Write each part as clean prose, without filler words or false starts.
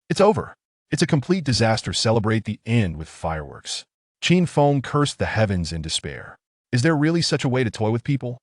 It's over. It's a complete disaster. Celebrate the end with fireworks. Qin Feng cursed the heavens in despair. Is there really such a way to toy with people?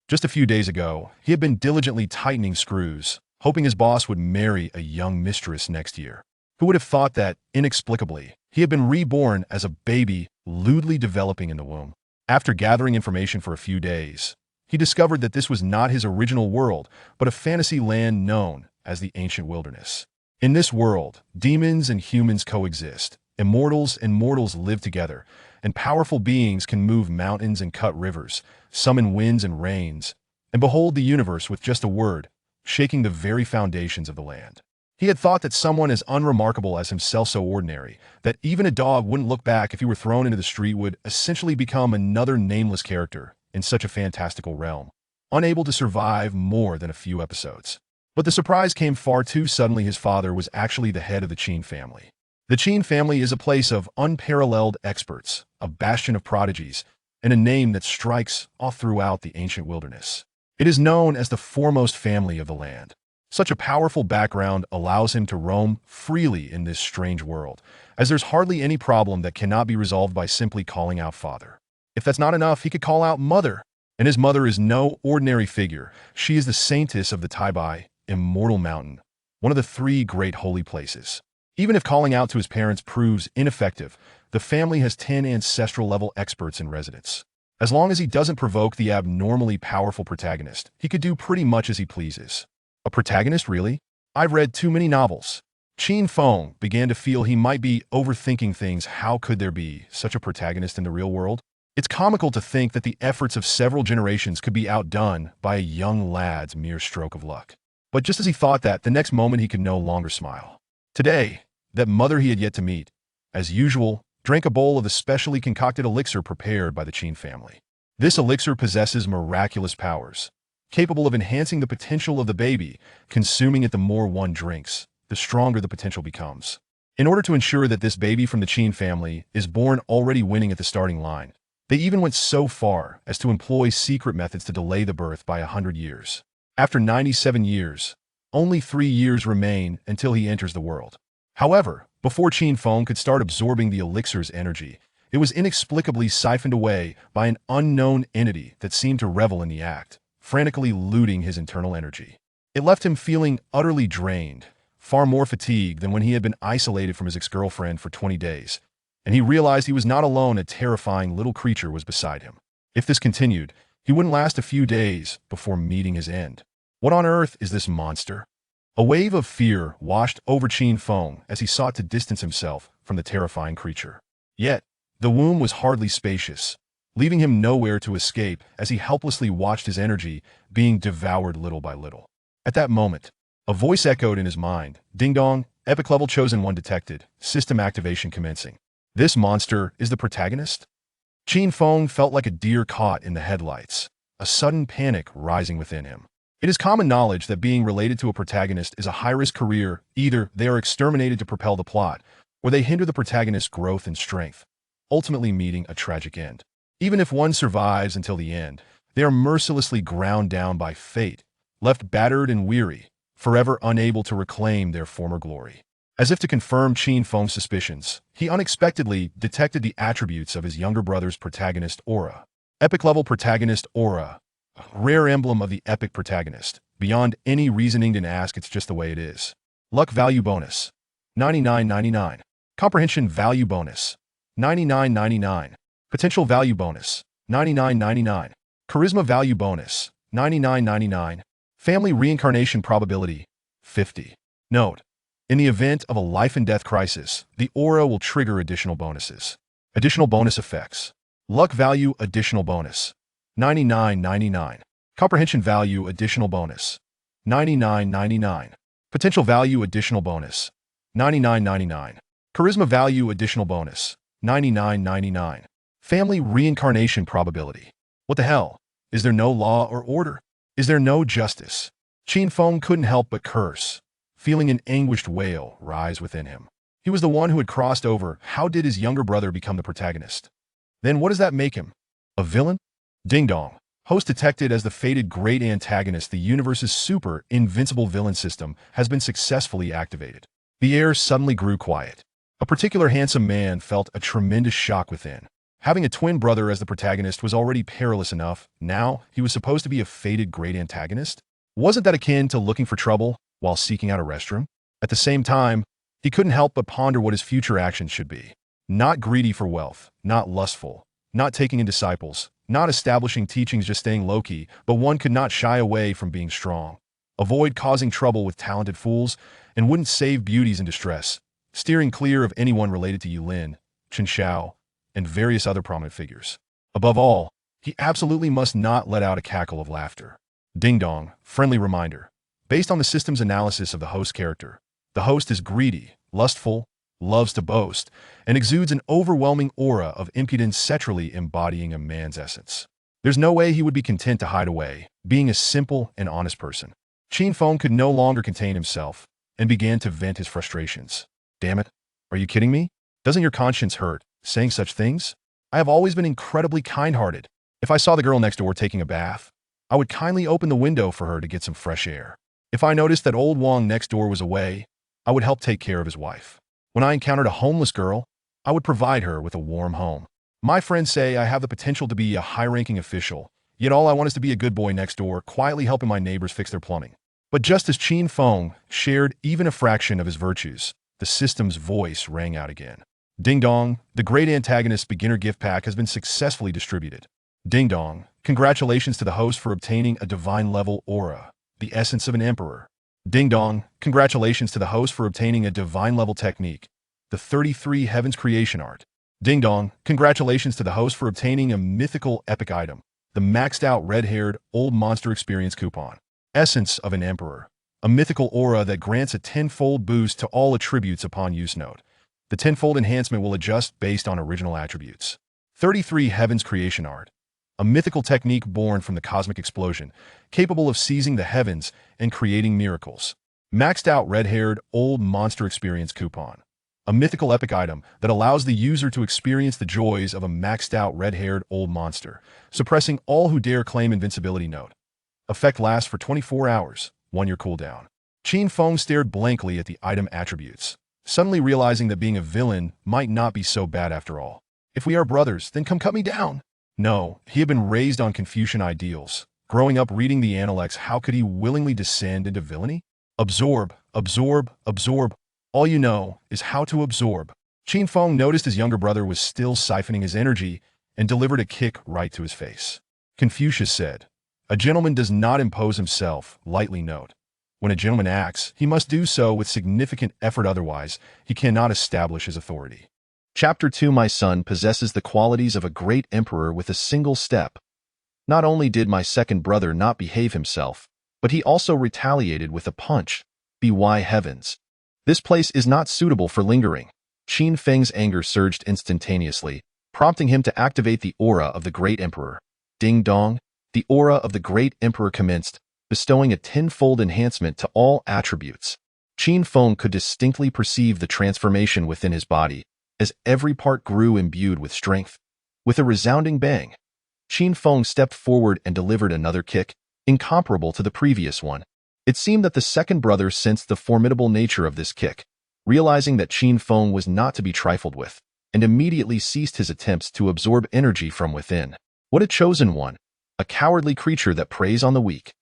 Just a few days ago, he had been diligently tightening screws, hoping his boss would marry a young mistress next year. Who would have thought that, inexplicably, he had been reborn as a baby, lewdly developing in the womb? After gathering information for a few days, he discovered that this was not his original world, but a fantasy land known as the ancient wilderness. In this world, demons and humans coexist, immortals and mortals live together, and powerful beings can move mountains and cut rivers, summon winds and rains, and behold the universe with just a word, shaking the very foundations of the land. He had thought that someone as unremarkable as himself, so ordinary, that even a dog wouldn't look back if he were thrown into the street, would essentially become another nameless character in such a fantastical realm, unable to survive more than a few episodes. But the surprise came far too suddenly. His father was actually the head of the Qin family. The Qin family is a place of unparalleled experts, a bastion of prodigies, and a name that strikes all throughout the ancient wilderness. It is known as the foremost family of the land. Such a powerful background allows him to roam freely in this strange world, as there's hardly any problem that cannot be resolved by simply calling out father. If that's not enough, he could call out mother. And his mother is no ordinary figure. She is the saintess of the Taibai, Immortal Mountain, one of the three great holy places. Even if calling out to his parents proves ineffective, the family has 10 ancestral-level experts in residence. As long as he doesn't provoke the abnormally powerful protagonist, he could do pretty much as he pleases. A protagonist, really? I've read too many novels. Qin Feng began to feel he might be overthinking things. How could there be such a protagonist in the real world? It's comical to think that the efforts of several generations could be outdone by a young lad's mere stroke of luck. But just as he thought that, the next moment he could no longer smile. Today, that mother he had yet to meet, as usual, drank a bowl of the specially concocted elixir prepared by the Qin family. This elixir possesses miraculous powers, capable of enhancing the potential of the baby. Consuming it, the more one drinks, the stronger the potential becomes. In order to ensure that this baby from the Qin family is born already winning at the starting line, they even went so far as to employ secret methods to delay the birth by 100 years. After 97 years, only 3 years remain until he enters the world. However, before Qin Feng could start absorbing the elixir's energy, it was inexplicably siphoned away by an unknown entity that seemed to revel in the act, frantically looting his internal energy. It left him feeling utterly drained, far more fatigued than when he had been isolated from his ex-girlfriend for 20 days, and he realized he was not alone. A terrifying little creature was beside him. If this continued, he wouldn't last a few days before meeting his end. What on earth is this monster? A wave of fear washed over Qin Feng as he sought to distance himself from the terrifying creature. Yet, the womb was hardly spacious, leaving him nowhere to escape as he helplessly watched his energy being devoured little by little. At that moment, a voice echoed in his mind. Ding dong, epic level chosen one detected, system activation commencing. This monster is the protagonist? Qin Feng felt like a deer caught in the headlights, a sudden panic rising within him. It is common knowledge that being related to a protagonist is a high-risk career. Either they are exterminated to propel the plot, or they hinder the protagonist's growth and strength, ultimately meeting a tragic end. Even if one survives until the end, they are mercilessly ground down by fate, left battered and weary, forever unable to reclaim their former glory. As if to confirm Qin Feng's suspicions, he unexpectedly detected the attributes of his younger brother's protagonist aura. Epic-level protagonist aura, a rare emblem of the epic protagonist. Beyond any reasoning to ask, it's just the way it is. Luck value bonus, 99.99. Comprehension value bonus, 99.99. Potential value bonus, 99.99. Charisma value bonus, 99.99. Family reincarnation probability, 50. Note: in the event of a life and death crisis, the aura will trigger additional bonuses. Additional bonus effects. Luck value additional bonus, 99.99. Comprehension value additional bonus, 99.99. Potential value additional bonus, 99.99. Charisma value additional bonus, 99.99. Family reincarnation probability. What the hell? Is there no law or order? Is there no justice? Qin Feng couldn't help but curse, feeling an anguished wail rise within him. He was the one who had crossed over. How did his younger brother become the protagonist? Then what does that make him? A villain? Ding dong. Host detected as the fated great antagonist. The universe's super invincible villain system has been successfully activated. The air suddenly grew quiet. A particular handsome man felt a tremendous shock within. Having a twin brother as the protagonist was already perilous enough. Now, he was supposed to be a fated great antagonist? Wasn't that akin to looking for trouble while seeking out a restroom? At the same time, he couldn't help but ponder what his future actions should be. Not greedy for wealth, not lustful, not taking in disciples, not establishing teachings, just staying low-key, but one could not shy away from being strong. Avoid causing trouble with talented fools, and wouldn't save beauties in distress, steering clear of anyone related to Yulin, Chen Shao, and various other prominent figures. Above all, he absolutely must not let out a cackle of laughter. Ding dong, friendly reminder. Based on the system's analysis of the host character, the host is greedy, lustful, loves to boast, and exudes an overwhelming aura of impudence, centrally embodying a man's essence. There's no way he would be content to hide away, being a simple and honest person. Qin Feng could no longer contain himself and began to vent his frustrations. Damn it, are you kidding me? Doesn't your conscience hurt saying such things? I have always been incredibly kind-hearted. If I saw the girl next door taking a bath, I would kindly open the window for her to get some fresh air. If I noticed that old Wang next door was away, I would help take care of his wife. When I encountered a homeless girl, I would provide her with a warm home. My friends say I have the potential to be a high-ranking official, yet all I want is to be a good boy next door, quietly helping my neighbors fix their plumbing. But just as Qin Feng shared even a fraction of his virtues, the system's voice rang out again. Ding dong, the great antagonist beginner gift pack has been successfully distributed. Ding dong, congratulations to the host for obtaining a divine level aura, the essence of an emperor. Ding dong, congratulations to the host for obtaining a divine level technique, the 33 heavens creation art. Ding dong, congratulations to the host for obtaining a mythical epic item, the maxed out red-haired old monster experience coupon. Essence of an emperor, a mythical aura that grants a tenfold boost to all attributes upon use. Note: the tenfold enhancement will adjust based on original attributes. 33 heavens creation art, a mythical technique born from the cosmic explosion, capable of seizing the heavens and creating miracles. Maxed out red-haired old monster experience coupon, a mythical epic item that allows the user to experience the joys of a maxed out red-haired old monster, suppressing all who dare claim invincibility. Note: effect lasts for 24 hours, 1-year cooldown. Qin Feng stared blankly at the item attributes, suddenly realizing that being a villain might not be so bad after all. If we are brothers, then come cut me down. No, he had been raised on Confucian ideals. Growing up reading the Analects, how could he willingly descend into villainy? Absorb, absorb, absorb. All you know is how to absorb. Qin Feng noticed his younger brother was still siphoning his energy and delivered a kick right to his face. Confucius said, "A gentleman does not impose himself lightly." Note: when a gentleman acts, he must do so with significant effort, otherwise he cannot establish his authority. Chapter 2. My son possesses the qualities of a great emperor with a single step. Not only did my second brother not behave himself, but he also retaliated with a punch. By heavens! This place is not suitable for lingering. Qin Feng's anger surged instantaneously, prompting him to activate the aura of the great emperor. Ding dong! The aura of the great emperor commenced, bestowing a tenfold enhancement to all attributes. Qin Feng could distinctly perceive the transformation within his body, as every part grew imbued with strength. With a resounding bang, Qin Feng stepped forward and delivered another kick, incomparable to the previous one. It seemed that the second brother sensed the formidable nature of this kick, realizing that Qin Feng was not to be trifled with, and immediately ceased his attempts to absorb energy from within. What a chosen one! A cowardly creature that preys on the weak.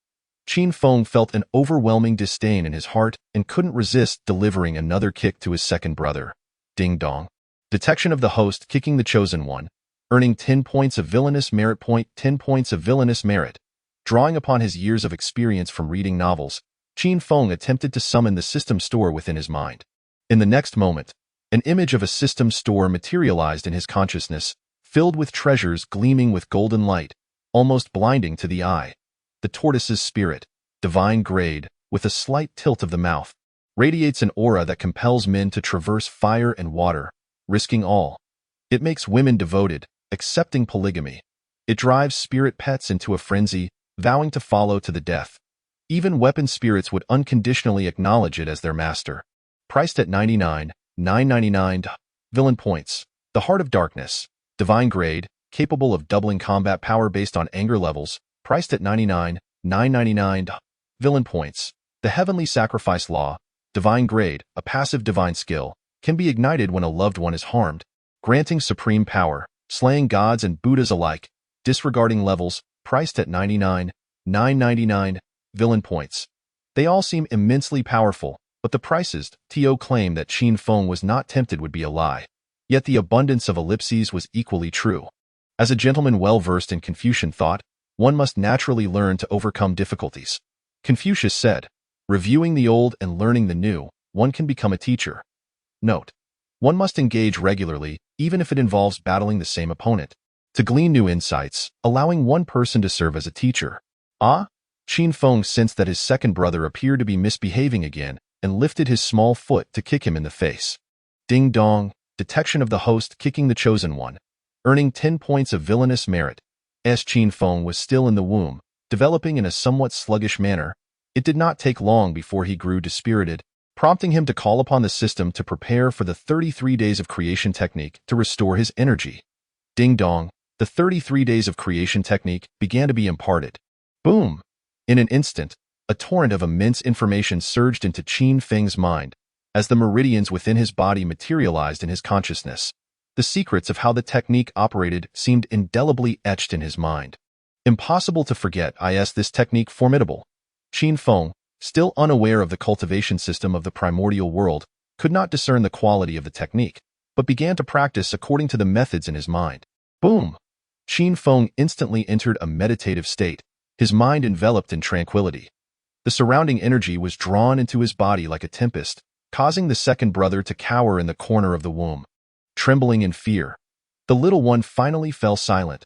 Qin Feng felt an overwhelming disdain in his heart and couldn't resist delivering another kick to his second brother. Ding dong. Detection of the host kicking the chosen one, earning 10 points of villainous merit. 10 points of villainous merit. Drawing upon his years of experience from reading novels, Qin Feng attempted to summon the system store within his mind. In the next moment, an image of a system store materialized in his consciousness, filled with treasures gleaming with golden light, almost blinding to the eye. The tortoise's spirit, divine grade, with a slight tilt of the mouth, radiates an aura that compels men to traverse fire and water, risking all. It makes women devoted, accepting polygamy. It drives spirit pets into a frenzy, vowing to follow to the death. Even weapon spirits would unconditionally acknowledge it as their master. Priced at $99,999. Villain points. The Heart of Darkness. Divine grade, capable of doubling combat power based on anger levels. Priced at $99,999. Villain points. The Heavenly Sacrifice Law. divine grade, a passive divine skill, can be ignited when a loved one is harmed, granting supreme power, slaying gods and Buddhas alike, disregarding levels, priced at 99,999 villain points. They all seem immensely powerful, but the prices To claim that Qin Feng was not tempted would be a lie. Yet the abundance of ellipses was equally true. As a gentleman well-versed in Confucian thought, one must naturally learn to overcome difficulties. Confucius said, reviewing the old and learning the new, one can become a teacher. Note: one must engage regularly, even if it involves battling the same opponent, to glean new insights, allowing one person to serve as a teacher. Qin Feng sensed that his second brother appeared to be misbehaving again and lifted his small foot to kick him in the face. Ding dong, detection of the host kicking the chosen one, earning 10 points of villainous merit. As Qin Feng was still in the womb, developing in a somewhat sluggish manner, it did not take long before he grew dispirited, prompting him to call upon the system to prepare for the 33 days of creation technique to restore his energy. Ding dong, the 33 days of creation technique began to be imparted. Boom! In an instant, a torrent of immense information surged into Qin Feng's mind, as the meridians within his body materialized in his consciousness. The secrets of how the technique operated seemed indelibly etched in his mind. Impossible to forget this technique formidable. Qin Feng, still unaware of the cultivation system of the primordial world, could not discern the quality of the technique, but began to practice according to the methods in his mind. Boom! Qin Feng instantly entered a meditative state, his mind enveloped in tranquility. The surrounding energy was drawn into his body like a tempest, causing the second brother to cower in the corner of the womb. Trembling in fear, the little one finally fell silent.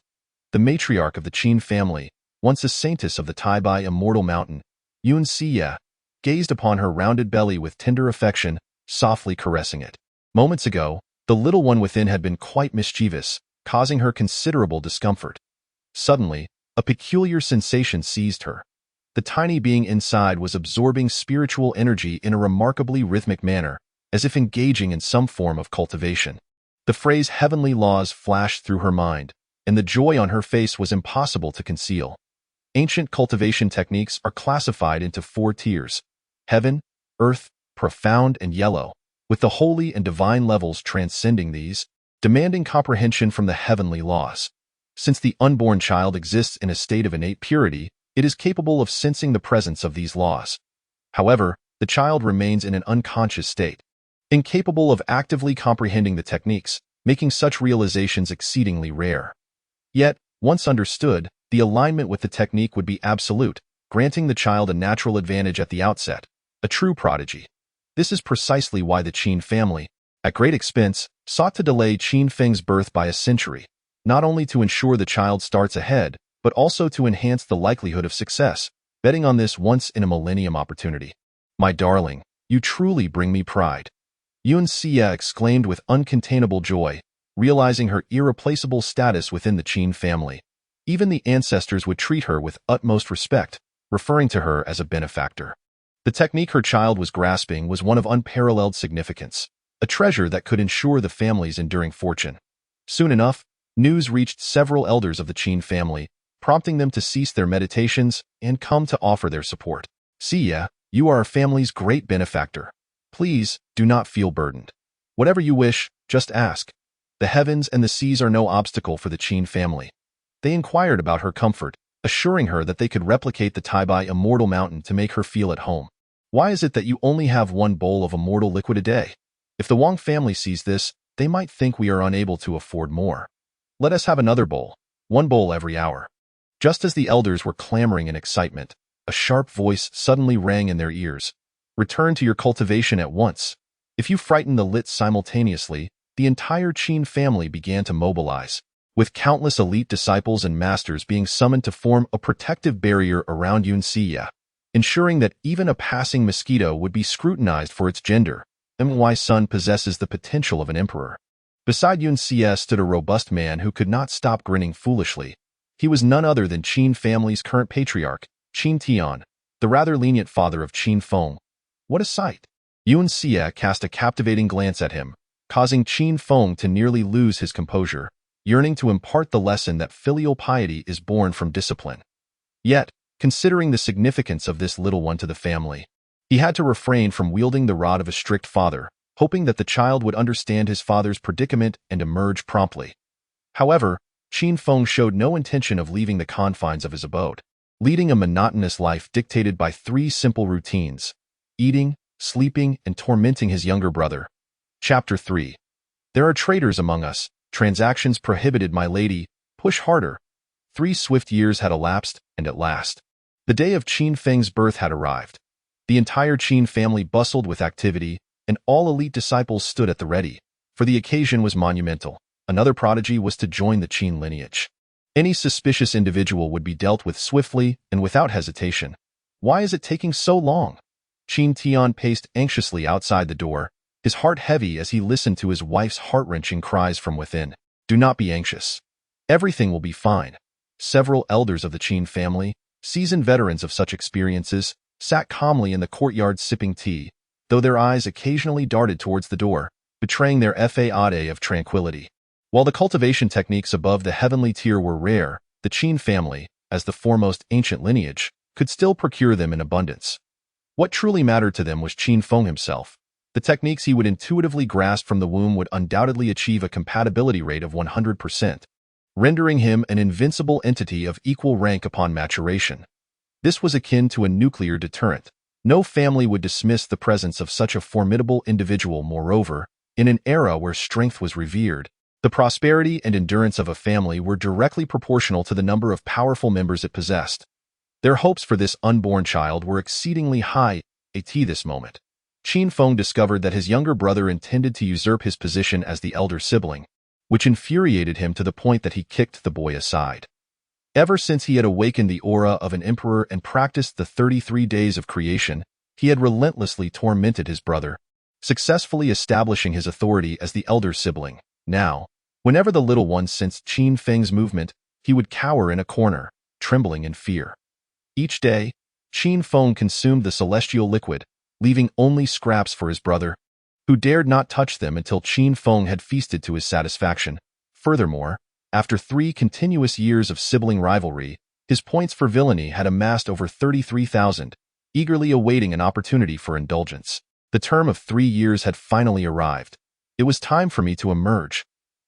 The matriarch of the Qin family, once a saintess of the Taibai immortal mountain, Yunxia, gazed upon her rounded belly with tender affection, softly caressing it. Moments ago, the little one within had been quite mischievous, causing her considerable discomfort. Suddenly, a peculiar sensation seized her. The tiny being inside was absorbing spiritual energy in a remarkably rhythmic manner, as if engaging in some form of cultivation. The phrase heavenly laws flashed through her mind, and the joy on her face was impossible to conceal. Ancient cultivation techniques are classified into 4 tiers: heaven, earth, profound, and yellow, with the holy and divine levels transcending these, demanding comprehension from the heavenly laws. Since the unborn child exists in a state of innate purity, it is capable of sensing the presence of these laws. However, the child remains in an unconscious state, incapable of actively comprehending the techniques, making such realizations exceedingly rare. Yet, once understood, the alignment with the technique would be absolute, granting the child a natural advantage at the outset, a true prodigy. This is precisely why the Qin family, at great expense, sought to delay Qin Feng's birth by a century, not only to ensure the child starts ahead, but also to enhance the likelihood of success, betting on this once-in-a-millennium opportunity. My darling, you truly bring me pride. Yunxia exclaimed with uncontainable joy, realizing her irreplaceable status within the Qin family. Even the ancestors would treat her with utmost respect, referring to her as a benefactor. The technique her child was grasping was one of unparalleled significance, a treasure that could ensure the family's enduring fortune. Soon enough, news reached several elders of the Qin family, prompting them to cease their meditations and come to offer their support. Xia, you are our family's great benefactor. Please, do not feel burdened. Whatever you wish, just ask. The heavens and the seas are no obstacle for the Qin family. They inquired about her comfort, assuring her that they could replicate the Taibai immortal mountain to make her feel at home. Why is it that you only have 1 bowl of immortal liquid a day? If the Wang family sees this, they might think we are unable to afford more. Let us have another bowl, 1 bowl every hour. Just as the elders were clamoring in excitement, a sharp voice suddenly rang in their ears. Return to your cultivation at once. If you frighten the lit simultaneously, the entire Qin family began to mobilize, with countless elite disciples and masters being summoned to form a protective barrier around Yunxia, ensuring that even a passing mosquito would be scrutinized for its gender. MY's son possesses the potential of an emperor. Beside Yunxia stood a robust man who could not stop grinning foolishly. He was none other than Qin family's current patriarch, Qin Tian, the rather lenient father of Qin Feng. What a sight! Yunxia cast a captivating glance at him, causing Qin Feng to nearly lose his composure, yearning to impart the lesson that filial piety is born from discipline. Yet, considering the significance of this little one to the family, He had to refrain from wielding the rod of a strict father, hoping that the child would understand his father's predicament and emerge promptly. However, Qin Feng showed no intention of leaving the confines of his abode, leading a monotonous life dictated by three simple routines: eating, sleeping, and tormenting his younger brother. Chapter 3. There are traitors among us. Transactions prohibited, my lady. Push harder. 3 swift years had elapsed, and at last, the day of Qin Feng's birth had arrived. The entire Qin family bustled with activity, and all elite disciples stood at the ready, for the occasion was monumental. Another prodigy was to join the Qin lineage. Any suspicious individual would be dealt with swiftly and without hesitation. Why is it taking so long? Qin Tian paced anxiously outside the door, his heart heavy as he listened to his wife's heart-wrenching cries from within. Do not be anxious. Everything will be fine. Several elders of the Qin family, seasoned veterans of such experiences, sat calmly in the courtyard sipping tea, though their eyes occasionally darted towards the door, betraying their fade of tranquility. While the cultivation techniques above the heavenly tier were rare, the Qin family, as the foremost ancient lineage, could still procure them in abundance. What truly mattered to them was Qin Feng himself. The techniques he would intuitively grasp from the womb would undoubtedly achieve a compatibility rate of 100%, rendering him an invincible entity of equal rank upon maturation. This was akin to a nuclear deterrent. No family would dismiss the presence of such a formidable individual. Moreover, in an era where strength was revered, the prosperity and endurance of a family were directly proportional to the number of powerful members it possessed. Their hopes for this unborn child were exceedingly high. At this moment, Qin Feng discovered that his younger brother intended to usurp his position as the elder sibling, which infuriated him to the point that he kicked the boy aside. Ever since he had awakened the aura of an emperor and practiced the 33 days of creation, he had relentlessly tormented his brother, successfully establishing his authority as the elder sibling. Now, whenever the little one sensed Qin Feng's movement, he would cower in a corner, trembling in fear. Each day, Qin Feng consumed the celestial liquid, leaving only scraps for his brother, who dared not touch them until Qin Feng had feasted to his satisfaction. Furthermore, after 3 continuous years of sibling rivalry, his points for villainy had amassed over 33,000, eagerly awaiting an opportunity for indulgence. The term of 3 years had finally arrived. It was time for me to emerge.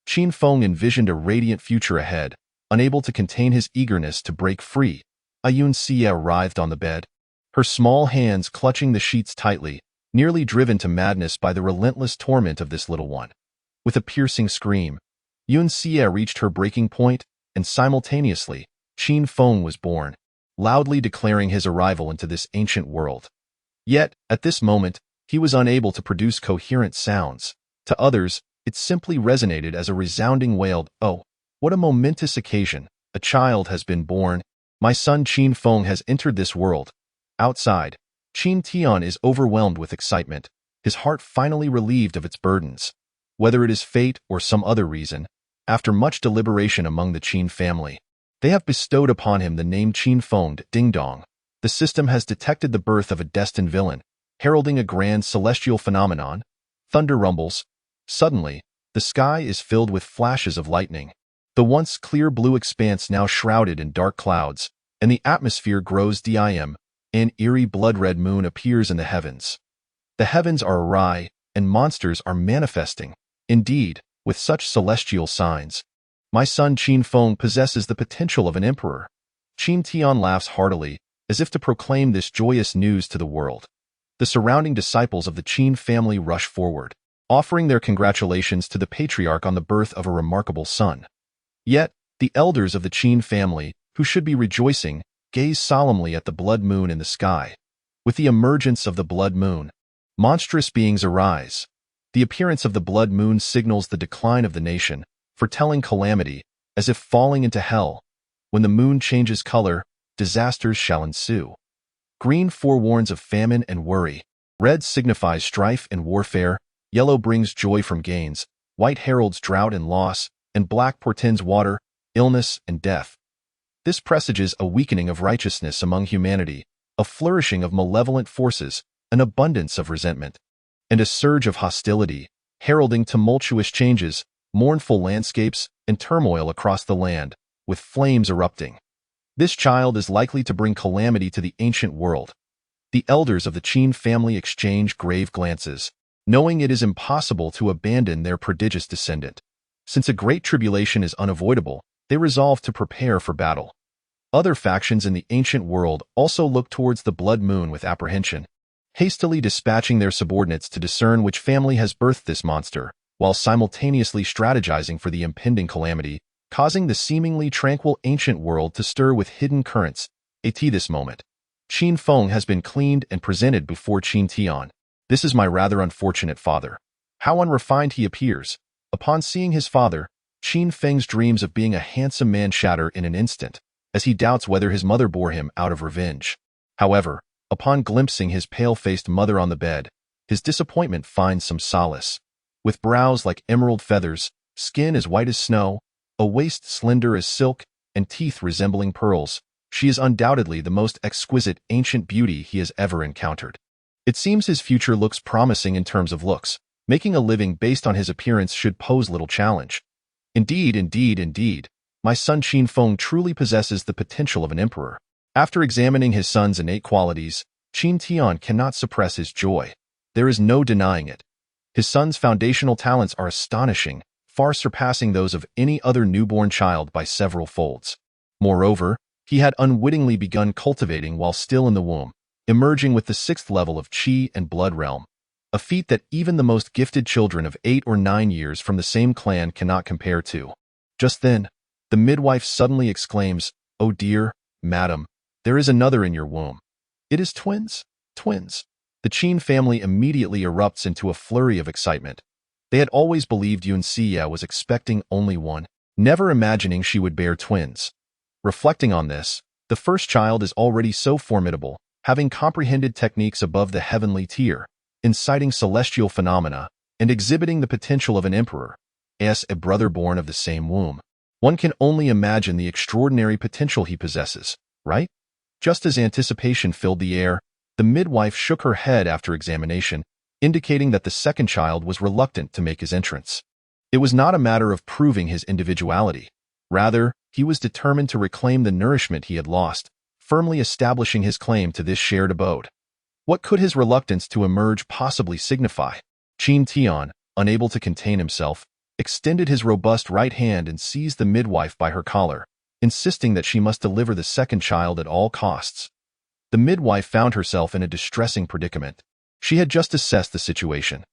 Qin Feng envisioned a radiant future ahead, unable to contain his eagerness to break free. Yun Xie writhed on the bed, her small hands clutching the sheets tightly, nearly driven to madness by the relentless torment of this little one. With a piercing scream, Yun Xie reached her breaking point, and simultaneously, Qin Feng was born, loudly declaring his arrival into this ancient world. Yet, at this moment, he was unable to produce coherent sounds. To others, it simply resonated as a resounding wail. Oh, what a momentous occasion! A child has been born. My son Qin Feng has entered this world. Outside, Qin Tian is overwhelmed with excitement, his heart finally relieved of its burdens. Whether it is fate or some other reason, after much deliberation among the Qin family, they have bestowed upon him the name Qin Feng. Ding dong. The system has detected the birth of a destined villain, heralding a grand celestial phenomenon. Thunder rumbles. Suddenly, the sky is filled with flashes of lightning. The once clear blue expanse now shrouded in dark clouds, and the atmosphere grows dim. An eerie blood-red moon appears in the heavens. The heavens are awry, and monsters are manifesting. Indeed, with such celestial signs, my son Qin Feng possesses the potential of an emperor. Qin Tian laughs heartily, as if to proclaim this joyous news to the world. The surrounding disciples of the Qin family rush forward, offering their congratulations to the patriarch on the birth of a remarkable son. Yet, the elders of the Qin family, who should be rejoicing, gaze solemnly at the blood moon in the sky. With the emergence of the blood moon, monstrous beings arise. The appearance of the blood moon signals the decline of the nation, foretelling calamity, as if falling into hell. When the moon changes color, disasters shall ensue. Green forewarns of famine and worry. Red signifies strife and warfare. Yellow brings joy from gains. White heralds drought and loss, and black portends water, illness, and death. This presages a weakening of righteousness among humanity, a flourishing of malevolent forces, an abundance of resentment, and a surge of hostility, heralding tumultuous changes, mournful landscapes, and turmoil across the land, with flames erupting. This child is likely to bring calamity to the ancient world. The elders of the Qin family exchange grave glances, knowing it is impossible to abandon their prodigious descendant. Since a great tribulation is unavoidable, they resolve to prepare for battle. Other factions in the ancient world also look towards the blood moon with apprehension, hastily dispatching their subordinates to discern which family has birthed this monster, while simultaneously strategizing for the impending calamity, causing the seemingly tranquil ancient world to stir with hidden currents. At this moment, Qin Feng has been cleaned and presented before Qin Tian. This is my rather unfortunate father. How unrefined he appears. Upon seeing his father, Qin Feng's dreams of being a handsome man shatter in an instant, as he doubts whether his mother bore him out of revenge. However, upon glimpsing his pale-faced mother on the bed, his disappointment finds some solace. With brows like emerald feathers, skin as white as snow, a waist slender as silk, and teeth resembling pearls, she is undoubtedly the most exquisite ancient beauty he has ever encountered. It seems his future looks promising in terms of looks. Making a living based on his appearance should pose little challenge. Indeed, my son Qin Feng truly possesses the potential of an emperor. After examining his son's innate qualities, Qin Tian cannot suppress his joy. There is no denying it. His son's foundational talents are astonishing, far surpassing those of any other newborn child by several folds. Moreover, he had unwittingly begun cultivating while still in the womb, emerging with the 6th level of Qi and Blood Realm, a feat that even the most gifted children of 8 or 9 years from the same clan cannot compare to. Just then, the midwife suddenly exclaims, "Oh dear, madam, there is another in your womb. It is twins, twins." The Qin family immediately erupts into a flurry of excitement. They had always believed Yunxia was expecting only one, never imagining she would bear twins. Reflecting on this, the first child is already so formidable, having comprehended techniques above the heavenly tier, inciting celestial phenomena, and exhibiting the potential of an emperor, as a brother born of the same womb. One can only imagine the extraordinary potential he possesses, right? Just as anticipation filled the air, the midwife shook her head after examination, indicating that the second child was reluctant to make his entrance. It was not a matter of proving his individuality. Rather, he was determined to reclaim the nourishment he had lost, firmly establishing his claim to this shared abode. What could his reluctance to emerge possibly signify? Qin Tian, unable to contain himself, extended his robust right hand and seized the midwife by her collar, insisting that she must deliver the second child at all costs. The midwife found herself in a distressing predicament. She had just assessed the situation.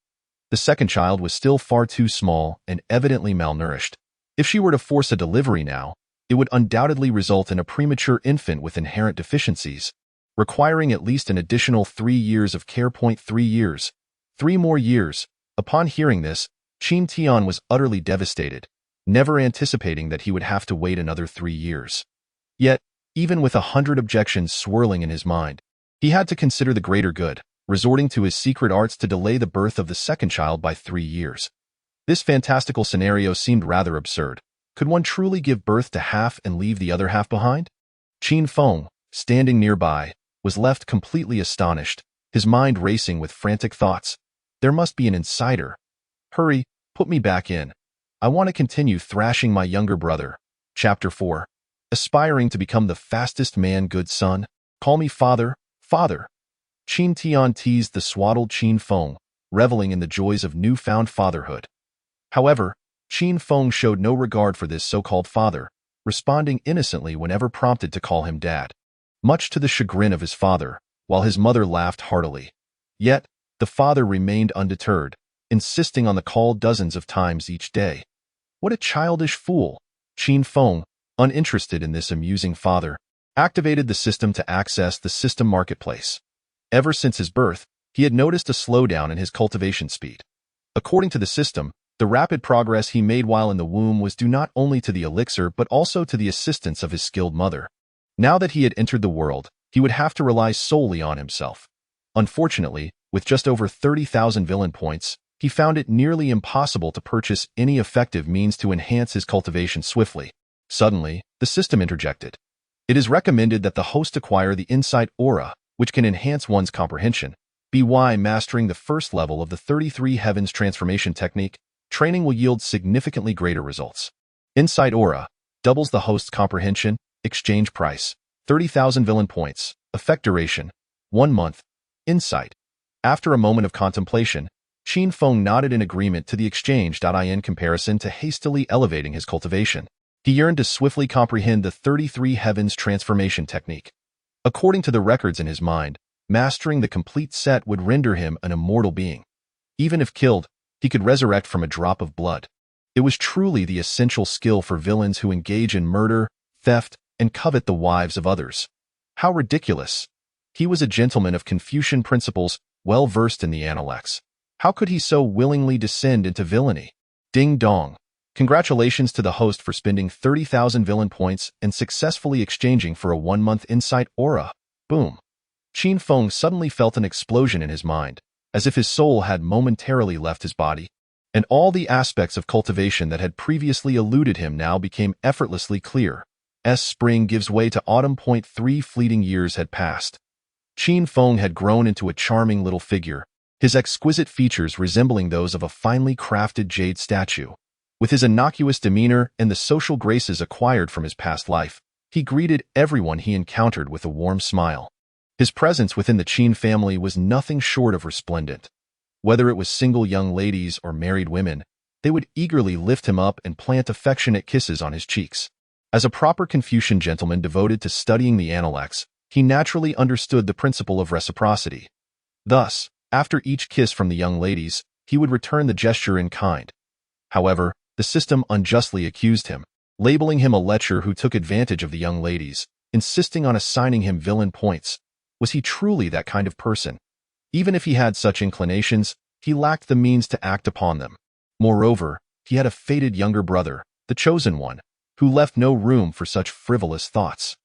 The second child was still far too small and evidently malnourished. If she were to force a delivery now, it would undoubtedly result in a premature infant with inherent deficiencies, requiring at least an additional 3 years of care. 3 years. 3 more years. Upon hearing this, Qin Tian was utterly devastated, never anticipating that he would have to wait another 3 years. Yet, even with 100 objections swirling in his mind, he had to consider the greater good, resorting to his secret arts to delay the birth of the second child by 3 years. This fantastical scenario seemed rather absurd. Could one truly give birth to half and leave the other half behind? Qin Feng, standing nearby, was left completely astonished, his mind racing with frantic thoughts. There must be an insider. Hurry, put me back in. I want to continue thrashing my younger brother. Chapter 4. Aspiring to become the fastest man. Good son, call me father, father. Qin Tian teased the swaddled Qin Feng, reveling in the joys of newfound fatherhood. However, Qin Feng showed no regard for this so-called father, responding innocently whenever prompted to call him dad, much to the chagrin of his father, while his mother laughed heartily. Yet, the father remained undeterred, insisting on the call dozens of times each day. What a childish fool! Qin Feng, uninterested in this amusing father, activated the system to access the system marketplace. Ever since his birth, he had noticed a slowdown in his cultivation speed. According to the system, the rapid progress he made while in the womb was due not only to the elixir but also to the assistance of his skilled mother. Now that he had entered the world, he would have to rely solely on himself. Unfortunately, with just over 30,000 villain points, he found it nearly impossible to purchase any effective means to enhance his cultivation swiftly. Suddenly, the system interjected. It is recommended that the host acquire the insight aura, which can enhance one's comprehension. By mastering the first level of the 33 Heavens transformation technique, training will yield significantly greater results. Insight aura doubles the host's comprehension. Exchange price 30,000 villain points. Effect duration 1 month. Insight. After a moment of contemplation, Qin Feng nodded in agreement to the exchange. In comparison to hastily elevating his cultivation, he yearned to swiftly comprehend the 33 heavens transformation technique. According to the records in his mind, mastering the complete set would render him an immortal being. Even if killed, he could resurrect from a drop of blood. It was truly the essential skill for villains who engage in murder, theft, and covet the wives of others. How ridiculous! He was a gentleman of Confucian principles, well versed in the analects. How could he so willingly descend into villainy? Ding dong. Congratulations to the host for spending 30,000 villain points and successfully exchanging for a 1-month insight aura. Boom. Qin Feng suddenly felt an explosion in his mind, as if his soul had momentarily left his body, and all the aspects of cultivation that had previously eluded him now became effortlessly clear. Spring gives way to autumn. 3 fleeting years had passed. Qin Feng had grown into a charming little figure, his exquisite features resembling those of a finely crafted jade statue. With his innocuous demeanor and the social graces acquired from his past life, he greeted everyone he encountered with a warm smile. His presence within the Qin family was nothing short of resplendent. Whether it was single young ladies or married women, they would eagerly lift him up and plant affectionate kisses on his cheeks. As a proper Confucian gentleman devoted to studying the analects, he naturally understood the principle of reciprocity. Thus, after each kiss from the young ladies, he would return the gesture in kind. However, the system unjustly accused him, labeling him a lecher who took advantage of the young ladies, insisting on assigning him villain points. Was he truly that kind of person? Even if he had such inclinations, he lacked the means to act upon them. Moreover, he had a fated younger brother, the chosen one, who left no room for such frivolous thoughts.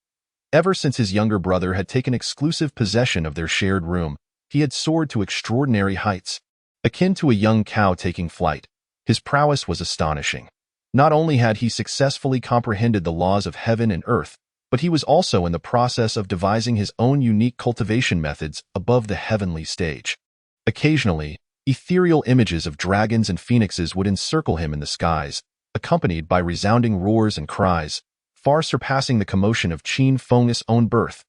Ever since his younger brother had taken exclusive possession of their shared room, he had soared to extraordinary heights. Akin to a young cow taking flight, his prowess was astonishing. Not only had he successfully comprehended the laws of heaven and earth, but he was also in the process of devising his own unique cultivation methods above the heavenly stage. Occasionally, ethereal images of dragons and phoenixes would encircle him in the skies, accompanied by resounding roars and cries, far surpassing the commotion of Qin Feng's own birth.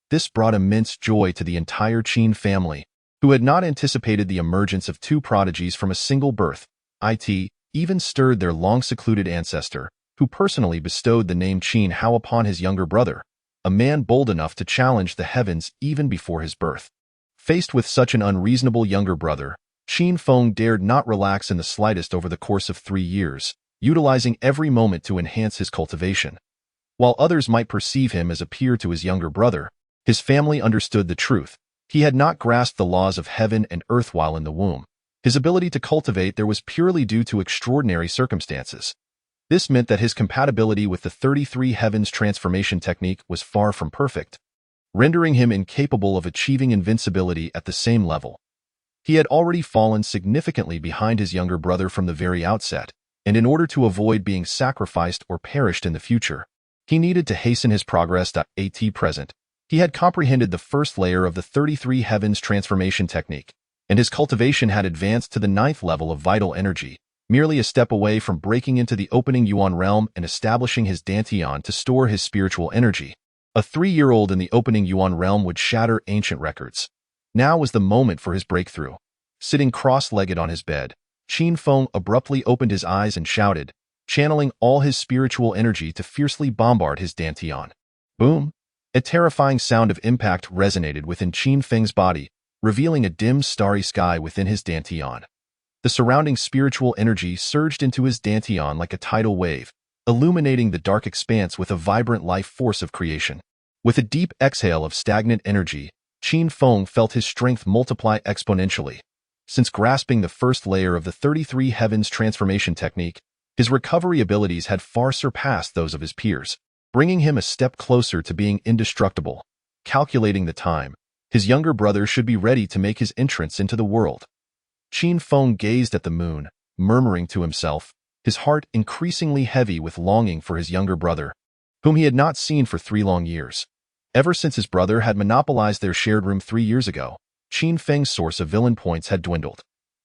This brought immense joy to the entire Qin family, who had not anticipated the emergence of 2 prodigies from a single birth. It even stirred their long-secluded ancestor, who personally bestowed the name Qin Hao upon his younger brother, a man bold enough to challenge the heavens even before his birth. Faced with such an unreasonable younger brother, Qin Feng dared not relax in the slightest over the course of 3 years, utilizing every moment to enhance his cultivation. While others might perceive him as a peer to his younger brother, his family understood the truth. He had not grasped the laws of heaven and earth while in the womb. His ability to cultivate there was purely due to extraordinary circumstances. This meant that his compatibility with the 33 heavens transformation technique was far from perfect, rendering him incapable of achieving invincibility at the same level. He had already fallen significantly behind his younger brother from the very outset, and in order to avoid being sacrificed or perished in the future, he needed to hasten his progress. At present, he had comprehended the first layer of the 33 heavens transformation technique, and his cultivation had advanced to the 9th level of vital energy, merely a step away from breaking into the opening yuan realm and establishing his dantian to store his spiritual energy. A 3-year-old in the opening yuan realm would shatter ancient records. Now was the moment for his breakthrough. Sitting cross-legged on his bed, Qin Feng abruptly opened his eyes and shouted, channeling all his spiritual energy to fiercely bombard his dantian. Boom! A terrifying sound of impact resonated within Qin Feng's body, revealing a dim, starry sky within his dantian. The surrounding spiritual energy surged into his dantian like a tidal wave, illuminating the dark expanse with a vibrant life force of creation. With a deep exhale of stagnant energy, Qin Feng felt his strength multiply exponentially. Since grasping the first layer of the 33 heavens transformation technique, his recovery abilities had far surpassed those of his peers, bringing him a step closer to being indestructible. Calculating the time, his younger brother should be ready to make his entrance into the world. Qin Feng gazed at the moon, murmuring to himself, his heart increasingly heavy with longing for his younger brother, whom he had not seen for 3 long years. Ever since his brother had monopolized their shared room 3 years ago, Qin Feng's source of villain points had dwindled.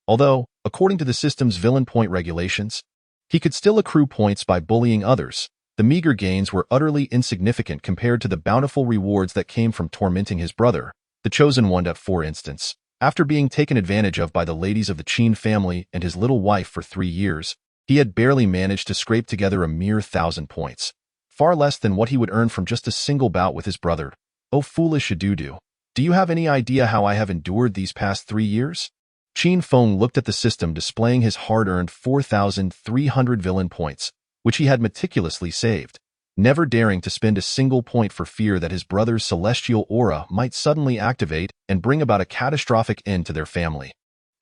Although, according to the system's villain point regulations, he could still accrue points by bullying others, the meager gains were utterly insignificant compared to the bountiful rewards that came from tormenting his brother. the chosen one. For instance, after being taken advantage of by the ladies of the Qin family and his little wife for 3 years, he had barely managed to scrape together a mere 1,000 points, far less than what he would earn from just a single bout with his brother. Oh, foolish Adudu. Do you have any idea how I have endured these past 3 years? Qin Feng looked at the system displaying his hard-earned 4,300 villain points, which he had meticulously saved, never daring to spend a single point for fear that his brother's celestial aura might suddenly activate and bring about a catastrophic end to their family.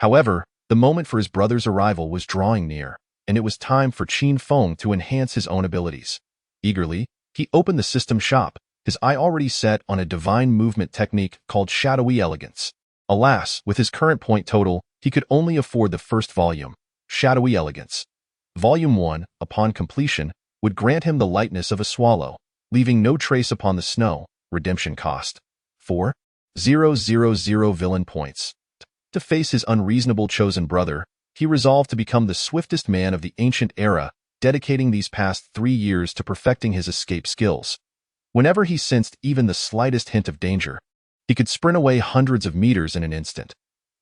However, the moment for his brother's arrival was drawing near, and it was time for Qin Feng to enhance his own abilities. Eagerly, he opened the system shop, his eye already set on a divine movement technique called shadowy elegance. Alas, with his current point total, he could only afford the first volume, Shadowy Elegance. Volume 1, upon completion, would grant him the lightness of a swallow, leaving no trace upon the snow. Redemption cost 4,000 villain points. To face his unreasonable chosen brother, he resolved to become the swiftest man of the ancient era, dedicating these past 3 years to perfecting his escape skills. Whenever he sensed even the slightest hint of danger, he could sprint away hundreds of meters in an instant.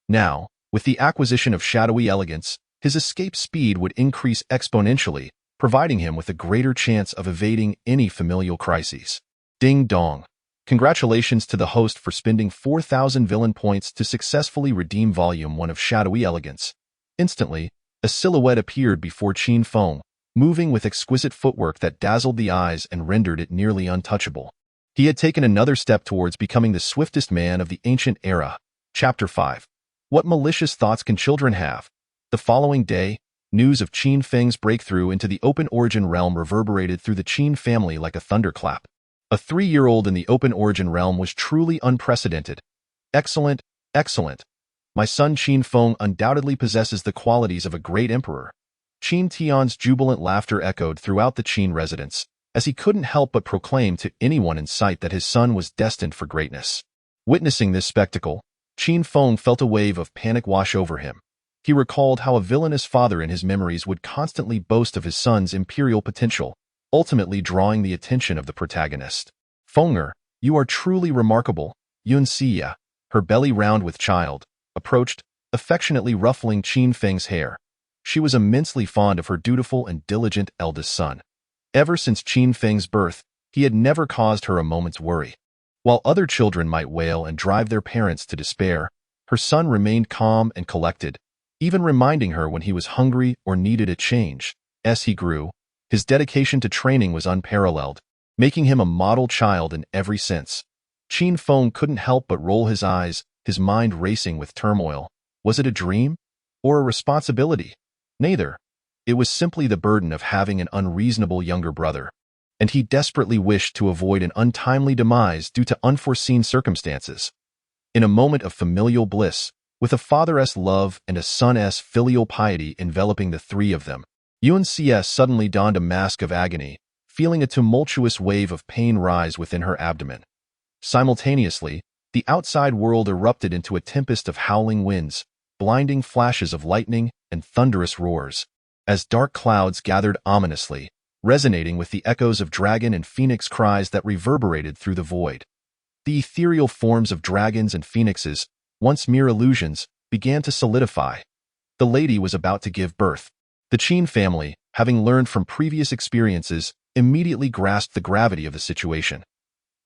Now, with the acquisition of shadowy elegance, his escape speed would increase exponentially, providing him with a greater chance of evading any familial crises. Ding dong. Congratulations to the host for spending 4,000 villain points to successfully redeem Volume 1 of Shadowy Elegance. Instantly, a silhouette appeared before Qin Feng, moving with exquisite footwork that dazzled the eyes and rendered it nearly untouchable. He had taken another step towards becoming the swiftest man of the ancient era. Chapter 5. What malicious thoughts can children have? The following day, news of Qin Feng's breakthrough into the open origin realm reverberated through the Qin family like a thunderclap. A 3-year-old in the open origin realm was truly unprecedented. Excellent, excellent. My son Qin Feng undoubtedly possesses the qualities of a great emperor. Qin Tian's jubilant laughter echoed throughout the Qin residence, as he couldn't help but proclaim to anyone in sight that his son was destined for greatness. Witnessing this spectacle, Qin Feng felt a wave of panic wash over him. He recalled how a villainous father in his memories would constantly boast of his son's imperial potential, ultimately drawing the attention of the protagonist. Fenger, you are truly remarkable. Yunxia, her belly round with child, approached, affectionately ruffling Qin Feng's hair. She was immensely fond of her dutiful and diligent eldest son. Ever since Qin Feng's birth, he had never caused her a moment's worry. While other children might wail and drive their parents to despair, her son remained calm and collected, even reminding her when he was hungry or needed a change. As he grew, his dedication to training was unparalleled, making him a model child in every sense. Qin Feng couldn't help but roll his eyes, his mind racing with turmoil. Was it a dream? Or a responsibility? Neither. It was simply the burden of having an unreasonable younger brother, and he desperately wished to avoid an untimely demise due to unforeseen circumstances. In a moment of familial bliss, with a father's love and a son's filial piety enveloping the three of them, Yunxia suddenly donned a mask of agony, feeling a tumultuous wave of pain rise within her abdomen. Simultaneously, the outside world erupted into a tempest of howling winds, blinding flashes of lightning, and thunderous roars, as dark clouds gathered ominously, resonating with the echoes of dragon and phoenix cries that reverberated through the void. The ethereal forms of dragons and phoenixes, once mere illusions, began to solidify. The lady was about to give birth. The Qin family, having learned from previous experiences, immediately grasped the gravity of the situation.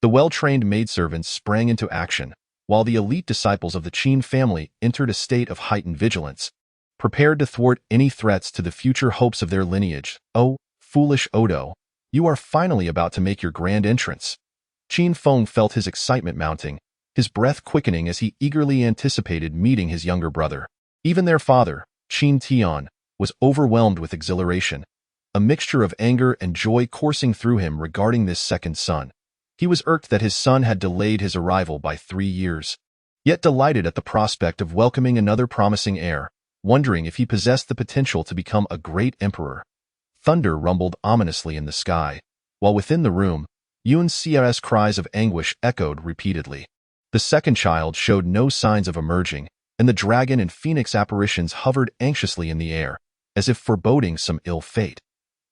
The well-trained maidservants sprang into action, while the elite disciples of the Qin family entered a state of heightened vigilance, prepared to thwart any threats to the future hopes of their lineage. Oh, foolish Odo, you are finally about to make your grand entrance. Qin Feng felt his excitement mounting, his breath quickening as he eagerly anticipated meeting his younger brother. Even their father, Qin Tian, was overwhelmed with exhilaration, a mixture of anger and joy coursing through him regarding this second son. He was irked that his son had delayed his arrival by 3 years, yet delighted at the prospect of welcoming another promising heir, wondering if he possessed the potential to become a great emperor. Thunder rumbled ominously in the sky, while within the room, Yunxia's cries of anguish echoed repeatedly. The second child showed no signs of emerging, and the dragon and phoenix apparitions hovered anxiously in the air, as if foreboding some ill fate.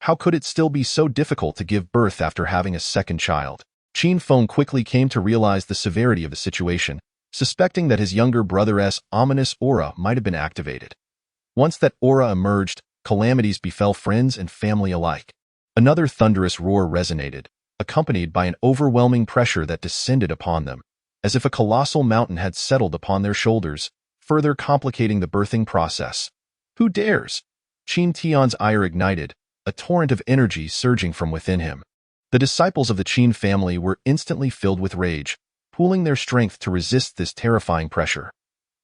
How could it still be so difficult to give birth after having a second child? Qin Feng quickly came to realize the severity of the situation, suspecting that his younger brother's ominous aura might have been activated. Once that aura emerged, calamities befell friends and family alike. Another thunderous roar resonated, accompanied by an overwhelming pressure that descended upon them, as if a colossal mountain had settled upon their shoulders, further complicating the birthing process. Who dares? Qin Tian's ire ignited, a torrent of energy surging from within him. The disciples of the Qin family were instantly filled with rage, pooling their strength to resist this terrifying pressure.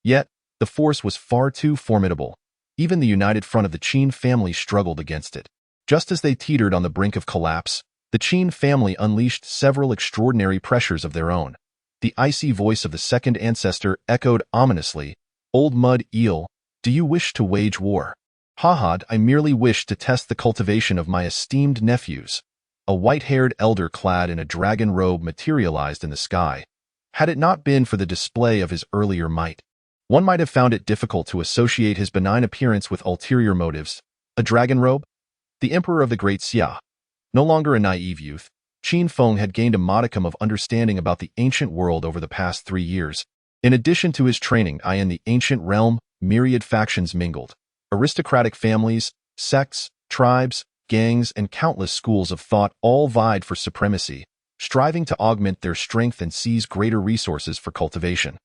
Yet, the force was far too formidable. Even the united front of the Qin family struggled against it. Just as they teetered on the brink of collapse, the Qin family unleashed several extraordinary pressures of their own. The icy voice of the second ancestor echoed ominously, "Old mud eel, do you wish to wage war?" "Hahad, I merely wish to test the cultivation of my esteemed nephews." A white-haired elder clad in a dragon robe materialized in the sky. Had it not been for the display of his earlier might, one might have found it difficult to associate his benign appearance with ulterior motives. A dragon robe? The emperor of the Great Xia. No longer a naive youth, Qin Feng had gained a modicum of understanding about the ancient world over the past 3 years. In addition to his training in the ancient realm, myriad factions mingled. Aristocratic families, sects, tribes, gangs, and countless schools of thought all vied for supremacy, striving to augment their strength and seize greater resources for cultivation.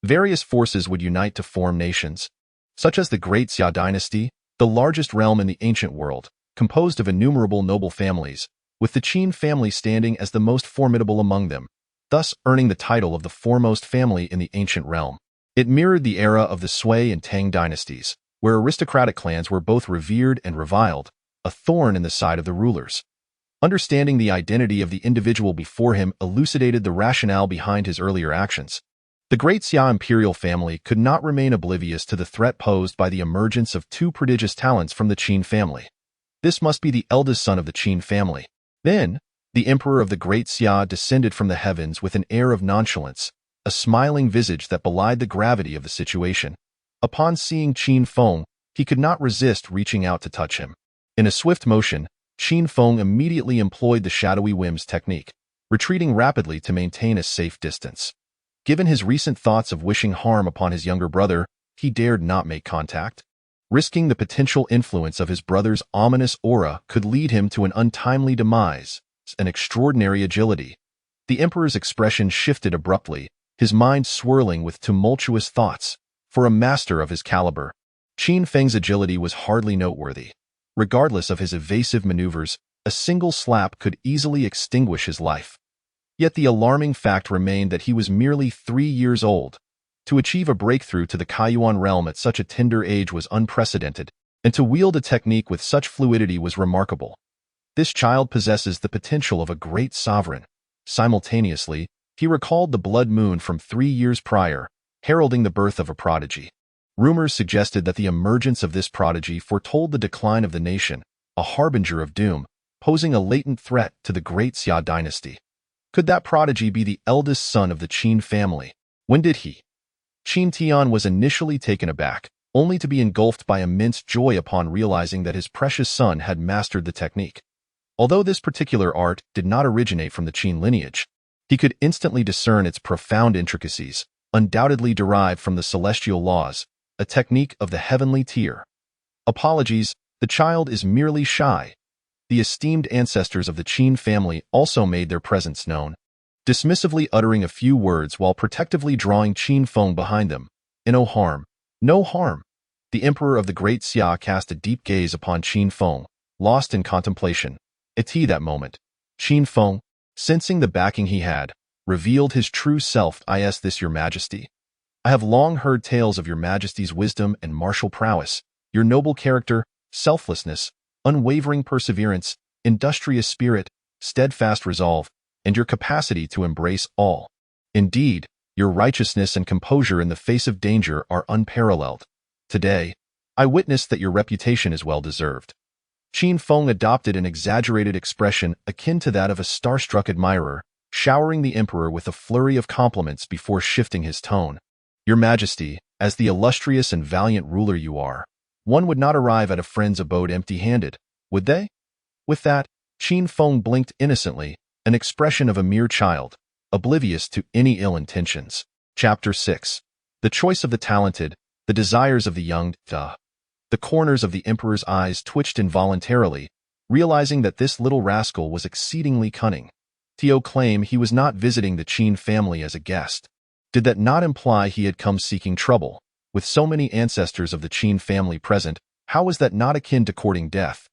Various forces would unite to form nations, such as the Great Xia dynasty, the largest realm in the ancient world, composed of innumerable noble families, with the Qin family standing as the most formidable among them, thus earning the title of the foremost family in the ancient realm. It mirrored the era of the Sui and Tang dynasties, where aristocratic clans were both revered and reviled, a thorn in the side of the rulers. Understanding the identity of the individual before him elucidated the rationale behind his earlier actions. The Great Xia imperial family could not remain oblivious to the threat posed by the emergence of 2 prodigious talents from the Qin family. This must be the eldest son of the Qin family. Then, the emperor of the Great Xia descended from the heavens with an air of nonchalance, a smiling visage that belied the gravity of the situation. Upon seeing Qin Feng, he could not resist reaching out to touch him. In a swift motion, Qin Feng immediately employed the shadowy whims technique, retreating rapidly to maintain a safe distance. Given his recent thoughts of wishing harm upon his younger brother, he dared not make contact. Risking the potential influence of his brother's ominous aura could lead him to an untimely demise. An extraordinary agility. The emperor's expression shifted abruptly, his mind swirling with tumultuous thoughts. For a master of his caliber, Qin Feng's agility was hardly noteworthy. Regardless of his evasive maneuvers, a single slap could easily extinguish his life. Yet the alarming fact remained that he was merely 3 years old. To achieve a breakthrough to the Kaiyuan realm at such a tender age was unprecedented, and to wield a technique with such fluidity was remarkable. This child possesses the potential of a great sovereign. Simultaneously, he recalled the blood moon from 3 years prior, heralding the birth of a prodigy. Rumors suggested that the emergence of this prodigy foretold the decline of the nation, a harbinger of doom, posing a latent threat to the Great Xia dynasty. Could that prodigy be the eldest son of the Qin family? When did he? Qin Tian was initially taken aback, only to be engulfed by immense joy upon realizing that his precious son had mastered the technique. Although this particular art did not originate from the Qin lineage, he could instantly discern its profound intricacies, undoubtedly derived from the celestial laws, a technique of the heavenly tier. Apologies, the child is merely shy. The esteemed ancestors of the Qin family also made their presence known, dismissively uttering a few words while protectively drawing Qin Feng behind them. No harm. No harm. The emperor of the Great Xia cast a deep gaze upon Qin Feng, lost in contemplation. At that moment, Qin Feng, sensing the backing he had, revealed his true self. "Is this your majesty? I have long heard tales of your majesty's wisdom and martial prowess, your noble character, selflessness, unwavering perseverance, industrious spirit, steadfast resolve, and your capacity to embrace all. Indeed, your righteousness and composure in the face of danger are unparalleled. Today, I witness that your reputation is well deserved." Qin Feng adopted an exaggerated expression akin to that of a starstruck admirer, showering the emperor with a flurry of compliments before shifting his tone. "Your Majesty, as the illustrious and valiant ruler you are, one would not arrive at a friend's abode empty-handed, would they?" With that, Qin Feng blinked innocently, an expression of a mere child, oblivious to any ill intentions. Chapter 6. The Choice of the Talented, the Desires of the Young. The corners of the emperor's eyes twitched involuntarily, realizing that this little rascal was exceedingly cunning. Tio claimed he was not visiting the Qin family as a guest. Did that not imply he had come seeking trouble? With so many ancestors of the Qin family present, how was that not akin to courting death?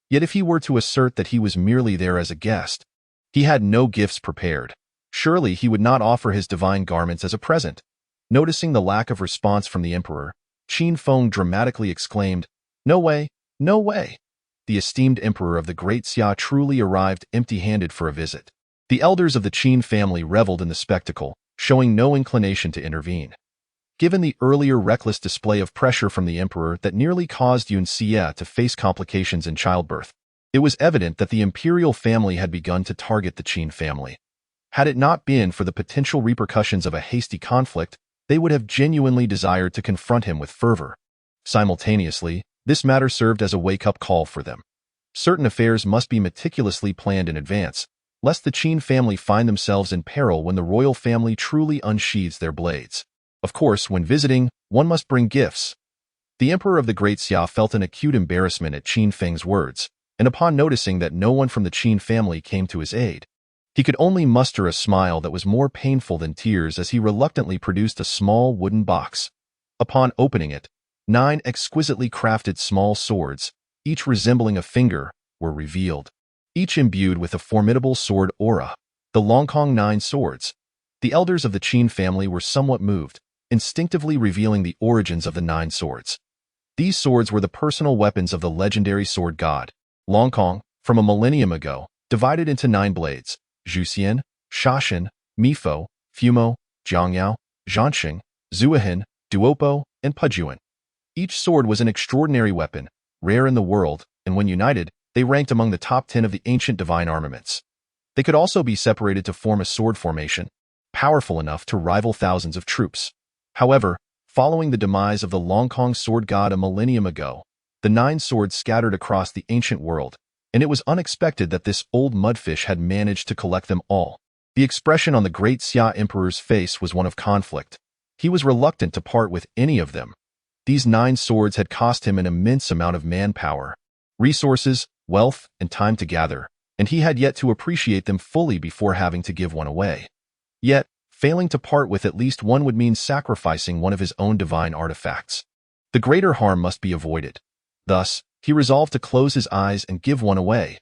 Yet if he were to assert that he was merely there as a guest, he had no gifts prepared. Surely he would not offer his divine garments as a present. Noticing the lack of response from the emperor, Qin Feng dramatically exclaimed, "No way, no way." The esteemed emperor of the Great Xia truly arrived empty-handed for a visit. The elders of the Qin family reveled in the spectacle, showing no inclination to intervene. Given the earlier reckless display of pressure from the emperor that nearly caused Yun Xie to face complications in childbirth, it was evident that the imperial family had begun to target the Qin family. Had it not been for the potential repercussions of a hasty conflict, they would have genuinely desired to confront him with fervor. Simultaneously, this matter served as a wake-up call for them. Certain affairs must be meticulously planned in advance, lest the Qin family find themselves in peril when the royal family truly unsheathes their blades. Of course, when visiting, one must bring gifts. The emperor of the Great Xia felt an acute embarrassment at Qin Feng's words, and upon noticing that no one from the Qin family came to his aid, he could only muster a smile that was more painful than tears as he reluctantly produced a small wooden box. Upon opening it, 9 exquisitely crafted small swords, each resembling a finger, were revealed. Each imbued with a formidable sword aura, the Longkong 9 swords. The elders of the Qin family were somewhat moved, instinctively revealing the origins of the 9 swords. These swords were the personal weapons of the legendary sword god, Longkong, from a millennium ago, divided into 9 blades: Zhuxian, Shashan, Mifo, Fumo, Jiangyao, Zhanxing, Zuohin, Duopo, and Pujuan. Each sword was an extraordinary weapon, rare in the world, and when united, they ranked among the top 10 of the ancient divine armaments. They could also be separated to form a sword formation, powerful enough to rival thousands of troops. However, following the demise of the Longkong sword god a millennium ago, the 9 swords scattered across the ancient world, and it was unexpected that this old mudfish had managed to collect them all. The expression on the Great Xia Emperor's face was one of conflict. He was reluctant to part with any of them. These 9 swords had cost him an immense amount of manpower, resources, wealth, and time to gather, and he had yet to appreciate them fully before having to give one away. Yet, failing to part with at least one would mean sacrificing one of his own divine artifacts. The greater harm must be avoided. Thus, he resolved to close his eyes and give one away.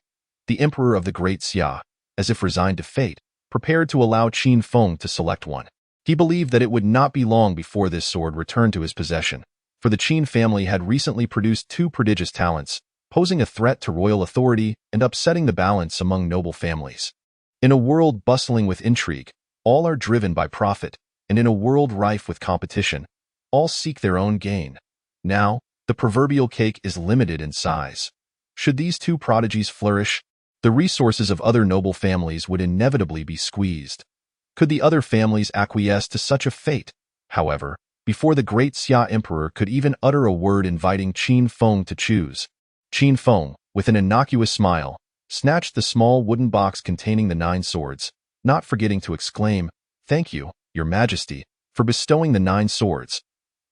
The emperor of the Great Xia, as if resigned to fate, prepared to allow Qin Feng to select one. He believed that it would not be long before this sword returned to his possession, for the Qin family had recently produced 2 prodigious talents, posing a threat to royal authority and upsetting the balance among noble families. In a world bustling with intrigue, all are driven by profit, and in a world rife with competition, all seek their own gain. Now, the proverbial cake is limited in size. Should these 2 prodigies flourish, the resources of other noble families would inevitably be squeezed. Could the other families acquiesce to such a fate? However, before the Great Xia Emperor could even utter a word inviting Qin Feng to choose, Qin Feng, with an innocuous smile, snatched the small wooden box containing the 9 swords, not forgetting to exclaim, "Thank you, Your Majesty, for bestowing the 9 swords."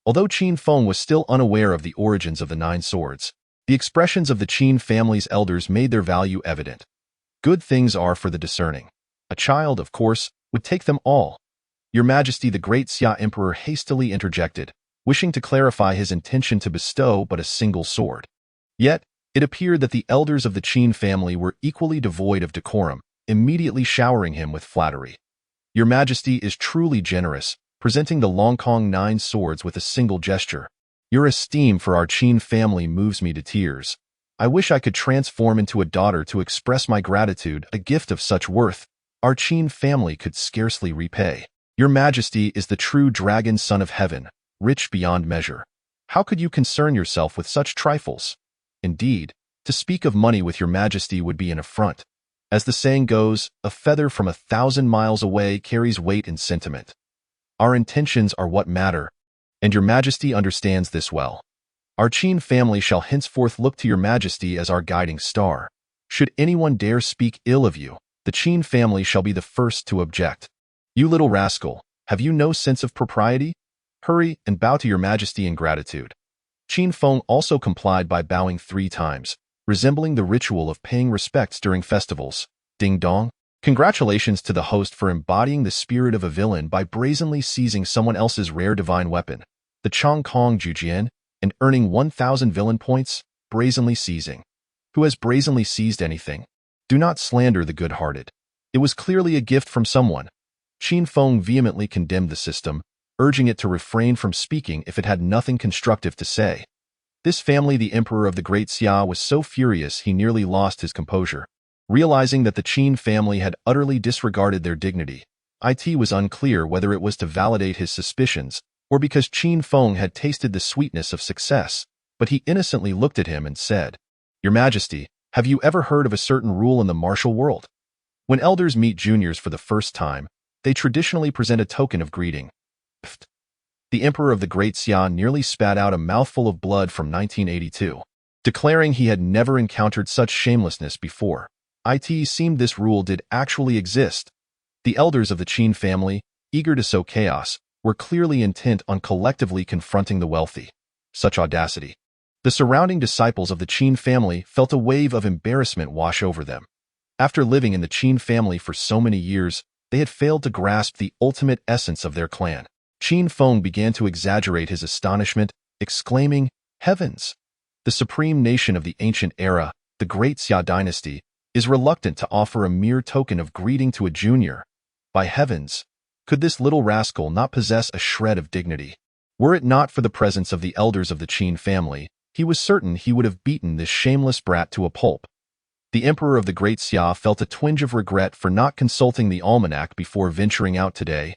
Although Qin Feng was still unaware of the origins of the 9 swords, the expressions of the Qin family's elders made their value evident. Good things are for the discerning. A child, of course, would take them all. Your Majesty, the Great Xia Emperor hastily interjected, wishing to clarify his intention to bestow but a single sword. Yet, it appeared that the elders of the Qin family were equally devoid of decorum, immediately showering him with flattery. Your Majesty is truly generous, presenting the Longkong 9 swords with a single gesture. Your esteem for our Qin family moves me to tears. I wish I could transform into a daughter to express my gratitude. A gift of such worth, our Qin family could scarcely repay. Your Majesty is the true dragon son of heaven, rich beyond measure. How could you concern yourself with such trifles? Indeed, to speak of money with Your Majesty would be an affront. As the saying goes, a feather from 1,000 miles away carries weight in sentiment. Our intentions are what matter, and Your Majesty understands this well. Our Qin family shall henceforth look to Your Majesty as our guiding star. Should anyone dare speak ill of you, the Qin family shall be the first to object. You little rascal, Have you no sense of propriety? Hurry and bow to your majesty in gratitude." Qin Feng also complied by bowing 3 times, resembling the ritual of paying respects during festivals. Ding dong. Congratulations to the host for embodying the spirit of a villain by brazenly seizing someone else's rare divine weapon, the Chong Kong Jujian, and earning 1,000 villain points, brazenly seizing. Who has brazenly seized anything? Do not slander the good-hearted. It was clearly a gift from someone. Qin Feng vehemently condemned the system, urging it to refrain from speaking if it had nothing constructive to say. This family, the Emperor of the Great Xia, was so furious he nearly lost his composure. Realizing that the Qin family had utterly disregarded their dignity, it was unclear whether it was to validate his suspicions or because Qin Feng had tasted the sweetness of success, but he innocently looked at him and said, "Your Majesty, have you ever heard of a certain rule in the martial world? When elders meet juniors for the first time, they traditionally present a token of greeting." Pfft. The Emperor of the Great Xia nearly spat out a mouthful of blood from 1982, declaring he had never encountered such shamelessness before. It seemed this rule did actually exist. The elders of the Qin family, eager to sow chaos, were clearly intent on collectively confronting the wealthy. Such audacity. The surrounding disciples of the Qin family felt a wave of embarrassment wash over them. After living in the Qin family for so many years, they had failed to grasp the ultimate essence of their clan. Qin Feng began to exaggerate his astonishment, exclaiming, "Heavens! The supreme nation of the ancient era, the Great Xia dynasty, is reluctant to offer a mere token of greeting to a junior. By heavens! Could this little rascal not possess a shred of dignity? Were it not for the presence of the elders of the Qin family, he was certain he would have beaten this shameless brat to a pulp." The Emperor of the Great Xia felt a twinge of regret for not consulting the almanac before venturing out today,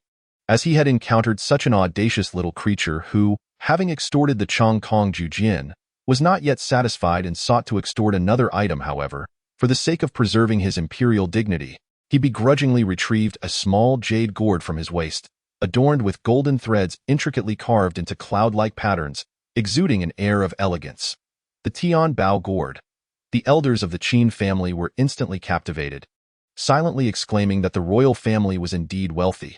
as he had encountered such an audacious little creature who, having extorted the Chong Kong Jujian, was not yet satisfied and sought to extort another item. However, for the sake of preserving his imperial dignity, he begrudgingly retrieved a small jade gourd from his waist, adorned with golden threads intricately carved into cloud-like patterns, exuding an air of elegance. The Tian Bao gourd. The elders of the Qin family were instantly captivated, silently exclaiming that the royal family was indeed wealthy.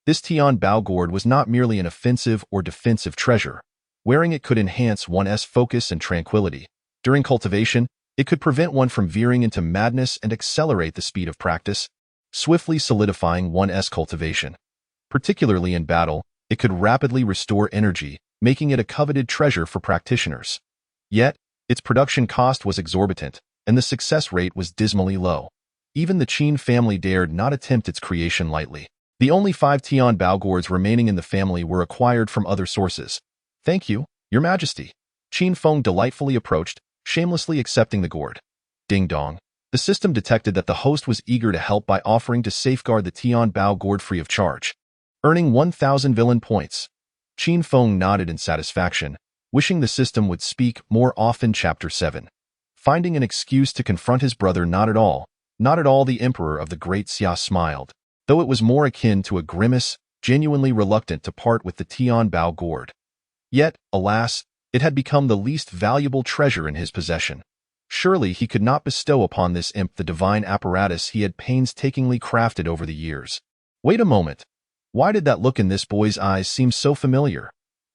This Tian Bao gourd was not merely an offensive or defensive treasure. Wearing it could enhance one's focus and tranquility. During cultivation, it could prevent one from veering into madness and accelerate the speed of practice, swiftly solidifying one's cultivation. Particularly in battle, it could rapidly restore energy, making it a coveted treasure for practitioners. Yet, its production cost was exorbitant, and the success rate was dismally low. Even the Qin family dared not attempt its creation lightly. The only 5 Tian Bao gourds remaining in the family were acquired from other sources. "Thank you, Your Majesty." Qin Feng delightfully approached, shamelessly accepting the gourd. Ding dong. The system detected that the host was eager to help by offering to safeguard the Tian Bao gourd free of charge, earning 1,000 villain points. Qin Feng nodded in satisfaction, wishing the system would speak more often. Chapter 7. Finding an excuse to confront his brother. Not at all. Not at all. The Emperor of the Great Xia smiled, though it was more akin to a grimace, genuinely reluctant to part with the Tian Bao gourd. Yet, alas, it had become the least valuable treasure in his possession. Surely he could not bestow upon this imp the divine apparatus he had painstakingly crafted over the years. Wait a moment. Why did that look in this boy's eyes seem so familiar?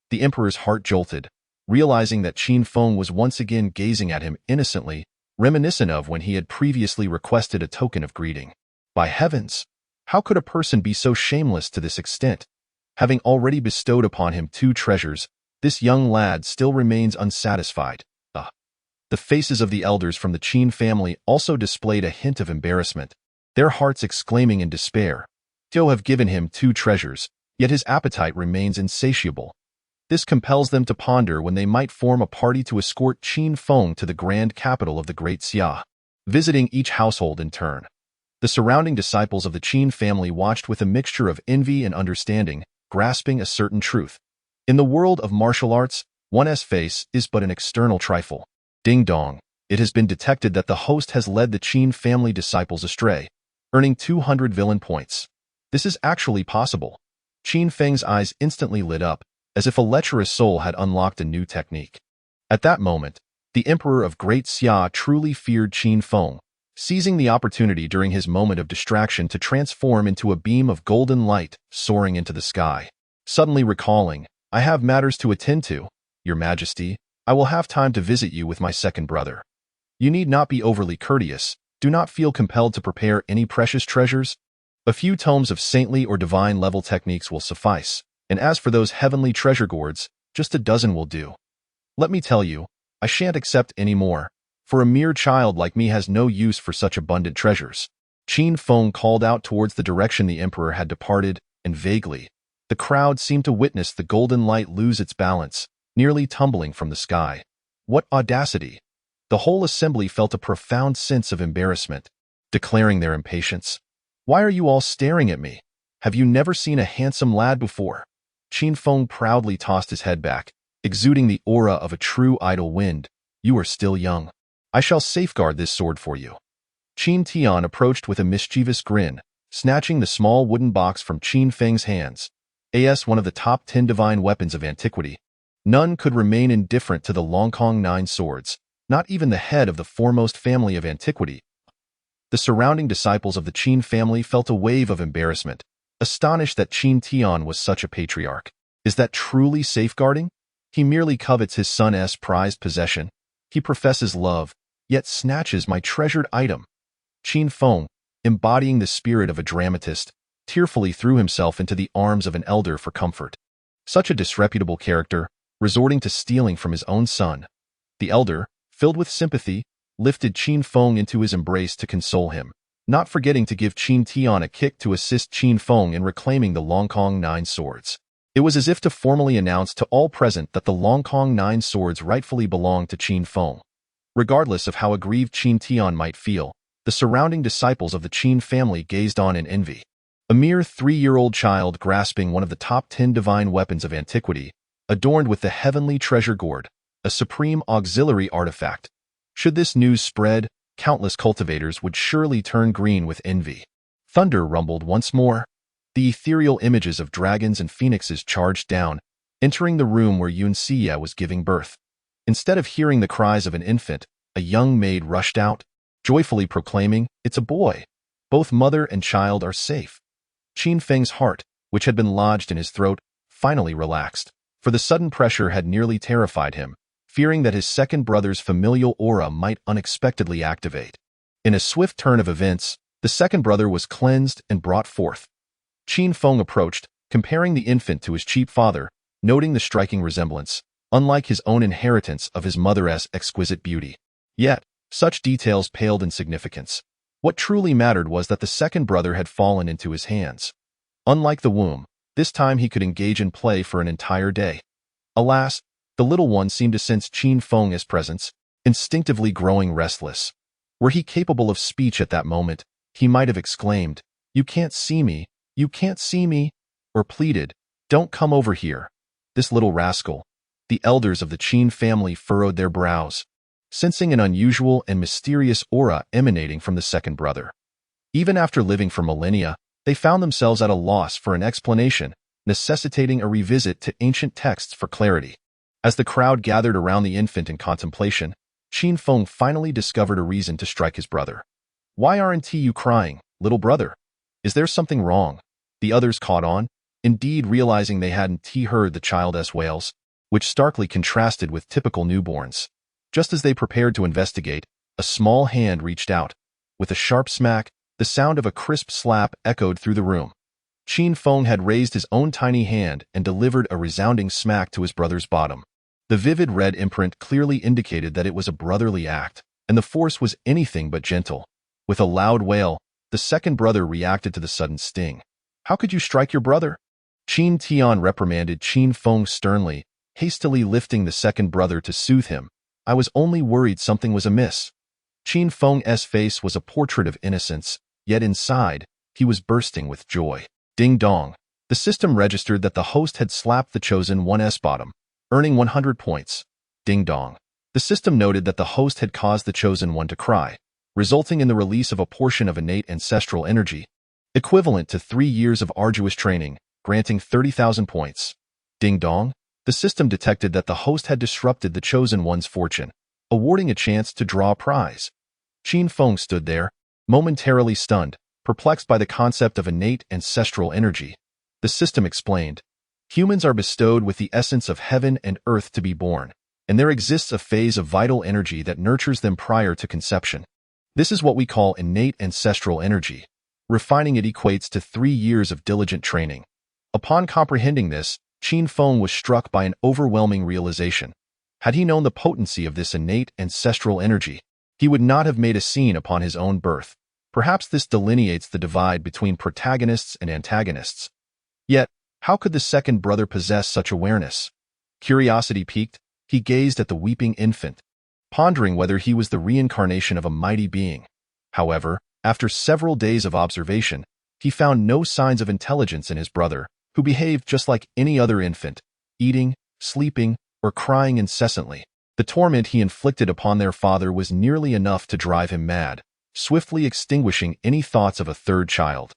The Emperor's heart jolted, realizing that Qin Feng was once again gazing at him innocently, reminiscent of when he had previously requested a token of greeting. By heavens! How could a person be so shameless to this extent? Having already bestowed upon him 2 treasures, this young lad still remains unsatisfied. The faces of the elders from the Qin family also displayed a hint of embarrassment, their hearts exclaiming in despair. "You have given him 2 treasures, yet his appetite remains insatiable." This compels them to ponder when they might form a party to escort Qin Feng to the grand capital of the Great Xia, visiting each household in turn. The surrounding disciples of the Qin family watched with a mixture of envy and understanding, grasping a certain truth. In the world of martial arts, one's face is but an external trifle. Ding dong. It has been detected that the host has led the Qin family disciples astray, earning 200 villain points. This is actually possible. Qin Feng's eyes instantly lit up, as if a lecherous soul had unlocked a new technique. At that moment, the Emperor of Great Xia truly feared Qin Feng, seizing the opportunity during his moment of distraction to transform into a beam of golden light soaring into the sky. Suddenly recalling, "I have matters to attend to, Your Majesty. I will have time to visit you with my second brother. You need not be overly courteous. Do not feel compelled to prepare any precious treasures. A few tomes of saintly or divine level techniques will suffice, and as for those heavenly treasure gourds, just a dozen will do. Let me tell you, I shan't accept any more, for a mere child like me has no use for such abundant treasures." Qin Feng called out towards the direction the emperor had departed, and vaguely, the crowd seemed to witness the golden light lose its balance, nearly tumbling from the sky. What audacity! The whole assembly felt a profound sense of embarrassment, declaring their impatience. "Why are you all staring at me? Have you never seen a handsome lad before?" Qin Feng proudly tossed his head back, exuding the aura of a true idle wind. "You are still young. I shall safeguard this sword for you." Qin Tian approached with a mischievous grin, snatching the small wooden box from Qin Feng's hands. One of the top 10 divine weapons of antiquity. None could remain indifferent to the Longkong 9 swords, not even the head of the foremost family of antiquity. The surrounding disciples of the Qin family felt a wave of embarrassment, astonished that Qin Tian was such a patriarch. Is that truly safeguarding? He merely covets his son's prized possession. He professes love, yet snatches my treasured item. Qin Feng, embodying the spirit of a dramatist, tearfully threw himself into the arms of an elder for comfort. Such a disreputable character, resorting to stealing from his own son. The elder, filled with sympathy, lifted Qin Feng into his embrace to console him, not forgetting to give Qin Tian a kick to assist Qin Feng in reclaiming the Longkong 9 swords. It was as if to formally announce to all present that the Longkong 9 swords rightfully belonged to Qin Feng. Regardless of how aggrieved Qin Tian might feel, the surrounding disciples of the Qin family gazed on in envy. A mere 3-year-old child grasping one of the top 10 divine weapons of antiquity, adorned with the heavenly treasure gourd, a supreme auxiliary artifact. Should this news spread, countless cultivators would surely turn green with envy. Thunder rumbled once more. The ethereal images of dragons and phoenixes charged down, entering the room where Yunxia was giving birth. Instead of hearing the cries of an infant, a young maid rushed out, joyfully proclaiming, "It's a boy. Both mother and child are safe." Qin Feng's heart, which had been lodged in his throat, finally relaxed, for the sudden pressure had nearly terrified him, fearing that his second brother's familial aura might unexpectedly activate. In a swift turn of events, the second brother was cleansed and brought forth. Qin Feng approached, comparing the infant to his cheap father, noting the striking resemblance, unlike his own inheritance of his mother's exquisite beauty. Yet, such details paled in significance. What truly mattered was that the second brother had fallen into his hands. Unlike the womb, this time he could engage in play for an entire day. Alas, the little one seemed to sense Qin Feng's presence, instinctively growing restless. Were he capable of speech at that moment, he might have exclaimed, "You can't see me, you can't see me," or pleaded, "Don't come over here." This little rascal. The elders of the Qin family furrowed their brows, sensing an unusual and mysterious aura emanating from the second brother. Even after living for millennia, they found themselves at a loss for an explanation, necessitating a revisit to ancient texts for clarity. As the crowd gathered around the infant in contemplation, Qin Feng finally discovered a reason to strike his brother. "Why aren't you crying, little brother? Is there something wrong?" The others caught on, indeed realizing they hadn't heard the child's wails, which starkly contrasted with typical newborns. Just as they prepared to investigate, a small hand reached out. With a sharp smack, the sound of a crisp slap echoed through the room. Qin Feng had raised his own tiny hand and delivered a resounding smack to his brother's bottom. The vivid red imprint clearly indicated that it was a brotherly act, and the force was anything but gentle. With a loud wail, the second brother reacted to the sudden sting. "How could you strike your brother?" Qin Tian reprimanded Qin Feng sternly, hastily lifting the second brother to soothe him. "I was only worried something was amiss." Qin Feng's face was a portrait of innocence, yet inside, he was bursting with joy. Ding dong. The system registered that the host had slapped the chosen one's bottom, earning 100 points. Ding dong. The system noted that the host had caused the chosen one to cry, resulting in the release of a portion of innate ancestral energy, equivalent to 3 years of arduous training, granting 30,000 points. Ding dong. The system detected that the host had disrupted the chosen one's fortune, awarding a chance to draw a prize. Qin Feng stood there, momentarily stunned, perplexed by the concept of innate ancestral energy. The system explained, humans are bestowed with the essence of heaven and earth to be born, and there exists a phase of vital energy that nurtures them prior to conception. This is what we call innate ancestral energy. Refining it equates to 3 years of diligent training. Upon comprehending this, Qin Feng was struck by an overwhelming realization. Had he known the potency of this innate ancestral energy, he would not have made a scene upon his own birth. Perhaps this delineates the divide between protagonists and antagonists. Yet, how could the second brother possess such awareness? Curiosity piqued, he gazed at the weeping infant, pondering whether he was the reincarnation of a mighty being. However, after several days of observation, he found no signs of intelligence in his brother, who behaved just like any other infant, eating, sleeping, or crying incessantly. The torment he inflicted upon their father was nearly enough to drive him mad, swiftly extinguishing any thoughts of a third child.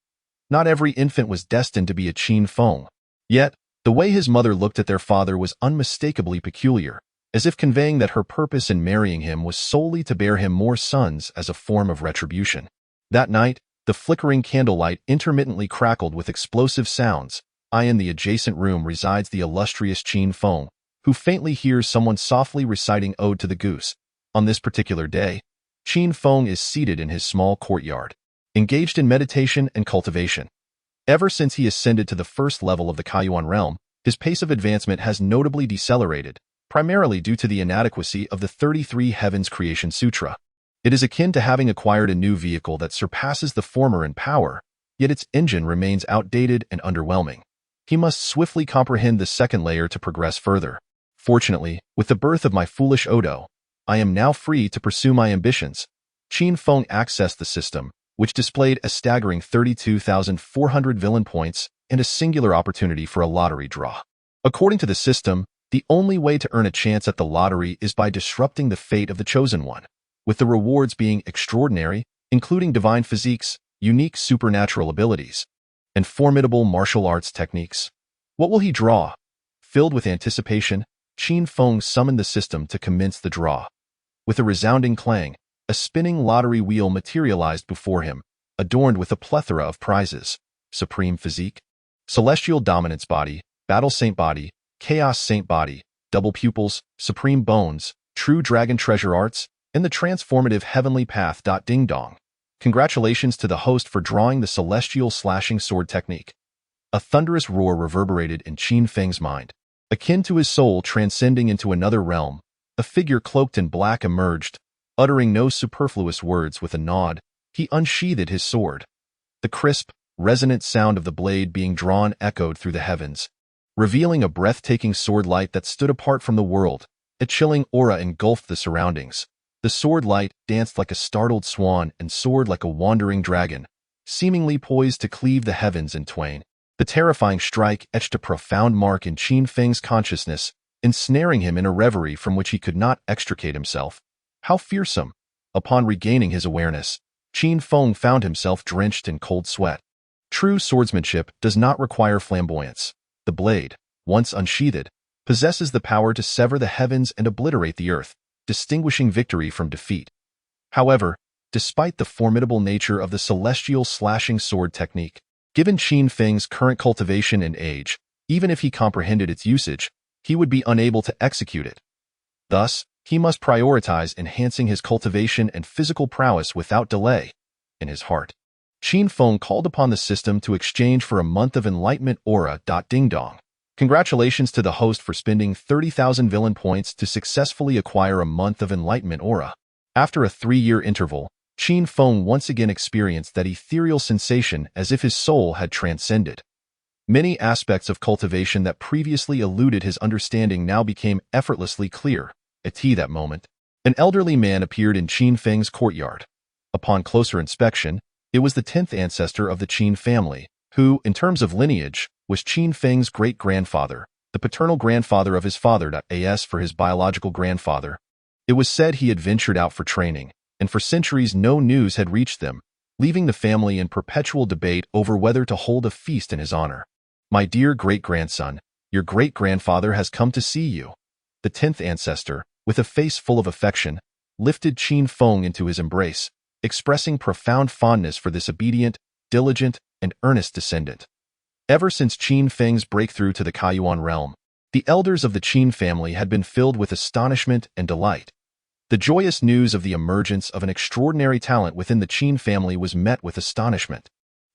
Not every infant was destined to be a Qin Feng. Yet, the way his mother looked at their father was unmistakably peculiar, as if conveying that her purpose in marrying him was solely to bear him more sons as a form of retribution. That night, the flickering candlelight intermittently crackled with explosive sounds. In the adjacent room resides the illustrious Qin Feng, who faintly hears someone softly reciting Ode to the Goose. On this particular day, Qin Feng is seated in his small courtyard, engaged in meditation and cultivation. Ever since he ascended to the first level of the Kaiyuan realm, his pace of advancement has notably decelerated, primarily due to the inadequacy of the 33 Heavens Creation Sutra. It is akin to having acquired a new vehicle that surpasses the former in power, yet its engine remains outdated and underwhelming. He must swiftly comprehend the second layer to progress further. Fortunately, with the birth of my foolish Odo, I am now free to pursue my ambitions. Qin Feng accessed the system, which displayed a staggering 32,400 villain points and a singular opportunity for a lottery draw. According to the system, the only way to earn a chance at the lottery is by disrupting the fate of the chosen one, with the rewards being extraordinary, including divine physiques, unique supernatural abilities, and formidable martial arts techniques. What will he draw? Filled with anticipation, Qin Feng summoned the system to commence the draw. With a resounding clang, a spinning lottery wheel materialized before him, adorned with a plethora of prizes: Supreme Physique, Celestial Dominance Body, Battle Saint Body, Chaos Saint Body, Double Pupils, Supreme Bones, True Dragon Treasure Arts, and the Transformative Heavenly Path. Ding dong. Congratulations to the host for drawing the Celestial Slashing Sword technique. A thunderous roar reverberated in Qin Feng's mind. Akin to his soul transcending into another realm, a figure cloaked in black emerged. Uttering no superfluous words, with a nod, he unsheathed his sword. The crisp, resonant sound of the blade being drawn echoed through the heavens, revealing a breathtaking sword light that stood apart from the world. A chilling aura engulfed the surroundings. The sword light danced like a startled swan and soared like a wandering dragon, seemingly poised to cleave the heavens in twain. The terrifying strike etched a profound mark in Qin Feng's consciousness, ensnaring him in a reverie from which he could not extricate himself. How fearsome! Upon regaining his awareness, Qin Feng found himself drenched in cold sweat. True swordsmanship does not require flamboyance. The blade, once unsheathed, possesses the power to sever the heavens and obliterate the earth, distinguishing victory from defeat. However, despite the formidable nature of the celestial slashing sword technique, given Qin Feng's current cultivation and age, even if he comprehended its usage, he would be unable to execute it. Thus, he must prioritize enhancing his cultivation and physical prowess without delay. In his heart, Qin Feng called upon the system to exchange for a month of enlightenment aura. Ding dong. Congratulations to the host for spending 30,000 villain points to successfully acquire a month of enlightenment aura. After a 3-year interval, Qin Feng once again experienced that ethereal sensation as if his soul had transcended. Many aspects of cultivation that previously eluded his understanding now became effortlessly clear. At that moment, an elderly man appeared in Qin Feng's courtyard. Upon closer inspection, it was the 10th ancestor of the Qin family, who, in terms of lineage, was Qin Feng's great-grandfather, the paternal grandfather of his father. As for his biological grandfather, it was said he had ventured out for training, and for centuries no news had reached them, leaving the family in perpetual debate over whether to hold a feast in his honor. My dear great-grandson, your great-grandfather has come to see you. The 10th ancestor, with a face full of affection, lifted Qin Feng into his embrace, expressing profound fondness for this obedient, diligent, and earnest descendant. Ever since Qin Feng's breakthrough to the Kaiyuan realm, the elders of the Qin family had been filled with astonishment and delight. The joyous news of the emergence of an extraordinary talent within the Qin family was met with astonishment.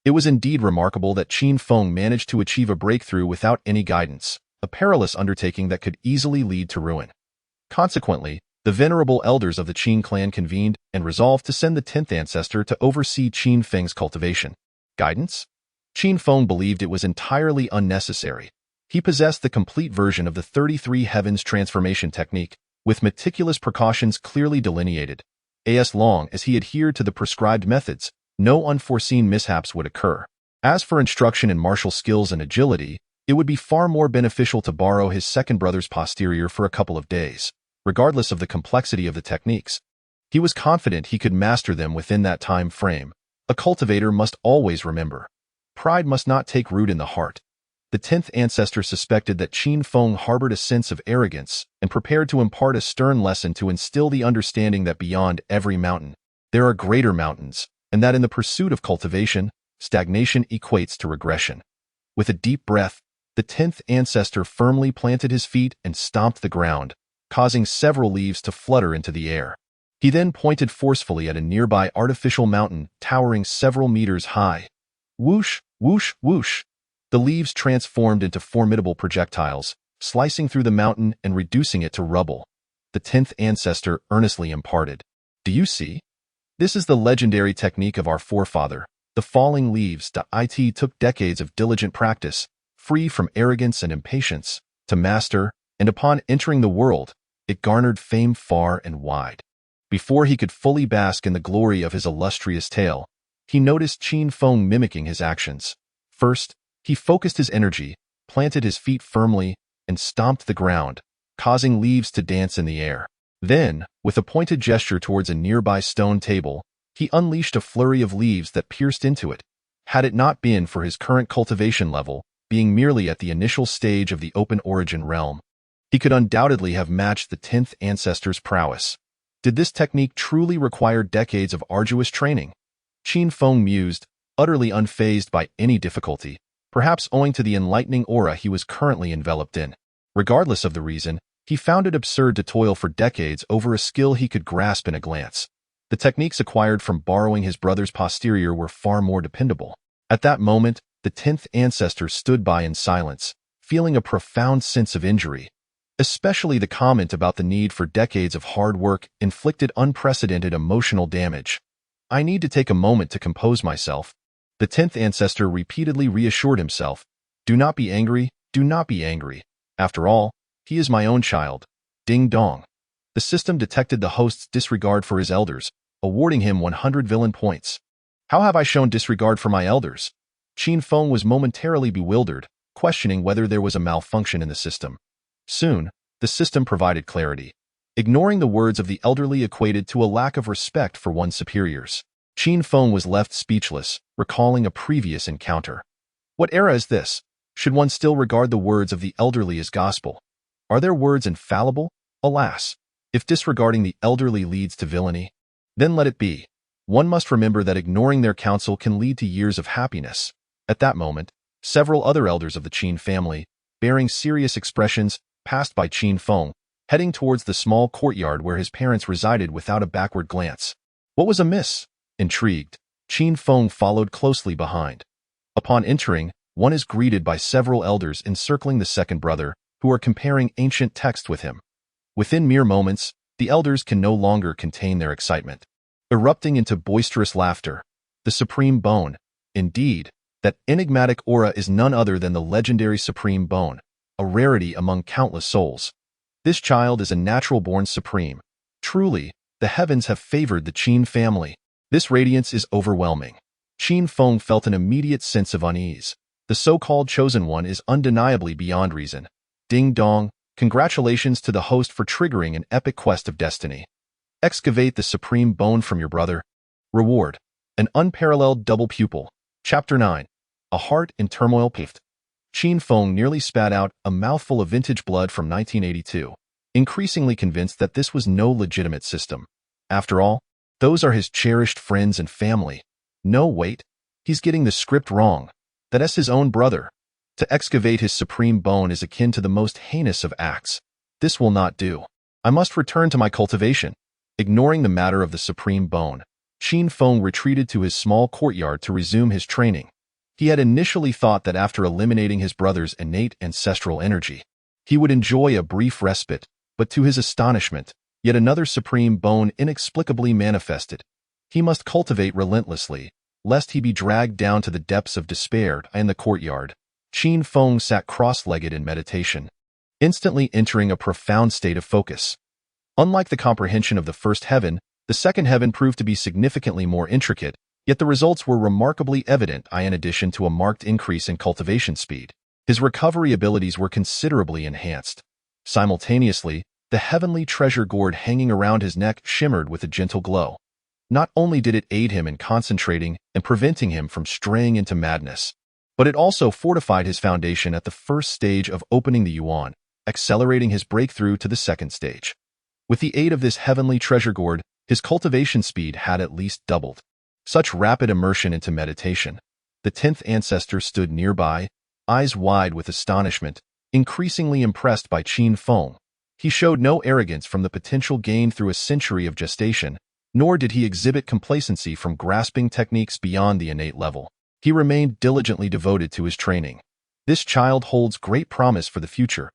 It was indeed remarkable that Qin Feng managed to achieve a breakthrough without any guidance, a perilous undertaking that could easily lead to ruin. Consequently, the venerable elders of the Qin clan convened and resolved to send the 10th ancestor to oversee Qin Feng's cultivation. Guidance? Qin Feng believed it was entirely unnecessary. He possessed the complete version of the 33 heavens transformation technique, with meticulous precautions clearly delineated. As long as he adhered to the prescribed methods, no unforeseen mishaps would occur. As for instruction in martial skills and agility, it would be far more beneficial to borrow his second brother's posterior for a couple of days. Regardless of the complexity of the techniques, he was confident he could master them within that time frame. A cultivator must always remember, pride must not take root in the heart. The 10th ancestor suspected that Qin Feng harbored a sense of arrogance and prepared to impart a stern lesson to instill the understanding that beyond every mountain, there are greater mountains, and that in the pursuit of cultivation, stagnation equates to regression. With a deep breath, the 10th ancestor firmly planted his feet and stomped the ground, causing several leaves to flutter into the air. He then pointed forcefully at a nearby artificial mountain towering several meters high. Whoosh, whoosh, whoosh. The leaves transformed into formidable projectiles, slicing through the mountain and reducing it to rubble. The 10th ancestor earnestly imparted, "Do you see? This is the legendary technique of our forefather, the falling leaves. It took decades of diligent practice, free from arrogance and impatience, to master, and upon entering the world, it garnered fame far and wide." Before he could fully bask in the glory of his illustrious tale, he noticed Qin Feng mimicking his actions. First, he focused his energy, planted his feet firmly, and stomped the ground, causing leaves to dance in the air. Then, with a pointed gesture towards a nearby stone table, he unleashed a flurry of leaves that pierced into it. Had it not been for his current cultivation level, being merely at the initial stage of the open origin realm, he could undoubtedly have matched the 10th ancestor's prowess. Did this technique truly require decades of arduous training? Qin Feng mused, utterly unfazed by any difficulty, perhaps owing to the enlightening aura he was currently enveloped in. Regardless of the reason, he found it absurd to toil for decades over a skill he could grasp in a glance. The techniques acquired from borrowing his brother's posterior were far more dependable. At that moment, the 10th ancestor stood by in silence, feeling a profound sense of injury. Especially the comment about the need for decades of hard work inflicted unprecedented emotional damage. "I need to take a moment to compose myself," the 10th ancestor repeatedly reassured himself. "Do not be angry, do not be angry. After all, he is my own child." Ding dong. The system detected the host's disregard for his elders, awarding him 100 villain points. "How have I shown disregard for my elders?" Qin Feng was momentarily bewildered, questioning whether there was a malfunction in the system. Soon, the system provided clarity. Ignoring the words of the elderly equated to a lack of respect for one's superiors. Qin Feng was left speechless, recalling a previous encounter. What era is this? Should one still regard the words of the elderly as gospel? Are their words infallible? Alas, if disregarding the elderly leads to villainy, then let it be. One must remember that ignoring their counsel can lead to years of happiness. At that moment, several other elders of the Qin family, bearing serious expressions, passed by Qin Feng, heading towards the small courtyard where his parents resided without a backward glance. What was amiss? Intrigued, Qin Feng followed closely behind. Upon entering, one is greeted by several elders encircling the second brother, who are comparing ancient texts with him. Within mere moments, the elders can no longer contain their excitement, erupting into boisterous laughter. The Supreme Bone. Indeed, that enigmatic aura is none other than the legendary Supreme Bone, a rarity among countless souls. This child is a natural-born supreme. Truly, the heavens have favored the Qin family. This radiance is overwhelming. Qin Feng felt an immediate sense of unease. The so-called chosen one is undeniably beyond reason. Ding dong, congratulations to the host for triggering an epic quest of destiny. Excavate the Supreme Bone from your brother. Reward. An unparalleled double pupil. Chapter 9. A Heart in Turmoil. Qin Feng nearly spat out a mouthful of vintage blood from 1982, increasingly convinced that this was no legitimate system. After all, those are his cherished friends and family. No, wait. He's getting the script wrong. That's his own brother. To excavate his supreme bone is akin to the most heinous of acts. This will not do. I must return to my cultivation. Ignoring the matter of the supreme bone, Qin Feng retreated to his small courtyard to resume his training. He had initially thought that after eliminating his brother's innate ancestral energy, he would enjoy a brief respite, but to his astonishment, yet another supreme bone inexplicably manifested. He must cultivate relentlessly, lest he be dragged down to the depths of despair. In the courtyard, Qin Feng sat cross-legged in meditation, instantly entering a profound state of focus. Unlike the comprehension of the first heaven, the second heaven proved to be significantly more intricate, yet the results were remarkably evident. In addition to a marked increase in cultivation speed, his recovery abilities were considerably enhanced. Simultaneously, the heavenly treasure gourd hanging around his neck shimmered with a gentle glow. Not only did it aid him in concentrating and preventing him from straying into madness, but it also fortified his foundation at the first stage of opening the yuan, accelerating his breakthrough to the second stage. With the aid of this heavenly treasure gourd, his cultivation speed had at least doubled. Such rapid immersion into meditation. The 10th ancestor stood nearby, eyes wide with astonishment, increasingly impressed by Qin Feng. He showed no arrogance from the potential gained through a century of gestation, nor did he exhibit complacency from grasping techniques beyond the innate level. He remained diligently devoted to his training. This child holds great promise for the future.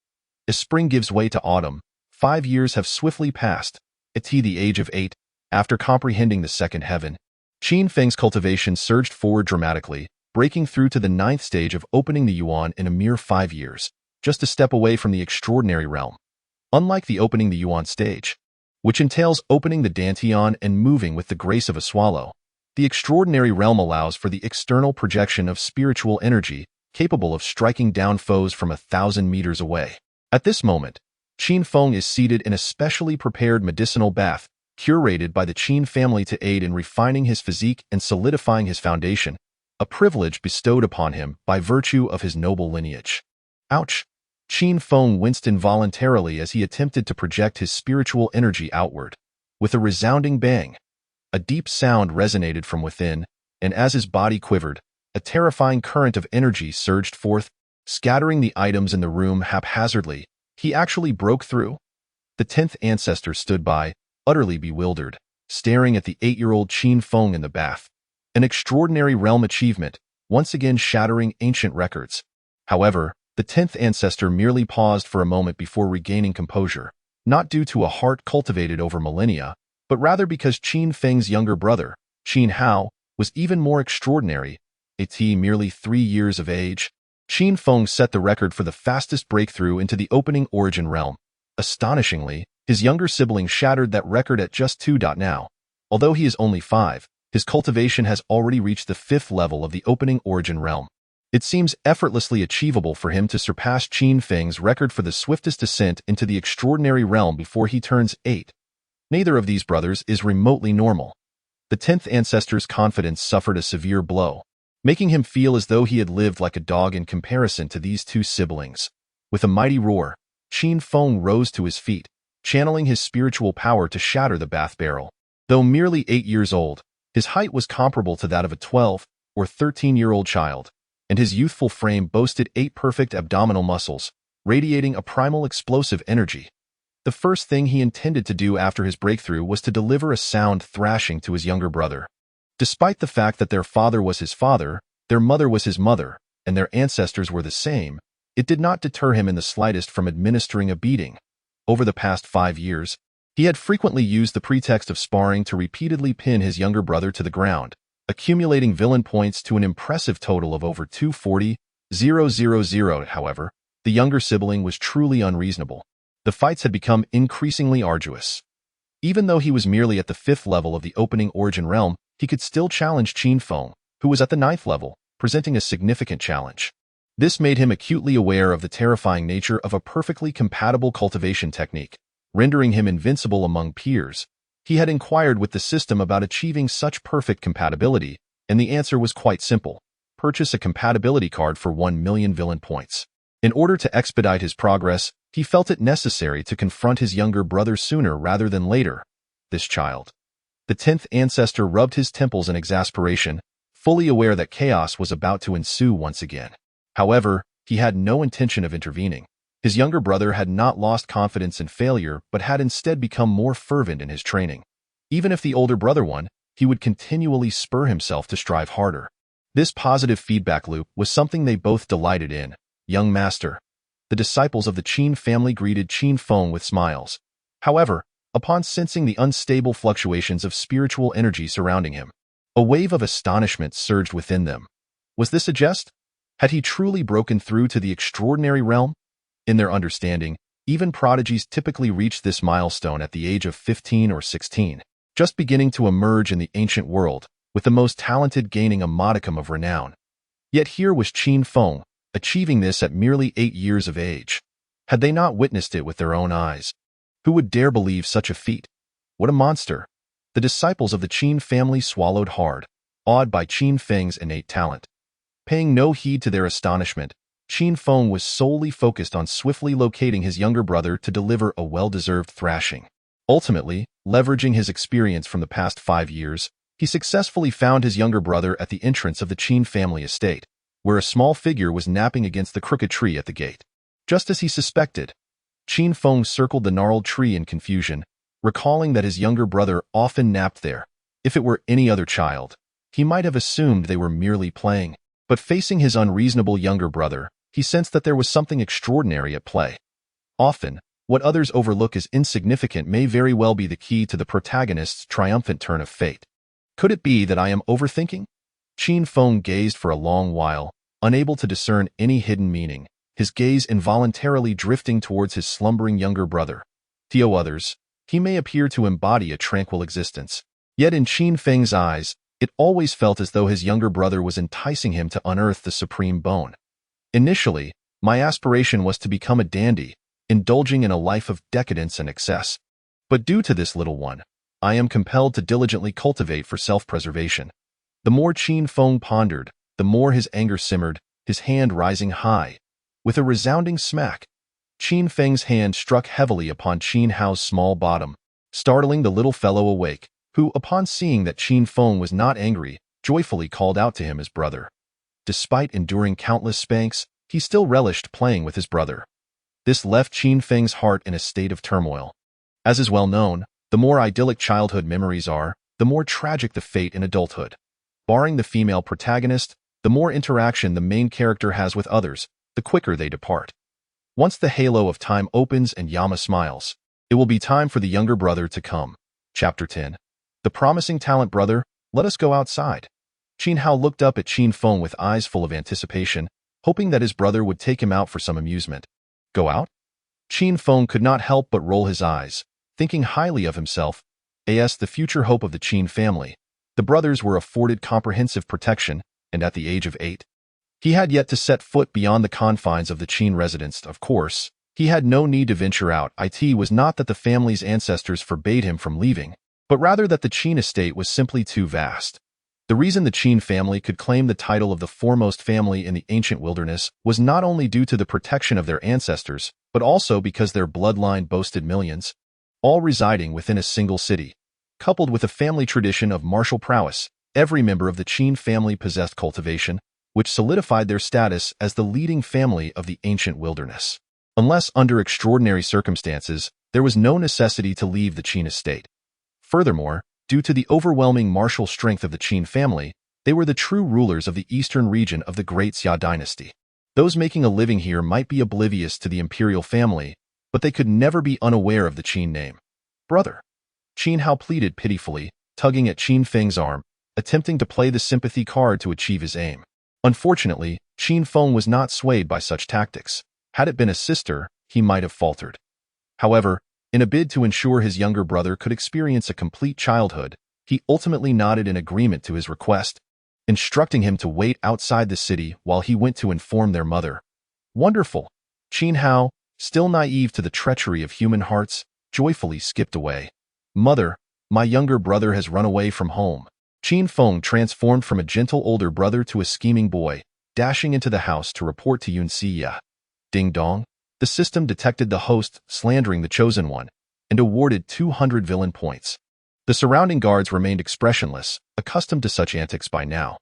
As spring gives way to autumn, 5 years have swiftly passed. At the age of 8, after comprehending the second heaven, Qin Feng's cultivation surged forward dramatically, breaking through to the 9th stage of opening the yuan in a mere 5 years, just a step away from the extraordinary realm. Unlike the opening the yuan stage, which entails opening the dantian and moving with the grace of a swallow, the extraordinary realm allows for the external projection of spiritual energy capable of striking down foes from 1,000 meters away. At this moment, Qin Feng is seated in a specially prepared medicinal bath, curated by the Qin family to aid in refining his physique and solidifying his foundation, a privilege bestowed upon him by virtue of his noble lineage. Ouch! Qin Feng winced involuntarily as he attempted to project his spiritual energy outward. With a resounding bang, a deep sound resonated from within, and as his body quivered, a terrifying current of energy surged forth, scattering the items in the room haphazardly. He actually broke through. The 10th ancestor stood by, utterly bewildered, staring at the 8-year-old Qin Feng in the bath. An extraordinary realm achievement, once again shattering ancient records. However, the 10th ancestor merely paused for a moment before regaining composure, not due to a heart cultivated over millennia, but rather because Qin Feng's younger brother, Qin Hao, was even more extraordinary. At merely 3 years of age, Qin Feng set the record for the fastest breakthrough into the opening origin realm. Astonishingly, his younger sibling shattered that record at just 2. Now, although he is only 5, his cultivation has already reached the 5th level of the opening origin realm. It seems effortlessly achievable for him to surpass Qin Feng's record for the swiftest ascent into the extraordinary realm before he turns 8. Neither of these brothers is remotely normal. The 10th ancestor's confidence suffered a severe blow, making him feel as though he had lived like a dog in comparison to these two siblings. With a mighty roar, Qin Feng rose to his feet, channeling his spiritual power to shatter the bath barrel. Though merely 8 years old, his height was comparable to that of a 12 or 13-year-old child, and his youthful frame boasted 8 perfect abdominal muscles, radiating a primal explosive energy. The first thing he intended to do after his breakthrough was to deliver a sound thrashing to his younger brother. Despite the fact that their father was his father, their mother was his mother, and their ancestors were the same, it did not deter him in the slightest from administering a beating. Over the past 5 years, he had frequently used the pretext of sparring to repeatedly pin his younger brother to the ground, accumulating villain points to an impressive total of over 240,000. However, the younger sibling was truly unreasonable. The fights had become increasingly arduous. Even though he was merely at the 5th level of the opening origin realm, he could still challenge Qin Feng, who was at the 9th level, presenting a significant challenge. This made him acutely aware of the terrifying nature of a perfectly compatible cultivation technique, rendering him invincible among peers. He had inquired with the system about achieving such perfect compatibility, and the answer was quite simple. Purchase a compatibility card for 1 million villain points. In order to expedite his progress, he felt it necessary to confront his younger brother sooner rather than later. This child, The 10th ancestor rubbed his temples in exasperation, fully aware that chaos was about to ensue once again. However, he had no intention of intervening. His younger brother had not lost confidence in failure, but had instead become more fervent in his training. Even if the older brother won, he would continually spur himself to strive harder. This positive feedback loop was something they both delighted in. Young master. The disciples of the Qin family greeted Qin Feng with smiles. However, upon sensing the unstable fluctuations of spiritual energy surrounding him, a wave of astonishment surged within them. Was this a jest? Had he truly broken through to the extraordinary realm? In their understanding, even prodigies typically reach this milestone at the age of 15 or 16, just beginning to emerge in the ancient world, with the most talented gaining a modicum of renown. Yet here was Qin Feng, achieving this at merely 8 years of age. Had they not witnessed it with their own eyes? Who would dare believe such a feat? What a monster! The disciples of the Qin family swallowed hard, awed by Qin Feng's innate talent. Paying no heed to their astonishment, Qin Feng was solely focused on swiftly locating his younger brother to deliver a well-deserved thrashing. Ultimately, leveraging his experience from the past 5 years, he successfully found his younger brother at the entrance of the Qin family estate, where a small figure was napping against the crooked tree at the gate. Just as he suspected, Qin Feng circled the gnarled tree in confusion, recalling that his younger brother often napped there. If it were any other child, he might have assumed they were merely playing. But facing his unreasonable younger brother, he sensed that there was something extraordinary at play. Often, what others overlook as insignificant may very well be the key to the protagonist's triumphant turn of fate. Could it be that I am overthinking? Qin Feng gazed for a long while, unable to discern any hidden meaning, his gaze involuntarily drifting towards his slumbering younger brother. To others, he may appear to embody a tranquil existence. Yet in Qin Feng's eyes, it always felt as though his younger brother was enticing him to unearth the supreme bone. Initially, my aspiration was to become a dandy, indulging in a life of decadence and excess. But due to this little one, I am compelled to diligently cultivate for self-preservation. The more Qin Feng pondered, the more his anger simmered, his hand rising high. With a resounding smack, Qin Feng's hand struck heavily upon Qin Hao's small bottom, startling the little fellow awake, who, upon seeing that Qin Feng was not angry, joyfully called out to him as brother. Despite enduring countless spanks, he still relished playing with his brother. This left Qin Feng's heart in a state of turmoil. As is well known, the more idyllic childhood memories are, the more tragic the fate in adulthood. Barring the female protagonist, the more interaction the main character has with others, the quicker they depart. Once the halo of time opens and Yama smiles, it will be time for the younger brother to come. Chapter 10. The promising talent brother, let us go outside. Qin Hao looked up at Qin Feng with eyes full of anticipation, hoping that his brother would take him out for some amusement. Go out? Qin Feng could not help but roll his eyes, thinking highly of himself. As the future hope of the Qin family, the brothers were afforded comprehensive protection, and at the age of 8, he had yet to set foot beyond the confines of the Qin residence. Of course, he had no need to venture out. It was not that the family's ancestors forbade him from leaving, but rather that the Qin estate was simply too vast. The reason the Qin family could claim the title of the foremost family in the ancient wilderness was not only due to the protection of their ancestors, but also because their bloodline boasted millions, all residing within a single city. Coupled with a family tradition of martial prowess, every member of the Qin family possessed cultivation, which solidified their status as the leading family of the ancient wilderness. Unless under extraordinary circumstances, there was no necessity to leave the Qin estate. Furthermore, due to the overwhelming martial strength of the Qin family, they were the true rulers of the eastern region of the Great Xia dynasty. Those making a living here might be oblivious to the imperial family, but they could never be unaware of the Qin name. Brother. Qin Hao pleaded pitifully, tugging at Qin Feng's arm, attempting to play the sympathy card to achieve his aim. Unfortunately, Qin Feng was not swayed by such tactics. Had it been a sister, he might have faltered. However, in a bid to ensure his younger brother could experience a complete childhood, he ultimately nodded in agreement to his request, instructing him to wait outside the city while he went to inform their mother. Wonderful! Qin Hao, still naive to the treachery of human hearts, joyfully skipped away. Mother, my younger brother has run away from home. Qin Feng transformed from a gentle older brother to a scheming boy, dashing into the house to report to Yun Siya. Ding dong. The system detected the host slandering the chosen one, and awarded 200 villain points. The surrounding guards remained expressionless, accustomed to such antics by now.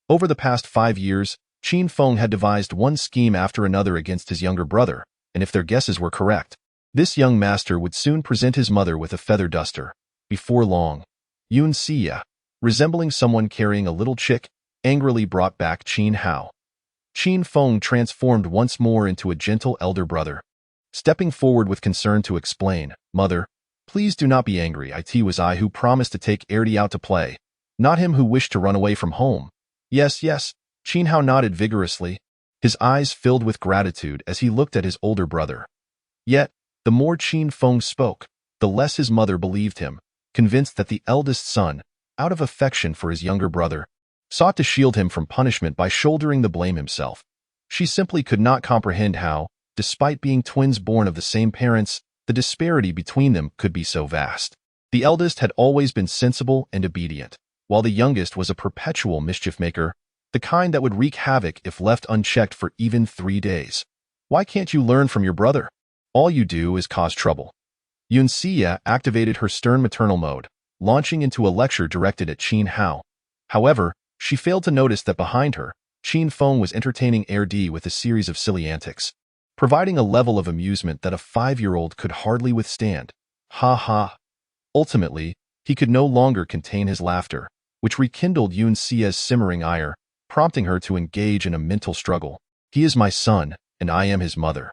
Over the past 5 years, Qin Feng had devised one scheme after another against his younger brother, and if their guesses were correct, this young master would soon present his mother with a feather duster. Before long, Yun Xia, resembling someone carrying a little chick, angrily brought back Qin Hao. Qin Feng transformed once more into a gentle elder brother. Stepping forward with concern to explain, "Mother, please do not be angry. It was I who promised to take Erdi out to play, not him who wished to run away from home." Yes, yes, Qin Hao nodded vigorously, his eyes filled with gratitude as he looked at his older brother. Yet, the more Qin Feng spoke, the less his mother believed him, convinced that the eldest son, out of affection for his younger brother, sought to shield him from punishment by shouldering the blame himself. She simply could not comprehend how, despite being twins born of the same parents, the disparity between them could be so vast. The eldest had always been sensible and obedient, while the youngest was a perpetual mischief-maker, the kind that would wreak havoc if left unchecked for even 3 days. Why can't you learn from your brother? All you do is cause trouble. Yun Xia activated her stern maternal mode, launching into a lecture directed at Qin Hao. However, she failed to notice that behind her, Qin Feng was entertaining Erdi with a series of silly antics, providing a level of amusement that a 5-year-old could hardly withstand. Ha ha. Ultimately, he could no longer contain his laughter, which rekindled Yun Xia's simmering ire, prompting her to engage in a mental struggle. He is my son, and I am his mother.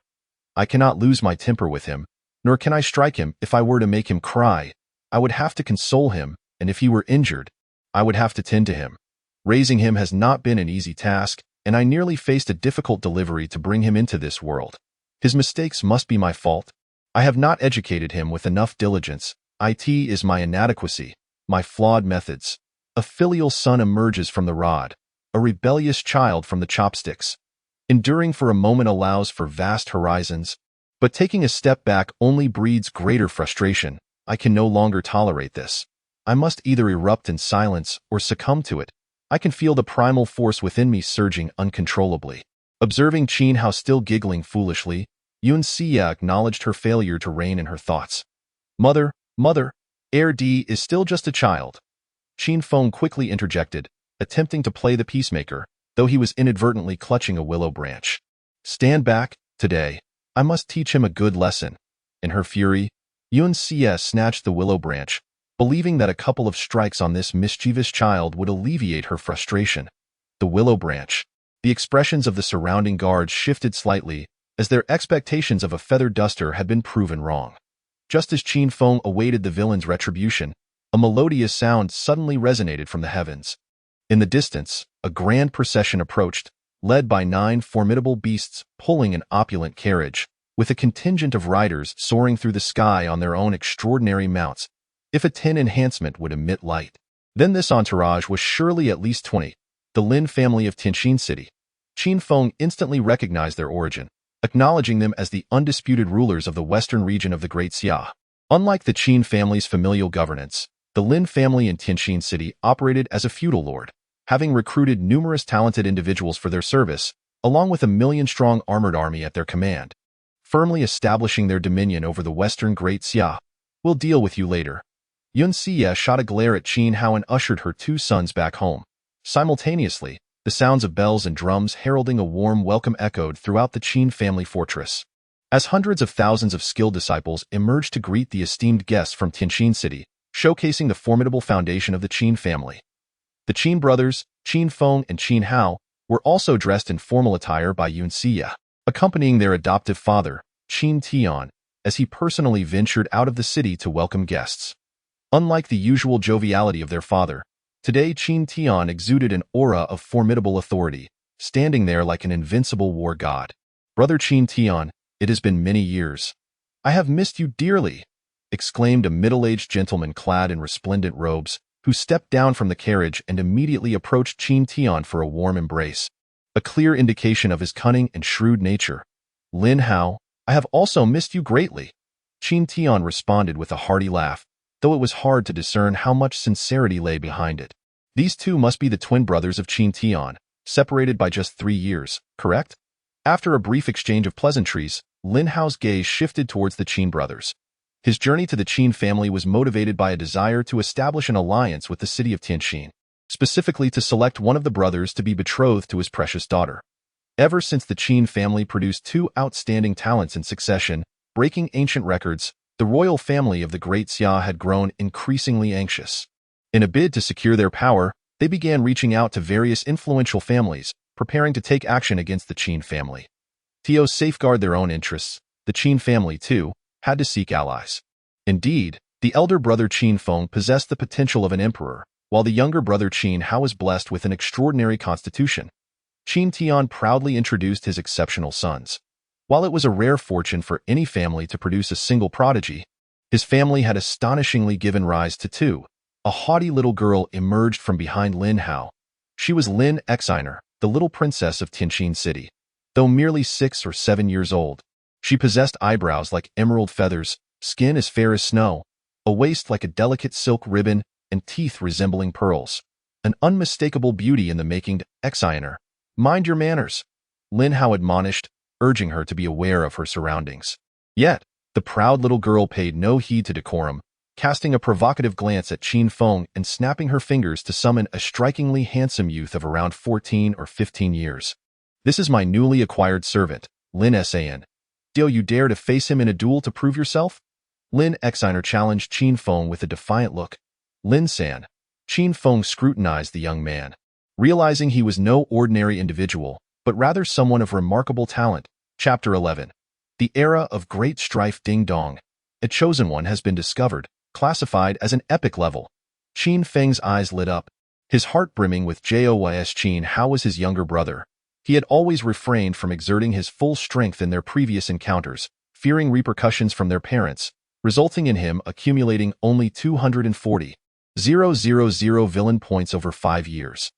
I cannot lose my temper with him, nor can I strike him. If I were to make him cry, I would have to console him, and if he were injured, I would have to tend to him. Raising him has not been an easy task, and I nearly faced a difficult delivery to bring him into this world. His mistakes must be my fault. I have not educated him with enough diligence. It is my inadequacy, my flawed methods. A filial son emerges from the rod, a rebellious child from the chopsticks. Enduring for a moment allows for vast horizons, but taking a step back only breeds greater frustration. I can no longer tolerate this. I must either erupt in silence or succumb to it. I can feel the primal force within me surging uncontrollably. Observing Qin Hao still giggling foolishly, Yun Xia acknowledged her failure to rein in her thoughts. Mother, Erdi is still just a child. Qin Feng quickly interjected, attempting to play the peacemaker, though he was inadvertently clutching a willow branch. Stand back, today. I must teach him a good lesson. In her fury, Yun Xia snatched the willow branch, believing that a couple of strikes on this mischievous child would alleviate her frustration. The willow branch. The expressions of the surrounding guards shifted slightly, as their expectations of a feather duster had been proven wrong. Just as Qin Feng awaited the villain's retribution, a melodious sound suddenly resonated from the heavens. In the distance, a grand procession approached, led by 9 formidable beasts pulling an opulent carriage, with a contingent of riders soaring through the sky on their own extraordinary mounts. If a 10 enhancement would emit light, then this entourage was surely at least 20, the Lin family of Tianxin City. Qin Feng instantly recognized their origin, acknowledging them as the undisputed rulers of the western region of the Great Xia. Unlike the Qin family's familial governance, the Lin family in Tianxin City operated as a feudal lord, having recruited numerous talented individuals for their service, along with a 1,000,000-strong armored army at their command, firmly establishing their dominion over the western Great Xia. We'll deal with you later. Yun Xia shot a glare at Qin Hao and ushered her 2 sons back home. Simultaneously, the sounds of bells and drums heralding a warm welcome echoed throughout the Qin family fortress. As hundreds of thousands of skilled disciples emerged to greet the esteemed guests from Tianxin City, showcasing the formidable foundation of the Qin family. The Qin brothers, Qin Feng and Qin Hao, were also dressed in formal attire by Yun Xia, accompanying their adoptive father, Qin Tian, as he personally ventured out of the city to welcome guests. Unlike the usual joviality of their father, today Qin Tian exuded an aura of formidable authority, standing there like an invincible war god. Brother Qin Tian, it has been many years. I have missed you dearly, exclaimed a middle-aged gentleman clad in resplendent robes, who stepped down from the carriage and immediately approached Qin Tian for a warm embrace, a clear indication of his cunning and shrewd nature. Lin Hao, I have also missed you greatly. Qin Tian responded with a hearty laugh, though it was hard to discern how much sincerity lay behind it. These 2 must be the twin brothers of Qin Tian, separated by just 3 years, correct? After a brief exchange of pleasantries, Lin Hao's gaze shifted towards the Qin brothers. His journey to the Qin family was motivated by a desire to establish an alliance with the city of Tianqin, specifically to select one of the brothers to be betrothed to his precious daughter. Ever since the Qin family produced two outstanding talents in succession, breaking ancient records, the royal family of the Great Xia had grown increasingly anxious. In a bid to secure their power, they began reaching out to various influential families, preparing to take action against the Qin family. To safeguard their own interests, the Qin family, too, had to seek allies. Indeed, the elder brother Qin Feng possessed the potential of an emperor, while the younger brother Qin Hao was blessed with an extraordinary constitution. Qin Tian proudly introduced his exceptional sons. While it was a rare fortune for any family to produce a single prodigy, his family had astonishingly given rise to two. A haughty little girl emerged from behind Lin Hao. She was Lin Exiner, the little princess of Tianqin City. Though merely 6 or 7 years old, she possessed eyebrows like emerald feathers, skin as fair as snow, a waist like a delicate silk ribbon, and teeth resembling pearls. An unmistakable beauty in the making. Exiner, mind your manners, Lin Hao admonished, urging her to be aware of her surroundings. Yet, the proud little girl paid no heed to decorum, casting a provocative glance at Qin Feng and snapping her fingers to summon a strikingly handsome youth of around 14 or 15 years. This is my newly acquired servant, Lin San. Do you dare to face him in a duel to prove yourself? Lin Exiner challenged Qin Feng with a defiant look. Lin San. Qin Feng scrutinized the young man, realizing he was no ordinary individual, but rather someone of remarkable talent. Chapter 11. The Era of Great Strife. Ding dong. A chosen one has been discovered, classified as an epic level. Qin Feng's eyes lit up, his heart brimming with joy. Qin Hao was his younger brother. He had always refrained from exerting his full strength in their previous encounters, fearing repercussions from their parents, resulting in him accumulating only 240,000 villain points over 5 years.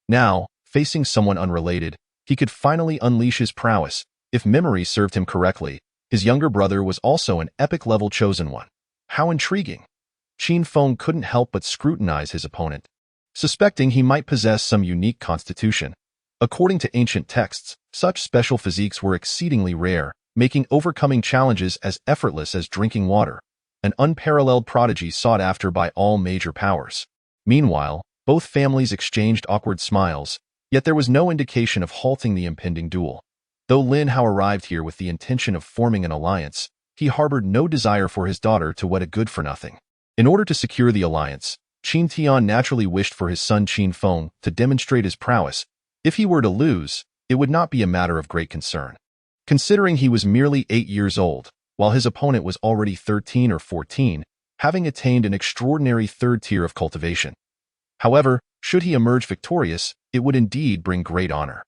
Now, facing someone unrelated, he could finally unleash his prowess. If memory served him correctly, his younger brother was also an epic-level chosen one. How intriguing! Qin Feng couldn't help but scrutinize his opponent, suspecting he might possess some unique constitution. According to ancient texts, such special physiques were exceedingly rare, making overcoming challenges as effortless as drinking water, an unparalleled prodigy sought after by all major powers. Meanwhile, both families exchanged awkward smiles, yet there was no indication of halting the impending duel. Though Lin Hao arrived here with the intention of forming an alliance, he harbored no desire for his daughter to wed a good-for-nothing. In order to secure the alliance, Qin Tian naturally wished for his son Qin Feng to demonstrate his prowess. If he were to lose, it would not be a matter of great concern, considering he was merely 8 years old, while his opponent was already 13 or 14, having attained an extraordinary third tier of cultivation. However, should he emerge victorious, it would indeed bring great honor.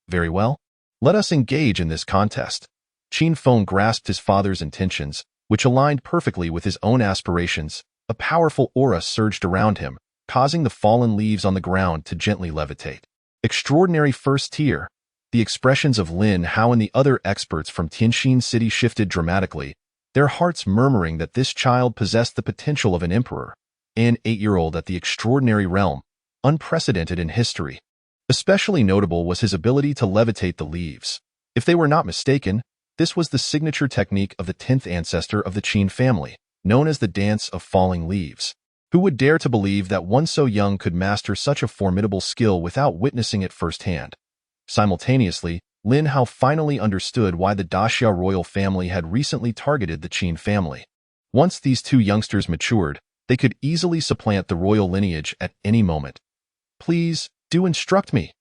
Very well, let us engage in this contest. Qin Feng grasped his father's intentions, which aligned perfectly with his own aspirations. A powerful aura surged around him, causing the fallen leaves on the ground to gently levitate. Extraordinary first tier. The expressions of Lin Hao and the other experts from Tianqin City shifted dramatically, their hearts murmuring that this child possessed the potential of an emperor, an 8-year-old at the extraordinary realm, unprecedented in history. Especially notable was his ability to levitate the leaves. If they were not mistaken, this was the signature technique of the 10th ancestor of the Qin family, known as the dance of falling leaves. Who would dare to believe that one so young could master such a formidable skill without witnessing it firsthand? Simultaneously, Lin Hao finally understood why the Daxia royal family had recently targeted the Qin family. Once these two youngsters matured, they could easily supplant the royal lineage at any moment. Please, do instruct me.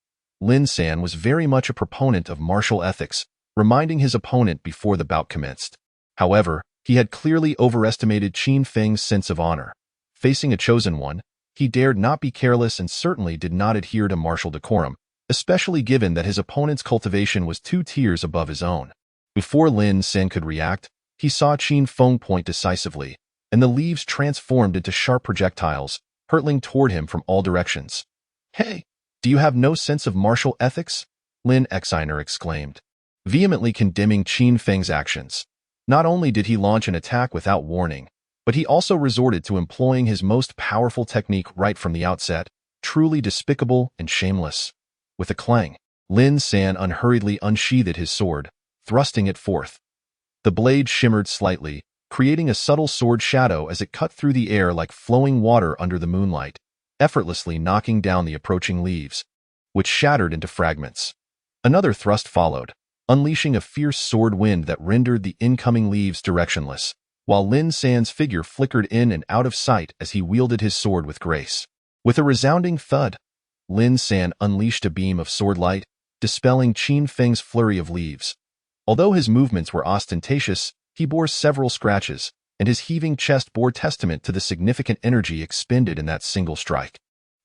Lin San was very much a proponent of martial ethics, reminding his opponent before the bout commenced. However, he had clearly overestimated Qin Feng's sense of honor. Facing a chosen one, he dared not be careless and certainly did not adhere to martial decorum, especially given that his opponent's cultivation was 2 tiers above his own. Before Lin San could react, he saw Qin Feng point decisively, and the leaves transformed into sharp projectiles, hurtling toward him from all directions. Hey, do you have no sense of martial ethics? Lin Exiner exclaimed, vehemently condemning Qin Feng's actions. Not only did he launch an attack without warning, but he also resorted to employing his most powerful technique right from the outset, truly despicable and shameless. With a clang, Lin San unhurriedly unsheathed his sword, thrusting it forth. The blade shimmered slightly, creating a subtle sword shadow as it cut through the air like flowing water under the moonlight, effortlessly knocking down the approaching leaves, which shattered into fragments. Another thrust followed, unleashing a fierce sword wind that rendered the incoming leaves directionless, while Lin San's figure flickered in and out of sight as he wielded his sword with grace. With a resounding thud, Lin San unleashed a beam of sword light, dispelling Qin Feng's flurry of leaves. Although his movements were ostentatious, he bore several scratches, and his heaving chest bore testament to the significant energy expended in that single strike.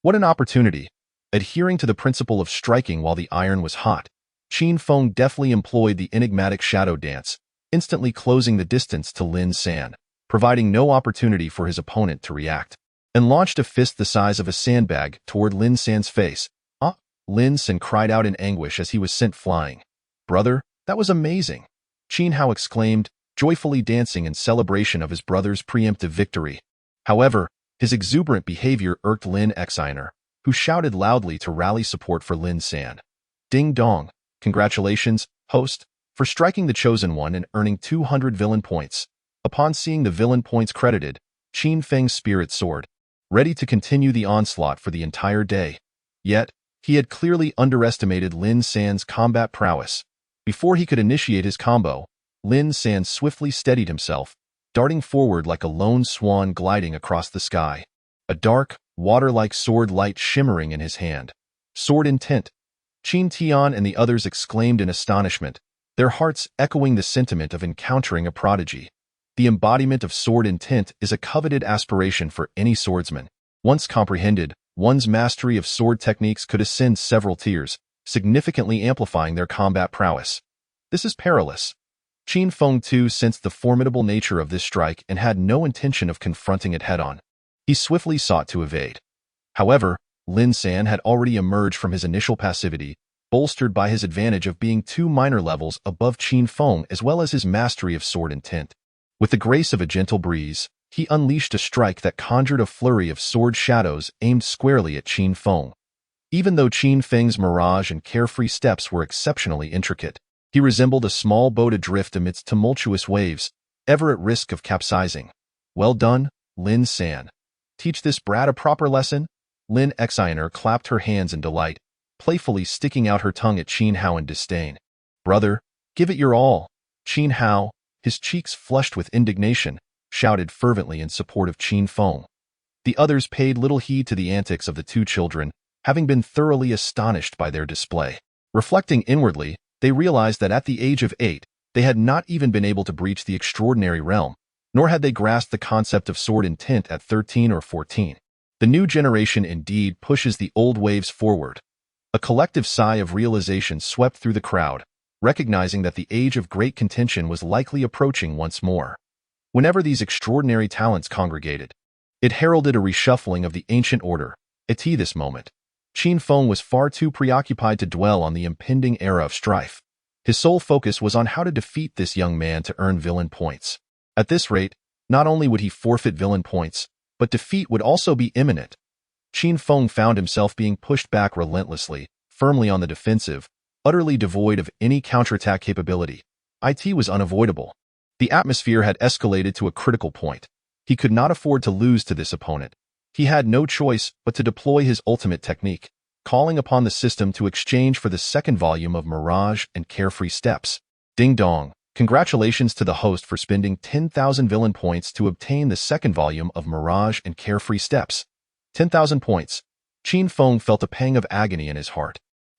What an opportunity! Adhering to the principle of striking while the iron was hot, Qin Feng deftly employed the enigmatic shadow dance, instantly closing the distance to Lin San, providing no opportunity for his opponent to react, and launched a fist the size of a sandbag toward Lin San's face. "Ah!" Lin San cried out in anguish as he was sent flying. "Brother, that was amazing!" Qin Hao exclaimed, joyfully dancing in celebration of his brother's preemptive victory. However, his exuberant behavior irked Lin Exiner, who shouted loudly to rally support for Lin San. "Ding dong! Congratulations, host, for striking the Chosen One and earning 200 villain points." Upon seeing the villain points credited, Qin Feng's spirit soared, ready to continue the onslaught for the entire day. Yet, he had clearly underestimated Lin San's combat prowess. Before he could initiate his combo, Lin San swiftly steadied himself, darting forward like a lone swan gliding across the sky, a dark, water-like sword light shimmering in his hand. "Sword intent!" Qin Tian and the others exclaimed in astonishment, their hearts echoing the sentiment of encountering a prodigy. The embodiment of sword intent is a coveted aspiration for any swordsman. Once comprehended, one's mastery of sword techniques could ascend several tiers, significantly amplifying their combat prowess. This is perilous. Qin Feng too sensed the formidable nature of this strike and had no intention of confronting it head-on. He swiftly sought to evade. However, Lin San had already emerged from his initial passivity, bolstered by his advantage of being 2 minor levels above Qin Feng as well as his mastery of sword intent. With the grace of a gentle breeze, he unleashed a strike that conjured a flurry of sword shadows aimed squarely at Qin Feng. Even though Qin Feng's mirage and carefree steps were exceptionally intricate, he resembled a small boat adrift amidst tumultuous waves, ever at risk of capsizing. "Well done, Lin San. Teach this brat a proper lesson?" Lin Exiner clapped her hands in delight, playfully sticking out her tongue at Qin Hao in disdain. "Brother, give it your all." Qin Hao, his cheeks flushed with indignation, shouted fervently in support of Qin Feng. The others paid little heed to the antics of the 2 children, having been thoroughly astonished by their display. Reflecting inwardly, they realized that at the age of 8, they had not even been able to breach the extraordinary realm, nor had they grasped the concept of sword intent at 13 or 14. The new generation indeed pushes the old waves forward. A collective sigh of realization swept through the crowd, recognizing that the age of great contention was likely approaching once more. Whenever these extraordinary talents congregated, it heralded a reshuffling of the ancient order. At this moment, Qin Feng was far too preoccupied to dwell on the impending era of strife. His sole focus was on how to defeat this young man to earn villain points. At this rate, not only would he forfeit villain points, but defeat would also be imminent. Qin Feng found himself being pushed back relentlessly, firmly on the defensive, utterly devoid of any counterattack capability. It was unavoidable. The atmosphere had escalated to a critical point. He could not afford to lose to this opponent. He had no choice but to deploy his ultimate technique, calling upon the system to exchange for the 2nd volume of Mirage and Carefree Steps. Ding dong! Congratulations to the host for spending 10,000 villain points to obtain the 2nd volume of Mirage and Carefree Steps. 10,000 points. Qin Feng felt a pang of agony in his heart.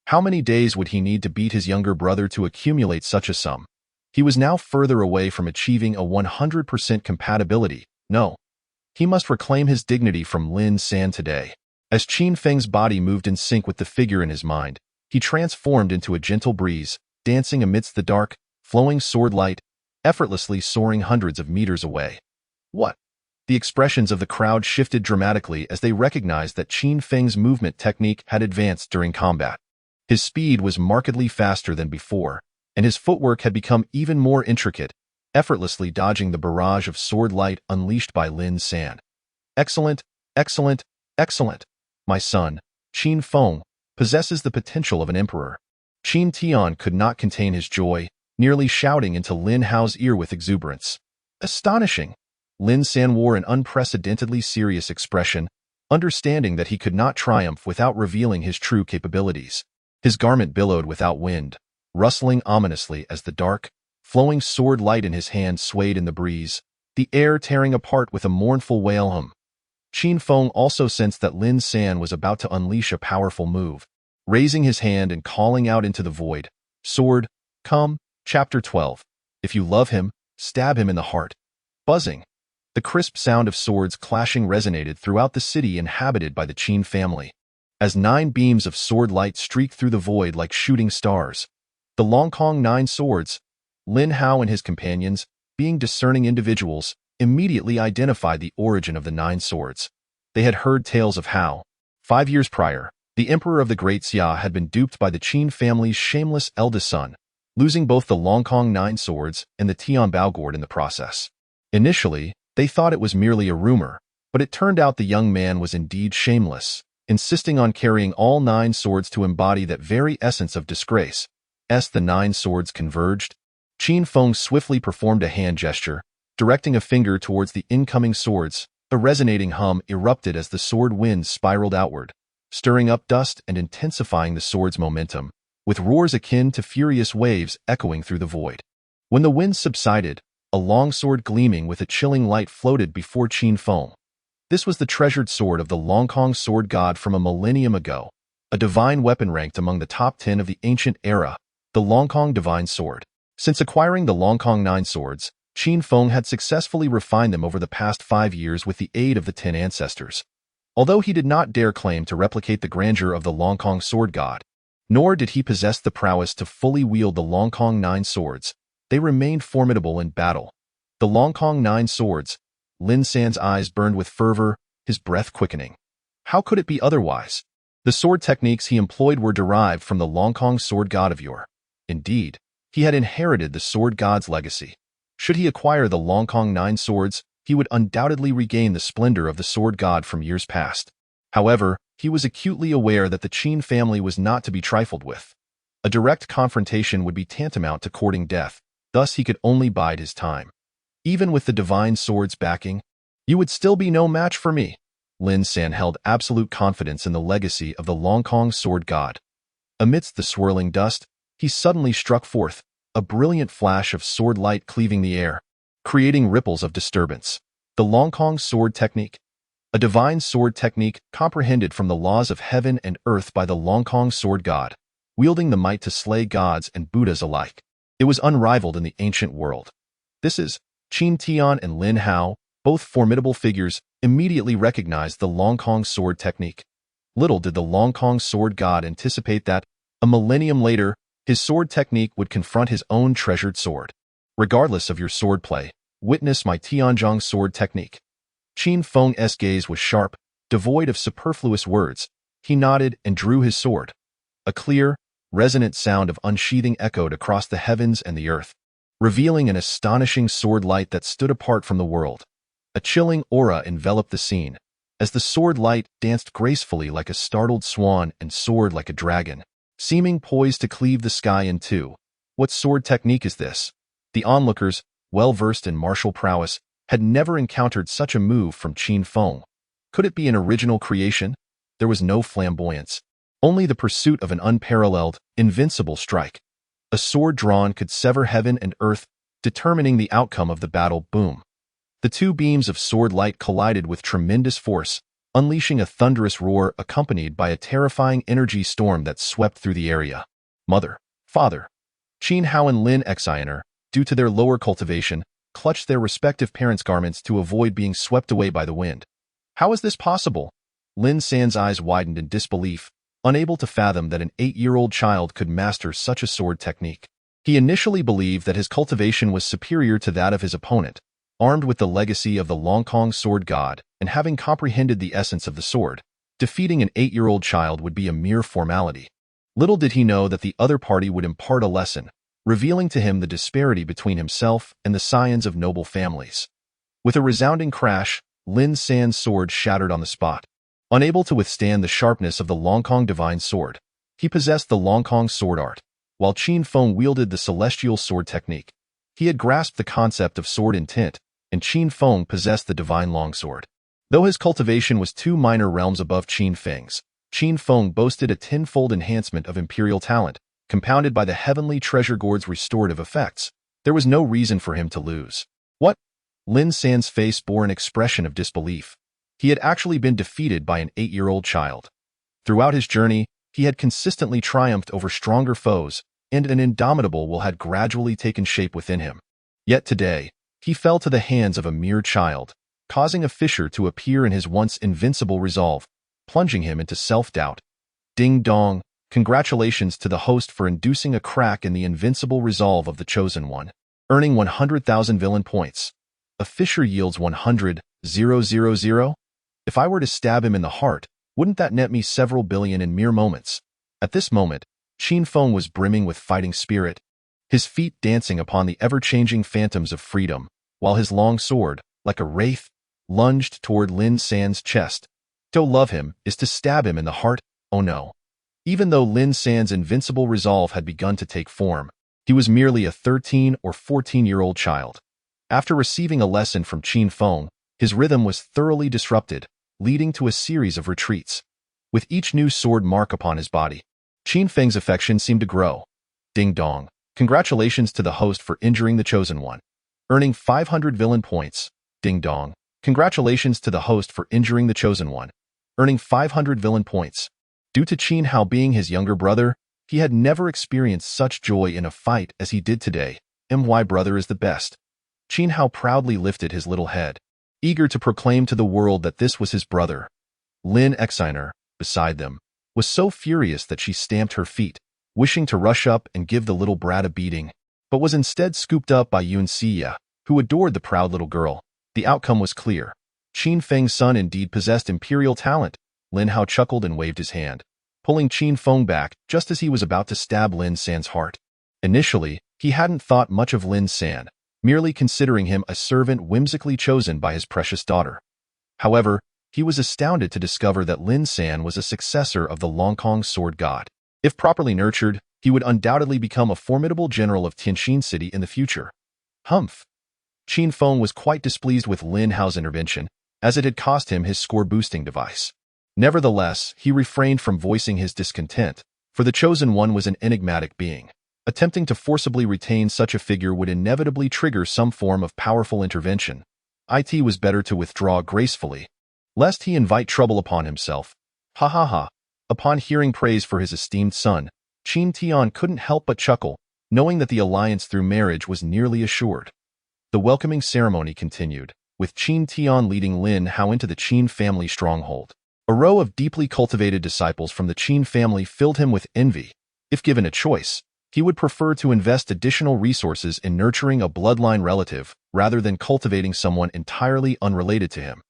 How many days would he need to beat his younger brother to accumulate such a sum? He was now further away from achieving a 100% compatibility. No. He must reclaim his dignity from Lin San today. As Qin Feng's body moved in sync with the figure in his mind, he transformed into a gentle breeze, dancing amidst the dark, flowing sword light, effortlessly soaring hundreds of meters away. What? The expressions of the crowd shifted dramatically as they recognized that Qin Feng's movement technique had advanced during combat. His speed was markedly faster than before, and his footwork had become even more intricate, effortlessly dodging the barrage of sword light unleashed by Lin San. "Excellent, excellent, excellent! My son, Qin Feng, possesses the potential of an emperor." Qin Tian could not contain his joy, nearly shouting into Lin Hao's ear with exuberance. Astonishing! Lin San wore an unprecedentedly serious expression, understanding that he could not triumph without revealing his true capabilities. His garment billowed without wind, rustling ominously as the dark, flowing sword light in his hand swayed in the breeze, the air tearing apart with a mournful wail hum. Qin Feng also sensed that Lin San was about to unleash a powerful move, raising his hand and calling out into the void, "Sword, come!" Chapter 12. If you love him, stab him in the heart. Buzzing. The crisp sound of swords clashing resonated throughout the city inhabited by the Qin family. As 9 beams of sword light streaked through the void like shooting stars, the Longkong 9 swords, Lin Hao and his companions, being discerning individuals, immediately identified the origin of the 9 swords. They had heard tales of how, 5 years prior, the emperor of the Great Xia had been duped by the Qin family's shameless eldest son, losing both the Longkong 9 swords and the Tian Bao gourd in the process. Initially, they thought it was merely a rumor, but it turned out the young man was indeed shameless, insisting on carrying all 9 swords to embody that very essence of disgrace. As the 9 swords converged, Qin Feng swiftly performed a hand gesture, directing a finger towards the incoming swords. A resonating hum erupted as the sword winds spiraled outward, stirring up dust and intensifying the sword's momentum, with roars akin to furious waves echoing through the void. When the winds subsided, a long sword gleaming with a chilling light floated before Qin Feng. This was the treasured sword of the Longkong sword god from a millennium ago, a divine weapon ranked among the top 10 of the ancient era, the Longkong divine sword. Since acquiring the Longkong 9 swords, Qin Feng had successfully refined them over the past 5 years with the aid of the 10 ancestors. Although he did not dare claim to replicate the grandeur of the Longkong sword god, nor did he possess the prowess to fully wield the Longkong 9 swords, they remained formidable in battle. The Longkong 9 swords, Lin San's eyes burned with fervor, his breath quickening. How could it be otherwise? The sword techniques he employed were derived from the Longkong sword god of yore. Indeed, he had inherited the sword god's legacy. Should he acquire the Longkong 9 swords, he would undoubtedly regain the splendor of the sword god from years past. However, he was acutely aware that the Qin family was not to be trifled with. A direct confrontation would be tantamount to courting death, thus he could only bide his time. Even with the divine sword's backing, "You would still be no match for me." Lin San held absolute confidence in the legacy of the Longkong sword god. Amidst the swirling dust, he suddenly struck forth, a brilliant flash of sword light cleaving the air, creating ripples of disturbance. The Longkong sword technique, a divine sword technique comprehended from the laws of heaven and earth by the Longkong sword god, wielding the might to slay gods and Buddhas alike. It was unrivaled in the ancient world. This is Qin Tian and Lin Hao, both formidable figures, immediately recognized the Longkong sword technique. Little did the Longkong sword god anticipate that, a millennium later, his sword technique would confront his own treasured sword. Regardless of your swordplay, witness my Tianzhong sword technique. Qin Feng's gaze was sharp, devoid of superfluous words. He nodded and drew his sword. A clear, resonant sound of unsheathing echoed across the heavens and the earth, revealing an astonishing sword light that stood apart from the world. A chilling aura enveloped the scene, as the sword light danced gracefully like a startled swan and soared like a dragon, seeming poised to cleave the sky in two. What sword technique is this? The onlookers, well-versed in martial prowess, had never encountered such a move from Qin Feng. Could it be an original creation? There was no flamboyance, only the pursuit of an unparalleled, invincible strike. A sword drawn could sever heaven and earth, determining the outcome of the battle. Boom. The 2 beams of sword light collided with tremendous force, unleashing a thunderous roar accompanied by a terrifying energy storm that swept through the area. Mother, father. Qin Hao and Lin Exiner, due to their lower cultivation, clutched their respective parents' garments to avoid being swept away by the wind. How is this possible? Lin San's eyes widened in disbelief, unable to fathom that an 8-year-old child could master such a sword technique. He initially believed that his cultivation was superior to that of his opponent, armed with the legacy of the Longkong sword god, and having comprehended the essence of the sword, defeating an 8-year-old child would be a mere formality. Little did he know that the other party would impart a lesson, revealing to him the disparity between himself and the scions of noble families. With a resounding crash, Lin San's sword shattered on the spot. Unable to withstand the sharpness of the Longkong divine sword, he possessed the Longkong sword art, while Qin Feng wielded the celestial sword technique. He had grasped the concept of sword intent, and Qin Feng possessed the divine longsword. Though his cultivation was 2 minor realms above Qin Feng's, Qin Feng boasted a tenfold enhancement of imperial talent, compounded by the heavenly treasure gourd's restorative effects. There was no reason for him to lose. What? Lin San's face bore an expression of disbelief. He had actually been defeated by an 8-year-old child. Throughout his journey, he had consistently triumphed over stronger foes, and an indomitable will had gradually taken shape within him. Yet today, he fell to the hands of a mere child, causing a fissure to appear in his once invincible resolve, plunging him into self-doubt. Ding dong, congratulations to the host for inducing a crack in the invincible resolve of the Chosen One, earning 100,000 villain points. A fissure yields 100,000. If I were to stab him in the heart, wouldn't that net me several billion in mere moments? At this moment, Qin Feng was brimming with fighting spirit, his feet dancing upon the ever-changing phantoms of freedom, while his long sword, like a wraith, lunged toward Lin San's chest. To love him is to stab him in the heart, oh no. Even though Lin San's invincible resolve had begun to take form, he was merely a 13 or 14-year-old child. After receiving a lesson from Qin Feng, his rhythm was thoroughly disrupted, leading to a series of retreats. With each new sword mark upon his body, Qin Feng's affection seemed to grow. Ding dong, congratulations to the host for injuring the Chosen One, earning 500 villain points. Ding dong, congratulations to the host for injuring the Chosen One, earning 500 villain points. Due to Qin Hao being his younger brother, he had never experienced such joy in a fight as he did today. My brother is the best. Qin Hao proudly lifted his little head, eager to proclaim to the world that this was his brother. Lin Exiner, beside them, was so furious that she stamped her feet, wishing to rush up and give the little brat a beating, but was instead scooped up by Yunxia, who adored the proud little girl. The outcome was clear. Qin Feng's son indeed possessed imperial talent. Lin Hao chuckled and waved his hand, pulling Qin Feng back just as he was about to stab Lin San's heart. Initially, he hadn't thought much of Lin San, merely considering him a servant whimsically chosen by his precious daughter. However, he was astounded to discover that Lin San was a successor of the Longkong sword god. If properly nurtured, he would undoubtedly become a formidable general of Tianxin City in the future. Humph! Qin Feng was quite displeased with Lin Hao's intervention, as it had cost him his score-boosting device. Nevertheless, he refrained from voicing his discontent, for the Chosen One was an enigmatic being. Attempting to forcibly retain such a figure would inevitably trigger some form of powerful intervention. It was better to withdraw gracefully, lest he invite trouble upon himself. Ha ha ha. Upon hearing praise for his esteemed son, Qin Tian couldn't help but chuckle, knowing that the alliance through marriage was nearly assured. The welcoming ceremony continued, with Qin Tian leading Lin Hao into the Qin family stronghold. A row of deeply cultivated disciples from the Qin family filled him with envy. If given a choice, he would prefer to invest additional resources in nurturing a bloodline relative rather than cultivating someone entirely unrelated to him,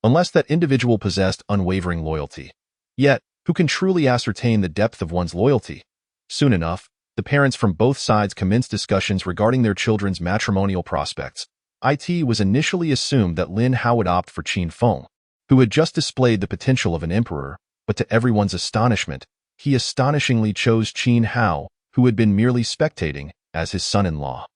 unless that individual possessed unwavering loyalty. Yet, who can truly ascertain the depth of one's loyalty? Soon enough, the parents from both sides commenced discussions regarding their children's matrimonial prospects. It was initially assumed that Lin Hao would opt for Qin Feng, who had just displayed the potential of an emperor, but to everyone's astonishment, he astonishingly chose Qin Hao, who had been merely spectating, as his son-in-law.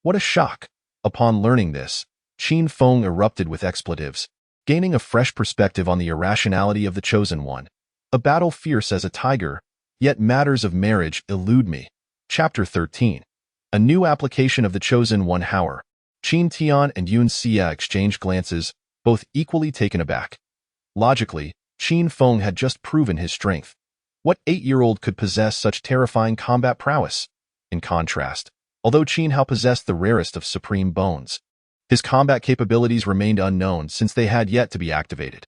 What a shock! Upon learning this, Qin Feng erupted with expletives, gaining a fresh perspective on the irrationality of the Chosen One. A battle fierce as a tiger, yet matters of marriage elude me. Chapter 13. A new application of the Chosen One. Hauer. Qin Tian and Yun Xia exchanged glances, both equally taken aback. Logically, Qin Feng had just proven his strength. What 8-year-old could possess such terrifying combat prowess? In contrast, although Qin Hao possessed the rarest of supreme bones, his combat capabilities remained unknown since they had yet to be activated.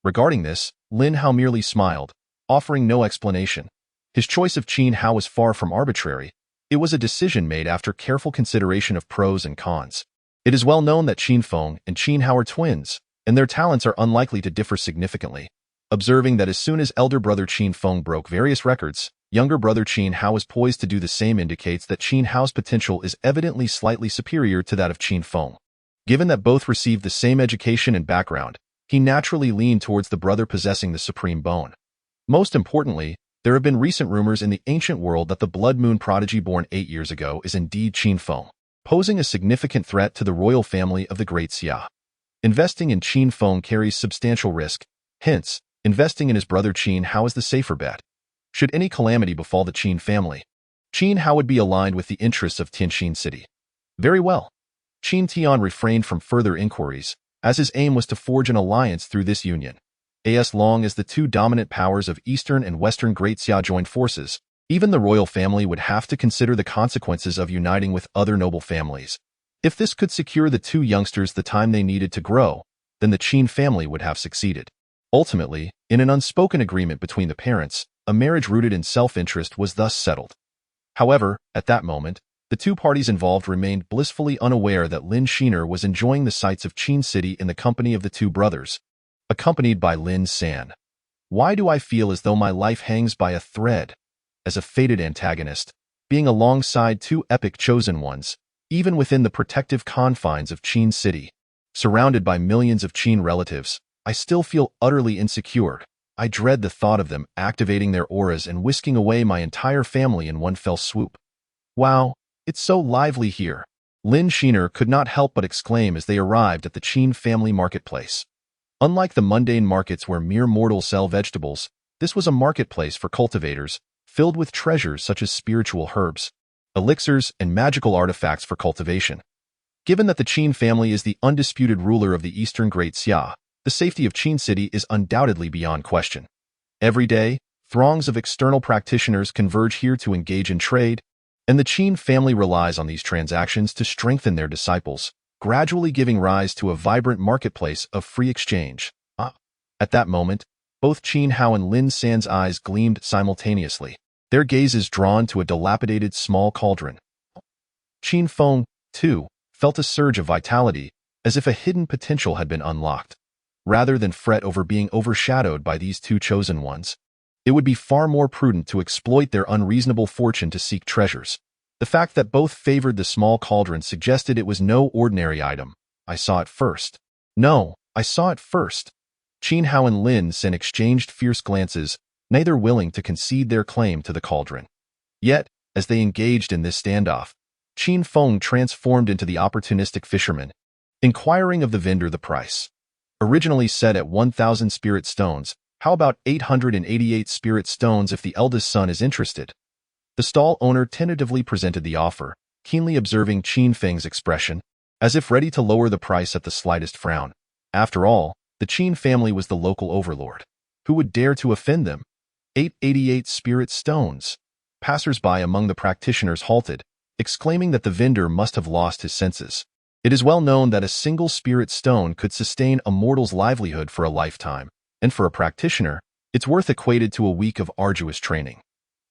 Regarding this, Lin Hao merely smiled, offering no explanation. His choice of Qin Hao was far from arbitrary. It was a decision made after careful consideration of pros and cons. It is well known that Qin Feng and Qin Hao are twins, and their talents are unlikely to differ significantly. Observing that as soon as elder brother Qin Feng broke various records, younger brother Qin Hao was poised to do the same indicates that Qin Hao's potential is evidently slightly superior to that of Qin Feng. Given that both received the same education and background, he naturally leaned towards the brother possessing the supreme bone. Most importantly, there have been recent rumors in the ancient world that the blood moon prodigy born 8 years ago is indeed Qin Feng. posing a significant threat to the royal family of the Great Xia. Investing in Qin Feng carries substantial risk, hence, investing in his brother Qin Hao is the safer bet. Should any calamity befall the Qin family, Qin Hao would be aligned with the interests of Tianxin City. Very well. Qin Tian refrained from further inquiries, as his aim was to forge an alliance through this union. As long as the two dominant powers of Eastern and Western Great Xia joined forces, even the royal family would have to consider the consequences of uniting with other noble families. If this could secure the two youngsters the time they needed to grow, then the Qin family would have succeeded. Ultimately, in an unspoken agreement between the parents, a marriage rooted in self-interest was thus settled. However, at that moment, the two parties involved remained blissfully unaware that Lin Shiner was enjoying the sights of Qin City in the company of the two brothers, accompanied by Lin San. Why do I feel as though my life hangs by a thread? As a fated antagonist, being alongside two epic chosen ones, even within the protective confines of Qin City, surrounded by millions of Qin relatives, I still feel utterly insecure. I dread the thought of them activating their auras and whisking away my entire family in one fell swoop. Wow, it's so lively here. Lin Shiner could not help but exclaim as they arrived at the Qin family marketplace. Unlike the mundane markets where mere mortals sell vegetables, this was a marketplace for cultivators, filled with treasures such as spiritual herbs, elixirs, and magical artifacts for cultivation. Given that the Qin family is the undisputed ruler of the Eastern Great Xia, the safety of Qin City is undoubtedly beyond question. Every day, throngs of external practitioners converge here to engage in trade, and the Qin family relies on these transactions to strengthen their disciples, gradually giving rise to a vibrant marketplace of free exchange. At that moment, both Qin Hao and Lin San's eyes gleamed simultaneously, their gazes drawn to a dilapidated small cauldron. Qin Feng, too, felt a surge of vitality, as if a hidden potential had been unlocked. Rather than fret over being overshadowed by these two chosen ones, it would be far more prudent to exploit their unreasonable fortune to seek treasures. The fact that both favored the small cauldron suggested it was no ordinary item. I saw it first. No, I saw it first. Qin Hao and Lin San exchanged fierce glances, neither willing to concede their claim to the cauldron. Yet, as they engaged in this standoff, Qin Feng transformed into the opportunistic fisherman, inquiring of the vendor the price. Originally set at 1,000 spirit stones, how about 888 spirit stones if the eldest son is interested? The stall owner tentatively presented the offer, keenly observing Qin Feng's expression, as if ready to lower the price at the slightest frown. After all, the Qin family was the local overlord. Who would dare to offend them? 888 spirit stones. Passers-by among the practitioners halted, exclaiming that the vendor must have lost his senses. It is well known that a single spirit stone could sustain a mortal's livelihood for a lifetime, and for a practitioner, its worth equated to a week of arduous training.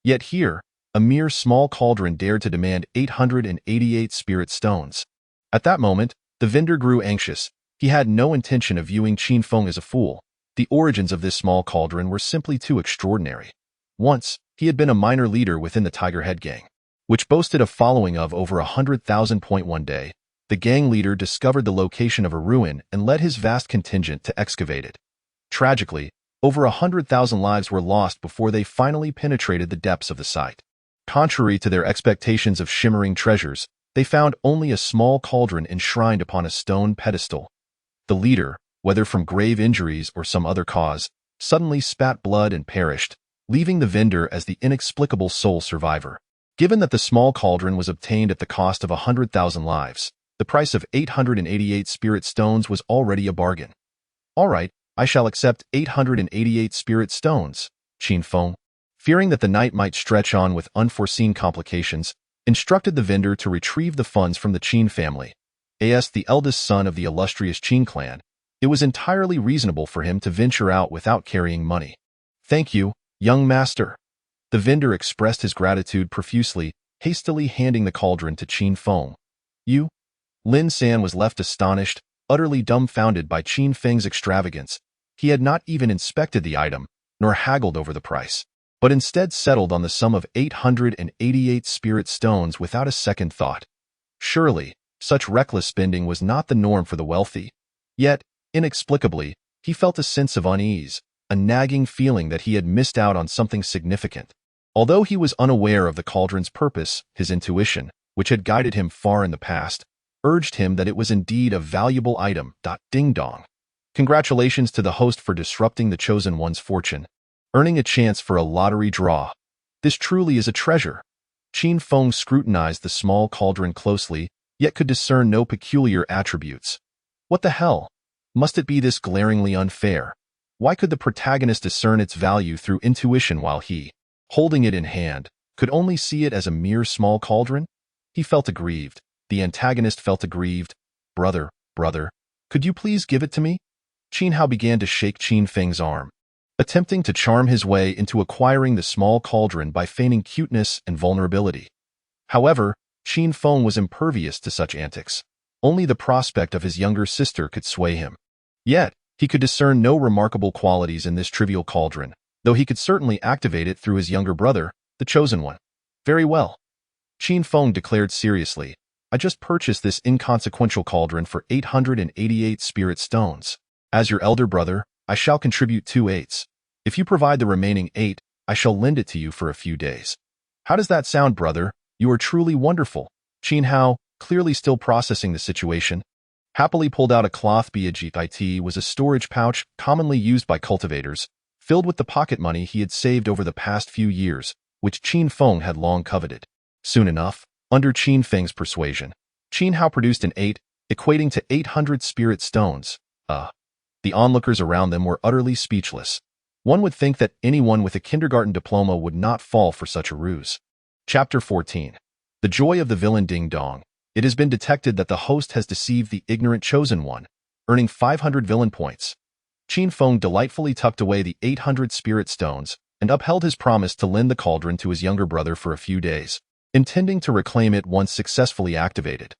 Yet here, a mere small cauldron dared to demand 888 spirit stones. At that moment, the vendor grew anxious. He had no intention of viewing Qin Feng as a fool. The origins of this small cauldron were simply too extraordinary. Once, he had been a minor leader within the Tiger Head Gang, which boasted a following of over 100,000. One day, the gang leader discovered the location of a ruin and led his vast contingent to excavate it. Tragically, over 100,000 lives were lost before they finally penetrated the depths of the site. Contrary to their expectations of shimmering treasures, they found only a small cauldron enshrined upon a stone pedestal. The leader, whether from grave injuries or some other cause, suddenly spat blood and perished, leaving the vendor as the inexplicable sole survivor. Given that the small cauldron was obtained at the cost of 100,000 lives, the price of 888 spirit stones was already a bargain. All right, I shall accept 888 spirit stones, Qin Feng, fearing that the night might stretch on with unforeseen complications, instructed the vendor to retrieve the funds from the Qin family. As the eldest son of the illustrious Qin clan, it was entirely reasonable for him to venture out without carrying money. Thank you, young master. The vendor expressed his gratitude profusely, hastily handing the cauldron to Qin Feng. You? Lin San was left astonished, utterly dumbfounded by Qin Feng's extravagance. He had not even inspected the item, nor haggled over the price, but instead settled on the sum of 888 spirit stones without a second thought. Surely, such reckless spending was not the norm for the wealthy. Yet, inexplicably, he felt a sense of unease, a nagging feeling that he had missed out on something significant. Although he was unaware of the cauldron's purpose, his intuition, which had guided him far in the past, urged him that it was indeed a valuable item. Ding dong. Congratulations to the host for disrupting the chosen one's fortune, earning a chance for a lottery draw. This truly is a treasure. Qin Feng scrutinized the small cauldron closely, yet could discern no peculiar attributes. What the hell? Must it be this glaringly unfair? Why could the protagonist discern its value through intuition while he, holding it in hand, could only see it as a mere small cauldron? He felt aggrieved. The antagonist felt aggrieved. Brother, could you please give it to me? Qin Hao began to shake Qin Feng's arm, attempting to charm his way into acquiring the small cauldron by feigning cuteness and vulnerability. However, Qin Feng was impervious to such antics. Only the prospect of his younger sister could sway him. Yet, he could discern no remarkable qualities in this trivial cauldron, though he could certainly activate it through his younger brother, the chosen one. Very well. Qin Feng declared seriously, I just purchased this inconsequential cauldron for 888 spirit stones. As your elder brother, I shall contribute 2/8. If you provide the remaining 8, I shall lend it to you for a few days. How does that sound, brother? You are truly wonderful. Qin Hao, clearly still processing the situation, happily pulled out a cloth bit was a storage pouch commonly used by cultivators, filled with the pocket money he had saved over the past few years, which Qin Feng had long coveted. Soon enough, under Qin Feng's persuasion, Qin Hao produced an 8, equating to 800 spirit stones. The onlookers around them were utterly speechless. One would think that anyone with a kindergarten diploma would not fall for such a ruse. Chapter 14. The joy of the villain. Ding dong. It has been detected that the host has deceived the ignorant chosen one, earning 500 villain points. Qin Feng delightfully tucked away the 800 spirit stones and upheld his promise to lend the cauldron to his younger brother for a few days, intending to reclaim it once successfully activated.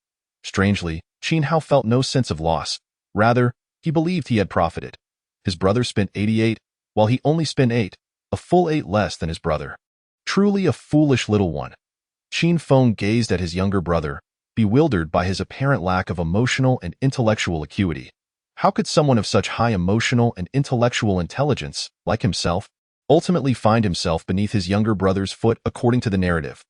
Strangely, Qin Hao felt no sense of loss. Rather, he believed he had profited. His brother spent 88, while he only spent 8, a full 8 less than his brother. Truly a foolish little one. Qin Feng gazed at his younger brother, bewildered by his apparent lack of emotional and intellectual acuity. How could someone of such high emotional and intellectual intelligence, like himself, ultimately find himself beneath his younger brother's foot according to the narrative?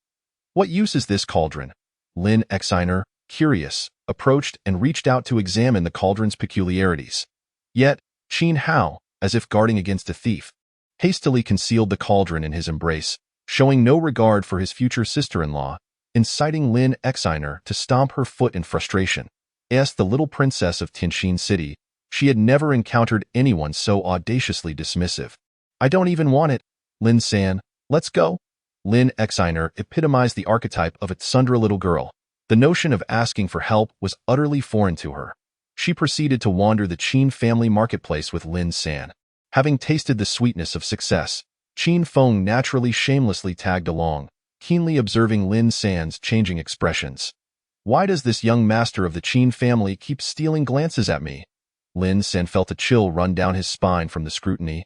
What use is this cauldron? Lin Exiner, curious, approached and reached out to examine the cauldron's peculiarities. Yet, Qin Hao, as if guarding against a thief, hastily concealed the cauldron in his embrace, showing no regard for his future sister-in-law, inciting Lin Exiner to stomp her foot in frustration. As the little princess of Tianxin City, she had never encountered anyone so audaciously dismissive. I don't even want it. Lin San, let's go. Lin Exiner epitomized the archetype of a tsundere little girl. The notion of asking for help was utterly foreign to her. She proceeded to wander the Qin family marketplace with Lin San. Having tasted the sweetness of success, Qin Feng naturally shamelessly tagged along, keenly observing Lin San's changing expressions. Why does this young master of the Qin family keep stealing glances at me? Lin San felt a chill run down his spine from the scrutiny,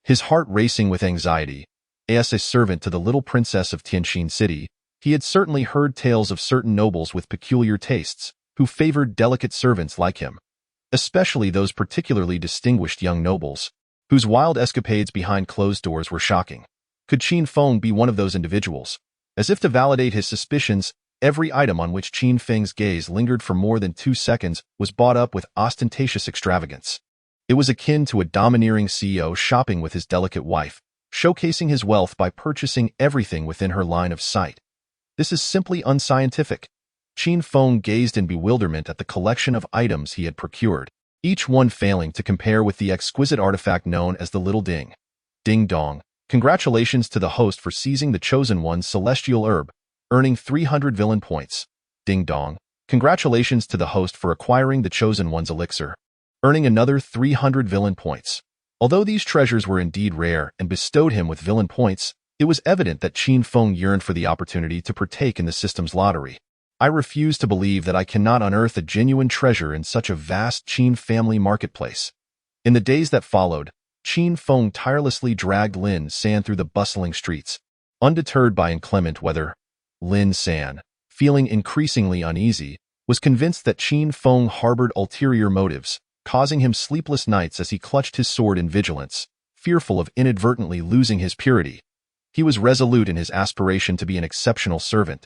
his heart racing with anxiety. As a servant to the little princess of Tianxin City, he had certainly heard tales of certain nobles with peculiar tastes, who favored delicate servants like him, especially those particularly distinguished young nobles, whose wild escapades behind closed doors were shocking. Could Qin Feng be one of those individuals? As if to validate his suspicions, every item on which Qin Feng's gaze lingered for more than 2 seconds was bought up with ostentatious extravagance. It was akin to a domineering CEO shopping with his delicate wife, showcasing his wealth by purchasing everything within her line of sight. This is simply unscientific. Qin Feng gazed in bewilderment at the collection of items he had procured, each one failing to compare with the exquisite artifact known as the Little Ding. Ding dong. Congratulations to the host for seizing the chosen one's celestial herb, earning 300 villain points. Ding dong. Congratulations to the host for acquiring the chosen one's elixir, earning another 300 villain points. Although these treasures were indeed rare and bestowed him with villain points, it was evident that Qin Feng yearned for the opportunity to partake in the system's lottery. I refuse to believe that I cannot unearth a genuine treasure in such a vast Qin family marketplace. In the days that followed, Qin Feng tirelessly dragged Lin San through the bustling streets. Undeterred by inclement weather, Lin San, feeling increasingly uneasy, was convinced that Qin Feng harbored ulterior motives, causing him sleepless nights as he clutched his sword in vigilance, fearful of inadvertently losing his purity. He was resolute in his aspiration to be an exceptional servant.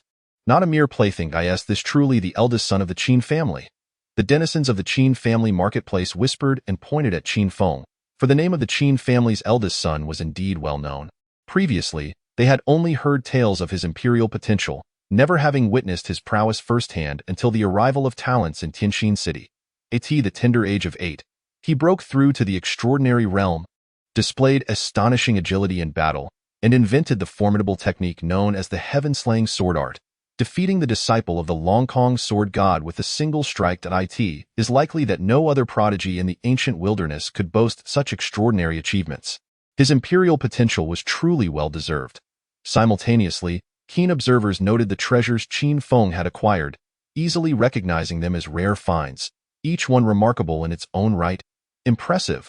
Not a mere plaything, is this truly the eldest son of the Qin family? The denizens of the Qin family marketplace whispered and pointed at Qin Feng, for the name of the Qin family's eldest son was indeed well known. Previously, they had only heard tales of his imperial potential, never having witnessed his prowess firsthand until the arrival of talents in Tianxin City. At the tender age of 8, he broke through to the extraordinary realm, displayed astonishing agility in battle, and invented the formidable technique known as the heaven-slaying sword art. Defeating the disciple of the Longkong sword god with a single strike at it is likely that no other prodigy in the ancient wilderness could boast such extraordinary achievements. His imperial potential was truly well-deserved. Simultaneously, keen observers noted the treasures Qin Feng had acquired, easily recognizing them as rare finds, each one remarkable in its own right. Impressive.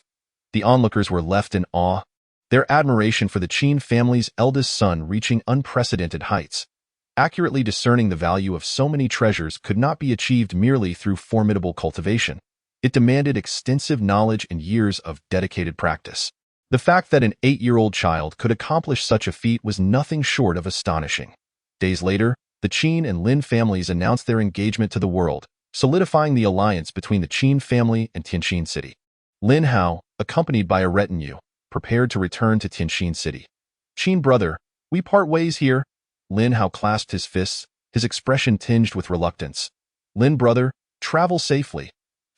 The onlookers were left in awe, their admiration for the Qin family's eldest son reaching unprecedented heights. Accurately discerning the value of so many treasures could not be achieved merely through formidable cultivation. It demanded extensive knowledge and years of dedicated practice. The fact that an 8-year-old child could accomplish such a feat was nothing short of astonishing. Days later, the Qin and Lin families announced their engagement to the world, solidifying the alliance between the Qin family and Tianxin City. Lin Hao, accompanied by a retinue, prepared to return to Tianxin City. "Qin brother, we part ways here." Lin Hao clasped his fists, his expression tinged with reluctance. "Lin brother, travel safely."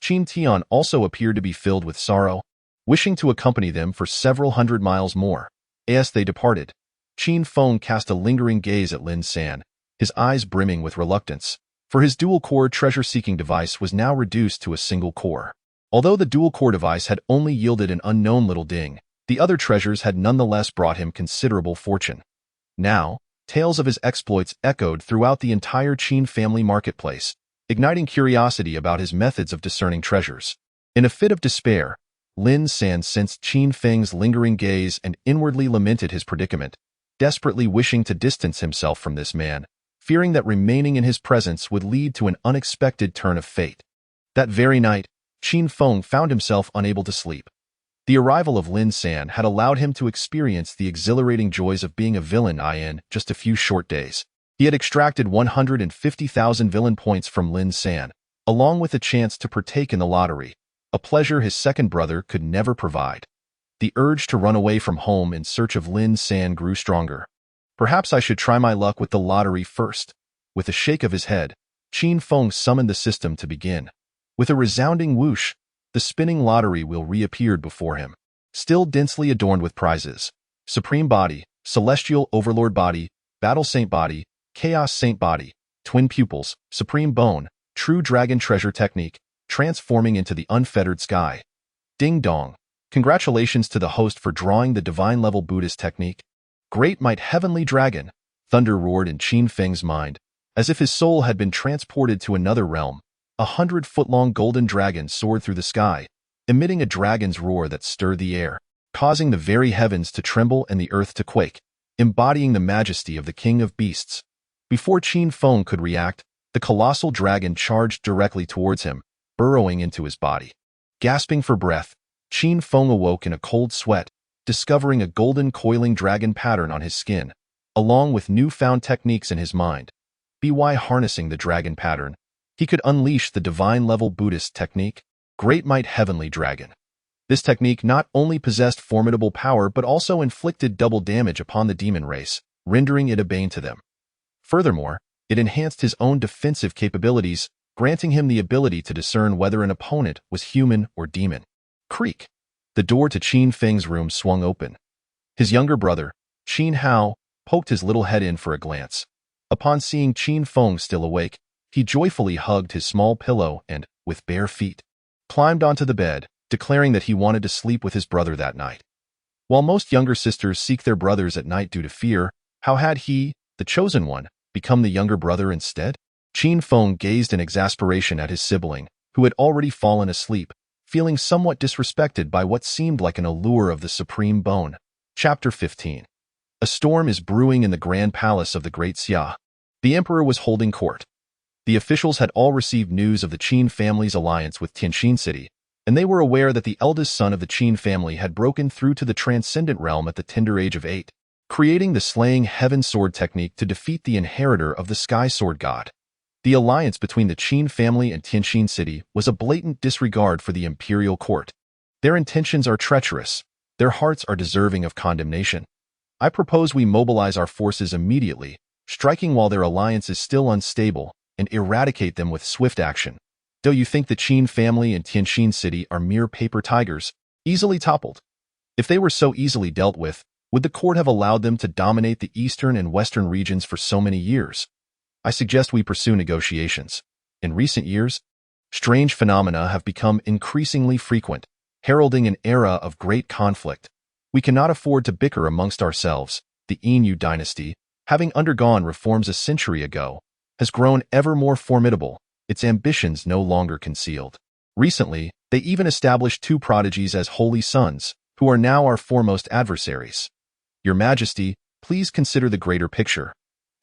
Qin Tian also appeared to be filled with sorrow, wishing to accompany them for several hundred miles more. As they departed, Qin Feng cast a lingering gaze at Lin San, his eyes brimming with reluctance, for his dual-core treasure-seeking device was now reduced to a single core. Although the dual-core device had only yielded an unknown little ding, the other treasures had nonetheless brought him considerable fortune. Now, tales of his exploits echoed throughout the entire Qin family marketplace, igniting curiosity about his methods of discerning treasures. In a fit of despair, Lin San sensed Qin Feng's lingering gaze and inwardly lamented his predicament, desperately wishing to distance himself from this man, fearing that remaining in his presence would lead to an unexpected turn of fate. That very night, Qin Feng found himself unable to sleep. The arrival of Lin San had allowed him to experience the exhilarating joys of being a villain in just a few short days. He had extracted 150,000 villain points from Lin San, along with a chance to partake in the lottery, a pleasure his second brother could never provide. The urge to run away from home in search of Lin San grew stronger. "Perhaps I should try my luck with the lottery first." With a shake of his head, Qin Feng summoned the system to begin. With a resounding whoosh, the spinning lottery wheel reappeared before him, still densely adorned with prizes: Supreme Body, Celestial Overlord Body, Battle Saint Body, Chaos Saint Body, Twin Pupils, Supreme Bone, True Dragon Treasure Technique, Transforming into the Unfettered Sky. Ding dong. Congratulations to the host for drawing the divine-level Buddhist technique. Great might Heavenly Dragon, thunder roared in Qin Feng's mind, as if his soul had been transported to another realm. 100-foot-long golden dragon soared through the sky, emitting a dragon's roar that stirred the air, causing the very heavens to tremble and the earth to quake, embodying the majesty of the king of beasts. Before Qin Feng could react, the colossal dragon charged directly towards him, burrowing into his body. Gasping for breath, Qin Feng awoke in a cold sweat, discovering a golden coiling dragon pattern on his skin, along with newfound techniques in his mind. By harnessing the dragon pattern, he could unleash the divine-level Buddhist technique, Great Might Heavenly Dragon. This technique not only possessed formidable power but also inflicted double damage upon the demon race, rendering it a bane to them. Furthermore, it enhanced his own defensive capabilities, granting him the ability to discern whether an opponent was human or demon. Creak. The door to Qin Feng's room swung open. His younger brother, Qin Hao, poked his little head in for a glance. Upon seeing Qin Feng still awake, he joyfully hugged his small pillow and, with bare feet, climbed onto the bed, declaring that he wanted to sleep with his brother that night. While most younger sisters seek their brothers at night due to fear, how had he, the chosen one, become the younger brother instead? Qin Feng gazed in exasperation at his sibling, who had already fallen asleep, feeling somewhat disrespected by what seemed like an allure of the supreme bone. Chapter 15. A storm is brewing in the grand palace of the Great Xia. The emperor was holding court. The officials had all received news of the Qin family's alliance with Tianxin City, and they were aware that the eldest son of the Qin family had broken through to the transcendent realm at the tender age of 8. creating the slaying heaven sword technique to defeat the inheritor of the sky sword god. The alliance between the Qin family and Tianjin city was a blatant disregard for the imperial court. Their intentions are treacherous. Their hearts are deserving of condemnation. I propose we mobilize our forces immediately, striking while their alliance is still unstable, and eradicate them with swift action. Do you think the Qin family and Tianjin city are mere paper tigers, easily toppled? If they were so easily dealt with, would the court have allowed them to dominate the eastern and western regions for so many years? I suggest we pursue negotiations. In recent years, strange phenomena have become increasingly frequent, heralding an era of great conflict. We cannot afford to bicker amongst ourselves. The Inu dynasty, having undergone reforms a century ago, has grown ever more formidable, its ambitions no longer concealed. Recently, they even established two prodigies as holy sons, who are now our foremost adversaries. Your Majesty, please consider the greater picture.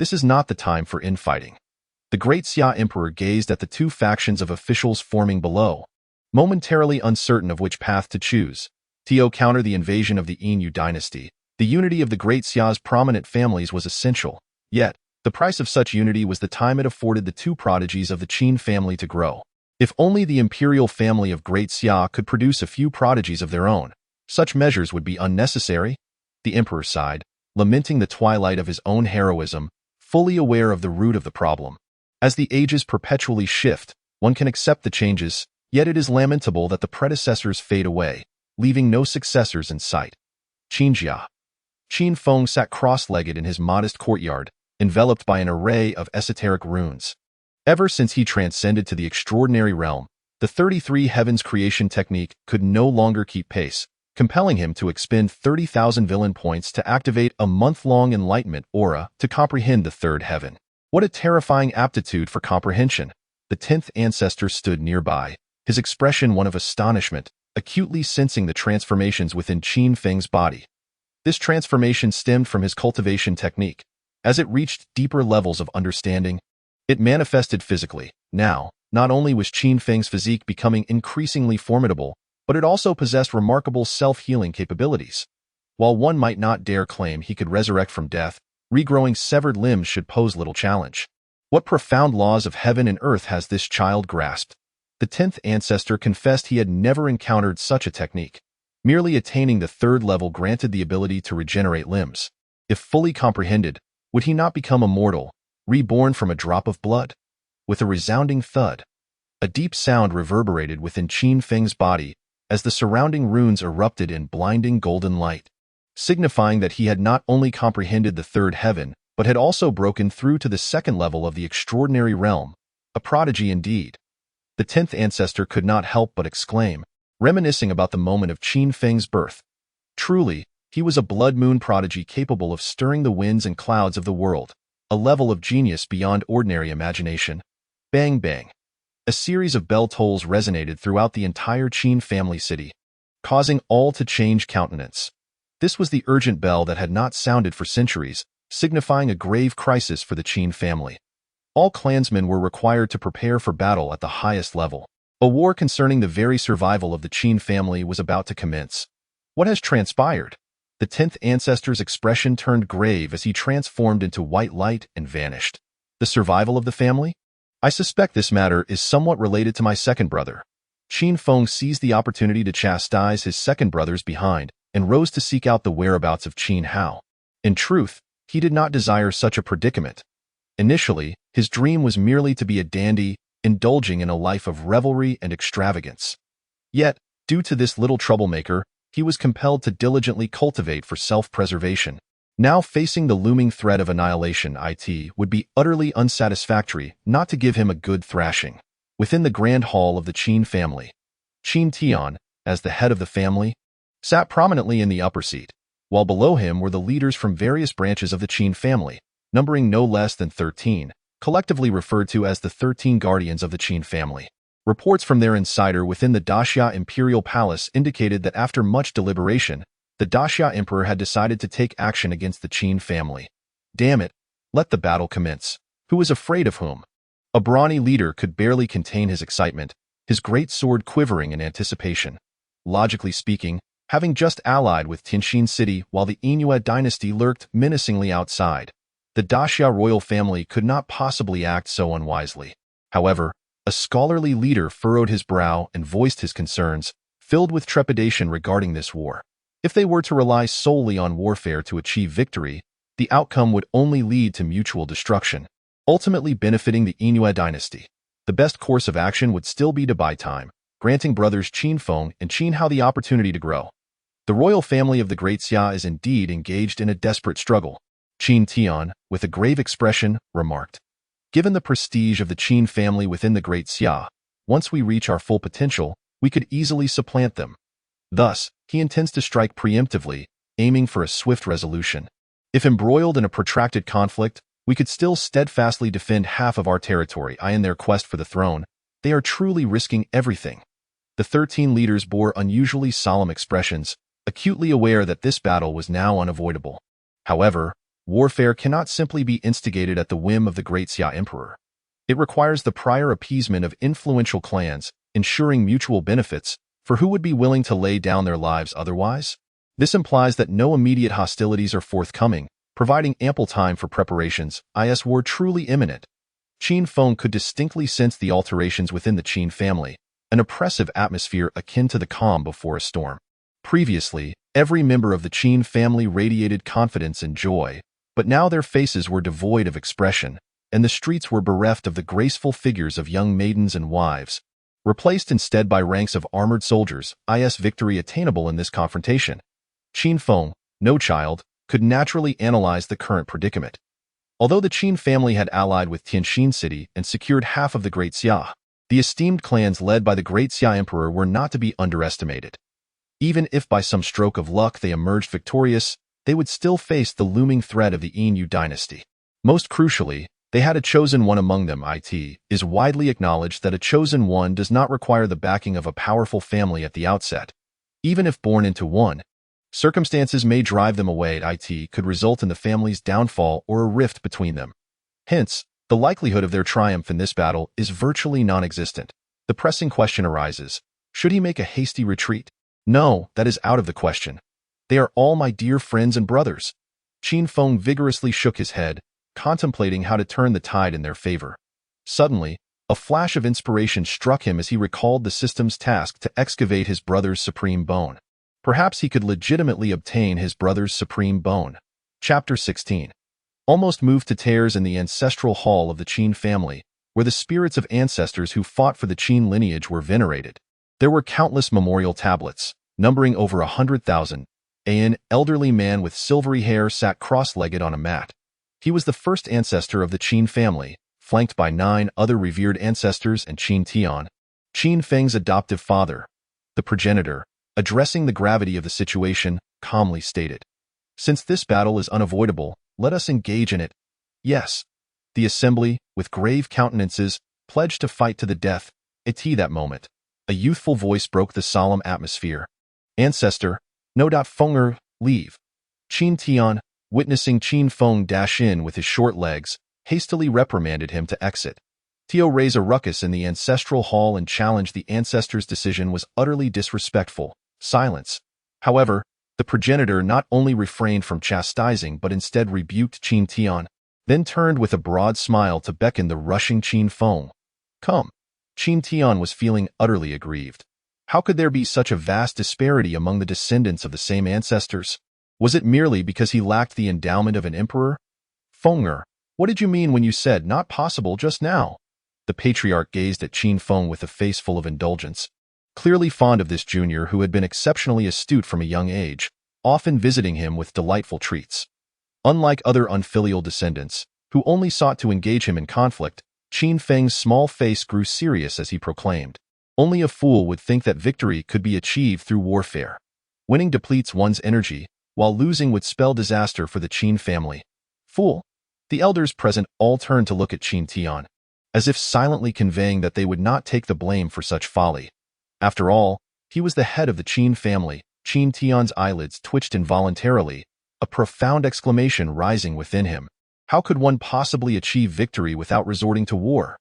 This is not the time for infighting. The great Xia Emperor gazed at the two factions of officials forming below, momentarily uncertain of which path to choose. To counter the invasion of the Inu dynasty, the unity of the great Xia's prominent families was essential. Yet, the price of such unity was the time it afforded the two prodigies of the Qin family to grow. If only the imperial family of great Xia could produce a few prodigies of their own, such measures would be unnecessary. The emperor sighed, lamenting the twilight of his own heroism, fully aware of the root of the problem. As the ages perpetually shift, one can accept the changes, yet it is lamentable that the predecessors fade away, leaving no successors in sight. Qin Feng sat cross-legged in his modest courtyard, enveloped by an array of esoteric runes. Ever since he transcended to the extraordinary realm, the 33 heavens creation technique could no longer keep pace, compelling him to expend 30,000 villain points to activate a month-long enlightenment aura to comprehend the third heaven. What a terrifying aptitude for comprehension! The 10th ancestor stood nearby, his expression one of astonishment, acutely sensing the transformations within Qin Feng's body. This transformation stemmed from his cultivation technique. As it reached deeper levels of understanding, it manifested physically. Now, not only was Qin Feng's physique becoming increasingly formidable, but it also possessed remarkable self-healing capabilities. While one might not dare claim he could resurrect from death, regrowing severed limbs should pose little challenge. What profound laws of heaven and earth has this child grasped? The 10th ancestor confessed he had never encountered such a technique. Merely attaining the third level granted the ability to regenerate limbs. If fully comprehended, would he not become immortal, reborn from a drop of blood? With a resounding thud, a deep sound reverberated within Qin Feng's body as the surrounding runes erupted in blinding golden light, signifying that he had not only comprehended the third heaven, but had also broken through to the second level of the extraordinary realm. A prodigy indeed. The 10th ancestor could not help but exclaim, reminiscing about the moment of Qin Feng's birth. Truly, he was a blood moon prodigy capable of stirring the winds and clouds of the world, a level of genius beyond ordinary imagination. Bang bang. A series of bell tolls resonated throughout the entire Qin family city, causing all to change countenance. This was the urgent bell that had not sounded for centuries, signifying a grave crisis for the Qin family. All clansmen were required to prepare for battle at the highest level. A war concerning the very survival of the Qin family was about to commence. What has transpired? The 10th ancestor's expression turned grave as he transformed into white light and vanished. The survival of the family? I suspect this matter is somewhat related to my second brother. Qin Feng seized the opportunity to chastise his second brothers behind and rose to seek out the whereabouts of Qin Hao. In truth, he did not desire such a predicament. Initially, his dream was merely to be a dandy, indulging in a life of revelry and extravagance. Yet, due to this little troublemaker, he was compelled to diligently cultivate for self-preservation. Now facing the looming threat of annihilation, it would be utterly unsatisfactory not to give him a good thrashing. Within the grand hall of the Qin family, Qin Tian, as the head of the family, sat prominently in the upper seat, while below him were the leaders from various branches of the Qin family, numbering no less than 13, collectively referred to as the 13 guardians of the Qin family. Reports from their insider within the Daxia imperial palace indicated that after much deliberation, the Daxia emperor had decided to take action against the Qin family. Damn it, let the battle commence. Who is afraid of whom? A brawny leader could barely contain his excitement, his great sword quivering in anticipation. Logically speaking, having just allied with Tianxin City while the Inui dynasty lurked menacingly outside. The Daxia royal family could not possibly act so unwisely. However, a scholarly leader furrowed his brow and voiced his concerns, filled with trepidation regarding this war. If they were to rely solely on warfare to achieve victory, the outcome would only lead to mutual destruction, ultimately benefiting the Inui dynasty. The best course of action would still be to buy time, granting brothers Qin Feng and Qin Hao the opportunity to grow. The royal family of the Great Xia is indeed engaged in a desperate struggle. Qin Tian, with a grave expression, remarked. Given the prestige of the Qin family within the Great Xia, once we reach our full potential, we could easily supplant them. Thus, he intends to strike preemptively, aiming for a swift resolution. If embroiled in a protracted conflict, we could still steadfastly defend half of our territory. In their quest for the throne, they are truly risking everything. The 13 leaders bore unusually solemn expressions, acutely aware that this battle was now unavoidable. However, warfare cannot simply be instigated at the whim of the Great Xia Emperor. It requires the prior appeasement of influential clans, ensuring mutual benefits, for who would be willing to lay down their lives otherwise? This implies that no immediate hostilities are forthcoming, providing ample time for preparations. War truly imminent. Qin Feng could distinctly sense the alterations within the Qin family, an oppressive atmosphere akin to the calm before a storm. Previously, every member of the Qin family radiated confidence and joy, but now their faces were devoid of expression, and the streets were bereft of the graceful figures of young maidens and wives, replaced instead by ranks of armored soldiers. Victory attainable in this confrontation. Qin Feng, no child, could naturally analyze the current predicament. Although the Qin family had allied with Tianxin City and secured half of the Great Xia, the esteemed clans led by the Great Xia Emperor were not to be underestimated. Even if by some stroke of luck they emerged victorious, they would still face the looming threat of the Inyu dynasty. Most crucially, they had a chosen one among them. It is widely acknowledged that a chosen one does not require the backing of a powerful family at the outset. Even if born into one, circumstances may drive them away. It could result in the family's downfall or a rift between them. Hence, the likelihood of their triumph in this battle is virtually non-existent. The pressing question arises, should he make a hasty retreat? No, that is out of the question. They are all my dear friends and brothers. Qin Feng vigorously shook his head, contemplating how to turn the tide in their favor. Suddenly, a flash of inspiration struck him as he recalled the system's task to excavate his brother's supreme bone. Perhaps he could legitimately obtain his brother's supreme bone. Chapter 16. Almost moved to tears in the ancestral hall of the Qin family, where the spirits of ancestors who fought for the Qin lineage were venerated. There were countless memorial tablets, numbering over 100,000. An elderly man with silvery hair sat cross-legged on a mat. He was the first ancestor of the Qin family, flanked by 9 other revered ancestors and Qin Tian, Qin Feng's adoptive father. The progenitor, addressing the gravity of the situation, calmly stated, "Since this battle is unavoidable, let us engage in it." Yes. The assembly, with grave countenances, pledged to fight to the death. That moment, a youthful voice broke the solemn atmosphere. "Ancestor, no doubt Fenger, leave." Qin Tian, witnessing Qin Feng dash in with his short legs, hastily reprimanded him to exit. Tio raise a ruckus in the ancestral hall and challenge the ancestor's decision was utterly disrespectful. Silence. However, the progenitor not only refrained from chastising but instead rebuked Qin Tian, then turned with a broad smile to beckon the rushing Qin Feng. "Come." Qin Tian was feeling utterly aggrieved. How could there be such a vast disparity among the descendants of the same ancestors? Was it merely because he lacked the endowment of an emperor? "Fenger, what did you mean when you said not possible just now?" The patriarch gazed at Qin Feng with a face full of indulgence, clearly fond of this junior who had been exceptionally astute from a young age, often visiting him with delightful treats. Unlike other unfilial descendants, who only sought to engage him in conflict, Qin Feng's small face grew serious as he proclaimed, "Only a fool would think that victory could be achieved through warfare. Winning depletes one's energy, while losing would spell disaster for the Qin family." "Fool." The elders present all turned to look at Qin Tian, as if silently conveying that they would not take the blame for such folly. After all, he was the head of the Qin family. Qin Tian's eyelids twitched involuntarily, a profound exclamation rising within him. How could one possibly achieve victory without resorting to war?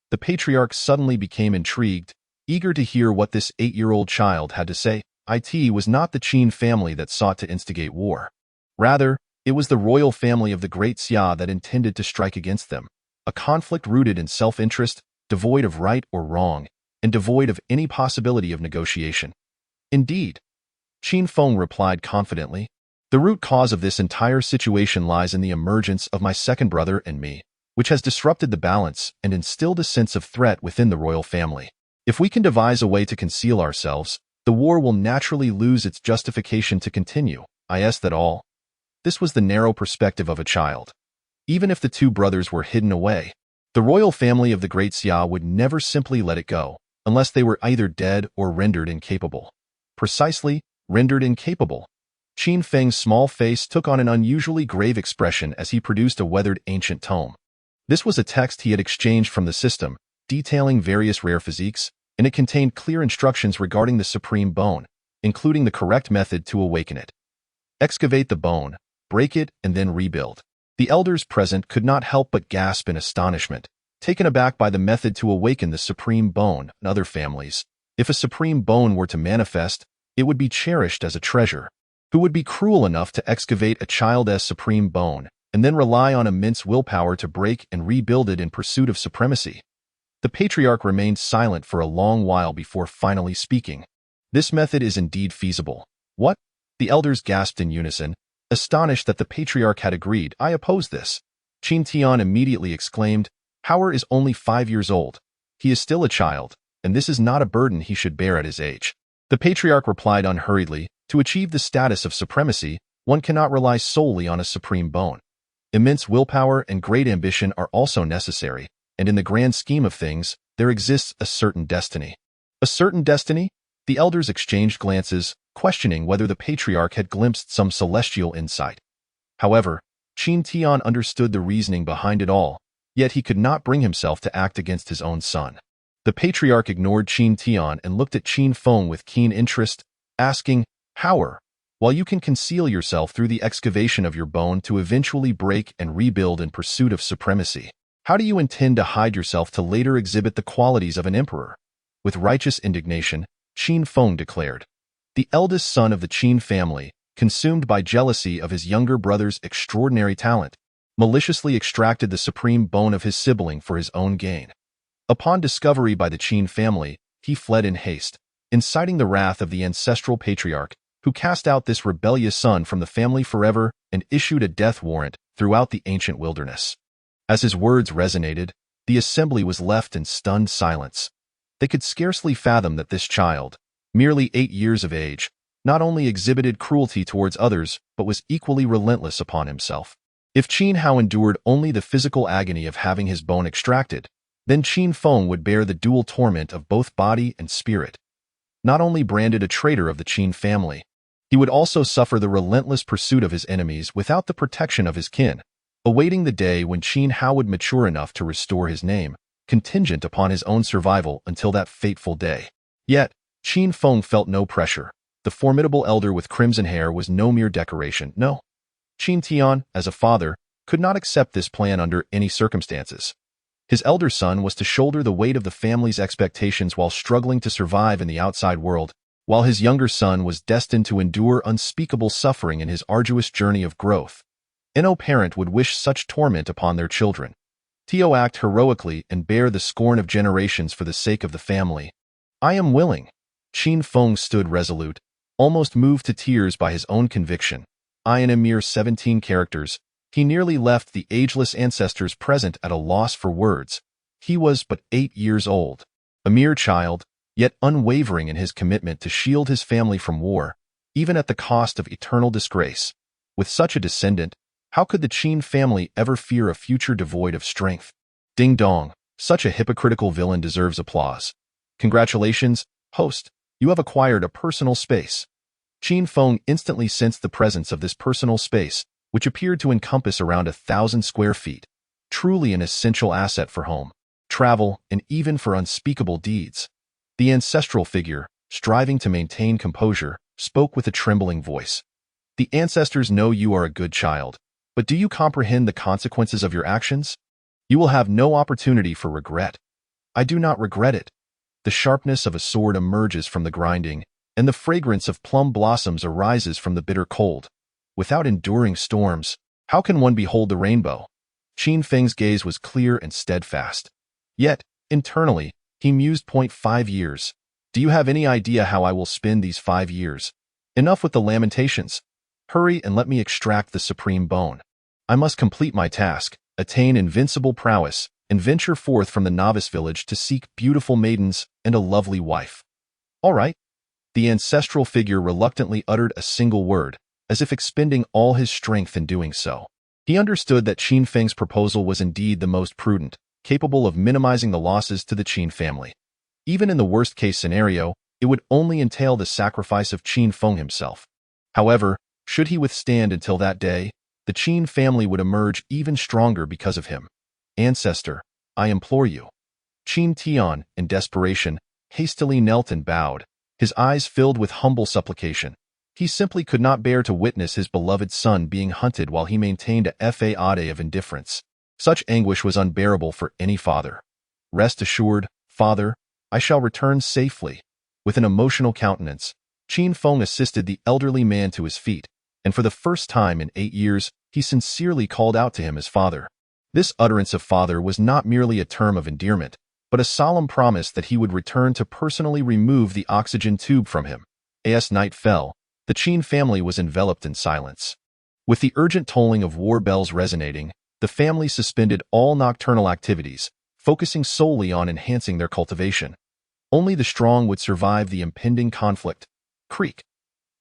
The patriarch suddenly became intrigued, eager to hear what this 8-year-old child had to say. It was not the Qin family that sought to instigate war. Rather, it was the royal family of the Great Xia that intended to strike against them, a conflict rooted in self-interest, devoid of right or wrong, and devoid of any possibility of negotiation. Indeed, Qin Feng replied confidently, the root cause of this entire situation lies in the emergence of my second brother and me, which has disrupted the balance and instilled a sense of threat within the royal family. If we can devise a way to conceal ourselves, the war will naturally lose its justification to continue. That all. This was the narrow perspective of a child. Even if the two brothers were hidden away, the royal family of the Great Xia would never simply let it go, unless they were either dead or rendered incapable. Precisely, rendered incapable. Qin Feng's small face took on an unusually grave expression as he produced a weathered ancient tome. This was a text he had exchanged from the system, detailing various rare physiques, and it contained clear instructions regarding the supreme bone, including the correct method to awaken it. Excavate the bone, break it, and then rebuild. The elders present could not help but gasp in astonishment, taken aback by the method to awaken the supreme bone. In other families, if a supreme bone were to manifest, it would be cherished as a treasure. Who would be cruel enough to excavate a child's supreme bone, and then rely on immense willpower to break and rebuild it in pursuit of supremacy? The patriarch remained silent for a long while before finally speaking. This method is indeed feasible. What? The elders gasped in unison, astonished that the patriarch had agreed. I oppose this. Qin Tian immediately exclaimed, Howard is only 5 years old. He is still a child, and this is not a burden he should bear at his age. The patriarch replied unhurriedly, to achieve the status of supremacy, one cannot rely solely on a supreme bone. Immense willpower and great ambition are also necessary, and in the grand scheme of things, there exists a certain destiny. A certain destiny? The elders exchanged glances, questioning whether the patriarch had glimpsed some celestial insight. However, Qin Tian understood the reasoning behind it all, yet he could not bring himself to act against his own son. The patriarch ignored Qin Tian and looked at Qin Feng with keen interest, asking, Howard, while you can conceal yourself through the excavation of your bone to eventually break and rebuild in pursuit of supremacy, how do you intend to hide yourself to later exhibit the qualities of an emperor? With righteous indignation, Qin Feng declared. The eldest son of the Qin family, consumed by jealousy of his younger brother's extraordinary talent, maliciously extracted the supreme bone of his sibling for his own gain. Upon discovery by the Qin family, he fled in haste, inciting the wrath of the ancestral patriarch, who cast out this rebellious son from the family forever and issued a death warrant throughout the ancient wilderness. As his words resonated, the assembly was left in stunned silence. They could scarcely fathom that this child, merely 8 years of age, not only exhibited cruelty towards others but was equally relentless upon himself. If Qin Hao endured only the physical agony of having his bone extracted, then Qin Feng would bear the dual torment of both body and spirit. Not only branded a traitor of the Qin family, he would also suffer the relentless pursuit of his enemies without the protection of his kin, awaiting the day when Qin Hao would mature enough to restore his name, contingent upon his own survival until that fateful day. Yet, Qin Feng felt no pressure. The formidable elder with crimson hair was no mere decoration. No. Qin Tian, as a father, could not accept this plan under any circumstances. His elder son was to shoulder the weight of the family's expectations while struggling to survive in the outside world, while his younger son was destined to endure unspeakable suffering in his arduous journey of growth. No parent would wish such torment upon their children. To act heroically and bear the scorn of generations for the sake of the family. I am willing. Qin Feng stood resolute, almost moved to tears by his own conviction. In a mere 17 characters, he nearly left the ageless ancestors present at a loss for words. He was but 8 years old, a mere child, yet unwavering in his commitment to shield his family from war, even at the cost of eternal disgrace. With such a descendant, how could the Qin family ever fear a future devoid of strength? Ding dong, such a hypocritical villain deserves applause. Congratulations, host, you have acquired a personal space. Qin Feng instantly sensed the presence of this personal space, which appeared to encompass around 1,000 square feet, truly an essential asset for home, travel, and even for unspeakable deeds. The ancestral figure, striving to maintain composure, spoke with a trembling voice. The ancestors know you are a good child, but do you comprehend the consequences of your actions? You will have no opportunity for regret. I do not regret it. The sharpness of a sword emerges from the grinding, and the fragrance of plum blossoms arises from the bitter cold. Without enduring storms, how can one behold the rainbow? Qin Feng's gaze was clear and steadfast. Yet, internally, he mused. 5 years. Do you have any idea how I will spend these 5 years? Enough with the lamentations. Hurry and let me extract the supreme bone. I must complete my task, attain invincible prowess, and venture forth from the novice village to seek beautiful maidens and a lovely wife. All right. The ancestral figure reluctantly uttered a single word, as if expending all his strength in doing so. He understood that Qin Feng's proposal was indeed the most prudent, capable of minimizing the losses to the Qin family. Even in the worst-case scenario, it would only entail the sacrifice of Qin Feng himself. However, should he withstand until that day, the Qin family would emerge even stronger because of him. Ancestor, I implore you. Qin Tian, in desperation, hastily knelt and bowed, his eyes filled with humble supplication. He simply could not bear to witness his beloved son being hunted while he maintained a facade of indifference. Such anguish was unbearable for any father. Rest assured, father, I shall return safely. With an emotional countenance, Qin Feng assisted the elderly man to his feet, and for the first time in 8 years, he sincerely called out to him as father. This utterance of father was not merely a term of endearment, but a solemn promise that he would return to personally remove the oxygen tube from him. As night fell, the Qin family was enveloped in silence. With the urgent tolling of war bells resonating, the family suspended all nocturnal activities, focusing solely on enhancing their cultivation. Only the strong would survive the impending conflict. Creak.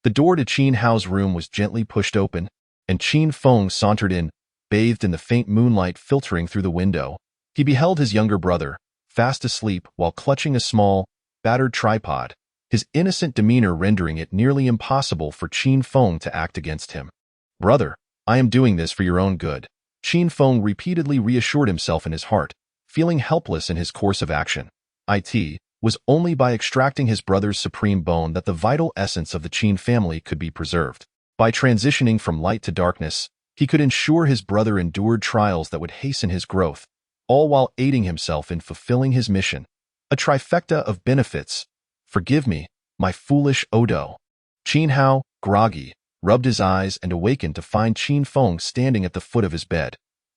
The door to Qin Hao's room was gently pushed open, and Qin Feng sauntered in, bathed in the faint moonlight filtering through the window. He beheld his younger brother, fast asleep while clutching a small, battered tripod, his innocent demeanor rendering it nearly impossible for Qin Feng to act against him. Brother, I am doing this for your own good. Qin Feng repeatedly reassured himself in his heart, feeling helpless in his course of action. It was only by extracting his brother's supreme bone that the vital essence of the Qin family could be preserved. By transitioning from light to darkness, he could ensure his brother endured trials that would hasten his growth, all while aiding himself in fulfilling his mission. A trifecta of benefits. Forgive me, my foolish Odo. Qin Hao, groggy, rubbed his eyes and awakened to find Qin Feng standing at the foot of his bed.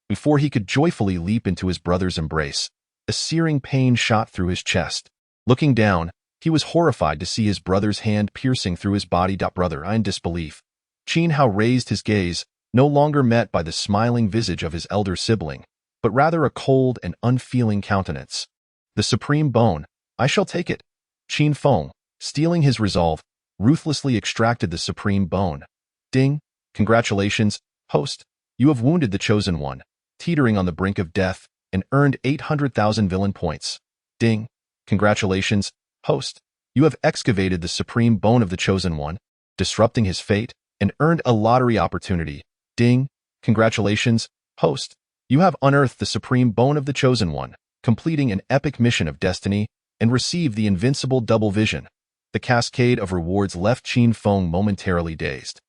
Before he could joyfully leap into his brother's embrace, a searing pain shot through his chest. Looking down, he was horrified to see his brother's hand piercing through his body. Brother, in disbelief. Qin Hao raised his gaze, no longer met by the smiling visage of his elder sibling, but rather a cold and unfeeling countenance. The supreme bone, I shall take it. Qin Feng, steeling his resolve, ruthlessly extracted the supreme bone. Ding, congratulations, host. You have wounded the chosen one, teetering on the brink of death, and earned 800,000 villain points. Ding, congratulations, host. You have excavated the supreme bone of the chosen one, disrupting his fate, and earned a lottery opportunity. Ding, congratulations, host. You have unearthed the supreme bone of the chosen one, completing an epic mission of destiny, and received the invincible double vision. The cascade of rewards left Qin Feng momentarily dazed.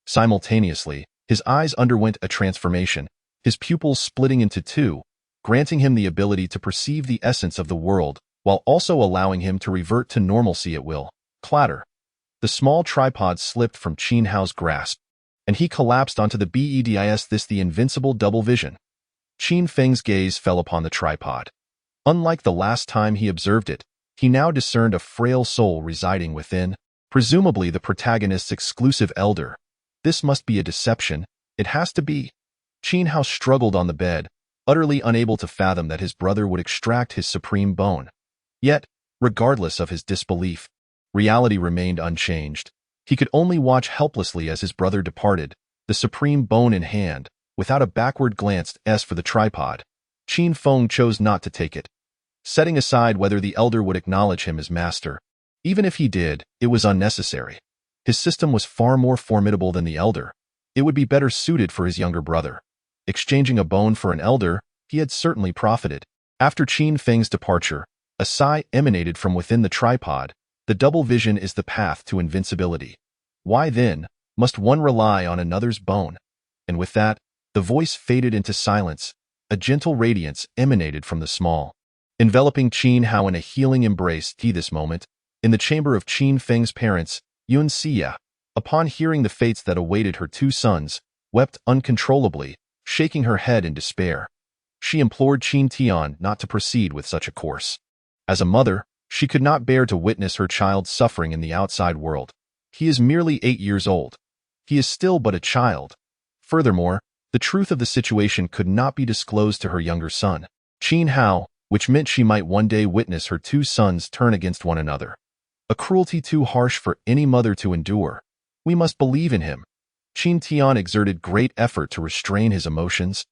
Simultaneously, his eyes underwent a transformation, his pupils splitting into two, granting him the ability to perceive the essence of the world, while also allowing him to revert to normalcy at will. Clatter. The small tripod slipped from Qin Hao's grasp, and he collapsed onto the beds. The invincible double vision. Qin Feng's gaze fell upon the tripod. Unlike the last time he observed it, he now discerned a frail soul residing within, presumably the protagonist's exclusive elder. This must be a deception. It has to be. Qin Hao struggled on the bed, utterly unable to fathom that his brother would extract his supreme bone. Yet, regardless of his disbelief, reality remained unchanged. He could only watch helplessly as his brother departed, the supreme bone in hand, without a backward glance as for the tripod. Qin Feng chose not to take it, setting aside whether the elder would acknowledge him as master. Even if he did, it was unnecessary. His system was far more formidable than the elder. It would be better suited for his younger brother. Exchanging a bone for an elder, he had certainly profited. After Qin Feng's departure, a sigh emanated from within the tripod. The double vision is the path to invincibility. Why then must one rely on another's bone? And with that, the voice faded into silence. A gentle radiance emanated from the small, enveloping Qin Hao in a healing embrace. This moment, in the chamber of Qin Feng's parents, Xia, upon hearing the fates that awaited her two sons, wept uncontrollably, shaking her head in despair. She implored Qin Tian not to proceed with such a course. As a mother, she could not bear to witness her child suffering in the outside world. He is merely 8 years old. He is still but a child. Furthermore, the truth of the situation could not be disclosed to her younger son, Qin Hao, which meant she might one day witness her two sons turn against one another. A cruelty too harsh for any mother to endure. We must believe in him. Qin Tian exerted great effort to restrain his emotions.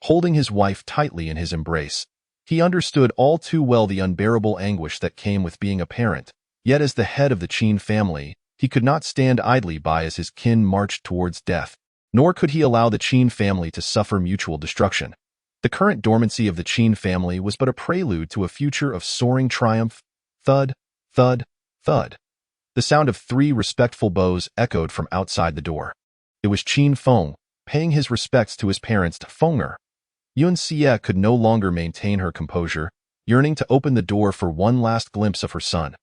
Holding his wife tightly in his embrace, he understood all too well the unbearable anguish that came with being a parent, yet as the head of the Qin family, he could not stand idly by as his kin marched towards death, nor could he allow the Qin family to suffer mutual destruction. The current dormancy of the Qin family was but a prelude to a future of soaring triumph. Thud, thud, thud. The sound of 3 respectful bows echoed from outside the door. It was Qin Feng, paying his respects to his parents. Fenger. Xia could no longer maintain her composure, yearning to open the door for one last glimpse of her son.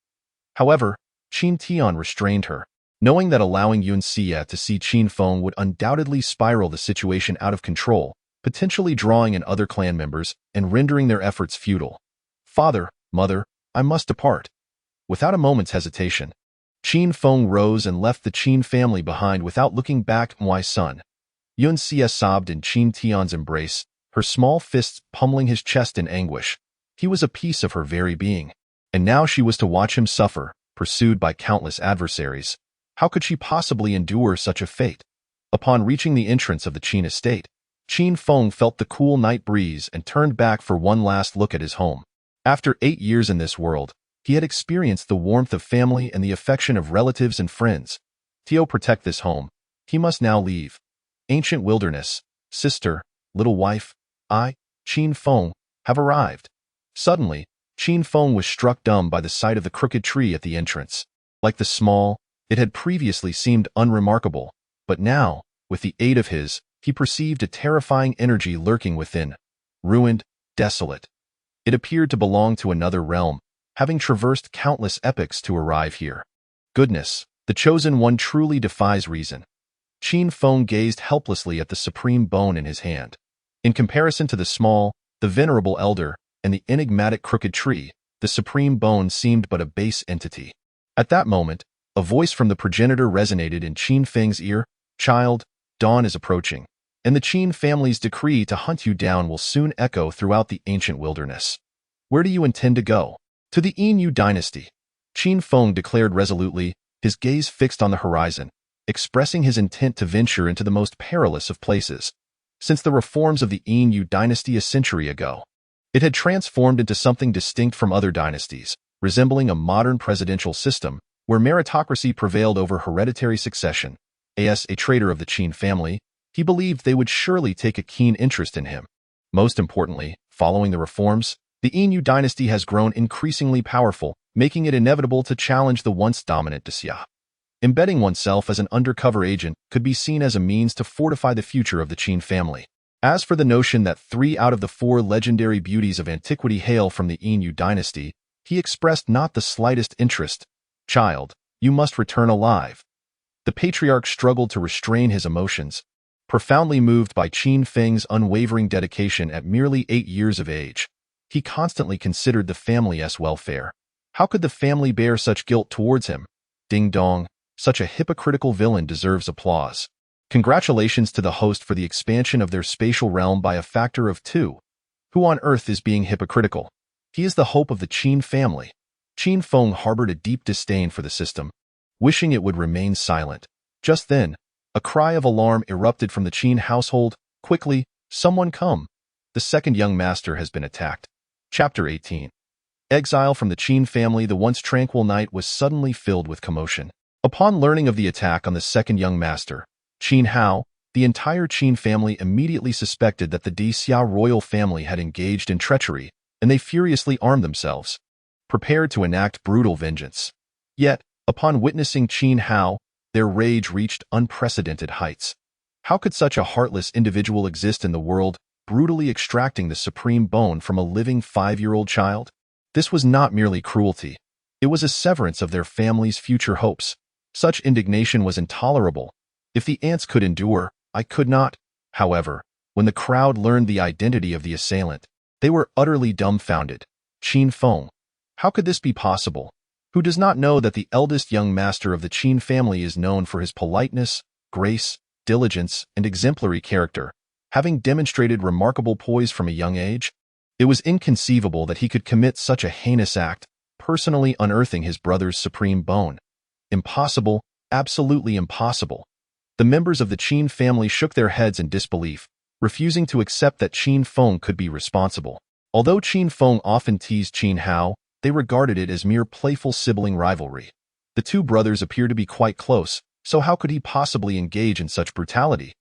However, Qin Tian restrained her, knowing that allowing Xia to see Qin Feng would undoubtedly spiral the situation out of control, potentially drawing in other clan members and rendering their efforts futile. Father, mother, I must depart. Without a moment's hesitation, Qin Feng rose and left the Qin family behind without looking back. My son. Xia sobbed in Qin Tian's embrace, her small fists pummeling his chest in anguish. He was a piece of her very being, and now she was to watch him suffer, pursued by countless adversaries. How could she possibly endure such a fate? Upon reaching the entrance of the Qin estate, Qin Feng felt the cool night breeze and turned back for one last look at his home. After 8 years in this world, he had experienced the warmth of family and the affection of relatives and friends. To protect this home, he must now leave. Ancient wilderness, sister, little wife, I, Qin Feng, have arrived. Suddenly, Qin Feng was struck dumb by the sight of the crooked tree at the entrance. Like the small, it had previously seemed unremarkable, but now, with the aid of he perceived a terrifying energy lurking within. Ruined, desolate. It appeared to belong to another realm, having traversed countless epochs to arrive here. Goodness, the chosen one truly defies reason. Qin Feng gazed helplessly at the supreme bone in his hand. In comparison to the small, the venerable elder, and the enigmatic crooked tree, the supreme bone seemed but a base entity. At that moment, a voice from the progenitor resonated in Qin Feng's ear. Child, dawn is approaching, and the Qin family's decree to hunt you down will soon echo throughout the ancient wilderness. Where do you intend to go? To the Yin dynasty. Qin Feng declared resolutely, his gaze fixed on the horizon, expressing his intent to venture into the most perilous of places. Since the reforms of the Yin dynasty a century ago, it had transformed into something distinct from other dynasties, resembling a modern presidential system where meritocracy prevailed over hereditary succession. As a traitor of the Qin family, he believed they would surely take a keen interest in him. Most importantly, following the reforms, the Yin dynasty has grown increasingly powerful, making it inevitable to challenge the once dominant Xia. Embedding oneself as an undercover agent could be seen as a means to fortify the future of the Qin family. As for the notion that 3 out of the 4 legendary beauties of antiquity hail from the Yin dynasty, he expressed not the slightest interest. Child, you must return alive. The patriarch struggled to restrain his emotions, profoundly moved by Qin Feng's unwavering dedication at merely 8 years of age. He constantly considered the family's welfare. How could the family bear such guilt towards him? Ding dong. Such a hypocritical villain deserves applause. Congratulations to the host for the expansion of their spatial realm by a factor of 2. Who on earth is being hypocritical? He is the hope of the Qin family. Qin Feng harbored a deep disdain for the system, wishing it would remain silent. Just then, a cry of alarm erupted from the Qin household. Quickly, someone come. The second young master has been attacked. Chapter 18. Exile from the Qin family. The once tranquil night was suddenly filled with commotion. Upon learning of the attack on the second young master, Qin Hao, the entire Qin family immediately suspected that the Xia royal family had engaged in treachery, and they furiously armed themselves, prepared to enact brutal vengeance. Yet, upon witnessing Qin Hao, their rage reached unprecedented heights. How could such a heartless individual exist in the world, brutally extracting the supreme bone from a living 5-year-old child? This was not merely cruelty. It was a severance of their family's future hopes. Such indignation was intolerable. If the ants could endure, I could not. However, when the crowd learned the identity of the assailant, they were utterly dumbfounded. Qin Feng. How could this be possible? Who does not know that the eldest young master of the Qin family is known for his politeness, grace, diligence, and exemplary character, having demonstrated remarkable poise from a young age? It was inconceivable that he could commit such a heinous act, personally unearthing his brother's supreme bone. Impossible, absolutely impossible. The members of the Qin family shook their heads in disbelief, refusing to accept that Qin Feng could be responsible. Although Qin Feng often teased Qin Hao, they regarded it as mere playful sibling rivalry. The two brothers appear to be quite close, so how could he possibly engage in such brutality?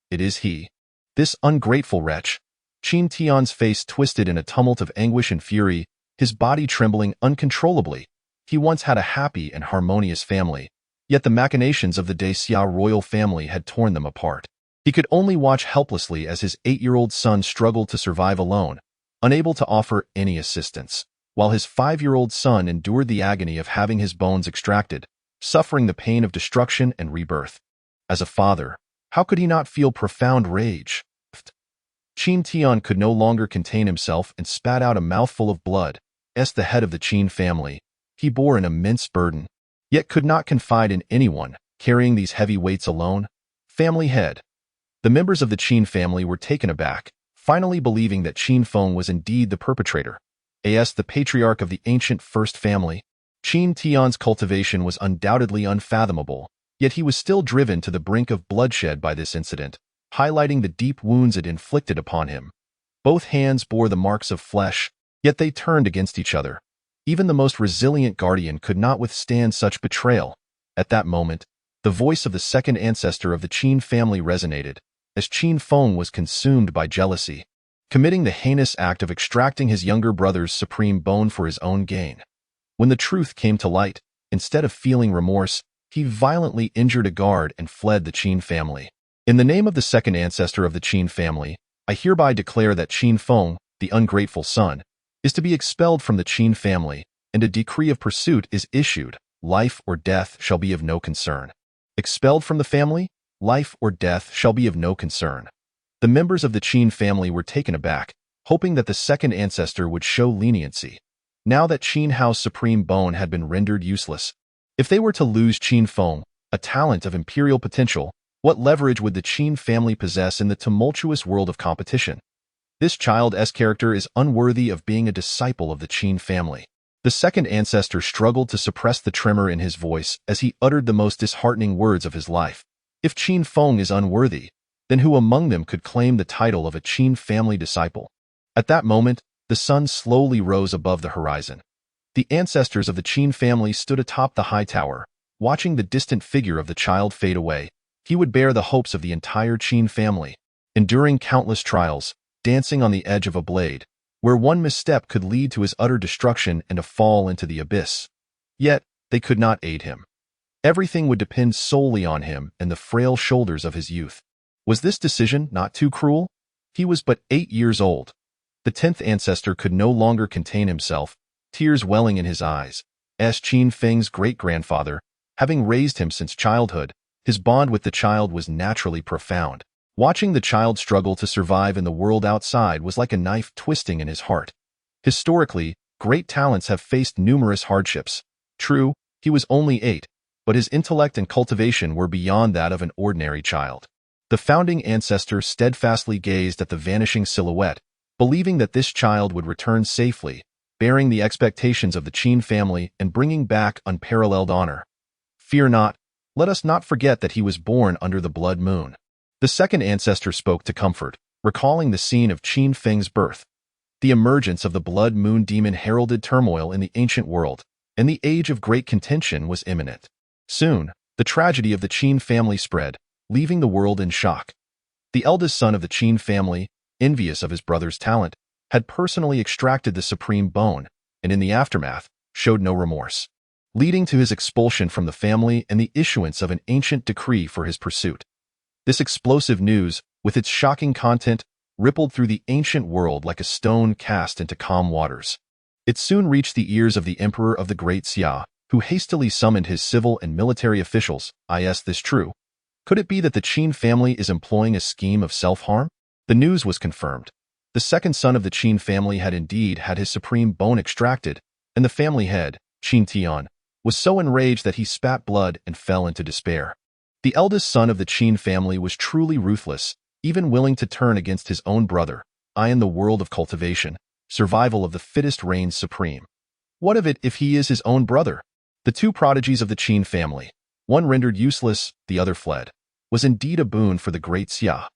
It is he. This ungrateful wretch. Qin Tian's face twisted in a tumult of anguish and fury, his body trembling uncontrollably. He once had a happy and harmonious family, yet the machinations of the Xia royal family had torn them apart. He could only watch helplessly as his 8-year-old son struggled to survive alone, unable to offer any assistance, while his 5-year-old son endured the agony of having his bones extracted, suffering the pain of destruction and rebirth. As a father, how could he not feel profound rage? Qin Tian could no longer contain himself and spat out a mouthful of blood. As the head of the Qin family, he bore an immense burden, yet could not confide in anyone, carrying these heavy weights alone. Family head. The members of the Qin family were taken aback, finally believing that Qin Feng was indeed the perpetrator. As the patriarch of the ancient first family, Qin Tian's cultivation was undoubtedly unfathomable, yet he was still driven to the brink of bloodshed by this incident, highlighting the deep wounds it inflicted upon him. Both hands bore the marks of flesh, yet they turned against each other. Even the most resilient guardian could not withstand such betrayal. At that moment, the voice of the second ancestor of the Qin family resonated, as Qin Feng was consumed by jealousy, committing the heinous act of extracting his younger brother's supreme bone for his own gain. When the truth came to light, instead of feeling remorse, he violently injured a guard and fled the Qin family. In the name of the second ancestor of the Qin family, I hereby declare that Qin Feng, the ungrateful son, is to be expelled from the Qin family, and a decree of pursuit is issued. Life or death shall be of no concern. Expelled from the family? Life or death shall be of no concern. The members of the Qin family were taken aback, hoping that the second ancestor would show leniency. Now that Qin Hao's supreme bone had been rendered useless, if they were to lose Qin Feng, a talent of imperial potential, what leverage would the Qin family possess in the tumultuous world of competition? This child's character is unworthy of being a disciple of the Qin family. The second ancestor struggled to suppress the tremor in his voice as he uttered the most disheartening words of his life. If Qin Feng is unworthy, then who among them could claim the title of a Qin family disciple? At that moment, the sun slowly rose above the horizon. The ancestors of the Qin family stood atop the high tower, watching the distant figure of the child fade away. He would bear the hopes of the entire Qin family, enduring countless trials, dancing on the edge of a blade, where one misstep could lead to his utter destruction and a fall into the abyss. Yet, they could not aid him. Everything would depend solely on him and the frail shoulders of his youth. Was this decision not too cruel? He was but 8 years old. The 10th ancestor could no longer contain himself, tears welling in his eyes. As Qin Feng's great-grandfather, having raised him since childhood, his bond with the child was naturally profound. Watching the child struggle to survive in the world outside was like a knife twisting in his heart. Historically, great talents have faced numerous hardships. True, he was only 8, but his intellect and cultivation were beyond that of an ordinary child. The founding ancestor steadfastly gazed at the vanishing silhouette, believing that this child would return safely, bearing the expectations of the Qin family and bringing back unparalleled honor. Fear not, let us not forget that he was born under the blood moon. The second ancestor spoke to comfort, recalling the scene of Qin Feng's birth. The emergence of the blood moon demon heralded turmoil in the ancient world, and the age of great contention was imminent. Soon, the tragedy of the Qin family spread, leaving the world in shock. The eldest son of the Qin family, envious of his brother's talent, had personally extracted the supreme bone, and in the aftermath, showed no remorse, leading to his expulsion from the family and the issuance of an ancient decree for his pursuit. This explosive news, with its shocking content, rippled through the ancient world like a stone cast into calm waters. It soon reached the ears of the emperor of the Great Xia, who hastily summoned his civil and military officials. Is this true? Could it be that the Qin family is employing a scheme of self-harm? The news was confirmed. The second son of the Qin family had indeed had his supreme bone extracted, and the family head, Qin Tian, was so enraged that he spat blood and fell into despair. The eldest son of the Qin family was truly ruthless, even willing to turn against his own brother. In the world of cultivation, survival of the fittest reigns supreme. What of it if he is his own brother? The two prodigies of the Qin family, one rendered useless, the other fled, was indeed a boon for the great Xia.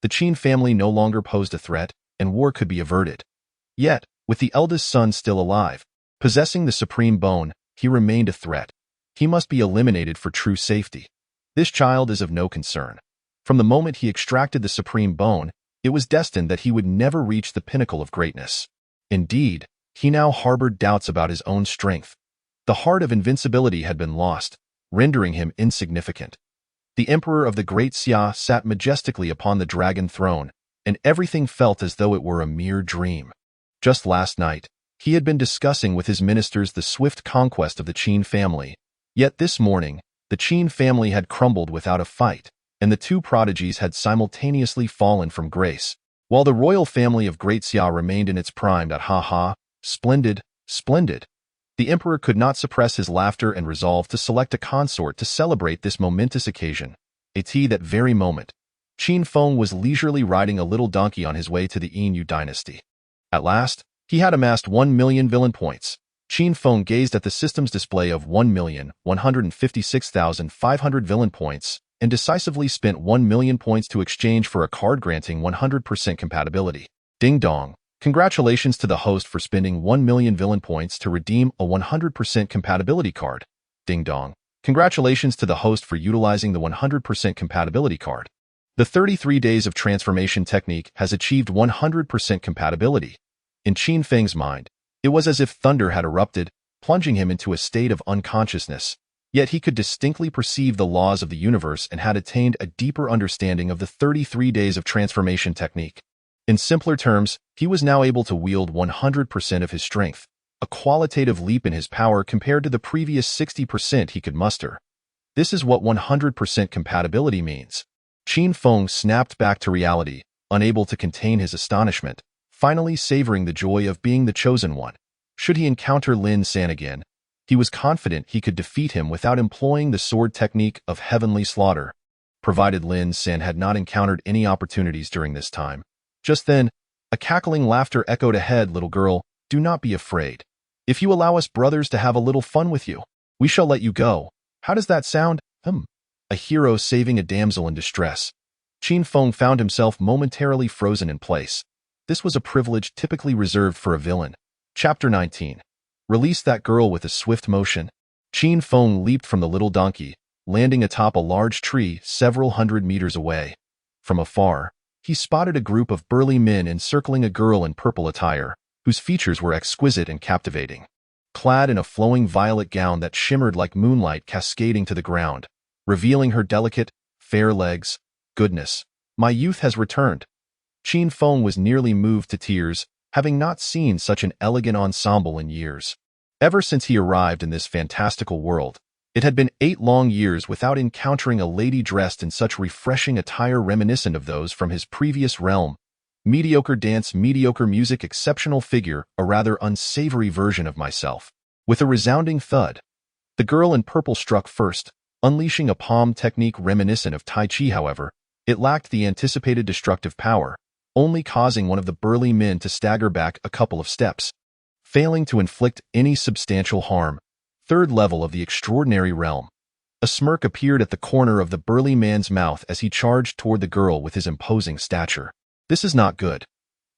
The Qin family no longer posed a threat, and war could be averted. Yet, with the eldest son still alive, possessing the supreme bone, he remained a threat. He must be eliminated for true safety. This child is of no concern. From the moment he extracted the supreme bone, it was destined that he would never reach the pinnacle of greatness. Indeed, he now harbored doubts about his own strength. The heart of invincibility had been lost, rendering him insignificant. The emperor of the great Xia sat majestically upon the dragon throne, and everything felt as though it were a mere dream. Just last night, he had been discussing with his ministers the swift conquest of the Qin family. Yet this morning, the Qin family had crumbled without a fight, and the two prodigies had simultaneously fallen from grace, while the royal family of Great Xia remained in its prime. Splendid, splendid. The emperor could not suppress his laughter and resolved to select a consort to celebrate this momentous occasion. That very moment, Qin Feng was leisurely riding a little donkey on his way to the Yin dynasty. At last, he had amassed 1 million villain points. Qin Feng gazed at the system's display of 1,156,500 villain points and decisively spent 1 million points to exchange for a card granting 100% compatibility. Ding dong. Congratulations to the host for spending 1 million villain points to redeem a 100% compatibility card. Ding dong. Congratulations to the host for utilizing the 100% compatibility card. The 33 days of transformation technique has achieved 100% compatibility. In Qin Feng's mind, it was as if thunder had erupted, plunging him into a state of unconsciousness. Yet he could distinctly perceive the laws of the universe and had attained a deeper understanding of the 33 days of transformation technique. In simpler terms, he was now able to wield 100% of his strength, a qualitative leap in his power compared to the previous 60% he could muster. This is what 100% compatibility means. Qin Feng snapped back to reality, unable to contain his astonishment, finally savoring the joy of being the chosen one. Should he encounter Lin San again, he was confident he could defeat him without employing the sword technique of heavenly slaughter, provided Lin San had not encountered any opportunities during this time. Just then, a cackling laughter echoed ahead. Little girl, do not be afraid. If you allow us brothers to have a little fun with you, we shall let you go. How does that sound? A hero saving a damsel in distress. Qin Feng found himself momentarily frozen in place. This was a privilege typically reserved for a villain. Chapter 19. Release that girl with a swift motion. Qin Feng leaped from the little donkey, landing atop a large tree several hundred meters away. From afar, he spotted a group of burly men encircling a girl in purple attire, whose features were exquisite and captivating. Clad in a flowing violet gown that shimmered like moonlight cascading to the ground, revealing her delicate, fair legs. Goodness, my youth has returned. Qin Feng was nearly moved to tears, having not seen such an elegant ensemble in years. Ever since he arrived in this fantastical world, it had been 8 long years without encountering a lady dressed in such refreshing attire reminiscent of those from his previous realm. Mediocre dance, mediocre music, exceptional figure, a rather unsavory version of myself. With a resounding thud, the girl in purple struck first, unleashing a palm technique reminiscent of Tai Chi. However, it lacked the anticipated destructive power, only causing one of the burly men to stagger back a couple of steps, failing to inflict any substantial harm. Third level of the extraordinary realm. A smirk appeared at the corner of the burly man's mouth as he charged toward the girl with his imposing stature. This is not good.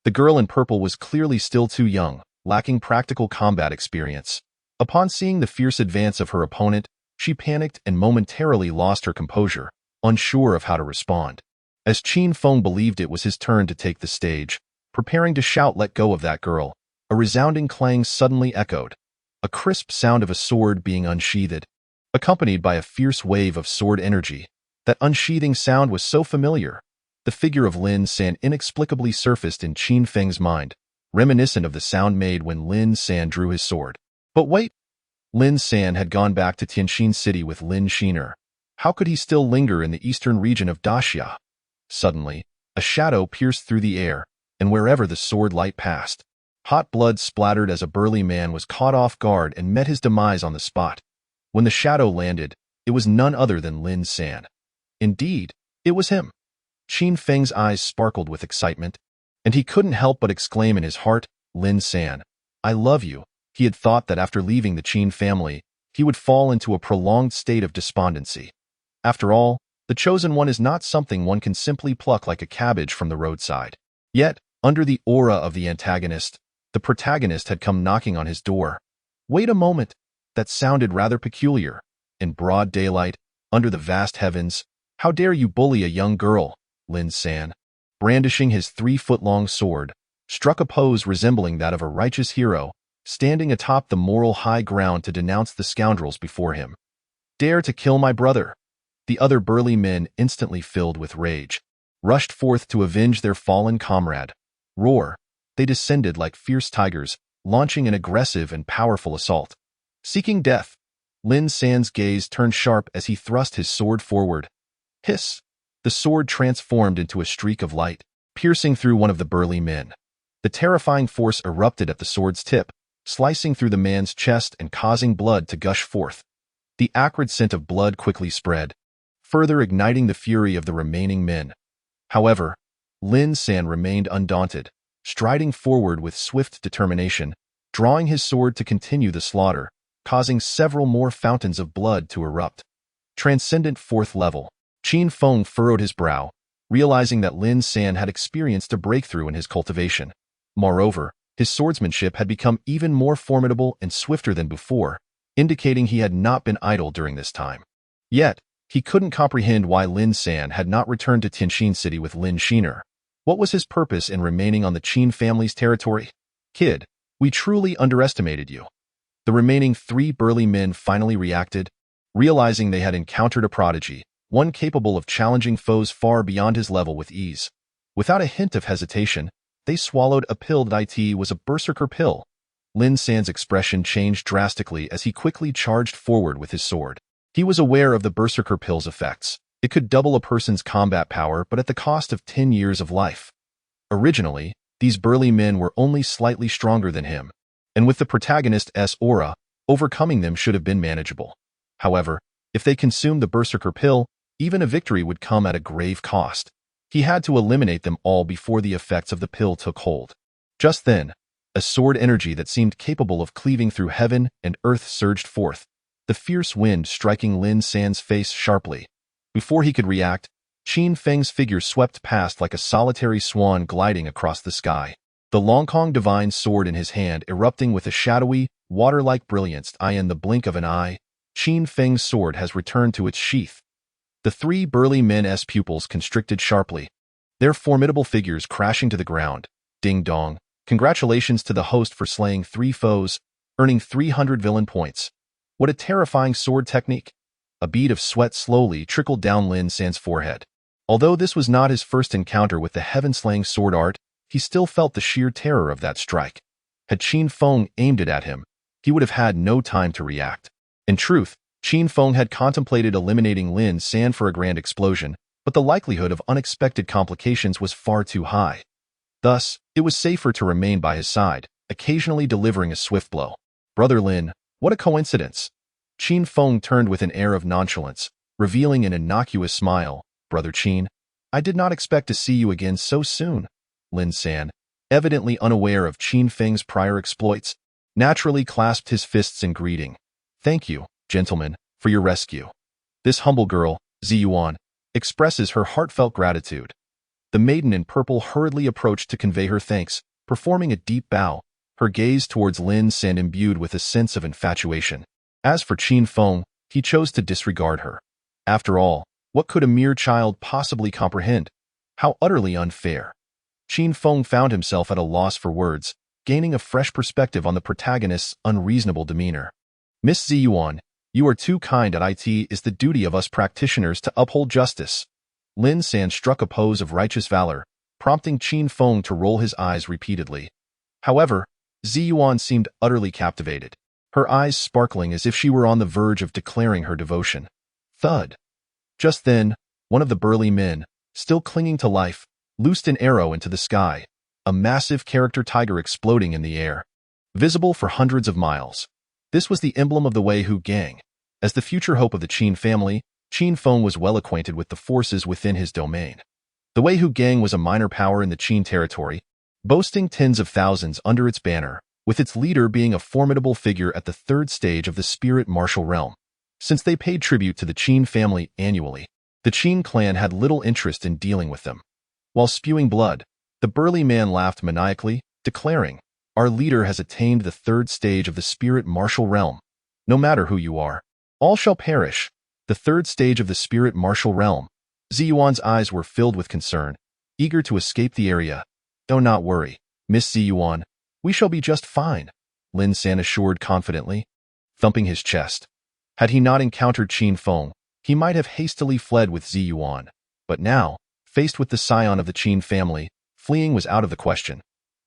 The girl in purple was clearly still too young, lacking practical combat experience. Upon seeing the fierce advance of her opponent, she panicked and momentarily lost her composure, unsure of how to respond. As Qin Feng believed it was his turn to take the stage, preparing to shout, "Let go of that girl," a resounding clang suddenly echoed. A crisp sound of a sword being unsheathed, accompanied by a fierce wave of sword energy. That unsheathing sound was so familiar. The figure of Lin San inexplicably surfaced in Qin Feng's mind, reminiscent of the sound made when Lin San drew his sword. But wait! Lin San had gone back to Tianxin City with Lin Shiner. How could he still linger in the eastern region of Daxia? Suddenly, a shadow pierced through the air, and wherever the sword light passed, hot blood splattered as a burly man was caught off guard and met his demise on the spot. When the shadow landed, it was none other than Lin San. Indeed, it was him. Qin Feng's eyes sparkled with excitement, and he couldn't help but exclaim in his heart, "Lin San, I love you." He had thought that after leaving the Qin family, he would fall into a prolonged state of despondency. After all, the chosen one is not something one can simply pluck like a cabbage from the roadside. Yet, under the aura of the antagonist, the protagonist had come knocking on his door. Wait a moment, that sounded rather peculiar. In broad daylight, under the vast heavens, how dare you bully a young girl? Lin San, brandishing his 3-foot-long sword, struck a pose resembling that of a righteous hero, standing atop the moral high ground to denounce the scoundrels before him. Dare to kill my brother? The other burly men, instantly filled with rage, rushed forth to avenge their fallen comrade. Roar! They descended like fierce tigers, launching an aggressive and powerful assault. Seeking death, Lin San's gaze turned sharp as he thrust his sword forward. Hiss! The sword transformed into a streak of light, piercing through one of the burly men. The terrifying force erupted at the sword's tip, slicing through the man's chest and causing blood to gush forth. The acrid scent of blood quickly spread, further igniting the fury of the remaining men. However, Lin San remained undaunted, striding forward with swift determination, drawing his sword to continue the slaughter, causing several more fountains of blood to erupt. Transcendent fourth level. Qin Feng furrowed his brow, realizing that Lin San had experienced a breakthrough in his cultivation. Moreover, his swordsmanship had become even more formidable and swifter than before, indicating he had not been idle during this time. Yet, he couldn't comprehend why Lin San had not returned to Tianxin City with Lin Shiner. What was his purpose in remaining on the Qin family's territory? Kid, we truly underestimated you. The remaining 3 burly men finally reacted, realizing they had encountered a prodigy, one capable of challenging foes far beyond his level with ease. Without a hint of hesitation, they swallowed a pill that was a berserker pill. Lin San's expression changed drastically as he quickly charged forward with his sword. He was aware of the berserker pill's effects. It could double a person's combat power, but at the cost of 10 years of life. Originally, these burly men were only slightly stronger than him, and with the protagonist's aura, overcoming them should have been manageable. However, if they consumed the berserker pill, even a victory would come at a grave cost. He had to eliminate them all before the effects of the pill took hold. Just then, a sword energy that seemed capable of cleaving through heaven and earth surged forth, the fierce wind striking Lin San's face sharply. Before he could react, Qin Feng's figure swept past like a solitary swan gliding across the sky, the Longkong divine sword in his hand erupting with a shadowy, water-like brilliance. In the blink of an eye, Qin Feng's sword has returned to its sheath. The 3 burly men's pupils constricted sharply, their formidable figures crashing to the ground. Ding dong. Congratulations to the host for slaying 3 foes, earning 300 villain points. What a terrifying sword technique. A bead of sweat slowly trickled down Lin San's forehead. Although this was not his first encounter with the heaven-slaying sword art, he still felt the sheer terror of that strike. Had Qin Feng aimed it at him, he would have had no time to react. In truth, Qin Feng had contemplated eliminating Lin San for a grand explosion, but the likelihood of unexpected complications was far too high. Thus, it was safer to remain by his side, occasionally delivering a swift blow. Brother Lin, what a coincidence. Qin Feng turned with an air of nonchalance, revealing an innocuous smile. Brother Qin, I did not expect to see you again so soon. Lin San, evidently unaware of Qin Feng's prior exploits, naturally clasped his fists in greeting. Thank you, gentlemen, for your rescue. This humble girl, Ziyuan, expresses her heartfelt gratitude. The maiden in purple hurriedly approached to convey her thanks, performing a deep bow, her gaze towards Lin San imbued with a sense of infatuation. As for Qin Feng, he chose to disregard her. After all, what could a mere child possibly comprehend? How utterly unfair. Qin Feng found himself at a loss for words, gaining a fresh perspective on the protagonist's unreasonable demeanor. Miss Ziyuan, you are too kind. It is the duty of us practitioners to uphold justice. Lin San struck a pose of righteous valor, prompting Qin Feng to roll his eyes repeatedly. However, Ziyuan seemed utterly captivated. her eyes sparkling as if she were on the verge of declaring her devotion. Thud. Just then, one of the burly men, still clinging to life, loosed an arrow into the sky, a massive character tiger exploding in the air, visible for hundreds of miles. This was the emblem of the Wei Hu gang. As the future hope of the Qin family, Qin Feng was well acquainted with the forces within his domain. The Wei Hu gang was a minor power in the Qin territory, boasting tens of thousands under its banner, with its leader being a formidable figure at the third stage of the spirit martial realm. Since they paid tribute to the Qin family annually, the Qin clan had little interest in dealing with them. While spewing blood, the burly man laughed maniacally, declaring, "Our leader has attained the third stage of the spirit martial realm. No matter who you are, all shall perish." The third stage of the spirit martial realm. Ziyuan's eyes were filled with concern, eager to escape the area. "Do not worry, Miss Ziyuan. We shall be just fine," Lin San assured confidently, thumping his chest. Had he not encountered Qin Feng, he might have hastily fled with Ziyuan. But now, faced with the scion of the Qin family, fleeing was out of the question.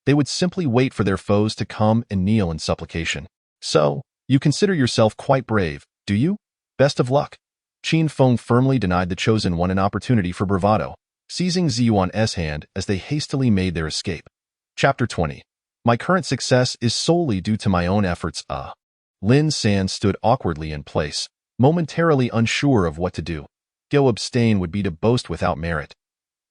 They would simply wait for their foes to come and kneel in supplication. "So, you consider yourself quite brave, do you? Best of luck." Qin Feng firmly denied the chosen one an opportunity for bravado, seizing Ziyuan's hand as they hastily made their escape. Chapter 20. My current success is solely due to my own efforts. Lin San stood awkwardly in place, momentarily unsure of what to do. To abstain would be to boast without merit.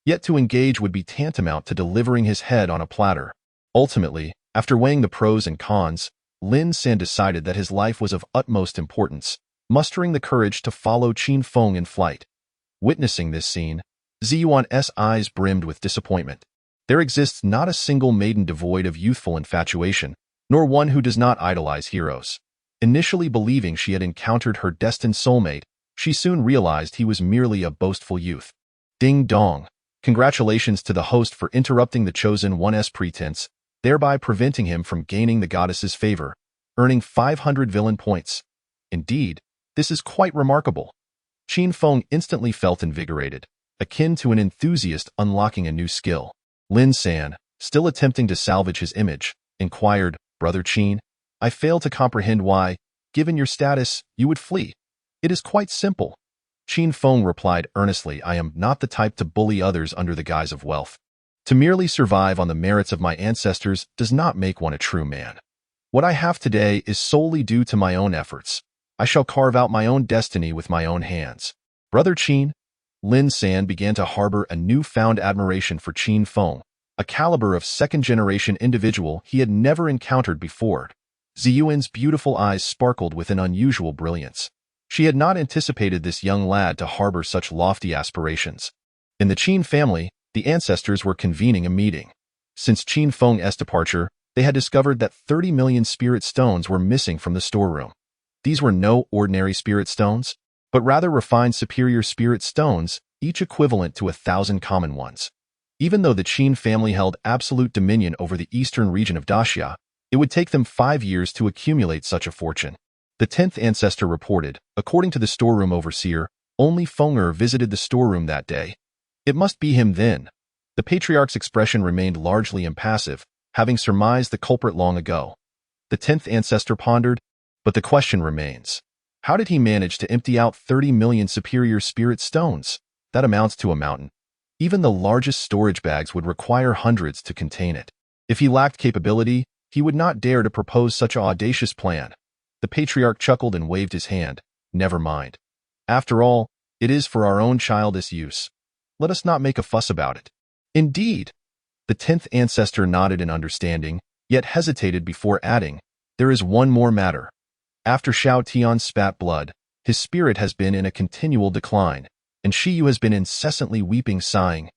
Yet to engage would be tantamount to delivering his head on a platter. Ultimately, after weighing the pros and cons, Lin San decided that his life was of utmost importance, mustering the courage to follow Qin Feng in flight. Witnessing this scene, Ziyuan's eyes brimmed with disappointment. There exists not a single maiden devoid of youthful infatuation, nor one who does not idolize heroes. Initially believing she had encountered her destined soulmate, she soon realized he was merely a boastful youth. Ding dong. Congratulations to the host for interrupting the chosen one's pretense, thereby preventing him from gaining the goddess's favor, earning 500 villain points. Indeed, this is quite remarkable. Qin Feng instantly felt invigorated, akin to an enthusiast unlocking a new skill. Lin San, still attempting to salvage his image, inquired, "Brother Qin, I fail to comprehend why, given your status, you would flee." "It is quite simple." Qin Feng replied earnestly, "I am not the type to bully others under the guise of wealth. To merely survive on the merits of my ancestors does not make one a true man. What I have today is solely due to my own efforts. I shall carve out my own destiny with my own hands." Brother Qin, Lin San began to harbor a newfound admiration for Qin Feng, a caliber of second-generation individual he had never encountered before. Ziyuan's beautiful eyes sparkled with an unusual brilliance. She had not anticipated this young lad to harbor such lofty aspirations. In the Qin family, the ancestors were convening a meeting. Since Qin Feng's departure, they had discovered that 30 million spirit stones were missing from the storeroom. These were no ordinary spirit stones, but rather refined superior spirit stones, each equivalent to 1,000 common ones. Even though the Qin family held absolute dominion over the eastern region of Daxia, it would take them 5 years to accumulate such a fortune. The 10th ancestor reported, according to the storeroom overseer, only Fenger visited the storeroom that day. It must be him then. The patriarch's expression remained largely impassive, having surmised the culprit long ago. The 10th ancestor pondered, but the question remains. How did he manage to empty out 30 million superior spirit stones? That amounts to a mountain. Even the largest storage bags would require hundreds to contain it. If he lacked capability, he would not dare to propose such an audacious plan. The patriarch chuckled and waved his hand. Never mind. After all, it is for our own childish use. Let us not make a fuss about it. Indeed. The 10th ancestor nodded in understanding, yet hesitated before adding, there is one more matter. After Xiao Tian spat blood, his spirit has been in a continual decline, and Shiyu has been incessantly weeping sighing.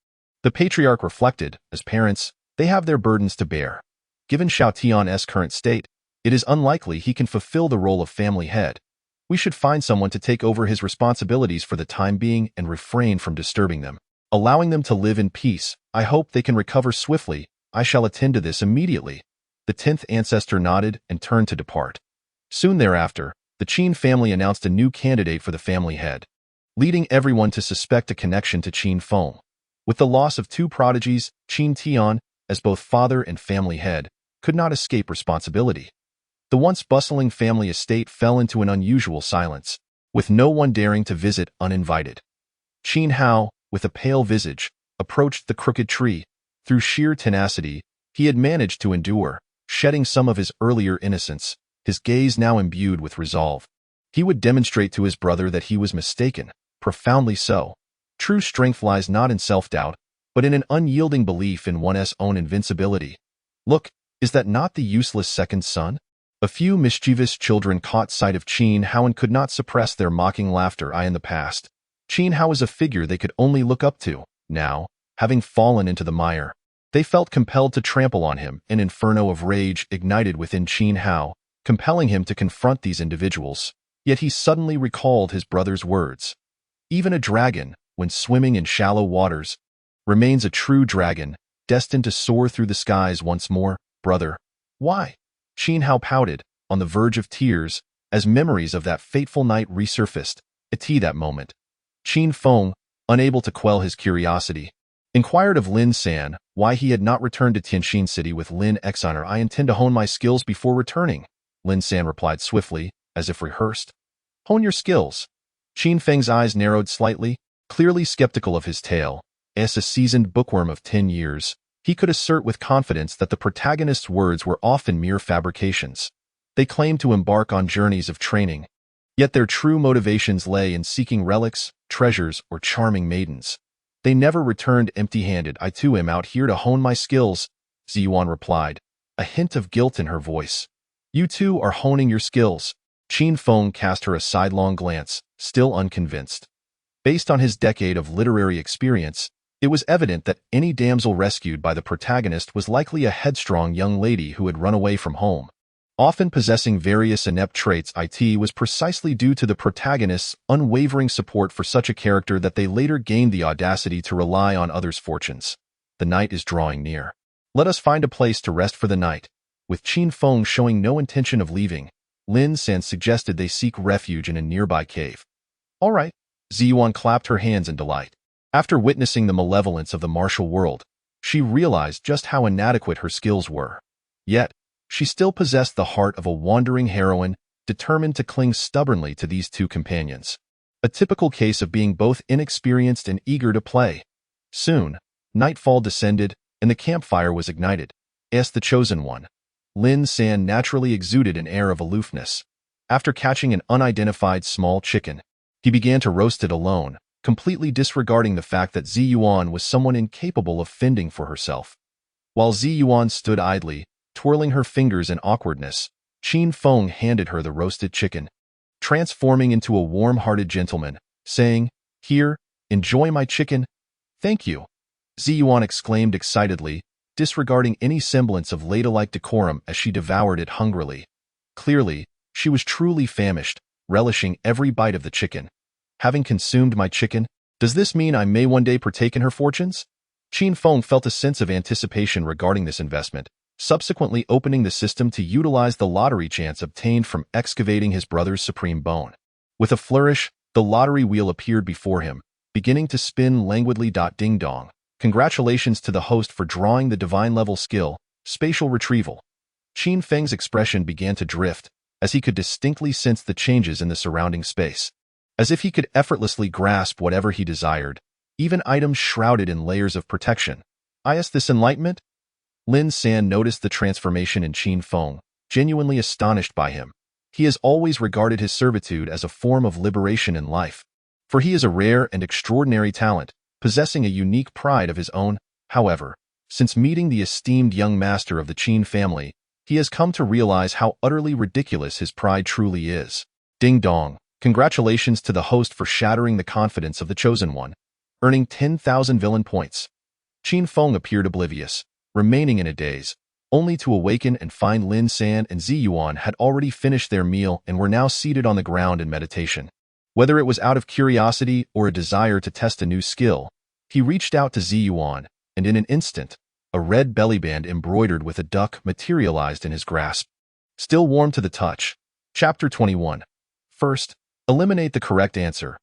The patriarch reflected, as parents, they have their burdens to bear. Given Xiao Tian's current state, it is unlikely he can fulfill the role of family head. We should find someone to take over his responsibilities for the time being and refrain from disturbing them, allowing them to live in peace. I hope they can recover swiftly. I shall attend to this immediately. The 10th ancestor nodded and turned to depart. Soon thereafter, the Qin family announced a new candidate for the family head, leading everyone to suspect a connection to Qin Feng. With the loss of 2 prodigies, Qin Tian, as both father and family head, could not escape responsibility. The once bustling family estate fell into an unusual silence, with no one daring to visit uninvited. Qin Hao, with a pale visage, approached the crooked tree. Through sheer tenacity, he had managed to endure, shedding some of his earlier innocence, his gaze now imbued with resolve. He would demonstrate to his brother that he was mistaken, profoundly so. True strength lies not in self-doubt, but in an unyielding belief in one's own invincibility. Look, is that not the useless second son? A few mischievous children caught sight of Qin Hao and could not suppress their mocking laughter. In the past, Qin Hao was a figure they could only look up to. Now, having fallen into the mire, they felt compelled to trample on him. An inferno of rage ignited within Qin Hao, compelling him to confront these individuals. Yet he suddenly recalled his brother's words. Even a dragon, when swimming in shallow waters, remains a true dragon, destined to soar through the skies once more. Brother, why? Qin Hao pouted, on the verge of tears, as memories of that fateful night resurfaced. At that moment, Qin Feng, unable to quell his curiosity, inquired of Lin San why he had not returned to Tianxin City with Lin Xhonor. I intend to hone my skills before returning, Lin San replied swiftly, as if rehearsed. Hone your skills. Qin Feng's eyes narrowed slightly, clearly skeptical of his tale. As a seasoned bookworm of 10 years, he could assert with confidence that the protagonist's words were often mere fabrications. They claimed to embark on journeys of training, yet their true motivations lay in seeking relics, treasures, or charming maidens. They never returned empty-handed. I too am out here to hone my skills, Ziyuan replied, a hint of guilt in her voice. You too are honing your skills. Qin Feng cast her a sidelong glance, still unconvinced. Based on his decade of literary experience, it was evident that any damsel rescued by the protagonist was likely a headstrong young lady who had run away from home. Often possessing various inept traits, it was precisely due to the protagonist's unwavering support for such a character that they later gained the audacity to rely on others' fortunes. The night is drawing near. Let us find a place to rest for the night. With Qin Feng showing no intention of leaving, Lin San suggested they seek refuge in a nearby cave. All right, Ziyuan clapped her hands in delight. After witnessing the malevolence of the martial world, she realized just how inadequate her skills were. Yet, she still possessed the heart of a wandering heroine, determined to cling stubbornly to these two companions. A typical case of being both inexperienced and eager to play. Soon, nightfall descended, and the campfire was ignited. As the chosen one, Lin San naturally exuded an air of aloofness. After catching an unidentified small chicken, he began to roast it alone, completely disregarding the fact that Ziyuan was someone incapable of fending for herself. While Ziyuan stood idly, twirling her fingers in awkwardness, Qin Feng handed her the roasted chicken, transforming into a warm-hearted gentleman, saying, "Here, enjoy my chicken." "Thank you," Ziyuan exclaimed excitedly, disregarding any semblance of ladylike decorum as she devoured it hungrily. Clearly, she was truly famished, relishing every bite of the chicken. Having consumed my chicken, does this mean I may one day partake in her fortunes? Qin Feng felt a sense of anticipation regarding this investment, subsequently opening the system to utilize the lottery chance obtained from excavating his brother's supreme bone. With a flourish, the lottery wheel appeared before him, beginning to spin languidly. Ding dong. Congratulations to the host for drawing the divine-level skill, spatial retrieval. Qin Feng's expression began to drift, as he could distinctly sense the changes in the surrounding space. As if he could effortlessly grasp whatever he desired, even items shrouded in layers of protection. Is this enlightenment? Lin San noticed the transformation in Qin Feng, genuinely astonished by him. He has always regarded his servitude as a form of liberation in life. For he is a rare and extraordinary talent, possessing a unique pride of his own. However, since meeting the esteemed young master of the Qin family, he has come to realize how utterly ridiculous his pride truly is. Ding dong. Congratulations to the host for shattering the confidence of the chosen one, earning 10,000 villain points. Qin Feng appeared oblivious, remaining in a daze, only to awaken and find Lin San and Ziyuan had already finished their meal and were now seated on the ground in meditation. Whether it was out of curiosity or a desire to test a new skill, he reached out to Ziyuan, and in an instant, a red bellyband embroidered with a duck materialized in his grasp. Still warm to the touch. Chapter 21. First, eliminate the correct answer.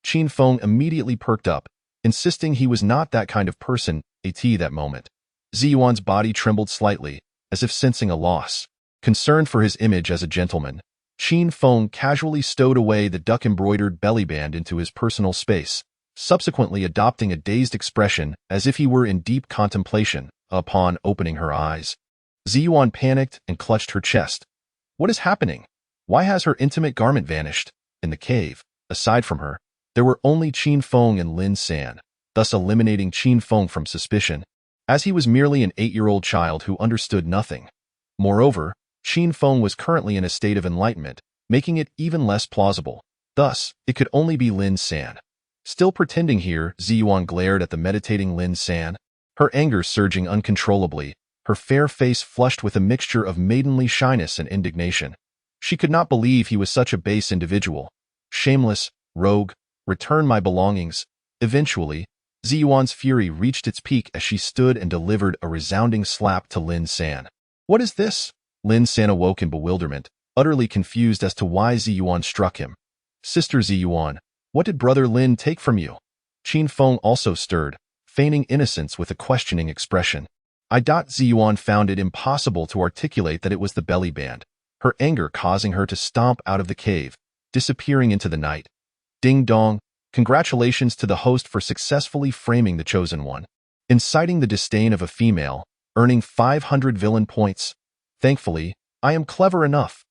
Qin Feng immediately perked up, insisting he was not that kind of person. That moment, Ziyuan's body trembled slightly, as if sensing a loss. Concerned for his image as a gentleman, Qin Feng casually stowed away the duck-embroidered bellyband into his personal space, subsequently adopting a dazed expression as if he were in deep contemplation upon opening her eyes. Ziyuan panicked and clutched her chest. What is happening? Why has her intimate garment vanished? In the cave, aside from her, there were only Qin Feng and Lin San, thus eliminating Qin Feng from suspicion, as he was merely an 8-year-old child who understood nothing. Moreover, Qin Feng was currently in a state of enlightenment, making it even less plausible. Thus, it could only be Lin San. Still pretending here, Ziyuan glared at the meditating Lin San, her anger surging uncontrollably, her fair face flushed with a mixture of maidenly shyness and indignation. She could not believe he was such a base individual. Shameless, rogue, return my belongings. Eventually, Ziyuan's fury reached its peak as she stood and delivered a resounding slap to Lin San. What is this? Lin San awoke in bewilderment, utterly confused as to why Ziyuan struck him. Sister Ziyuan, what did brother Lin take from you? Qin Feng also stirred, feigning innocence with a questioning expression. Ziyuan found it impossible to articulate that it was the belly band, her anger causing her to stomp out of the cave, disappearing into the night. Ding dong, congratulations to the host for successfully framing the chosen one, inciting the disdain of a female, earning 500 villain points. Thankfully, I am clever enough.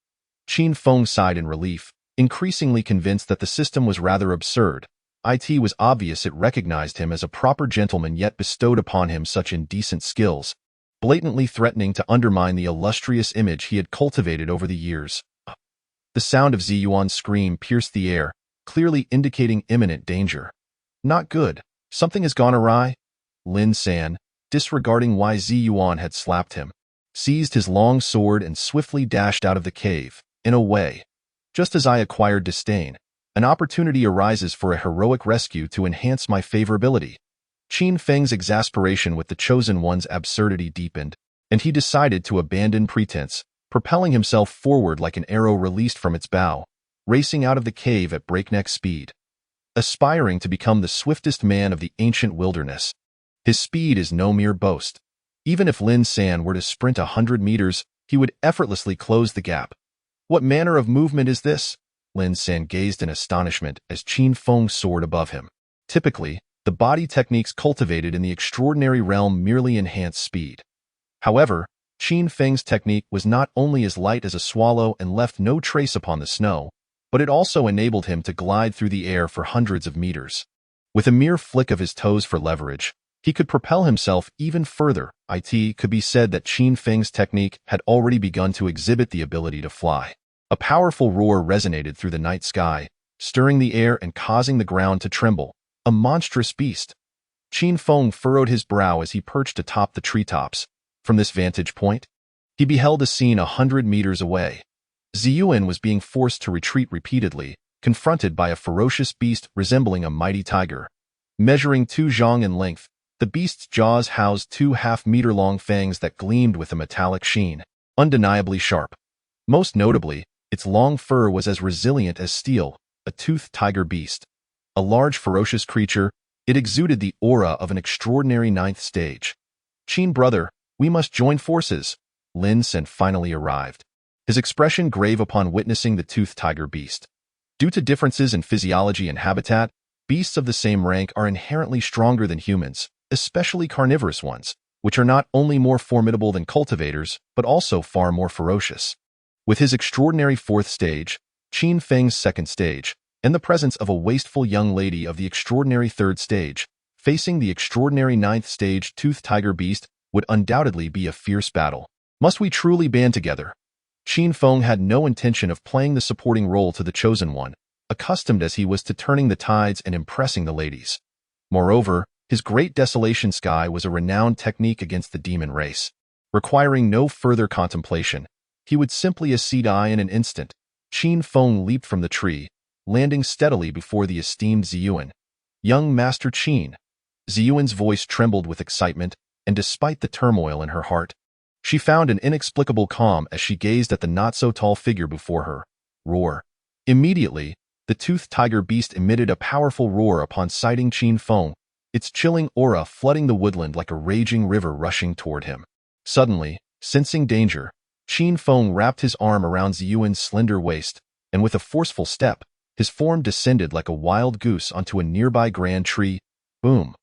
Qin Feng sighed in relief, increasingly convinced that the system was rather absurd. It was obvious it recognized him as a proper gentleman yet bestowed upon him such indecent skills, blatantly threatening to undermine the illustrious image he had cultivated over the years. The sound of Ziyuan's scream pierced the air, clearly indicating imminent danger. Not good. Something has gone awry. Lin San, disregarding why Ziyuan had slapped him, seized his long sword and swiftly dashed out of the cave. In a way, just as I acquired disdain, an opportunity arises for a heroic rescue to enhance my favorability. Qin Feng's exasperation with the Chosen One's absurdity deepened, and he decided to abandon pretense, propelling himself forward like an arrow released from its bow, racing out of the cave at breakneck speed. Aspiring to become the swiftest man of the ancient wilderness, his speed is no mere boast. Even if Lin San were to sprint 100 meters, he would effortlessly close the gap. What manner of movement is this? Lin San gazed in astonishment as Qin Feng soared above him. Typically, the body techniques cultivated in the extraordinary realm merely enhance speed. However, Qin Feng's technique was not only as light as a swallow and left no trace upon the snow, but it also enabled him to glide through the air for hundreds of meters. With a mere flick of his toes for leverage, he could propel himself even further. It could be said that Qin Feng's technique had already begun to exhibit the ability to fly. A powerful roar resonated through the night sky, stirring the air and causing the ground to tremble. A monstrous beast. Qin Feng furrowed his brow as he perched atop the treetops. From this vantage point, he beheld a scene 100 meters away. Ziyuan was being forced to retreat repeatedly, confronted by a ferocious beast resembling a mighty tiger. Measuring 2 zhang in length, the beast's jaws housed 2 half-meter-long fangs that gleamed with a metallic sheen, undeniably sharp. Most notably, its long fur was as resilient as steel, a toothed tiger beast. A large ferocious creature, it exuded the aura of an extraordinary 9th stage. Qin brother, we must join forces. Lin San finally arrived, his expression grave upon witnessing the toothed tiger beast. Due to differences in physiology and habitat, beasts of the same rank are inherently stronger than humans, especially carnivorous ones, which are not only more formidable than cultivators, but also far more ferocious. With his extraordinary 4th stage, Qin Feng's 2nd stage, and the presence of a wasteful young lady of the extraordinary 3rd stage, facing the extraordinary 9th stage toothed tiger beast would undoubtedly be a fierce battle. Must we truly band together? Qin Feng had no intention of playing the supporting role to the Chosen One, accustomed as he was to turning the tides and impressing the ladies. Moreover, his Great Desolation Sky was a renowned technique against the demon race. Requiring no further contemplation, he would simply accede in an instant. Qin Feng leaped from the tree, landing steadily before the esteemed Ziyuan. Young Master Qin. Ziyuan's voice trembled with excitement, and despite the turmoil in her heart, she found an inexplicable calm as she gazed at the not-so-tall figure before her. Roar. Immediately, the toothed tiger beast emitted a powerful roar upon sighting Qin Feng, its chilling aura flooding the woodland like a raging river rushing toward him. Suddenly, sensing danger, Qin Feng wrapped his arm around Ziyuan's slender waist, and with a forceful step, his form descended like a wild goose onto a nearby grand tree. Boom!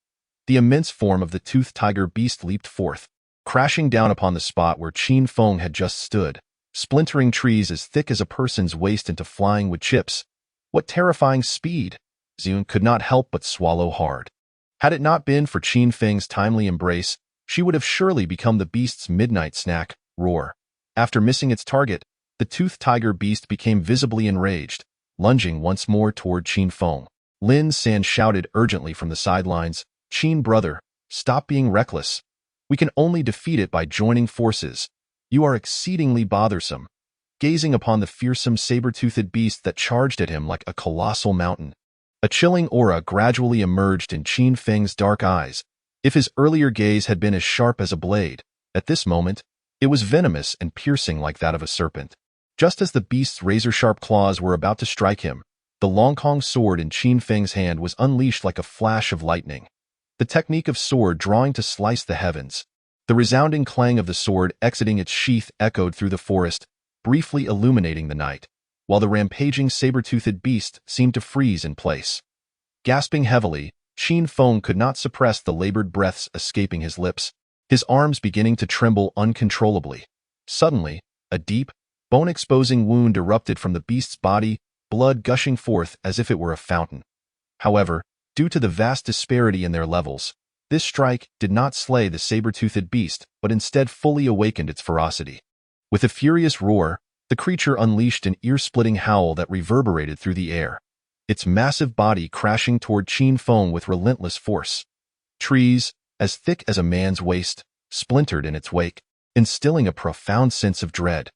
The immense form of the toothed tiger beast leaped forth, crashing down upon the spot where Qin Feng had just stood, splintering trees as thick as a person's waist into flying wood chips. What terrifying speed! Ziyuan could not help but swallow hard. Had it not been for Qin Feng's timely embrace, she would have surely become the beast's midnight snack. Roar. After missing its target, the toothed tiger beast became visibly enraged, lunging once more toward Qin Feng. Lin San shouted urgently from the sidelines, "Qin brother, stop being reckless. We can only defeat it by joining forces. You are exceedingly bothersome." Gazing upon the fearsome saber-toothed beast that charged at him like a colossal mountain, a chilling aura gradually emerged in Qin Feng's dark eyes. If his earlier gaze had been as sharp as a blade, at this moment, it was venomous and piercing like that of a serpent. Just as the beast's razor-sharp claws were about to strike him, the Longkong sword in Qin Feng's hand was unleashed like a flash of lightning. The technique of sword drawing to slice the heavens. The resounding clang of the sword exiting its sheath echoed through the forest, briefly illuminating the night, while the rampaging saber-toothed beast seemed to freeze in place. Gasping heavily, Qin Feng could not suppress the labored breaths escaping his lips, his arms beginning to tremble uncontrollably. Suddenly, a deep, bone-exposing wound erupted from the beast's body, blood gushing forth as if it were a fountain. However, due to the vast disparity in their levels, this strike did not slay the saber-toothed beast, but instead fully awakened its ferocity. With a furious roar, the creature unleashed an ear-splitting howl that reverberated through the air, its massive body crashing toward Qin Feng with relentless force. Trees, as thick as a man's waist, splintered in its wake, instilling a profound sense of dread.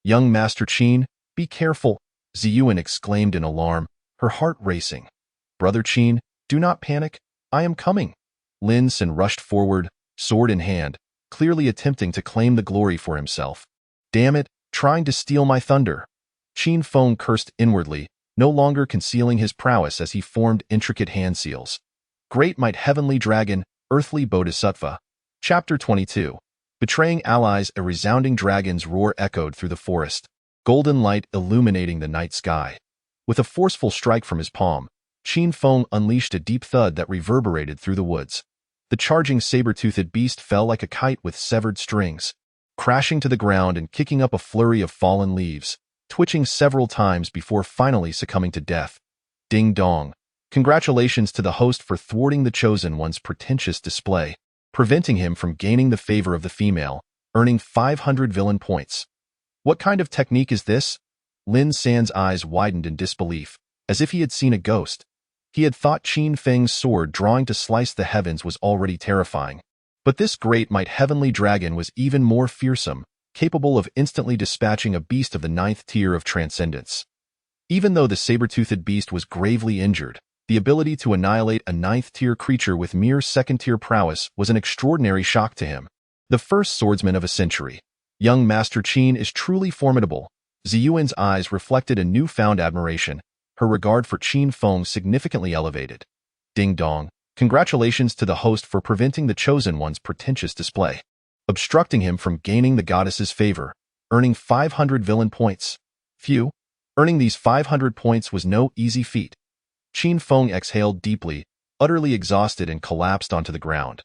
"Young Master Qin, be careful," Ziyuan exclaimed in alarm, her heart racing. "Brother Qin, do not panic, I am coming." Lin San rushed forward, sword in hand, clearly attempting to claim the glory for himself. "Damn it, trying to steal my thunder." Qin Feng cursed inwardly, no longer concealing his prowess as he formed intricate hand seals. Great might heavenly dragon, earthly bodhisattva. Chapter 22. Betraying allies. A resounding dragon's roar echoed through the forest, golden light illuminating the night sky. With a forceful strike from his palm, Qin Feng unleashed a deep thud that reverberated through the woods. The charging saber-toothed beast fell like a kite with severed strings, crashing to the ground and kicking up a flurry of fallen leaves, twitching several times before finally succumbing to death. Ding dong. Congratulations to the host for thwarting the Chosen One's pretentious display, preventing him from gaining the favor of the female, earning 500 villain points. What kind of technique is this? Lin San's eyes widened in disbelief, as if he had seen a ghost. He had thought Qin Feng's sword drawing to slice the heavens was already terrifying. But this great might heavenly dragon was even more fearsome, capable of instantly dispatching a beast of the 9th tier of transcendence. Even though the saber-toothed beast was gravely injured, the ability to annihilate a 9th tier creature with mere 2nd tier prowess was an extraordinary shock to him. The first swordsman of a century. Young Master Qin is truly formidable. Ziyuan's eyes reflected a newfound admiration, her regard for Qin Feng significantly elevated. Ding dong. Congratulations to the host for preventing the Chosen One's pretentious display, obstructing him from gaining the goddess's favor, earning 500 villain points. Phew, earning these 500 points was no easy feat. Qin Feng exhaled deeply, utterly exhausted, and collapsed onto the ground.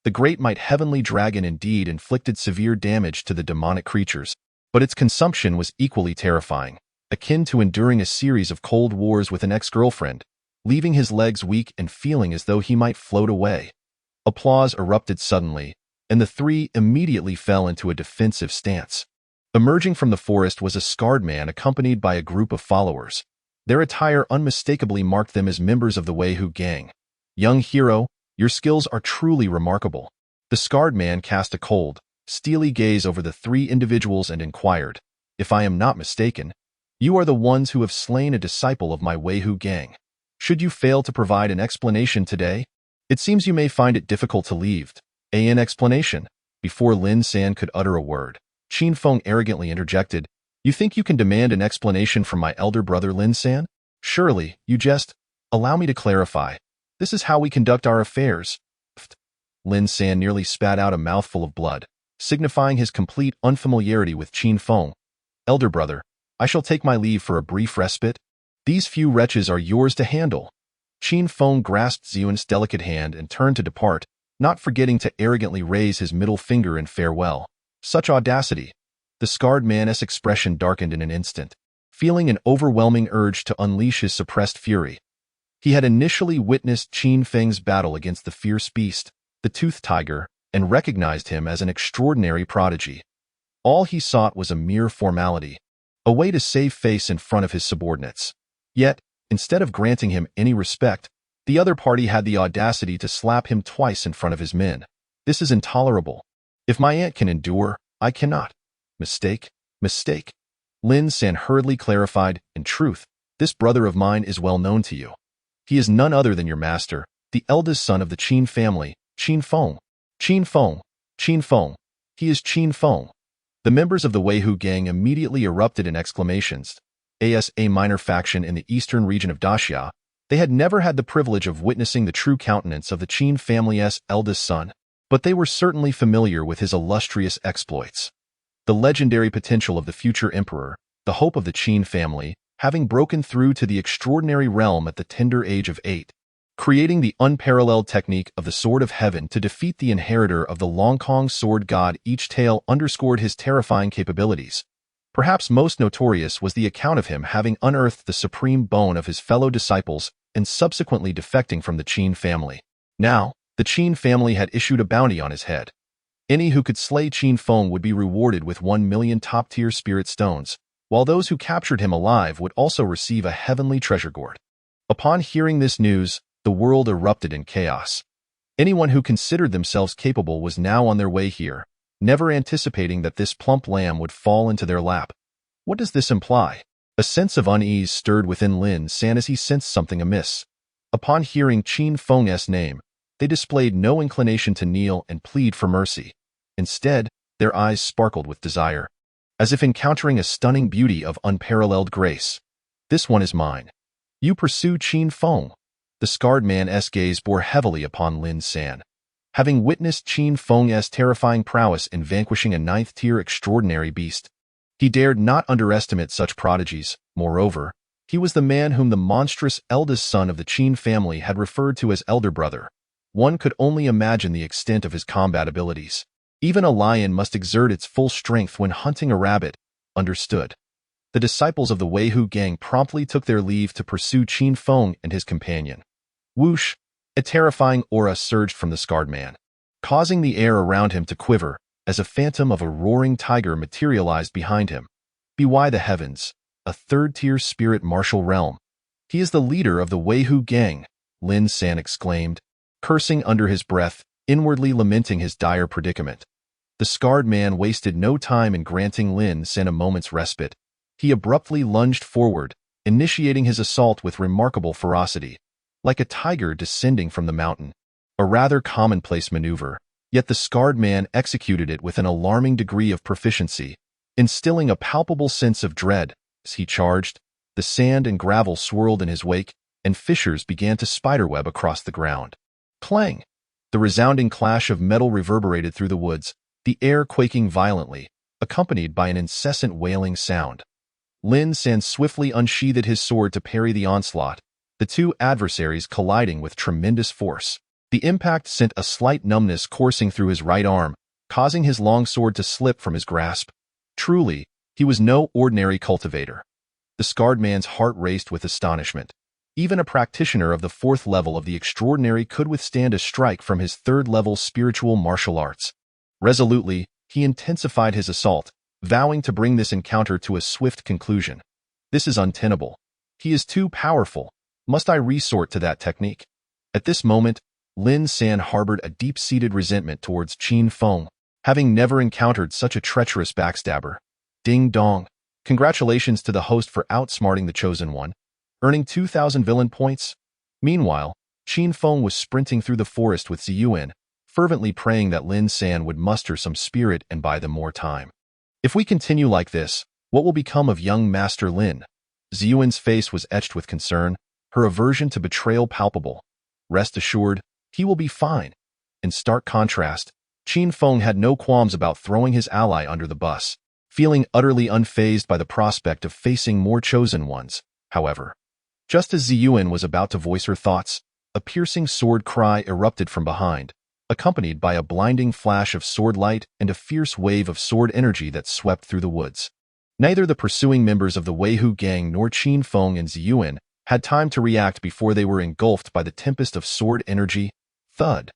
The great might heavenly dragon indeed inflicted severe damage to the demonic creatures, but its consumption was equally terrifying, akin to enduring a series of cold wars with an ex-girlfriend, leaving his legs weak and feeling as though he might float away. Applause erupted suddenly, and the three immediately fell into a defensive stance. Emerging from the forest was a scarred man accompanied by a group of followers. Their attire unmistakably marked them as members of the Weihu gang. "Young hero, your skills are truly remarkable." The scarred man cast a cold, steely gaze over the three individuals and inquired, "If I am not mistaken, you are the ones who have slain a disciple of my Weihu gang. Should you fail to provide an explanation today, it seems you may find it difficult to leave. An explanation." Before Lin San could utter a word, Qin Feng arrogantly interjected, "You think you can demand an explanation from my elder brother Lin San? Surely, you jest. Allow me to clarify. This is how we conduct our affairs." Lin San nearly spat out a mouthful of blood. signifying his complete unfamiliarity with Qin Feng. "Elder brother, I shall take my leave for a brief respite. These few wretches are yours to handle." Qin Feng grasped Ziyun's delicate hand and turned to depart, not forgetting to arrogantly raise his middle finger in farewell. Such audacity! The scarred man's expression darkened in an instant, feeling an overwhelming urge to unleash his suppressed fury. He had initially witnessed Qin Feng's battle against the fierce beast, the toothed tiger, and recognized him as an extraordinary prodigy. All he sought was a mere formality, a way to save face in front of his subordinates. Yet, instead of granting him any respect, the other party had the audacity to slap him twice in front of his men. This is intolerable. If my aunt can endure, I cannot. Mistake, mistake. Lin San hurriedly clarified, "In truth, this brother of mine is well known to you. He is none other than your master, the eldest son of the Qin family, Qin Feng. Qin Feng, Qin Feng. He is Qin Feng." The members of the Weihu gang immediately erupted in exclamations. As a minor faction in the eastern region of Daxia, they had never had the privilege of witnessing the true countenance of the Qin family's eldest son, but they were certainly familiar with his illustrious exploits. The legendary potential of the future emperor, the hope of the Qin family, having broken through to the extraordinary realm at the tender age of 8, creating the unparalleled technique of the Sword of Heaven to defeat the inheritor of the Longkong sword god. Each tale underscored his terrifying capabilities. Perhaps most notorious was the account of him having unearthed the supreme bone of his fellow disciples and subsequently defecting from the Qin family. Now, the Qin family had issued a bounty on his head. Any who could slay Qin Feng would be rewarded with 1,000,000 top-tier spirit stones, while those who captured him alive would also receive a heavenly treasure gourd. Upon hearing this news, the world erupted in chaos. Anyone who considered themselves capable was now on their way here, never anticipating that this plump lamb would fall into their lap. What does this imply? A sense of unease stirred within Lin San as he sensed something amiss. Upon hearing Qin Feng's name, they displayed no inclination to kneel and plead for mercy. Instead, their eyes sparkled with desire, as if encountering a stunning beauty of unparalleled grace. "This one is mine." "You pursue Qin Feng." The scarred man's gaze bore heavily upon Lin San. Having witnessed Qin Feng's terrifying prowess in vanquishing a 9th-tier extraordinary beast, he dared not underestimate such prodigies. Moreover, he was the man whom the monstrous eldest son of the Qin family had referred to as elder brother. One could only imagine the extent of his combat abilities. Even a lion must exert its full strength when hunting a rabbit. Understood. The disciples of the Weihu gang promptly took their leave to pursue Qin Feng and his companion. Whoosh! A terrifying aura surged from the scarred man, causing the air around him to quiver as a phantom of a roaring tiger materialized behind him. By the heavens, a 3rd-tier spirit martial realm. He is the leader of the Weihu gang, Lin San exclaimed, cursing under his breath, inwardly lamenting his dire predicament. The scarred man wasted no time in granting Lin San a moment's respite. He abruptly lunged forward, initiating his assault with remarkable ferocity, like a tiger descending from the mountain. A rather commonplace maneuver, yet the scarred man executed it with an alarming degree of proficiency, instilling a palpable sense of dread. As he charged, the sand and gravel swirled in his wake, and fissures began to spiderweb across the ground. Clang! The resounding clash of metal reverberated through the woods, the air quaking violently, accompanied by an incessant wailing sound. Lin San swiftly unsheathed his sword to parry the onslaught, the two adversaries colliding with tremendous force. The impact sent a slight numbness coursing through his right arm, causing his long sword to slip from his grasp. Truly, he was no ordinary cultivator. The scarred man's heart raced with astonishment. Even a practitioner of the 4th level of the extraordinary could withstand a strike from his 3rd-level spiritual martial arts. Resolutely, he intensified his assault, vowing to bring this encounter to a swift conclusion. This is untenable. He is too powerful. Must I resort to that technique? At this moment, Lin San harbored a deep-seated resentment towards Qin Feng, having never encountered such a treacherous backstabber. Ding dong. Congratulations to the host for outsmarting the chosen one, earning 2,000 villain points. Meanwhile, Qin Feng was sprinting through the forest with Ziyun, fervently praying that Lin San would muster some spirit and buy them more time. If we continue like this, what will become of young Master Lin? Ziyun's face was etched with concern, her aversion to betrayal palpable. Rest assured, he will be fine. In stark contrast, Qin Feng had no qualms about throwing his ally under the bus, feeling utterly unfazed by the prospect of facing more chosen ones. However, just as Ziyuan was about to voice her thoughts, a piercing sword cry erupted from behind, accompanied by a blinding flash of sword light and a fierce wave of sword energy that swept through the woods. Neither the pursuing members of the Weihu gang nor Qin Feng and Ziyuan had time to react before they were engulfed by the tempest of sword energy. Thud.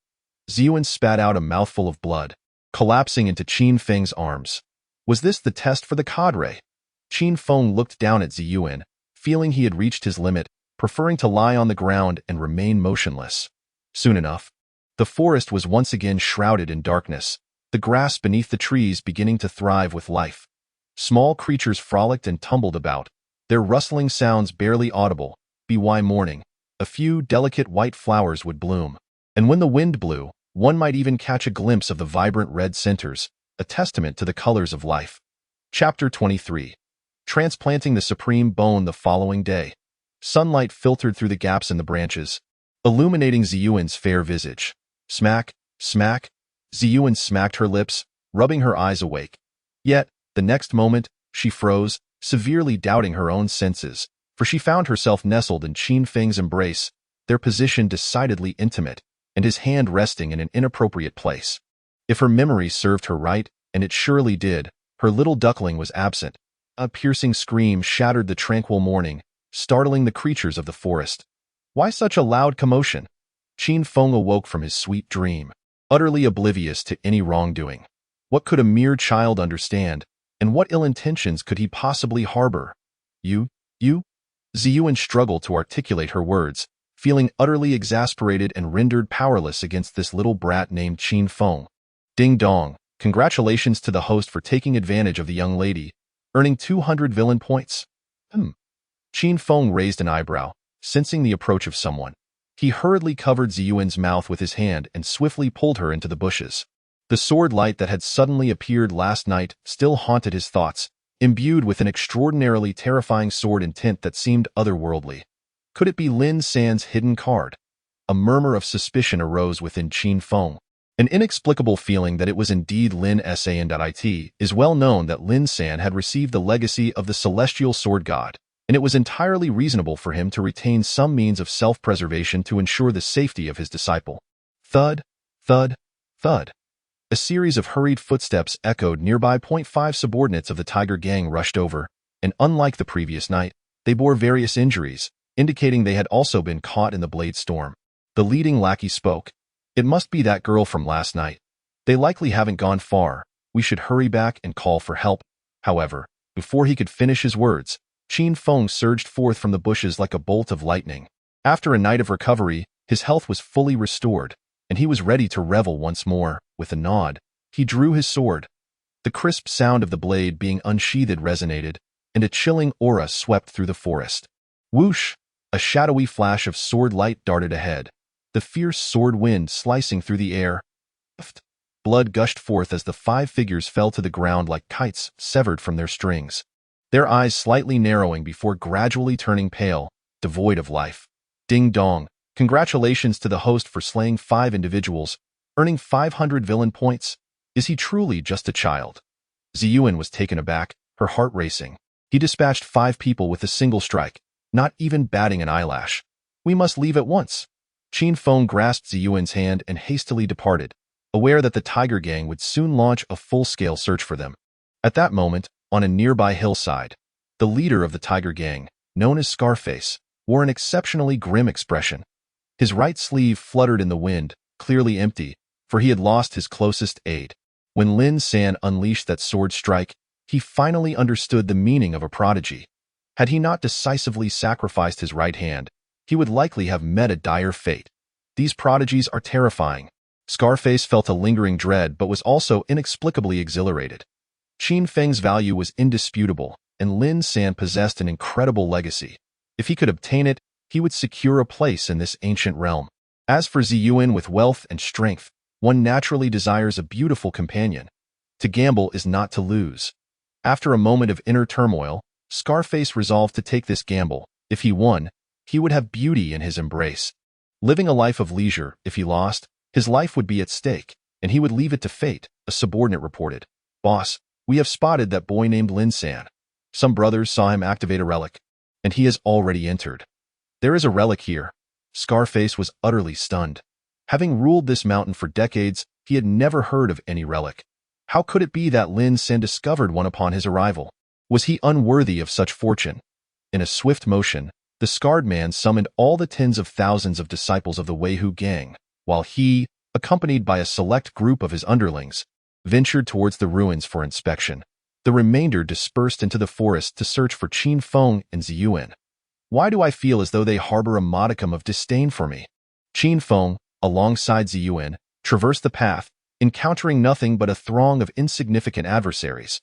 Ziyuan spat out a mouthful of blood, collapsing into Qin Feng's arms. Was this the test for the cadre? Qin Feng looked down at Ziyuan, feeling he had reached his limit, preferring to lie on the ground and remain motionless. Soon enough, the forest was once again shrouded in darkness, the grass beneath the trees beginning to thrive with life. Small creatures frolicked and tumbled about, their rustling sounds barely audible. By morning, a few delicate white flowers would bloom, and when the wind blew, one might even catch a glimpse of the vibrant red centers, a testament to the colors of life. Chapter 23. Transplanting the supreme bone. The following day, sunlight filtered through the gaps in the branches, illuminating Ziyuan's fair visage. Smack, smack. Ziyuan smacked her lips, rubbing her eyes awake. Yet, the next moment, she froze, severely doubting her own senses, for she found herself nestled in Qin Feng's embrace, their position decidedly intimate, and his hand resting in an inappropriate place. If her memory served her right, and it surely did, her little duckling was absent. A piercing scream shattered the tranquil morning, startling the creatures of the forest. Why such a loud commotion? Qin Feng awoke from his sweet dream, utterly oblivious to any wrongdoing. What could a mere child understand, and what ill intentions could he possibly harbor? You? Ziyuan struggled to articulate her words, feeling utterly exasperated and rendered powerless against this little brat named Qin Feng. Ding dong, congratulations to the host for taking advantage of the young lady, earning 200 villain points. Qin Feng raised an eyebrow, sensing the approach of someone. He hurriedly covered Ziyuan's mouth with his hand and swiftly pulled her into the bushes. The sword light that had suddenly appeared last night still haunted his thoughts, imbued with an extraordinarily terrifying sword intent that seemed otherworldly. Could it be Lin San's hidden card? A murmur of suspicion arose within Qin Feng. An inexplicable feeling that it was indeed Lin San. It is well known that Lin San had received the legacy of the celestial sword god, and it was entirely reasonable for him to retain some means of self-preservation to ensure the safety of his disciple. Thud, thud, thud. A series of hurried footsteps echoed nearby. 5 subordinates of the Tiger Gang rushed over, and unlike the previous night, they bore various injuries, indicating they had also been caught in the blade storm. The leading lackey spoke. It must be that girl from last night. They likely haven't gone far. We should hurry back and call for help. However, before he could finish his words, Qin Feng surged forth from the bushes like a bolt of lightning. After a night of recovery, his health was fully restored, and he was ready to revel once more. With a nod, he drew his sword. The crisp sound of the blade being unsheathed resonated, and a chilling aura swept through the forest. Whoosh! A shadowy flash of sword light darted ahead, the fierce sword wind slicing through the air. Blood gushed forth as the 5 figures fell to the ground like kites severed from their strings, their eyes slightly narrowing before gradually turning pale, devoid of life. Ding dong! Congratulations to the host for slaying 5 individuals, earning 500 villain points. Is he truly just a child? Ziyuan was taken aback, her heart racing. He dispatched 5 people with a single strike, not even batting an eyelash. We must leave at once. Qin Feng grasped Ziyuan's hand and hastily departed, aware that the Tiger Gang would soon launch a full-scale search for them. At that moment, on a nearby hillside, the leader of the Tiger Gang, known as Scarface, wore an exceptionally grim expression. His right sleeve fluttered in the wind, clearly empty, for he had lost his closest aide. When Lin San unleashed that sword strike, he finally understood the meaning of a prodigy. Had he not decisively sacrificed his right hand, he would likely have met a dire fate. These prodigies are terrifying. Scarface felt a lingering dread but was also inexplicably exhilarated. Qin Feng's value was indisputable, and Lin San possessed an incredible legacy. If he could obtain it, he would secure a place in this ancient realm. As for Ziyuan, with wealth and strength, one naturally desires a beautiful companion. To gamble is not to lose. After a moment of inner turmoil, Scarface resolved to take this gamble. If he won, he would have beauty in his embrace. Living a life of leisure, if he lost, his life would be at stake. and he would leave it to fate, a subordinate reported. Boss, we have spotted that boy named Lin San. Some brothers saw him activate a relic, and he has already entered. There is a relic here. Scarface was utterly stunned. Having ruled this mountain for decades, he had never heard of any relic. How could it be that Lin San discovered one upon his arrival? Was he unworthy of such fortune? In a swift motion, the scarred man summoned all the tens of thousands of disciples of the Weihu gang, while he, accompanied by a select group of his underlings, ventured towards the ruins for inspection. The remainder dispersed into the forest to search for Qin Feng and Ziyuan. Why do I feel as though they harbor a modicum of disdain for me? Qin Feng, alongside Ziyuan, traversed the path, encountering nothing but a throng of insignificant adversaries.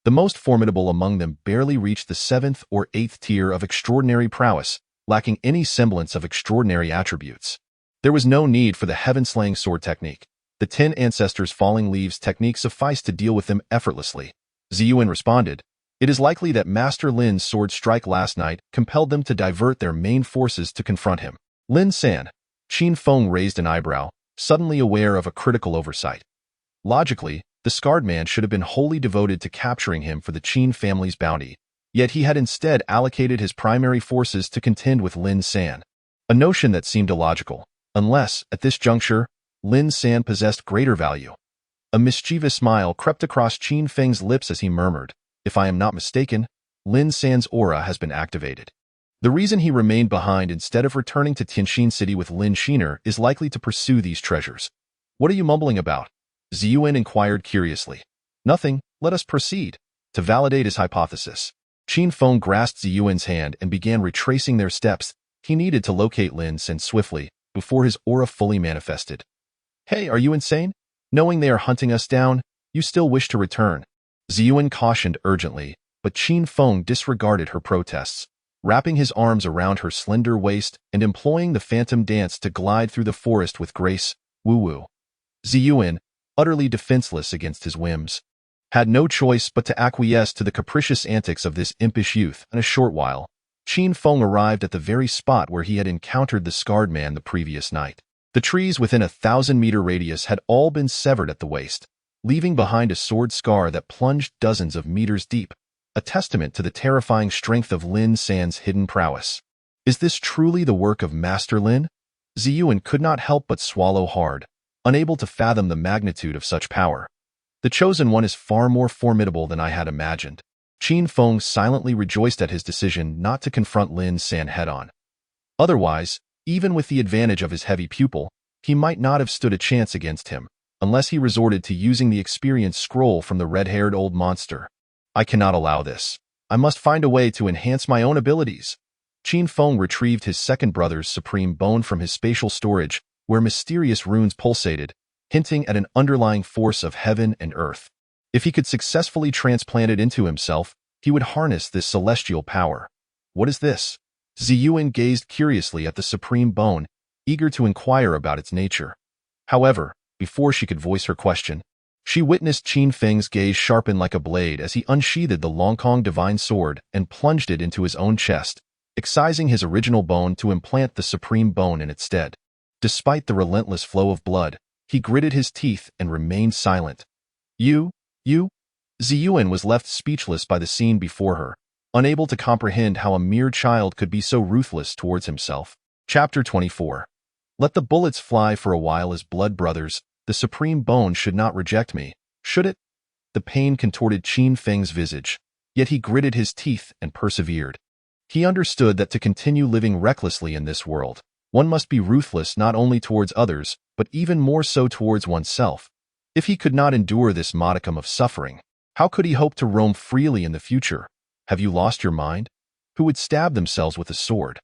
The most formidable among them barely reached the 7th or 8th tier of extraordinary prowess, lacking any semblance of extraordinary attributes. There was no need for the heaven-slaying sword technique. The 10 ancestors' falling leaves technique sufficed to deal with them effortlessly. Ziyuan responded, "It is likely that Master Lin's sword strike last night compelled them to divert their main forces to confront him." Lin San. Qin Feng raised an eyebrow, suddenly aware of a critical oversight. Logically, the scarred man should have been wholly devoted to capturing him for the Qin family's bounty, yet he had instead allocated his primary forces to contend with Lin San. A notion that seemed illogical, unless, at this juncture, Lin San possessed greater value. A mischievous smile crept across Qin Feng's lips as he murmured, "If I am not mistaken, Lin San's aura has been activated. The reason he remained behind instead of returning to Tianxin City with Lin Shiner is likely to pursue these treasures." "What are you mumbling about?" Ziyuan inquired curiously. "Nothing, let us proceed." To validate his hypothesis, Qin Feng grasped Ziyuan's hand and began retracing their steps. He needed to locate Lin San swiftly, before his aura fully manifested. "Hey, are you insane? Knowing they are hunting us down, you still wish to return?" Ziyuan cautioned urgently, but Qin Feng disregarded her protests, wrapping his arms around her slender waist and employing the phantom dance to glide through the forest with grace. Woo-woo. Ziyuan, utterly defenseless against his whims, had no choice but to acquiesce to the capricious antics of this impish youth. In a short while, Qin Feng arrived at the very spot where he had encountered the scarred man the previous night. The trees within a 1,000-meter radius had all been severed at the waist, leaving behind a sword scar that plunged dozens of meters deep, a testament to the terrifying strength of Lin San's hidden prowess. Is this truly the work of Master Lin? Ziyuan could not help but swallow hard, unable to fathom the magnitude of such power. The Chosen One is far more formidable than I had imagined. Qin Feng silently rejoiced at his decision not to confront Lin San head-on. Otherwise, even with the advantage of his heavy pupil, he might not have stood a chance against him, unless he resorted to using the experience scroll from the red-haired old monster. "I cannot allow this. I must find a way to enhance my own abilities." Qin Feng retrieved his second brother's supreme bone from his spatial storage, where mysterious runes pulsated, hinting at an underlying force of heaven and earth. If he could successfully transplant it into himself, he would harness this celestial power. "What is this?" Ziyuan gazed curiously at the supreme bone, eager to inquire about its nature. However, before she could voice her question, she witnessed Qin Feng's gaze sharpen like a blade as he unsheathed the Longkong divine sword and plunged it into his own chest, excising his original bone to implant the supreme bone in its stead. Despite the relentless flow of blood, he gritted his teeth and remained silent. You? Ziyuan was left speechless by the scene before her, unable to comprehend how a mere child could be so ruthless towards himself. Chapter 24. Let the bullets fly for a while as blood brothers. The supreme bone should not reject me, should it? The pain contorted Qin Feng's visage, yet he gritted his teeth and persevered. He understood that to continue living recklessly in this world, one must be ruthless not only towards others, but even more so towards oneself. If he could not endure this modicum of suffering, how could he hope to roam freely in the future? Have you lost your mind? Who would stab themselves with a sword?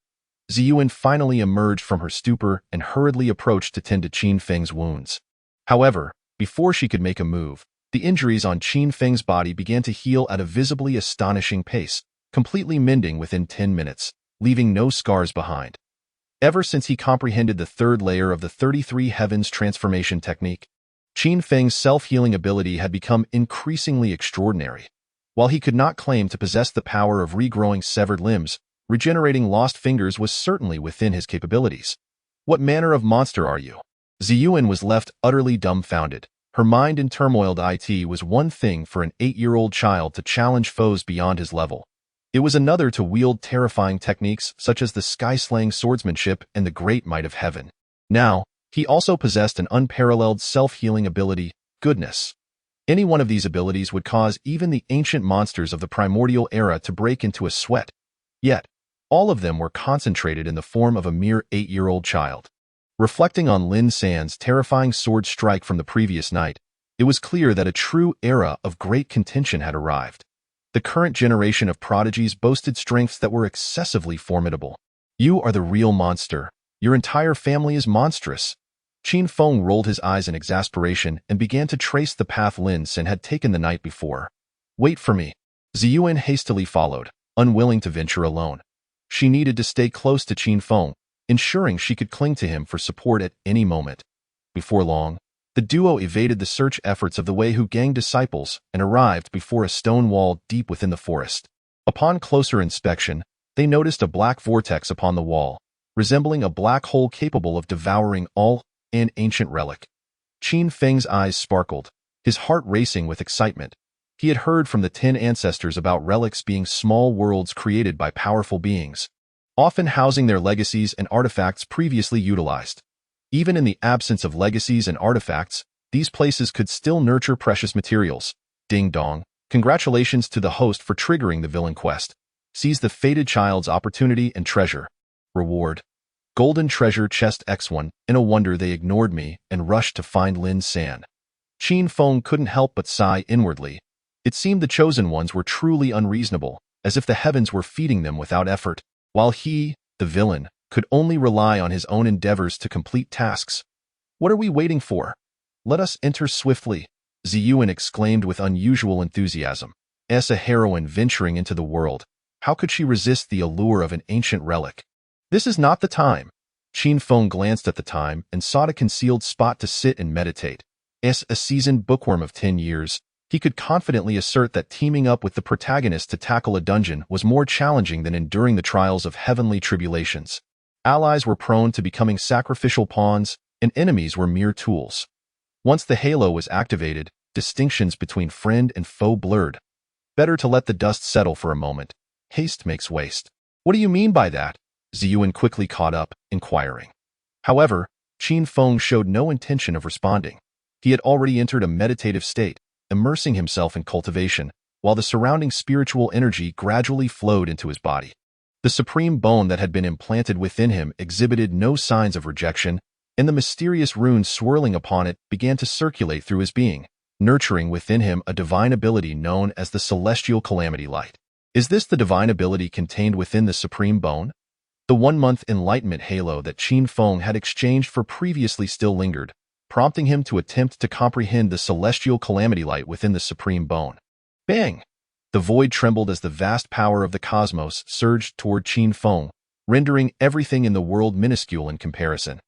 Ziyuan finally emerged from her stupor and hurriedly approached to tend to Qin Feng's wounds. However, before she could make a move, the injuries on Qin Feng's body began to heal at a visibly astonishing pace, completely mending within 10 minutes, leaving no scars behind. Ever since he comprehended the third layer of the 33 Heavens transformation technique, Qin Feng's self-healing ability had become increasingly extraordinary. While he could not claim to possess the power of regrowing severed limbs, regenerating lost fingers was certainly within his capabilities. "What manner of monster are you?" Ziyuan was left utterly dumbfounded. Her mind in turmoil. It was one thing for an 8-year-old child to challenge foes beyond his level. It was another to wield terrifying techniques such as the sky-slaying swordsmanship and the great might of heaven. Now, he also possessed an unparalleled self-healing ability, goodness. Any one of these abilities would cause even the ancient monsters of the primordial era to break into a sweat. Yet, all of them were concentrated in the form of a mere 8-year-old child. Reflecting on Lin San's terrifying sword strike from the previous night, it was clear that a true era of great contention had arrived. The current generation of prodigies boasted strengths that were excessively formidable. You are the real monster. Your entire family is monstrous. Qin Feng rolled his eyes in exasperation and began to trace the path Lin San had taken the night before. Wait for me. Ziyuan hastily followed, unwilling to venture alone. She needed to stay close to Qin Feng, ensuring she could cling to him for support at any moment. Before long, the duo evaded the search efforts of the Wei Hu gang disciples and arrived before a stone wall deep within the forest. Upon closer inspection, they noticed a black vortex upon the wall, resembling a black hole capable of devouring all an ancient relic. Qin Feng's eyes sparkled, his heart racing with excitement. He had heard from the 10 ancestors about relics being small worlds created by powerful beings, often housing their legacies and artifacts previously utilized. Even in the absence of legacies and artifacts, these places could still nurture precious materials. Ding dong. Congratulations to the host for triggering the villain quest. Seize the fated child's opportunity and treasure. Reward. Golden treasure chest X1. In a wonder they ignored me and rushed to find Lin San. Qin Feng couldn't help but sigh inwardly. It seemed the chosen ones were truly unreasonable, as if the heavens were feeding them without effort, while he, the villain, could only rely on his own endeavors to complete tasks. What are we waiting for? Let us enter swiftly, Ziyuan exclaimed with unusual enthusiasm. As a heroine venturing into the world, how could she resist the allure of an ancient relic? This is not the time. Qin Feng glanced at the time and sought a concealed spot to sit and meditate. As a seasoned bookworm of 10 years, he could confidently assert that teaming up with the protagonist to tackle a dungeon was more challenging than enduring the trials of heavenly tribulations. Allies were prone to becoming sacrificial pawns, and enemies were mere tools. Once the halo was activated, distinctions between friend and foe blurred. Better to let the dust settle for a moment. Haste makes waste. What do you mean by that? Ziyuan quickly caught up, inquiring. However, Qin Feng showed no intention of responding. He had already entered a meditative state, immersing himself in cultivation, while the surrounding spiritual energy gradually flowed into his body. The supreme bone that had been implanted within him exhibited no signs of rejection, and the mysterious runes swirling upon it began to circulate through his being, nurturing within him a divine ability known as the celestial calamity light. Is this the divine ability contained within the supreme bone? The 1-month enlightenment halo that Qin Feng had exchanged for previously still lingered, prompting him to attempt to comprehend the celestial calamity light within the supreme bone. Bang! The void trembled as the vast power of the cosmos surged toward Qin Feng, rendering everything in the world minuscule in comparison.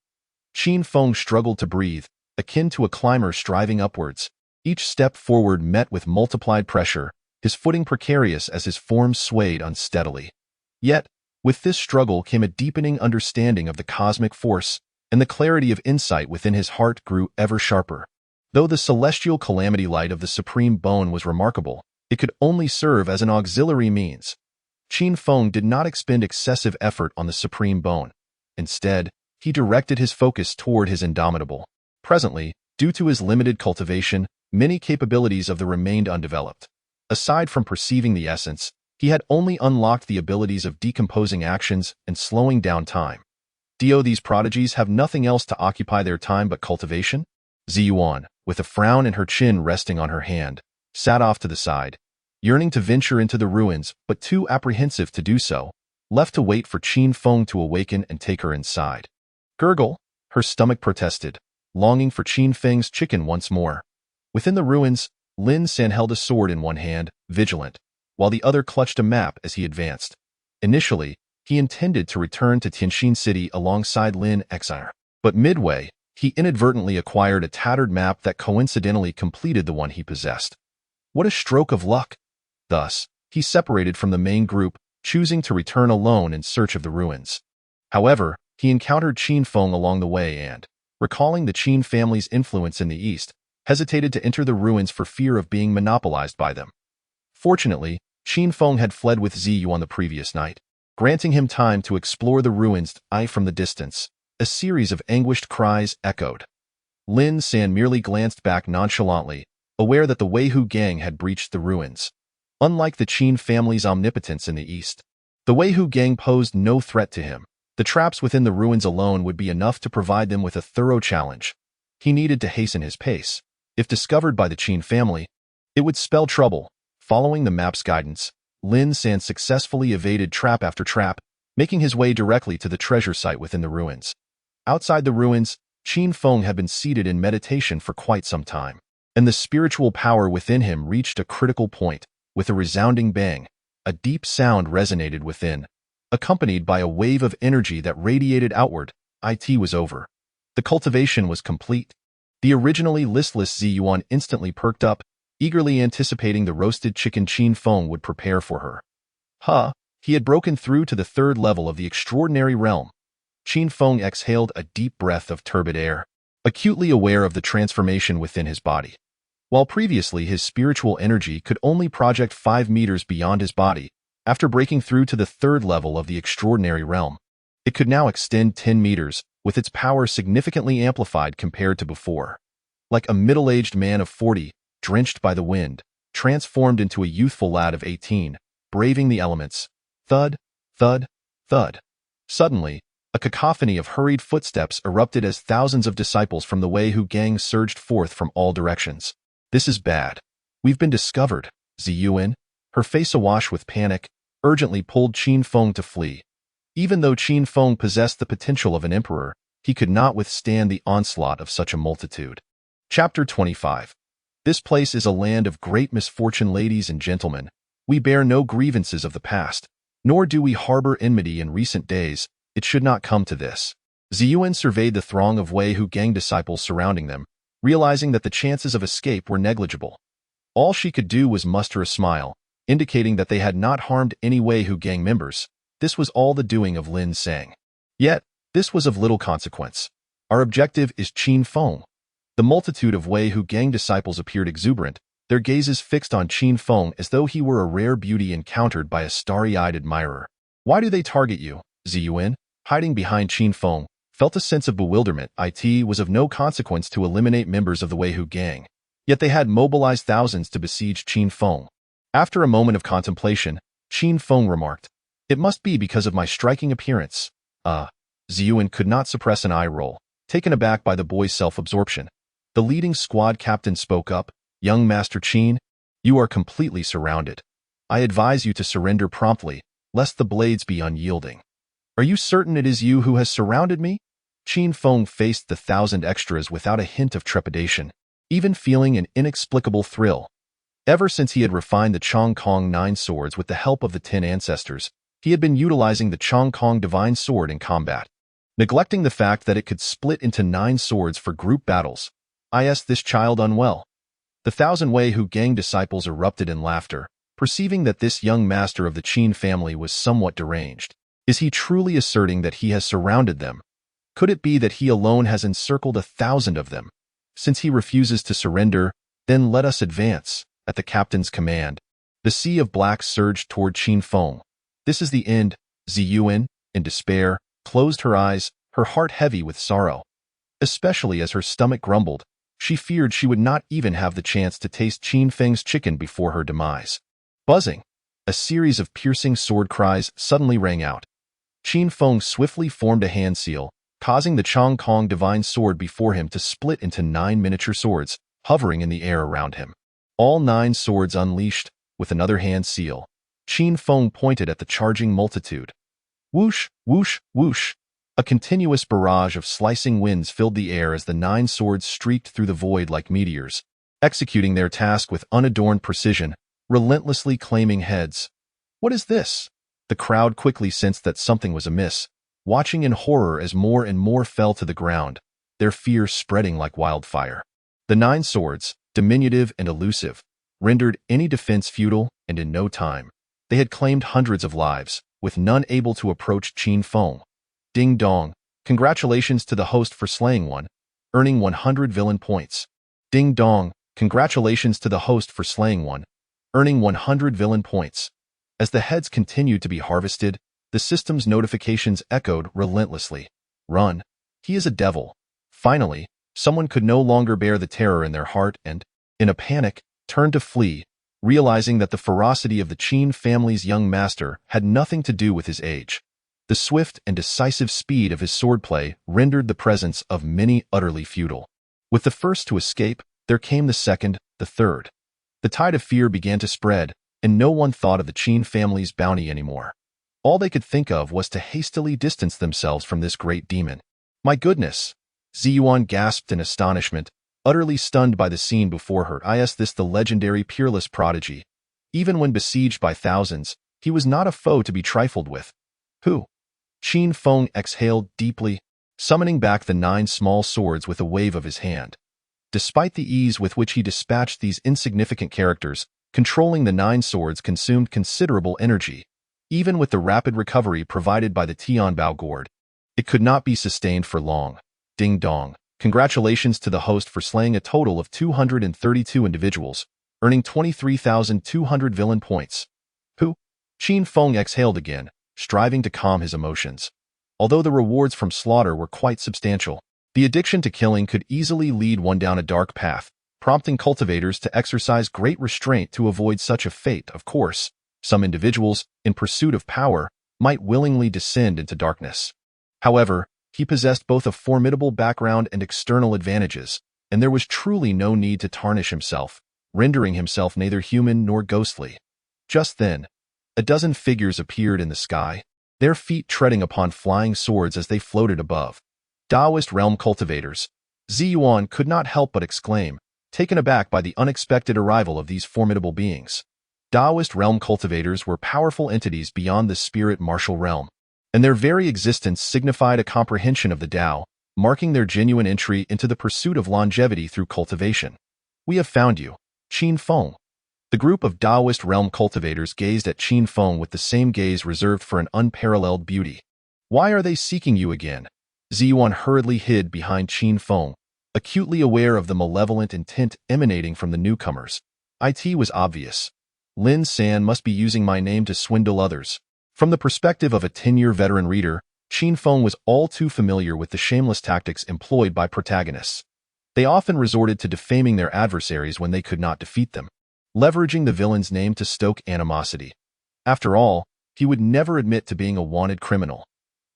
Qin Feng struggled to breathe, akin to a climber striving upwards. Each step forward met with multiplied pressure, his footing precarious as his form swayed unsteadily. Yet, with this struggle came a deepening understanding of the cosmic force, and the clarity of insight within his heart grew ever sharper. Though the celestial calamity light of the supreme bone was remarkable, it could only serve as an auxiliary means. Qin Feng did not expend excessive effort on the supreme bone. Instead, he directed his focus toward his indomitable. Presently, due to his limited cultivation, many capabilities of the remained undeveloped. Aside from perceiving the essence, he had only unlocked the abilities of decomposing actions and slowing down time. These prodigies have nothing else to occupy their time but cultivation? Ziyuan, with a frown and her chin resting on her hand, sat off to the side, yearning to venture into the ruins but too apprehensive to do so, left to wait for Qin Feng to awaken and take her inside. Gurgle, her stomach protested, longing for Qin Feng's chicken once more. Within the ruins, Lin San held a sword in one hand, vigilant, while the other clutched a map as he advanced. Initially, he intended to return to Tianxin City alongside Lin Xir, but midway, he inadvertently acquired a tattered map that coincidentally completed the one he possessed. What a stroke of luck! Thus, he separated from the main group, choosing to return alone in search of the ruins. However, he encountered Qin Feng along the way and, recalling the Qin family's influence in the east, hesitated to enter the ruins for fear of being monopolized by them. Fortunately, Qin Feng had fled with Ziyu on the previous night, granting him time to explore the ruins. From the distance, a series of anguished cries echoed. Lin San merely glanced back nonchalantly, aware that the Weihu gang had breached the ruins. Unlike the Qin family's omnipotence in the east, the Weihu gang posed no threat to him. The traps within the ruins alone would be enough to provide them with a thorough challenge. He needed to hasten his pace. If discovered by the Qin family, it would spell trouble. Following the map's guidance, Lin San successfully evaded trap after trap, making his way directly to the treasure site within the ruins. Outside the ruins, Qin Feng had been seated in meditation for quite some time, and the spiritual power within him reached a critical point. With a resounding bang, a deep sound resonated within, accompanied by a wave of energy that radiated outward. It was over. The cultivation was complete. The originally listless Ziyuan instantly perked up, eagerly anticipating the roasted chicken Qin Feng would prepare for her. He had broken through to the third level of the extraordinary realm. Qin Feng exhaled a deep breath of turbid air, acutely aware of the transformation within his body. While previously his spiritual energy could only project 5 meters beyond his body, after breaking through to the third level of the extraordinary realm, it could now extend 10 meters, with its power significantly amplified compared to before. Like a middle-aged man of 40, drenched by the wind, transformed into a youthful lad of 18, braving the elements. Thud, thud, thud. Suddenly, a cacophony of hurried footsteps erupted as thousands of disciples from the Weihu gang surged forth from all directions. This is bad. We've been discovered. Ziyuan, her face awash with panic, urgently pulled Qin Feng to flee. Even though Qin Feng possessed the potential of an emperor, he could not withstand the onslaught of such a multitude. Chapter 25. This place is a land of great misfortune, ladies and gentlemen. We bear no grievances of the past, nor do we harbor enmity in recent days. It should not come to this. Ziyuan surveyed the throng of Weihu gang disciples surrounding them, realizing that the chances of escape were negligible. All she could do was muster a smile, indicating that they had not harmed any Weihu gang members. This was all the doing of Lin Sang. Yet, this was of little consequence. Our objective is Qin Feng. The multitude of Weihu gang disciples appeared exuberant, their gazes fixed on Qin Feng as though he were a rare beauty encountered by a starry-eyed admirer. Why do they target you? Ziyuan, hiding behind Qin Feng, felt a sense of bewilderment. It was of no consequence to eliminate members of the Weihu gang, yet they had mobilized thousands to besiege Qin Feng. After a moment of contemplation, Qin Feng remarked, "It must be because of my striking appearance." Ziyuan could not suppress an eye roll, taken aback by the boy's self-absorption. The leading squad captain spoke up, "Young Master Qin, you are completely surrounded. I advise you to surrender promptly, lest the blades be unyielding." "Are you certain it is you who has surrounded me?" Qin Feng faced the 1,000 extras without a hint of trepidation, even feeling an inexplicable thrill. Ever since he had refined the Chong Kong 9 swords with the help of the 10 ancestors, he had been utilizing the Chong Kong divine sword in combat, neglecting the fact that it could split into 9 swords for group battles. This child unwell. The 1,000 Weihu gang disciples erupted in laughter, perceiving that this young master of the Qin family was somewhat deranged. Is he truly asserting that he has surrounded them? Could it be that he alone has encircled 1,000 of them? Since he refuses to surrender, then let us advance. At the captain's command, the sea of black surged toward Qin Feng. This is the end. Ziyuan, in despair, closed her eyes, her heart heavy with sorrow. Especially as her stomach grumbled, she feared she would not even have the chance to taste Qin Feng's chicken before her demise. Buzzing. A series of piercing sword cries suddenly rang out. Qin Feng swiftly formed a hand seal, causing the Chong Kong divine sword before him to split into 9 miniature swords, hovering in the air around him. All 9 swords unleashed, with another hand seal. Qin Feng pointed at the charging multitude. Whoosh, whoosh, whoosh. A continuous barrage of slicing winds filled the air as the 9 swords streaked through the void like meteors, executing their task with unadorned precision, relentlessly claiming heads. What is this? The crowd quickly sensed that something was amiss, watching in horror as more and more fell to the ground, their fear spreading like wildfire. The 9 swords, diminutive and elusive, rendered any defense futile, and in no time, they had claimed hundreds of lives, with none able to approach Qin Feng. Ding dong, congratulations to the host for slaying one, earning 100 villain points. Ding dong, congratulations to the host for slaying one, earning 100 villain points. As the heads continued to be harvested, the system's notifications echoed relentlessly. Run. He is a devil. Finally, someone could no longer bear the terror in their heart and, in a panic, turned to flee, realizing that the ferocity of the Qin family's young master had nothing to do with his age. The swift and decisive speed of his swordplay rendered the presence of many utterly futile. With the first to escape, there came the second, the third. The tide of fear began to spread, and no one thought of the Qin family's bounty anymore. All they could think of was to hastily distance themselves from this great demon. My goodness! Ziyuan gasped in astonishment, utterly stunned by the scene before her. This the legendary peerless prodigy. Even when besieged by thousands, he was not a foe to be trifled with. Who? Qin Feng exhaled deeply, summoning back the 9 small swords with a wave of his hand. Despite the ease with which he dispatched these insignificant characters, controlling the 9 swords consumed considerable energy. Even with the rapid recovery provided by the Tianbao gourd, it could not be sustained for long. Ding dong. Congratulations to the host for slaying a total of 232 individuals, earning 23,200 villain points. Who? Qin Feng exhaled again, striving to calm his emotions. Although the rewards from slaughter were quite substantial, the addiction to killing could easily lead one down a dark path, prompting cultivators to exercise great restraint to avoid such a fate. Of course, some individuals, in pursuit of power, might willingly descend into darkness. However, he possessed both a formidable background and external advantages, and there was truly no need to tarnish himself, rendering himself neither human nor ghostly. Just then, a dozen figures appeared in the sky, their feet treading upon flying swords as they floated above. Taoist realm cultivators. Ziyuan could not help but exclaim, taken aback by the unexpected arrival of these formidable beings. Taoist realm cultivators were powerful entities beyond the spirit martial realm, and their very existence signified a comprehension of the Tao, marking their genuine entry into the pursuit of longevity through cultivation. We have found you, Qin Feng. The group of Taoist realm cultivators gazed at Qin Feng with the same gaze reserved for an unparalleled beauty. Why are they seeking you again? Ziyuan hurriedly hid behind Qin Feng, acutely aware of the malevolent intent emanating from the newcomers. It was obvious. Lin San must be using my name to swindle others. From the perspective of a 10-year veteran reader, Qin Feng was all too familiar with the shameless tactics employed by protagonists. They often resorted to defaming their adversaries when they could not defeat them, leveraging the villain's name to stoke animosity. After all, he would never admit to being a wanted criminal.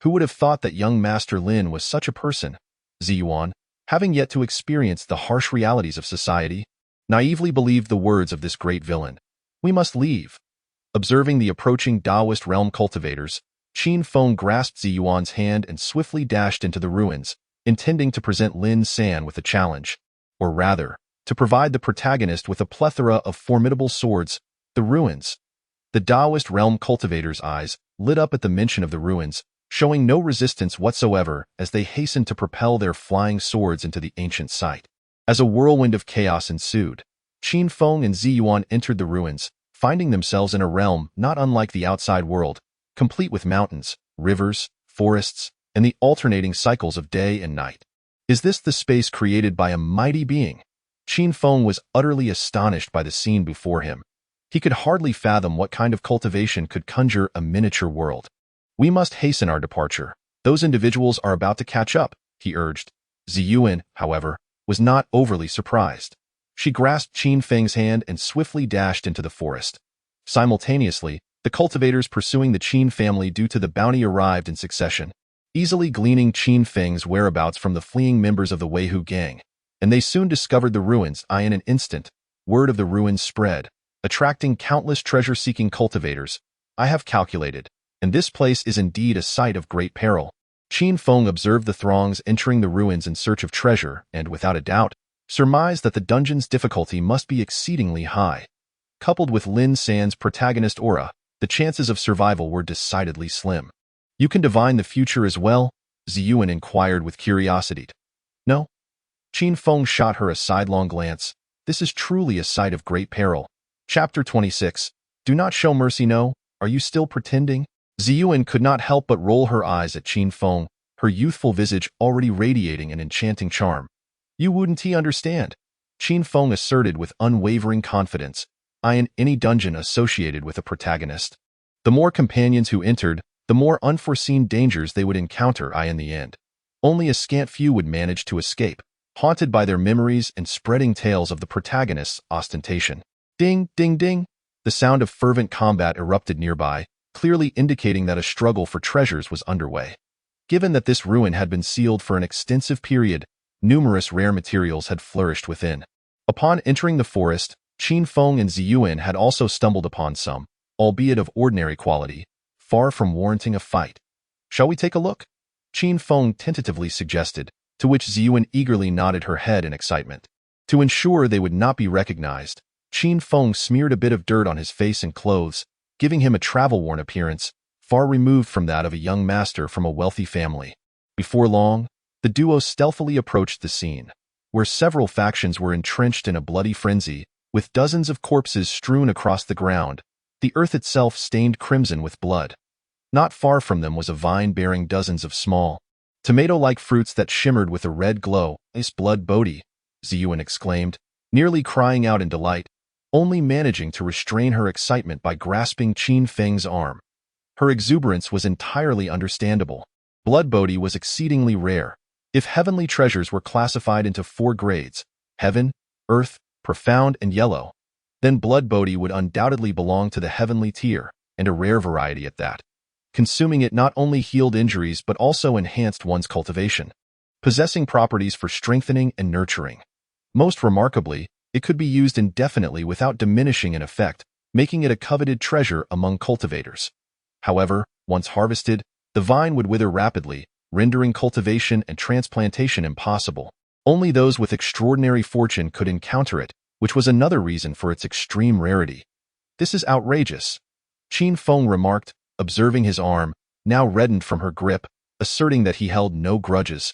Who would have thought that young Master Lin was such a person? Ziyuan, having yet to experience the harsh realities of society, naively believed the words of this great villain. We must leave. Observing the approaching Taoist realm cultivators, Qin Feng grasped Ziyuan's hand and swiftly dashed into the ruins, intending to present Lin San with a challenge. Or rather, to provide the protagonist with a plethora of formidable swords, the ruins. The Taoist realm cultivators' eyes lit up at the mention of the ruins, showing no resistance whatsoever as they hastened to propel their flying swords into the ancient site. As a whirlwind of chaos ensued, Qin Feng and Ziyuan entered the ruins, finding themselves in a realm not unlike the outside world, complete with mountains, rivers, forests, and the alternating cycles of day and night. Is this the space created by a mighty being? Qin Feng was utterly astonished by the scene before him. He could hardly fathom what kind of cultivation could conjure a miniature world. We must hasten our departure. Those individuals are about to catch up, he urged. Ziyuan, however, was not overly surprised. She grasped Qin Feng's hand and swiftly dashed into the forest. Simultaneously, the cultivators pursuing the Qin family due to the bounty arrived in succession, easily gleaning Qin Feng's whereabouts from the fleeing members of the Weihu gang, and they soon discovered the ruins. In an instant, word of the ruins spread, attracting countless treasure-seeking cultivators. I have calculated, and this place is indeed a site of great peril. Qin Feng observed the throngs entering the ruins in search of treasure and, without a doubt, surmised that the dungeon's difficulty must be exceedingly high. Coupled with Lin San's protagonist aura, the chances of survival were decidedly slim. You can divine the future as well? Ziyuan inquired with curiosity. No. Qin Feng shot her a sidelong glance. This is truly a site of great peril. Chapter 26. Do not show mercy. No, are you still pretending? Ziyuan could not help but roll her eyes at Qin Feng, her youthful visage already radiating an enchanting charm. You wouldn't understand. Qin Feng asserted with unwavering confidence, "I in any dungeon associated with a protagonist. The more companions who entered, the more unforeseen dangers they would encounter. In the end. Only a scant few would manage to escape, haunted by their memories and spreading tales of the protagonist's ostentation." Ding, ding, ding. The sound of fervent combat erupted nearby, clearly indicating that a struggle for treasures was underway. Given that this ruin had been sealed for an extensive period, numerous rare materials had flourished within. Upon entering the forest, Qin Feng and Ziyuan had also stumbled upon some, albeit of ordinary quality, far from warranting a fight. "Shall we take a look?" Qin Feng tentatively suggested, to which Ziyuan eagerly nodded her head in excitement. To ensure they would not be recognized, Qin Feng smeared a bit of dirt on his face and clothes, giving him a travel-worn appearance, far removed from that of a young master from a wealthy family. Before long, the duo stealthily approached the scene, where several factions were entrenched in a bloody frenzy, with dozens of corpses strewn across the ground, the earth itself stained crimson with blood. Not far from them was a vine bearing dozens of small, tomato-like fruits that shimmered with a red glow. "Nice blood, Bodhi," Ziyuan exclaimed, nearly crying out in delight, only managing to restrain her excitement by grasping Qin Feng's arm. Her exuberance was entirely understandable. Blood Bodhi was exceedingly rare. If heavenly treasures were classified into 4 grades, heaven, earth, profound, and yellow, then blood Bodhi would undoubtedly belong to the heavenly tier, and a rare variety at that. Consuming it not only healed injuries but also enhanced one's cultivation, possessing properties for strengthening and nurturing. Most remarkably, it could be used indefinitely without diminishing in effect, making it a coveted treasure among cultivators. However, once harvested, the vine would wither rapidly, rendering cultivation and transplantation impossible. Only those with extraordinary fortune could encounter it, which was another reason for its extreme rarity. "This is outrageous," Qin Feng remarked, observing his arm, now reddened from her grip, asserting that he held no grudges,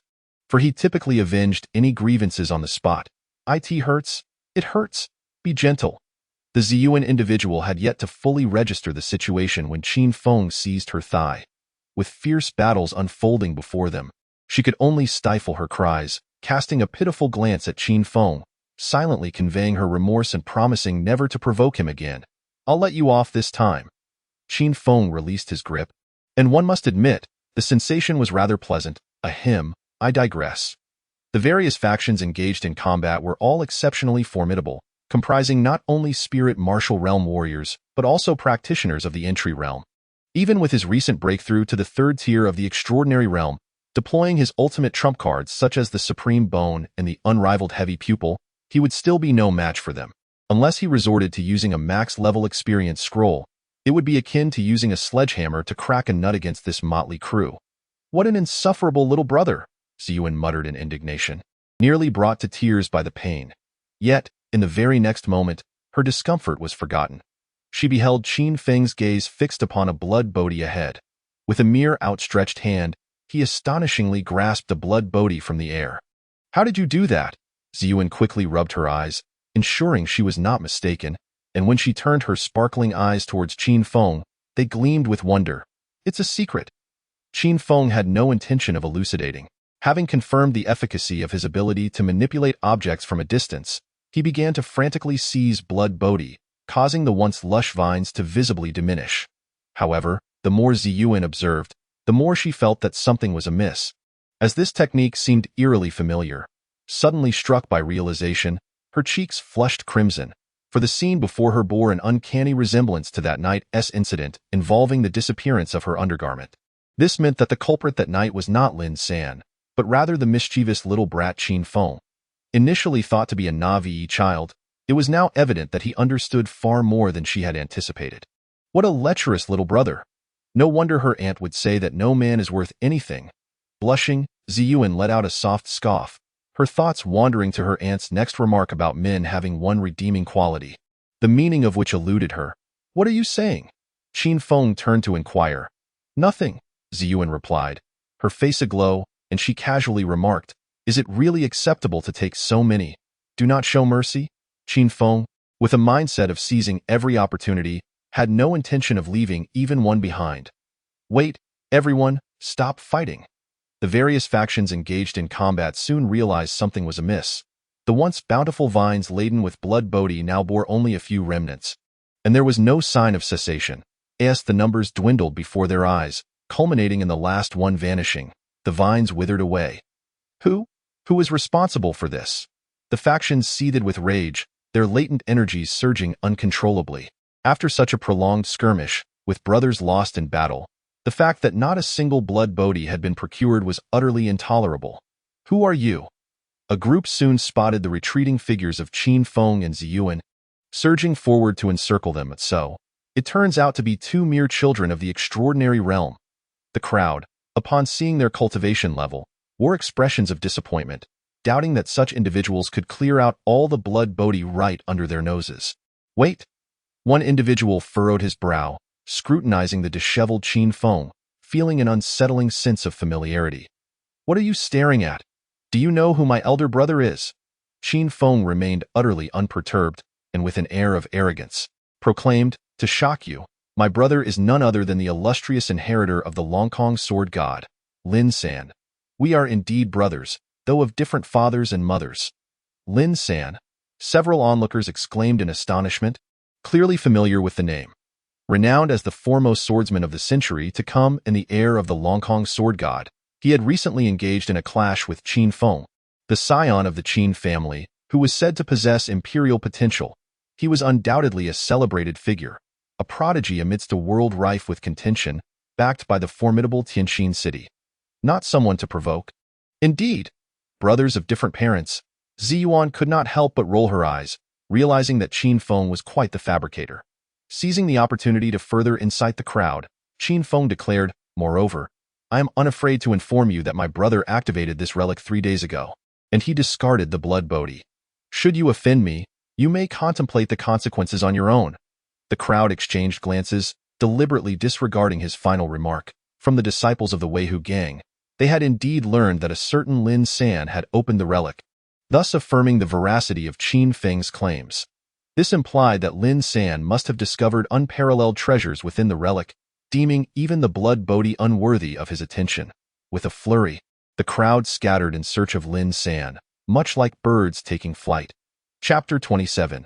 for he typically avenged any grievances on the spot. "It hurts. It hurts. Be gentle." The Ziyuan individual had yet to fully register the situation when Qin Feng seized her thigh. With fierce battles unfolding before them, she could only stifle her cries, casting a pitiful glance at Qin Feng, silently conveying her remorse and promising never to provoke him again. "I'll let you off this time." Qin Feng released his grip, and one must admit, the sensation was rather pleasant. I digress. The various factions engaged in combat were all exceptionally formidable, comprising not only spirit martial realm warriors, but also practitioners of the entry realm. Even with his recent breakthrough to the 3rd tier of the extraordinary realm, deploying his ultimate trump cards such as the Supreme Bone and the unrivaled Heavy Pupil, he would still be no match for them. Unless he resorted to using a max-level experience scroll, it would be akin to using a sledgehammer to crack a nut against this motley crew. "What an insufferable little brother," Ziyuan muttered in indignation, nearly brought to tears by the pain. Yet, in the very next moment, her discomfort was forgotten. She beheld Qin Feng's gaze fixed upon a blood Bodhi ahead. With a mere outstretched hand, he astonishingly grasped a blood Bodhi from the air. "How did you do that?" Ziyuan quickly rubbed her eyes, ensuring she was not mistaken, and when she turned her sparkling eyes towards Qin Feng, they gleamed with wonder. "It's a secret." Qin Feng had no intention of elucidating. Having confirmed the efficacy of his ability to manipulate objects from a distance, he began to frantically seize blood Bodhi, causing the once lush vines to visibly diminish. However, the more Ziyuan observed, the more she felt that something was amiss. As this technique seemed eerily familiar, suddenly struck by realization, her cheeks flushed crimson, for the scene before her bore an uncanny resemblance to that night's incident involving the disappearance of her undergarment. This meant that the culprit that night was not Lin San, but rather the mischievous little brat Qin Feng. Initially thought to be a Navi child, it was now evident that he understood far more than she had anticipated. What a lecherous little brother! No wonder her aunt would say that no man is worth anything. Blushing, Ziyuan let out a soft scoff, her thoughts wandering to her aunt's next remark about men having one redeeming quality, the meaning of which eluded her. "What are you saying?" Qin Feng turned to inquire. "Nothing," Ziyuan replied, her face aglow, and she casually remarked, "Is it really acceptable to take so many? Do not show mercy?" Qin Feng, with a mindset of seizing every opportunity, had no intention of leaving even one behind. "Wait, everyone, stop fighting." The various factions engaged in combat soon realized something was amiss. The once bountiful vines laden with blood bodhi now bore only a few remnants. And there was no sign of cessation, as the numbers dwindled before their eyes, culminating in the last one vanishing. The vines withered away. Who was responsible for this? The factions seethed with rage, their latent energies surging uncontrollably. After such a prolonged skirmish, with brothers lost in battle, the fact that not a single blood bodhi had been procured was utterly intolerable. Who are you? A group soon spotted the retreating figures of Qin Feng and Ziyuan, surging forward to encircle them. So, it turns out to be two mere children of the extraordinary realm. The crowd, upon seeing their cultivation level, wore expressions of disappointment, doubting that such individuals could clear out all the blood bodhi right under their noses. Wait! One individual furrowed his brow, scrutinizing the disheveled Qin Feng, feeling an unsettling sense of familiarity. What are you staring at? Do you know who my elder brother is? Qin Feng remained utterly unperturbed, and with an air of arrogance, proclaimed, to shock you, my brother is none other than the illustrious inheritor of the Longkong sword god, Lin San. We are indeed brothers, though of different fathers and mothers. Lin San? Several onlookers exclaimed in astonishment, clearly familiar with the name. Renowned as the foremost swordsman of the century to come and the heir of the Longkong sword god, he had recently engaged in a clash with Qin Feng, the scion of the Qin family, who was said to possess imperial potential. He was undoubtedly a celebrated figure, a prodigy amidst a world rife with contention, backed by the formidable Tianjin city. Not someone to provoke. Indeed, brothers of different parents, Ziyuan could not help but roll her eyes, realizing that Qin Feng was quite the fabricator. Seizing the opportunity to further incite the crowd, Qin Feng declared, moreover, I am unafraid to inform you that my brother activated this relic 3 days ago, and he discarded the blood bodhi. Should you offend me, you may contemplate the consequences on your own. The crowd exchanged glances, deliberately disregarding his final remark. From the disciples of the Weihu gang, they had indeed learned that a certain Lin San had opened the relic, thus affirming the veracity of Qin Feng's claims. This implied that Lin San must have discovered unparalleled treasures within the relic, deeming even the blood bodhi unworthy of his attention. With a flurry, the crowd scattered in search of Lin San, much like birds taking flight. Chapter 27.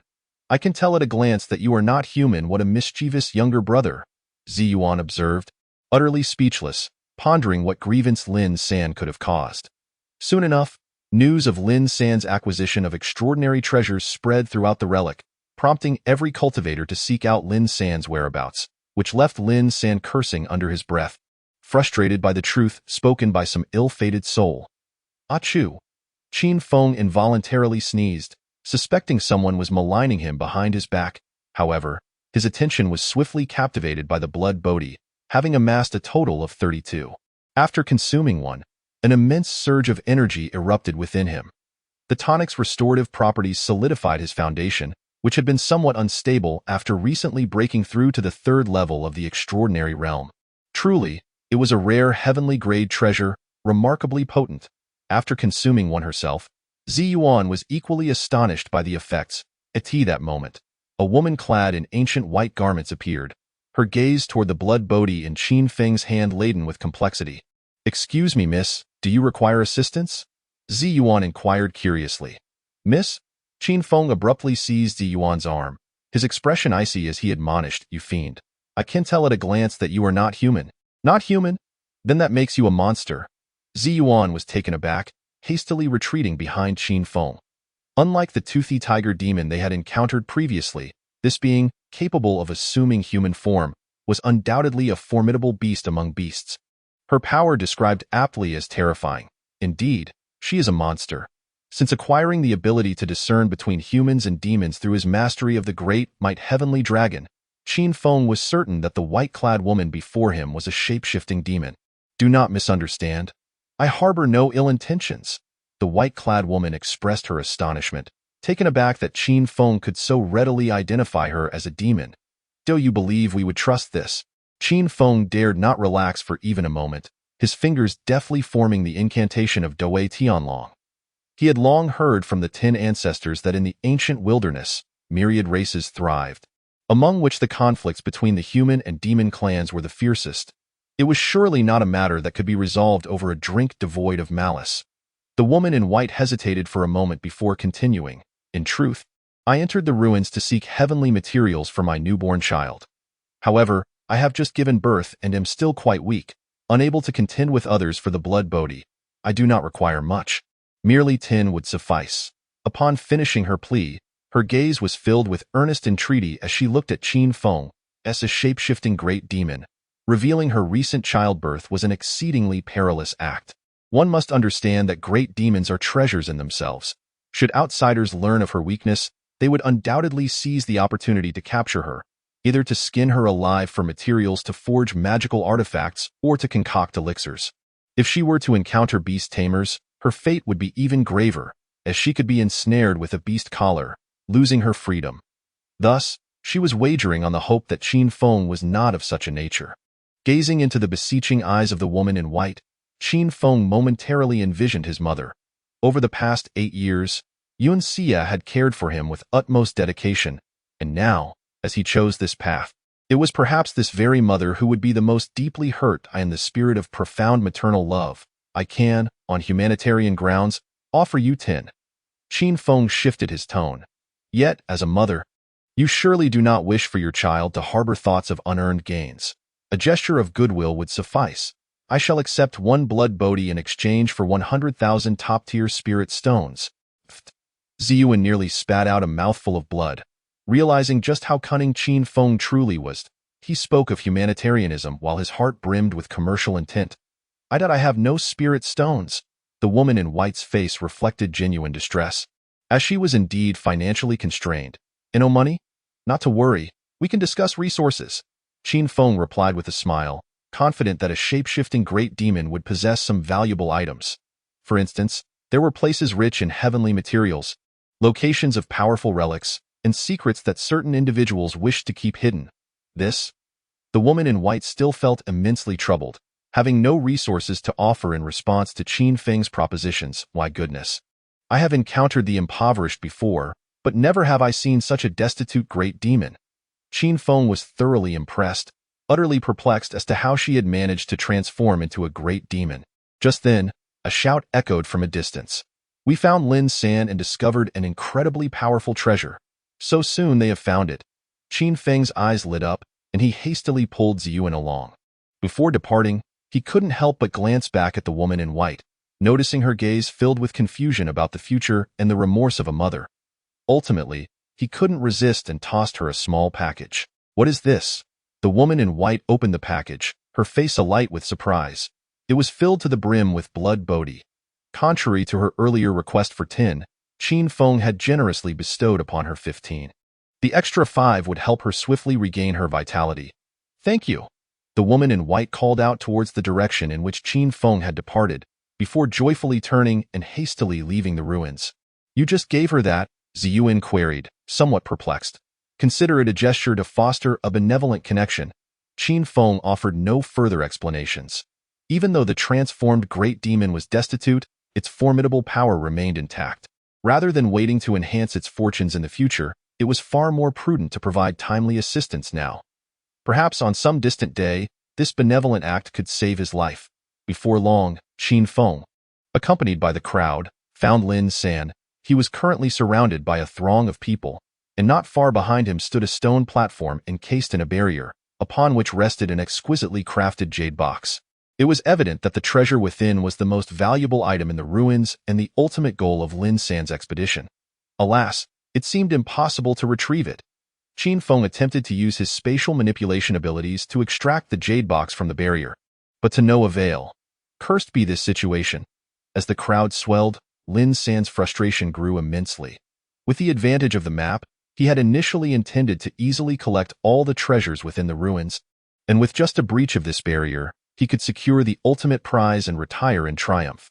I can tell at a glance that you are not human. What a mischievous younger brother, Ziyuan observed, utterly speechless, pondering what grievance Lin San could have caused. Soon enough, news of Lin San's acquisition of extraordinary treasures spread throughout the relic, prompting every cultivator to seek out Lin San's whereabouts, which left Lin San cursing under his breath, frustrated by the truth spoken by some ill-fated soul. Achoo! Qin Feng involuntarily sneezed, suspecting someone was maligning him behind his back. However, his attention was swiftly captivated by the blood bodhi, having amassed a total of 32. After consuming one, an immense surge of energy erupted within him. The tonic's restorative properties solidified his foundation, which had been somewhat unstable after recently breaking through to the 3rd level of the extraordinary realm. Truly, it was a rare heavenly-grade treasure, remarkably potent. After consuming one herself, Ziyuan was equally astonished by the effects. At that moment, a woman clad in ancient white garments appeared, her gaze toward the blood bodhi in Qin Feng's hand laden with complexity. Excuse me, miss, do you require assistance? Ziyuan inquired curiously. Miss? Qin Feng abruptly seized Ziyuan's arm, his expression icy as he admonished, you fiend. I can tell at a glance that you are not human. Not human? Then that makes you a monster. Ziyuan was taken aback, hastily retreating behind Qin Feng. Unlike the toothy tiger demon they had encountered previously, this being, capable of assuming human form, was undoubtedly a formidable beast among beasts. Her power described aptly as terrifying. Indeed, she is a monster. Since acquiring the ability to discern between humans and demons through his mastery of the great, might heavenly dragon, Qin Feng was certain that the white-clad woman before him was a shape-shifting demon. Do not misunderstand. I harbor no ill intentions. The white-clad woman expressed her astonishment, taken aback that Qin Feng could so readily identify her as a demon. Do you believe we would trust this? Qin Feng dared not relax for even a moment, his fingers deftly forming the incantation of Doi Tianlong. He had long heard from the 10 ancestors that in the ancient wilderness, myriad races thrived, among which the conflicts between the human and demon clans were the fiercest. It was surely not a matter that could be resolved over a drink devoid of malice. The woman in white hesitated for a moment before continuing. In truth, I entered the ruins to seek heavenly materials for my newborn child. However, I have just given birth and am still quite weak, unable to contend with others for the blood bodhi. I do not require much. Merely 10 would suffice. Upon finishing her plea, her gaze was filled with earnest entreaty as she looked at Qin Feng as a shape-shifting great demon. Revealing her recent childbirth was an exceedingly perilous act. One must understand that great demons are treasures in themselves. Should outsiders learn of her weakness, they would undoubtedly seize the opportunity to capture her, either to skin her alive for materials to forge magical artifacts or to concoct elixirs. If she were to encounter beast tamers, her fate would be even graver, as she could be ensnared with a beast collar, losing her freedom. Thus, she was wagering on the hope that Qin Feng was not of such a nature. Gazing into the beseeching eyes of the woman in white, Qin Feng momentarily envisioned his mother. Over the past 8 years, Yun Xia had cared for him with utmost dedication, and now, as he chose this path, it was perhaps this very mother who would be the most deeply hurt. In the spirit of profound maternal love, I can, on humanitarian grounds, offer you 10. Qin Feng shifted his tone. Yet, as a mother, you surely do not wish for your child to harbor thoughts of unearned gains. A gesture of goodwill would suffice. I shall accept 1 blood bodhi in exchange for 100,000 top-tier spirit stones. Ziyuan nearly spat out a mouthful of blood. Realizing just how cunning Qin Feng truly was, he spoke of humanitarianism while his heart brimmed with commercial intent. I have no spirit stones. The woman in white's face reflected genuine distress, as she was indeed financially constrained. And no money? Not to worry, we can discuss resources. Qin Feng replied with a smile, confident that a shape-shifting great demon would possess some valuable items. For instance, there were places rich in heavenly materials, locations of powerful relics, and secrets that certain individuals wished to keep hidden. The woman in white still felt immensely troubled, having no resources to offer in response to Qin Feng's propositions. Why goodness. I have encountered the impoverished before, but never have I seen such a destitute great demon. Qin Feng was thoroughly impressed, utterly perplexed as to how she had managed to transform into a great demon. Just then, a shout echoed from a distance. We found Lin San and discovered an incredibly powerful treasure. So soon they have found it. Qin Feng's eyes lit up, and he hastily pulled Ziyuan along. Before departing, he couldn't help but glance back at the woman in white, noticing her gaze filled with confusion about the future and the remorse of a mother. Ultimately, he couldn't resist and tossed her a small package. What is this? The woman in white opened the package, her face alight with surprise. It was filled to the brim with blood bodhi. Contrary to her earlier request for 10, Qin Feng had generously bestowed upon her 15. The extra 5 would help her swiftly regain her vitality. Thank you. The woman in white called out towards the direction in which Qin Feng had departed, before joyfully turning and hastily leaving the ruins. You just gave her that? Ziyuan queried, somewhat perplexed. Consider it a gesture to foster a benevolent connection. Qin Feng offered no further explanations. Even though the transformed great demon was destitute, its formidable power remained intact. Rather than waiting to enhance its fortunes in the future, it was far more prudent to provide timely assistance now. Perhaps on some distant day, this benevolent act could save his life. Before long, Qin Feng, accompanied by the crowd, found Lin San. He was currently surrounded by a throng of people, and not far behind him stood a stone platform encased in a barrier, upon which rested an exquisitely crafted jade box. It was evident that the treasure within was the most valuable item in the ruins and the ultimate goal of Lin San's expedition. Alas, it seemed impossible to retrieve it. Qin Feng attempted to use his spatial manipulation abilities to extract the jade box from the barrier, but to no avail. Cursed be this situation. As the crowd swelled, Lin San's frustration grew immensely. With the advantage of the map, he had initially intended to easily collect all the treasures within the ruins, and with just a breach of this barrier, he could secure the ultimate prize and retire in triumph.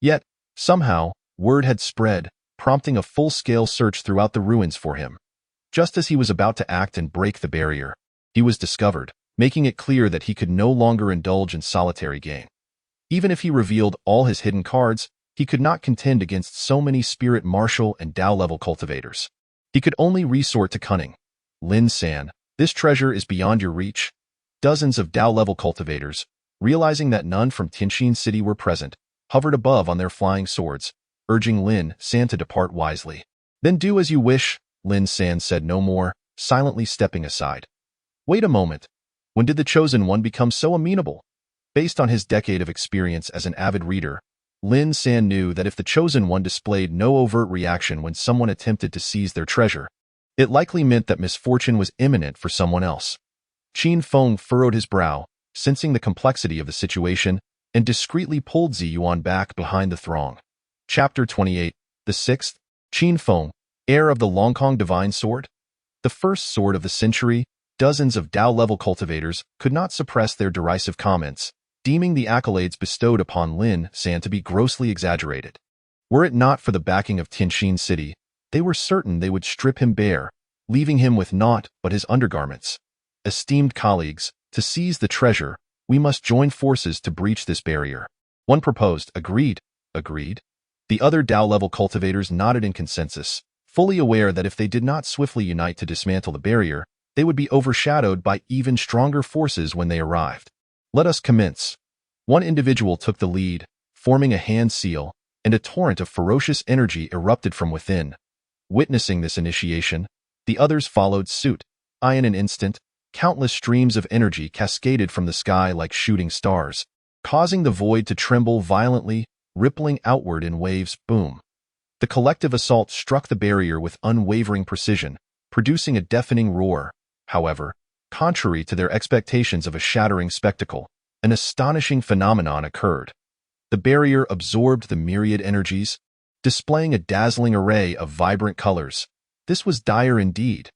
Yet, somehow, word had spread, prompting a full-scale search throughout the ruins for him. Just as he was about to act and break the barrier, he was discovered, making it clear that he could no longer indulge in solitary game. Even if he revealed all his hidden cards, he could not contend against so many spirit martial and Tao-level cultivators. He could only resort to cunning. Lin San, this treasure is beyond your reach. Dozens of Tao-level cultivators, realizing that none from Tianxin City were present, hovered above on their flying swords, urging Lin San to depart wisely. Then do as you wish, Lin San said no more, silently stepping aside. Wait a moment. When did the Chosen One become so amenable? Based on his decade of experience as an avid reader, Lin San knew that if the Chosen One displayed no overt reaction when someone attempted to seize their treasure, it likely meant that misfortune was imminent for someone else. Qin Feng furrowed his brow, sensing the complexity of the situation, and discreetly pulled Ziyuan back behind the throng. Chapter 28, the 6th, Qin Feng, heir of the Longkong Divine Sword? The first sword of the century, dozens of Dao-level cultivators could not suppress their derisive comments, deeming the accolades bestowed upon Lin San to be grossly exaggerated. Were it not for the backing of Tianxin City, they were certain they would strip him bare, leaving him with naught but his undergarments. Esteemed colleagues, to seize the treasure, we must join forces to breach this barrier. One proposed, agreed. The other Dao-level cultivators nodded in consensus, fully aware that if they did not swiftly unite to dismantle the barrier, they would be overshadowed by even stronger forces when they arrived. Let us commence. One individual took the lead, forming a hand seal, and a torrent of ferocious energy erupted from within. Witnessing this initiation, the others followed suit. In an instant, countless streams of energy cascaded from the sky like shooting stars, causing the void to tremble violently, rippling outward in waves. Boom. The collective assault struck the barrier with unwavering precision, producing a deafening roar. However, contrary to their expectations of a shattering spectacle, an astonishing phenomenon occurred. The barrier absorbed the myriad energies, displaying a dazzling array of vibrant colors. This was dire indeed.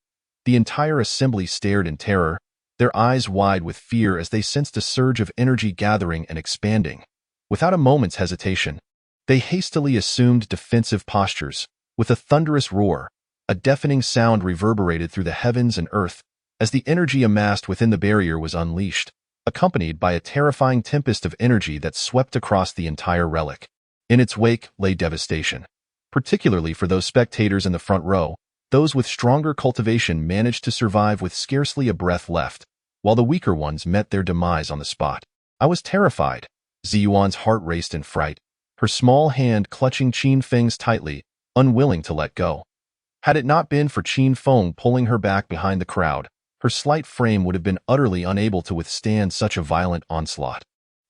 The entire assembly stared in terror, their eyes wide with fear as they sensed a surge of energy gathering and expanding. Without a moment's hesitation, they hastily assumed defensive postures. With a thunderous roar, a deafening sound reverberated through the heavens and earth as the energy amassed within the barrier was unleashed, accompanied by a terrifying tempest of energy that swept across the entire relic. In its wake lay devastation, particularly for those spectators in the front row. Those with stronger cultivation managed to survive with scarcely a breath left, while the weaker ones met their demise on the spot. I was terrified. Ziyuan's heart raced in fright, her small hand clutching Qin Feng's tightly, unwilling to let go. Had it not been for Qin Feng pulling her back behind the crowd, her slight frame would have been utterly unable to withstand such a violent onslaught.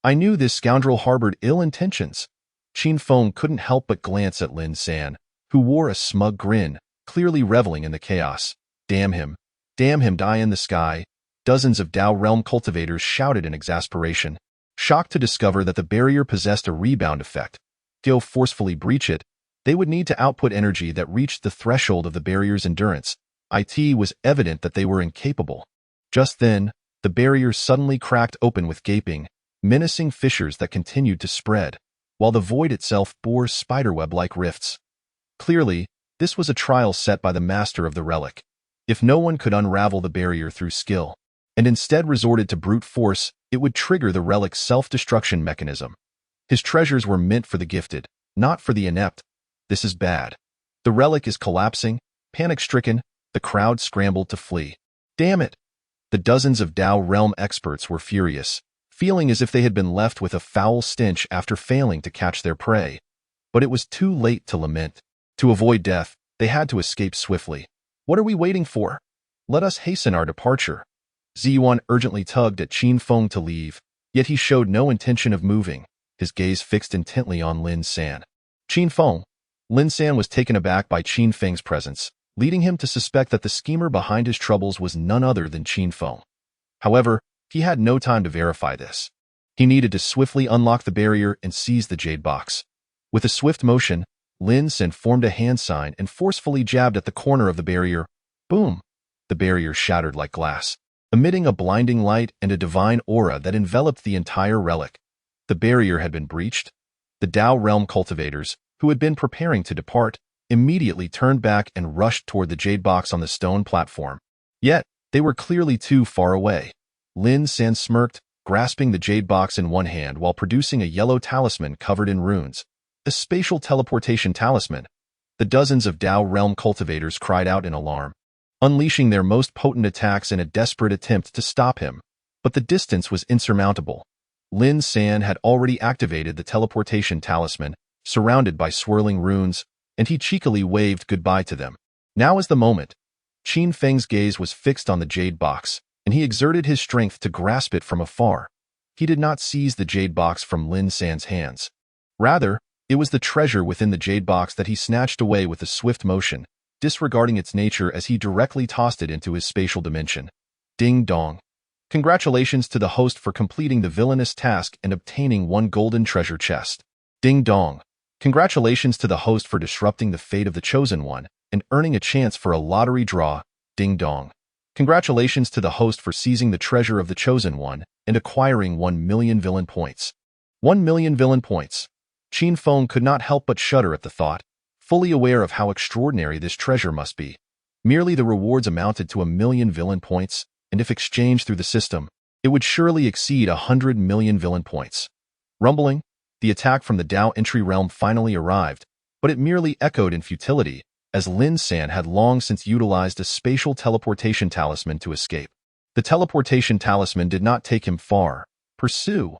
I knew this scoundrel harbored ill intentions. Qin Feng couldn't help but glance at Lin San, who wore a smug grin, clearly reveling in the chaos. Damn him, die in the sky. Dozens of Dao realm cultivators shouted in exasperation, shocked to discover that the barrier possessed a rebound effect. To forcefully breach it, they would need to output energy that reached the threshold of the barrier's endurance. It was evident that they were incapable. Just then, the barrier suddenly cracked open with gaping, menacing fissures that continued to spread, while the void itself bore spiderweb-like rifts. Clearly, this was a trial set by the master of the relic. If no one could unravel the barrier through skill, and instead resorted to brute force, it would trigger the relic's self-destruction mechanism. His treasures were meant for the gifted, not for the inept. This is bad. The relic is collapsing. Panic-stricken, the crowd scrambled to flee. Damn it! The dozens of Dao realm experts were furious, feeling as if they had been left with a foul stench after failing to catch their prey. But it was too late to lament. To avoid death, they had to escape swiftly. What are we waiting for? Let us hasten our departure. Ziyuan urgently tugged at Qin Feng to leave, yet he showed no intention of moving, his gaze fixed intently on Lin San. Qin Feng. Lin San was taken aback by Qin Feng's presence, leading him to suspect that the schemer behind his troubles was none other than Qin Feng. However, he had no time to verify this. He needed to swiftly unlock the barrier and seize the jade box. With a swift motion, Lin San formed a hand sign and forcefully jabbed at the corner of the barrier. Boom! The barrier shattered like glass, emitting a blinding light and a divine aura that enveloped the entire relic. The barrier had been breached. The Dao realm cultivators, who had been preparing to depart, immediately turned back and rushed toward the jade box on the stone platform. Yet, they were clearly too far away. Lin San smirked, grasping the jade box in one hand while producing a yellow talisman covered in runes. A spatial teleportation talisman. The dozens of Dao realm cultivators cried out in alarm, unleashing their most potent attacks in a desperate attempt to stop him. But the distance was insurmountable. Lin San had already activated the teleportation talisman, surrounded by swirling runes, and he cheekily waved goodbye to them. Now is the moment. Qin Feng's gaze was fixed on the jade box, and he exerted his strength to grasp it from afar. He did not seize the jade box from Lin San's hands. Rather, it was the treasure within the jade box that he snatched away with a swift motion, disregarding its nature as he directly tossed it into his spatial dimension. Ding dong. Congratulations to the host for completing the villainous task and obtaining one golden treasure chest. Ding dong. Congratulations to the host for disrupting the fate of the chosen one and earning a chance for a lottery draw. Ding dong. Congratulations to the host for seizing the treasure of the chosen one and acquiring 1 million villain points. 1 million villain points. Qin Feng could not help but shudder at the thought, fully aware of how extraordinary this treasure must be. Merely the rewards amounted to 1 million villain points, and if exchanged through the system, it would surely exceed 100 million villain points. Rumbling, the attack from the Dao entry realm finally arrived, but it merely echoed in futility, as Lin San had long since utilized a spatial teleportation talisman to escape. The teleportation talisman did not take him far. Pursue!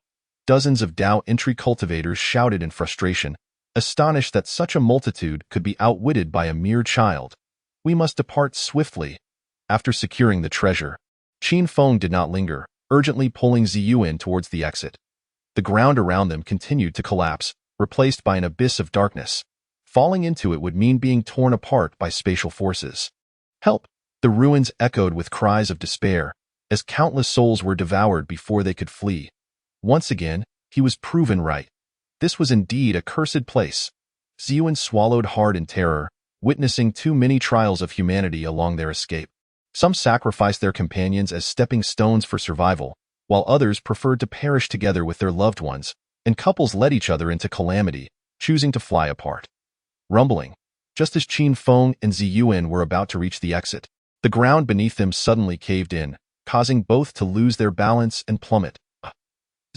Dozens of Dao entry cultivators shouted in frustration, astonished that such a multitude could be outwitted by a mere child. We must depart swiftly. After securing the treasure, Qin Feng did not linger, urgently pulling Ziyuan towards the exit. The ground around them continued to collapse, replaced by an abyss of darkness. Falling into it would mean being torn apart by spatial forces. Help! The ruins echoed with cries of despair, as countless souls were devoured before they could flee. Once again, he was proven right. This was indeed a cursed place. Ziyuan swallowed hard in terror, witnessing too many trials of humanity along their escape. Some sacrificed their companions as stepping stones for survival, while others preferred to perish together with their loved ones, and couples led each other into calamity, choosing to fly apart. Rumbling, just as Qin Feng and Ziyuan were about to reach the exit, the ground beneath them suddenly caved in, causing both to lose their balance and plummet.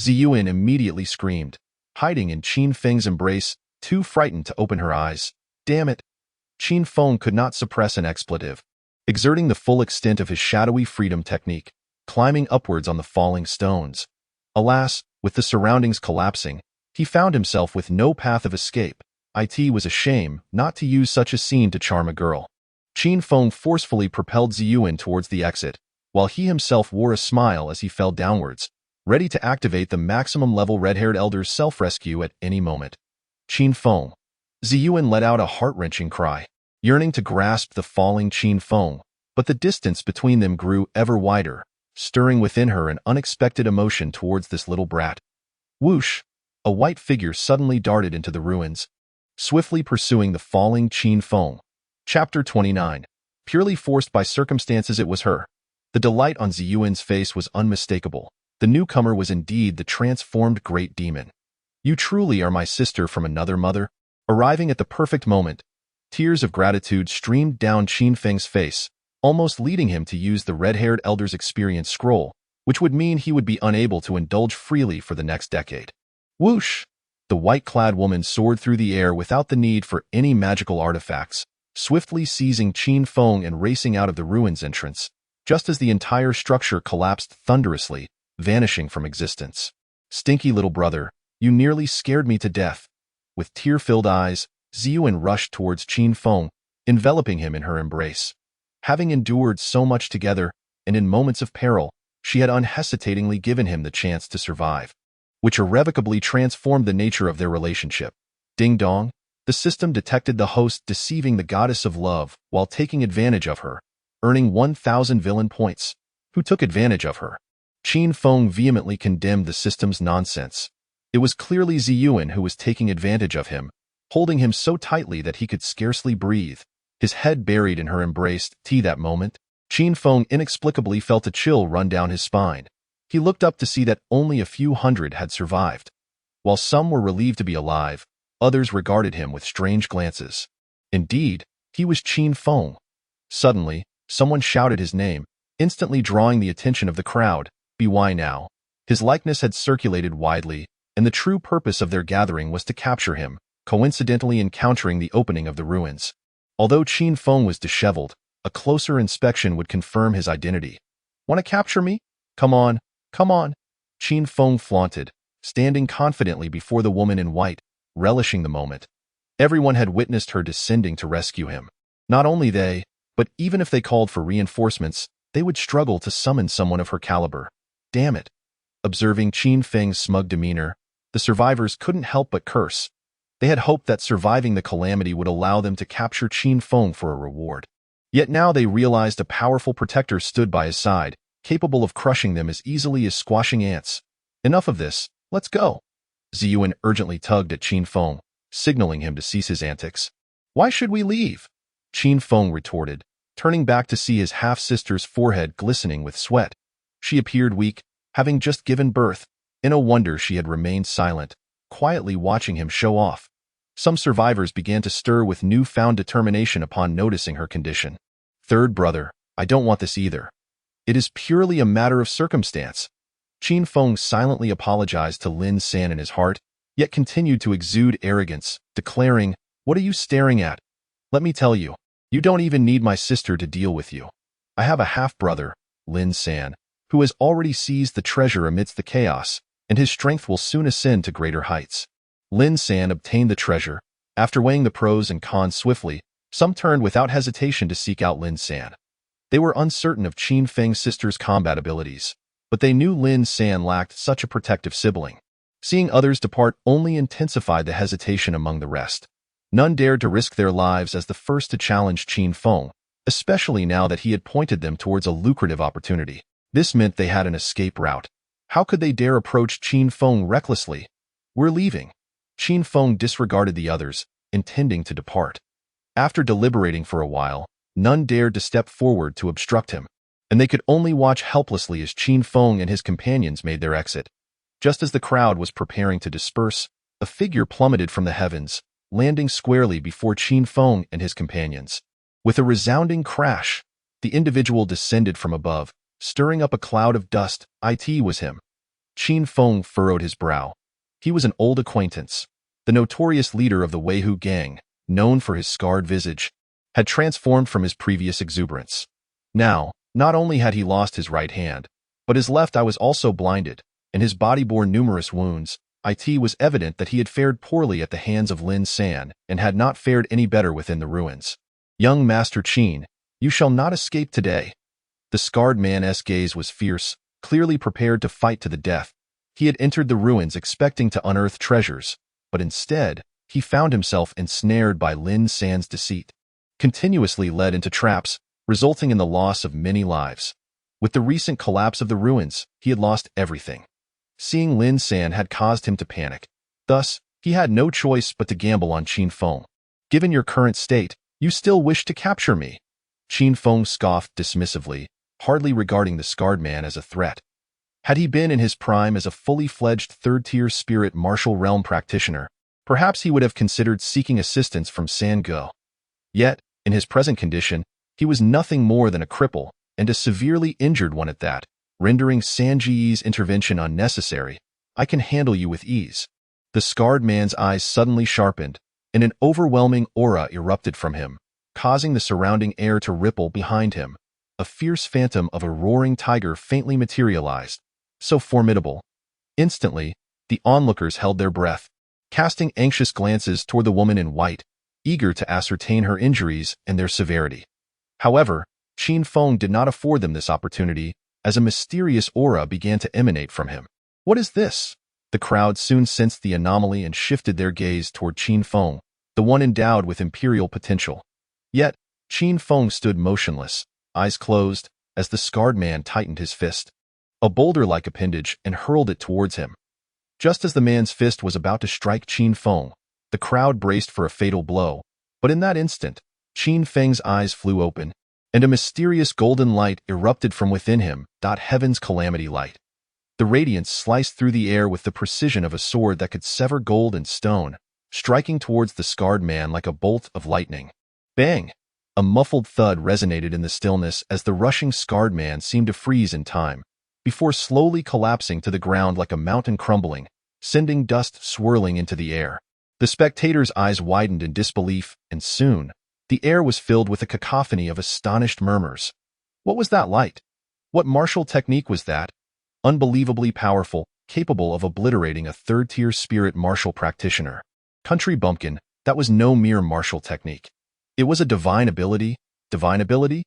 Ziyuan immediately screamed, hiding in Qin Feng's embrace, too frightened to open her eyes. Damn it! Qin Feng could not suppress an expletive. Exerting the full extent of his shadowy freedom technique, climbing upwards on the falling stones. Alas, with the surroundings collapsing, he found himself with no path of escape. It was a shame not to use such a scene to charm a girl. Qin Feng forcefully propelled Ziyuan towards the exit, while he himself wore a smile as he fell downwards, ready to activate the maximum level red-haired elder's self-rescue at any moment. Qin Feng. Ziyuan let out a heart-wrenching cry, yearning to grasp the falling Qin Feng, but the distance between them grew ever wider, stirring within her an unexpected emotion towards this little brat. Whoosh! A white figure suddenly darted into the ruins, swiftly pursuing the falling Qin Feng. Chapter 29. Purely forced by circumstances, it was her. The delight on Ziyuan's face was unmistakable. The newcomer was indeed the transformed great demon. You truly are my sister from another mother? Arriving at the perfect moment, tears of gratitude streamed down Qin Feng's face, almost leading him to use the red-haired elder's experience scroll, which would mean he would be unable to indulge freely for the next decade. Whoosh! The white-clad woman soared through the air without the need for any magical artifacts, swiftly seizing Qin Feng and racing out of the ruins entrance, just as the entire structure collapsed thunderously, vanishing from existence. Stinky little brother, you nearly scared me to death. With tear-filled eyes, Ziyuan rushed towards Qin Feng, enveloping him in her embrace. Having endured so much together, and in moments of peril, she had unhesitatingly given him the chance to survive, which irrevocably transformed the nature of their relationship. Ding dong, the system detected the host deceiving the goddess of love while taking advantage of her, earning 1,000 villain points. Who took advantage of her? Qin Feng vehemently condemned the system's nonsense. It was clearly Ziyuan who was taking advantage of him, holding him so tightly that he could scarcely breathe, his head buried in her embrace. That moment, Qin Feng inexplicably felt a chill run down his spine. He looked up to see that only a few hundred had survived. While some were relieved to be alive, others regarded him with strange glances. Indeed, he was Qin Feng. Suddenly, someone shouted his name, instantly drawing the attention of the crowd. Why now? His likeness had circulated widely, and the true purpose of their gathering was to capture him, coincidentally encountering the opening of the ruins. Although Qin Feng was disheveled, a closer inspection would confirm his identity. Want to capture me? Come on, come on, Qin Feng flaunted, standing confidently before the woman in white, relishing the moment. Everyone had witnessed her descending to rescue him. Not only they, but even if they called for reinforcements, they would struggle to summon someone of her caliber. Damn it. Observing Qin Feng's smug demeanor, the survivors couldn't help but curse. They had hoped that surviving the calamity would allow them to capture Qin Feng for a reward. Yet now they realized a powerful protector stood by his side, capable of crushing them as easily as squashing ants. Enough of this, let's go. Ziyuan urgently tugged at Qin Feng, signaling him to cease his antics. Why should we leave? Qin Feng retorted, turning back to see his half-sister's forehead glistening with sweat. She appeared weak, having just given birth. No wonder she had remained silent, quietly watching him show off. Some survivors began to stir with newfound determination upon noticing her condition. Third brother, I don't want this either. It is purely a matter of circumstance. Qin Feng silently apologized to Lin San in his heart, yet continued to exude arrogance, declaring, What are you staring at? Let me tell you, you don't even need my sister to deal with you. I have a half-brother, Lin San, who has already seized the treasure amidst the chaos, and his strength will soon ascend to greater heights. Lin San obtained the treasure. After weighing the pros and cons swiftly, some turned without hesitation to seek out Lin San. They were uncertain of Qin Feng's sister's combat abilities, but they knew Lin San lacked such a protective sibling. Seeing others depart only intensified the hesitation among the rest. None dared to risk their lives as the first to challenge Qin Feng, especially now that he had pointed them towards a lucrative opportunity. This meant they had an escape route. How could they dare approach Qin Feng recklessly? We're leaving. Qin Feng disregarded the others, intending to depart. After deliberating for a while, none dared to step forward to obstruct him, and they could only watch helplessly as Qin Feng and his companions made their exit. Just as the crowd was preparing to disperse, a figure plummeted from the heavens, landing squarely before Qin Feng and his companions. With a resounding crash, the individual descended from above, stirring up a cloud of dust. It was him. Qin Feng furrowed his brow. He was an old acquaintance. The notorious leader of the Weihu gang, known for his scarred visage, had transformed from his previous exuberance. Now, not only had he lost his right hand, but his left eye was also blinded, and his body bore numerous wounds. It was evident that he had fared poorly at the hands of Lin San and had not fared any better within the ruins. Young Master Qin, you shall not escape today. The scarred man's gaze was fierce, clearly prepared to fight to the death. He had entered the ruins expecting to unearth treasures, but instead, he found himself ensnared by Lin San's deceit, continuously led into traps, resulting in the loss of many lives. With the recent collapse of the ruins, he had lost everything. Seeing Lin San had caused him to panic. Thus, he had no choice but to gamble on Qin Feng. Given your current state, you still wish to capture me? Qin Feng scoffed dismissively, hardly regarding the scarred man as a threat. Had he been in his prime as a fully fledged third-tier spirit martial realm practitioner, perhaps he would have considered seeking assistance from San Ge. Yet, in his present condition, he was nothing more than a cripple, and a severely injured one at that, rendering Sanji's intervention unnecessary. I can handle you with ease. The scarred man's eyes suddenly sharpened, and an overwhelming aura erupted from him, causing the surrounding air to ripple behind him. A fierce phantom of a roaring tiger faintly materialized, so formidable. Instantly, the onlookers held their breath, casting anxious glances toward the woman in white, eager to ascertain her injuries and their severity. However, Qin Feng did not afford them this opportunity, as a mysterious aura began to emanate from him. What is this? The crowd soon sensed the anomaly and shifted their gaze toward Qin Feng, the one endowed with imperial potential. Yet, Qin Feng stood motionless, eyes closed, as the scarred man tightened his fist, a boulder-like appendage, and hurled it towards him. Just as the man's fist was about to strike Qin Feng, the crowd braced for a fatal blow, but in that instant, Qin Feng's eyes flew open, and a mysterious golden light erupted from within him. Heaven's calamity light. The radiance sliced through the air with the precision of a sword that could sever gold and stone, striking towards the scarred man like a bolt of lightning. Bang! A muffled thud resonated in the stillness as the rushing scarred man seemed to freeze in time, before slowly collapsing to the ground like a mountain crumbling, sending dust swirling into the air. The spectators' eyes widened in disbelief, and soon, the air was filled with a cacophony of astonished murmurs. What was that light? What martial technique was that? Unbelievably powerful, capable of obliterating a third-tier spirit martial practitioner. Country bumpkin, that was no mere martial technique. It was a divine ability. Divine ability?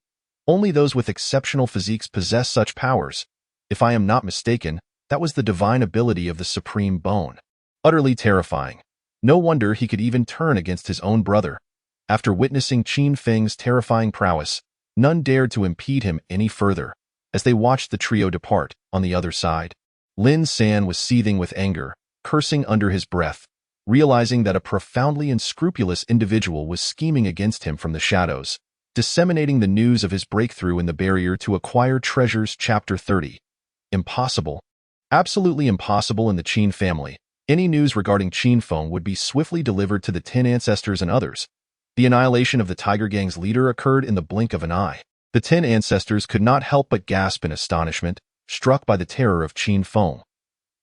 Only those with exceptional physiques possess such powers. If I am not mistaken, that was the divine ability of the supreme bone. Utterly terrifying. No wonder he could even turn against his own brother. After witnessing Qin Feng's terrifying prowess, none dared to impede him any further. As they watched the trio depart, on the other side, Lin San was seething with anger, cursing under his breath, realizing that a profoundly unscrupulous individual was scheming against him from the shadows, disseminating the news of his breakthrough in the barrier to acquire treasures. Chapter 30. Impossible. Absolutely impossible in the Qin family. Any news regarding Qin Feng would be swiftly delivered to the 10 ancestors and others. The annihilation of the Tiger Gang's leader occurred in the blink of an eye. The 10 ancestors could not help but gasp in astonishment, struck by the terror of Qin Feng.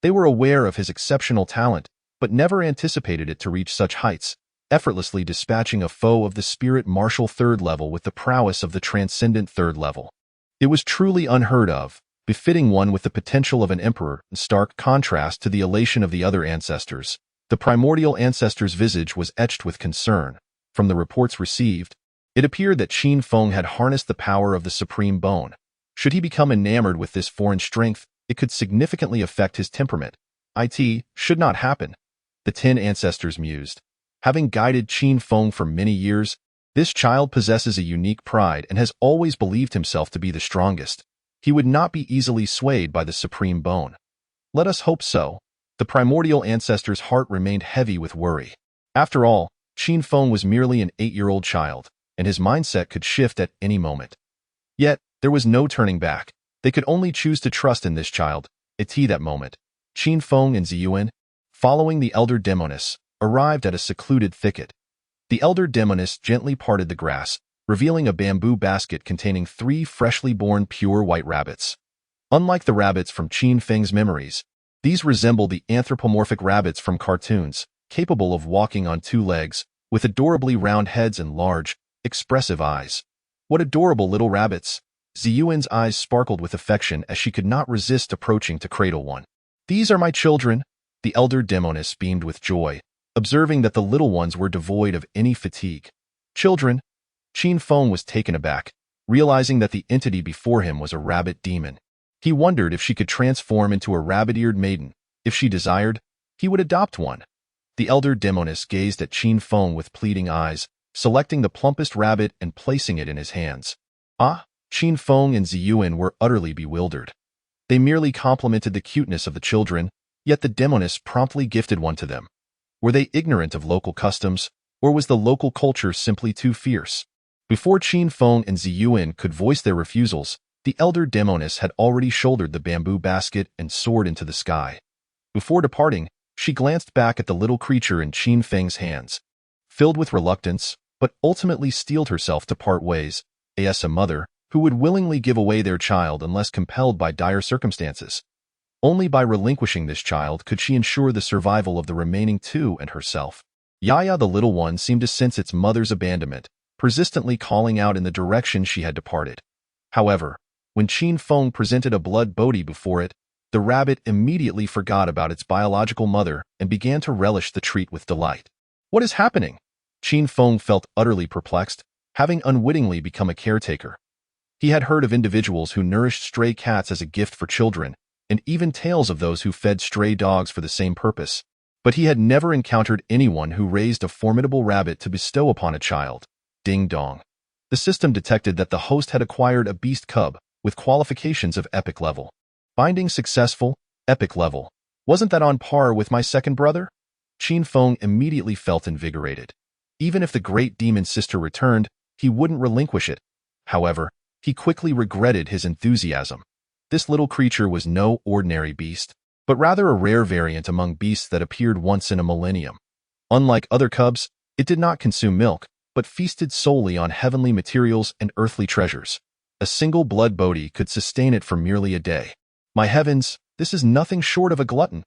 They were aware of his exceptional talent, but never anticipated it to reach such heights, effortlessly dispatching a foe of the spirit martial third level with the prowess of the transcendent third level. It was truly unheard of, befitting one with the potential of an emperor, in stark contrast to the elation of the other ancestors. The primordial ancestor's visage was etched with concern. From the reports received, it appeared that Qin Feng had harnessed the power of the supreme bone. Should he become enamored with this foreign strength, it could significantly affect his temperament. It should not happen. The 10 ancestors mused. Having guided Qin Feng for many years, this child possesses a unique pride and has always believed himself to be the strongest. He would not be easily swayed by the supreme bone. Let us hope so. The primordial ancestor's heart remained heavy with worry. After all, Qin Feng was merely an 8-year-old child, and his mindset could shift at any moment. Yet, there was no turning back. They could only choose to trust in this child. That moment, Qin Feng and Ziyuan, following the elder demoness, arrived at a secluded thicket. The elder demoness gently parted the grass, revealing a bamboo basket containing 3 freshly born pure white rabbits. Unlike the rabbits from Qin Feng's memories, these resemble the anthropomorphic rabbits from cartoons, capable of walking on 2 legs, with adorably round heads and large, expressive eyes. What adorable little rabbits! Ziyuan's eyes sparkled with affection as she could not resist approaching to cradle one. These are my children, the elder demoness beamed with joy, observing that the little ones were devoid of any fatigue. Children? Qin Feng was taken aback, realizing that the entity before him was a rabbit demon. He wondered if she could transform into a rabbit-eared maiden. If she desired, he would adopt one. The elder demoness gazed at Qin Feng with pleading eyes, selecting the plumpest rabbit and placing it in his hands. Qin Feng and Ziyuan were utterly bewildered. They merely complimented the cuteness of the children, yet the demoness promptly gifted one to them. Were they ignorant of local customs, or was the local culture simply too fierce? Before Qin Feng and Ziyuan could voice their refusals, the elder demoness had already shouldered the bamboo basket and soared into the sky. Before departing, she glanced back at the little creature in Qin Feng's hands. Filled with reluctance, but ultimately steeled herself to part ways, as a mother who would willingly give away their child unless compelled by dire circumstances. Only by relinquishing this child could she ensure the survival of the remaining 2 and herself. Yaya the little one seemed to sense its mother's abandonment, persistently calling out in the direction she had departed. However, when Qin Feng presented a blood bodhi before it, the rabbit immediately forgot about its biological mother and began to relish the treat with delight. What is happening? Qin Feng felt utterly perplexed, having unwittingly become a caretaker. He had heard of individuals who nourished stray cats as a gift for children, and even tales of those who fed stray dogs for the same purpose, but he had never encountered anyone who raised a formidable rabbit to bestow upon a child. Ding dong. The system detected that the host had acquired a beast cub, with qualifications of epic level. Binding successful, epic level. Wasn't that on par with my second brother? Qin Feng immediately felt invigorated. Even if the great demon sister returned, he wouldn't relinquish it. However, he quickly regretted his enthusiasm. This little creature was no ordinary beast, but rather a rare variant among beasts that appeared once in a millennium. Unlike other cubs, it did not consume milk, but feasted solely on heavenly materials and earthly treasures. A single blood bodhi could sustain it for merely a day. My heavens, this is nothing short of a glutton.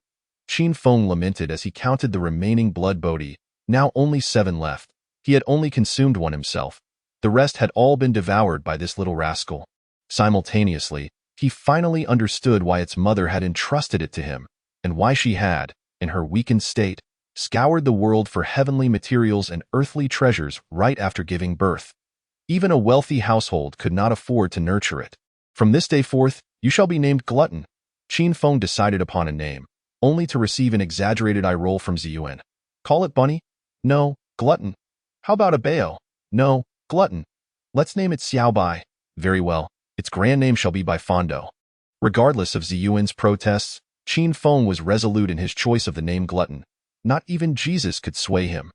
Qin Feng lamented as he counted the remaining blood bodhi, now only 7 left. He had only consumed one himself. The rest had all been devoured by this little rascal. Simultaneously, he finally understood why its mother had entrusted it to him. and why she had, in her weakened state, scoured the world for heavenly materials and earthly treasures right after giving birth. Even a wealthy household could not afford to nurture it. From this day forth, you shall be named Glutton. Qin Feng decided upon a name, only to receive an exaggerated eye roll from Ziyuan. Call it Bunny? No, Glutton. How about a Bao? No, Glutton. Let's name it Xiaobai. Very well, its grand name shall be Bai Fondo. Regardless of Ziyuan's protests, Qin Feng was resolute in his choice of the name Glutton. Not even Jesus could sway him.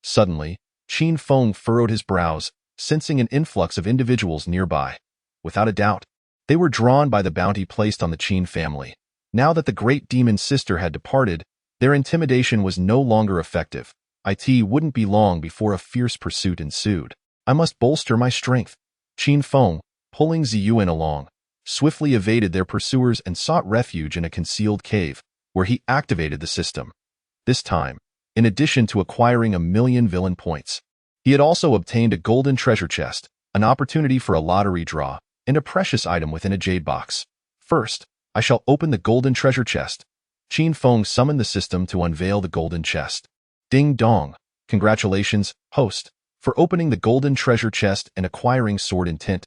Suddenly, Qin Feng furrowed his brows, sensing an influx of individuals nearby. Without a doubt, they were drawn by the bounty placed on the Qin family. Now that the great demon's sister had departed, their intimidation was no longer effective. It wouldn't be long before a fierce pursuit ensued. I must bolster my strength. Qin Feng, pulling Ziyuan along, swiftly evaded their pursuers and sought refuge in a concealed cave, where he activated the system. This time, in addition to acquiring 1,000,000 villain points, he had also obtained a golden treasure chest, an opportunity for a lottery draw, and a precious item within a jade box. First, I shall open the golden treasure chest. Qin Feng summoned the system to unveil the golden chest. Ding dong! Congratulations, host, for opening the golden treasure chest and acquiring sword intent.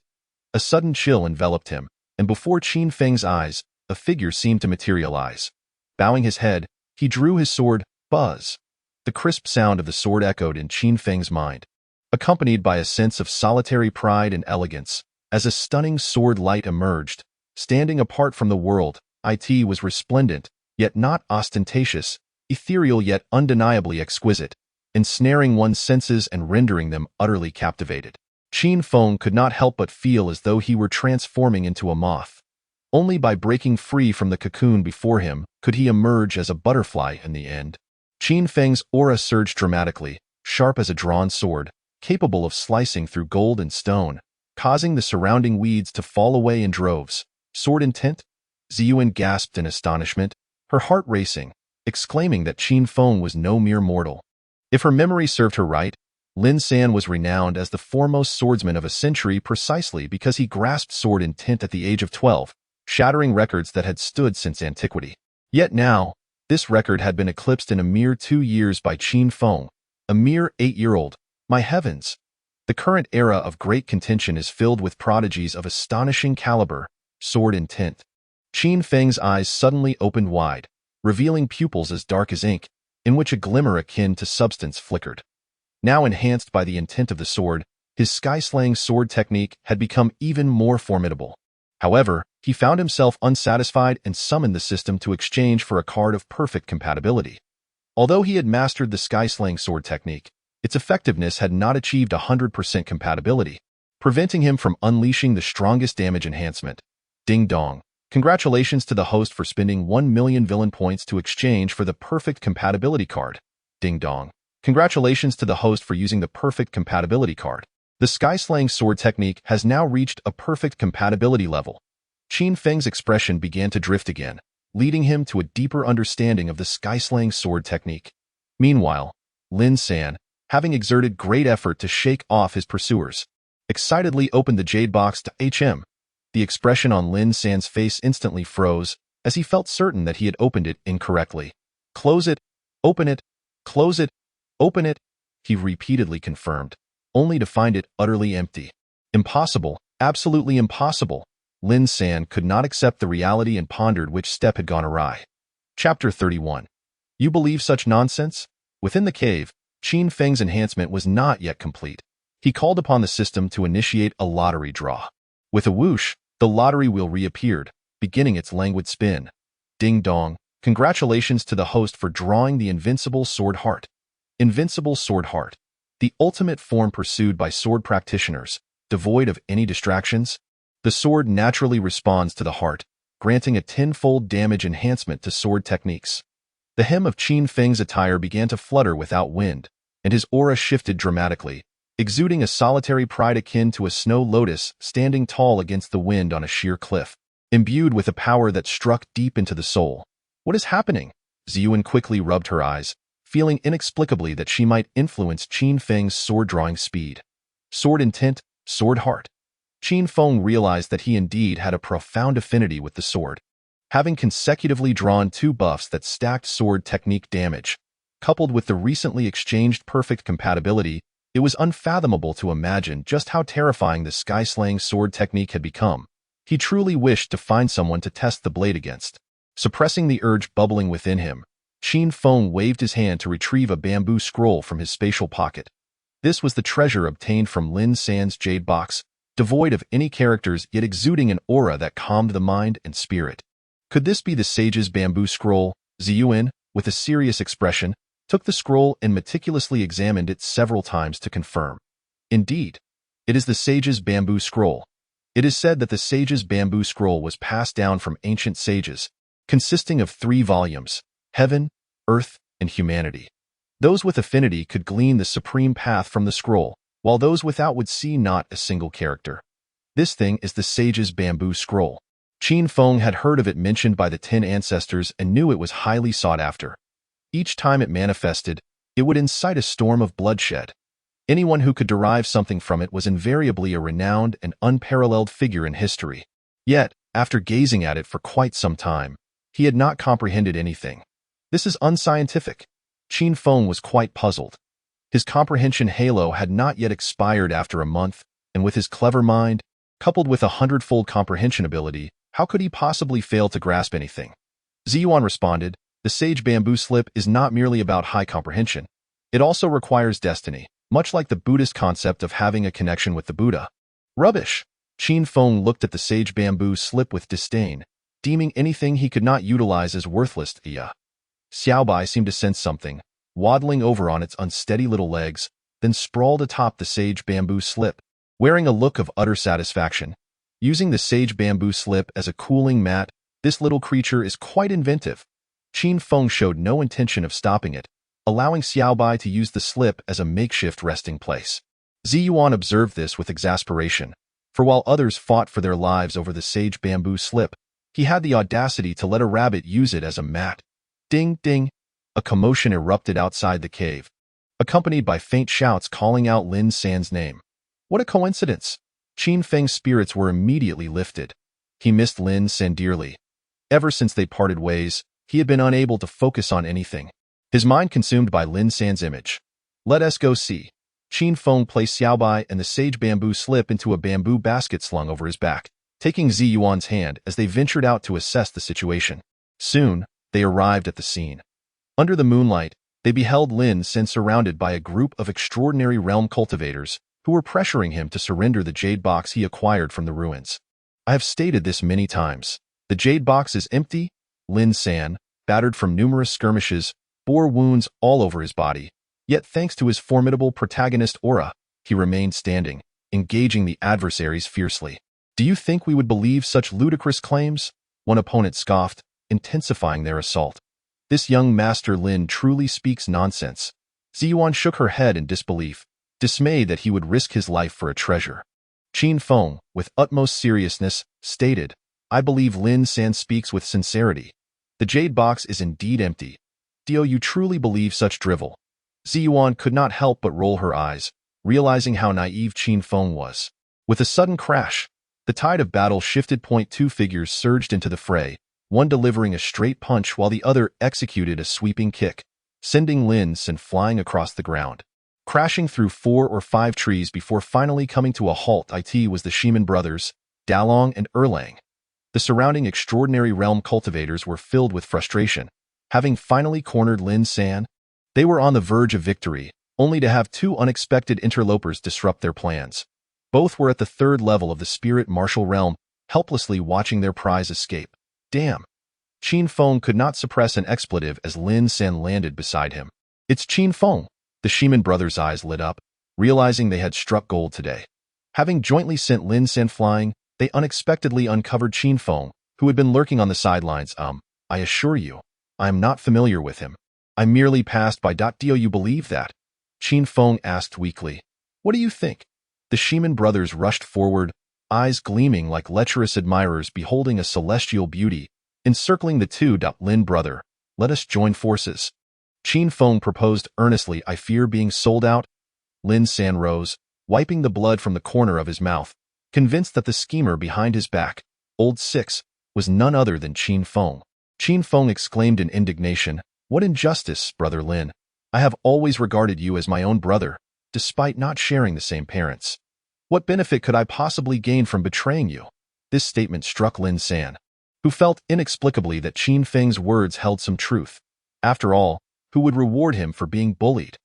A sudden chill enveloped him, and before Qin Feng's eyes, a figure seemed to materialize. Bowing his head, he drew his sword, buzz. The crisp sound of the sword echoed in Qin Feng's mind, accompanied by a sense of solitary pride and elegance. As a stunning sword light emerged, standing apart from the world, it was resplendent, yet not ostentatious, ethereal yet undeniably exquisite, ensnaring one's senses and rendering them utterly captivated. Qin Feng could not help but feel as though he were transforming into a moth. Only by breaking free from the cocoon before him could he emerge as a butterfly in the end. Qin Feng's aura surged dramatically, sharp as a drawn sword, capable of slicing through gold and stone, causing the surrounding weeds to fall away in droves. Sword intent? Ziyuan gasped in astonishment, her heart racing, exclaiming that Qin Feng was no mere mortal. If her memory served her right, Lin San was renowned as the foremost swordsman of a century precisely because he grasped sword intent at the age of 12, shattering records that had stood since antiquity. Yet now, this record had been eclipsed in a mere 2 years by Qin Feng, a mere 8-year-old. My heavens! The current era of great contention is filled with prodigies of astonishing caliber, sword intent. Qin Feng's eyes suddenly opened wide, revealing pupils as dark as ink, in which a glimmer akin to substance flickered. Now enhanced by the intent of the sword, his sky-slaying sword technique had become even more formidable. However, he found himself unsatisfied and summoned the system to exchange for a card of perfect compatibility. Although he had mastered the sky-slaying sword technique, its effectiveness had not achieved 100% compatibility, preventing him from unleashing the strongest damage enhancement. Ding dong. Congratulations to the host for spending 1,000,000 villain points to exchange for the perfect compatibility card. Ding dong. Congratulations to the host for using the perfect compatibility card. The sky-slaying sword technique has now reached a perfect compatibility level. Qin Feng's expression began to drift again, leading him to a deeper understanding of the sky-slaying sword technique. Meanwhile, Lin San, having exerted great effort to shake off his pursuers, excitedly opened the jade box to HM. The expression on Lin San's face instantly froze, as he felt certain that he had opened it incorrectly. Close it, open it, close it, open it, he repeatedly confirmed, only to find it utterly empty. Impossible, absolutely impossible. Lin San could not accept the reality and pondered which step had gone awry. Chapter 31. You believe such nonsense? Within the cave, Qin Feng's enhancement was not yet complete. He called upon the system to initiate a lottery draw. With a whoosh, the lottery wheel reappeared, beginning its languid spin. Ding dong. Congratulations to the host for drawing the invincible sword heart. Invincible sword heart. The ultimate form pursued by sword practitioners, devoid of any distractions. The sword naturally responds to the heart, granting a tenfold damage enhancement to sword techniques. The hem of Qin Feng's attire began to flutter without wind, and his aura shifted dramatically, exuding a solitary pride akin to a snow lotus standing tall against the wind on a sheer cliff, imbued with a power that struck deep into the soul. What is happening? Ziyuan quickly rubbed her eyes, feeling inexplicably that she might influence Qin Feng's sword-drawing speed. Sword intent, sword heart. Qin Feng realized that he indeed had a profound affinity with the sword. Having consecutively drawn 2 buffs that stacked sword technique damage, coupled with the recently exchanged perfect compatibility, it was unfathomable to imagine just how terrifying the sky-slaying sword technique had become. He truly wished to find someone to test the blade against. Suppressing the urge bubbling within him, Qin Feng waved his hand to retrieve a bamboo scroll from his spatial pocket. This was the treasure obtained from Lin San's jade box, devoid of any characters yet exuding an aura that calmed the mind and spirit. Could this be the sage's bamboo scroll? Ziyuan, with a serious expression, took the scroll and meticulously examined it several times to confirm. Indeed, it is the sage's bamboo scroll. It is said that the sage's bamboo scroll was passed down from ancient sages, consisting of 3 volumes: Heaven, Earth, and Humanity. Those with affinity could glean the supreme path from the scroll, while those without would see not a single character. This thing is the sage's bamboo scroll. Qin Feng had heard of it mentioned by the 10 ancestors and knew it was highly sought after. Each time it manifested, it would incite a storm of bloodshed. Anyone who could derive something from it was invariably a renowned and unparalleled figure in history. Yet, after gazing at it for quite some time, he had not comprehended anything. This is unscientific. Qin Feng was quite puzzled. His comprehension halo had not yet expired after a month, and with his clever mind, coupled with a 100-fold comprehension ability, how could he possibly fail to grasp anything? Ziyuan responded, the sage bamboo slip is not merely about high comprehension. It also requires destiny, much like the Buddhist concept of having a connection with the Buddha. Rubbish! Qin Feng looked at the sage bamboo slip with disdain, deeming anything he could not utilize as worthless. Xiaobai seemed to sense something, waddling over on its unsteady little legs, then sprawled atop the sage bamboo slip, wearing a look of utter satisfaction. Using the sage bamboo slip as a cooling mat, this little creature is quite inventive. Qin Feng showed no intention of stopping it, allowing Xiaobai to use the slip as a makeshift resting place. Ziyuan observed this with exasperation, for while others fought for their lives over the sage bamboo slip, he had the audacity to let a rabbit use it as a mat. Ding, ding! A commotion erupted outside the cave, accompanied by faint shouts calling out Lin San's name. What a coincidence! Qin Feng's spirits were immediately lifted. He missed Lin San dearly. Ever since they parted ways, he had been unable to focus on anything, his mind consumed by Lin San's image. Let us go see. Qin Feng placed Xiaobai and the sage bamboo slip into a bamboo basket slung over his back, taking Ziyuan's hand as they ventured out to assess the situation. Soon, they arrived at the scene. Under the moonlight, they beheld Lin San surrounded by a group of extraordinary realm cultivators who were pressuring him to surrender the jade box he acquired from the ruins. I have stated this many times. The jade box is empty. Lin San, battered from numerous skirmishes, bore wounds all over his body. Yet thanks to his formidable protagonist aura, he remained standing, engaging the adversaries fiercely. Do you think we would believe such ludicrous claims? One opponent scoffed, intensifying their assault. This young Master Lin truly speaks nonsense. Ziyuan shook her head in disbelief, dismayed that he would risk his life for a treasure. Qin Feng, with utmost seriousness, stated, I believe Lin San speaks with sincerity. The jade box is indeed empty. Do you truly believe such drivel? Ziyuan could not help but roll her eyes, realizing how naive Qin Feng was. With a sudden crash, the tide of battle shifted. 2 figures surged into the fray, one delivering a straight punch while the other executed a sweeping kick, sending Lin San flying across the ground, crashing through 4 or 5 trees before finally coming to a halt. It was the Shiman brothers, Dalong and Erlang. The surrounding extraordinary realm cultivators were filled with frustration. Having finally cornered Lin San, they were on the verge of victory, only to have 2 unexpected interlopers disrupt their plans. Both were at the 3rd level of the spirit martial realm, helplessly watching their prize escape. Damn! Qin Feng could not suppress an expletive as Lin San landed beside him. It's Qin Feng! The Shiman brothers' eyes lit up, realizing they had struck gold today. Having jointly sent Lin San flying, they unexpectedly uncovered Qin Feng, who had been lurking on the sidelines. I assure you, I am not familiar with him. I merely passed by. Do you believe that? Qin Feng asked weakly. What do you think? The Shiman brothers rushed forward, eyes gleaming like lecherous admirers beholding a celestial beauty, encircling the 2. Lin brother, let us join forces. Qin Feng proposed earnestly. I fear being sold out. Lin San rose, wiping the blood from the corner of his mouth, convinced that the schemer behind his back, Old Six, was none other than Qin Feng. Qin Feng exclaimed in indignation, "What injustice, Brother Lin! I have always regarded you as my own brother, despite not sharing the same parents. What benefit could I possibly gain from betraying you?" This statement struck Lin San, who felt inexplicably that Qin Feng's words held some truth. After all, who would reward him for being bullied?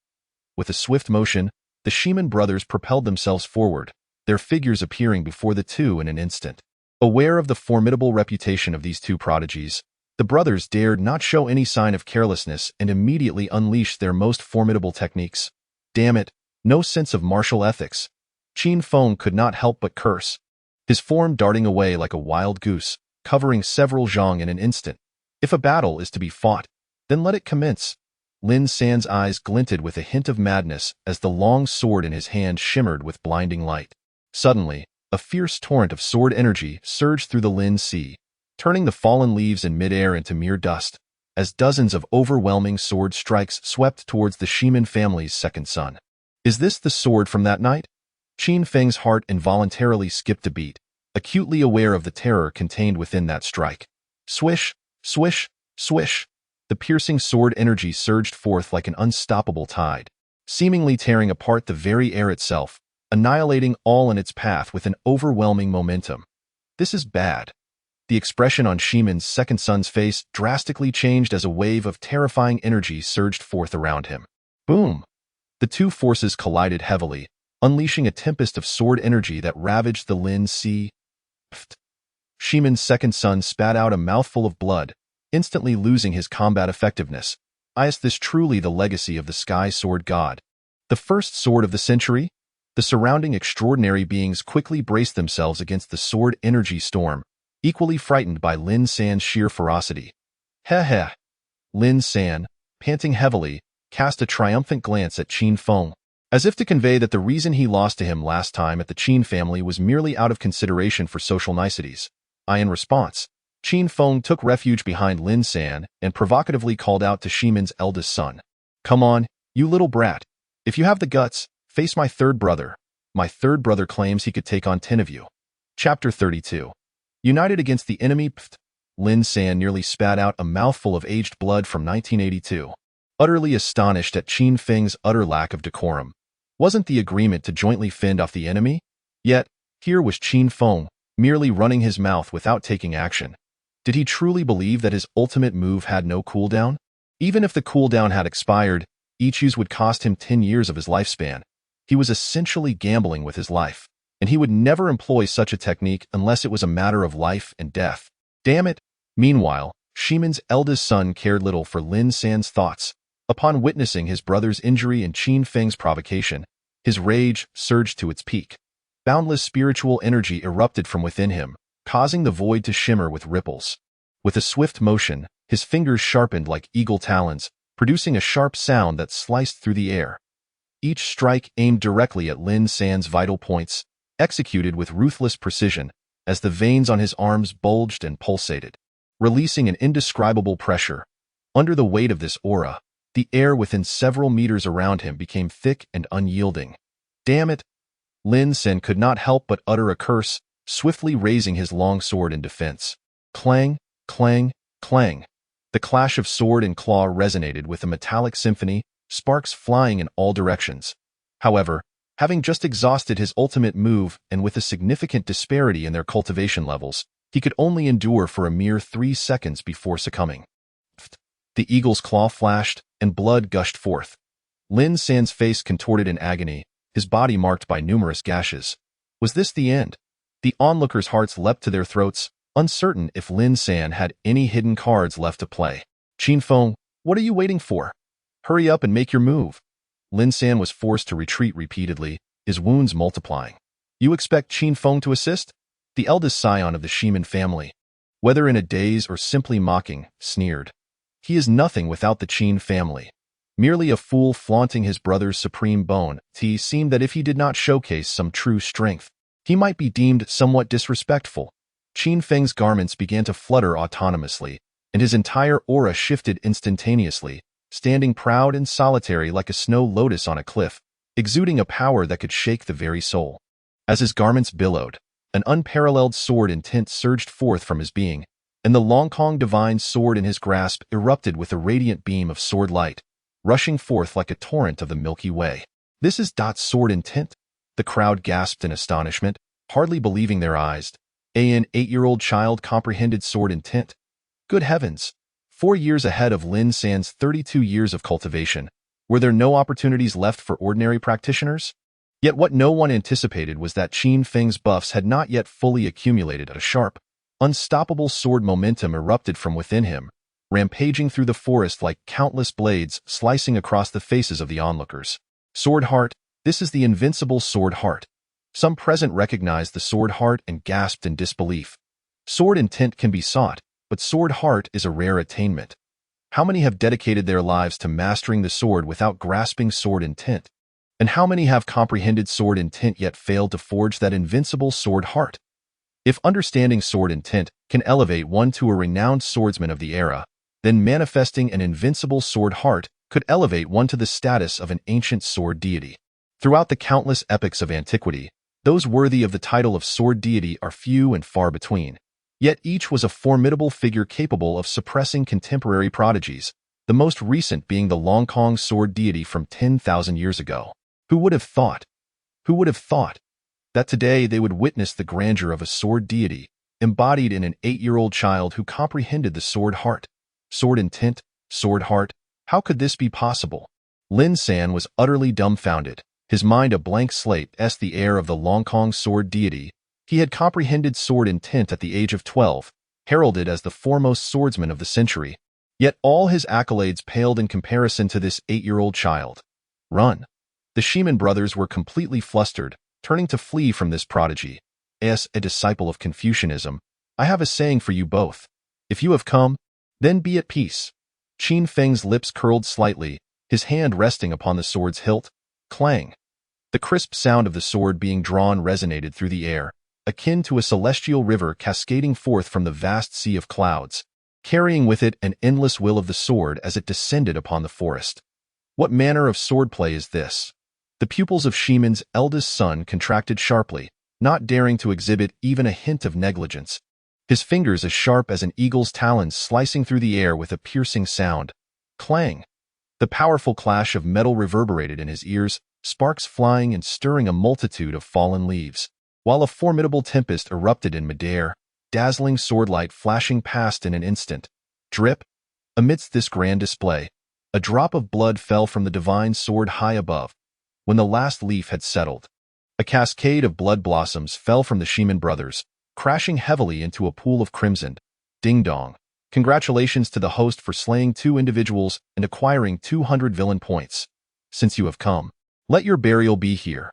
With a swift motion, the Shiman brothers propelled themselves forward, their figures appearing before the two in an instant. Aware of the formidable reputation of these two prodigies, the brothers dared not show any sign of carelessness and immediately unleashed their most formidable techniques. Damn it, no sense of martial ethics. Qin Feng could not help but curse, his form darting away like a wild goose, covering several zhang in an instant. If a battle is to be fought, then let it commence. Lin San's eyes glinted with a hint of madness as the long sword in his hand shimmered with blinding light. Suddenly, a fierce torrent of sword energy surged through the Lin Sea, turning the fallen leaves in midair into mere dust, as dozens of overwhelming sword strikes swept towards the Shiman family's second son. Is this the sword from that night? Qin Feng's heart involuntarily skipped a beat, acutely aware of the terror contained within that strike. Swish, swish, swish. The piercing sword energy surged forth like an unstoppable tide, seemingly tearing apart the very air itself, annihilating all in its path with an overwhelming momentum. This is bad. The expression on Shiman's second son's face drastically changed as a wave of terrifying energy surged forth around him. Boom! The two forces collided heavily, unleashing a tempest of sword energy that ravaged the Lin Sea. Pfft. Shiman's second son spat out a mouthful of blood, instantly losing his combat effectiveness. Is this truly the legacy of the Sky Sword God? The first sword of the century? The surrounding extraordinary beings quickly braced themselves against the sword energy storm, equally frightened by Lin San's sheer ferocity. Heh heh. Lin San, panting heavily, cast a triumphant glance at Qin Feng, as if to convey that the reason he lost to him last time at the Qin family was merely out of consideration for social niceties. In response, Qin Feng took refuge behind Lin San and provocatively called out to Shiman's eldest son. "Come on, you little brat. If you have the guts, face my third brother. My third brother claims he could take on 10 of you." Chapter 32. United against the enemy. Pfft. Lin San nearly spat out a mouthful of aged blood from 1982. Utterly astonished at Qin Feng's utter lack of decorum. Wasn't the agreement to jointly fend off the enemy? Yet, here was Qin Feng, merely running his mouth without taking action. Did he truly believe that his ultimate move had no cooldown? Even if the cooldown had expired, each use would cost him 10 years of his lifespan. He was essentially gambling with his life, and he would never employ such a technique unless it was a matter of life and death. Damn it! Meanwhile, Shiman's eldest son cared little for Lin San's thoughts. Upon witnessing his brother's injury and Qin Feng's provocation, his rage surged to its peak. Boundless spiritual energy erupted from within him, causing the void to shimmer with ripples. With a swift motion, his fingers sharpened like eagle talons, producing a sharp sound that sliced through the air. Each strike aimed directly at Lin San's vital points, executed with ruthless precision, as the veins on his arms bulged and pulsated, releasing an indescribable pressure. Under the weight of this aura, the air within several meters around him became thick and unyielding. Damn it! Lin San could not help but utter a curse, swiftly raising his long sword in defense. Clang, clang, clang. The clash of sword and claw resonated with a metallic symphony, sparks flying in all directions. However, having just exhausted his ultimate move and with a significant disparity in their cultivation levels, he could only endure for a mere 3 seconds before succumbing. The eagle's claw flashed, and blood gushed forth. Lin San's face contorted in agony, his body marked by numerous gashes. Was this the end? The onlookers' hearts leapt to their throats, uncertain if Lin San had any hidden cards left to play. Qin Feng, what are you waiting for? Hurry up and make your move. Lin San was forced to retreat repeatedly, his wounds multiplying. You expect Qin Feng to assist? The eldest scion of the Shiman family. Whether in a daze or simply mocking, sneered. He is nothing without the Qin family. Merely a fool flaunting his brother's supreme bone. It seemed that if he did not showcase some true strength, he might be deemed somewhat disrespectful. Qin Feng's garments began to flutter autonomously, and his entire aura shifted instantaneously, standing proud and solitary like a snow lotus on a cliff, exuding a power that could shake the very soul. As his garments billowed, an unparalleled sword intent surged forth from his being, and the Longkong divine sword in his grasp erupted with a radiant beam of sword light, rushing forth like a torrent of the Milky Way. "This is sword intent?" The crowd gasped in astonishment, hardly believing their eyes. An 8-year-old child comprehended sword intent. Good heavens! 4 years ahead of Lin San's 32 years of cultivation, were there no opportunities left for ordinary practitioners? Yet what no one anticipated was that Qin Feng's buffs had not yet fully accumulated. A sharp, unstoppable sword momentum erupted from within him, rampaging through the forest like countless blades slicing across the faces of the onlookers. Sword heart, this is the invincible sword heart. Some present recognized the sword heart and gasped in disbelief. Sword intent can be sought, but sword heart is a rare attainment. How many have dedicated their lives to mastering the sword without grasping sword intent? And how many have comprehended sword intent yet failed to forge that invincible sword heart? If understanding sword intent can elevate one to a renowned swordsman of the era, then manifesting an invincible sword heart could elevate one to the status of an ancient sword deity. Throughout the countless epics of antiquity, those worthy of the title of sword deity are few and far between. Yet each was a formidable figure capable of suppressing contemporary prodigies, the most recent being the Longkong sword deity from 10,000 years ago. Who would have thought that today they would witness the grandeur of a sword deity, embodied in an 8-year-old child who comprehended the sword heart? Sword intent, sword heart, how could this be possible? Lin San was utterly dumbfounded, his mind a blank slate. The heir of the Longkong sword deity, he had comprehended sword intent at the age of 12, heralded as the foremost swordsman of the century. Yet all his accolades paled in comparison to this 8-year-old child. Run! The Shiman brothers were completely flustered, turning to flee from this prodigy. As a disciple of Confucianism, I have a saying for you both. If you have come, then be at peace. Qin Feng's lips curled slightly, his hand resting upon the sword's hilt. Clang! The crisp sound of the sword being drawn resonated through the air, akin to a celestial river cascading forth from the vast sea of clouds, carrying with it an endless will of the sword as it descended upon the forest. What manner of swordplay is this? The pupils of Shiman's eldest son contracted sharply, not daring to exhibit even a hint of negligence. His fingers as sharp as an eagle's talons slicing through the air with a piercing sound. Clang! The powerful clash of metal reverberated in his ears, sparks flying and stirring a multitude of fallen leaves, while a formidable tempest erupted in midair, dazzling swordlight flashing past in an instant. Drip! Amidst this grand display, a drop of blood fell from the divine sword high above. When the last leaf had settled, a cascade of blood blossoms fell from the Shiman brothers, crashing heavily into a pool of crimson. Ding-dong! Congratulations to the host for slaying 2 individuals and acquiring 200 villain points. Since you have come, let your burial be here.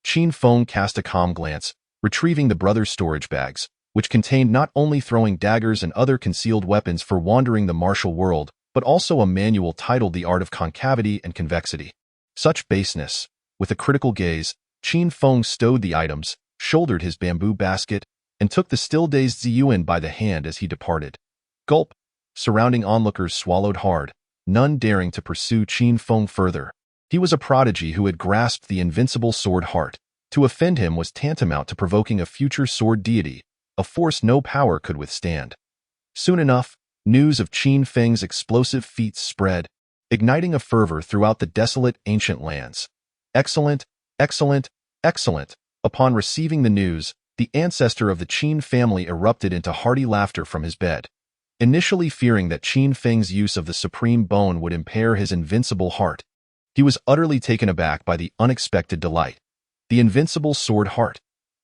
Qin Feng cast a calm glance, retrieving the brothers' storage bags, which contained not only throwing daggers and other concealed weapons for wandering the martial world, but also a manual titled The Art of Concavity and Convexity. Such baseness! With a critical gaze, Qin Feng stowed the items, shouldered his bamboo basket, and took the still-dazed Ziyuan by the hand as he departed. Gulp! Surrounding onlookers swallowed hard, none daring to pursue Qin Feng further. He was a prodigy who had grasped the invincible sword heart. To offend him was tantamount to provoking a future sword deity, a force no power could withstand. Soon enough, news of Qin Feng's explosive feats spread, igniting a fervor throughout the desolate ancient lands. Excellent, excellent, excellent! Upon receiving the news, the ancestor of the Qin family erupted into hearty laughter from his bed. Initially fearing that Qin Feng's use of the supreme bone would impair his invincible heart, he was utterly taken aback by the unexpected delight. The invincible sword heart,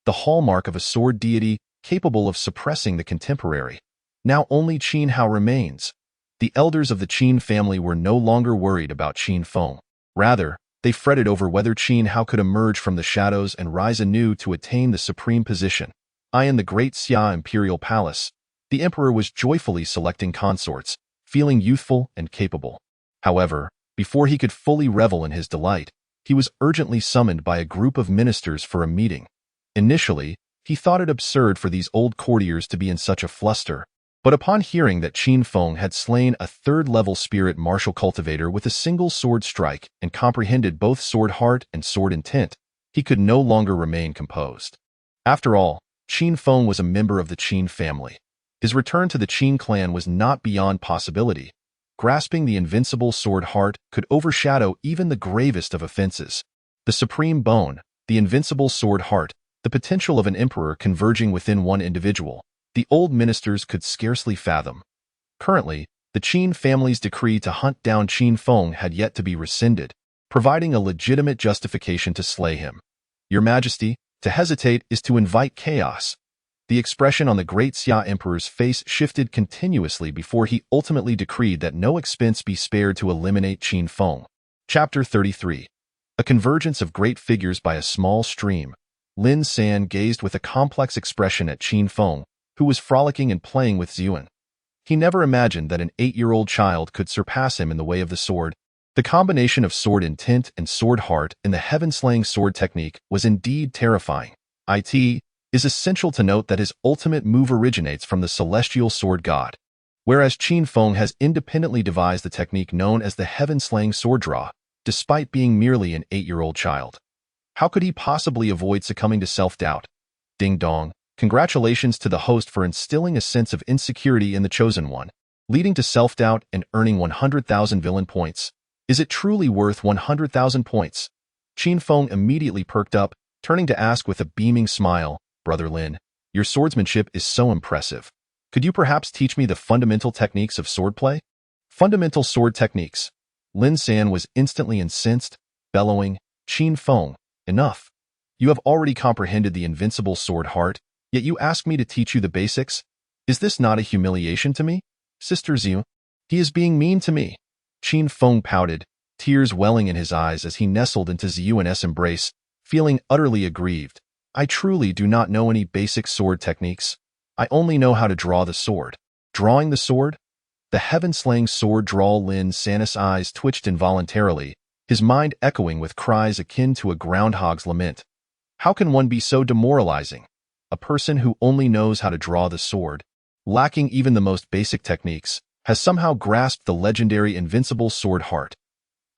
the hallmark of a sword deity capable of suppressing the contemporary. Now only Qin Hao remains. The elders of the Qin family were no longer worried about Qin Feng. Rather, they fretted over whether Qin Hao could emerge from the shadows and rise anew to attain the supreme position. In the great Xia imperial palace, the emperor was joyfully selecting consorts, feeling youthful and capable. However, before he could fully revel in his delight, he was urgently summoned by a group of ministers for a meeting. Initially, he thought it absurd for these old courtiers to be in such a fluster, but upon hearing that Qin Feng had slain a 3rd-level spirit martial cultivator with a single sword strike and comprehended both sword heart and sword intent, he could no longer remain composed. After all, Qin Feng was a member of the Qin family. His return to the Qin clan was not beyond possibility. Grasping the invincible sword heart could overshadow even the gravest of offenses. The supreme bone, the invincible sword heart, the potential of an emperor converging within one individual, the old ministers could scarcely fathom. Currently, the Qin family's decree to hunt down Qin Feng had yet to be rescinded, providing a legitimate justification to slay him. Your Majesty, to hesitate is to invite chaos. The expression on the great Xia Emperor's face shifted continuously before he ultimately decreed that no expense be spared to eliminate Qin Feng. Chapter 33. A convergence of great figures by a small stream. Lin San gazed with a complex expression at Qin Feng, who was frolicking and playing with Ziyuan. He never imagined that an 8-year-old child could surpass him in the way of the sword. The combination of sword intent and sword heart in the heaven-slaying sword technique was indeed terrifying. It is essential to note that his ultimate move originates from the celestial sword god, whereas Qin Feng has independently devised the technique known as the heaven-slaying sword draw, despite being merely an 8-year-old child. How could he possibly avoid succumbing to self-doubt? Ding dong. Congratulations to the host for instilling a sense of insecurity in the chosen one, leading to self-doubt and earning 100,000 villain points. Is it truly worth 100,000 points? Qin Feng immediately perked up, turning to ask with a beaming smile, Brother Lin, your swordsmanship is so impressive. Could you perhaps teach me the fundamental techniques of swordplay? Fundamental sword techniques. Lin San was instantly incensed, bellowing, Qin Feng, enough. You have already comprehended the invincible sword heart, yet you ask me to teach you the basics? Is this not a humiliation to me? Sister Ziyuan, he is being mean to me. Qin Feng pouted, tears welling in his eyes as he nestled into Ziyuan's embrace, feeling utterly aggrieved. I truly do not know any basic sword techniques. I only know how to draw the sword. Drawing the sword? The heaven-slaying sword draw. Lin San's eyes twitched involuntarily, his mind echoing with cries akin to a groundhog's lament. How can one be so demoralizing? A person who only knows how to draw the sword, lacking even the most basic techniques, has somehow grasped the legendary invincible sword heart.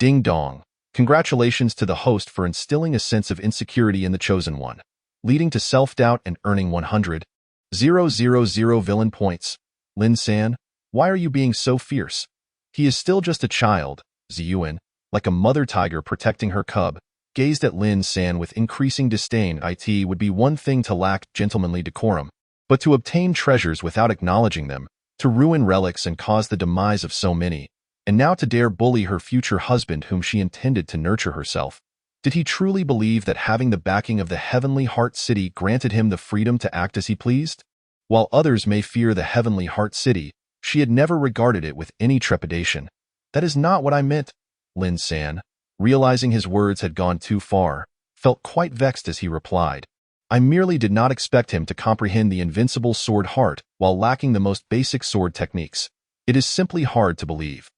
Ding dong. Congratulations to the host for instilling a sense of insecurity in the chosen one, leading to self-doubt and earning 100,000 villain points. Lin San, why are you being so fierce? He is still just a child. Ziyuan, like a mother tiger protecting her cub, gazed at Lin San with increasing disdain. It would be one thing to lack gentlemanly decorum, but to obtain treasures without acknowledging them, to ruin relics and cause the demise of so many, and now to dare bully her future husband whom she intended to nurture herself. Did he truly believe that having the backing of the Heavenly Heart City granted him the freedom to act as he pleased? While others may fear the Heavenly Heart City, she had never regarded it with any trepidation. That is not what I meant. Lin San, realizing his words had gone too far, felt quite vexed as he replied. I merely did not expect him to comprehend the invincible sword heart while lacking the most basic sword techniques. It is simply hard to believe.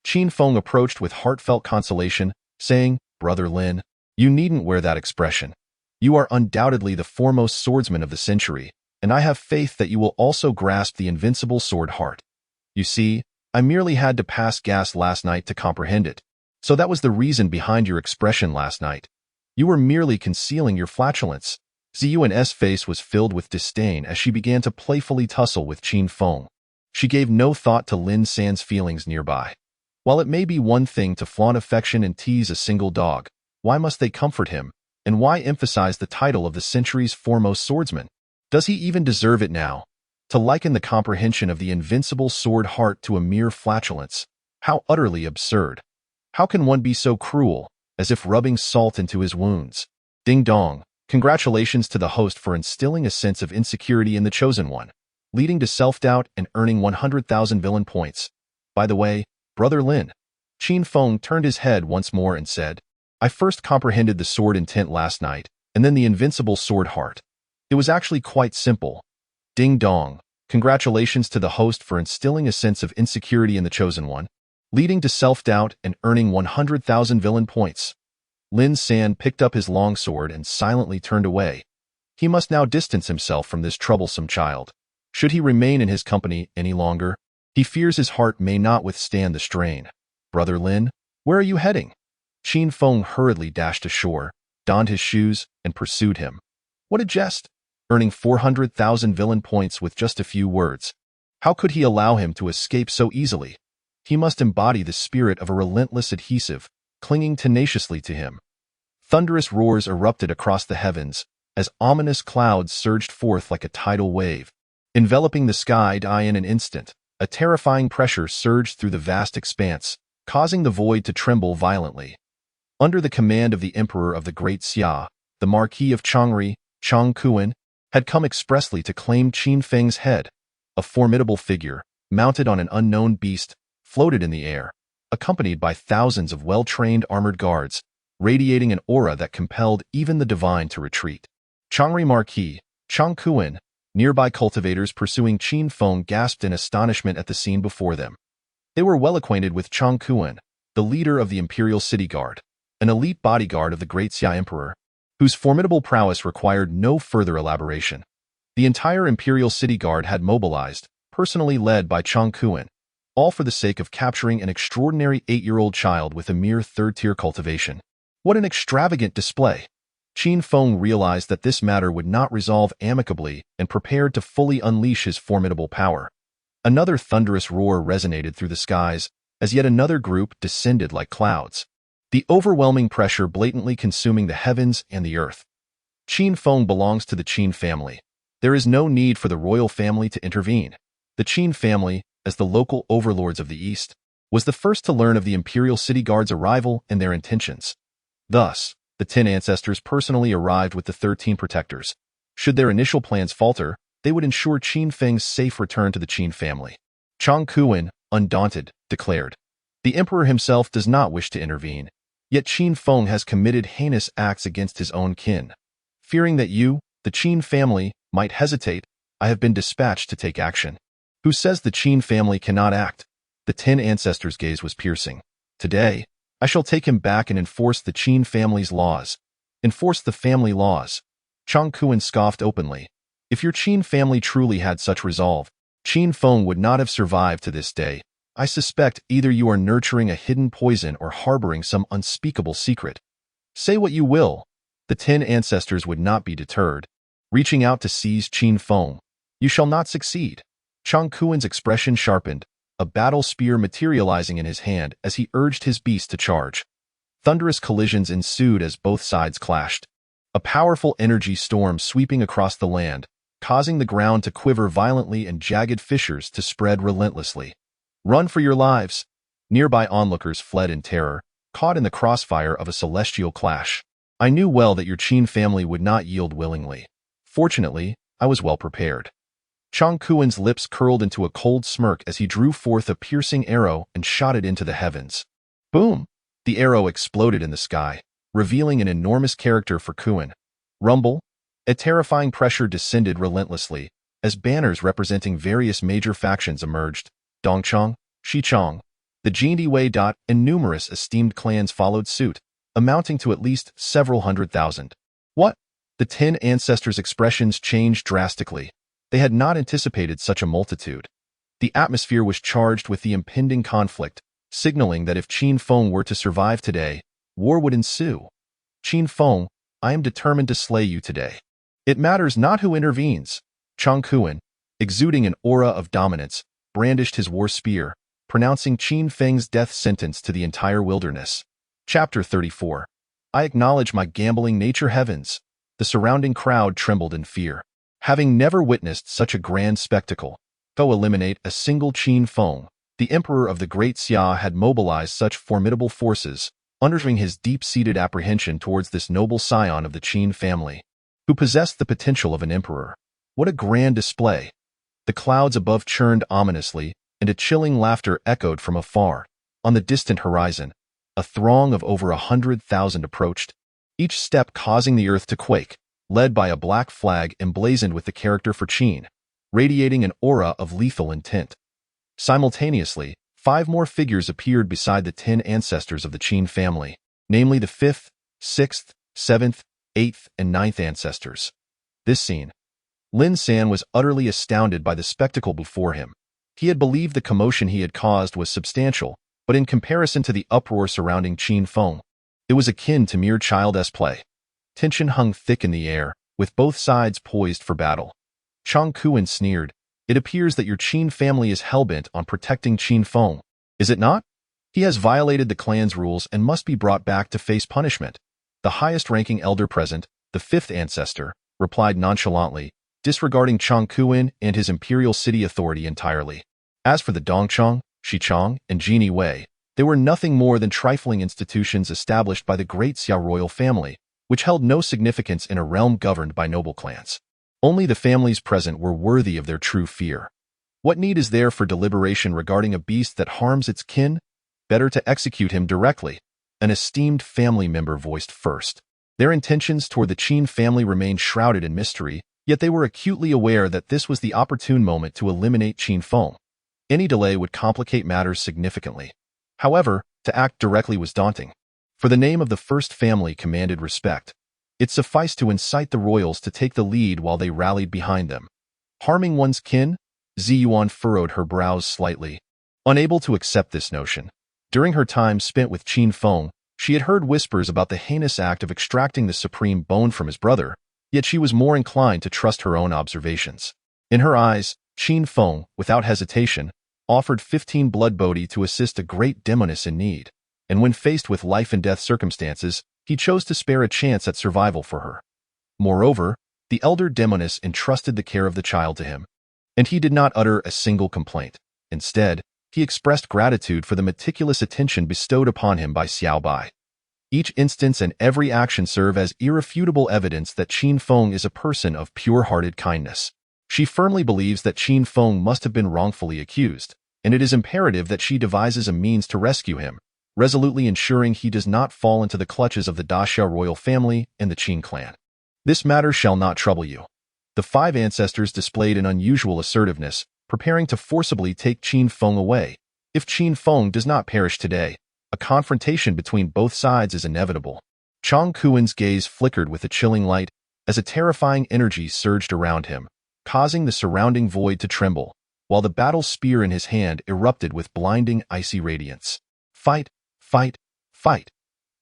Qin Feng approached with heartfelt consolation, saying, Brother Lin, you needn't wear that expression. You are undoubtedly the foremost swordsman of the century, and I have faith that you will also grasp the invincible sword heart. You see, I merely had to pass gas last night to comprehend it. So that was the reason behind your expression last night. You were merely concealing your flatulence. Ziyuan's face was filled with disdain as she began to playfully tussle with Qin Feng. She gave no thought to Lin San's feelings nearby. While it may be one thing to flaunt affection and tease a single dog, why must they comfort him, and why emphasize the title of the century's foremost swordsman? Does he even deserve it now? To liken the comprehension of the invincible sword heart to a mere flatulence, how utterly absurd. How can one be so cruel, as if rubbing salt into his wounds? Ding dong. Congratulations to the host for instilling a sense of insecurity in the chosen one, leading to self-doubt and earning 100,000 villain points. By the way, Brother Lin, Qin Feng turned his head once more and said, I first comprehended the sword intent last night, and then the invincible sword heart. It was actually quite simple. Ding dong. Congratulations to the host for instilling a sense of insecurity in the chosen one, leading to self-doubt and earning 100,000 villain points. Lin San picked up his longsword and silently turned away. He must now distance himself from this troublesome child. Should he remain in his company any longer, he fears his heart may not withstand the strain. Brother Lin, where are you heading? Qin Feng hurriedly dashed ashore, donned his shoes, and pursued him. What a jest! Earning 400,000 villain points with just a few words, How could he allow him to escape so easily? He must embody the spirit of a relentless adhesive, clinging tenaciously to him. Thunderous roars erupted across the heavens, as ominous clouds surged forth like a tidal wave, enveloping the sky in an instant. A terrifying pressure surged through the vast expanse, causing the void to tremble violently. Under the command of the Emperor of the Great Xia, the Marquis of Changri, Chang Kuan, had come expressly to claim Qin Feng's head. A formidable figure, mounted on an unknown beast, floated in the air, accompanied by thousands of well-trained armored guards, radiating an aura that compelled even the divine to retreat. Changri Marquis, Chang Kuan, nearby cultivators pursuing Qin Feng gasped in astonishment at the scene before them. They were well acquainted with Chang Kuan, the leader of the Imperial City Guard, an elite bodyguard of the Great Xia Emperor, whose formidable prowess required no further elaboration. The entire Imperial City Guard had mobilized, personally led by Chang Kuan, all for the sake of capturing an extraordinary 8-year-old child with a mere third-tier cultivation. What an extravagant display! Qin Feng realized that this matter would not resolve amicably and prepared to fully unleash his formidable power. Another thunderous roar resonated through the skies as yet another group descended like clouds, the overwhelming pressure blatantly consuming the heavens and the earth. Qin Feng belongs to the Qin family. There is no need for the royal family to intervene. The Qin family, as the local overlords of the East, was the first to learn of the Imperial City Guard's arrival and their intentions. Thus, the 10 ancestors personally arrived with the 13 protectors. Should their initial plans falter, they would ensure Qin Feng's safe return to the Qin family. Chang Kuan, undaunted, declared, "The emperor himself does not wish to intervene, yet Qin Feng has committed heinous acts against his own kin. Fearing that you, the Qin family, might hesitate, I have been dispatched to take action." Who says the Qin family cannot act? The 10 ancestors' gaze was piercing. Today, I shall take him back and enforce the Qin family's laws. Enforce the family laws. Chang Kuan scoffed openly. If your Qin family truly had such resolve, Qin Feng would not have survived to this day. I suspect either you are nurturing a hidden poison or harboring some unspeakable secret. Say what you will. The 10 ancestors would not be deterred, reaching out to seize Qin Feng. You shall not succeed. Chang Kuan's expression sharpened, a battle spear materializing in his hand as he urged his beast to charge. Thunderous collisions ensued as both sides clashed, a powerful energy storm sweeping across the land, causing the ground to quiver violently and jagged fissures to spread relentlessly. Run for your lives! Nearby onlookers fled in terror, caught in the crossfire of a celestial clash. I knew well that your Qin family would not yield willingly. Fortunately, I was well prepared. Chang Kuan's lips curled into a cold smirk as he drew forth a piercing arrow and shot it into the heavens. Boom! The arrow exploded in the sky, revealing an enormous character for Kuan. Rumble! A terrifying pressure descended relentlessly, as banners representing various major factions emerged. Dongchang, Shichang, the Jinди Wei. And numerous esteemed clans followed suit, amounting to at least several 100,000. What? The 10 ancestors' expressions changed drastically. They had not anticipated such a multitude. The atmosphere was charged with the impending conflict, signaling that if Qin Feng were to survive today, war would ensue. Qin Feng, I am determined to slay you today. It matters not who intervenes. Chang Kuan, exuding an aura of dominance, brandished his war spear, pronouncing Qin Feng's death sentence to the entire wilderness. Chapter 34. I acknowledge my gambling nature heavens. The surrounding crowd trembled in fear. Having never witnessed such a grand spectacle, to eliminate a single Qin Feng, the emperor of the Great Xia had mobilized such formidable forces, undergirding his deep-seated apprehension towards this noble scion of the Qin family, who possessed the potential of an emperor. What a grand display! The clouds above churned ominously, and a chilling laughter echoed from afar. On the distant horizon, a throng of over 100,000 approached, each step causing the earth to quake, led by a black flag emblazoned with the character for Qin, radiating an aura of lethal intent. Simultaneously, 5 more figures appeared beside the 10 ancestors of the Qin family, namely the 5th, 6th, 7th, 8th, and 9th ancestors. This scene. Lin San was utterly astounded by the spectacle before him. He had believed the commotion he had caused was substantial, but in comparison to the uproar surrounding Qin Feng, it was akin to mere child's play. Tension hung thick in the air, with both sides poised for battle. Chang Kuan sneered, It appears that your Qin family is hellbent on protecting Qin Feng, is it not? He has violated the clan's rules and must be brought back to face punishment. The highest-ranking elder present, the fifth ancestor, replied nonchalantly, disregarding Chang Kuan and his imperial city authority entirely. As for the Dongchang, Shichang, and Jini Wei, they were nothing more than trifling institutions established by the great Xia royal family, which held no significance in a realm governed by noble clans. Only the families present were worthy of their true fear. What need is there for deliberation regarding a beast that harms its kin? Better to execute him directly, an esteemed family member voiced first. Their intentions toward the Qin family remained shrouded in mystery, yet they were acutely aware that this was the opportune moment to eliminate Qin Feng. Any delay would complicate matters significantly. However, to act directly was daunting. For the name of the first family commanded respect. It sufficed to incite the royals to take the lead while they rallied behind them. Harming one's kin? Ziyuan furrowed her brows slightly, unable to accept this notion. During her time spent with Qin Feng, she had heard whispers about the heinous act of extracting the supreme bone from his brother, yet she was more inclined to trust her own observations. In her eyes, Qin Feng, without hesitation, offered 15 blood bodhi to assist a great demoness in need, and when faced with life-and-death circumstances, he chose to spare a chance at survival for her. Moreover, the elder demoness entrusted the care of the child to him, and he did not utter a single complaint. Instead, he expressed gratitude for the meticulous attention bestowed upon him by Xiao Bai. Each instance and every action serve as irrefutable evidence that Qin Feng is a person of pure-hearted kindness. She firmly believes that Qin Feng must have been wrongfully accused, and it is imperative that she devises a means to rescue him, resolutely ensuring he does not fall into the clutches of the Daxia royal family and the Qin clan. This matter shall not trouble you. The 5 ancestors displayed an unusual assertiveness, preparing to forcibly take Qin Feng away. If Qin Feng does not perish today, a confrontation between both sides is inevitable. Chang Kuan's gaze flickered with a chilling light as a terrifying energy surged around him, causing the surrounding void to tremble, while the battle spear in his hand erupted with blinding icy radiance. Fight! Fight! Fight!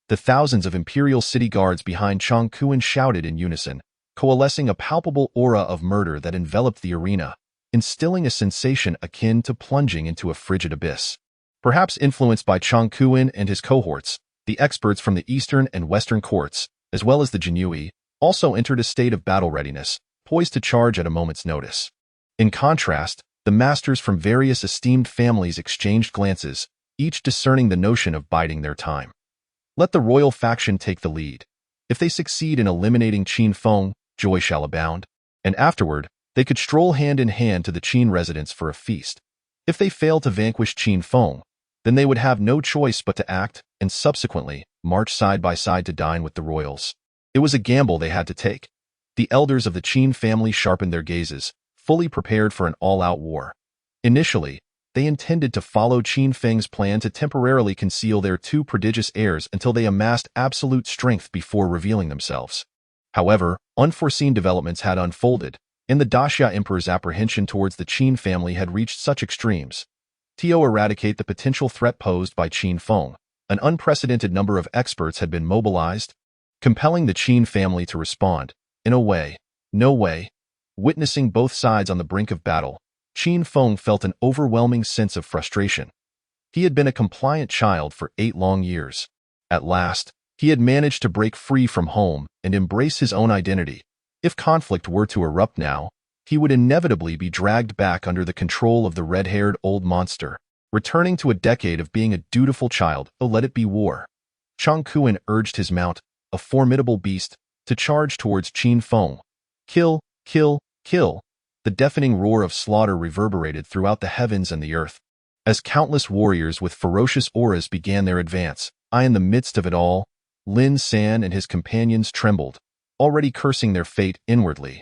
The thousands of imperial city guards behind Chang Kuan shouted in unison, coalescing a palpable aura of murder that enveloped the arena, instilling a sensation akin to plunging into a frigid abyss. Perhaps influenced by Chang Kuan and his cohorts, the experts from the eastern and western courts, as well as the Jinyui, also entered a state of battle readiness, poised to charge at a moment's notice. In contrast, the masters from various esteemed families exchanged glances, each discerning the notion of biding their time. Let the royal faction take the lead. If they succeed in eliminating Qin Feng, joy shall abound, and afterward, they could stroll hand in hand to the Qin residence for a feast. If they fail to vanquish Qin Feng, then they would have no choice but to act and subsequently march side by side to dine with the royals. It was a gamble they had to take. The elders of the Qin family sharpened their gazes, fully prepared for an all-out war. Initially, they intended to follow Qin Feng's plan to temporarily conceal their 2 prodigious heirs until they amassed absolute strength before revealing themselves. However, unforeseen developments had unfolded, and the Daxia Emperor's apprehension towards the Qin family had reached such extremes. To eradicate the potential threat posed by Qin Feng, an unprecedented number of experts had been mobilized, compelling the Qin family to respond, in a way, no way. Witnessing both sides on the brink of battle, Qin Feng felt an overwhelming sense of frustration. He had been a compliant child for 8 long years. At last, he had managed to break free from home and embrace his own identity. If conflict were to erupt now, he would inevitably be dragged back under the control of the red-haired old monster, returning to a decade of being a dutiful child. Oh, let it be war. Chang Kuan urged his mount, a formidable beast, to charge towards Qin Feng. Kill, kill, kill. The deafening roar of slaughter reverberated throughout the heavens and the earth. As countless warriors with ferocious auras began their advance, in the midst of it all, Lin San and his companions trembled, already cursing their fate inwardly.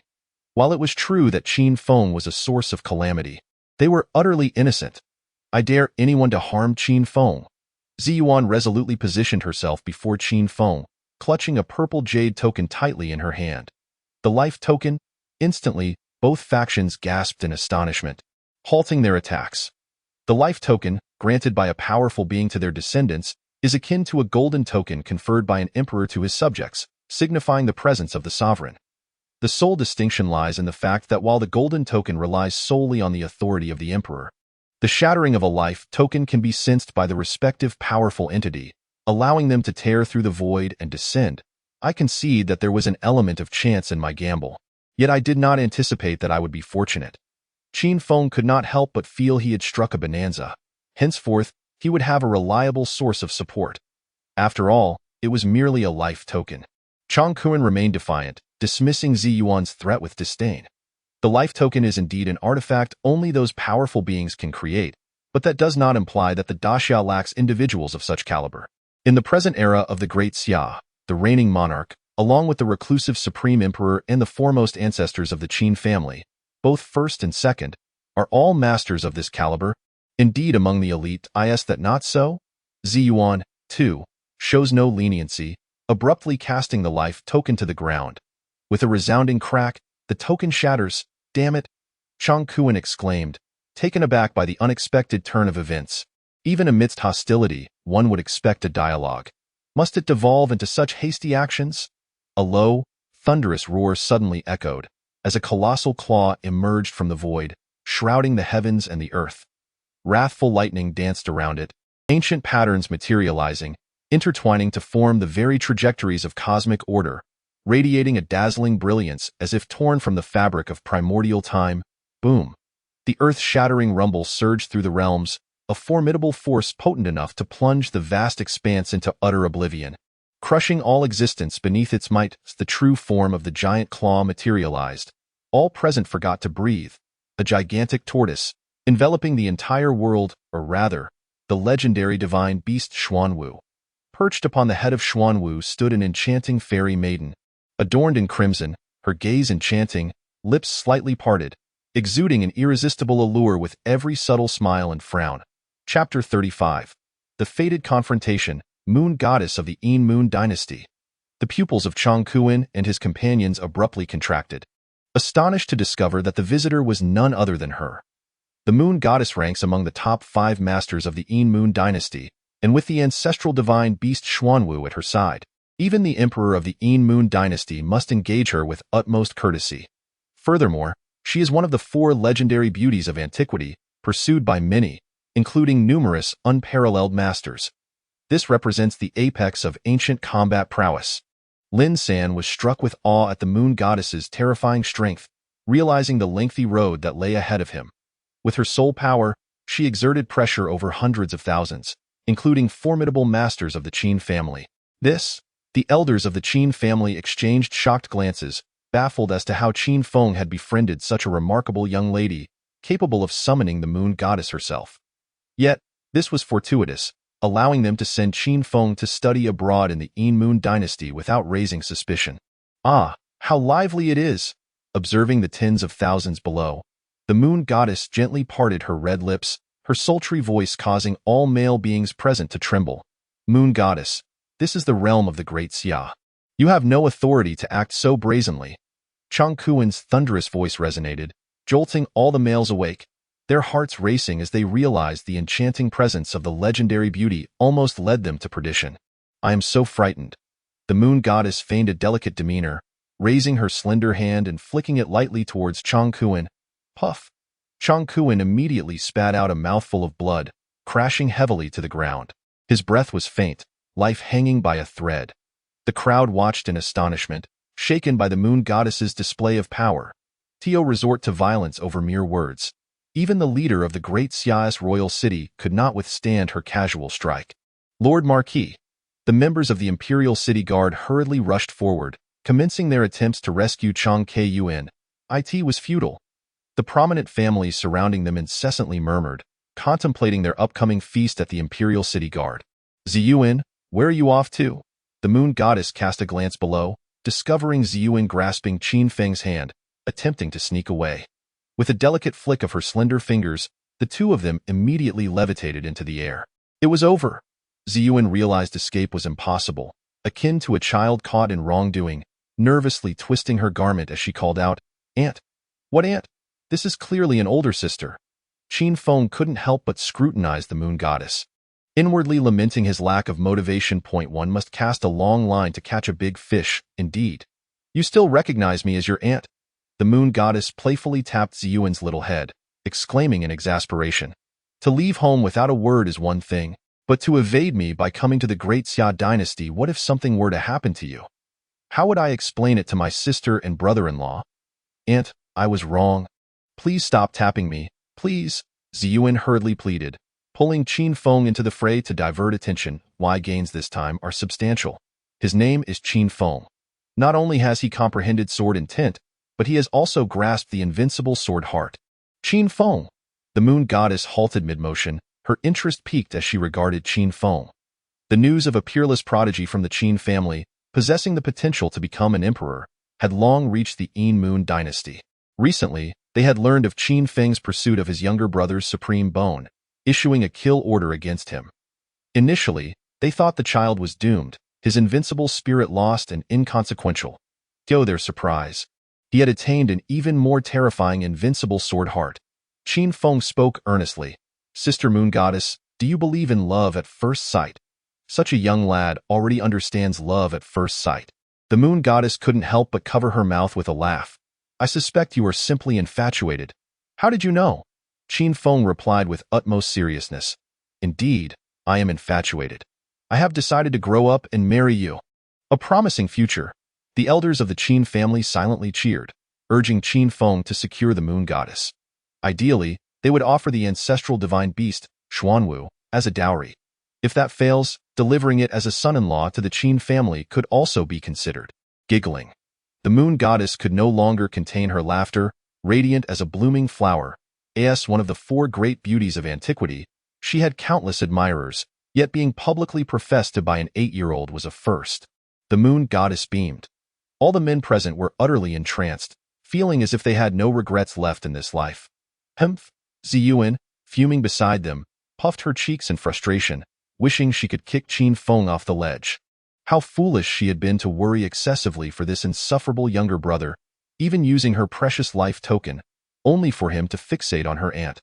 While it was true that Qin Feng was a source of calamity, they were utterly innocent. I dare anyone to harm Qin Feng. Ziyuan resolutely positioned herself before Qin Feng, clutching a purple jade token tightly in her hand. The life token? Instantly, both factions gasped in astonishment, halting their attacks. The life token, granted by a powerful being to their descendants, is akin to a golden token conferred by an emperor to his subjects, signifying the presence of the sovereign. The sole distinction lies in the fact that while the golden token relies solely on the authority of the emperor, the shattering of a life token can be sensed by the respective powerful entity, allowing them to tear through the void and descend. I concede that there was an element of chance in my gamble, yet I did not anticipate that I would be fortunate. Qin Feng could not help but feel he had struck a bonanza. Henceforth, he would have a reliable source of support. After all, it was merely a life token. Consequently remained defiant, dismissing Ziyuan's threat with disdain. The life token is indeed an artifact only those powerful beings can create, but that does not imply that the Daxia lacks individuals of such caliber. In the present era of the Great Xia, the reigning monarch, along with the reclusive supreme emperor and the foremost ancestors of the Qin family, both first and second, are all masters of this caliber. Indeed, among the elite, is that not so? Ziyuan, too, shows no leniency, abruptly casting the life token to the ground. With a resounding crack, the token shatters. Damn it! Consequently exclaimed, taken aback by the unexpected turn of events. Even amidst hostility, one would expect a dialogue. Must it devolve into such hasty actions? A low, thunderous roar suddenly echoed, as a colossal claw emerged from the void, shrouding the heavens and the earth. Wrathful lightning danced around it, ancient patterns materializing, intertwining to form the very trajectories of cosmic order, radiating a dazzling brilliance as if torn from the fabric of primordial time. Boom! The earth-shattering rumble surged through the realms, a formidable force potent enough to plunge the vast expanse into utter oblivion. Crushing all existence beneath its might, the true form of the giant claw materialized. All present forgot to breathe. A gigantic tortoise, enveloping the entire world, or rather, the legendary divine beast Xuanwu. Perched upon the head of Xuanwu stood an enchanting fairy maiden, adorned in crimson, her gaze enchanting, lips slightly parted, exuding an irresistible allure with every subtle smile and frown. Chapter 35. The Fated Confrontation, Moon Goddess of the Qin Moon Dynasty. The pupils of Consequently and his companions abruptly contracted, astonished to discover that the visitor was none other than her. The Moon Goddess ranks among the top 5 masters of the Qin Moon Dynasty, and with the ancestral divine beast Xuanwu at her side, even the emperor of the Qin Moon Dynasty must engage her with utmost courtesy. Furthermore, she is one of the 4 legendary beauties of antiquity, pursued by many, including numerous unparalleled masters. This represents the apex of ancient combat prowess. Lin San was struck with awe at the Moon Goddess's terrifying strength, realizing the lengthy road that lay ahead of him. With her sole power, she exerted pressure over hundreds of thousands, including formidable masters of the Qin family. The elders of the Qin family exchanged shocked glances, baffled as to how Qin Feng had befriended such a remarkable young lady, capable of summoning the Moon Goddess herself. Yet, this was fortuitous, allowing them to send Qin Feng to study abroad in the Qin Moon Dynasty without raising suspicion. Ah, how lively it is! Observing the tens of thousands below, the Moon Goddess gently parted her red lips, her sultry voice causing all male beings present to tremble. Moon Goddess, this is the realm of the Great Xia. You have no authority to act so brazenly. Consequently's thunderous voice resonated, jolting all the males awake, their hearts racing as they realized the enchanting presence of the legendary beauty almost led them to perdition. I am so frightened. The Moon Goddess feigned a delicate demeanor, raising her slender hand and flicking it lightly towards Consequently. Puff! Consequently immediately spat out a mouthful of blood, crashing heavily to the ground. His breath was faint, life hanging by a thread. The crowd watched in astonishment, shaken by the Moon Goddess's display of power. Tio resort to violence over mere words. Even the leader of the Great Xia's royal city could not withstand her casual strike. Lord Marquis. The members of the Imperial City Guard hurriedly rushed forward, commencing their attempts to rescue Consequently. It was futile. The prominent families surrounding them incessantly murmured, contemplating their upcoming feast at the Imperial City Guard. Ziyuan, where are you off to? The Moon Goddess cast a glance below, discovering Ziyuan grasping Qin Feng's hand, attempting to sneak away. With a delicate flick of her slender fingers, the two of them immediately levitated into the air. It was over. Ziyuan realized escape was impossible, akin to a child caught in wrongdoing, nervously twisting her garment as she called out, "Aunt! What aunt? This is clearly an older sister." Qin Feng couldn't help but scrutinize the Moon Goddess. Inwardly lamenting his lack of motivation. One must cast a long line to catch a big fish, indeed. You still recognize me as your aunt? The moon goddess playfully tapped Ziyuan's little head, exclaiming in exasperation. To leave home without a word is one thing, but to evade me by coming to the great Xia dynasty, what if something were to happen to you? How would I explain it to my sister and brother-in-law? Aunt, I was wrong. Please stop tapping me, please, Ziyuan hurriedly pleaded, pulling Qin Feng into the fray to divert attention. Why gains this time are substantial. His name is Qin Feng. Not only has he comprehended sword intent, but he has also grasped the invincible sword heart. Qin Feng. The moon goddess halted mid-motion, her interest piqued as she regarded Qin Feng. The news of a peerless prodigy from the Qin family, possessing the potential to become an emperor, had long reached the Yin Moon dynasty. Recently, they had learned of Qin Feng's pursuit of his younger brother's supreme bone, issuing a kill order against him. Initially, they thought the child was doomed, his invincible spirit lost and inconsequential. To their surprise, he had attained an even more terrifying invincible sword heart. Qin Feng spoke earnestly. Sister Moon Goddess, do you believe in love at first sight? Such a young lad already understands love at first sight. The Moon Goddess couldn't help but cover her mouth with a laugh. I suspect you are simply infatuated. How did you know? Qin Feng replied with utmost seriousness. Indeed, I am infatuated. I have decided to grow up and marry you. A promising future. The elders of the Qin family silently cheered, urging Qin Feng to secure the Moon Goddess. Ideally, they would offer the ancestral divine beast, Xuanwu, as a dowry. If that fails, delivering it as a son-in-law to the Qin family could also be considered. Giggling. The moon goddess could no longer contain her laughter, radiant as a blooming flower. As one of the four great beauties of antiquity, she had countless admirers, yet being publicly professed to by an 8-year-old was a first. The moon goddess beamed. All the men present were utterly entranced, feeling as if they had no regrets left in this life. Humph! Ziyuan, fuming beside them, puffed her cheeks in frustration, wishing she could kick Qin Feng off the ledge. How foolish she had been to worry excessively for this insufferable younger brother, even using her precious life token, only for him to fixate on her aunt.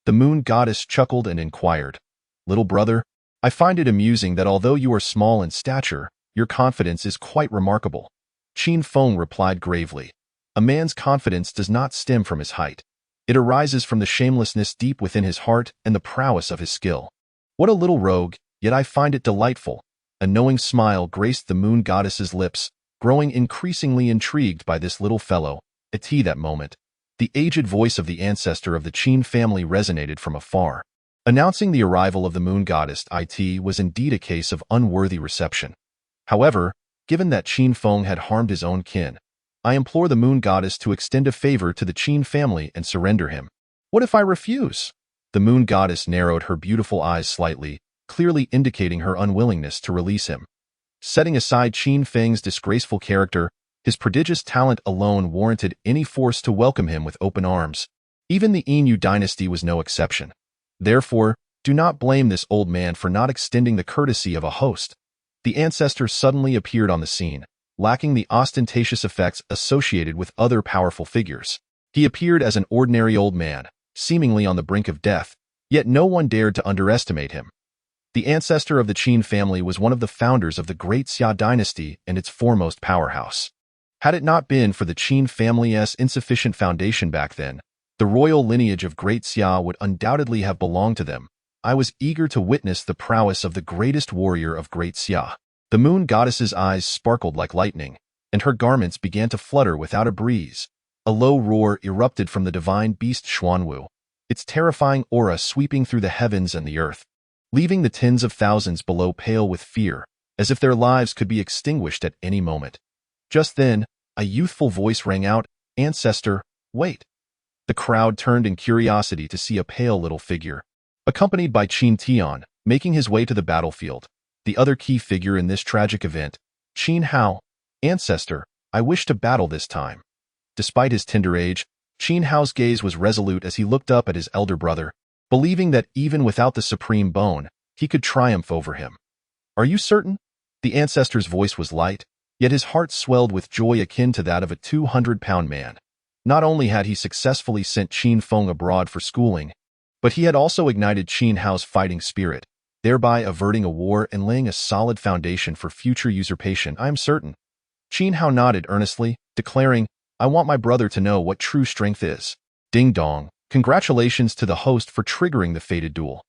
The moon goddess chuckled and inquired, Little brother, I find it amusing that although you are small in stature, your confidence is quite remarkable. Qin Feng replied gravely, A man's confidence does not stem from his height. It arises from the shamelessness deep within his heart and the prowess of his skill. What a little rogue, yet I find it delightful. A knowing smile graced the moon goddess's lips, growing increasingly intrigued by this little fellow. At that moment, the aged voice of the ancestor of the Qin family resonated from afar, announcing the arrival of the moon goddess. It was indeed a case of unworthy reception. However, given that Qin Feng had harmed his own kin, I implore the moon goddess to extend a favor to the Qin family and surrender him. What if I refuse? The moon goddess narrowed her beautiful eyes slightly, clearly indicating her unwillingness to release him. Setting aside Qin Feng's disgraceful character, his prodigious talent alone warranted any force to welcome him with open arms. Even the Yin dynasty was no exception. Therefore, do not blame this old man for not extending the courtesy of a host. The ancestor suddenly appeared on the scene, lacking the ostentatious effects associated with other powerful figures. He appeared as an ordinary old man, seemingly on the brink of death, yet no one dared to underestimate him. The ancestor of the Qin family was one of the founders of the great Xia dynasty and its foremost powerhouse. Had it not been for the Qin family's insufficient foundation back then, the royal lineage of great Xia would undoubtedly have belonged to them. I was eager to witness the prowess of the greatest warrior of great Xia. The moon goddess's eyes sparkled like lightning, and her garments began to flutter without a breeze. A low roar erupted from the divine beast Xuanwu, its terrifying aura sweeping through the heavens and the earth, leaving the tens of thousands below pale with fear, as if their lives could be extinguished at any moment. Just then, a youthful voice rang out, Ancestor, wait. The crowd turned in curiosity to see a pale little figure, accompanied by Qin Tian, making his way to the battlefield. The other key figure in this tragic event, Qin Hao. Ancestor, I wish to battle this time. Despite his tender age, Qin Hao's gaze was resolute as he looked up at his elder brother, believing that even without the supreme bone, he could triumph over him. Are you certain? The ancestor's voice was light, yet his heart swelled with joy akin to that of a 200-pound man. Not only had he successfully sent Qin Feng abroad for schooling, but he had also ignited Qin Hao's fighting spirit, thereby averting a war and laying a solid foundation for future usurpation. I am certain. Qin Hao nodded earnestly, declaring, I want my brother to know what true strength is. Ding dong. Congratulations to the host for triggering the fated duel.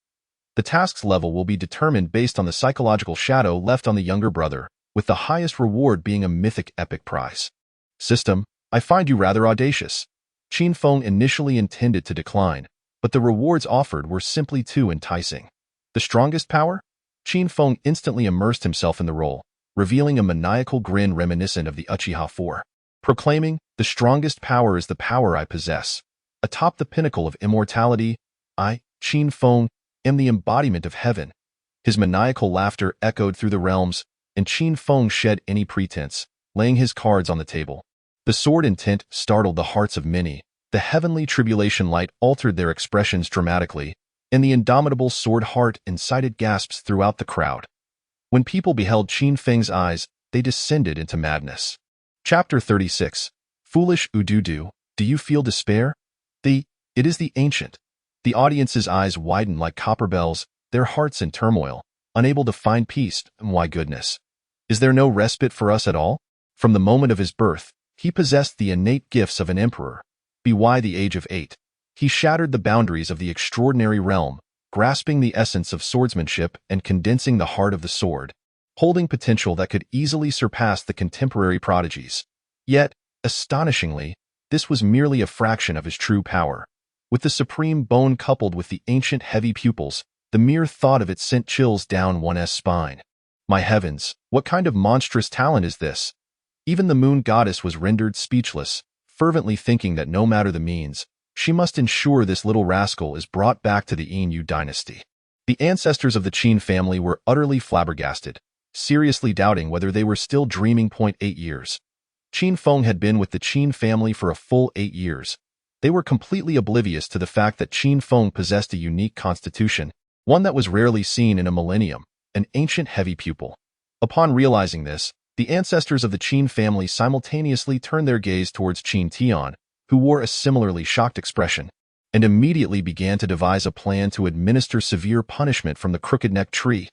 The task's level will be determined based on the psychological shadow left on the younger brother, with the highest reward being a mythic epic prize. System, I find you rather audacious. Qin Feng initially intended to decline, but the rewards offered were simply too enticing. The strongest power? Qin Feng instantly immersed himself in the role, revealing a maniacal grin reminiscent of the Uchiha 4, proclaiming, the strongest power is the power I possess. Atop the pinnacle of immortality, I, Qin Feng, am the embodiment of heaven. His maniacal laughter echoed through the realms, and Qin Feng shed any pretense, laying his cards on the table. The sword intent startled the hearts of many, the heavenly tribulation light altered their expressions dramatically, and the indomitable sword heart incited gasps throughout the crowd. When people beheld Qin Feng's eyes, they descended into madness. Chapter 36. Foolish Ududu, do you feel despair? It is the ancient. The audience's eyes widened like copper bells, their hearts in turmoil, unable to find peace. Why goodness? Is there no respite for us at all? From the moment of his birth, he possessed the innate gifts of an emperor. By the age of 8, he shattered the boundaries of the extraordinary realm, grasping the essence of swordsmanship and condensing the heart of the sword, holding potential that could easily surpass the contemporary prodigies. Yet, astonishingly, this was merely a fraction of his true power. With the supreme bone coupled with the ancient heavy pupils, the mere thought of it sent chills down one's spine. My heavens, what kind of monstrous talent is this? Even the moon goddess was rendered speechless, fervently thinking that no matter the means, she must ensure this little rascal is brought back to the Yin dynasty. The ancestors of the Qin family were utterly flabbergasted, seriously doubting whether they were still dreaming. 8 years. Qin Feng had been with the Qin family for a full 8 years. They were completely oblivious to the fact that Qin Feng possessed a unique constitution, one that was rarely seen in a millennium, an ancient heavy pupil. Upon realizing this, the ancestors of the Qin family simultaneously turned their gaze towards Qin Tian, who wore a similarly shocked expression, and immediately began to devise a plan to administer severe punishment from the crooked neck tree.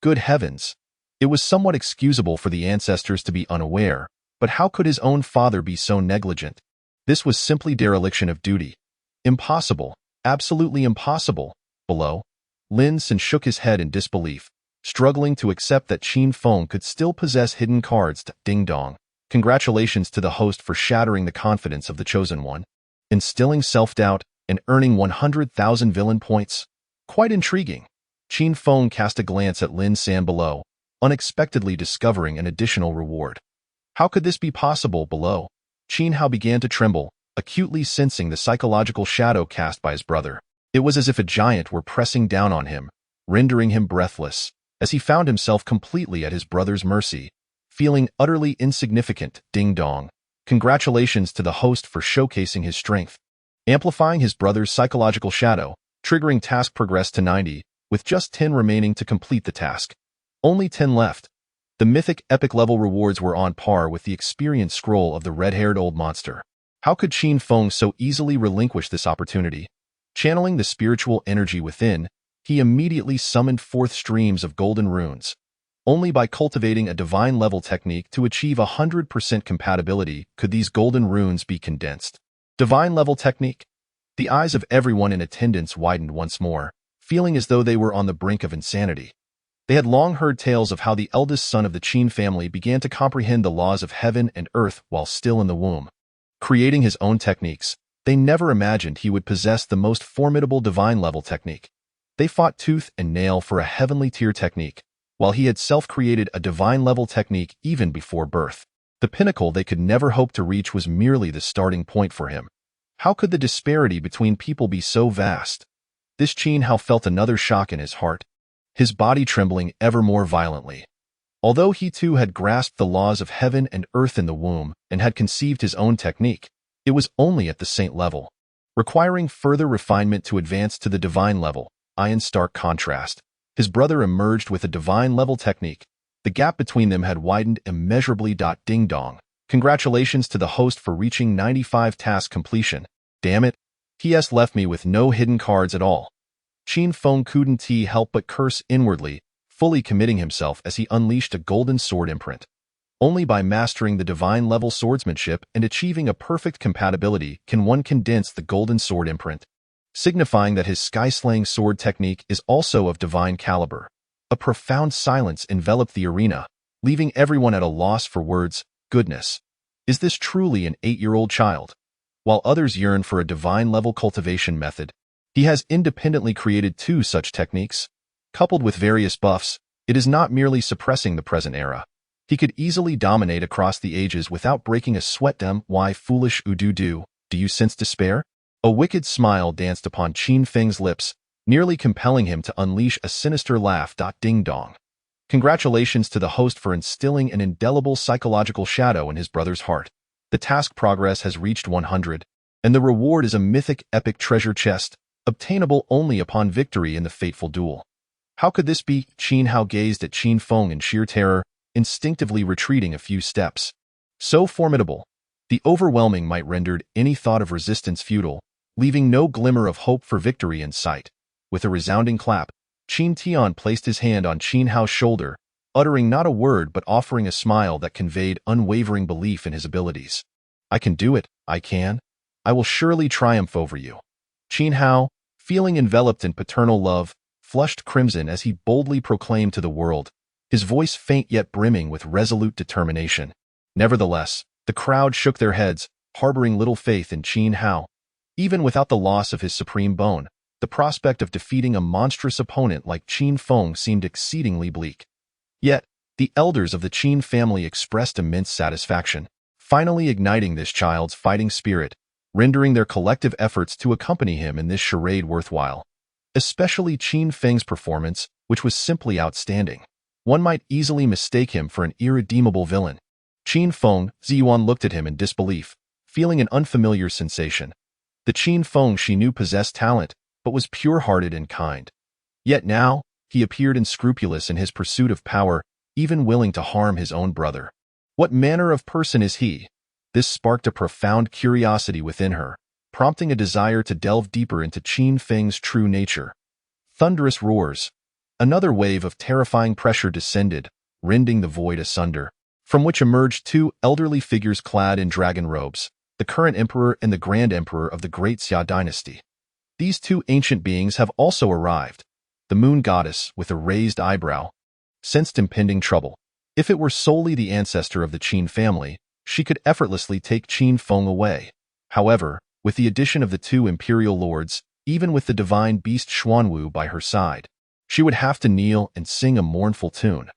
Good heavens! It was somewhat excusable for the ancestors to be unaware, but how could his own father be so negligent? This was simply dereliction of duty. Impossible, absolutely impossible. Below, Lin Sin shook his head in disbelief, struggling to accept that Qin Feng could still possess hidden cards. Ding dong. Congratulations to the host for shattering the confidence of the chosen one, instilling self-doubt, and earning 100,000 villain points. Quite intriguing. Qin Feng cast a glance at Lin San below, unexpectedly discovering an additional reward. How could this be possible? Below, Qin Hao began to tremble, acutely sensing the psychological shadow cast by his brother. It was as if a giant were pressing down on him, rendering him breathless, as he found himself completely at his brother's mercy, feeling utterly insignificant. Ding dong. Congratulations to the host for showcasing his strength. Amplifying his brother's psychological shadow, triggering task progressed to 90, with just 10 remaining to complete the task. Only 10 left. The mythic epic level rewards were on par with the experience scroll of the red-haired old monster. How could Qin Feng so easily relinquish this opportunity? Channeling the spiritual energy within, he immediately summoned forth streams of golden runes. Only by cultivating a divine level technique to achieve 100% compatibility could these golden runes be condensed. Divine level technique? The eyes of everyone in attendance widened once more, feeling as though they were on the brink of insanity. They had long heard tales of how the eldest son of the Qin family began to comprehend the laws of heaven and earth while still in the womb. Creating his own techniques, they never imagined he would possess the most formidable divine level technique. They fought tooth and nail for a heavenly tier technique, while he had self-created a divine level technique even before birth. The pinnacle they could never hope to reach was merely the starting point for him. How could the disparity between people be so vast? This Qin Hao felt another shock in his heart, his body trembling ever more violently. Although he too had grasped the laws of heaven and earth in the womb and had conceived his own technique, it was only at the saint level, requiring further refinement to advance to the divine level. In stark contrast, his brother emerged with a divine level technique. The gap between them had widened immeasurably. Ding dong. Congratulations to the host for reaching 95 task completion. Damn it, he has left me with no hidden cards at all. Qin Feng couldn't help but curse inwardly, fully committing himself as he unleashed a golden sword imprint. Only by mastering the divine-level swordsmanship and achieving a perfect compatibility can one condense the golden sword imprint, signifying that his sky-slaying sword technique is also of divine caliber. A profound silence enveloped the arena, leaving everyone at a loss for words. Goodness, is this truly an 8-year-old child? While others yearn for a divine-level cultivation method, he has independently created 2 such techniques. Coupled with various buffs, it is not merely suppressing the present era. He could easily dominate across the ages without breaking a sweat. Why foolish do you sense despair? A wicked smile danced upon Qin Feng's lips, nearly compelling him to unleash a sinister laugh. Ding-dong. Congratulations to the host for instilling an indelible psychological shadow in his brother's heart. The task progress has reached 100, and the reward is a mythic epic treasure chest, obtainable only upon victory in the fateful duel. How could this be? Qin Hao gazed at Qin Feng in sheer terror, instinctively retreating a few steps. So formidable, the overwhelming might rendered any thought of resistance futile, leaving no glimmer of hope for victory in sight. With a resounding clap, Qin Tian placed his hand on Qin Hao's shoulder, uttering not a word but offering a smile that conveyed unwavering belief in his abilities. I can do it, I can. I will surely triumph over you. Qin Hao, feeling enveloped in paternal love, flushed crimson as he boldly proclaimed to the world, his voice faint yet brimming with resolute determination. Nevertheless, the crowd shook their heads, harboring little faith in Qin Hao. Even without the loss of his supreme bone, the prospect of defeating a monstrous opponent like Qin Feng seemed exceedingly bleak. Yet, the elders of the Qin family expressed immense satisfaction, finally igniting this child's fighting spirit, rendering their collective efforts to accompany him in this charade worthwhile. Especially Qin Feng's performance, which was simply outstanding. One might easily mistake him for an irredeemable villain. Qin Feng, Ziyuan looked at him in disbelief, feeling an unfamiliar sensation. The Qin Feng she knew possessed talent, but was pure-hearted and kind. Yet now, he appeared unscrupulous in his pursuit of power, even willing to harm his own brother. What manner of person is he? This sparked a profound curiosity within her, prompting a desire to delve deeper into Qin Feng's true nature. Thunderous roars. Another wave of terrifying pressure descended, rending the void asunder, from which emerged 2 elderly figures clad in dragon robes, the current emperor and the grand emperor of the great Xia dynasty. These 2 ancient beings have also arrived. The moon goddess, with a raised eyebrow, sensed impending trouble. If it were solely the ancestor of the Qin family, she could effortlessly take Qin Feng away. However, with the addition of the 2 imperial lords, even with the divine beast Xuanwu by her side, she would have to kneel and sing a mournful tune.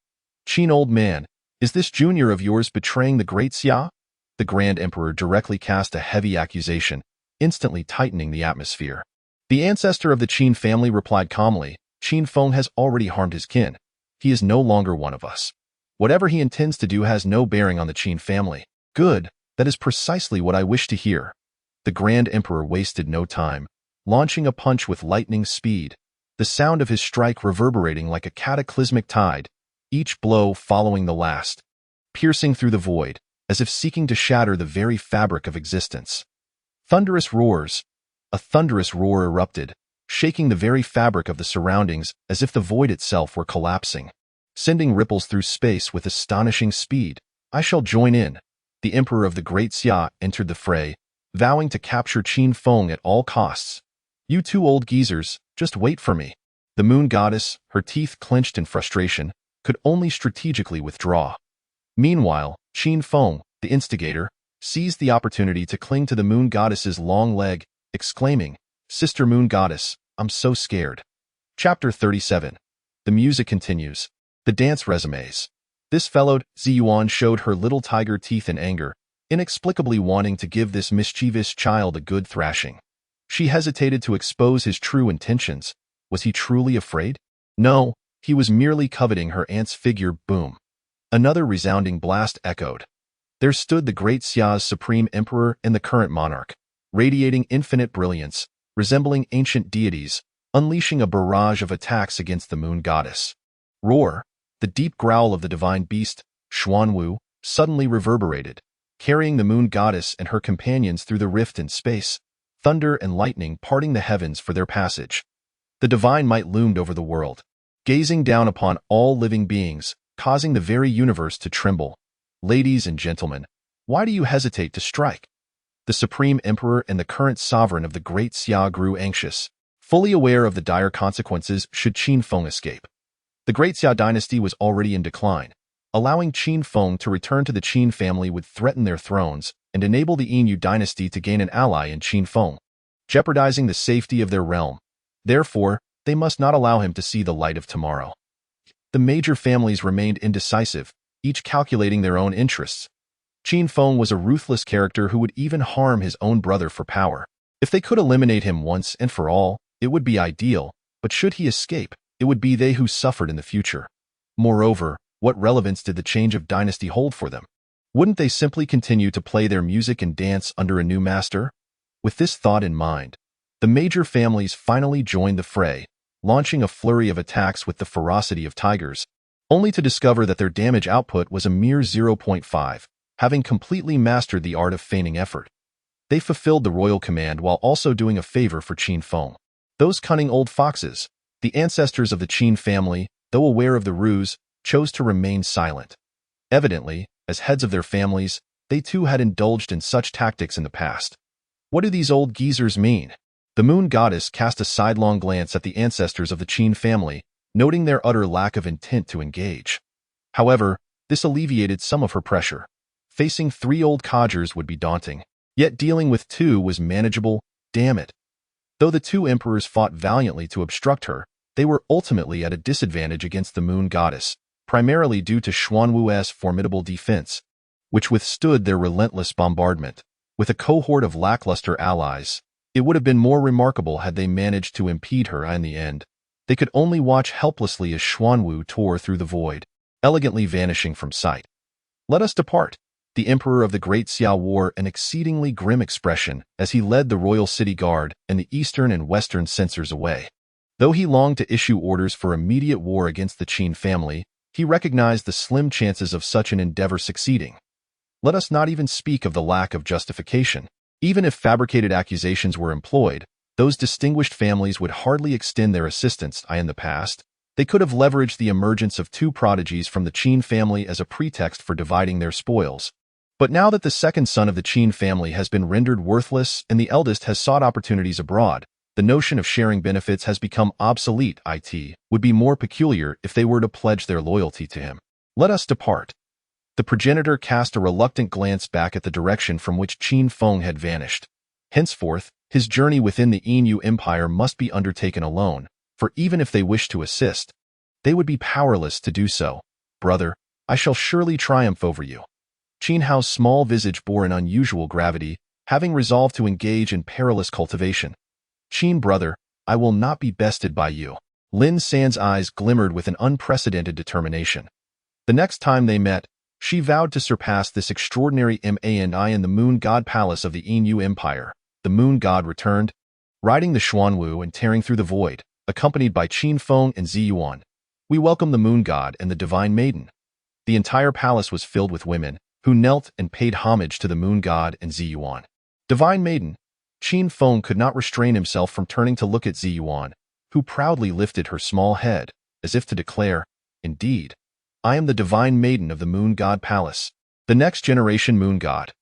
Qin, old man, is this junior of yours betraying the great Xia? The grand emperor directly cast a heavy accusation, instantly tightening the atmosphere. The ancestor of the Qin family replied calmly, Qin Feng has already harmed his kin. He is no longer one of us. Whatever he intends to do has no bearing on the Qin family. Good, that is precisely what I wish to hear. The grand emperor wasted no time, launching a punch with lightning speed, the sound of his strike reverberating like a cataclysmic tide, each blow following the last, piercing through the void, as if seeking to shatter the very fabric of existence. Thunderous roars. A thunderous roar erupted, shaking the very fabric of the surroundings as if the void itself were collapsing, sending ripples through space with astonishing speed. I shall join in. The emperor of the great Xia entered the fray, vowing to capture Qin Feng at all costs. You 2 old geezers, just wait for me. The moon goddess, her teeth clenched in frustration, could only strategically withdraw. Meanwhile, Qin Feng, the instigator, seized the opportunity to cling to the moon goddess's long leg, exclaiming, Sister Moon Goddess, I'm so scared. Chapter 37. The music continues. The dance resumes. This fellowed, Ziyuan showed her little tiger teeth in anger, inexplicably wanting to give this mischievous child a good thrashing. She hesitated to expose his true intentions. Was he truly afraid? No, he was merely coveting her aunt's figure. Boom. Another resounding blast echoed. There stood the great Xia's supreme emperor and the current monarch, radiating infinite brilliance, resembling ancient deities, unleashing a barrage of attacks against the moon goddess. Roar. The deep growl of the divine beast, Xuanwu, suddenly reverberated, carrying the moon goddess and her companions through the rift in space, thunder and lightning parting the heavens for their passage. The divine might loomed over the world, gazing down upon all living beings, causing the very universe to tremble. Ladies and gentlemen, why do you hesitate to strike? The Supreme Emperor and the current sovereign of the Great Xia grew anxious, fully aware of the dire consequences should Qin Feng escape. The Great Xia dynasty was already in decline. Allowing Qin Feng to return to the Qin family would threaten their thrones and enable the Yin dynasty to gain an ally in Qin Feng, jeopardizing the safety of their realm. Therefore, they must not allow him to see the light of tomorrow. The major families remained indecisive, each calculating their own interests. Qin Feng was a ruthless character who would even harm his own brother for power. If they could eliminate him once and for all, it would be ideal, but should he escape, it would be they who suffered in the future. Moreover, what relevance did the change of dynasty hold for them? Wouldn't they simply continue to play their music and dance under a new master? With this thought in mind, the major families finally joined the fray, launching a flurry of attacks with the ferocity of tigers, only to discover that their damage output was a mere 0.5, having completely mastered the art of feigning effort. They fulfilled the royal command while also doing a favor for Qin Feng. Those cunning old foxes, the ancestors of the Qin family, though aware of the ruse, chose to remain silent. Evidently, as heads of their families, they too had indulged in such tactics in the past. What do these old geezers mean? The moon goddess cast a sidelong glance at the ancestors of the Qin family, noting their utter lack of intent to engage. However, this alleviated some of her pressure. Facing 3 old codgers would be daunting, yet dealing with 2 was manageable, damn it. Though the 2 emperors fought valiantly to obstruct her, they were ultimately at a disadvantage against the moon goddess, primarily due to Xuanwu's formidable defense, which withstood their relentless bombardment. With a cohort of lackluster allies, it would have been more remarkable had they managed to impede her in the end. They could only watch helplessly as Xuanwu tore through the void, elegantly vanishing from sight. Let us depart. The Emperor of the Great Xia wore an exceedingly grim expression as he led the royal city guard and the eastern and western censors away. Though he longed to issue orders for immediate war against the Qin family, he recognized the slim chances of such an endeavor succeeding. Let us not even speak of the lack of justification. Even if fabricated accusations were employed, those distinguished families would hardly extend their assistance. In the past, they could have leveraged the emergence of 2 prodigies from the Qin family as a pretext for dividing their spoils. But now that the second son of the Qin family has been rendered worthless and the eldest has sought opportunities abroad, the notion of sharing benefits has become obsolete. It would be more peculiar if they were to pledge their loyalty to him. Let us depart. The progenitor cast a reluctant glance back at the direction from which Qin Feng had vanished. Henceforth, his journey within the Yin Empire must be undertaken alone, for even if they wished to assist, they would be powerless to do so. Brother, I shall surely triumph over you. Qin Hao's small visage bore an unusual gravity, having resolved to engage in perilous cultivation. Qin brother, I will not be bested by you. Lin San's eyes glimmered with an unprecedented determination. The next time they met, she vowed to surpass this extraordinary man in the Moon God Palace of the Yin Empire. The Moon God returned, riding the Xuanwu and tearing through the void, accompanied by Qin Feng and Ziyuan. We welcome the Moon God and the Divine Maiden. The entire palace was filled with women, who knelt and paid homage to the Moon God and Ziyuan. Divine Maiden. Qin Feng could not restrain himself from turning to look at Ziyuan, who proudly lifted her small head, as if to declare, Indeed, I am the Divine Maiden of the Moon God Palace, the next generation Moon God.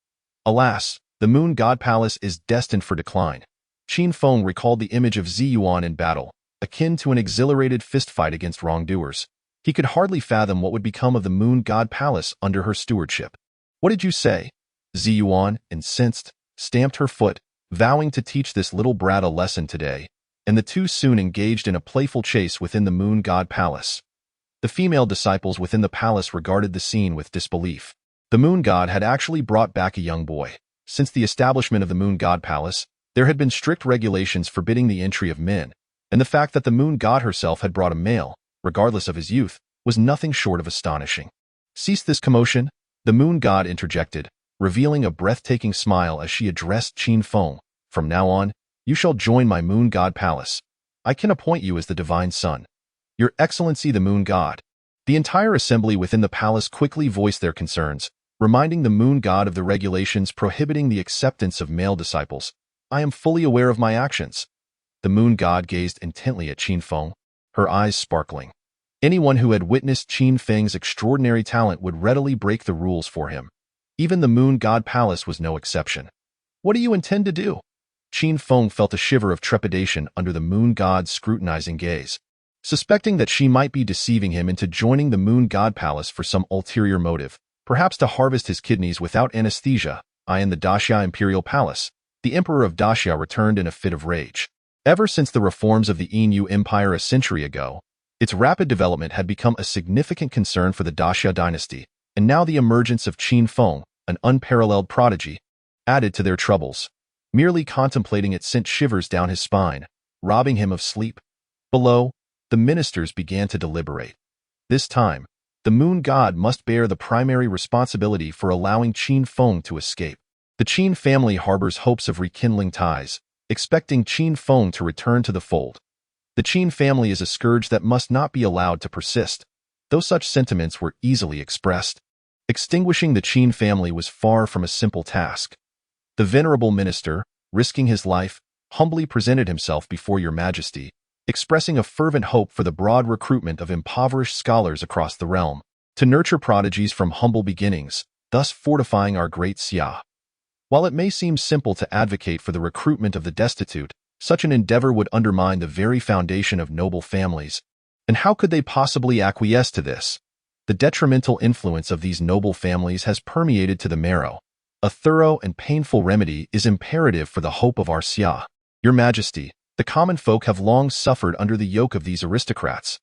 Alas, the Moon God Palace is destined for decline. Qin Feng recalled the image of Ziyuan in battle, akin to an exhilarated fistfight against wrongdoers. He could hardly fathom what would become of the Moon God Palace under her stewardship. What did you say? Ziyuan, incensed, stamped her foot, vowing to teach this little brat a lesson today, and the 2 soon engaged in a playful chase within the Moon God Palace. The female disciples within the palace regarded the scene with disbelief. The Moon God had actually brought back a young boy. Since the establishment of the Moon God Palace, there had been strict regulations forbidding the entry of men, and the fact that the Moon God herself had brought a male, regardless of his youth, was nothing short of astonishing. Cease this commotion, the Moon God interjected, revealing a breathtaking smile as she addressed Qin Feng. From now on, you shall join my Moon God Palace. I can appoint you as the Divine Son. Your Excellency the Moon God. The entire assembly within the palace quickly voiced their concerns, reminding the Moon God of the regulations prohibiting the acceptance of male disciples. I am fully aware of my actions. The Moon God gazed intently at Qin Feng, her eyes sparkling. Anyone who had witnessed Qin Feng's extraordinary talent would readily break the rules for him. Even the Moon God Palace was no exception. What do you intend to do? Qin Feng felt a shiver of trepidation under the Moon God's scrutinizing gaze. Suspecting that she might be deceiving him into joining the Moon God Palace for some ulterior motive, perhaps to harvest his kidneys without anesthesia, in the Daxia Imperial Palace, the Emperor of Daxia returned in a fit of rage. Ever since the reforms of the Yin Empire a century ago, its rapid development had become a significant concern for the Daxia dynasty, and now the emergence of Qin Feng, an unparalleled prodigy, added to their troubles. Merely contemplating it sent shivers down his spine, robbing him of sleep. Below, the ministers began to deliberate. This time, the Moon God must bear the primary responsibility for allowing Qin Feng to escape. The Qin family harbors hopes of rekindling ties, expecting Qin Feng to return to the fold. The Qin family is a scourge that must not be allowed to persist, though such sentiments were easily expressed. Extinguishing the Qin family was far from a simple task. The venerable minister, risking his life, humbly presented himself before your majesty, expressing a fervent hope for the broad recruitment of impoverished scholars across the realm, to nurture prodigies from humble beginnings, thus fortifying our great Xia. While it may seem simple to advocate for the recruitment of the destitute, such an endeavor would undermine the very foundation of noble families. And how could they possibly acquiesce to this? The detrimental influence of these noble families has permeated to the marrow. A thorough and painful remedy is imperative for the hope of our Xia. Your Majesty, the common folk have long suffered under the yoke of these aristocrats.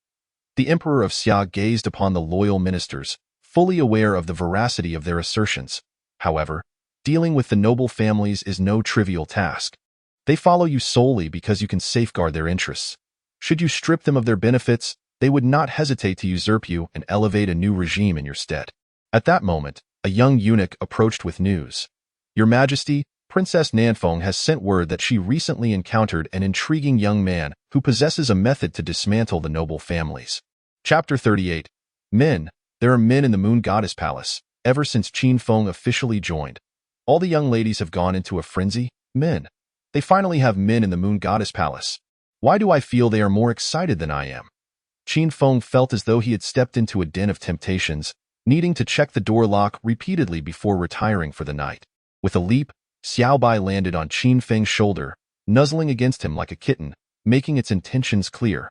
The Emperor of Xia gazed upon the loyal ministers, fully aware of the veracity of their assertions. However, dealing with the noble families is no trivial task. They follow you solely because you can safeguard their interests. Should you strip them of their benefits, they would not hesitate to usurp you and elevate a new regime in your stead. At that moment, a young eunuch approached with news. Your Majesty, Princess Nanfeng has sent word that she recently encountered an intriguing young man who possesses a method to dismantle the noble families. Chapter 38. Men. There are men in the Moon Goddess Palace, ever since Qin Feng officially joined. All the young ladies have gone into a frenzy. Men. They finally have men in the Moon Goddess Palace. Why do I feel they are more excited than I am? Qin Feng felt as though he had stepped into a den of temptations, needing to check the door lock repeatedly before retiring for the night. With a leap, Xiaobai landed on Qin Feng's shoulder, nuzzling against him like a kitten, making its intentions clear.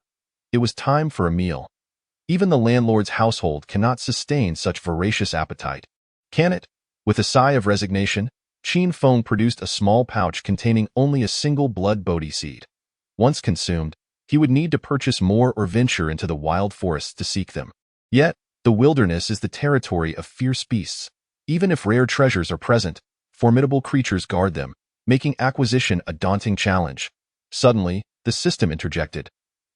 It was time for a meal. Even the landlord's household cannot sustain such voracious appetite. Can it? With a sigh of resignation, Qin Feng produced a small pouch containing only a single blood bodhi seed. Once consumed, he would need to purchase more or venture into the wild forests to seek them. Yet, the wilderness is the territory of fierce beasts. Even if rare treasures are present, formidable creatures guard them, making acquisition a daunting challenge. Suddenly, the system interjected.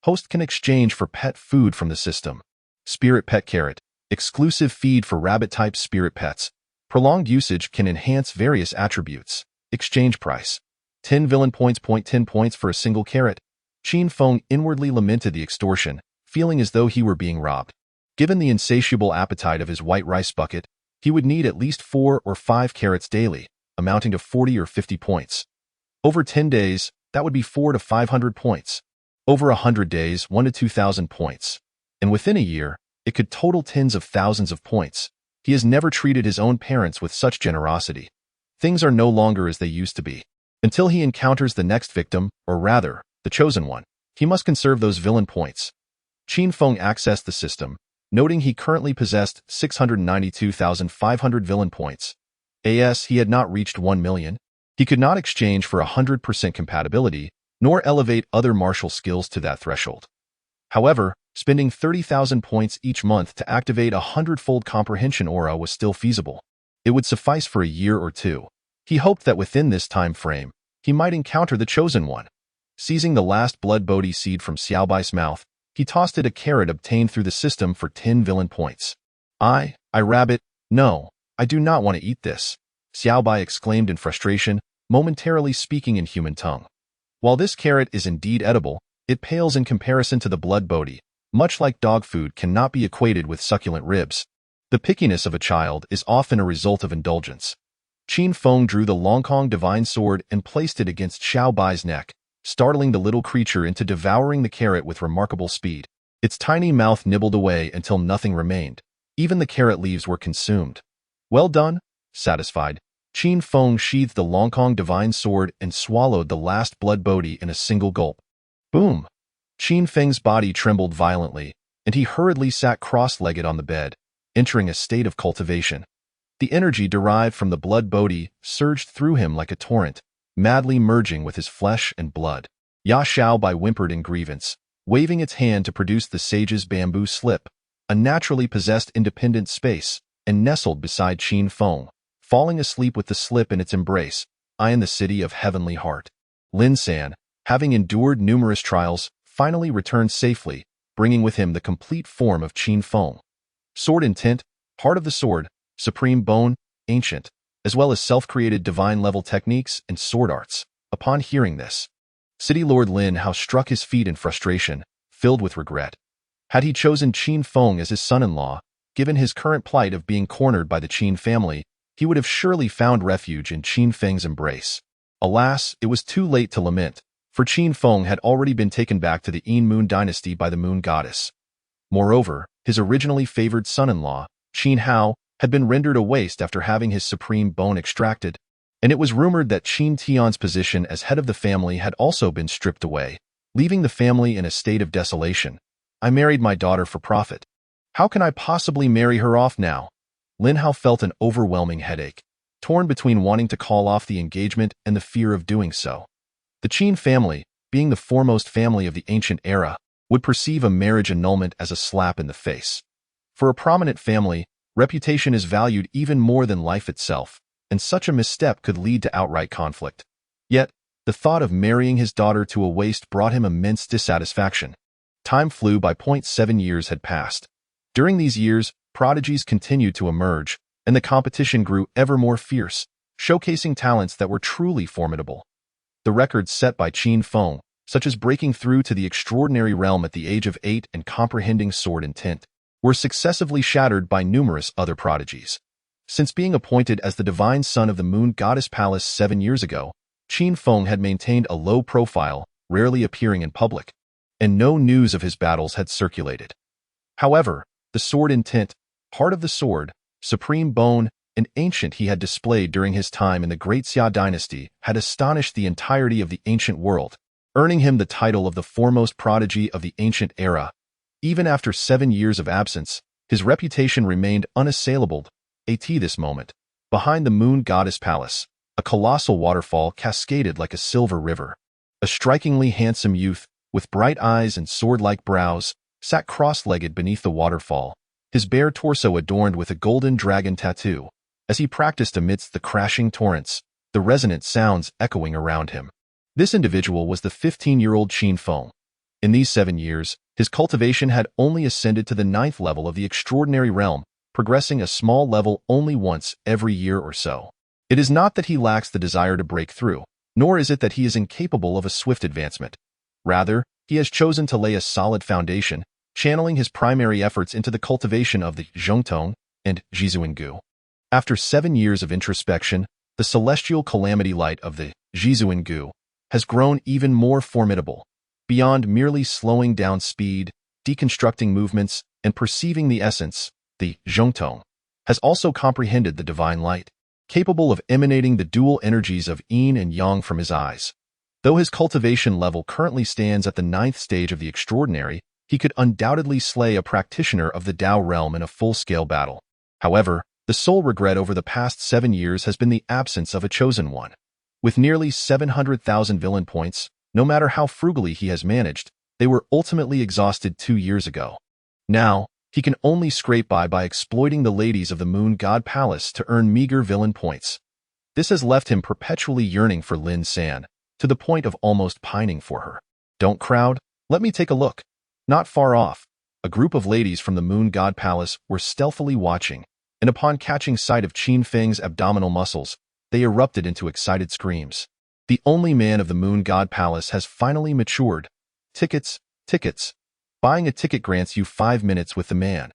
Host can exchange for pet food from the system. Spirit Pet Carrot, exclusive feed for rabbit-type spirit pets. Prolonged usage can enhance various attributes. Exchange price. 10 villain points. 10 points for a single carrot. Qin Feng inwardly lamented the extortion, feeling as though he were being robbed. Given the insatiable appetite of his white rice bucket, he would need at least 4 or 5 carrots daily, amounting to 40 or 50 points. Over 10 days, that would be 400 to 500 points. Over 100 days, 1 to 2,000 points. And within a year, it could total tens of thousands of points. He has never treated his own parents with such generosity. Things are no longer as they used to be. Until he encounters the next victim, or rather, the chosen one, he must conserve those villain points. Qin Feng accessed the system, noting he currently possessed 692,500 villain points. As he had not reached 1 million, he could not exchange for 100% compatibility, nor elevate other martial skills to that threshold. However, spending 30,000 points each month to activate a 100-fold comprehension aura was still feasible. It would suffice for a year or two. He hoped that within this time frame, he might encounter the chosen one. Seizing the last blood bodhi seed from Xiaobai's mouth, he tossed it a carrot obtained through the system for 10 villain points. I rabbit, no, I do not want to eat this, Xiaobai exclaimed in frustration, momentarily speaking in human tongue. While this carrot is indeed edible, it pales in comparison to the blood bodhi. Much like dog food cannot be equated with succulent ribs. The pickiness of a child is often a result of indulgence. Qin Feng drew the Longkong divine sword and placed it against Xiaobai's neck, startling the little creature into devouring the carrot with remarkable speed. Its tiny mouth nibbled away until nothing remained. Even the carrot leaves were consumed. Well done. Satisfied, Qin Feng sheathed the Longkong divine sword and swallowed the last blood bodhi in a single gulp. Boom! Qin Feng's body trembled violently, and he hurriedly sat cross-legged on the bed, entering a state of cultivation. The energy derived from the blood bodhi surged through him like a torrent, madly merging with his flesh and blood. Ya Xiaobai whimpered in grievance, waving its hand to produce the sage's bamboo slip, a naturally possessed independent space, and nestled beside Qin Feng, falling asleep with the slip in its embrace, in the city of heavenly heart. Lin San, having endured numerous trials, finally returned safely, bringing with him the complete form of Qin Feng. Sword intent, heart of the sword, supreme bone, ancient, as well as self-created divine-level techniques and sword arts. Upon hearing this, City Lord Lin Hao struck his feet in frustration, filled with regret. Had he chosen Qin Feng as his son-in-law, given his current plight of being cornered by the Qin family, he would have surely found refuge in Qin Feng's embrace. Alas, it was too late to lament, for Qin Feng had already been taken back to the Yin Moon dynasty by the Moon Goddess. Moreover, his originally favored son-in-law, Qin Hao, had been rendered a waste after having his supreme bone extracted, and it was rumored that Qin Tian's position as head of the family had also been stripped away, leaving the family in a state of desolation. I married my daughter for profit. How can I possibly marry her off now? Lin Hao felt an overwhelming headache, torn between wanting to call off the engagement and the fear of doing so. The Qin family, being the foremost family of the ancient era, would perceive a marriage annulment as a slap in the face. For a prominent family, reputation is valued even more than life itself, and such a misstep could lead to outright conflict. Yet, the thought of marrying his daughter to a waste brought him immense dissatisfaction. Time flew by. 7 years had passed. During these years, prodigies continued to emerge, and the competition grew ever more fierce, showcasing talents that were truly formidable. The records set by Qin Feng, such as breaking through to the extraordinary realm at the age of 8 and comprehending sword intent, were successively shattered by numerous other prodigies. Since being appointed as the divine son of the Moon Goddess Palace 7 years ago, Qin Feng had maintained a low profile, rarely appearing in public, and no news of his battles had circulated. However, the sword intent, heart of the sword, supreme bone, and ancient he had displayed during his time in the Great Xia dynasty had astonished the entirety of the ancient world, earning him the title of the foremost prodigy of the ancient era. Even after 7 years of absence, his reputation remained unassailable. At this moment, behind the Moon Goddess Palace, a colossal waterfall cascaded like a silver river. A strikingly handsome youth, with bright eyes and sword-like brows, sat cross-legged beneath the waterfall, his bare torso adorned with a golden dragon tattoo. As he practiced amidst the crashing torrents, the resonant sounds echoing around him. This individual was the 15-year-old Qin Feng. In these 7 years, his cultivation had only ascended to the 9th level of the extraordinary realm, progressing a small level only once every year or so. It is not that he lacks the desire to break through, nor is it that he is incapable of a swift advancement. Rather, he has chosen to lay a solid foundation, channeling his primary efforts into the cultivation of the Zhongtong and Zhizuangu. After 7 years of introspection, the celestial calamity light of the Zhizuangu has grown even more formidable. Beyond merely slowing down speed, deconstructing movements, and perceiving the essence, the Zhongtong has also comprehended the divine light, capable of emanating the dual energies of yin and yang from his eyes. Though his cultivation level currently stands at the 9th stage of the extraordinary, he could undoubtedly slay a practitioner of the Tao realm in a full-scale battle. However, the sole regret over the past 7 years has been the absence of a chosen one. With nearly 700,000 villain points, no matter how frugally he has managed, they were ultimately exhausted 2 years ago. Now, he can only scrape by exploiting the ladies of the Moon God Palace to earn meager villain points. This has left him perpetually yearning for Lin San, to the point of almost pining for her. Don't crowd, let me take a look. Not far off, a group of ladies from the Moon God Palace were stealthily watching, and upon catching sight of Qin Feng's abdominal muscles, they erupted into excited screams. The only man of the Moon God Palace has finally matured. Tickets, tickets. Buying a ticket grants you 5 minutes with the man.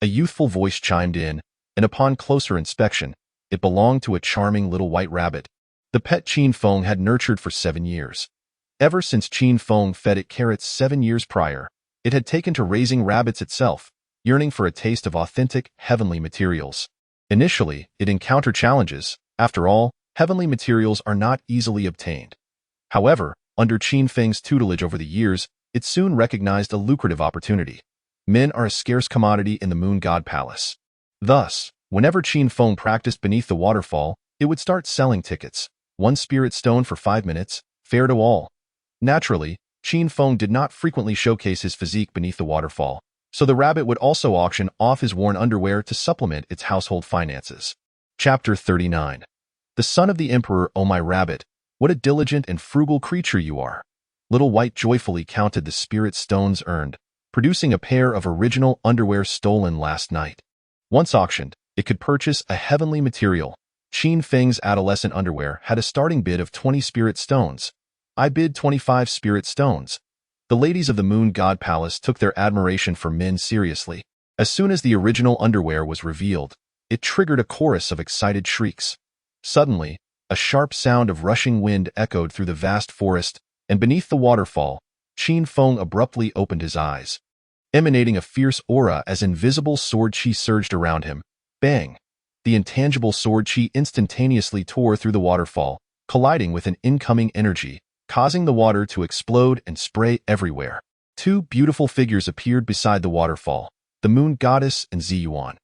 A youthful voice chimed in, and upon closer inspection, it belonged to a charming little white rabbit, the pet Qin Feng had nurtured for 7 years. Ever since Qin Feng fed it carrots 7 years prior, It had taken to raising rabbits itself, yearning for a taste of authentic, heavenly materials. Initially, it encountered challenges. After all, heavenly materials are not easily obtained. However, under Qin Feng's tutelage over the years, it soon recognized a lucrative opportunity. Men are a scarce commodity in the Moon God Palace. Thus, whenever Qin Feng practiced beneath the waterfall, it would start selling tickets. 1 spirit stone for 5 minutes, fair to all. Naturally, Qin Feng did not frequently showcase his physique beneath the waterfall, so the rabbit would also auction off his worn underwear to supplement its household finances. Chapter 39. The son of the emperor, O my rabbit, what a diligent and frugal creature you are. Little White joyfully counted the spirit stones earned, producing a pair of original underwear stolen last night. Once auctioned, it could purchase a heavenly material. Qin Feng's adolescent underwear had a starting bid of 20 spirit stones. I bid 25 spirit stones. The ladies of the Moon God Palace took their admiration for men seriously. As soon as the original underwear was revealed, it triggered a chorus of excited shrieks. Suddenly, a sharp sound of rushing wind echoed through the vast forest, and beneath the waterfall, Qin Feng abruptly opened his eyes. Emanating a fierce aura as invisible sword chi surged around him. Bang! The intangible sword chi instantaneously tore through the waterfall, colliding with an incoming energy, causing the water to explode and spray everywhere. 2 beautiful figures appeared beside the waterfall, the Moon Goddess and Ziyuan.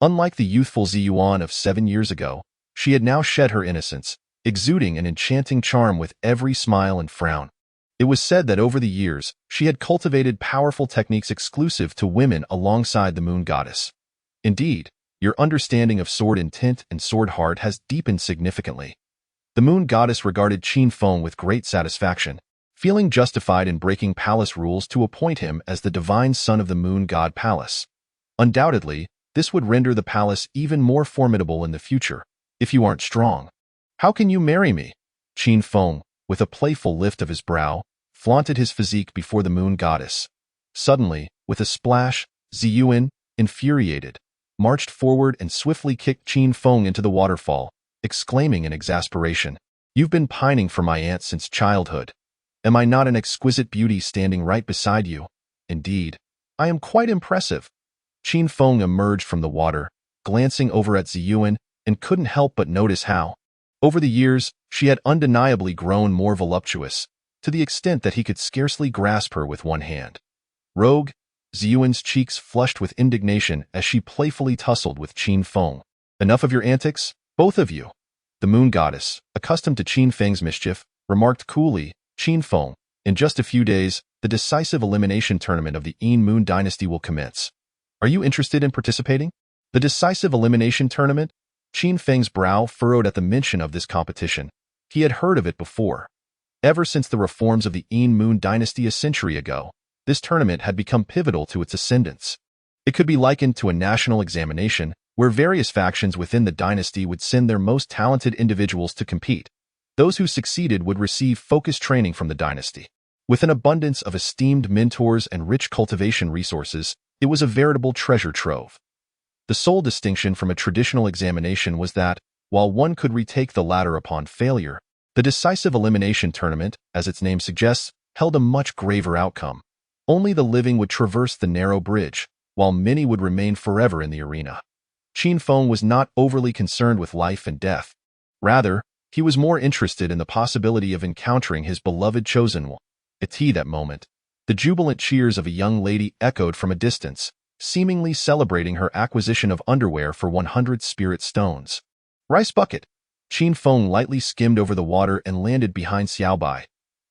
Unlike the youthful Ziyuan of 7 years ago, she had now shed her innocence, exuding an enchanting charm with every smile and frown. It was said that over the years, she had cultivated powerful techniques exclusive to women alongside the Moon Goddess. Indeed, your understanding of sword intent and sword heart has deepened significantly. The Moon Goddess regarded Qin Feng with great satisfaction, feeling justified in breaking palace rules to appoint him as the divine son of the Moon God Palace. Undoubtedly, this would render the palace even more formidable in the future, if you aren't strong. How can you marry me? Qin Feng, with a playful lift of his brow, flaunted his physique before the Moon Goddess. Suddenly, with a splash, Ziyuan, infuriated, marched forward and swiftly kicked Qin Feng into the waterfall, exclaiming in exasperation, "You've been pining for my aunt since childhood. Am I not an exquisite beauty standing right beside you? Indeed, I am quite impressive." Qin Feng emerged from the water, glancing over at Ziyuan, and couldn't help but notice how, over the years, she had undeniably grown more voluptuous, to the extent that he could scarcely grasp her with one hand. Rogue, Ziyuan's cheeks flushed with indignation as she playfully tussled with Qin Feng. "Enough of your antics, both of you." The Moon Goddess, accustomed to Qin Feng's mischief, remarked coolly, "Qin Feng, in just a few days, the decisive elimination tournament of the Yin Moon Dynasty will commence. Are you interested in participating?" The decisive elimination tournament? Qin Feng's brow furrowed at the mention of this competition. He had heard of it before. Ever since the reforms of the Yin Moon Dynasty a century ago, this tournament had become pivotal to its ascendance. It could be likened to a national examination, where various factions within the dynasty would send their most talented individuals to compete. Those who succeeded would receive focused training from the dynasty. With an abundance of esteemed mentors and rich cultivation resources, it was a veritable treasure trove. The sole distinction from a traditional examination was that, while one could retake the ladder upon failure, the decisive elimination tournament, as its name suggests, held a much graver outcome. Only the living would traverse the narrow bridge, while many would remain forever in the arena. Qin Feng was not overly concerned with life and death. Rather, he was more interested in the possibility of encountering his beloved chosen one. At that moment, the jubilant cheers of a young lady echoed from a distance, seemingly celebrating her acquisition of underwear for 100 spirit stones. "Rice bucket." Qin Feng lightly skimmed over the water and landed behind Xiaobai.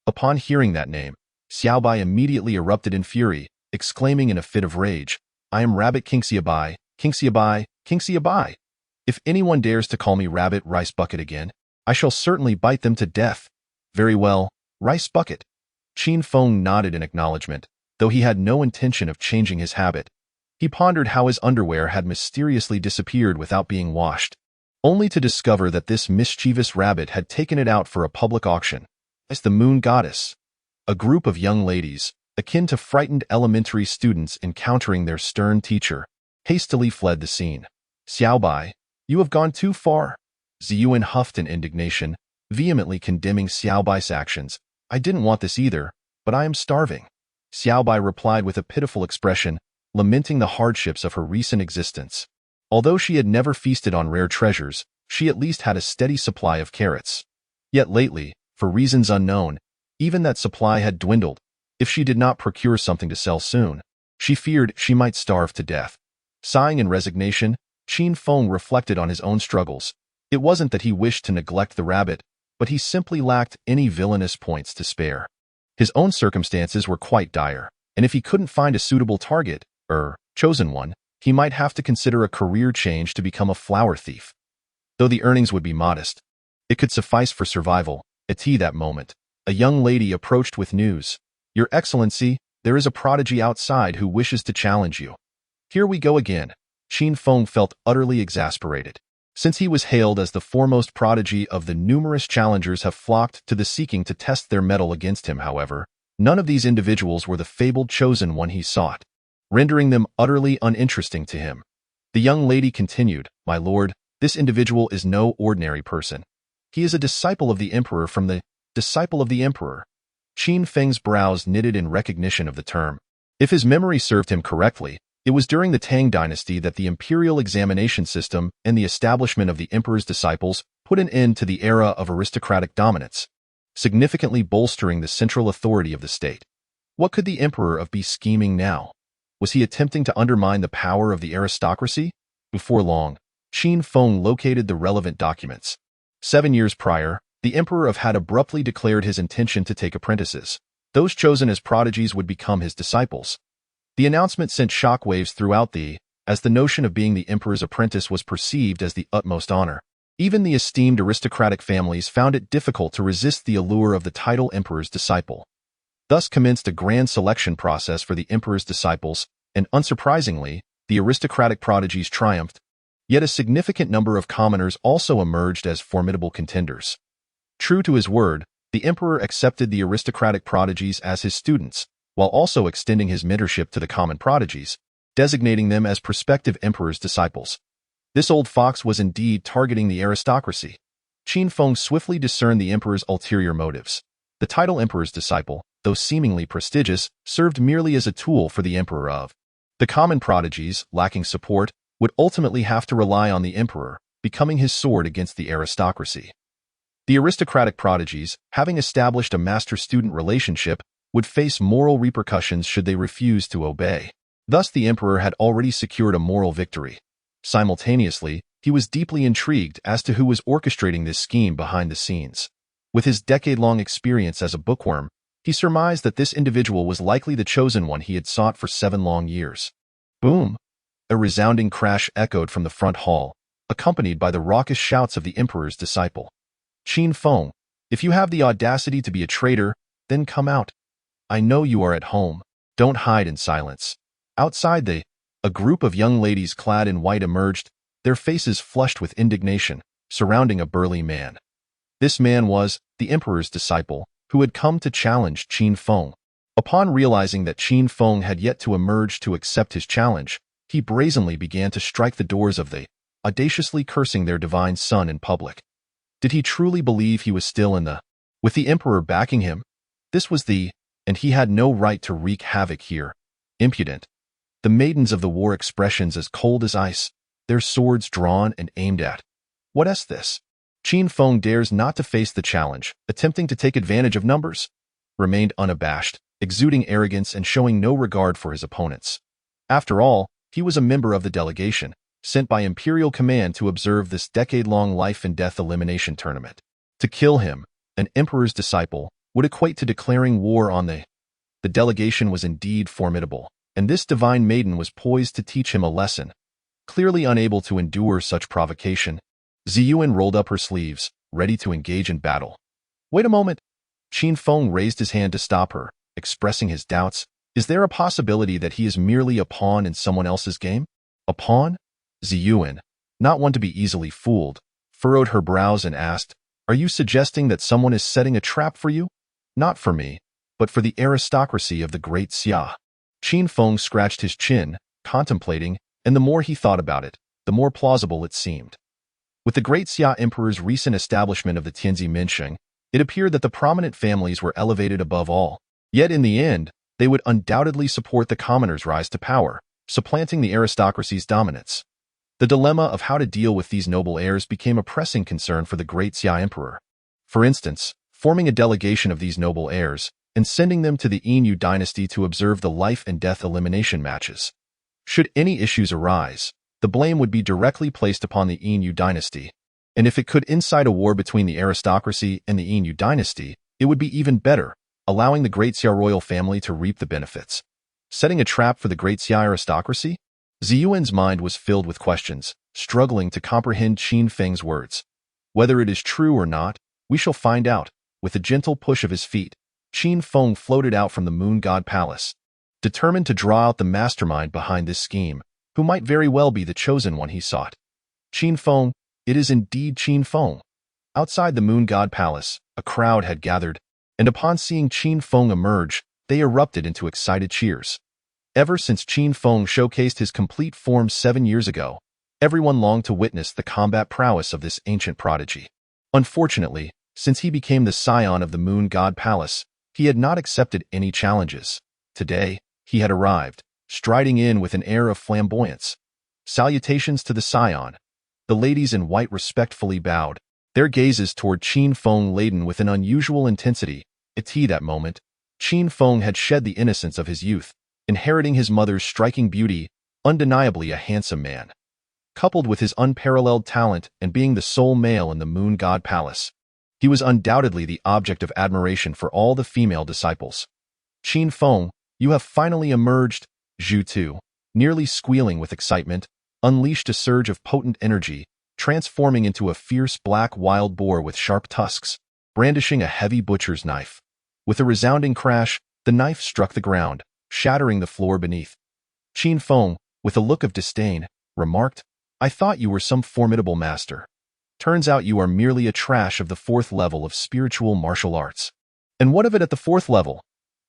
Upon hearing that name, Xiaobai immediately erupted in fury, exclaiming in a fit of rage, "I am Rabbit King Xiaobai, King Xiaobai, King Xiaobai. If anyone dares to call me Rabbit Rice Bucket again, I shall certainly bite them to death." "Very well, Rice Bucket." Qin Feng nodded in acknowledgement, though he had no intention of changing his habit. He pondered how his underwear had mysteriously disappeared without being washed, only to discover that this mischievous rabbit had taken it out for a public auction. As the Moon Goddess, a group of young ladies, akin to frightened elementary students encountering their stern teacher, hastily fled the scene. "Xiaobai, you have gone too far." Ziyuan huffed in indignation, vehemently condemning Xiaobai's actions. "I didn't want this either, but I am starving." Xiaobai replied with a pitiful expression, lamenting the hardships of her recent existence. Although she had never feasted on rare treasures, she at least had a steady supply of carrots. Yet lately, for reasons unknown, even that supply had dwindled. If she did not procure something to sell soon, she feared she might starve to death. Sighing in resignation, Qin Feng reflected on his own struggles. It wasn't that he wished to neglect the rabbit, but he simply lacked any villainous points to spare. His own circumstances were quite dire, and if he couldn't find a suitable target, chosen one, he might have to consider a career change to become a flower thief. Though the earnings would be modest, it could suffice for survival. At that moment, a young lady approached with news. "Your Excellency, there is a prodigy outside who wishes to challenge you." Here we go again. Qin Feng felt utterly exasperated. Since he was hailed as the foremost prodigy of the numerous challengers have flocked to the seeking to test their mettle against him, however, none of these individuals were the fabled chosen one he sought, rendering them utterly uninteresting to him. The young lady continued, "My lord, this individual is no ordinary person. He is a disciple of the emperor from the disciple of the emperor." Qin Feng's brows knitted in recognition of the term. If his memory served him correctly, it was during the Tang dynasty that the imperial examination system and the establishment of the emperor's disciples put an end to the era of aristocratic dominance, significantly bolstering the central authority of the state. What could the emperor be scheming now? Was he attempting to undermine the power of the aristocracy? Before long, Qin Feng located the relevant documents. 7 years prior, the emperor had abruptly declared his intention to take apprentices. Those chosen as prodigies would become his disciples. The announcement sent shockwaves throughout as the notion of being the emperor's apprentice was perceived as the utmost honor. Even the esteemed aristocratic families found it difficult to resist the allure of the title emperor's disciple. Thus commenced a grand selection process for the emperor's disciples, and unsurprisingly, the aristocratic prodigies triumphed. Yet a significant number of commoners also emerged as formidable contenders. True to his word, the emperor accepted the aristocratic prodigies as his students, while also extending his mentorship to the common prodigies, designating them as prospective emperor's disciples. This old fox was indeed targeting the aristocracy. Qin Feng swiftly discerned the emperor's ulterior motives. The title emperor's disciple, though seemingly prestigious, served merely as a tool for the emperor of. The common prodigies, lacking support, would ultimately have to rely on the emperor, becoming his sword against the aristocracy. The aristocratic prodigies, having established a master-student relationship, would face moral repercussions should they refuse to obey. Thus the emperor had already secured a moral victory. Simultaneously, he was deeply intrigued as to who was orchestrating this scheme behind the scenes. With his decade-long experience as a bookworm, he surmised that this individual was likely the chosen one he had sought for 7 long years. Boom! A resounding crash echoed from the front hall, accompanied by the raucous shouts of the emperor's disciple. "Qin Feng, if you have the audacity to be a traitor, then come out. I know you are at home. Don't hide in silence." Outside a group of young ladies clad in white emerged, their faces flushed with indignation, surrounding a burly man. This man was the emperor's disciple, who had come to challenge Qin Feng. Upon realizing that Qin Feng had yet to emerge to accept his challenge, he brazenly began to strike the doors of audaciously cursing their divine son in public. Did he truly believe he was still with the emperor backing him? This was and he had no right to wreak havoc here. Impudent. The maidens of the war expressions as cold as ice, their swords drawn and aimed at. What is this? Qin Feng dares not to face the challenge, attempting to take advantage of numbers. Remained unabashed, exuding arrogance and showing no regard for his opponents. After all, he was a member of the delegation, sent by imperial command to observe this decade-long life-and-death elimination tournament. To kill him, an emperor's disciple, would equate to declaring war on the delegation was indeed formidable, and this divine maiden was poised to teach him a lesson. Clearly unable to endure such provocation, Ziyuan rolled up her sleeves, ready to engage in battle. Wait a moment. Qin Feng raised his hand to stop her, expressing his doubts. Is there a possibility that he is merely a pawn in someone else's game? A pawn? Ziyuan, not one to be easily fooled, furrowed her brows and asked, "Are you suggesting that someone is setting a trap for you? Not for me, but for the aristocracy of the great Xia." Qin Feng scratched his chin, contemplating, and the more he thought about it, the more plausible it seemed. With the great Xia emperor's recent establishment of the Tianzi Minsheng, it appeared that the prominent families were elevated above all. Yet in the end, they would undoubtedly support the commoners' rise to power, supplanting the aristocracy's dominance. The dilemma of how to deal with these noble heirs became a pressing concern for the great Xia emperor. For instance, forming a delegation of these noble heirs and sending them to the Yin dynasty to observe the life and death elimination matches. Should any issues arise, the blame would be directly placed upon the Yin dynasty, and if it could incite a war between the aristocracy and the Yin dynasty, it would be even better, allowing the great Xia royal family to reap the benefits. Setting a trap for the great Xia aristocracy? Ziyuan's mind was filled with questions, struggling to comprehend Qin Feng's words. Whether it is true or not, we shall find out. With a gentle push of his feet, Qin Feng floated out from the moon god palace, determined to draw out the mastermind behind this scheme, who might very well be the chosen one he sought. Qin Feng, it is indeed Qin Feng. Outside the moon god palace, a crowd had gathered, and upon seeing Qin Feng emerge, they erupted into excited cheers. Ever since Qin Feng showcased his complete form 7 years ago, everyone longed to witness the combat prowess of this ancient prodigy. Unfortunately, since he became the scion of the moon god palace, he had not accepted any challenges. Today, he had arrived, striding in with an air of flamboyance. Salutations to the scion. The ladies in white respectfully bowed, their gazes toward Qin Feng laden with an unusual intensity. At that moment, Qin Feng had shed the innocence of his youth, inheriting his mother's striking beauty, undeniably a handsome man. Coupled with his unparalleled talent and being the sole male in the moon god palace, he was undoubtedly the object of admiration for all the female disciples. Qin Feng, you have finally emerged, Zhu Tu, nearly squealing with excitement, unleashed a surge of potent energy, transforming into a fierce black wild boar with sharp tusks, brandishing a heavy butcher's knife. With a resounding crash, the knife struck the ground, shattering the floor beneath. Qin Feng, with a look of disdain, remarked, I thought you were some formidable master. Turns out you are merely a trash of the 4th level of spiritual martial arts. And what of it at the 4th level?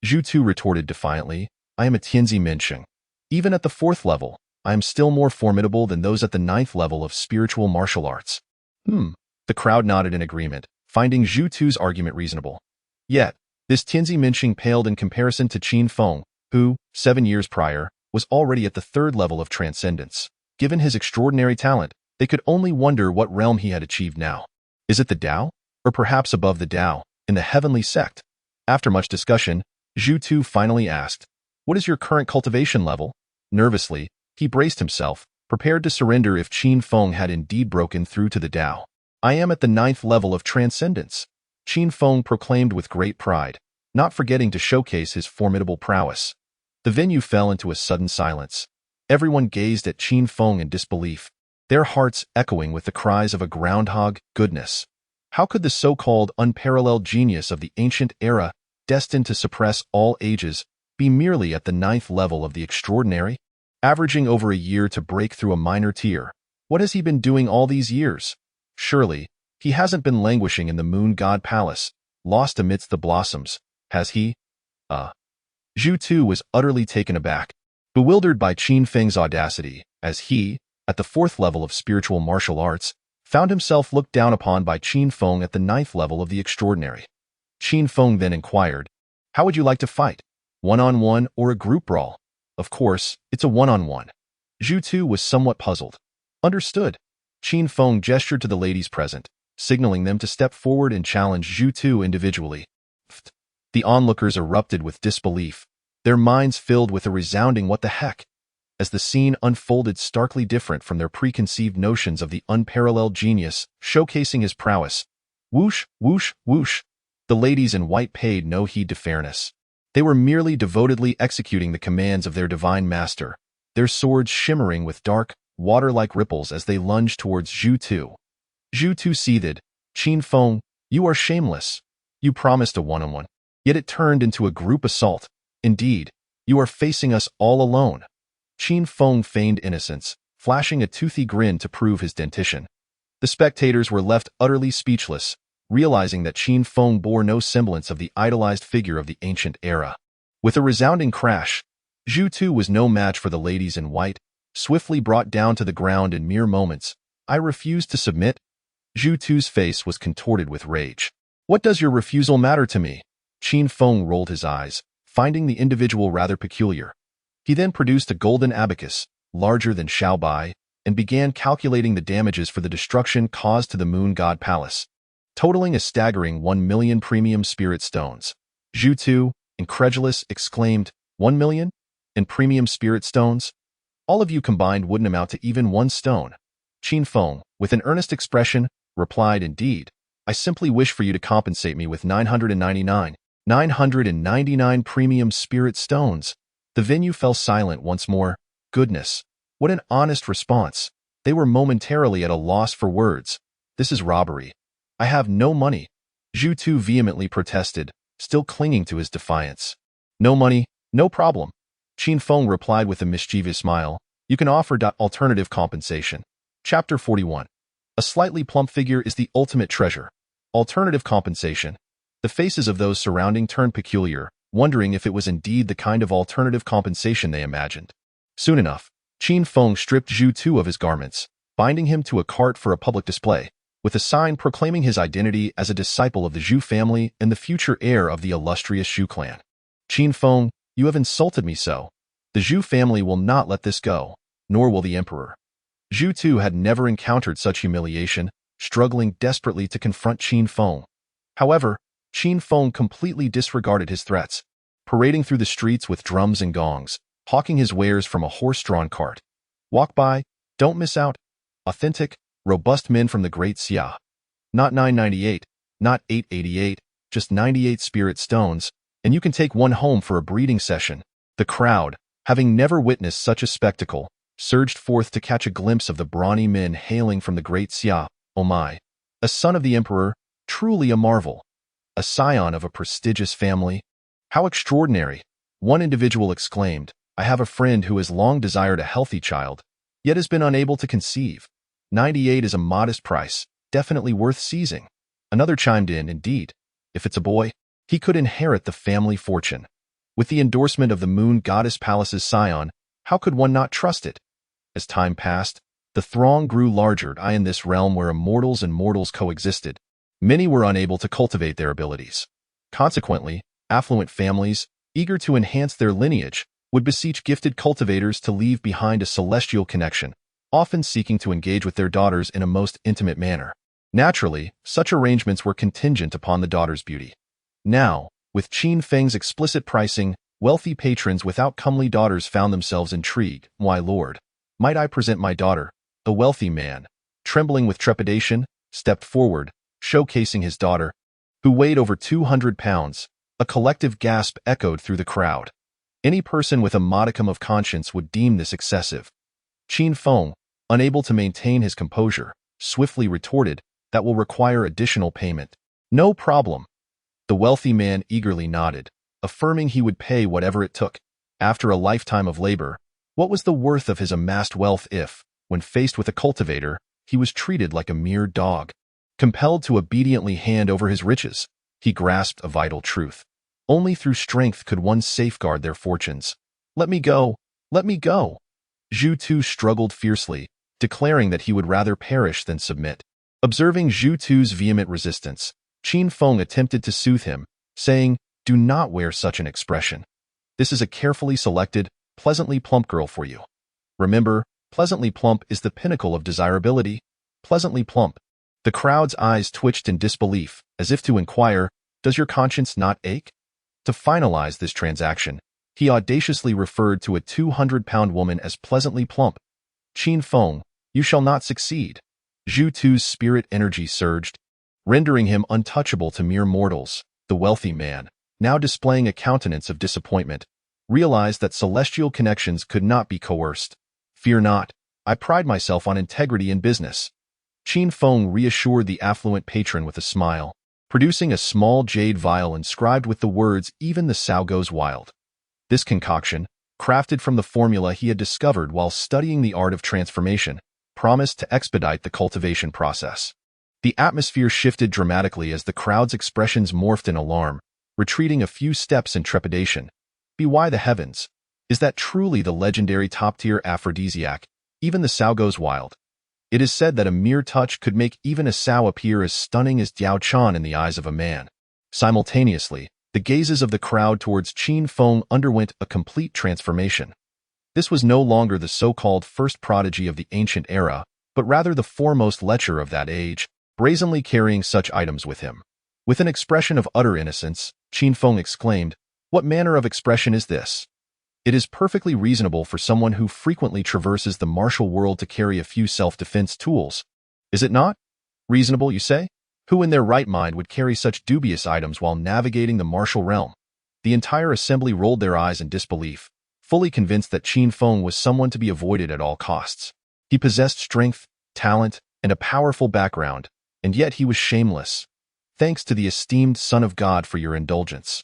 Zhu Tu retorted defiantly, I am a Tianzi Minsheng. Even at the 4th level, I am still more formidable than those at the 9th level of spiritual martial arts. The crowd nodded in agreement, finding Zhu Tu's argument reasonable. Yet, this Tianzi Minsheng paled in comparison to Qin Feng, who, 7 years prior, was already at the 3rd level of transcendence. Given his extraordinary talent, they could only wonder what realm he had achieved now. Is it the Tao? Or perhaps above the Tao, in the heavenly sect? After much discussion, Zhu Tu finally asked, What is your current cultivation level? Nervously, he braced himself, prepared to surrender if Qin Feng had indeed broken through to the Tao. I am at the 9th level of transcendence, Qin Feng proclaimed with great pride, not forgetting to showcase his formidable prowess. The venue fell into a sudden silence. Everyone gazed at Qin Feng in disbelief, their hearts echoing with the cries of a groundhog. Goodness! How could the so-called unparalleled genius of the ancient era, destined to suppress all ages, be merely at the 9th level of the extraordinary? Averaging over a year to break through a minor tier. What has he been doing all these years? Surely, he hasn't been languishing in the moon god palace, lost amidst the blossoms, has he? Zhu Tu was utterly taken aback, bewildered by Qin Feng's audacity, as he, at the 4th level of spiritual martial arts, found himself looked down upon by Qin Feng at the 9th level of the extraordinary. Qin Feng then inquired, How would you like to fight? One-on-one or a group brawl? Of course, it's a one-on-one. Zhu Tu was somewhat puzzled. Understood. Qin Feng gestured to the ladies present, signaling them to step forward and challenge Zhu Tu individually. The onlookers erupted with disbelief, their minds filled with a resounding what the heck, as the scene unfolded starkly different from their preconceived notions of the unparalleled genius, showcasing his prowess. Whoosh, whoosh, whoosh. The ladies in white paid no heed to fairness. They were merely devotedly executing the commands of their divine master, their swords shimmering with dark, water-like ripples as they lunged towards Zhu Tu. Zhu Tu seethed, Qin Feng, you are shameless. You promised a one-on-one. Yet it turned into a group assault. Indeed, you are facing us all alone. Qin Feng feigned innocence, flashing a toothy grin to prove his dentition. The spectators were left utterly speechless, realizing that Qin Feng bore no semblance of the idolized figure of the ancient era. With a resounding crash, Zhu Tu was no match for the ladies in white, swiftly brought down to the ground in mere moments. I refuse to submit. Zhu Tu's face was contorted with rage. What does your refusal matter to me? Qin Feng rolled his eyes, finding the individual rather peculiar. He then produced a golden abacus, larger than Xiaobai, and began calculating the damages for the destruction caused to the moon god palace, totaling a staggering 1 million premium spirit stones. Zhu Tu, incredulous, exclaimed, 1 million? In premium spirit stones? All of you combined wouldn't amount to even 1 stone. Qin Feng, with an earnest expression, replied, indeed. I simply wish for you to compensate me with 999 premium spirit stones. The venue fell silent once more. Goodness, what an honest response. They were momentarily at a loss for words. This is robbery. I have no money. Zhu Tu vehemently protested, still clinging to his defiance. No money, no problem. Qin Feng replied with a mischievous smile. You can offer alternative compensation. Chapter 41. A slightly plump figure is the ultimate treasure. Alternative compensation. The faces of those surrounding turned peculiar, wondering if it was indeed the kind of alternative compensation they imagined. Soon enough, Qin Feng stripped Zhu Tu of his garments, binding him to a cart for a public display, with a sign proclaiming his identity as a disciple of the Zhu family and the future heir of the illustrious Zhu clan. Qin Feng, you have insulted me so. The Zhu family will not let this go, nor will the emperor. Zhu Tu had never encountered such humiliation, struggling desperately to confront Qin Feng. However, Qin Feng completely disregarded his threats, parading through the streets with drums and gongs, hawking his wares from a horse-drawn cart. Walk by, don't miss out. Authentic, robust men from the great Xia. Not 998, not 888, just 98 spirit stones, and you can take one home for a breeding session. The crowd, having never witnessed such a spectacle, surged forth to catch a glimpse of the brawny men hailing from the great Xia. Oh my! A son of the emperor, truly a marvel. A scion of a prestigious family. How extraordinary! One individual exclaimed, I have a friend who has long desired a healthy child, yet has been unable to conceive. 98 is a modest price, definitely worth seizing. Another chimed in, indeed. If it's a boy, he could inherit the family fortune. With the endorsement of the moon goddess palace's scion, how could one not trust it? As time passed, the throng grew larger. In this realm where immortals and mortals coexisted, many were unable to cultivate their abilities. Consequently, affluent families, eager to enhance their lineage, would beseech gifted cultivators to leave behind a celestial connection, often seeking to engage with their daughters in a most intimate manner. Naturally, such arrangements were contingent upon the daughter's beauty. Now, with Qin Feng's explicit pricing, wealthy patrons without comely daughters found themselves intrigued. Why, Lord, might I present my daughter? A wealthy man, trembling with trepidation, stepped forward, showcasing his daughter, who weighed over 200 pounds. A collective gasp echoed through the crowd. Any person with a modicum of conscience would deem this excessive. Qin Feng, unable to maintain his composure, swiftly retorted, that will require additional payment. No problem. The wealthy man eagerly nodded, affirming he would pay whatever it took. After a lifetime of labor, what was the worth of his amassed wealth if, when faced with a cultivator, he was treated like a mere dog? Compelled to obediently hand over his riches, he grasped a vital truth. Only through strength could one safeguard their fortunes. Let me go! Let me go! Zhu Tu struggled fiercely, declaring that he would rather perish than submit. Observing Zhu Tu's vehement resistance, Qin Feng attempted to soothe him, saying, do not wear such an expression. This is a carefully selected, pleasantly plump girl for you. Remember, pleasantly plump is the pinnacle of desirability. Pleasantly plump. The crowd's eyes twitched in disbelief, as if to inquire, does your conscience not ache? To finalize this transaction, he audaciously referred to a 200-pound woman as pleasantly plump. Qin Feng, you shall not succeed. Zhu Tu's spirit energy surged, rendering him untouchable to mere mortals. The wealthy man, now displaying a countenance of disappointment, realized that celestial connections could not be coerced. Fear not, I pride myself on integrity in business. Qin Feng reassured the affluent patron with a smile, producing a small jade vial inscribed with the words, even the sow goes wild. This concoction, crafted from the formula he had discovered while studying the art of transformation, promised to expedite the cultivation process. The atmosphere shifted dramatically as the crowd's expressions morphed in alarm, retreating a few steps in trepidation. Why the heavens? Is that truly the legendary top-tier aphrodisiac, even the sow goes wild? It is said that a mere touch could make even a sow appear as stunning as Diao Chan in the eyes of a man. Simultaneously, The gazes of the crowd towards Qin Feng underwent a complete transformation. This was no longer the so-called first prodigy of the ancient era, but rather the foremost lecher of that age, brazenly carrying such items with him. With an expression of utter innocence, Qin Feng exclaimed, "What manner of expression is this? It is perfectly reasonable for someone who frequently traverses the martial world to carry a few self-defense tools. Is it not? Reasonable, you say? Who in their right mind would carry such dubious items while navigating the martial realm?" The entire assembly rolled their eyes in disbelief, fully convinced that Qin Feng was someone to be avoided at all costs. He possessed strength, talent, and a powerful background, and yet he was shameless. "Thanks to the esteemed Son of God for your indulgence."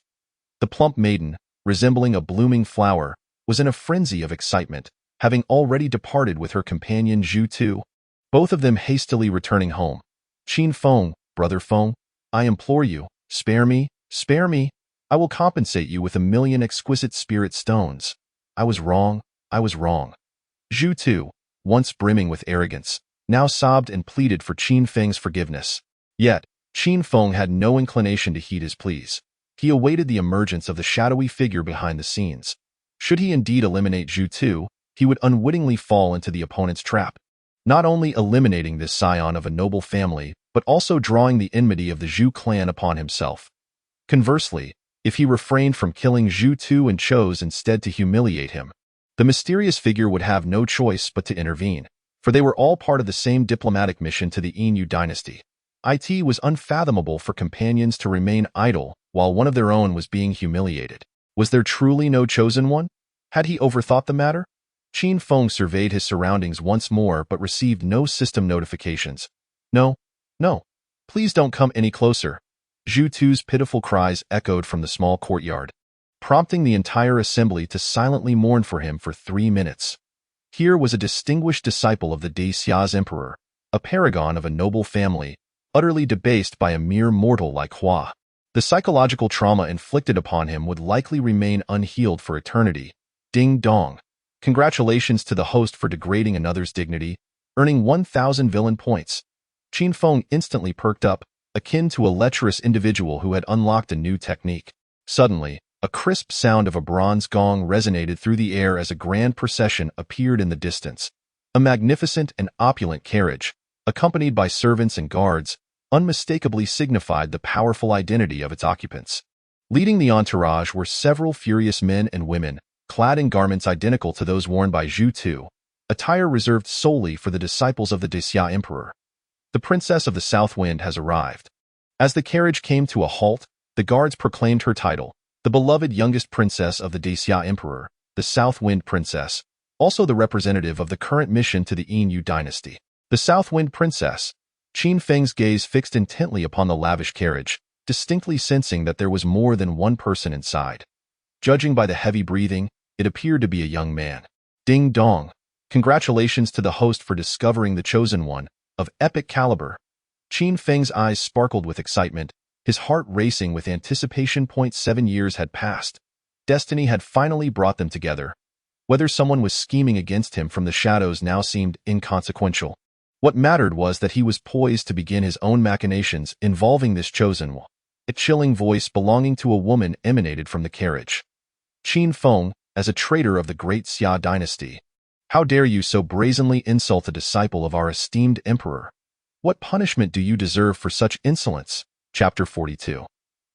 The plump maiden, resembling a blooming flower, was in a frenzy of excitement, having already departed with her companion Zhu Tu, both of them hastily returning home. "Qin Feng, Brother Feng, I implore you, spare me, spare me. I will compensate you with 1,000,000 exquisite spirit stones. I was wrong, I was wrong." Zhu Tu, once brimming with arrogance, now sobbed and pleaded for Qin Feng's forgiveness. Yet, Qin Feng had no inclination to heed his pleas. He awaited the emergence of the shadowy figure behind the scenes. Should he indeed eliminate Zhu Tu, he would unwittingly fall into the opponent's trap, not only eliminating this scion of a noble family, but also drawing the enmity of the Zhu clan upon himself. Conversely, if he refrained from killing Zhu Tu and chose instead to humiliate him, the mysterious figure would have no choice but to intervene, for they were all part of the same diplomatic mission to the Yin dynasty. It was unfathomable for companions to remain idle while one of their own was being humiliated. Was there truly no chosen one? Had he overthought the matter? Qin Feng surveyed his surroundings once more but received no system notifications. "No, no, please don't come any closer." Zhu Tu's pitiful cries echoed from the small courtyard, prompting the entire assembly to silently mourn for him for 3 minutes. Here was a distinguished disciple of the Dacia's emperor, a paragon of a noble family, utterly debased by a mere mortal like Hua. The psychological trauma inflicted upon him would likely remain unhealed for eternity. Ding dong. Congratulations to the host for degrading another's dignity, earning 1,000 villain points. Qin Feng instantly perked up, akin to a lecherous individual who had unlocked a new technique. Suddenly, a crisp sound of a bronze gong resonated through the air as a grand procession appeared in the distance. A magnificent and opulent carriage, accompanied by servants and guards, unmistakably signified the powerful identity of its occupants. Leading the entourage were several furious men and women, clad in garments identical to those worn by Zhu Tu, attire reserved solely for the disciples of the Dacia emperor. "The princess of the South Wind has arrived." As the carriage came to a halt, the guards proclaimed her title, the beloved youngest princess of the Dacia emperor, the South Wind princess, also the representative of the current mission to the Yin dynasty. The South Wind princess. Qin Feng's gaze fixed intently upon the lavish carriage, distinctly sensing that there was more than one person inside. Judging by the heavy breathing, it appeared to be a young man. Ding dong. Congratulations to the host for discovering the chosen one, of epic caliber. Qin Feng's eyes sparkled with excitement, his heart racing with anticipation. 7 years had passed. Destiny had finally brought them together. Whether someone was scheming against him from the shadows now seemed inconsequential. What mattered was that he was poised to begin his own machinations involving this chosen one. A chilling voice belonging to a woman emanated from the carriage. "Qin Feng, as a traitor of the great Xia dynasty, how dare you so brazenly insult a disciple of our esteemed emperor? What punishment do you deserve for such insolence?" Chapter 42.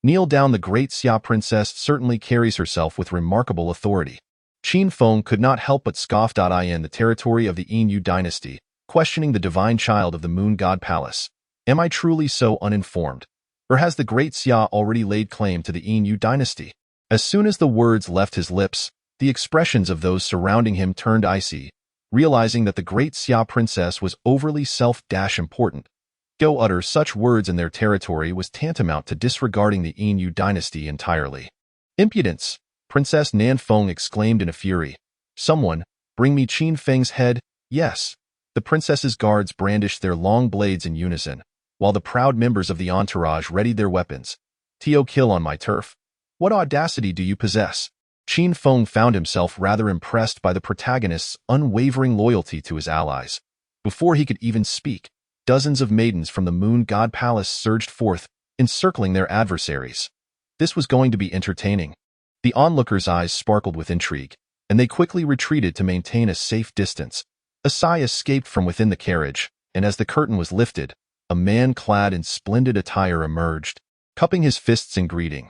Kneel down. The great Xia princess certainly carries herself with remarkable authority. Qin Feng could not help but scoff. In the territory of the Yin dynasty, questioning the divine child of the moon god palace. Am I truly so uninformed? Or has the great Xia already laid claim to the Yin dynasty? As soon as the words left his lips, the expressions of those surrounding him turned icy, realizing that the great Xia princess was overly self-important. Go utter such words in their territory was tantamount to disregarding the Yin dynasty entirely. "Impudence!" Princess Nan Feng exclaimed in a fury. "Someone, bring me Qin Feng's head." Yes. The princess's guards brandished their long blades in unison, while the proud members of the entourage readied their weapons. "Tio, kill on my turf. What audacity do you possess?" Qin Feng found himself rather impressed by the protagonist's unwavering loyalty to his allies. Before he could even speak, dozens of maidens from the moon god palace surged forth, encircling their adversaries. This was going to be entertaining. The onlookers' eyes sparkled with intrigue, and they quickly retreated to maintain a safe distance. A sigh escaped from within the carriage, and as the curtain was lifted, a man clad in splendid attire emerged, cupping his fists in greeting.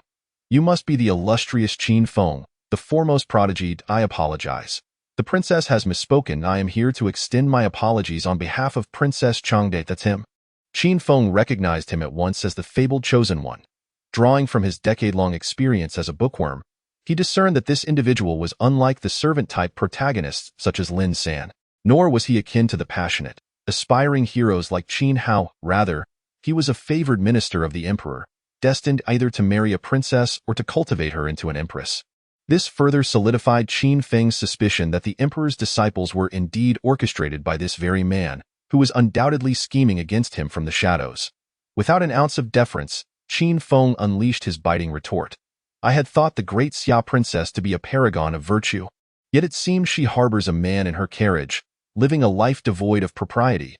"You must be the illustrious Qin Feng, the foremost prodigy. I apologize. The princess has misspoken. I am here to extend my apologies on behalf of Princess Changde." "That's him." Qin Feng recognized him at once as the fabled chosen one. Drawing from his decade-long experience as a bookworm, he discerned that this individual was unlike the servant-type protagonists such as Lin San, nor was he akin to the passionate, aspiring heroes like Qin Hao. Rather, he was a favored minister of the emperor, destined either to marry a princess or to cultivate her into an empress. This further solidified Qin Feng's suspicion that the emperor's disciples were indeed orchestrated by this very man, who was undoubtedly scheming against him from the shadows. Without an ounce of deference, Qin Feng unleashed his biting retort. "I had thought the great Xia princess to be a paragon of virtue. Yet it seems she harbors a man in her carriage, living a life devoid of propriety."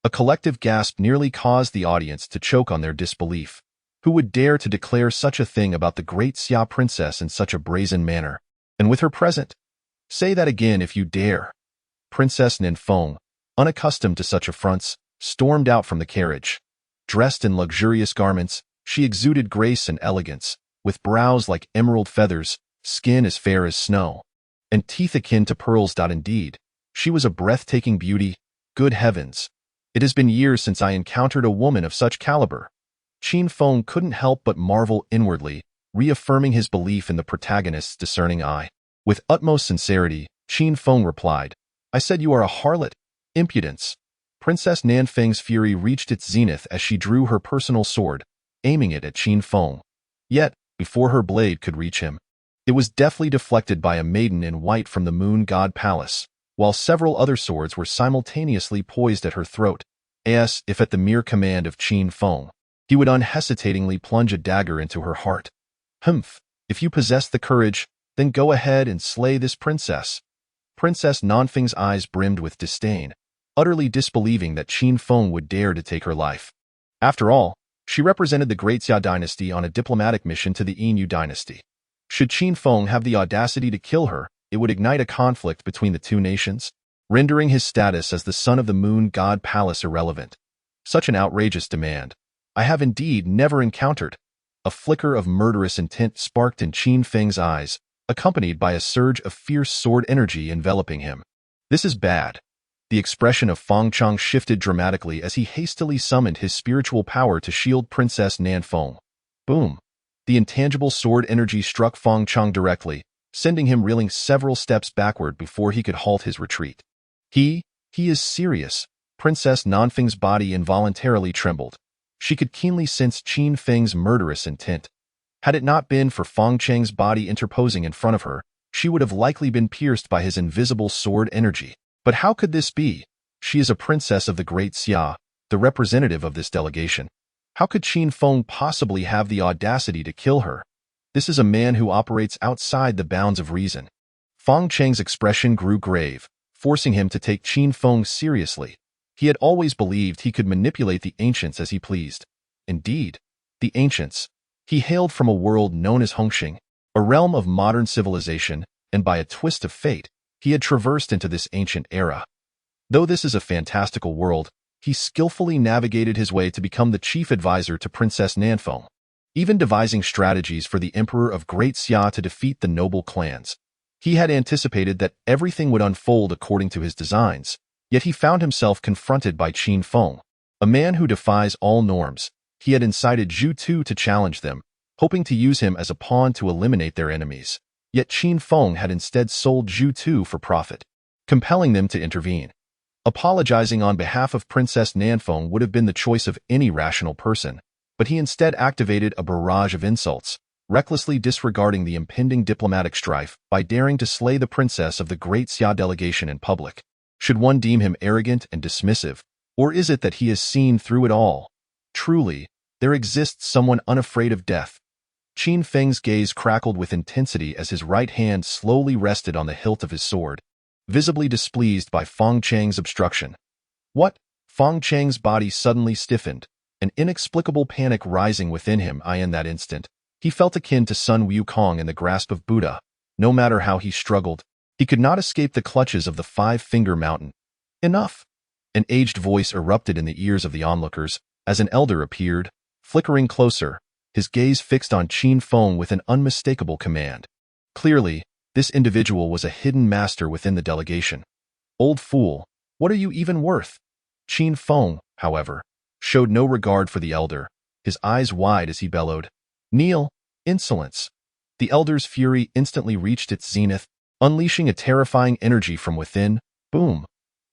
A collective gasp nearly caused the audience to choke on their disbelief. Who would dare to declare such a thing about the great Xia princess in such a brazen manner? And with her present? "Say that again if you dare." Princess Nin Feng, unaccustomed to such affronts, stormed out from the carriage. Dressed in luxurious garments, she exuded grace and elegance, with brows like emerald feathers, skin as fair as snow, and teeth akin to pearls. Indeed, she was a breathtaking beauty. Good heavens! It has been years since I encountered a woman of such caliber. Qin Feng couldn't help but marvel inwardly, reaffirming his belief in the protagonist's discerning eye. With utmost sincerity, Qin Feng replied, "I said you are a harlot. Impudence." Princess Nan Feng's fury reached its zenith as she drew her personal sword, aiming it at Qin Feng. Yet, before her blade could reach him, it was deftly deflected by a maiden in white from the Moon God Palace, while several other swords were simultaneously poised at her throat, as if at the mere command of Qin Feng, he would unhesitatingly plunge a dagger into her heart. "Humph, if you possess the courage, then go ahead and slay this princess." Princess Nanfeng's eyes brimmed with disdain, utterly disbelieving that Qin Feng would dare to take her life. After all, she represented the great Xia dynasty on a diplomatic mission to the Yin dynasty. Should Qin Feng have the audacity to kill her, it would ignite a conflict between the two nations, rendering his status as the son of the Moon God Palace irrelevant. Such an outrageous demand I have indeed never encountered. A flicker of murderous intent sparked in Qin Feng's eyes, accompanied by a surge of fierce sword energy enveloping him. "This is bad." The expression of Feng Chang shifted dramatically as he hastily summoned his spiritual power to shield Princess Nan Feng. Boom! The intangible sword energy struck Feng Chang directly, sending him reeling several steps backward before he could halt his retreat. He is serious." Princess Nanfeng's body involuntarily trembled. She could keenly sense Qin Feng's murderous intent. Had it not been for Feng Chang's body interposing in front of her, she would have likely been pierced by his invisible sword energy. But how could this be? She is a princess of the great Xia, the representative of this delegation. How could Qin Feng possibly have the audacity to kill her? This is a man who operates outside the bounds of reason. Feng Chang's expression grew grave, forcing him to take Qin Feng seriously. He had always believed he could manipulate the ancients as he pleased. Indeed, the ancients. He hailed from a world known as Hongxing, a realm of modern civilization, and by a twist of fate, he had traversed into this ancient era. Though this is a fantastical world, he skillfully navigated his way to become the chief advisor to Princess Nanfeng, even devising strategies for the Emperor of Great Xia to defeat the noble clans. He had anticipated that everything would unfold according to his designs, yet he found himself confronted by Qin Feng, a man who defies all norms. He had incited Zhu Tu to challenge them, hoping to use him as a pawn to eliminate their enemies. Yet Qin Feng had instead sold Zhu Tu for profit, compelling them to intervene. Apologizing on behalf of Princess Nanfeng would have been the choice of any rational person, but he instead activated a barrage of insults, recklessly disregarding the impending diplomatic strife by daring to slay the princess of the great Xia delegation in public. Should one deem him arrogant and dismissive, or is it that he has seen through it all? Truly, there exists someone unafraid of death. Qin Feng's gaze crackled with intensity as his right hand slowly rested on the hilt of his sword, visibly displeased by Feng Chang's obstruction. What? Feng Chang's body suddenly stiffened, an inexplicable panic rising within him. In that instant, He felt akin to Sun Wukong in the grasp of Buddha. No matter how he struggled, he could not escape the clutches of the five-finger mountain. Enough! An aged voice erupted in the ears of the onlookers as an elder appeared, flickering closer, his gaze fixed on Qin Feng with an unmistakable command. Clearly, this individual was a hidden master within the delegation. Old fool, what are you even worth? Qin Feng, however, showed no regard for the elder, his eyes wide as he bellowed, "Kneel, insolence!" The elder's fury instantly reached its zenith, unleashing a terrifying energy from within. Boom!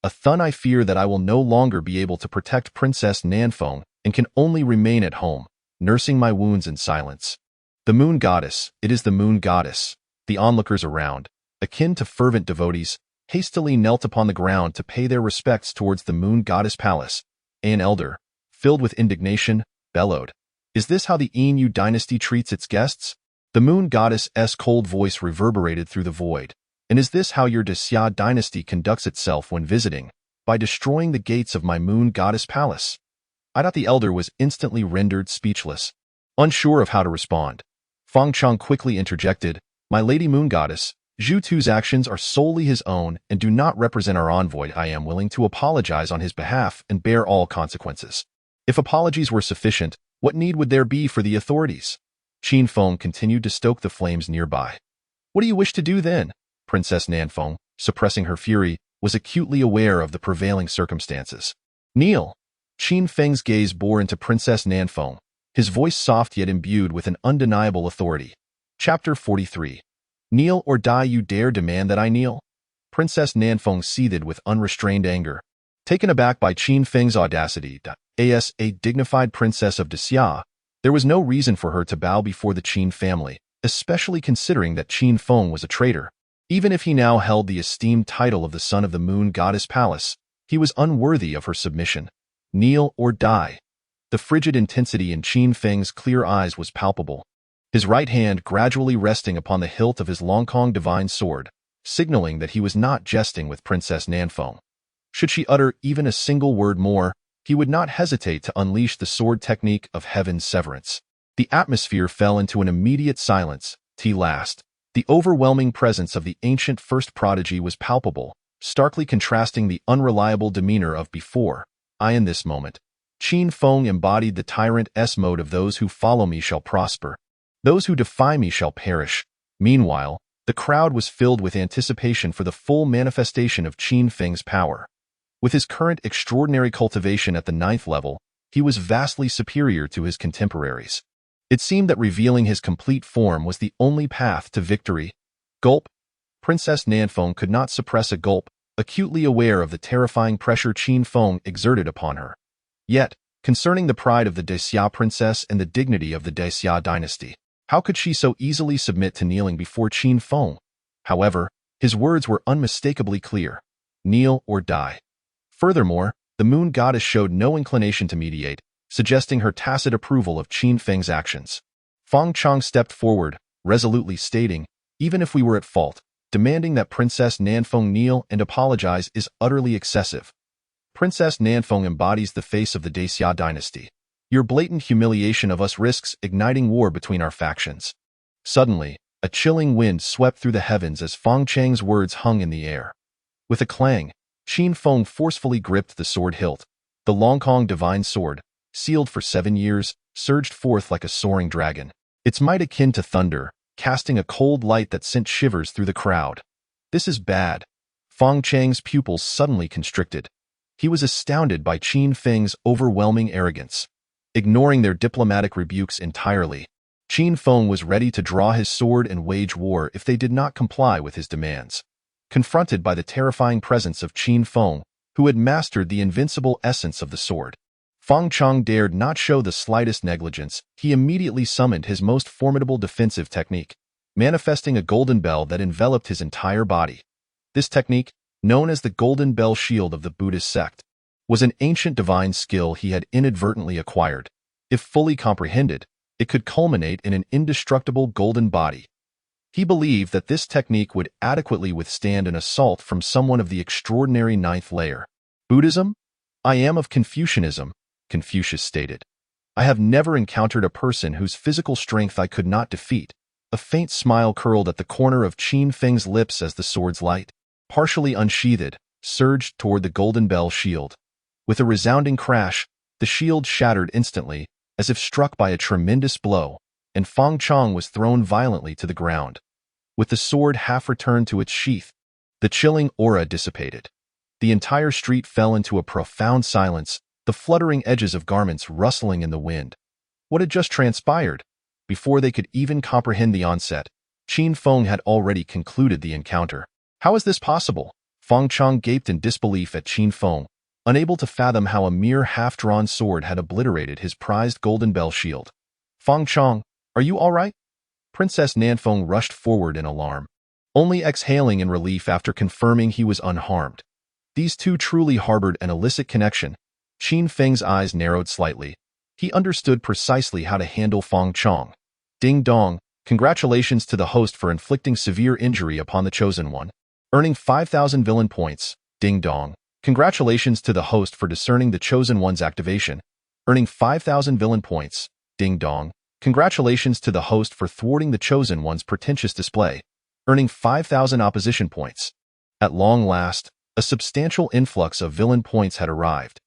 A thun. I fear that I will no longer be able to protect Princess Nanfeng and can only remain at home, nursing my wounds in silence. The moon goddess, it is the moon goddess. The onlookers around, akin to fervent devotees, hastily knelt upon the ground to pay their respects towards the moon goddess palace. An elder, filled with indignation, bellowed, "Is this how the Yin dynasty treats its guests?" The moon goddess's cold voice reverberated through the void. "And is this how your Xia dynasty conducts itself when visiting, by destroying the gates of my moon goddess palace?" I thought the elder was instantly rendered speechless. Unsure of how to respond, Fang Chang quickly interjected, "My lady moon goddess, Zhu Tu's actions are solely his own and do not represent our envoy. I am willing to apologize on his behalf and bear all consequences." If apologies were sufficient, what need would there be for the authorities? Qin Feng continued to stoke the flames nearby. "What do you wish to do then?" Princess Nanfeng, suppressing her fury, was acutely aware of the prevailing circumstances. "Kneel!" Qin Feng's gaze bore into Princess Nanfeng, his voice soft yet imbued with an undeniable authority. Chapter 43. "Kneel or die. You dare demand that I kneel?" Princess Nanfeng seethed with unrestrained anger. Taken aback by Qin Feng's audacity, as a dignified princess of Xia, there was no reason for her to bow before the Qin family, especially considering that Qin Feng was a traitor. Even if he now held the esteemed title of the son of the moon goddess palace, he was unworthy of her submission. Kneel or die. The frigid intensity in Qin Feng's clear eyes was palpable, his right hand gradually resting upon the hilt of his Longkong divine sword, signaling that he was not jesting with Princess Nanfeng. Should she utter even a single word more, he would not hesitate to unleash the sword technique of heaven's severance. The atmosphere fell into an immediate silence. Last, the overwhelming presence of the ancient first prodigy was palpable, starkly contrasting the unreliable demeanor of before. In this moment, Qin Feng embodied the tyrant-s mode of those who follow me shall prosper. Those who defy me shall perish. Meanwhile, the crowd was filled with anticipation for the full manifestation of Qin Feng's power. With his current extraordinary cultivation at the 9th level, he was vastly superior to his contemporaries. It seemed that revealing his complete form was the only path to victory. Gulp. Princess Nanfeng could not suppress a gulp, acutely aware of the terrifying pressure Qin Feng exerted upon her. Yet, concerning the pride of the Xia princess and the dignity of the Xia dynasty, how could she so easily submit to kneeling before Qin Feng? However, his words were unmistakably clear. Kneel or die. Furthermore, the moon goddess showed no inclination to mediate, suggesting her tacit approval of Qin Feng's actions. Fang Chang stepped forward, resolutely stating, "Even if we were at fault, demanding that Princess Nanfeng kneel and apologize is utterly excessive. Princess Nanfeng embodies the face of the Xia dynasty. Your blatant humiliation of us risks igniting war between our factions." Suddenly, a chilling wind swept through the heavens as Fang Chang's words hung in the air. With a clang, Qin Feng forcefully gripped the sword hilt. The Longkong divine sword, sealed for 7 years, surged forth like a soaring dragon, its might akin to thunder, casting a cold light that sent shivers through the crowd. "This is bad." Fang Chang's pupils suddenly constricted. He was astounded by Qin Feng's overwhelming arrogance. Ignoring their diplomatic rebukes entirely, Qin Feng was ready to draw his sword and wage war if they did not comply with his demands. Confronted by the terrifying presence of Qin Feng, who had mastered the invincible essence of the sword, Fang Chang dared not show the slightest negligence. He immediately summoned his most formidable defensive technique, manifesting a golden bell that enveloped his entire body. This technique, known as the Golden Bell Shield of the Buddhist sect, was an ancient divine skill he had inadvertently acquired. If fully comprehended, it could culminate in an indestructible golden body. He believed that this technique would adequately withstand an assault from someone of the extraordinary 9th layer. "Buddhism? I am of Confucianism," Confucius stated. I have never encountered a person whose physical strength I could not defeat. A faint smile curled at the corner of Qin Feng's lips as the sword's light, partially unsheathed, surged toward the golden bell shield. With a resounding crash, the shield shattered instantly, as if struck by a tremendous blow, and Feng Chong was thrown violently to the ground. With the sword half returned to its sheath, the chilling aura dissipated. The entire street fell into a profound silence, the fluttering edges of garments rustling in the wind. What had just transpired? Before they could even comprehend the onset, Qin Feng had already concluded the encounter. How is this possible? Feng Chong gaped in disbelief at Qin Feng, unable to fathom how a mere half-drawn sword had obliterated his prized golden bell shield. Feng Chong, are you all right? Princess Nanfeng rushed forward in alarm, only exhaling in relief after confirming he was unharmed. These two truly harbored an illicit connection. Qin Feng's eyes narrowed slightly. He understood precisely how to handle Feng Chong. Ding dong, congratulations to the host for inflicting severe injury upon the Chosen One, earning 5,000 villain points. Ding dong, congratulations to the host for discerning the Chosen One's activation, earning 5,000 villain points. Ding dong, congratulations to the host for thwarting the Chosen One's pretentious display, earning 5,000 opposition points. At long last, a substantial influx of villain points had arrived.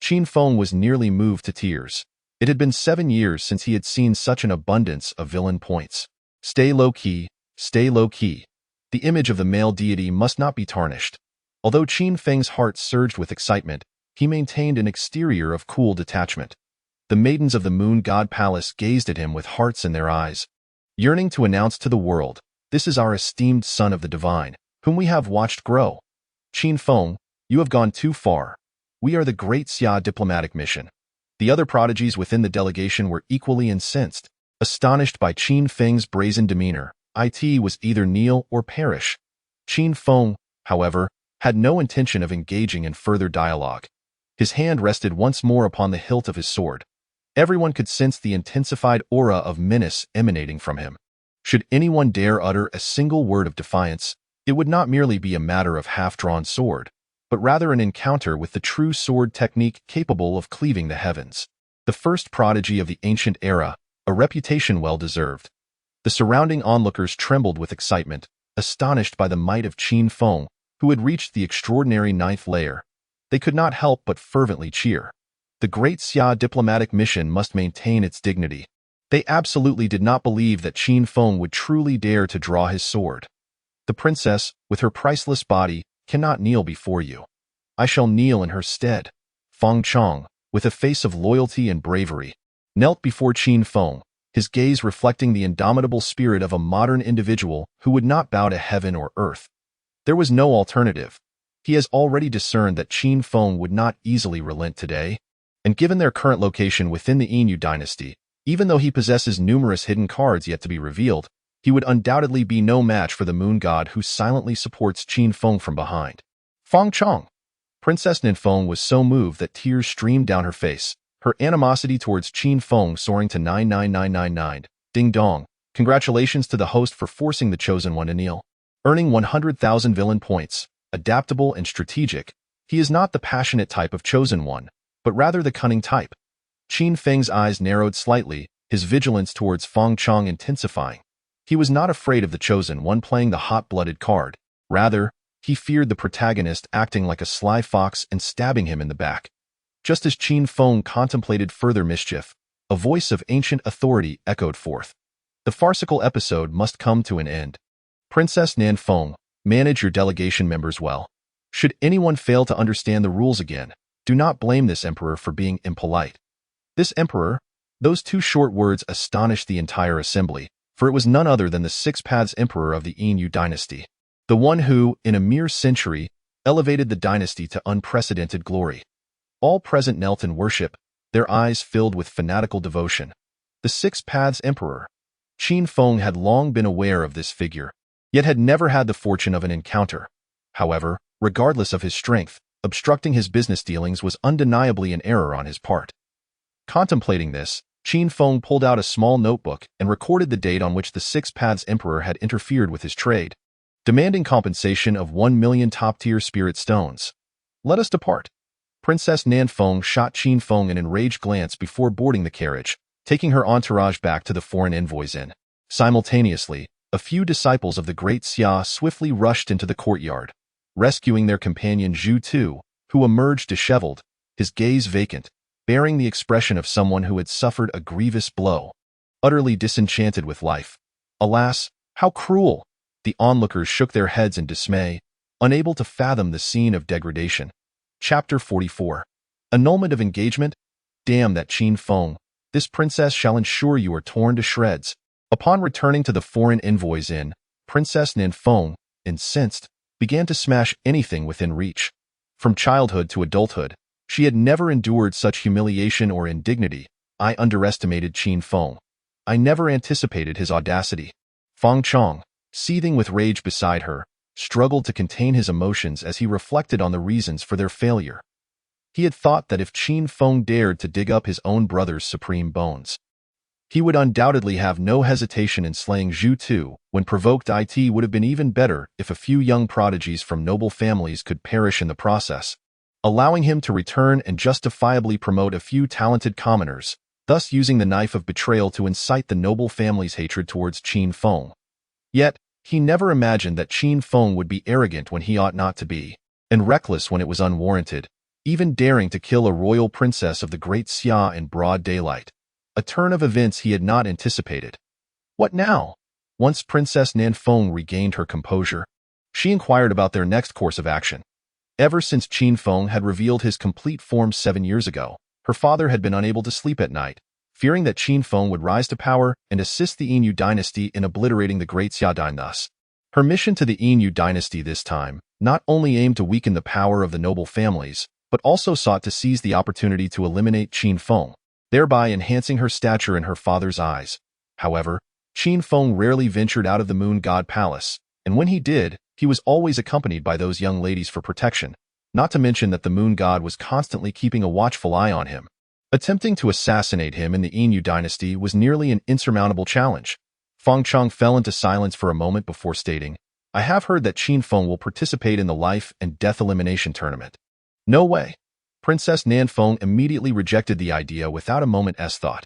Qin Feng was nearly moved to tears. It had been 7 years since he had seen such an abundance of villain points. Stay low-key, stay low-key. The image of the male deity must not be tarnished. Although Qin Feng's heart surged with excitement, he maintained an exterior of cool detachment. The maidens of the Moon God Palace gazed at him with hearts in their eyes, yearning to announce to the world, "This is our esteemed son of the divine, whom we have watched grow." Qin Feng, you have gone too far. We are the great Xia diplomatic mission. The other prodigies within the delegation were equally incensed, astonished by Qin Feng's brazen demeanor. It was either kneel or perish. Qin Feng, however, had no intention of engaging in further dialogue. His hand rested once more upon the hilt of his sword. Everyone could sense the intensified aura of menace emanating from him. Should anyone dare utter a single word of defiance, it would not merely be a matter of half-drawn sword, but rather an encounter with the true sword technique capable of cleaving the heavens. The first prodigy of the ancient era, a reputation well-deserved. The surrounding onlookers trembled with excitement, astonished by the might of Qin Feng, who had reached the extraordinary 9th layer. They could not help but fervently cheer. The great Xia diplomatic mission must maintain its dignity. They absolutely did not believe that Qin Feng would truly dare to draw his sword. The princess, with her priceless body, cannot kneel before you. I shall kneel in her stead. Feng Chong, with a face of loyalty and bravery, knelt before Qin Feng, his gaze reflecting the indomitable spirit of a modern individual who would not bow to heaven or earth. There was no alternative. He has already discerned that Qin Feng would not easily relent today, and given their current location within the Inu dynasty, even though he possesses numerous hidden cards yet to be revealed, he would undoubtedly be no match for the moon god who silently supports Qin Feng from behind. Feng Chong. Princess Ninfeng was so moved that tears streamed down her face, her animosity towards Qin Feng soaring to 99999. Ding dong. Congratulations to the host for forcing the Chosen One to kneel. Earning 100,000 villain points, adaptable and strategic, he is not the passionate type of Chosen One, but rather the cunning type. Qin Feng's eyes narrowed slightly, his vigilance towards Feng Chong intensifying. He was not afraid of the Chosen One playing the hot-blooded card. Rather, he feared the protagonist acting like a sly fox and stabbing him in the back. Just as Qin Feng contemplated further mischief, a voice of ancient authority echoed forth. The farcical episode must come to an end. Princess Nanfeng, manage your delegation members well. Should anyone fail to understand the rules again, do not blame this emperor for being impolite. This emperor, those two short words astonished the entire assembly, for it was none other than the Six Paths Emperor of the Inu dynasty, the one who, in a mere century, elevated the dynasty to unprecedented glory. All present knelt in worship, their eyes filled with fanatical devotion. The Six Paths Emperor. Qin Feng had long been aware of this figure, yet had never had the fortune of an encounter. However, regardless of his strength, obstructing his business dealings was undeniably an error on his part. Contemplating this, Qin Feng pulled out a small notebook and recorded the date on which the Six Paths Emperor had interfered with his trade, demanding compensation of 1 million top-tier spirit stones. Let us depart. Princess Nan Feng shot Qin Feng an enraged glance before boarding the carriage, taking her entourage back to the foreign envoy's inn. Simultaneously, a few disciples of the great Xia swiftly rushed into the courtyard, rescuing their companion Zhu Tu, who emerged disheveled, his gaze vacant, bearing the expression of someone who had suffered a grievous blow, utterly disenchanted with life. Alas, how cruel! The onlookers shook their heads in dismay, unable to fathom the scene of degradation. Chapter 44. Annulment of engagement? Damn that Qin Feng. This princess shall ensure you are torn to shreds. Upon returning to the foreign envoy's inn, Princess Nan Feng, incensed, began to smash anything within reach. From childhood to adulthood, she had never endured such humiliation or indignity. I underestimated Qin Feng. I never anticipated his audacity. Feng Chong, seething with rage beside her, struggled to contain his emotions as he reflected on the reasons for their failure. He had thought that if Qin Feng dared to dig up his own brother's supreme bones, he would undoubtedly have no hesitation in slaying Zhu Tu. When provoked, it would have been even better if a few young prodigies from noble families could perish in the process, allowing him to return and justifiably promote a few talented commoners, thus using the knife of betrayal to incite the noble family's hatred towards Qin Feng. Yet, he never imagined that Qin Feng would be arrogant when he ought not to be, and reckless when it was unwarranted, even daring to kill a royal princess of the great Xia in broad daylight. A turn of events he had not anticipated. What now? Once Princess Nan Feng regained her composure, she inquired about their next course of action. Ever since Qin Feng had revealed his complete form 7 years ago, her father had been unable to sleep at night, fearing that Qin Feng would rise to power and assist the Yin dynasty in obliterating the great Xia dynasty. Thus, her mission to the Yin dynasty this time not only aimed to weaken the power of the noble families, but also sought to seize the opportunity to eliminate Qin Feng, thereby enhancing her stature in her father's eyes. However, Qin Feng rarely ventured out of the Moon God Palace, and when he did, he was always accompanied by those young ladies for protection, not to mention that the Moon God was constantly keeping a watchful eye on him. Attempting to assassinate him in the Yin dynasty was nearly an insurmountable challenge. Feng Chong fell into silence for a moment before stating, "I have heard that Qin Feng will participate in the life and death elimination tournament." No way. Princess Nan Feng immediately rejected the idea without a moment's thought.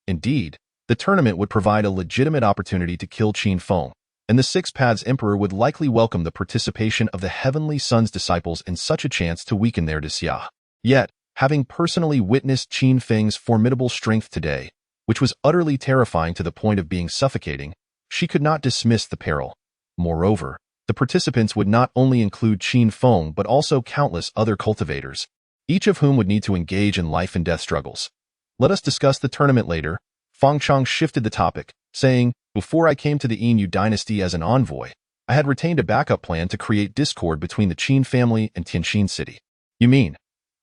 Indeed, the tournament would provide a legitimate opportunity to kill Qin Feng, and the Six Paths Emperor would likely welcome the participation of the Heavenly Sun's disciples in such a chance to weaken their Xia. Yet, having personally witnessed Qin Feng's formidable strength today, which was utterly terrifying to the point of being suffocating, she could not dismiss the peril. Moreover, the participants would not only include Qin Feng but also countless other cultivators, each of whom would need to engage in life and death struggles. Let us discuss the tournament later. Feng Chong shifted the topic, saying, "Before I came to the Yin dynasty as an envoy, I had retained a backup plan to create discord between the Qin family and Tianjin city." "You mean?"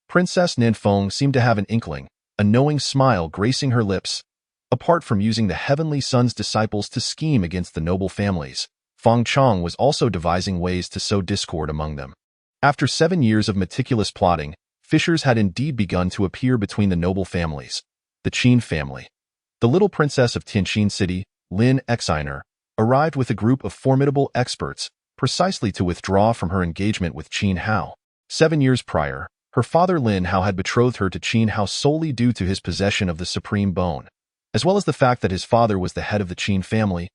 Princess Nan Feng seemed to have an inkling, a knowing smile gracing her lips. Apart from using the Heavenly Sun's disciples to scheme against the noble families, Feng Chong was also devising ways to sow discord among them. After 7 years of meticulous plotting, fissures had indeed begun to appear between the noble families. The Qin family. The little princess of Tianjin City, Lin Exiner, arrived with a group of formidable experts, precisely to withdraw from her engagement with Qin Hao. 7 years prior, her father Lin Hao had betrothed her to Qin Hao solely due to his possession of the supreme bone, as well as the fact that his father was the head of the Qin family,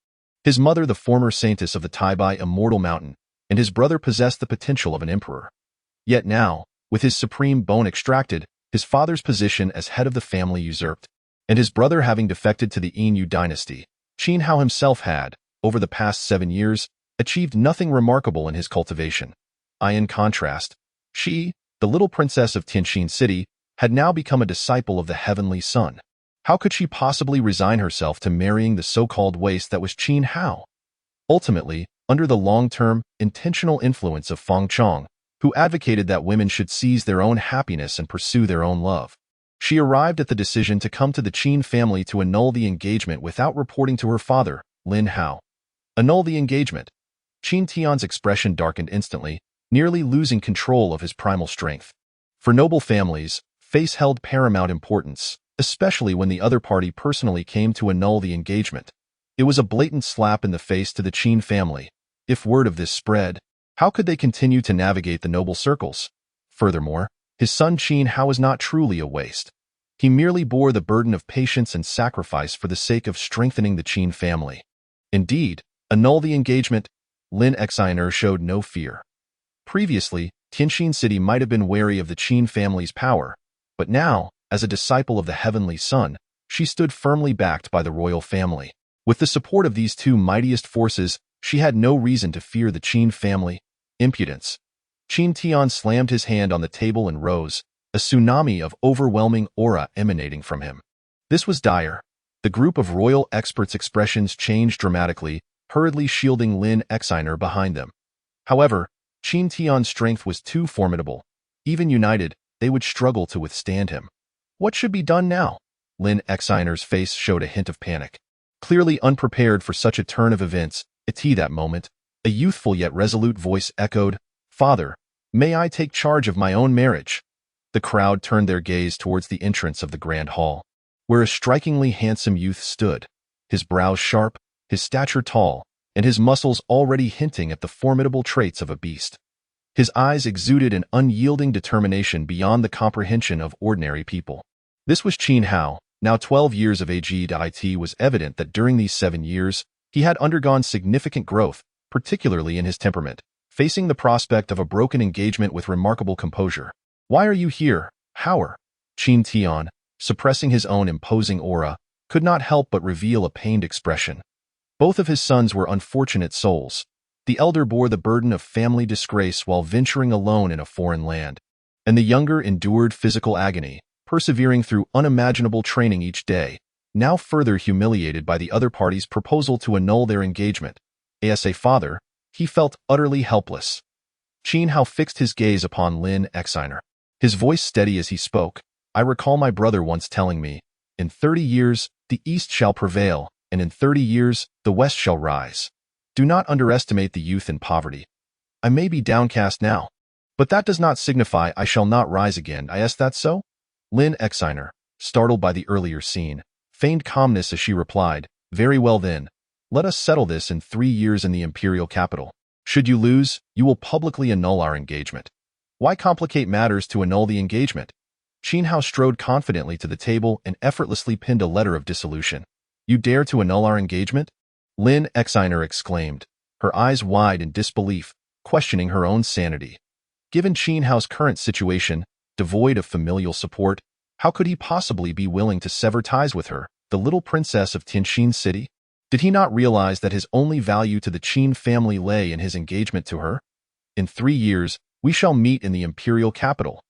his mother the former saintess of the Taibai Immortal Mountain, and his brother possessed the potential of an emperor. Yet now, with his supreme bone extracted, his father's position as head of the family usurped, and his brother having defected to the Yin dynasty, Qin Hao himself had, over the past 7 years, achieved nothing remarkable in his cultivation. In contrast, she, the little princess of Tianjin City, had now become a disciple of the Heavenly Sun. How could she possibly resign herself to marrying the so-called waste that was Qin Hao? Ultimately, under the long-term, intentional influence of Feng Chong, who advocated that women should seize their own happiness and pursue their own love, she arrived at the decision to come to the Qin family to annul the engagement without reporting to her father, Lin Hao. Annul the engagement. Qin Tian's expression darkened instantly, nearly losing control of his primal strength. For noble families, face held paramount importance, especially when the other party personally came to annul the engagement. It was a blatant slap in the face to the Qin family. If word of this spread, how could they continue to navigate the noble circles? Furthermore, His son Qin Hao was not truly a waste. He merely bore the burden of patience and sacrifice for the sake of strengthening the Qin family. Indeed, annul the engagement, Lin Exiner showed no fear. Previously, Tianxin City might have been wary of the Qin family's power, but now, as a disciple of the Heavenly Sun, she stood firmly backed by the royal family. With the support of these two mightiest forces, she had no reason to fear the Qin family. Impudence. Qin Tian slammed his hand on the table and rose, a tsunami of overwhelming aura emanating from him. This was dire. The group of royal experts' expressions changed dramatically, hurriedly shielding Lin Exiner behind them. However, Qin Tian's strength was too formidable. Even united, they would struggle to withstand him. What should be done now? Lin Exiner's face showed a hint of panic. Clearly unprepared for such a turn of events, at that moment, a youthful yet resolute voice echoed, "Father, may I take charge of my own marriage?" The crowd turned their gaze towards the entrance of the grand hall, where a strikingly handsome youth stood, his brows sharp, his stature tall, and his muscles already hinting at the formidable traits of a beast. His eyes exuded an unyielding determination beyond the comprehension of ordinary people. This was Qin Hao, now 12 years of age. It was evident that during these 7 years, he had undergone significant growth, particularly in his temperament, facing the prospect of a broken engagement with remarkable composure. "Why are you here, Hao?" Qin Tian, suppressing his own imposing aura, could not help but reveal a pained expression. Both of his sons were unfortunate souls. The elder bore the burden of family disgrace while venturing alone in a foreign land, and the younger endured physical agony, persevering through unimaginable training each day, now further humiliated by the other party's proposal to annul their engagement. As a father, he felt utterly helpless. Qin Hao fixed his gaze upon Lin Exiner, his voice steady as he spoke. "I recall my brother once telling me, in 30 years, the East shall prevail, and in 30 years, the West shall rise. Do not underestimate the youth in poverty. I may be downcast now, but that does not signify I shall not rise again. Is that so?" Lin Exiner, startled by the earlier scene, feigned calmness as she replied, "Very well then. Let us settle this in 3 years in the imperial capital. Should you lose, you will publicly annul our engagement." Why complicate matters to annul the engagement? Qin Hao strode confidently to the table and effortlessly pinned a letter of dissolution. "You dare to annul our engagement?" Lin Exiner exclaimed, her eyes wide in disbelief, questioning her own sanity. Given Qin Hao's current situation, devoid of familial support, how could he possibly be willing to sever ties with her, the little princess of Tianxin City? Did he not realize that his only value to the Qin family lay in his engagement to her? "In 3 years, we shall meet in the imperial capital."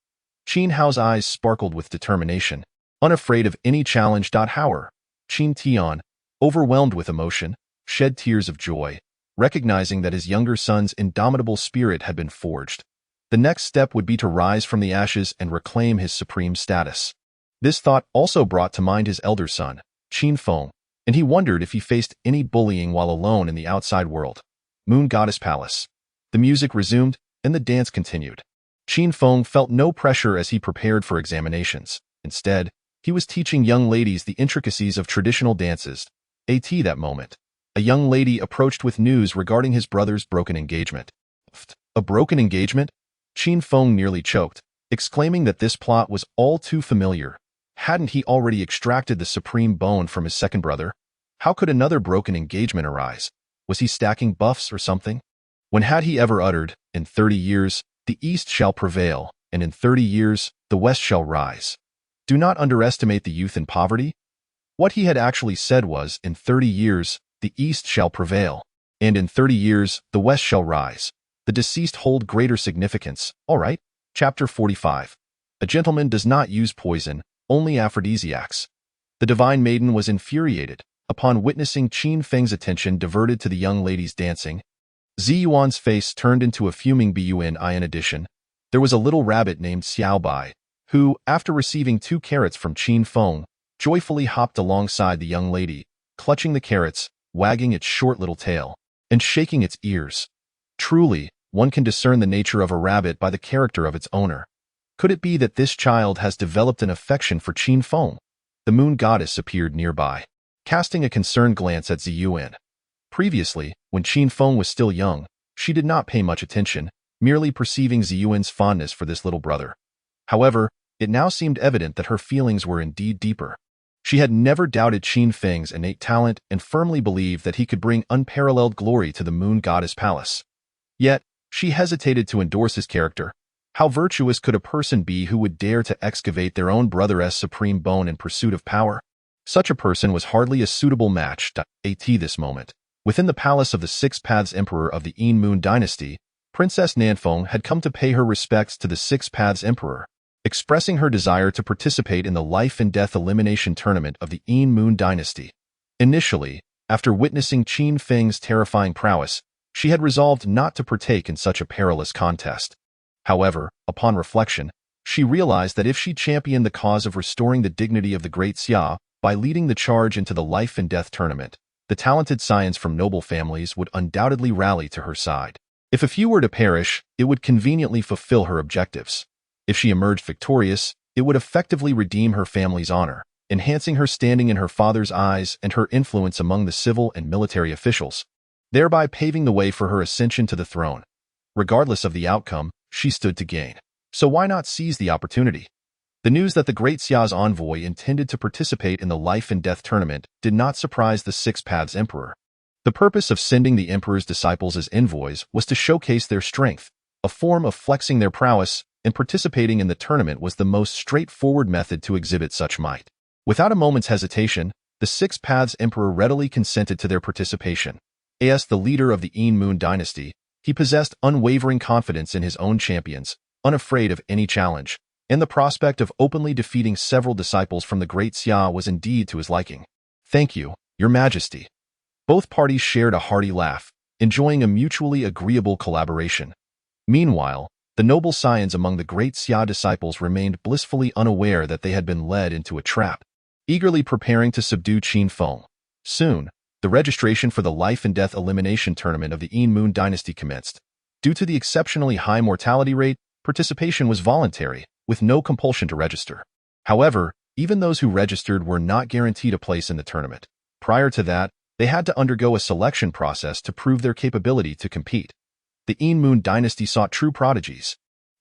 Qin Hao's eyes sparkled with determination, unafraid of any challenge. Hao, Qin Tian, overwhelmed with emotion, shed tears of joy, recognizing that his younger son's indomitable spirit had been forged. The next step would be to rise from the ashes and reclaim his supreme status. This thought also brought to mind his elder son, Qin Feng, and he wondered if he faced any bullying while alone in the outside world. Moon Goddess Palace. The music resumed, and the dance continued. Qin Feng felt no pressure as he prepared for examinations. Instead, he was teaching young ladies the intricacies of traditional dances. At that moment, a young lady approached with news regarding his brother's broken engagement. A broken engagement? Qin Feng nearly choked, exclaiming that this plot was all too familiar. Hadn't he already extracted the supreme bone from his second brother? How could another broken engagement arise? Was he stacking buffs or something? When had he ever uttered, "In 30 years, the East shall prevail, and in 30 years, the West shall rise"? Do not underestimate the youth in poverty. What he had actually said was, "In 30 years, the East shall prevail, and in 30 years, the West shall rise." The deceased hold greater significance. All right. Chapter 45. A gentleman does not use poison, only aphrodisiacs. The divine maiden was infuriated upon witnessing Qin Feng's attention diverted to the young lady's dancing. Ziyuan's face turned into a fuming bun. In addition, there was a little rabbit named Xiao Bai, who, after receiving 2 carrots from Qin Feng, joyfully hopped alongside the young lady, clutching the carrots, wagging its short little tail, and shaking its ears. Truly, one can discern the nature of a rabbit by the character of its owner. Could it be that this child has developed an affection for Qin Feng? The moon goddess appeared nearby, casting a concerned glance at Ziyuan. Previously, when Qin Feng was still young, she did not pay much attention, merely perceiving Ziyuan's fondness for this little brother. However, it now seemed evident that her feelings were indeed deeper. She had never doubted Qin Feng's innate talent and firmly believed that he could bring unparalleled glory to the Moon Goddess Palace. Yet, she hesitated to endorse his character. How virtuous could a person be who would dare to excavate their own brother's supreme bone in pursuit of power? Such a person was hardly a suitable match. At this moment, within the palace of the Six Paths Emperor of the Yin Moon Dynasty, Princess Nanfeng had come to pay her respects to the Six Paths Emperor, expressing her desire to participate in the life and death elimination tournament of the Yin Moon Dynasty. Initially, after witnessing Qin Feng's terrifying prowess, she had resolved not to partake in such a perilous contest. However, upon reflection, she realized that if she championed the cause of restoring the dignity of the Great Xia by leading the charge into the life and death tournament, the talented scions from noble families would undoubtedly rally to her side. If a few were to perish, it would conveniently fulfill her objectives. If she emerged victorious, it would effectively redeem her family's honor, enhancing her standing in her father's eyes and her influence among the civil and military officials, thereby paving the way for her ascension to the throne. Regardless of the outcome, she stood to gain. So why not seize the opportunity? The news that the Great Xia's envoy intended to participate in the life and death tournament did not surprise the Six Paths Emperor. The purpose of sending the Emperor's disciples as envoys was to showcase their strength, a form of flexing their prowess, and participating in the tournament was the most straightforward method to exhibit such might. Without a moment's hesitation, the Six Paths Emperor readily consented to their participation. As the leader of the Yin Moon Dynasty, he possessed unwavering confidence in his own champions, unafraid of any challenge, and the prospect of openly defeating several disciples from the Great Xia was indeed to his liking. "Thank you, Your Majesty." Both parties shared a hearty laugh, enjoying a mutually agreeable collaboration. Meanwhile, the noble scions among the Great Xia disciples remained blissfully unaware that they had been led into a trap, eagerly preparing to subdue Qin Feng. Soon, the registration for the life and death elimination tournament of the Yin Moon Dynasty commenced. Due to the exceptionally high mortality rate, participation was voluntary, with no compulsion to register. However, even those who registered were not guaranteed a place in the tournament. Prior to that, they had to undergo a selection process to prove their capability to compete. The Yin Moon Dynasty sought true prodigies,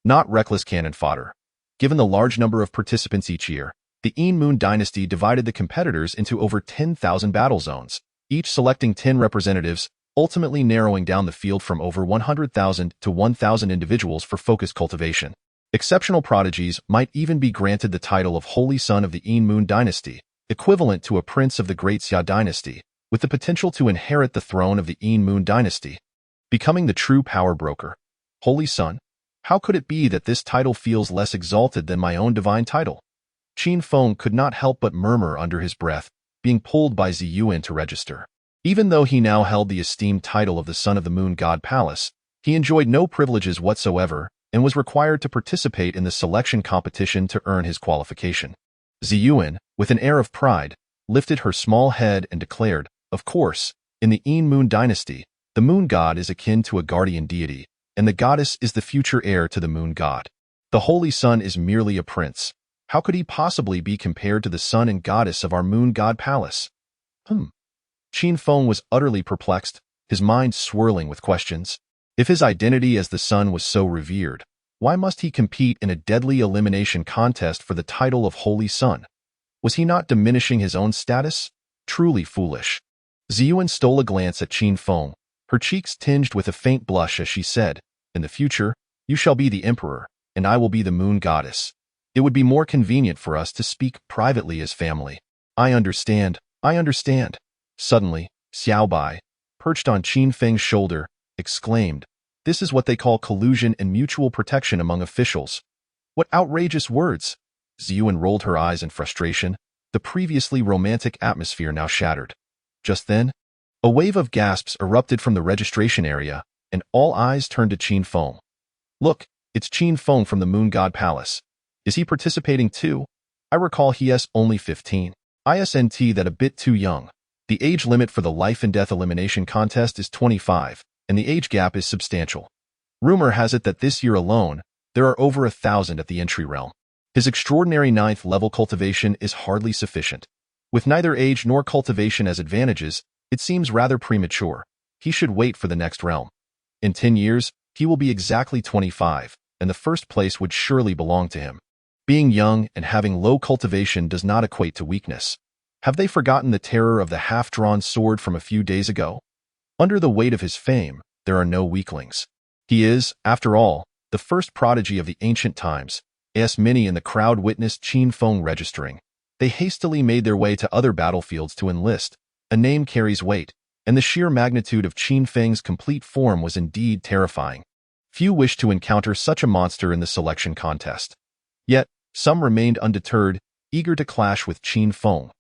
not reckless cannon fodder. Given the large number of participants each year, the Yin Moon Dynasty divided the competitors into over 10,000 battle zones, each selecting 10 representatives, ultimately narrowing down the field from over 100,000 to 1,000 individuals for focused cultivation. Exceptional prodigies might even be granted the title of Holy Son of the Yin Moon Dynasty, equivalent to a prince of the Great Xia Dynasty, with the potential to inherit the throne of the Yin Moon Dynasty. Becoming the true power broker. Holy Son? How could it be that this title feels less exalted than my own divine title? Qin Feng could not help but murmur under his breath, being pulled by Ziyuan to register. Even though he now held the esteemed title of the Son of the Moon God Palace, he enjoyed no privileges whatsoever and was required to participate in the selection competition to earn his qualification. Ziyuan, with an air of pride, lifted her small head and declared, "Of course, in the Yin Moon Dynasty, the Moon God is akin to a guardian deity, and the goddess is the future heir to the Moon God. The Holy Son is merely a prince. How could he possibly be compared to the son and goddess of our Moon God Palace?" Qin Feng was utterly perplexed, his mind swirling with questions. If his identity as the son was so revered, why must he compete in a deadly elimination contest for the title of Holy Son? Was he not diminishing his own status? Truly foolish. Ziyuan stole a glance at Qin Feng, her cheeks tinged with a faint blush as she said, "In the future, you shall be the emperor, and I will be the Moon Goddess. It would be more convenient for us to speak privately as family." I understand. Suddenly, Xiao Bai, perched on Qin Feng's shoulder, exclaimed, "This is what they call collusion and mutual protection among officials. What outrageous words!" Ziyuan rolled her eyes in frustration, the previously romantic atmosphere now shattered. Just then, a wave of gasps erupted from the registration area, and all eyes turned to Qin Feng. "Look, it's Qin Feng from the Moon God Palace. Is he participating too? I recall he is only 15. Isn't that a bit too young? The age limit for the life and death elimination contest is 25, and the age gap is substantial. Rumor has it that this year alone, there are over 1,000 at the entry realm. His extraordinary 9th level cultivation is hardly sufficient. With neither age nor cultivation as advantages, it seems rather premature. He should wait for the next realm. In 10 years, he will be exactly 25, and the first place would surely belong to him." Being young and having low cultivation does not equate to weakness. Have they forgotten the terror of the half-drawn sword from a few days ago? Under the weight of his fame, there are no weaklings. He is, after all, the first prodigy of the ancient times. As many in the crowd witnessed Qin Feng registering, they hastily made their way to other battlefields to enlist. A name carries weight, and the sheer magnitude of Qin Feng's complete form was indeed terrifying. Few wished to encounter such a monster in the selection contest. Yet, some remained undeterred, eager to clash with Qin Feng.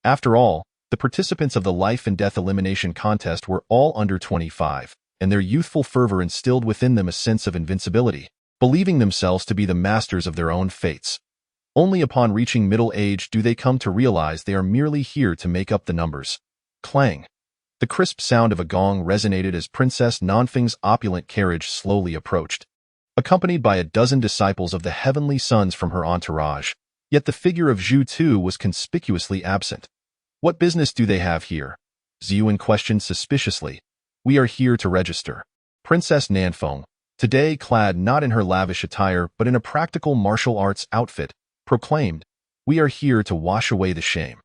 After all, the participants of the life and death elimination contest were all under 25, and their youthful fervor instilled within them a sense of invincibility, believing themselves to be the masters of their own fates. Only upon reaching middle age do they come to realize they are merely here to make up the numbers. Clang! The crisp sound of a gong resonated as Princess Nanfeng's opulent carriage slowly approached, accompanied by a dozen disciples of the heavenly sons from her entourage. Yet the figure of Zhu Tu was conspicuously absent. What business do they have here? Ziyuan questioned suspiciously. We are here to register. Princess Nanfeng, today clad not in her lavish attire but in a practical martial arts outfit, proclaimed, we are here to wash away the shame.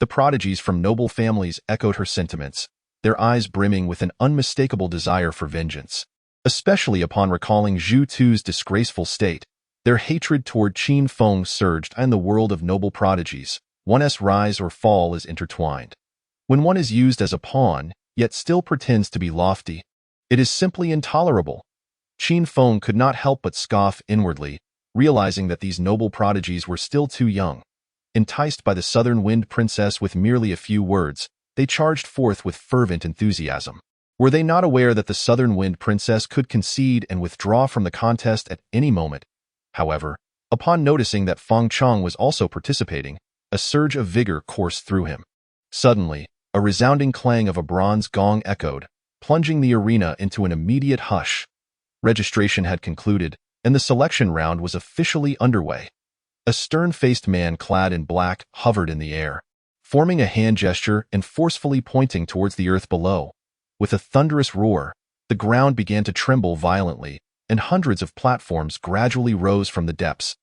The prodigies from noble families echoed her sentiments, their eyes brimming with an unmistakable desire for vengeance. Especially upon recalling Zhu Tu's disgraceful state, their hatred toward Qin Feng surged, and the world of noble prodigies, one's rise or fall is intertwined. When one is used as a pawn, yet still pretends to be lofty, it is simply intolerable. Qin Feng could not help but scoff inwardly, realizing that these noble prodigies were still too young. Enticed by the Southern Wind Princess with merely a few words, they charged forth with fervent enthusiasm. Were they not aware that the Southern Wind Princess could concede and withdraw from the contest at any moment? However, upon noticing that Feng Chong was also participating, a surge of vigor coursed through him. Suddenly, a resounding clang of a bronze gong echoed, plunging the arena into an immediate hush. Registration had concluded, and the selection round was officially underway. A stern-faced man clad in black hovered in the air, forming a hand gesture and forcefully pointing towards the earth below. With a thunderous roar, the ground began to tremble violently, and hundreds of platforms gradually rose from the depths.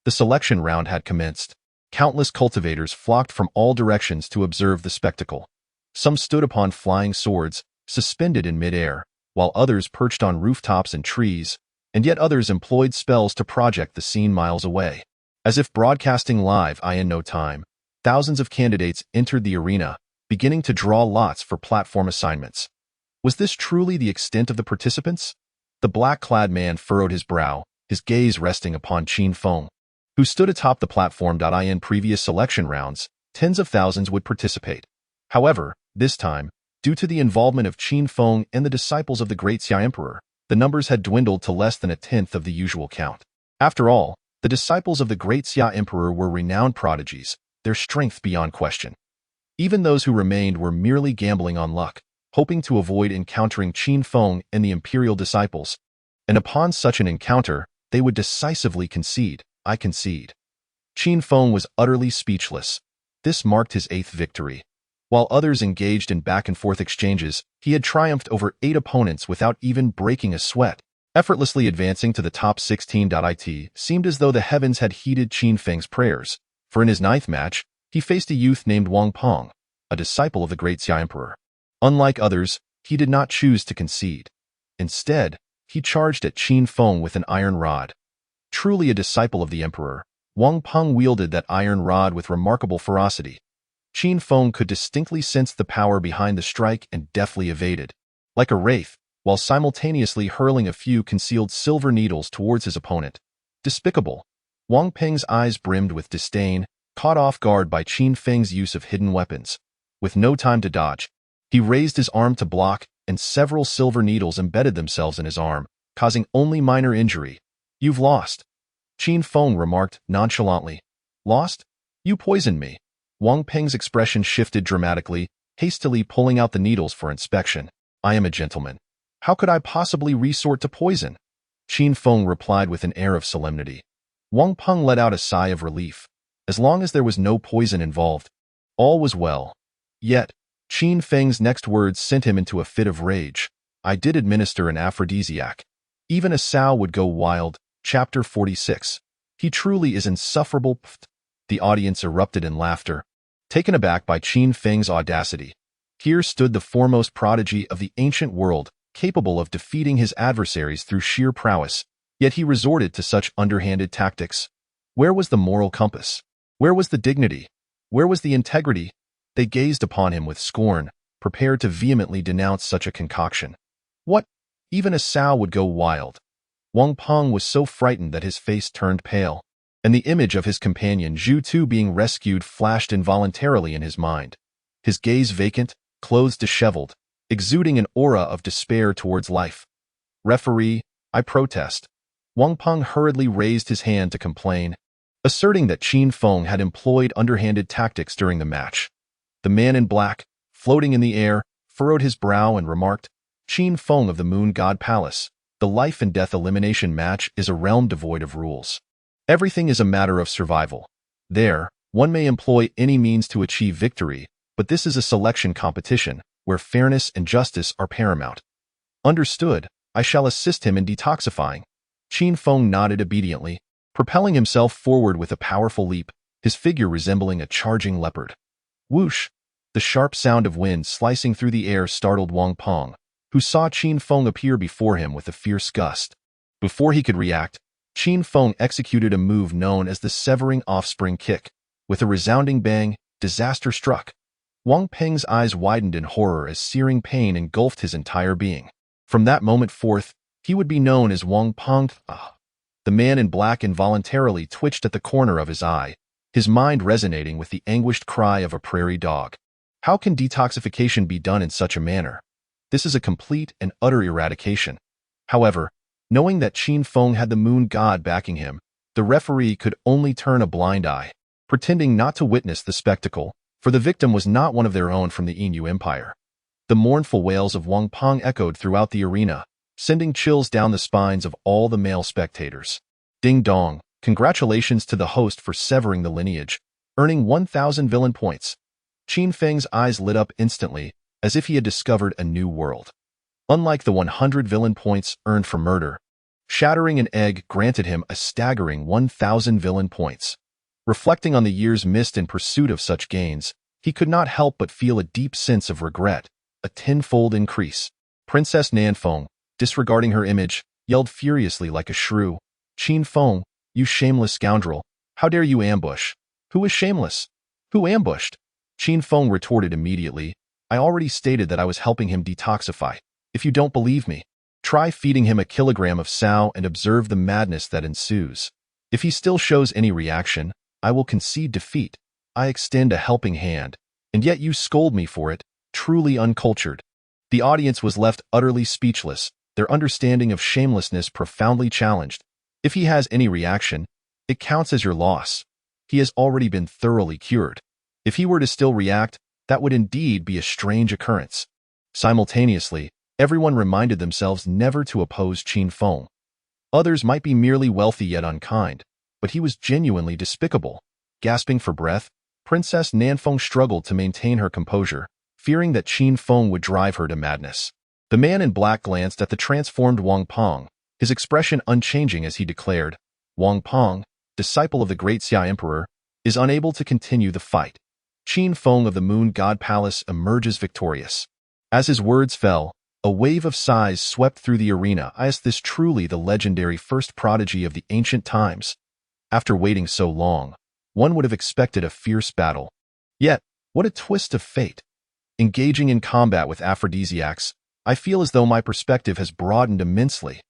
The selection round had commenced. Countless cultivators flocked from all directions to observe the spectacle. Some stood upon flying swords, suspended in midair, while others perched on rooftops and trees, and yet others employed spells to project the scene miles away. As if broadcasting live in no time, thousands of candidates entered the arena, beginning to draw lots for platform assignments. Was this truly the extent of the participants? The black-clad man furrowed his brow, his gaze resting upon Qin Feng, who stood atop the platform. In previous selection rounds, tens of thousands would participate. However, this time, due to the involvement of Qin Feng and the disciples of the great Xia Emperor, the numbers had dwindled to less than a tenth of the usual count. After all, the disciples of the great Xia Emperor were renowned prodigies, their strength beyond question. Even those who remained were merely gambling on luck, hoping to avoid encountering Qin Feng and the imperial disciples. And upon such an encounter, they would decisively concede. I concede. Qin Feng was utterly speechless. This marked his 8th victory. While others engaged in back-and-forth exchanges, he had triumphed over 8 opponents without even breaking a sweat. Effortlessly advancing to the top 16. It seemed as though the heavens had heeded Qin Feng's prayers, for in his 9th match, he faced a youth named Wang Peng, a disciple of the great Xia Emperor. Unlike others, he did not choose to concede. Instead, he charged at Qin Feng with an iron rod. Truly a disciple of the emperor, Wang Peng wielded that iron rod with remarkable ferocity. Qin Feng could distinctly sense the power behind the strike and deftly evaded, like a wraith, while simultaneously hurling a few concealed silver needles towards his opponent. Despicable. Wang Peng's eyes brimmed with disdain, caught off guard by Qin Feng's use of hidden weapons. With no time to dodge, he raised his arm to block, and several silver needles embedded themselves in his arm, causing only minor injury. You've lost. Qin Feng remarked nonchalantly. Lost? You poisoned me. Wang Peng's expression shifted dramatically, hastily pulling out the needles for inspection. I am a gentleman. How could I possibly resort to poison? Qin Feng replied with an air of solemnity. Wang Peng let out a sigh of relief. As long as there was no poison involved, all was well. Yet, Qin Feng's next words sent him into a fit of rage. I did administer an aphrodisiac. Even a sow would go wild. Chapter 46. He truly is insufferable. Pfft. The audience erupted in laughter, taken aback by Qin Feng's audacity. Here stood the foremost prodigy of the ancient world, capable of defeating his adversaries through sheer prowess, yet he resorted to such underhanded tactics. Where was the moral compass? Where was the dignity? Where was the integrity? They gazed upon him with scorn, prepared to vehemently denounce such a concoction. What? Even a sow would go wild. Wang Peng was so frightened that his face turned pale, and the image of his companion Zhu Tu being rescued flashed involuntarily in his mind. His gaze vacant, clothes disheveled, exuding an aura of despair towards life. Referee, I protest. Wang Peng hurriedly raised his hand to complain, asserting that Qin Feng had employed underhanded tactics during the match. The man in black, floating in the air, furrowed his brow and remarked, Qin Feng of the Moon God Palace, the life and death elimination match is a realm devoid of rules. Everything is a matter of survival. There, one may employ any means to achieve victory, but this is a selection competition, where fairness and justice are paramount. Understood, I shall assist him in detoxifying. Qin Feng nodded obediently, propelling himself forward with a powerful leap, his figure resembling a charging leopard. Whoosh! The sharp sound of wind slicing through the air startled Wang Peng, who saw Qin Feng appear before him with a fierce gust. Before he could react, Qin Feng executed a move known as the severing offspring kick. With a resounding bang, disaster struck. Wang Peng's eyes widened in horror as searing pain engulfed his entire being. From that moment forth, he would be known as Wang Peng. The man in black involuntarily twitched at the corner of his eye, his mind resonating with the anguished cry of a prairie dog. How can detoxification be done in such a manner? This is a complete and utter eradication. However, knowing that Qin Feng had the moon god backing him, the referee could only turn a blind eye, pretending not to witness the spectacle, for the victim was not one of their own from the Inu Empire. The mournful wails of Wang Peng echoed throughout the arena, sending chills down the spines of all the male spectators. Ding dong, congratulations to the host for severing the lineage, earning 1,000 villain points. Qin Feng's eyes lit up instantly, as if he had discovered a new world. Unlike the 100 villain points earned for murder, shattering an egg granted him a staggering 1,000 villain points. Reflecting on the years missed in pursuit of such gains, he could not help but feel a deep sense of regret, a tenfold increase. Princess Nanfeng, disregarding her image, yelled furiously like a shrew. Qin Feng, you shameless scoundrel, how dare you ambush? Who is shameless? Who ambushed? Qin Feng retorted immediately, I already stated that I was helping him detoxify. If you don't believe me, try feeding him a kilogram of sow and observe the madness that ensues. If he still shows any reaction, I will concede defeat. I extend a helping hand, and yet you scold me for it, truly uncultured. The audience was left utterly speechless, their understanding of shamelessness profoundly challenged. If he has any reaction, it counts as your loss. He has already been thoroughly cured. If he were to still react, that would indeed be a strange occurrence. Simultaneously, everyone reminded themselves never to oppose Qin Feng. Others might be merely wealthy yet unkind, but he was genuinely despicable. Gasping for breath, Princess Nanfeng struggled to maintain her composure, fearing that Qin Feng would drive her to madness. The man in black glanced at the transformed Wang Peng, his expression unchanging as he declared, Wang Peng, disciple of the great Xia Emperor, is unable to continue the fight. Qin Feng of the Moon God Palace emerges victorious. As his words fell, a wave of sighs swept through the arena. Is this truly the legendary first prodigy of the ancient times? After waiting so long, one would have expected a fierce battle. Yet, what a twist of fate. Engaging in combat with aphrodisiacs, I feel as though my perspective has broadened immensely.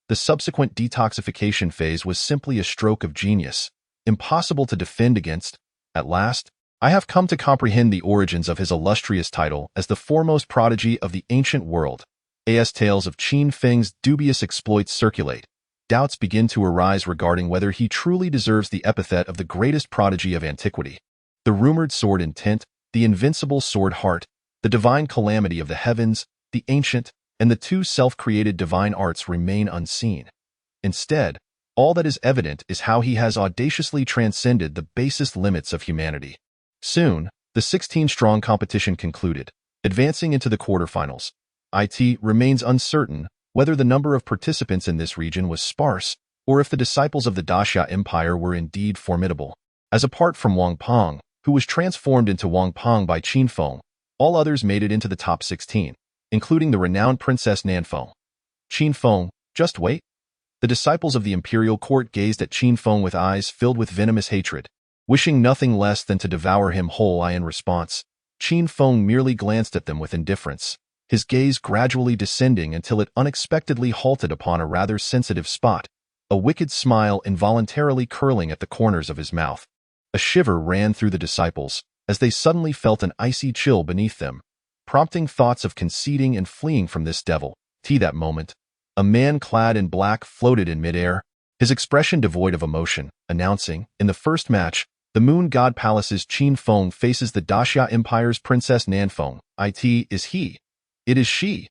The subsequent detoxification phase was simply a stroke of genius, impossible to defend against. At last, I have come to comprehend the origins of his illustrious title as the foremost prodigy of the ancient world. As tales of Qin Feng's dubious exploits circulate, doubts begin to arise regarding whether he truly deserves the epithet of the greatest prodigy of antiquity. The rumored sword intent, the invincible sword heart, the divine calamity of the heavens, the ancient, and the two self-created divine arts remain unseen. Instead, all that is evident is how he has audaciously transcended the basest limits of humanity. Soon, the 16-strong competition concluded, advancing into the quarterfinals. It remains uncertain whether the number of participants in this region was sparse or if the disciples of the Daxia Empire were indeed formidable. As apart from Wang Peng, who was transformed into Wang Peng by Qin Feng, all others made it into the top 16, including the renowned Princess Nanfeng. Qin Feng, just wait. The disciples of the imperial court gazed at Qin Feng with eyes filled with venomous hatred, wishing nothing less than to devour him whole. In response, Qin Feng merely glanced at them with indifference, his gaze gradually descending until it unexpectedly halted upon a rather sensitive spot, a wicked smile involuntarily curling at the corners of his mouth. A shiver ran through the disciples, as they suddenly felt an icy chill beneath them, prompting thoughts of conceding and fleeing from this devil. That moment, a man clad in black floated in midair, his expression devoid of emotion, announcing, in the first match, the Moon God Palace's Qin Feng faces the Daxia Empire's Princess Nanfeng. It is he. It is she.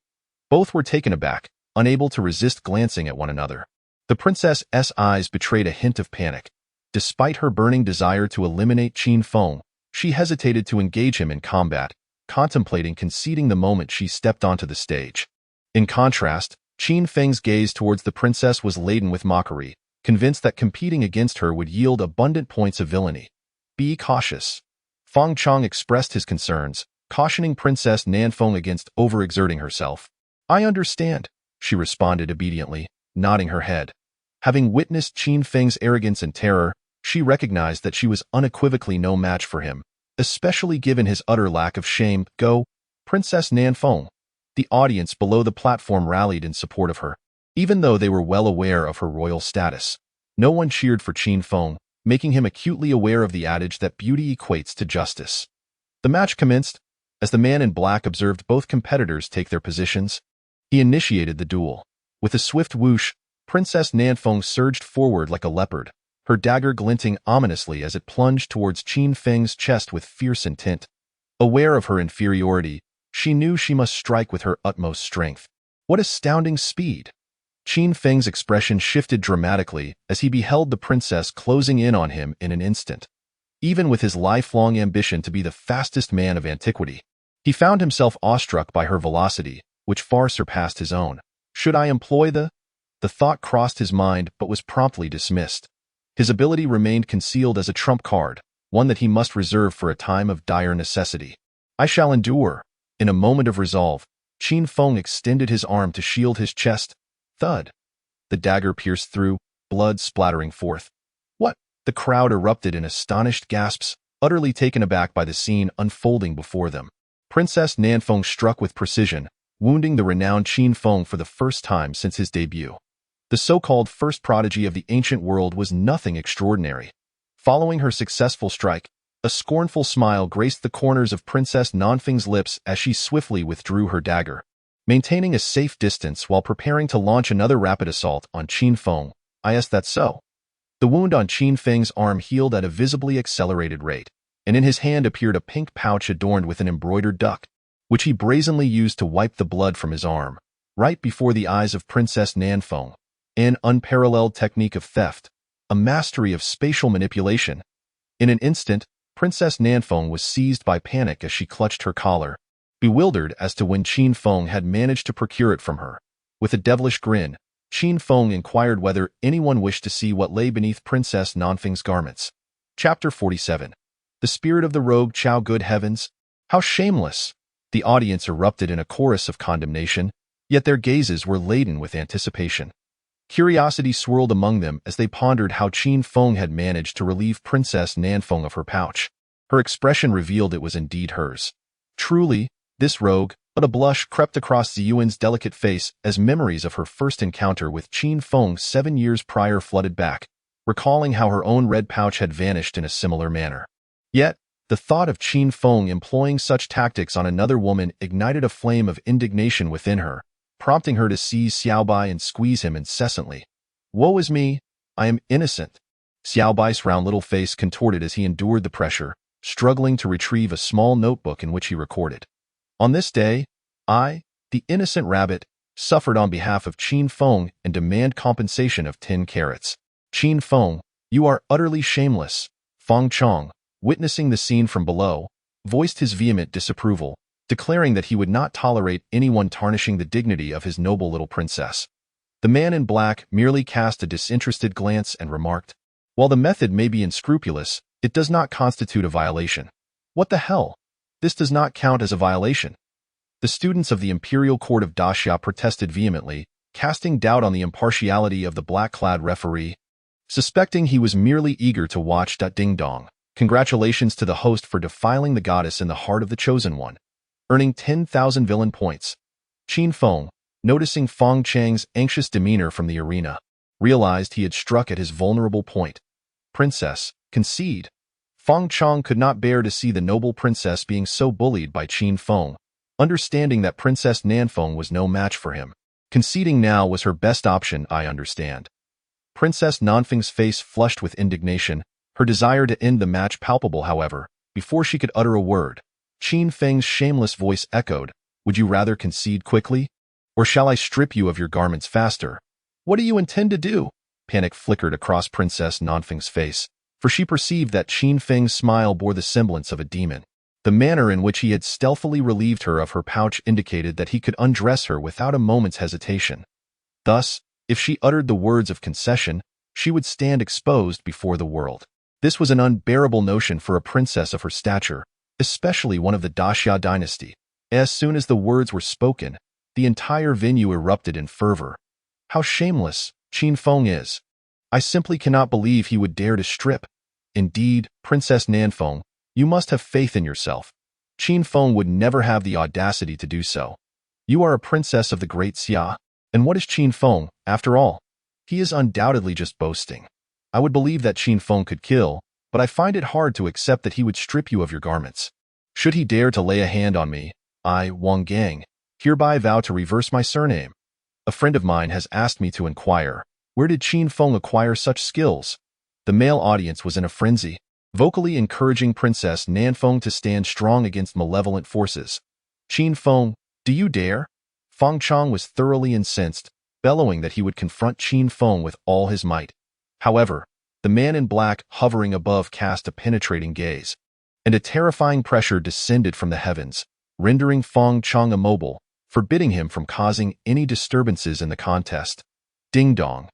Both were taken aback, unable to resist glancing at one another. The princess's eyes betrayed a hint of panic. Despite her burning desire to eliminate Qin Feng, she hesitated to engage him in combat, contemplating conceding the moment she stepped onto the stage. In contrast, Qin Feng's gaze towards the princess was laden with mockery, convinced that competing against her would yield abundant points of villainy. Be cautious. Feng Chong expressed his concerns, cautioning Princess Nanfeng against overexerting herself. I understand, she responded obediently, nodding her head. Having witnessed Qin Feng's arrogance and terror, she recognized that she was unequivocally no match for him, especially given his utter lack of shame. Go, Princess Nanfeng. The audience below the platform rallied in support of her. Even though they were well aware of her royal status, no one cheered for Qin Feng, making him acutely aware of the adage that beauty equates to justice. The match commenced. As the man in black observed both competitors take their positions, he initiated the duel. With a swift whoosh, Princess Nanfeng surged forward like a leopard, her dagger glinting ominously as it plunged towards Qin Feng's chest with fierce intent. Aware of her inferiority, she knew she must strike with her utmost strength. What astounding speed! Qin Feng's expression shifted dramatically as he beheld the princess closing in on him in an instant. Even with his lifelong ambition to be the fastest man of antiquity, he found himself awestruck by her velocity, which far surpassed his own. Should I employ the thought crossed his mind but was promptly dismissed. His ability remained concealed as a trump card, one that he must reserve for a time of dire necessity. I shall endure. In a moment of resolve, Qin Feng extended his arm to shield his chest. Thud. The dagger pierced through, blood splattering forth. What? The crowd erupted in astonished gasps, utterly taken aback by the scene unfolding before them. Princess Nanfeng struck with precision, wounding the renowned Qin Feng for the first time since his debut. The so-called first prodigy of the ancient world was nothing extraordinary. Following her successful strike, a scornful smile graced the corners of Princess Nanfeng's lips as she swiftly withdrew her dagger. Maintaining a safe distance while preparing to launch another rapid assault on Qin Feng. Is that so? The wound on Qin Feng's arm healed at a visibly accelerated rate, and in his hand appeared a pink pouch adorned with an embroidered duck, which he brazenly used to wipe the blood from his arm, right before the eyes of Princess Nanfeng. An unparalleled technique of theft, a mastery of spatial manipulation. In an instant, Princess Nanfeng was seized by panic as she clutched her collar, bewildered as to when Qin Feng had managed to procure it from her. With a devilish grin, Qin Feng inquired whether anyone wished to see what lay beneath Princess Nanfeng's garments. Chapter 47. The spirit of the rogue Chow. Good heavens! How shameless! The audience erupted in a chorus of condemnation, yet their gazes were laden with anticipation. Curiosity swirled among them as they pondered how Qin Feng had managed to relieve Princess Nanfeng of her pouch. Her expression revealed it was indeed hers. Truly, this rogue, but a blush crept across Ziyuan's delicate face as memories of her first encounter with Qin Feng 7 years prior flooded back, recalling how her own red pouch had vanished in a similar manner. Yet, the thought of Qin Feng employing such tactics on another woman ignited a flame of indignation within her, prompting her to seize Xiaobai and squeeze him incessantly. Woe is me, I am innocent. Xiaobai's round little face contorted as he endured the pressure, struggling to retrieve a small notebook in which he recorded. On this day, I, the innocent rabbit, suffered on behalf of Qin Feng and demand compensation of 10 carats. Qin Feng, you are utterly shameless. Feng Chong, witnessing the scene from below, voiced his vehement disapproval, declaring that he would not tolerate anyone tarnishing the dignity of his noble little princess. The man in black merely cast a disinterested glance and remarked, "While the method may be unscrupulous, it does not constitute a violation." "What the hell? This does not count as a violation." The students of the Imperial Court of Daxia protested vehemently, casting doubt on the impartiality of the black-clad referee, suspecting he was merely eager to watch. Ding-dong. Congratulations to the host for defiling the goddess in the heart of the chosen one, earning 10,000 villain points. Qin Feng, noticing Feng Chang's anxious demeanor from the arena, realized he had struck at his vulnerable point. "Princess, concede." Feng Chang could not bear to see the noble princess being so bullied by Qin Feng, understanding that Princess Nanfeng was no match for him. Conceding now was her best option, I understand. Princess Nanfeng's face flushed with indignation, her desire to end the match palpable. However, before she could utter a word, Qin Feng's shameless voice echoed, "Would you rather concede quickly? Or shall I strip you of your garments faster?" "What do you intend to do?" Panic flickered across Princess Nanfeng's face, for she perceived that Qin Feng's smile bore the semblance of a demon. The manner in which he had stealthily relieved her of her pouch indicated that he could undress her without a moment's hesitation. Thus, if she uttered the words of concession, she would stand exposed before the world. This was an unbearable notion for a princess of her stature, especially one of the Daxia dynasty. As soon as the words were spoken, the entire venue erupted in fervor. "How shameless Qin Feng is! I simply cannot believe he would dare to strip. Indeed, Princess Nanfeng, you must have faith in yourself. Qin Feng would never have the audacity to do so. You are a princess of the great Xia. And what is Qin Feng, after all? He is undoubtedly just boasting. I would believe that Qin Feng could kill, but I find it hard to accept that he would strip you of your garments. Should he dare to lay a hand on me, I, Wang Gang, hereby vow to reverse my surname. A friend of mine has asked me to inquire, where did Qin Feng acquire such skills?" The male audience was in a frenzy, vocally encouraging Princess Nanfeng to stand strong against malevolent forces. "Qin Feng, do you dare?" Feng Chang was thoroughly incensed, bellowing that he would confront Qin Feng with all his might. However, the man in black hovering above cast a penetrating gaze, and a terrifying pressure descended from the heavens, rendering Feng Chang immobile, forbidding him from causing any disturbances in the contest. Ding-dong.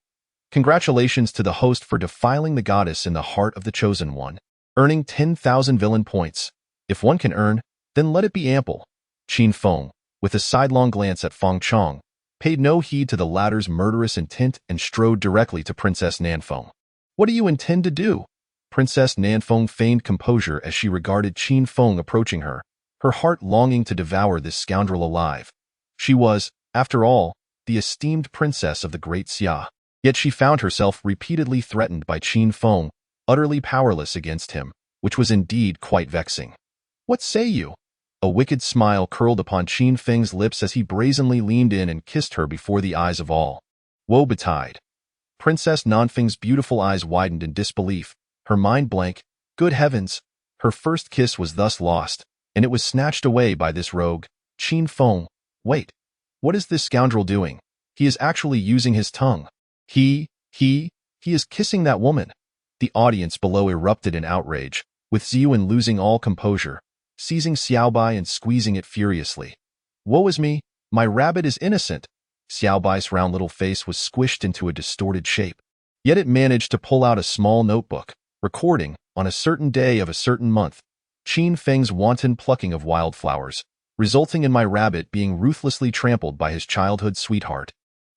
Congratulations to the host for defiling the goddess in the heart of the chosen one, earning 10,000 villain points. If one can earn, then let it be ample. Qin Feng, with a sidelong glance at Feng Chang, paid no heed to the latter's murderous intent and strode directly to Princess Nanfeng. "What do you intend to do?" Princess Nanfeng feigned composure as she regarded Qin Feng approaching her, her heart longing to devour this scoundrel alive. She was, after all, the esteemed princess of the great Xia. Yet she found herself repeatedly threatened by Qin Feng, utterly powerless against him, which was indeed quite vexing. "What say you?" A wicked smile curled upon Qin Feng's lips as he brazenly leaned in and kissed her before the eyes of all. Woe betide. Princess Nanfeng's beautiful eyes widened in disbelief, her mind blank. Good heavens! Her first kiss was thus lost, and it was snatched away by this rogue. Qin Feng, wait. What is this scoundrel doing? He is actually using his tongue. He is kissing that woman. The audience below erupted in outrage, with Ziyuan losing all composure, seizing Xiaobai and squeezing it furiously. "Woe is me, my rabbit is innocent." Xiaobai's round little face was squished into a distorted shape. Yet it managed to pull out a small notebook, recording, on a certain day of a certain month, Qin Feng's wanton plucking of wildflowers, resulting in my rabbit being ruthlessly trampled by his childhood sweetheart,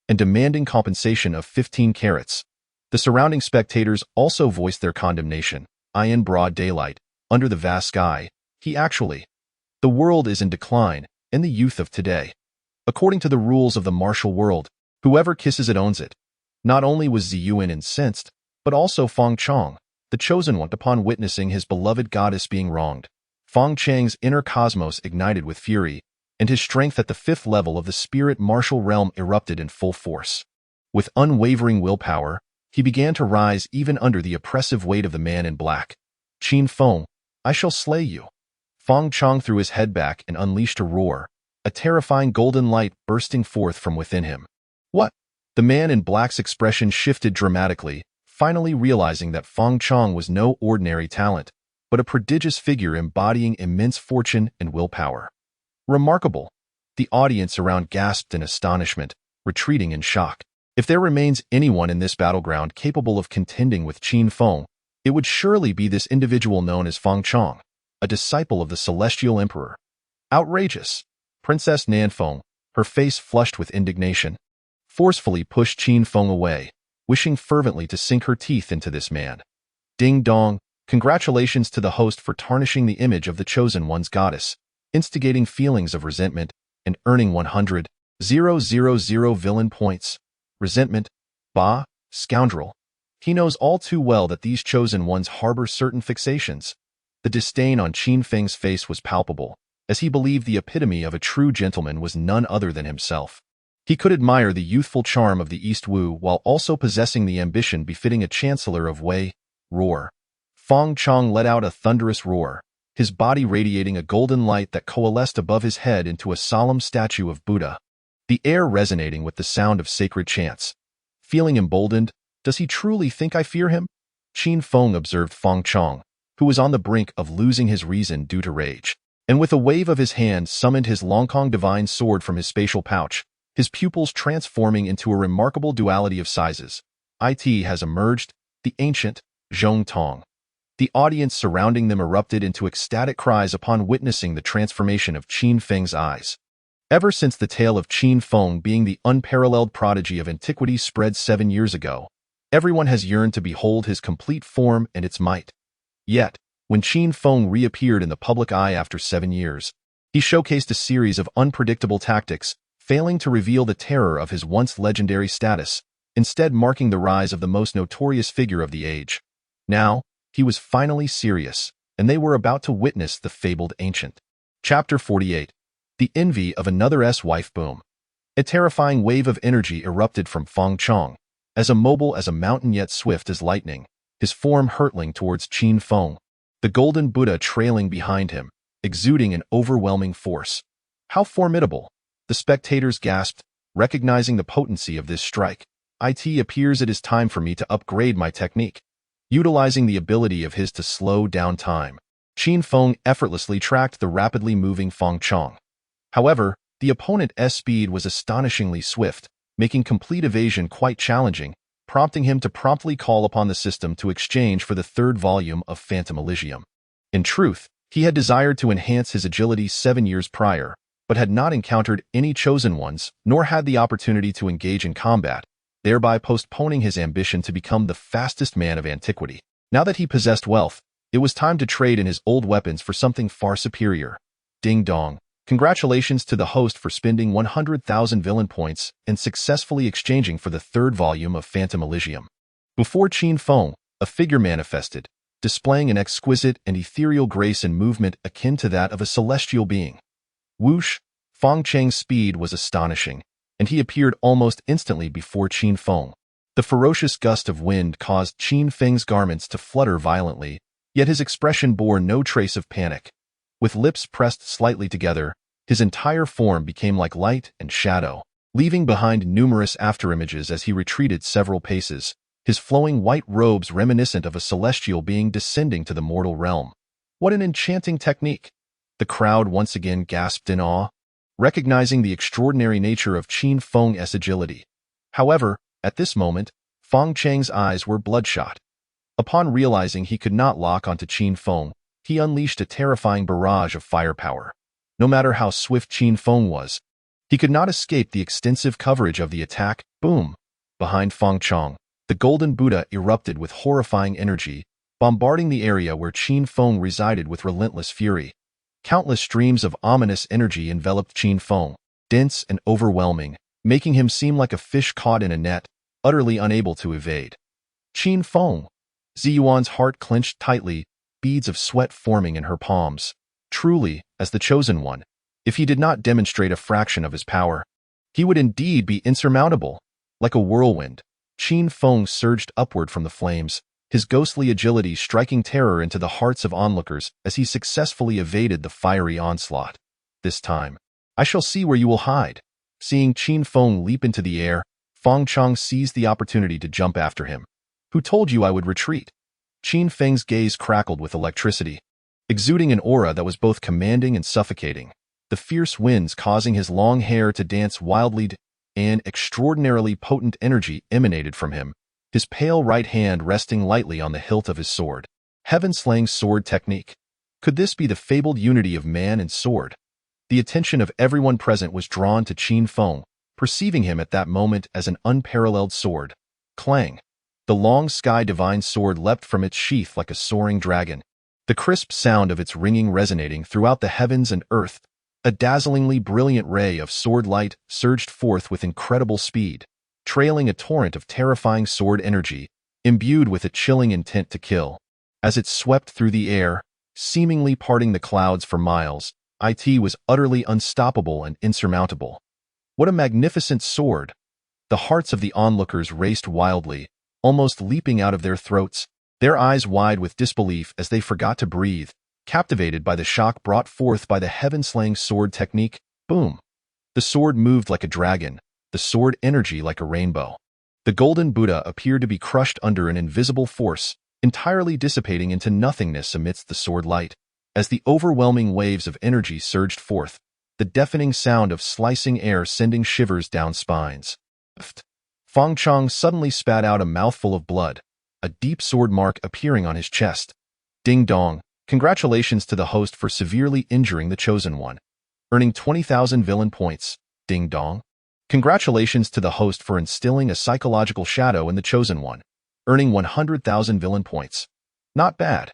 and demanding compensation of 15 carats. The surrounding spectators also voiced their condemnation. In broad daylight, under the vast sky, the world is in decline, and the youth of today. According to the rules of the martial world, whoever kisses it owns it. Not only was Ziyuan incensed, but also Feng Chang, the chosen one, upon witnessing his beloved goddess being wronged. Feng Chang's inner cosmos ignited with fury, and his strength at the 5th level of the spirit martial realm erupted in full force. With unwavering willpower, he began to rise even under the oppressive weight of the man in black. "Qin Feng, I shall slay you." Feng Chang threw his head back and unleashed a roar, a terrifying golden light bursting forth from within him. "What?" The man in black's expression shifted dramatically, finally realizing that Feng Chang was no ordinary talent, but a prodigious figure embodying immense fortune and willpower. "Remarkable." The audience around gasped in astonishment, retreating in shock. If there remains anyone in this battleground capable of contending with Qin Feng, it would surely be this individual known as Feng Chong, a disciple of the Celestial Emperor. Outrageous! Princess Nanfeng, her face flushed with indignation, forcefully pushed Qin Feng away, wishing fervently to sink her teeth into this man. Ding dong, congratulations to the host for tarnishing the image of the Chosen One's goddess, instigating feelings of resentment, and earning 100,000 villain points. Resentment? Bah, scoundrel. He knows all too well that these Chosen Ones harbor certain fixations. The disdain on Qin Feng's face was palpable, as he believed the epitome of a true gentleman was none other than himself. He could admire the youthful charm of the East Wu while also possessing the ambition befitting a chancellor of Wei. Roar. Feng Chong let out a thunderous roar, his body radiating a golden light that coalesced above his head into a solemn statue of Buddha, the air resonating with the sound of sacred chants. Feeling emboldened, does he truly think I fear him? Qin Feng observed Feng Chong, who was on the brink of losing his reason due to rage, and with a wave of his hand summoned his Longkong divine sword from his spatial pouch, his pupils transforming into a remarkable duality of sizes. It has emerged, the ancient Zhong Tong. The audience surrounding them erupted into ecstatic cries upon witnessing the transformation of Qin Feng's eyes. Ever since the tale of Qin Feng being the unparalleled prodigy of antiquity spread 7 years ago, everyone has yearned to behold his complete form and its might. Yet, when Qin Feng reappeared in the public eye after 7 years, he showcased a series of unpredictable tactics, failing to reveal the terror of his once legendary status, instead marking the rise of the most notorious figure of the age. Now, he was finally serious, and they were about to witness the fabled ancient. Chapter 48. The envy of another S-wife boom. A terrifying wave of energy erupted from Feng Chong, as immobile as a mountain yet swift as lightning, his form hurtling towards Qin Feng, the golden Buddha trailing behind him, exuding an overwhelming force. How formidable! The spectators gasped, recognizing the potency of this strike. It appears it is time for me to upgrade my technique. Utilizing the ability of his to slow down time, Qin Feng effortlessly tracked the rapidly moving Feng Chong. However, the opponent's speed was astonishingly swift, making complete evasion quite challenging, prompting him to promptly call upon the system to exchange for the third volume of Phantom Elysium. In truth, he had desired to enhance his agility 7 years prior, but had not encountered any chosen ones, nor had the opportunity to engage in combat, thereby postponing his ambition to become the fastest man of antiquity. Now that he possessed wealth, it was time to trade in his old weapons for something far superior. Ding dong. Congratulations to the host for spending 100,000 villain points and successfully exchanging for the third volume of Phantom Elysium. Before Qin Feng, a figure manifested, displaying an exquisite and ethereal grace and movement akin to that of a celestial being. Whoosh! Feng Chang's speed was astonishing, and he appeared almost instantly before Qin Feng. The ferocious gust of wind caused Qin Feng's garments to flutter violently, yet his expression bore no trace of panic. With lips pressed slightly together, his entire form became like light and shadow, leaving behind numerous afterimages as he retreated several paces, his flowing white robes reminiscent of a celestial being descending to the mortal realm. What an enchanting technique! The crowd once again gasped in awe, recognizing the extraordinary nature of Qin Feng's agility. However, at this moment, Feng Chang's eyes were bloodshot. Upon realizing he could not lock onto Qin Feng, he unleashed a terrifying barrage of firepower. No matter how swift Qin Feng was, he could not escape the extensive coverage of the attack. Boom! Behind Feng Chong, the golden Buddha erupted with horrifying energy, bombarding the area where Qin Feng resided with relentless fury. Countless streams of ominous energy enveloped Qin Feng, dense and overwhelming, making him seem like a fish caught in a net, utterly unable to evade. Qin Feng! Ziyuan's heart clenched tightly, beads of sweat forming in her palms. Truly, as the chosen one, if he did not demonstrate a fraction of his power, he would indeed be insurmountable. Like a whirlwind, Qin Feng surged upward from the flames, his ghostly agility striking terror into the hearts of onlookers as he successfully evaded the fiery onslaught. This time, I shall see where you will hide. Seeing Qin Feng leap into the air, Feng Chong seized the opportunity to jump after him. Who told you I would retreat? Qin Feng's gaze crackled with electricity, exuding an aura that was both commanding and suffocating, the fierce winds causing his long hair to dance wildly. and extraordinarily potent energy emanated from him, his pale right hand resting lightly on the hilt of his sword. Heaven-slaying sword technique. Could this be the fabled unity of man and sword? The attention of everyone present was drawn to Qin Feng, perceiving him at that moment as an unparalleled sword. Clang! The long sky divine sword leapt from its sheath like a soaring dragon, the crisp sound of its ringing resonating throughout the heavens and earth. A dazzlingly brilliant ray of sword light surged forth with incredible speed, trailing a torrent of terrifying sword energy, imbued with a chilling intent to kill. As it swept through the air, seemingly parting the clouds for miles, it was utterly unstoppable and insurmountable. What a magnificent sword! The hearts of the onlookers raced wildly, almost leaping out of their throats, their eyes wide with disbelief as they forgot to breathe, captivated by the shock brought forth by the heaven-slaying sword technique. Boom! The sword moved like a dragon, the sword energy like a rainbow. The golden Buddha appeared to be crushed under an invisible force, entirely dissipating into nothingness amidst the sword light. As the overwhelming waves of energy surged forth, the deafening sound of slicing air sending shivers down spines. Feng Chong suddenly spat out a mouthful of blood, a deep sword mark appearing on his chest. Ding dong! Congratulations to the host for severely injuring the chosen one, earning 20,000 villain points. Ding dong! Congratulations to the host for instilling a psychological shadow in the chosen one, earning 100,000 villain points. Not bad.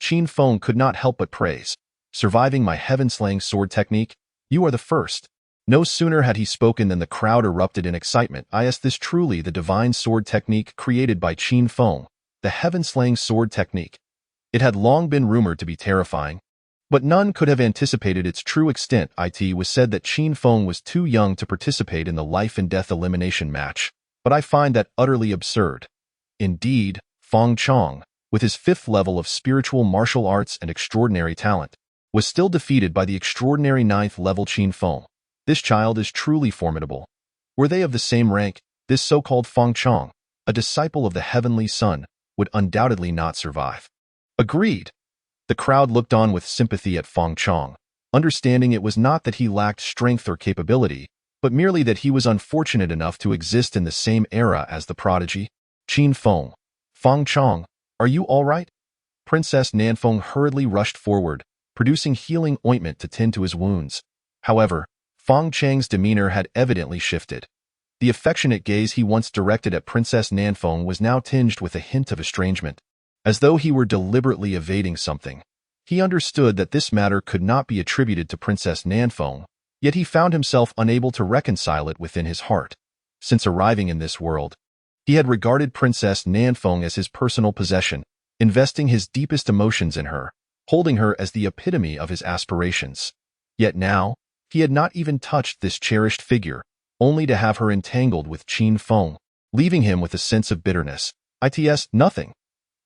Qin Feng could not help but praise. Surviving my heaven-slaying sword technique, you are the first. No sooner had he spoken than the crowd erupted in excitement. Is this truly the divine sword technique created by Qin Feng, the heaven-slaying sword technique? It had long been rumored to be terrifying, but none could have anticipated its true extent. It was said that Qin Feng was too young to participate in the life-and-death elimination match, but I find that utterly absurd. Indeed, Feng Chong, with his 5th level of spiritual martial arts and extraordinary talent, was still defeated by the extraordinary 9th level Qin Feng. This child is truly formidable. Were they of the same rank, this so-called Feng Chong, a disciple of the Heavenly Sun, would undoubtedly not survive. Agreed. The crowd looked on with sympathy at Feng Chong, understanding it was not that he lacked strength or capability, but merely that he was unfortunate enough to exist in the same era as the prodigy. Qin Feng. Feng Chong, are you all right? Princess Nanfeng hurriedly rushed forward, producing healing ointment to tend to his wounds. However, Feng Chang's demeanor had evidently shifted. The affectionate gaze he once directed at Princess Nanfeng was now tinged with a hint of estrangement, as though he were deliberately evading something. He understood that this matter could not be attributed to Princess Nanfeng, yet he found himself unable to reconcile it within his heart. Since arriving in this world, he had regarded Princess Nanfeng as his personal possession, investing his deepest emotions in her, holding her as the epitome of his aspirations. Yet now, he had not even touched this cherished figure, only to have her entangled with Qin Feng, leaving him with a sense of bitterness. It's nothing.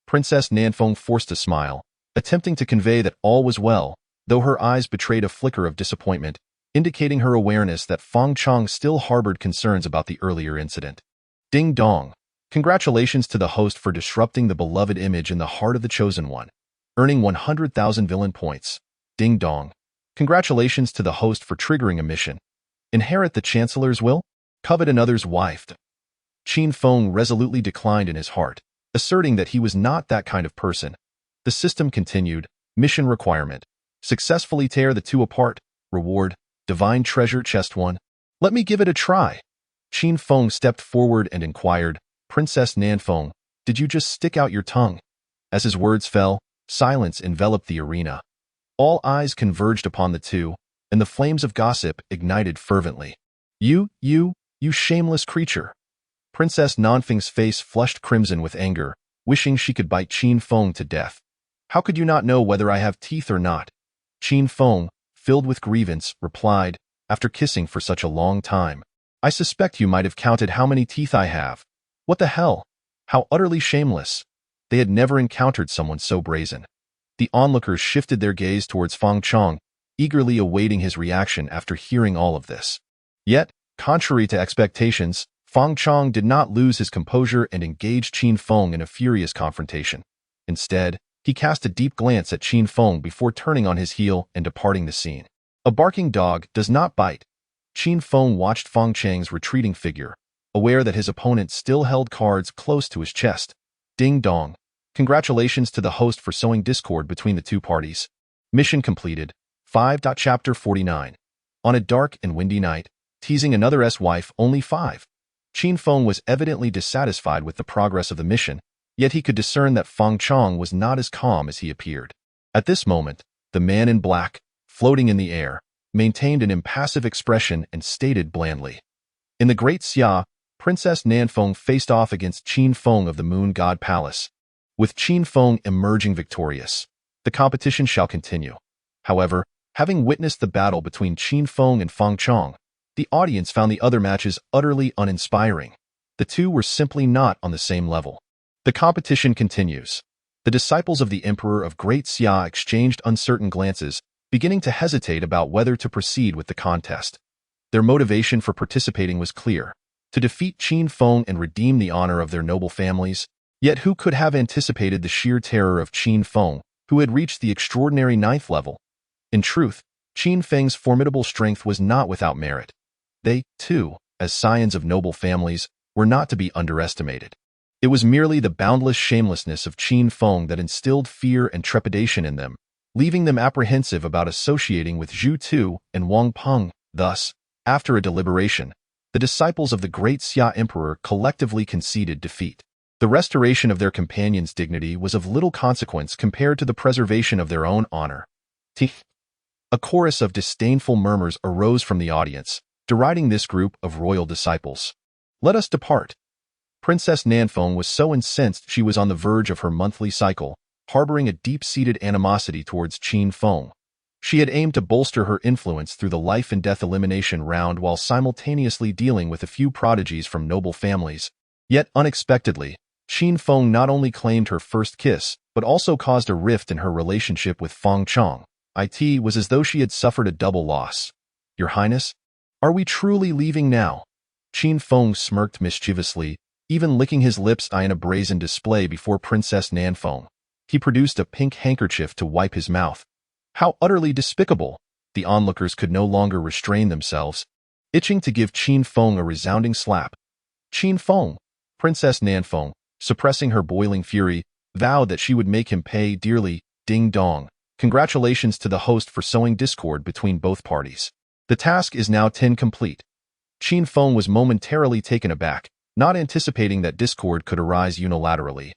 Princess Nanfeng forced a smile, attempting to convey that all was well, though her eyes betrayed a flicker of disappointment, indicating her awareness that Feng Chong still harbored concerns about the earlier incident. Ding dong! Congratulations to the host for disrupting the beloved image in the heart of the chosen one, earning 100,000 villain points. Ding dong! Congratulations to the host for triggering a mission. Inherit the Chancellor's will? Covet another's wife. Qin Feng resolutely declined in his heart, asserting that he was not that kind of person. The system continued. Mission requirement. Successfully tear the two apart. Reward. Divine treasure chest 1. Let me give it a try. Qin Feng stepped forward and inquired, Princess Nanfeng, did you just stick out your tongue? As his words fell, silence enveloped the arena. All eyes converged upon the two, and the flames of gossip ignited fervently. You shameless creature. Princess Nanfeng's face flushed crimson with anger, wishing she could bite Qin Feng to death. How could you not know whether I have teeth or not? Qin Feng, filled with grievance, replied, after kissing for such a long time. I suspect you might have counted how many teeth I have. What the hell? How utterly shameless. They had never encountered someone so brazen. The onlookers shifted their gaze towards Feng Chong, eagerly awaiting his reaction after hearing all of this. Yet, contrary to expectations, Feng Chong did not lose his composure and engaged Qin Feng in a furious confrontation. Instead, he cast a deep glance at Qin Feng before turning on his heel and departing the scene. A barking dog does not bite. Qin Feng watched Feng Chang's retreating figure, aware that his opponent still held cards close to his chest. Ding dong. Congratulations to the host for sowing discord between the two parties. Mission completed. 5. Chapter 49. On a dark and windy night, teasing another wife, only 5. Qin Feng was evidently dissatisfied with the progress of the mission, yet he could discern that Feng Chang was not as calm as he appeared. At this moment, the man in black, floating in the air, maintained an impassive expression and stated blandly. In the Great Xia, Princess Nanfeng faced off against Qin Feng of the Moon God Palace. With Qin Feng emerging victorious, the competition shall continue. However, having witnessed the battle between Qin Feng and Feng Chang, the audience found the other matches utterly uninspiring. The two were simply not on the same level. The competition continues. The disciples of the Emperor of Great Xia exchanged uncertain glances, beginning to hesitate about whether to proceed with the contest. Their motivation for participating was clear: to defeat Qin Feng and redeem the honor of their noble families. Yet who could have anticipated the sheer terror of Qin Feng, who had reached the extraordinary 9th level? In truth, Qin Feng's formidable strength was not without merit. They, too, as scions of noble families, were not to be underestimated. It was merely the boundless shamelessness of Qin Feng that instilled fear and trepidation in them, leaving them apprehensive about associating with Zhu Tu and Wang Peng. Thus, after a deliberation, the disciples of the Great Xia Emperor collectively conceded defeat. The restoration of their companion's dignity was of little consequence compared to the preservation of their own honor. A chorus of disdainful murmurs arose from the audience, deriding this group of royal disciples. Let us depart. Princess Nanfeng was so incensed she was on the verge of her monthly cycle, harboring a deep-seated animosity towards Qin Feng. She had aimed to bolster her influence through the life-and-death elimination round while simultaneously dealing with a few prodigies from noble families. Yet, unexpectedly, Qin Feng not only claimed her first kiss, but also caused a rift in her relationship with Feng Chang. It was as though she had suffered a double loss. Your Highness, are we truly leaving now? Qin Feng smirked mischievously, even licking his lips in a brazen display before Princess Nanfeng. He produced a pink handkerchief to wipe his mouth. How utterly despicable! The onlookers could no longer restrain themselves, itching to give Qin Feng a resounding slap. Qin Feng, Princess Nanfeng, suppressing her boiling fury, vowed that she would make him pay dearly. Ding dong. Congratulations to the host for sowing discord between both parties. The task is now 10 complete. Qin Feng was momentarily taken aback, not anticipating that discord could arise unilaterally.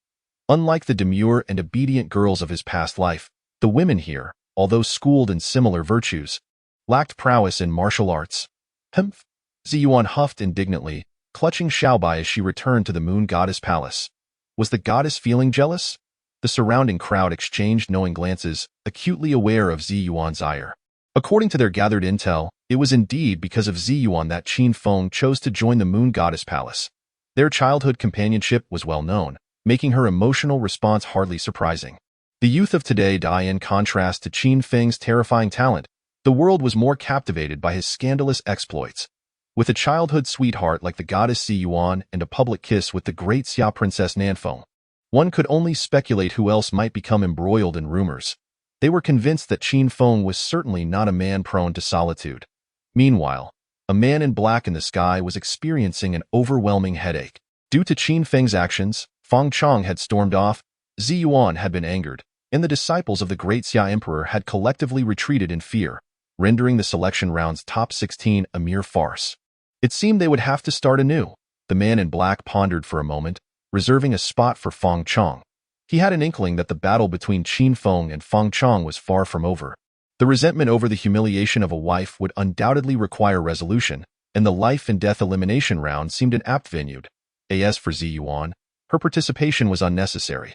Unlike the demure and obedient girls of his past life, the women here, although schooled in similar virtues, lacked prowess in martial arts. Humph! Ziyuan huffed indignantly, clutching Xiaobai as she returned to the Moon Goddess Palace. Was the goddess feeling jealous? The surrounding crowd exchanged knowing glances, acutely aware of Ziyuan's ire. According to their gathered intel, it was indeed because of Ziyuan that Qin Feng chose to join the Moon Goddess Palace. Their childhood companionship was well known, making her emotional response hardly surprising. The youth of today, in contrast to Qin Feng's terrifying talent, the world was more captivated by his scandalous exploits. With a childhood sweetheart like the goddess Ziyuan and a public kiss with the Great Xia Princess Nanfeng, one could only speculate who else might become embroiled in rumors. They were convinced that Qin Feng was certainly not a man prone to solitude. Meanwhile, a man in black in the sky was experiencing an overwhelming headache. Due to Qin Feng's actions, Feng Chang had stormed off, Ziyuan had been angered, and the disciples of the Great Xia Emperor had collectively retreated in fear, rendering the selection round's top 16 a mere farce. It seemed they would have to start anew. The man in black pondered for a moment, reserving a spot for Feng Chang. He had an inkling that the battle between Qin Feng and Feng Chang was far from over. The resentment over the humiliation of a wife would undoubtedly require resolution, and the life-and-death elimination round seemed an apt venue. As for Ziyuan, her participation was unnecessary.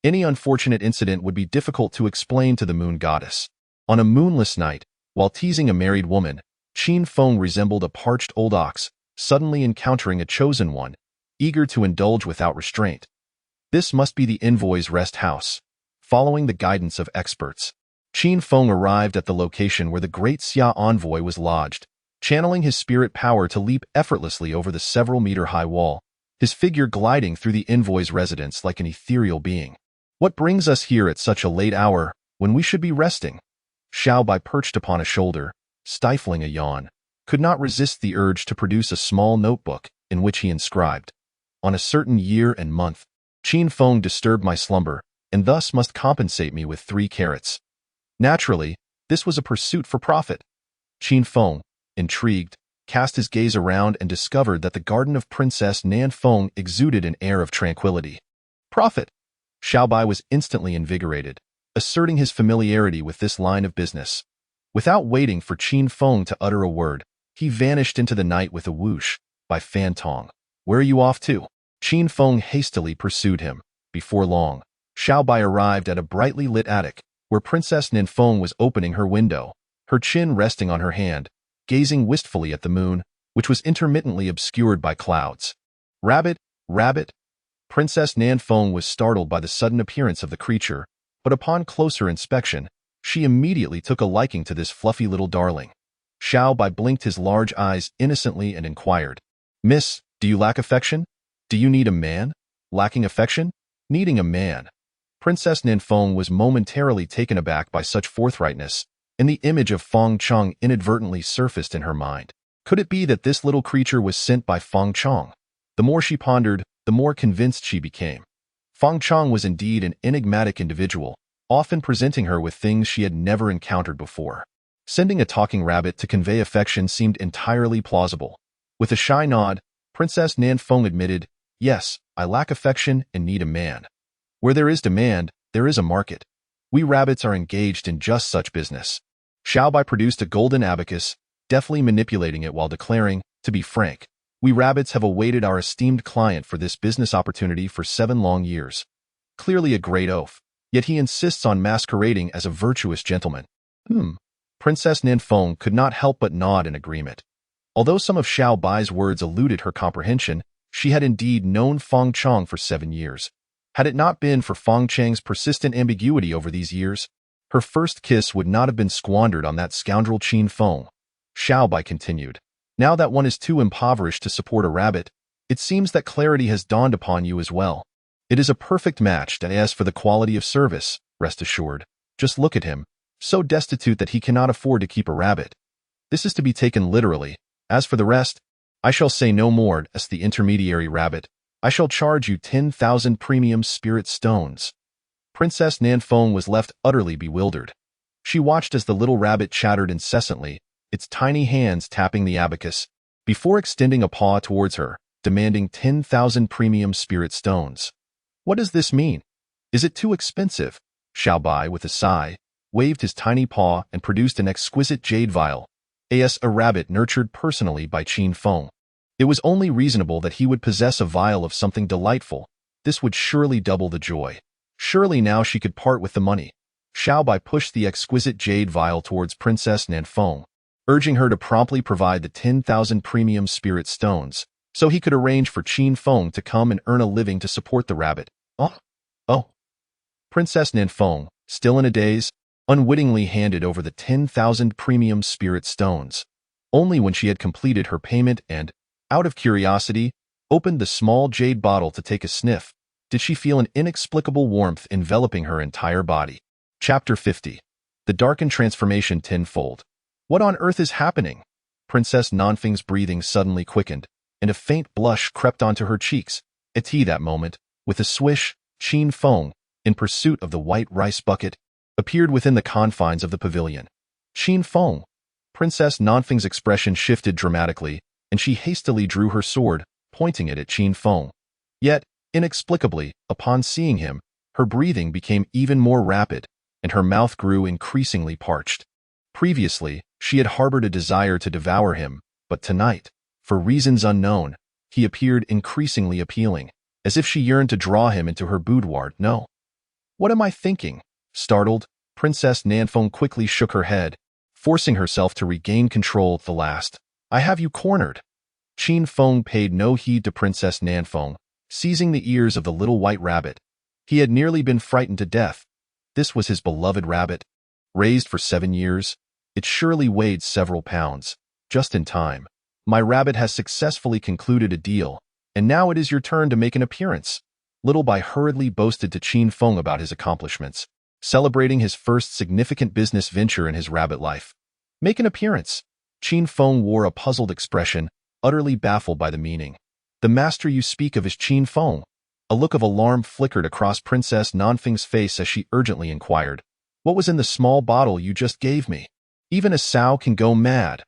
Any unfortunate incident would be difficult to explain to the moon goddess. On a moonless night, while teasing a married woman, Qin Feng resembled a parched old ox, suddenly encountering a chosen one, eager to indulge without restraint. This must be the envoy's rest house. Following the guidance of experts, Qin Feng arrived at the location where the Great Xia envoy was lodged, channeling his spirit power to leap effortlessly over the several-meter-high wall, his figure gliding through the envoy's residence like an ethereal being. What brings us here at such a late hour, when we should be resting? Xiaobai perched upon a shoulder, stifling a yawn. could not resist the urge to produce a small notebook in which he inscribed, "On a certain year and month, Qin Feng disturbed my slumber, and thus must compensate me with 3 carats." Naturally, this was a pursuit for profit. Qin Feng, intrigued, cast his gaze around and discovered that the garden of Princess Nan Feng exuded an air of tranquility. Profit! Xiaobai was instantly invigorated, asserting his familiarity with this line of business. Without waiting for Qin Feng to utter a word, he vanished into the night with a whoosh. By Fan Tong. "Where are you off to?" Qin Feng hastily pursued him. Before long, Xiaobai arrived at a brightly lit attic, where Princess Nan Feng was opening her window, her chin resting on her hand, gazing wistfully at the moon, which was intermittently obscured by clouds. "Rabbit, rabbit!" Princess Nan Feng was startled by the sudden appearance of the creature, but upon closer inspection, she immediately took a liking to this fluffy little darling. Xiaobai blinked his large eyes innocently and inquired, "Miss, do you lack affection? Do you need a man?" Lacking affection? Needing a man. Princess Nan Feng was momentarily taken aback by such forthrightness, and the image of Feng Chong inadvertently surfaced in her mind. Could it be that this little creature was sent by Feng Chong? The more she pondered, the more convinced she became. Feng Chong was indeed an enigmatic individual, often presenting her with things she had never encountered before. Sending a talking rabbit to convey affection seemed entirely plausible. With a shy nod, Princess Nan Feng admitted, "Yes, I lack affection and need a man. Where there is demand, there is a market. We rabbits are engaged in just such business." Xiaobai produced a golden abacus, deftly manipulating it while declaring, "To be frank, we rabbits have awaited our esteemed client for this business opportunity for 7 long years." Clearly a great oaf, yet he insists on masquerading as a virtuous gentleman. Princess Nan Feng could not help but nod in agreement. Although some of Xiaobai's words eluded her comprehension, she had indeed known Feng Chong for 7 years. Had it not been for Feng Chang's persistent ambiguity over these years, her first kiss would not have been squandered on that scoundrel Qin Feng. Xiaobai continued, "Now that one is too impoverished to support a rabbit, it seems that clarity has dawned upon you as well. It is a perfect match, and as for the quality of service, rest assured, just look at him, so destitute that he cannot afford to keep a rabbit. This is to be taken literally. As for the rest, I shall say no more as the intermediary rabbit. I shall charge you 10,000 premium spirit stones." Princess Nan Feng was left utterly bewildered. She watched as the little rabbit chattered incessantly, its tiny hands tapping the abacus, before extending a paw towards her, demanding 10,000 premium spirit stones. "What does this mean? Is it too expensive?" Xiaobai, with a sigh, waved his tiny paw and produced an exquisite jade vial, as a rabbit nurtured personally by Qin Feng. It was only reasonable that he would possess a vial of something delightful. This would surely double the joy. Surely now she could part with the money. Xiaobai pushed the exquisite jade vial towards Princess Nan Feng, urging her to promptly provide the 10,000 premium spirit stones, so he could arrange for Qin Feng to come and earn a living to support the rabbit. Oh. Princess Nan Feng, still in a daze, unwittingly handed over the 10,000 premium spirit stones. Only when she had completed her payment and, out of curiosity, opened the small jade bottle to take a sniff, did she feel an inexplicable warmth enveloping her entire body. Chapter 50. The darkened transformation tenfold. What on earth is happening? Princess Nanfeng's breathing suddenly quickened, and a faint blush crept onto her cheeks. At that moment, with a swish, Qin Feng, in pursuit of the white rice bucket, appeared within the confines of the pavilion. "Qin Feng." Princess Nanfeng's expression shifted dramatically, and she hastily drew her sword, pointing it at Qin Feng. Yet, inexplicably, upon seeing him, her breathing became even more rapid, and her mouth grew increasingly parched. Previously, she had harbored a desire to devour him, but tonight, for reasons unknown, he appeared increasingly appealing, as if she yearned to draw him into her boudoir. "No. What am I thinking?" Startled, Princess Nanfeng quickly shook her head, forcing herself to regain control at the last. "I have you cornered." Qin Feng paid no heed to Princess Nanfeng, seizing the ears of the little white rabbit. He had nearly been frightened to death. This was his beloved rabbit. Raised for 7 years, it surely weighed several pounds. Just in time. "My rabbit has successfully concluded a deal, and now it is your turn to make an appearance." Little Bai hurriedly boasted to Qin Feng about his accomplishments, celebrating his first significant business venture in his rabbit life. "Make an appearance." Qin Feng wore a puzzled expression, utterly baffled by the meaning. The master you speak of is Qin Feng. A look of alarm flickered across Princess Nanfeng's face as she urgently inquired, "What was in the small bottle you just gave me? Even a sow can go mad."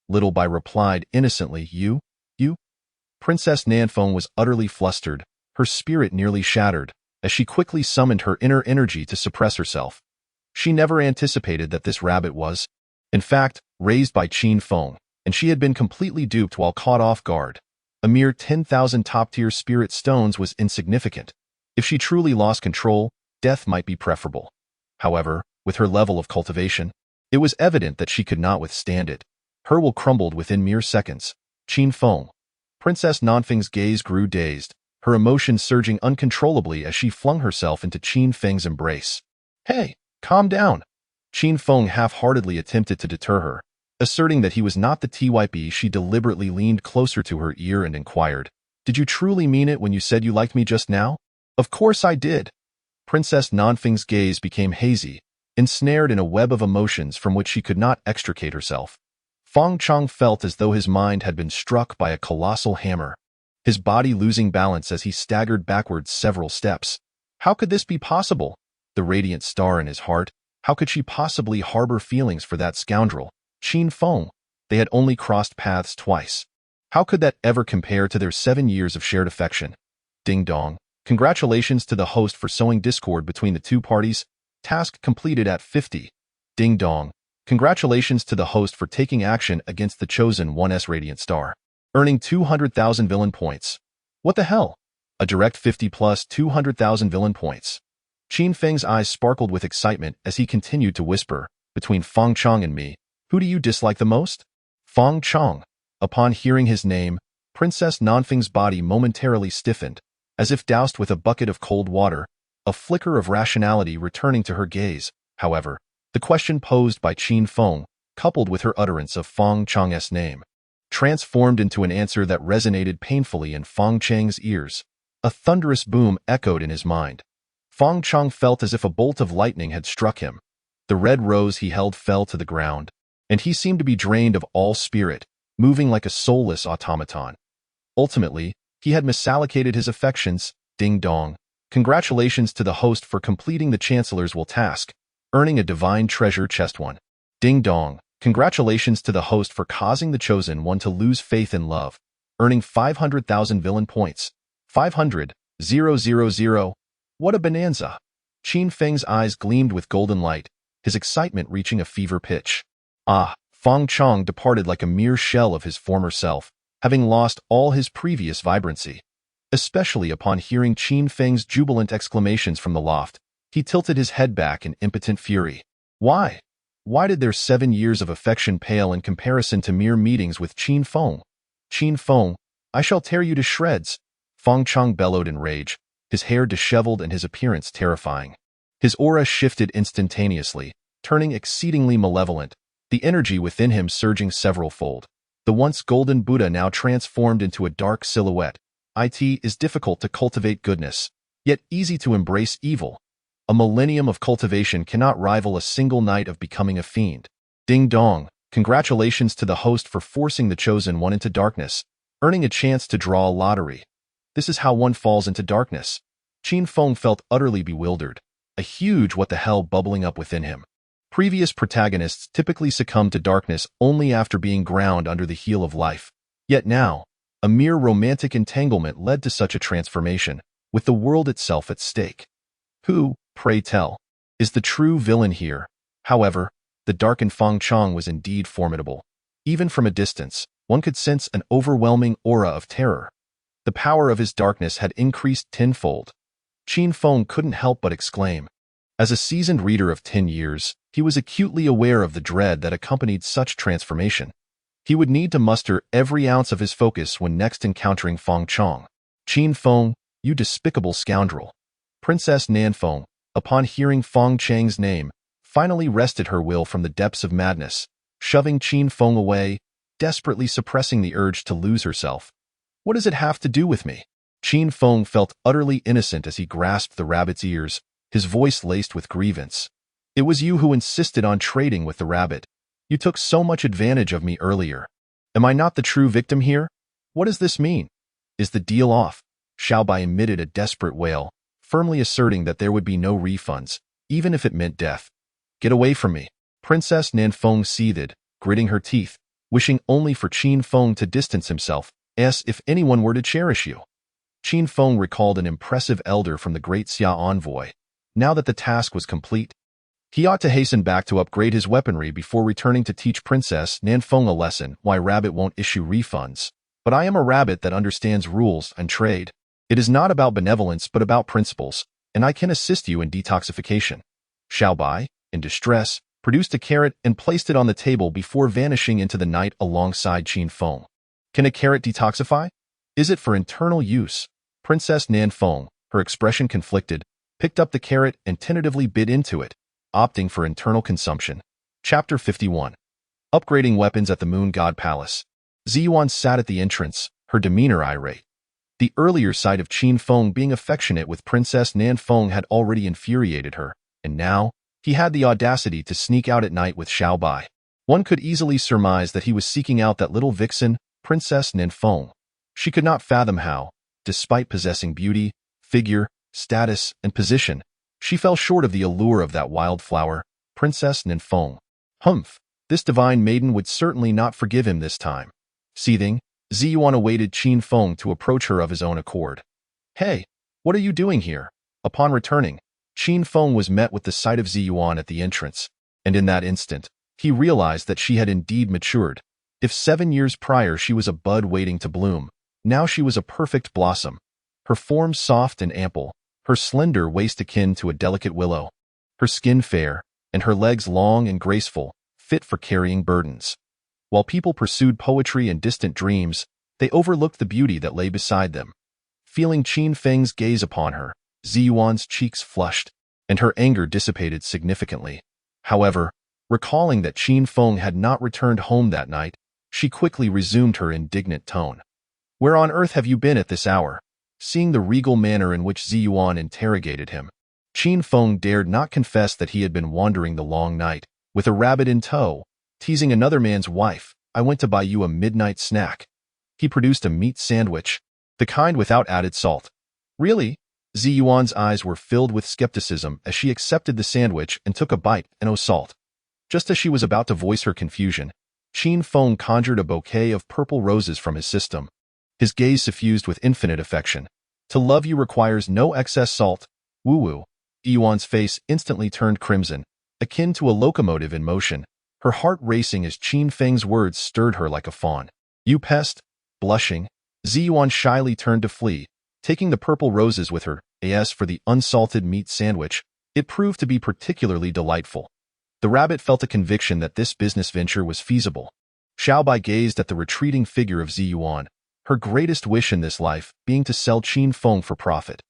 Little Bai replied innocently, You? Princess Nanfeng was utterly flustered, her spirit nearly shattered, as she quickly summoned her inner energy to suppress herself. She never anticipated that this rabbit was, in fact, raised by Qin Feng, and she had been completely duped while caught off guard. A mere 10,000 top-tier spirit stones was insignificant. If she truly lost control, death might be preferable. However, with her level of cultivation, it was evident that she could not withstand it. Her will crumbled within mere seconds. Qin Feng. Princess Nanfeng's gaze grew dazed, her emotions surging uncontrollably as she flung herself into Qin Feng's embrace. "Hey, calm down." Qin Feng half-heartedly attempted to deter her. Asserting that he was not the type, she deliberately leaned closer to her ear and inquired, "Did you truly mean it when you said you liked me just now?" "Of course I did." Princess Nanfeng's gaze became hazy, ensnared in a web of emotions from which she could not extricate herself. Feng Chang felt as though his mind had been struck by a colossal hammer, his body losing balance as he staggered backwards several steps. How could this be possible? The radiant star in his heart, how could she possibly harbor feelings for that scoundrel? Qin Feng. They had only crossed paths twice. How could that ever compare to their 7 years of shared affection? Ding dong. Congratulations to the host for sowing discord between the two parties. Task completed at 50. Ding dong. Congratulations to the host for taking action against the chosen 1's radiant star, earning 200,000 villain points. What the hell? A direct 50 plus 200,000 villain points. Qin Feng's eyes sparkled with excitement as he continued to whisper, "Between Feng Chang and me, who do you dislike the most?" Feng Chang. Upon hearing his name, Princess Nanfeng's body momentarily stiffened, as if doused with a bucket of cold water, a flicker of rationality returning to her gaze. However, the question posed by Qin Feng, coupled with her utterance of Feng Chang's name, transformed into an answer that resonated painfully in Feng Chang's ears. A thunderous boom echoed in his mind. Feng Chang felt as if a bolt of lightning had struck him. The red rose he held fell to the ground, and he seemed to be drained of all spirit, moving like a soulless automaton. Ultimately, he had misallocated his affections. Ding dong. Congratulations to the host for completing the Chancellor's will task, earning a divine treasure chest 1. Ding dong. Congratulations to the host for causing the chosen one to lose faith in love, earning 500,000 villain points. 500,000. What a bonanza. Qin Feng's eyes gleamed with golden light, his excitement reaching a fever pitch. Feng Chang departed like a mere shell of his former self, having lost all his previous vibrancy. Especially upon hearing Qin Feng's jubilant exclamations from the loft, he tilted his head back in impotent fury. Why? Why did their 7 years of affection pale in comparison to mere meetings with Qin Feng? Qin Feng, I shall tear you to shreds. Feng Chang bellowed in rage, his hair disheveled and his appearance terrifying. His aura shifted instantaneously, turning exceedingly malevolent, the energy within him surging several-fold. The once golden Buddha now transformed into a dark silhouette. It is difficult to cultivate goodness, yet easy to embrace evil. A millennium of cultivation cannot rival a single night of becoming a fiend. Ding dong. Congratulations to the host for forcing the chosen one into darkness, earning a chance to draw a lottery. This is how one falls into darkness. Qin Feng felt utterly bewildered, a huge what the hell bubbling up within him. Previous protagonists typically succumb to darkness only after being ground under the heel of life. Yet now, a mere romantic entanglement led to such a transformation, with the world itself at stake. Who, pray tell, is the true villain here? However, the darkened Feng Chang was indeed formidable. Even from a distance, one could sense an overwhelming aura of terror. The power of his darkness had increased tenfold. Qin Feng couldn't help but exclaim. As a seasoned reader of 10 years, he was acutely aware of the dread that accompanied such transformation. He would need to muster every ounce of his focus when next encountering Feng Chang. Qin Feng, you despicable scoundrel. Princess Nanfeng, upon hearing Feng Chang's name, finally wrested her will from the depths of madness, shoving Qin Feng away, desperately suppressing the urge to lose herself. What does it have to do with me? Qin Feng felt utterly innocent as he grasped the rabbit's ears, his voice laced with grievance. It was you who insisted on trading with the rabbit. You took so much advantage of me earlier. Am I not the true victim here? What does this mean? Is the deal off? Xiaobai emitted a desperate wail, firmly asserting that there would be no refunds, even if it meant death. Get away from me. Princess Nanfeng seethed, gritting her teeth, wishing only for Qin Feng to distance himself, as if anyone were to cherish you. Qin Feng recalled an impressive elder from the great Xia envoy. Now that the task was complete, he ought to hasten back to upgrade his weaponry before returning to teach Princess Nanfeng a lesson why rabbit won't issue refunds. But I am a rabbit that understands rules and trade. It is not about benevolence but about principles, and I can assist you in detoxification. Xiaobai, in distress, produced a carrot and placed it on the table before vanishing into the night alongside Qin Feng. Can a carrot detoxify? Is it for internal use? Princess Nanfeng, her expression conflicted, picked up the carrot and tentatively bit into it, opting for internal consumption. Chapter 51. Upgrading weapons at the Moon God Palace. Ziyuan sat at the entrance, her demeanor irate. The earlier sight of Qin Feng being affectionate with Princess Nanfeng had already infuriated her, and now, he had the audacity to sneak out at night with Xiaobai. One could easily surmise that he was seeking out that little vixen, Princess Nanfeng. She could not fathom how, despite possessing beauty, figure, status, and position, she fell short of the allure of that wildflower, Princess Nanfeng. Humph, this divine maiden would certainly not forgive him this time. Seething, Ziyuan awaited Qin Feng to approach her of his own accord. Hey, what are you doing here? Upon returning, Qin Feng was met with the sight of Ziyuan at the entrance, and in that instant, he realized that she had indeed matured. If 7 years prior she was a bud waiting to bloom, now she was a perfect blossom. Her form soft and ample, her slender waist akin to a delicate willow, her skin fair, and her legs long and graceful, fit for carrying burdens. While people pursued poetry and distant dreams, they overlooked the beauty that lay beside them. Feeling Qin Feng's gaze upon her, Ziyuan's cheeks flushed, and her anger dissipated significantly. However, recalling that Qin Feng had not returned home that night, she quickly resumed her indignant tone. Where on earth have you been at this hour? Seeing the regal manner in which Ziyuan interrogated him, Qin Feng dared not confess that he had been wandering the long night, with a rabbit in tow, teasing another man's wife. I went to buy you a midnight snack. He produced a meat sandwich, the kind without added salt. Really? Ziyuan's eyes were filled with skepticism as she accepted the sandwich and took a bite and no salt. Just as she was about to voice her confusion, Qin Feng conjured a bouquet of purple roses from his system. His gaze suffused with infinite affection. To love you requires no excess salt. Woo-woo. Ziyuan's face instantly turned crimson, akin to a locomotive in motion, her heart racing as Qin Feng's words stirred her like a fawn. You pest. Blushing, Ziyuan shyly turned to flee, taking the purple roses with her. As for the unsalted meat sandwich, it proved to be particularly delightful. The rabbit felt a conviction that this business venture was feasible. Xiaobai gazed at the retreating figure of Ziyuan, her greatest wish in this life being to sell Qin Feng for profit.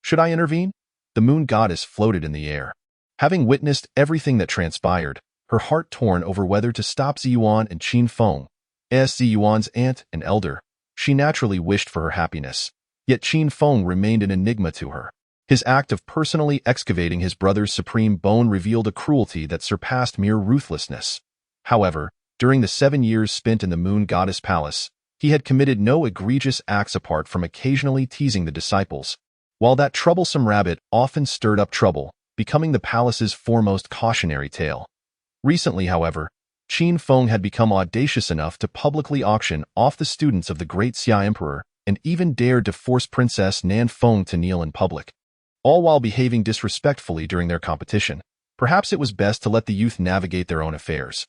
Should I intervene? The moon goddess floated in the air. Having witnessed everything that transpired, her heart torn over whether to stop Ziyuan and Qin Feng. As Ziyuan's aunt and elder, she naturally wished for her happiness. Yet Qin Feng remained an enigma to her. His act of personally excavating his brother's supreme bone revealed a cruelty that surpassed mere ruthlessness. However, during the 7 years spent in the Moon Goddess Palace, he had committed no egregious acts apart from occasionally teasing the disciples. While that troublesome rabbit often stirred up trouble, becoming the palace's foremost cautionary tale. Recently, however, Qin Feng had become audacious enough to publicly auction off the students of the great Xia Emperor and even dared to force Princess Nanfeng to kneel in public, all while behaving disrespectfully during their competition. Perhaps it was best to let the youth navigate their own affairs.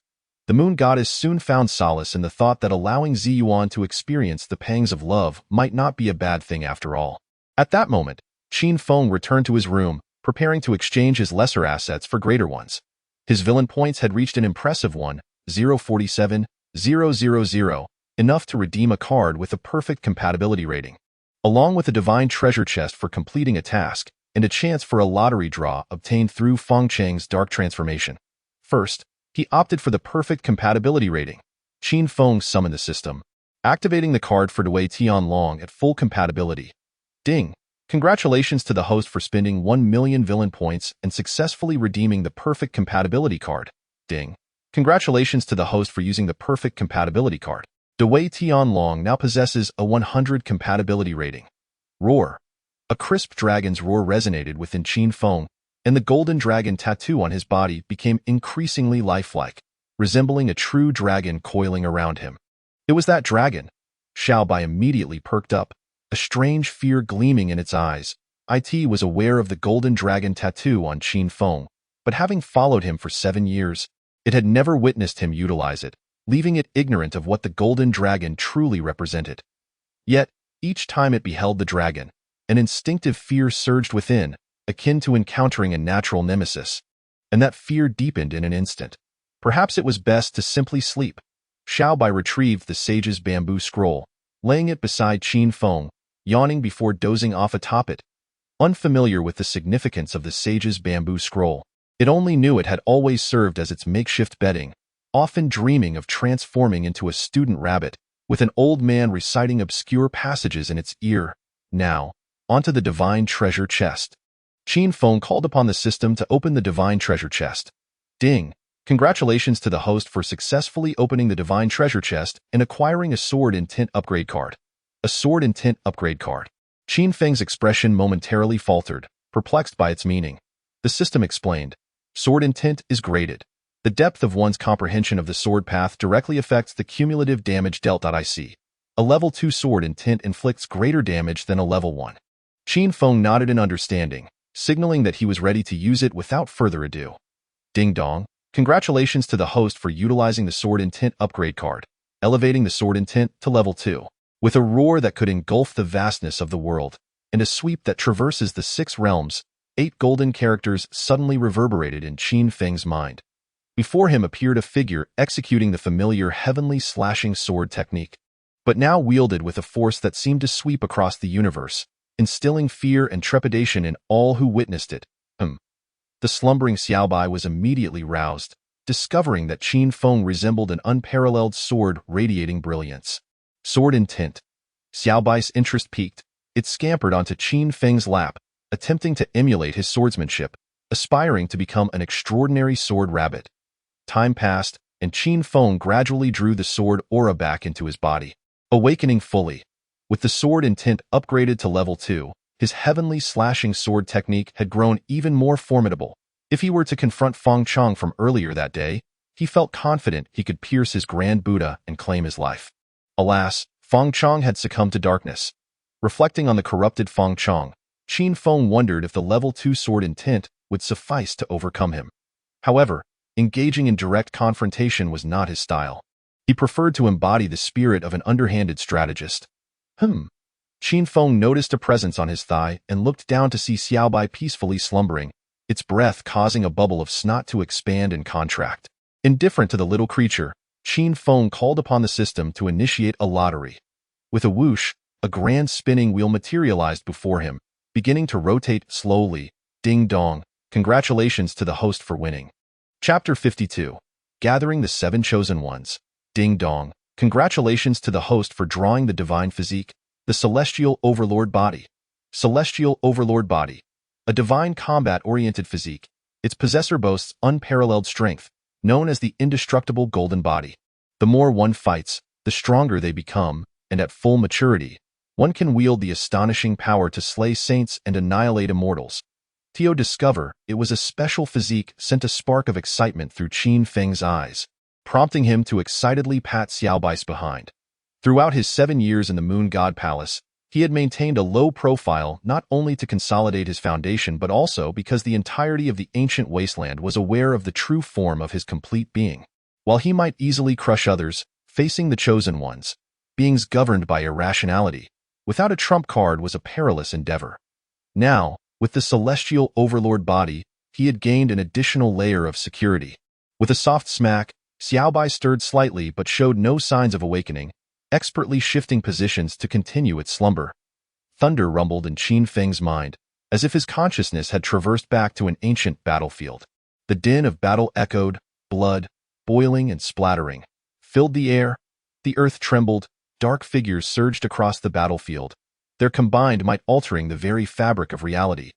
The moon goddess soon found solace in the thought that allowing Ziyuan to experience the pangs of love might not be a bad thing after all. At that moment, Qin Feng returned to his room, preparing to exchange his lesser assets for greater ones. His villain points had reached an impressive 1,047,000, enough to redeem a card with a perfect compatibility rating, along with a divine treasure chest for completing a task, and a chance for a lottery draw obtained through Feng Chang's dark transformation. First, he opted for the perfect compatibility rating. Qin Feng summoned the system, activating the card for Dui Tianlong at full compatibility. Ding! Congratulations to the host for spending 1 million villain points and successfully redeeming the perfect compatibility card. Ding! Congratulations to the host for using the perfect compatibility card. Dewey Tianlong now possesses a 100 compatibility rating. Roar. A crisp dragon's roar resonated within Qin Feng, and the golden dragon tattoo on his body became increasingly lifelike, resembling a true dragon coiling around him. It was that dragon. Xiaobai immediately perked up, a strange fear gleaming in its eyes. It was aware of the golden dragon tattoo on Qin Feng, but having followed him for 7 years, it had never witnessed him utilize it, leaving it ignorant of what the golden dragon truly represented. Yet, each time it beheld the dragon, an instinctive fear surged within, akin to encountering a natural nemesis, and that fear deepened in an instant. Perhaps it was best to simply sleep. Xiaobai retrieved the sage's bamboo scroll, laying it beside Qin Feng, yawning before dozing off atop it. Unfamiliar with the significance of the sage's bamboo scroll, it only knew it had always served as its makeshift bedding, often dreaming of transforming into a student rabbit, with an old man reciting obscure passages in its ear. Now, onto the divine treasure chest. Qin Feng called upon the system to open the divine treasure chest. Ding! Congratulations to the host for successfully opening the divine treasure chest and acquiring a sword intent upgrade card. A sword intent upgrade card. Qin Feng's expression momentarily faltered, perplexed by its meaning. The system explained. Sword intent is graded. The depth of one's comprehension of the sword path directly affects the cumulative damage dealt. IC. A level 2 sword intent inflicts greater damage than a level 1. Qin Feng nodded in understanding, signaling that he was ready to use it without further ado. Ding dong. Congratulations to the host for utilizing the sword intent upgrade card, elevating the sword intent to level 2. With a roar that could engulf the vastness of the world, and a sweep that traverses the 6 realms, 8 golden characters suddenly reverberated in Qin Feng's mind. Before him appeared a figure executing the familiar heavenly slashing sword technique, but now wielded with a force that seemed to sweep across the universe, instilling fear and trepidation in all who witnessed it. The slumbering Xiaobai was immediately roused, discovering that Qin Feng resembled an unparalleled sword radiating brilliance. Sword intent. Xiaobai's interest peaked. It scampered onto Qin Feng's lap, attempting to emulate his swordsmanship, aspiring to become an extraordinary sword rabbit. Time passed, and Qin Feng gradually drew the sword aura back into his body, awakening fully. With the sword intent upgraded to level 2, his heavenly slashing sword technique had grown even more formidable. If he were to confront Feng Chang from earlier that day, he felt confident he could pierce his grand Buddha and claim his life. Alas, Feng Chang had succumbed to darkness. Reflecting on the corrupted Feng Chang, Qin Feng wondered if the level 2 sword intent would suffice to overcome him. However, engaging in direct confrontation was not his style. He preferred to embody the spirit of an underhanded strategist. Qin Feng noticed a presence on his thigh and looked down to see Xiaobai peacefully slumbering, its breath causing a bubble of snot to expand and contract. Indifferent to the little creature, Qin Feng called upon the system to initiate a lottery. With a whoosh, a grand spinning wheel materialized before him, beginning to rotate slowly. Ding dong. Congratulations to the host for winning. Chapter 52. Gathering the 7 Chosen Ones. Ding dong. Congratulations to the host for drawing the divine physique, the Celestial Overlord Body. Celestial Overlord Body. A divine combat-oriented physique. Its possessor boasts unparalleled strength, known as the indestructible golden body. The more one fights, the stronger they become, and at full maturity, one can wield the astonishing power to slay saints and annihilate immortals. Tio discover it was a special physique sent a spark of excitement through Qin Feng's eyes, prompting him to excitedly pat Xiaobai's behind. Throughout his 7 years in the Moon God Palace, he had maintained a low profile not only to consolidate his foundation but also because the entirety of the ancient wasteland was aware of the true form of his complete being. While he might easily crush others, facing the Chosen Ones, beings governed by irrationality, without a trump card was a perilous endeavor. Now, with the Celestial Overlord Body, he had gained an additional layer of security. With a soft smack, Xiaobai stirred slightly but showed no signs of awakening, expertly shifting positions to continue its slumber. Thunder rumbled in Qin Feng's mind, as if his consciousness had traversed back to an ancient battlefield. The din of battle echoed, blood, boiling and splattering, filled the air. The earth trembled, dark figures surged across the battlefield, their combined might altering the very fabric of reality.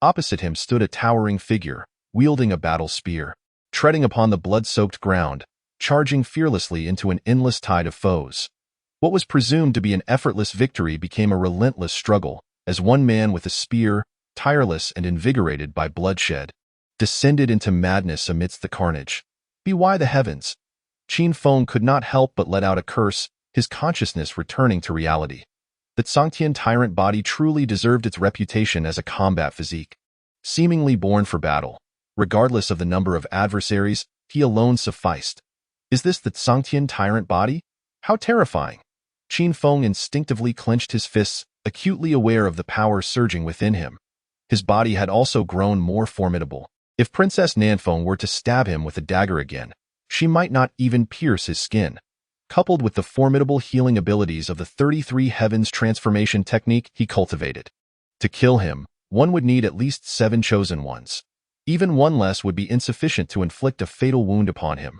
Opposite him stood a towering figure, wielding a battle spear. treading upon the blood-soaked ground, charging fearlessly into an endless tide of foes. What was presumed to be an effortless victory became a relentless struggle, as one man with a spear, tireless and invigorated by bloodshed, descended into madness amidst the carnage. Be why the heavens! Qin Feng could not help but let out a curse, his consciousness returning to reality. That Songtian tyrant body truly deserved its reputation as a combat physique. Seemingly born for battle, regardless of the number of adversaries, he alone sufficed. Is this the Songtian tyrant body? How terrifying! Qin Feng instinctively clenched his fists, acutely aware of the power surging within him. His body had also grown more formidable. If Princess Nanfeng were to stab him with a dagger again, she might not even pierce his skin. Coupled with the formidable healing abilities of the 33 Heavens transformation technique he cultivated. To kill him, one would need at least 7 chosen ones. Even one less would be insufficient to inflict a fatal wound upon him.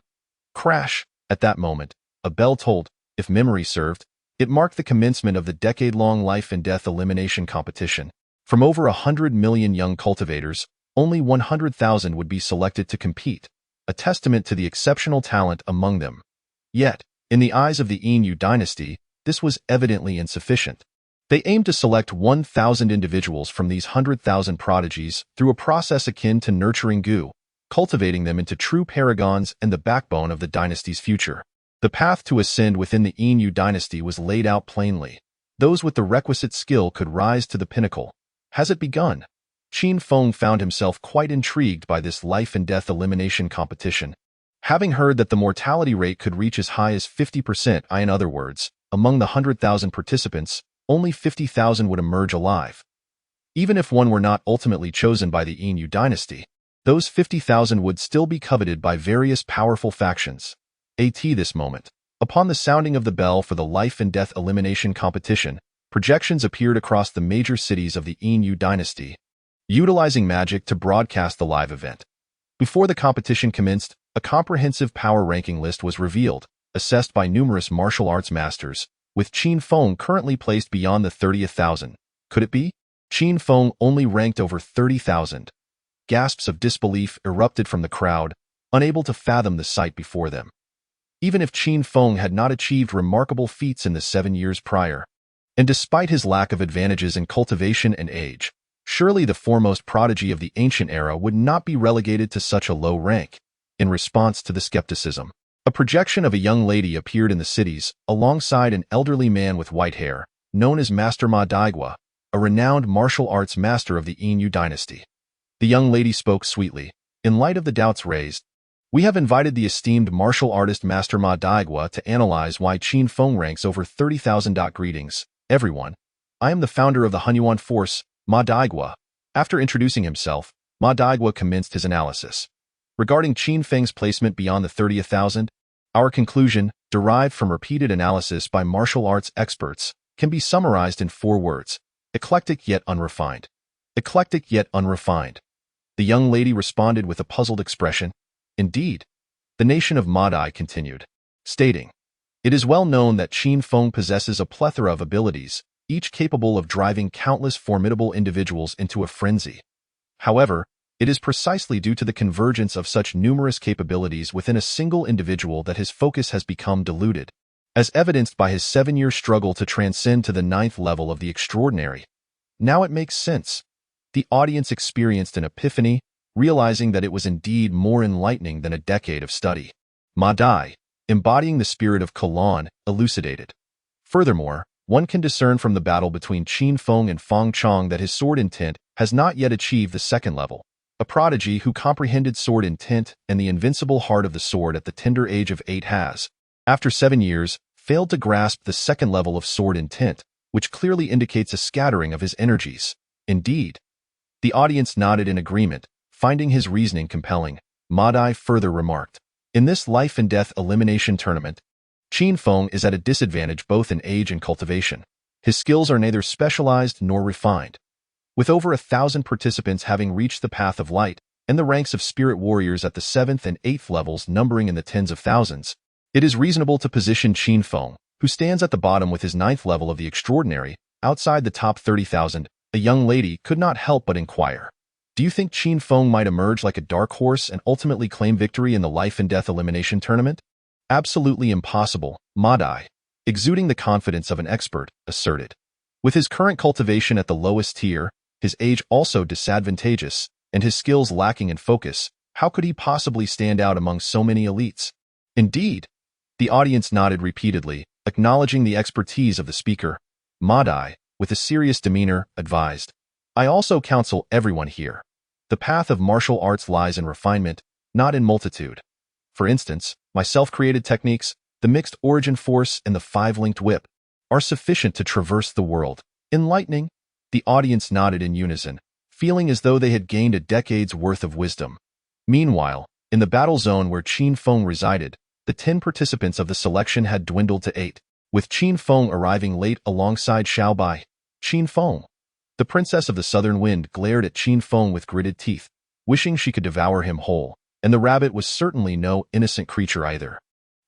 Crash! At that moment, a bell tolled. If memory served, it marked the commencement of the decade-long life and death elimination competition. From over 100 million young cultivators, only 100,000 would be selected to compete, a testament to the exceptional talent among them. Yet, in the eyes of the Yin dynasty, this was evidently insufficient. They aimed to select 1,000 individuals from these 100,000 prodigies through a process akin to nurturing goo, cultivating them into true paragons and the backbone of the dynasty's future. The path to ascend within the Yin dynasty was laid out plainly. Those with the requisite skill could rise to the pinnacle. Has it begun? Qin Feng found himself quite intrigued by this life and death elimination competition. Having heard that the mortality rate could reach as high as 50%, in other words, among the 100,000 participants, only 50,000 would emerge alive. Even if one were not ultimately chosen by the Yin dynasty, those 50,000 would still be coveted by various powerful factions. This moment. Upon the sounding of the bell for the life and death elimination competition, projections appeared across the major cities of the Yin dynasty, utilizing magic to broadcast the live event. Before the competition commenced, a comprehensive power ranking list was revealed, assessed by numerous martial arts masters, with Qin Feng currently placed beyond the 30,000. Could it be? Qin Feng only ranked over 30,000. Gasps of disbelief erupted from the crowd, unable to fathom the sight before them. Even if Qin Feng had not achieved remarkable feats in the 7 years prior, and despite his lack of advantages in cultivation and age, surely the foremost prodigy of the ancient era would not be relegated to such a low rank. In response to the skepticism, a projection of a young lady appeared in the cities, alongside an elderly man with white hair, known as Master Ma Daigua, a renowned martial arts master of the Yin dynasty. The young lady spoke sweetly. In light of the doubts raised, we have invited the esteemed martial artist Master Ma Daigua to analyze why Qin Feng ranks over 30,000. Greetings, everyone. I am the founder of the Hunyuan Force, Ma Daigua. After introducing himself, Ma Daigua commenced his analysis. Regarding Qin Feng's placement beyond the 30,000, our conclusion, derived from repeated analysis by martial arts experts, can be summarized in 4 words: eclectic yet unrefined. Eclectic yet unrefined. The young lady responded with a puzzled expression. Indeed. The nation of Madai continued, stating, it is well known that Qin Feng possesses a plethora of abilities, each capable of driving countless formidable individuals into a frenzy. However, it is precisely due to the convergence of such numerous capabilities within a single individual that his focus has become diluted, as evidenced by his 7-year struggle to transcend to the 9th level of the extraordinary. Now it makes sense. The audience experienced an epiphany, realizing that it was indeed more enlightening than a decade of study. Madai, embodying the spirit of Kalan, elucidated. Furthermore, one can discern from the battle between Qin Feng and Feng Chong that his sword intent has not yet achieved the 2nd level. A prodigy who comprehended sword intent and the invincible heart of the sword at the tender age of 8 has, after 7 years, failed to grasp the 2nd level of sword intent, which clearly indicates a scattering of his energies. Indeed. The audience nodded in agreement, finding his reasoning compelling. Madai further remarked, in this life and death elimination tournament, Qin Feng is at a disadvantage both in age and cultivation. His skills are neither specialized nor refined. With over 1,000 participants having reached the path of light, and the ranks of spirit warriors at the 7th and 8th levels numbering in the tens of thousands, it is reasonable to position Qin Feng, who stands at the bottom with his 9th level of the extraordinary, outside the top 30,000. A young lady could not help but inquire. Do you think Qin Feng might emerge like a dark horse and ultimately claim victory in the life and death elimination tournament? Absolutely impossible, Madai, exuding the confidence of an expert, asserted. With his current cultivation at the lowest tier, his age also disadvantageous, and his skills lacking in focus, how could he possibly stand out among so many elites? Indeed. The audience nodded repeatedly, acknowledging the expertise of the speaker. Madai, with a serious demeanor, advised, I also counsel everyone here. The path of martial arts lies in refinement, not in multitude. For instance, my self-created techniques, the mixed origin force and the five-linked whip, are sufficient to traverse the world. Enlightening. The audience nodded in unison, feeling as though they had gained a decade's worth of wisdom. Meanwhile, in the battle zone where Qin Feng resided, the 10 participants of the selection had dwindled to 8, with Qin Feng arriving late alongside Xiao Bai. Qin Feng. The princess of the southern wind glared at Qin Feng with gritted teeth, wishing she could devour him whole, and the rabbit was certainly no innocent creature either.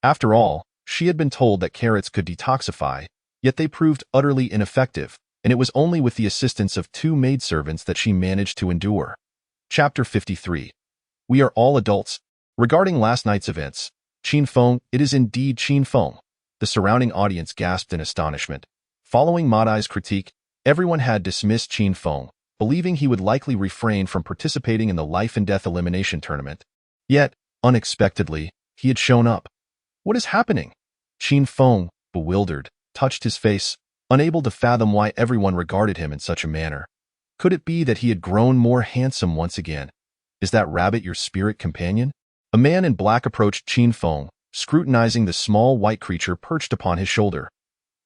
After all, she had been told that carrots could detoxify, yet they proved utterly ineffective, and it was only with the assistance of 2 maidservants that she managed to endure. Chapter 53. We are all adults. Regarding last night's events, Qin Feng, it is indeed Qin Feng. The surrounding audience gasped in astonishment. Following Madai's critique, everyone had dismissed Qin Feng, believing he would likely refrain from participating in the life and death elimination tournament. Yet, unexpectedly, he had shown up. What is happening? Qin Feng, bewildered, touched his face, unable to fathom why everyone regarded him in such a manner. Could it be that he had grown more handsome once again? Is that rabbit your spirit companion? A man in black approached Qin Feng, scrutinizing the small white creature perched upon his shoulder.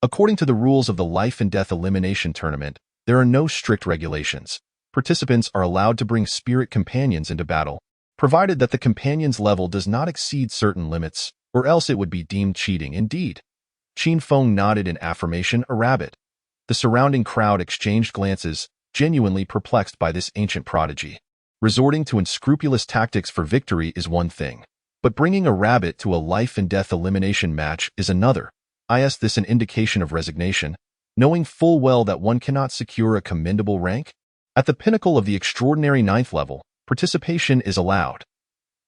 According to the rules of the life and death elimination tournament, there are no strict regulations. Participants are allowed to bring spirit companions into battle, provided that the companion's level does not exceed certain limits, or else it would be deemed cheating indeed. Qin Feng nodded in affirmation, a rabbit. The surrounding crowd exchanged glances, genuinely perplexed by this ancient prodigy. Resorting to unscrupulous tactics for victory is one thing, but bringing a rabbit to a life and death elimination match is another. Is this an indication of resignation, knowing full well that one cannot secure a commendable rank? At the pinnacle of the extraordinary 9th level, participation is allowed.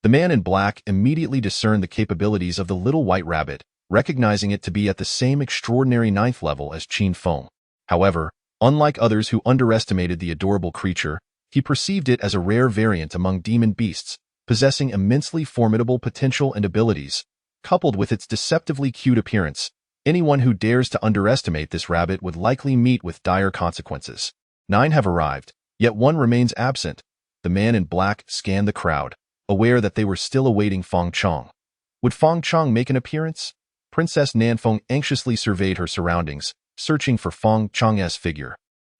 The man in black immediately discerned the capabilities of the little white rabbit, recognizing it to be at the same extraordinary 9th level as Qin Feng. However, unlike others who underestimated the adorable creature, he perceived it as a rare variant among demon beasts, possessing immensely formidable potential and abilities. Coupled with its deceptively cute appearance, anyone who dares to underestimate this rabbit would likely meet with dire consequences. 9 have arrived, yet 1 remains absent. The man in black scanned the crowd, aware that they were still awaiting Feng Chong. Would Feng Chong make an appearance? Princess Nanfeng anxiously surveyed her surroundings, searching for Feng Chong's figure.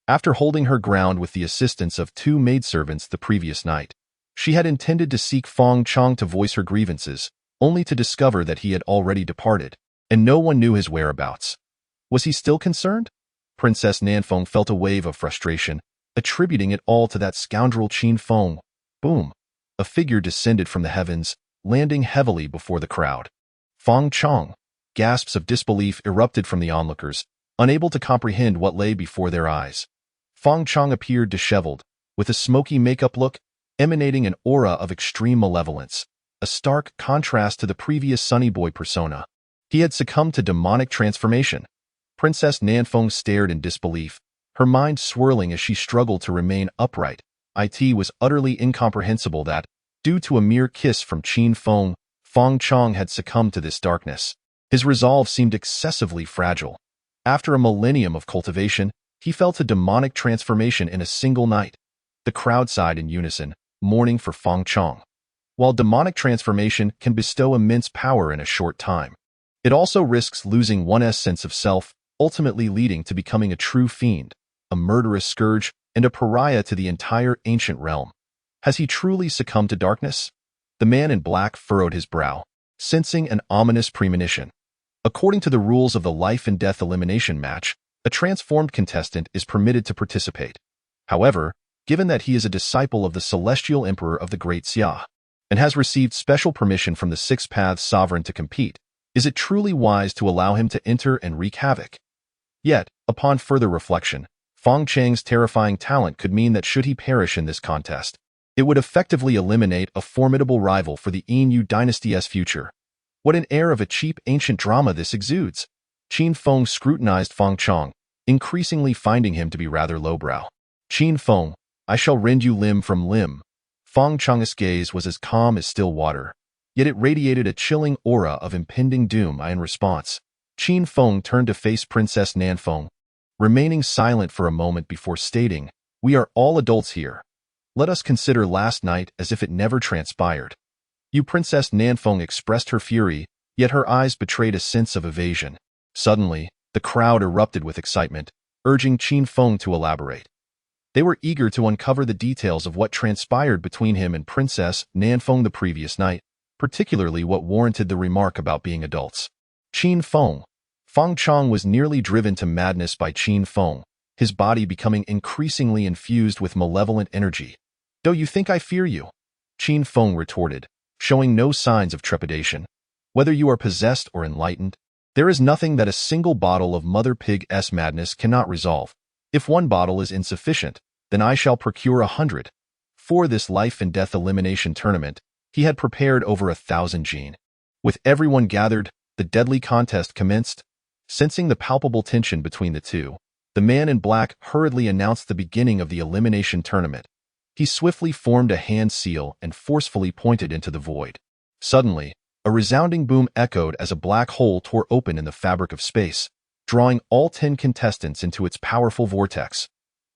After holding her ground with the assistance of 2 maidservants the previous night, she had intended to seek Feng Chong to voice her grievances, only to discover that he had already departed, and no one knew his whereabouts. Was he still concerned? Princess Nanfeng felt a wave of frustration, attributing it all to that scoundrel Qin Feng. Boom! A figure descended from the heavens, landing heavily before the crowd. Feng Chong! Gasps of disbelief erupted from the onlookers, unable to comprehend what lay before their eyes. Feng Chong appeared disheveled, with a smoky makeup look, emanating an aura of extreme malevolence, a stark contrast to the previous sunny boy persona. He had succumbed to demonic transformation. Princess Nanfeng stared in disbelief, her mind swirling as she struggled to remain upright. It was utterly incomprehensible that, due to a mere kiss from Qin Feng, Feng Chong had succumbed to this darkness. His resolve seemed excessively fragile. After a millennium of cultivation, he felt a demonic transformation in a single night. The crowd sighed in unison, mourning for Feng Chong. While demonic transformation can bestow immense power in a short time, it also risks losing one's sense of self, ultimately leading to becoming a true fiend, a murderous scourge, and a pariah to the entire ancient realm. Has he truly succumbed to darkness? The man in black furrowed his brow, sensing an ominous premonition. According to the rules of the life and death elimination match, a transformed contestant is permitted to participate. However, given that he is a disciple of the celestial emperor of the Great Xia, and has received special permission from the Six Paths sovereign to compete, is it truly wise to allow him to enter and wreak havoc? Yet, upon further reflection, Feng Chang's terrifying talent could mean that should he perish in this contest, it would effectively eliminate a formidable rival for the Yin dynasty's future. What an air of a cheap ancient drama this exudes! Qin Feng scrutinized Feng Chang, increasingly finding him to be rather lowbrow. Qin Feng, I shall rend you limb from limb. Feng Chang's gaze was as calm as still water, yet it radiated a chilling aura of impending doom. In response, Qin Feng turned to face Princess Nanfeng, remaining silent for a moment before stating, "We are all adults here. Let us consider last night as if it never transpired." Princess Nanfeng expressed her fury, yet her eyes betrayed a sense of evasion. Suddenly, the crowd erupted with excitement, urging Qin Feng to elaborate. They were eager to uncover the details of what transpired between him and Princess Nanfeng the previous night, particularly what warranted the remark about being adults. Qin Feng. Feng Chang was nearly driven to madness by Qin Feng, his body becoming increasingly infused with malevolent energy. "Do you think I fear you?" Qin Feng retorted, showing no signs of trepidation. "Whether you are possessed or enlightened, there is nothing that a single bottle of Mother Pig's madness cannot resolve. If one bottle is insufficient, then I shall procure 100. For this life and death elimination tournament, he had prepared over 1,000 jin. With everyone gathered, the deadly contest commenced. Sensing the palpable tension between the two, the man in black hurriedly announced the beginning of the elimination tournament. He swiftly formed a hand seal and forcefully pointed into the void. Suddenly, a resounding boom echoed as a black hole tore open in the fabric of space, drawing all 10 contestants into its powerful vortex.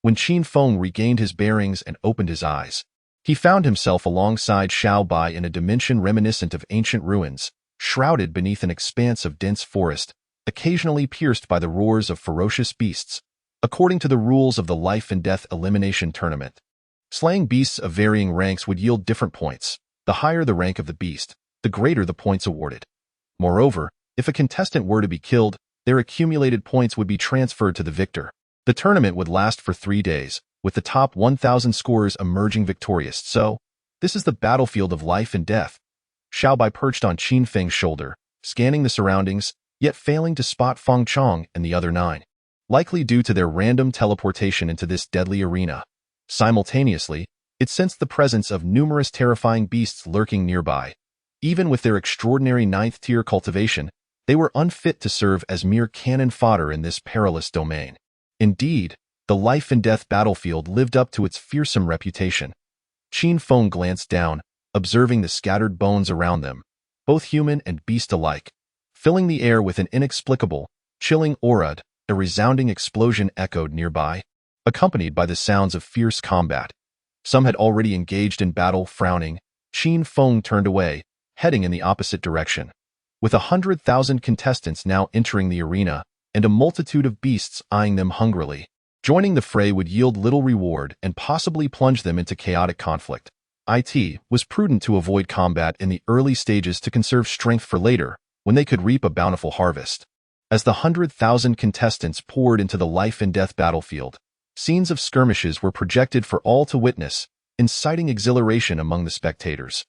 When Qin Feng regained his bearings and opened his eyes, he found himself alongside Xiao Bai in a dimension reminiscent of ancient ruins, shrouded beneath an expanse of dense forest, occasionally pierced by the roars of ferocious beasts. According to the rules of the life and death elimination tournament, slaying beasts of varying ranks would yield different points. The higher the rank of the beast, the greater the points awarded. Moreover, if a contestant were to be killed, their accumulated points would be transferred to the victor. The tournament would last for 3 days, with the top 1,000 scorers emerging victorious. So, this is the battlefield of life and death. Xiao Bai perched on Qin Feng's shoulder, scanning the surroundings, yet failing to spot Feng Chang and the other 9, likely due to their random teleportation into this deadly arena. Simultaneously, it sensed the presence of numerous terrifying beasts lurking nearby. Even with their extraordinary 9th-tier cultivation, they were unfit to serve as mere cannon fodder in this perilous domain. Indeed, the life and death battlefield lived up to its fearsome reputation. Qin Feng glanced down, observing the scattered bones around them, both human and beast alike, filling the air with an inexplicable, chilling aura. A resounding explosion echoed nearby, accompanied by the sounds of fierce combat. Some had already engaged in battle. Frowning, Qin Feng turned away, heading in the opposite direction. With 100,000 contestants now entering the arena, and a multitude of beasts eyeing them hungrily, joining the fray would yield little reward and possibly plunge them into chaotic conflict. It was prudent to avoid combat in the early stages to conserve strength for later, when they could reap a bountiful harvest. As the 100,000 contestants poured into the life and death battlefield, scenes of skirmishes were projected for all to witness, inciting exhilaration among the spectators.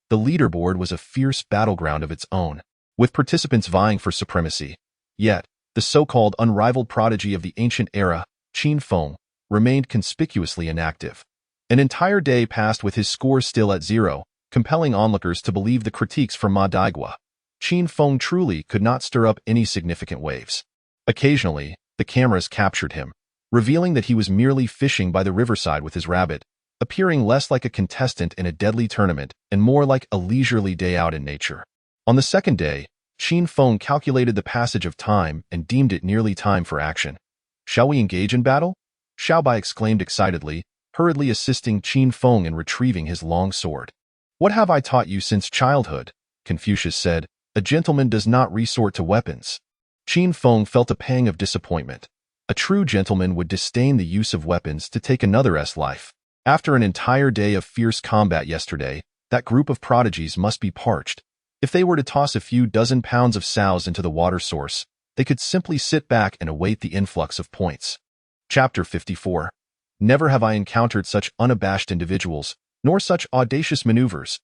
The leaderboard was a fierce battleground of its own, with participants vying for supremacy. Yet, the so-called unrivaled prodigy of the ancient era, Qin Feng, remained conspicuously inactive. An entire day passed with his score still at 0, compelling onlookers to believe the critiques from Ma Daigua. Qin Feng truly could not stir up any significant waves. Occasionally, the cameras captured him, revealing that he was merely fishing by the riverside with his rabbit, appearing less like a contestant in a deadly tournament and more like a leisurely day out in nature. On the second day, Qin Feng calculated the passage of time and deemed it nearly time for action. "Shall we engage in battle?" Xiao Bai exclaimed excitedly, hurriedly assisting Qin Feng in retrieving his long sword. "What have I taught you since childhood?" Confucius said. "A gentleman does not resort to weapons." Qin Feng felt a pang of disappointment. A true gentleman would disdain the use of weapons to take another's life. After an entire day of fierce combat yesterday, that group of prodigies must be parched. If they were to toss a few dozen pounds of sows into the water source, they could simply sit back and await the influx of points. Chapter 54. Never have I encountered such unabashed individuals, nor such audacious maneuvers.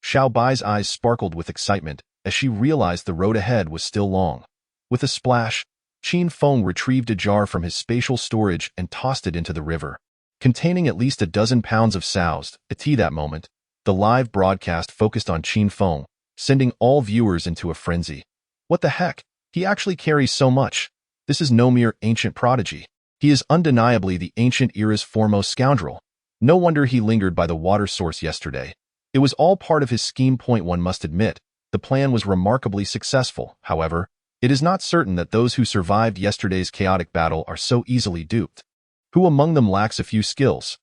Xiao Bai's eyes sparkled with excitement as she realized the road ahead was still long. With a splash, Qin Feng retrieved a jar from his spatial storage and tossed it into the river, containing at least a dozen pounds of soused tea. That moment, the live broadcast focused on Qin Feng, sending all viewers into a frenzy. What the heck? He actually carries so much. This is no mere ancient prodigy. He is undeniably the ancient era's foremost scoundrel. No wonder he lingered by the water source yesterday. It was all part of his scheme. One must admit, the plan was remarkably successful. However, it is not certain that those who survived yesterday's chaotic battle are so easily duped. Who among them lacks a few skills?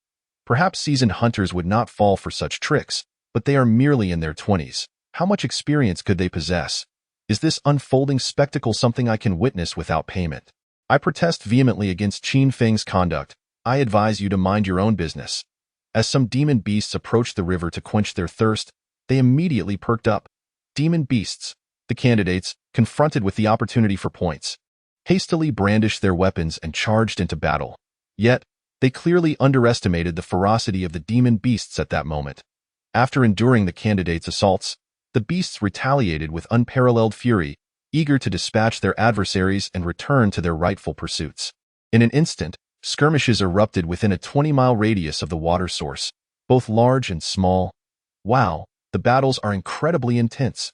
Perhaps seasoned hunters would not fall for such tricks, but they are merely in their 20s. How much experience could they possess? Is this unfolding spectacle something I can witness without payment? I protest vehemently against Qin Feng's conduct. I advise you to mind your own business. As some demon beasts approached the river to quench their thirst, they immediately perked up. Demon beasts, the candidates, confronted with the opportunity for points, hastily brandished their weapons and charged into battle. Yet, they clearly underestimated the ferocity of the demon beasts at that moment. After enduring the candidates' assaults, the beasts retaliated with unparalleled fury, eager to dispatch their adversaries and return to their rightful pursuits. In an instant, skirmishes erupted within a 20-mile radius of the water source, both large and small. Wow, the battles are incredibly intense.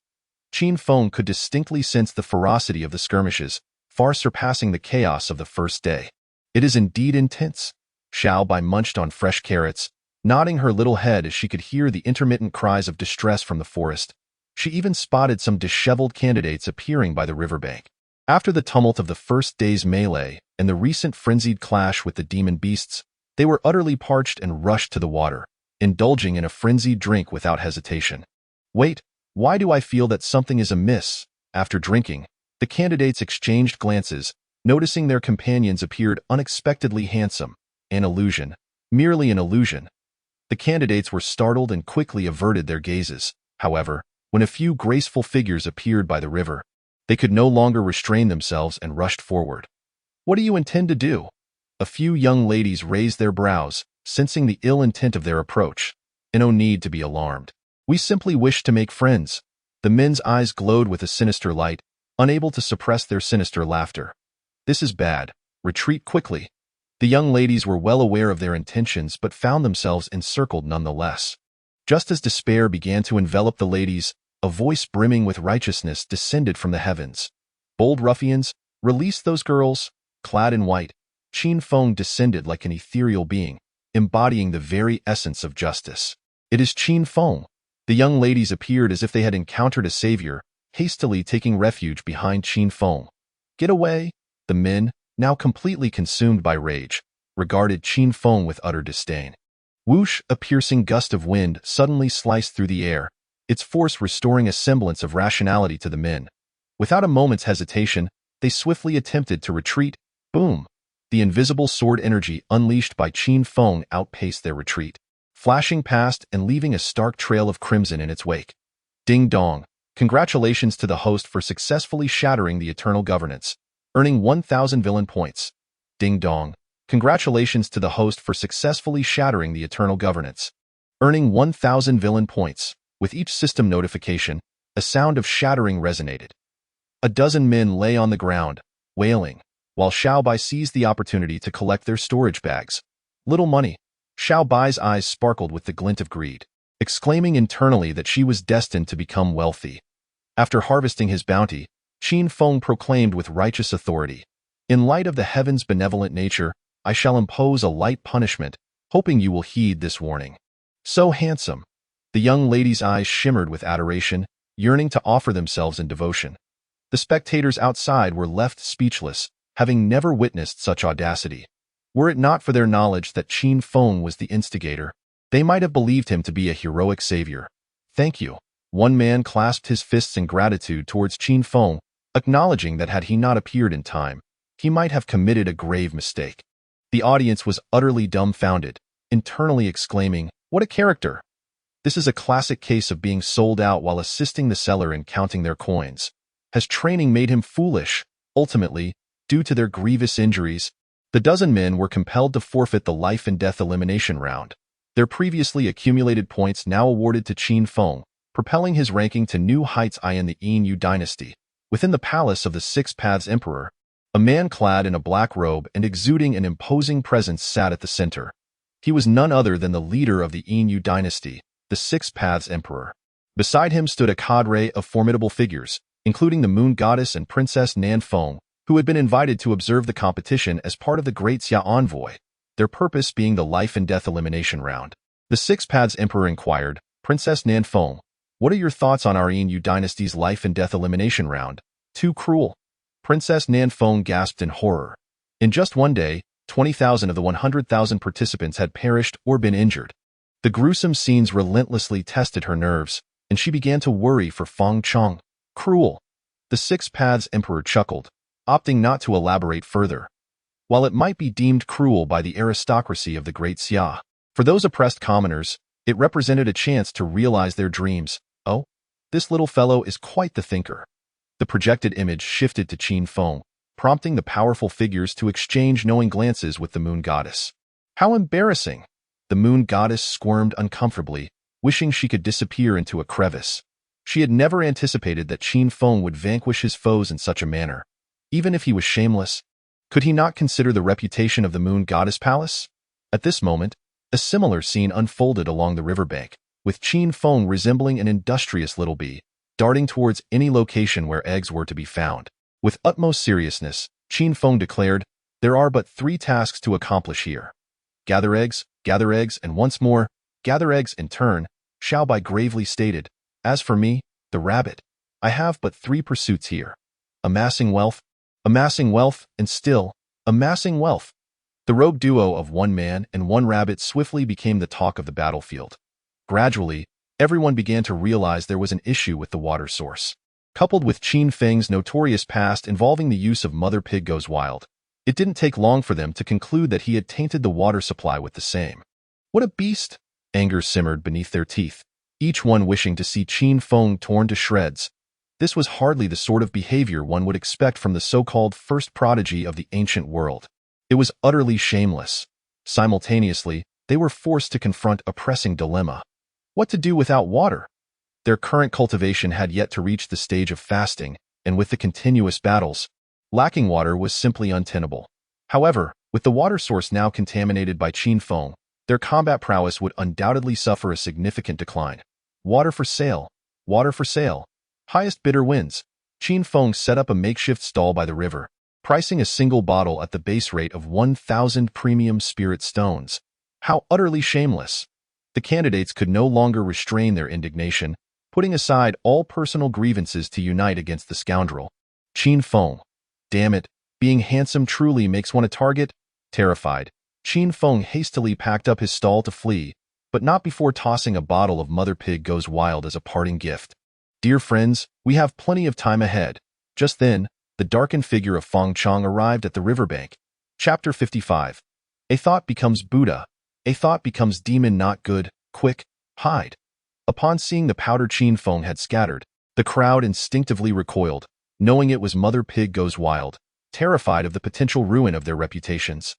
Qin Feng could distinctly sense the ferocity of the skirmishes, far surpassing the chaos of the first day. It is indeed intense. Xiao Bai munched on fresh carrots, nodding her little head as she could hear the intermittent cries of distress from the forest. She even spotted some disheveled candidates appearing by the riverbank. After the tumult of the first day's melee and the recent frenzied clash with the demon beasts, they were utterly parched and rushed to the water, indulging in a frenzied drink without hesitation. Wait, why do I feel that something is amiss? After drinking, the candidates exchanged glances, noticing their companions appeared unexpectedly handsome. An illusion, merely an illusion. The candidates were startled and quickly averted their gazes. However, when a few graceful figures appeared by the river, they could no longer restrain themselves and rushed forward. What do you intend to do? A few young ladies raised their brows, sensing the ill intent of their approach. No need to be alarmed. We simply wish to make friends. The men's eyes glowed with a sinister light, unable to suppress their sinister laughter. This is bad. Retreat quickly. The young ladies were well aware of their intentions but found themselves encircled nonetheless. Just as despair began to envelop the ladies, a voice brimming with righteousness descended from the heavens. Bold ruffians, release those girls. Clad in white, Qin Feng descended like an ethereal being, embodying the very essence of justice. It is Qin Feng. The young ladies appeared as if they had encountered a savior, hastily taking refuge behind Qin Feng. Get away! The men, now completely consumed by rage, regarded Qin Feng with utter disdain. Whoosh! A piercing gust of wind suddenly sliced through the air, its force restoring a semblance of rationality to the men. Without a moment's hesitation, they swiftly attempted to retreat. Boom! The invisible sword energy unleashed by Qin Feng outpaced their retreat, flashing past and leaving a stark trail of crimson in its wake. Ding dong! Congratulations to the host for successfully shattering the eternal governance, earning 1,000 villain points. Ding dong! Congratulations to the host for successfully shattering the eternal governance, earning 1,000 villain points. With each system notification, a sound of shattering resonated. A dozen men lay on the ground, wailing, while Xiao Bai seized the opportunity to collect their storage bags. Little money. Xiao Bai's eyes sparkled with the glint of greed, exclaiming internally that she was destined to become wealthy. After harvesting his bounty, Qin Feng proclaimed with righteous authority, "In light of the heaven's benevolent nature, I shall impose a light punishment, hoping you will heed this warning." So handsome. The young lady's eyes shimmered with adoration, yearning to offer themselves in devotion. The spectators outside were left speechless, having never witnessed such audacity. Were it not for their knowledge that Qin Feng was the instigator, they might have believed him to be a heroic savior. Thank you. One man clasped his fists in gratitude towards Qin Feng, acknowledging that had he not appeared in time, he might have committed a grave mistake. The audience was utterly dumbfounded, internally exclaiming, "What a character!" This is a classic case of being sold out while assisting the seller in counting their coins. Has training made him foolish? Ultimately, due to their grievous injuries, the dozen men were compelled to forfeit the life and death elimination round. Their previously accumulated points now awarded to Qin Feng, propelling his ranking to new heights in the Yin Yu dynasty. Within the palace of the Six Paths Emperor, A man clad in a black robe and exuding an imposing presence sat at the center. He was none other than the leader of the Yin dynasty, the Six Paths Emperor. Beside him stood a cadre of formidable figures, including the Moon Goddess and Princess Nan Feng, who had been invited to observe the competition as part of the Great Xia Envoy, their purpose being the life and death elimination round. The Six Paths Emperor inquired, "Princess Nan Feng, what are your thoughts on our Yin dynasty's life and death elimination round? Too cruel." Princess Nan Feng gasped in horror. In just one day, 20,000 of the 100,000 participants had perished or been injured. The gruesome scenes relentlessly tested her nerves, and she began to worry for Feng Chong. Cruel. The Six Paths Emperor chuckled, opting not to elaborate further. While it might be deemed cruel by the aristocracy of the Great Xia, for those oppressed commoners, it represented a chance to realize their dreams. Oh, this little fellow is quite the thinker. The projected image shifted to Qin Feng, prompting the powerful figures to exchange knowing glances with the Moon Goddess. How embarrassing! The Moon Goddess squirmed uncomfortably, wishing she could disappear into a crevice. She had never anticipated that Qin Feng would vanquish his foes in such a manner. Even if he was shameless, could he not consider the reputation of the Moon Goddess Palace? At this moment, a similar scene unfolded along the riverbank, with Qin Feng resembling an industrious little bee, darting towards any location where eggs were to be found. With utmost seriousness, Qin Feng declared, "There are but 3 tasks to accomplish here. Gather eggs, and once more, gather eggs in turn," Xiaobai gravely stated. "As for me, the rabbit, I have but 3 pursuits here. Amassing wealth, and still amassing wealth." The rogue duo of 1 man and 1 rabbit swiftly became the talk of the battlefield. Gradually, everyone began to realize there was an issue with the water source. Coupled with Qin Feng's notorious past involving the use of Mother Pig Goes Wild, it didn't take long for them to conclude that he had tainted the water supply with the same. What a beast! Anger simmered beneath their teeth, each one wishing to see Qin Feng torn to shreds. This was hardly the sort of behavior one would expect from the so-called first prodigy of the ancient world. It was utterly shameless. Simultaneously, they were forced to confront a pressing dilemma. What to do without water? Their current cultivation had yet to reach the stage of fasting, and with the continuous battles, lacking water was simply untenable. However, with the water source now contaminated by Qin Feng, their combat prowess would undoubtedly suffer a significant decline. Water for sale. Water for sale. Highest bidder wins. Qin Feng set up a makeshift stall by the river, pricing a single bottle at the base rate of 1,000 premium spirit stones. How utterly shameless! The candidates could no longer restrain their indignation, putting aside all personal grievances to unite against the scoundrel. Qin Feng. Damn it, being handsome truly makes one a target? Terrified, Qin Feng hastily packed up his stall to flee, but not before tossing a bottle of Mother Pig Goes Wild as a parting gift. "Dear friends, we have plenty of time ahead." Just then, the darkened figure of Feng Chong arrived at the riverbank. Chapter 55. A thought becomes Buddha. A thought becomes demon not good. Quick, hide. Upon seeing the powder Qin Feng had scattered, the crowd instinctively recoiled, knowing it was Mother Pig Goes Wild, terrified of the potential ruin of their reputations.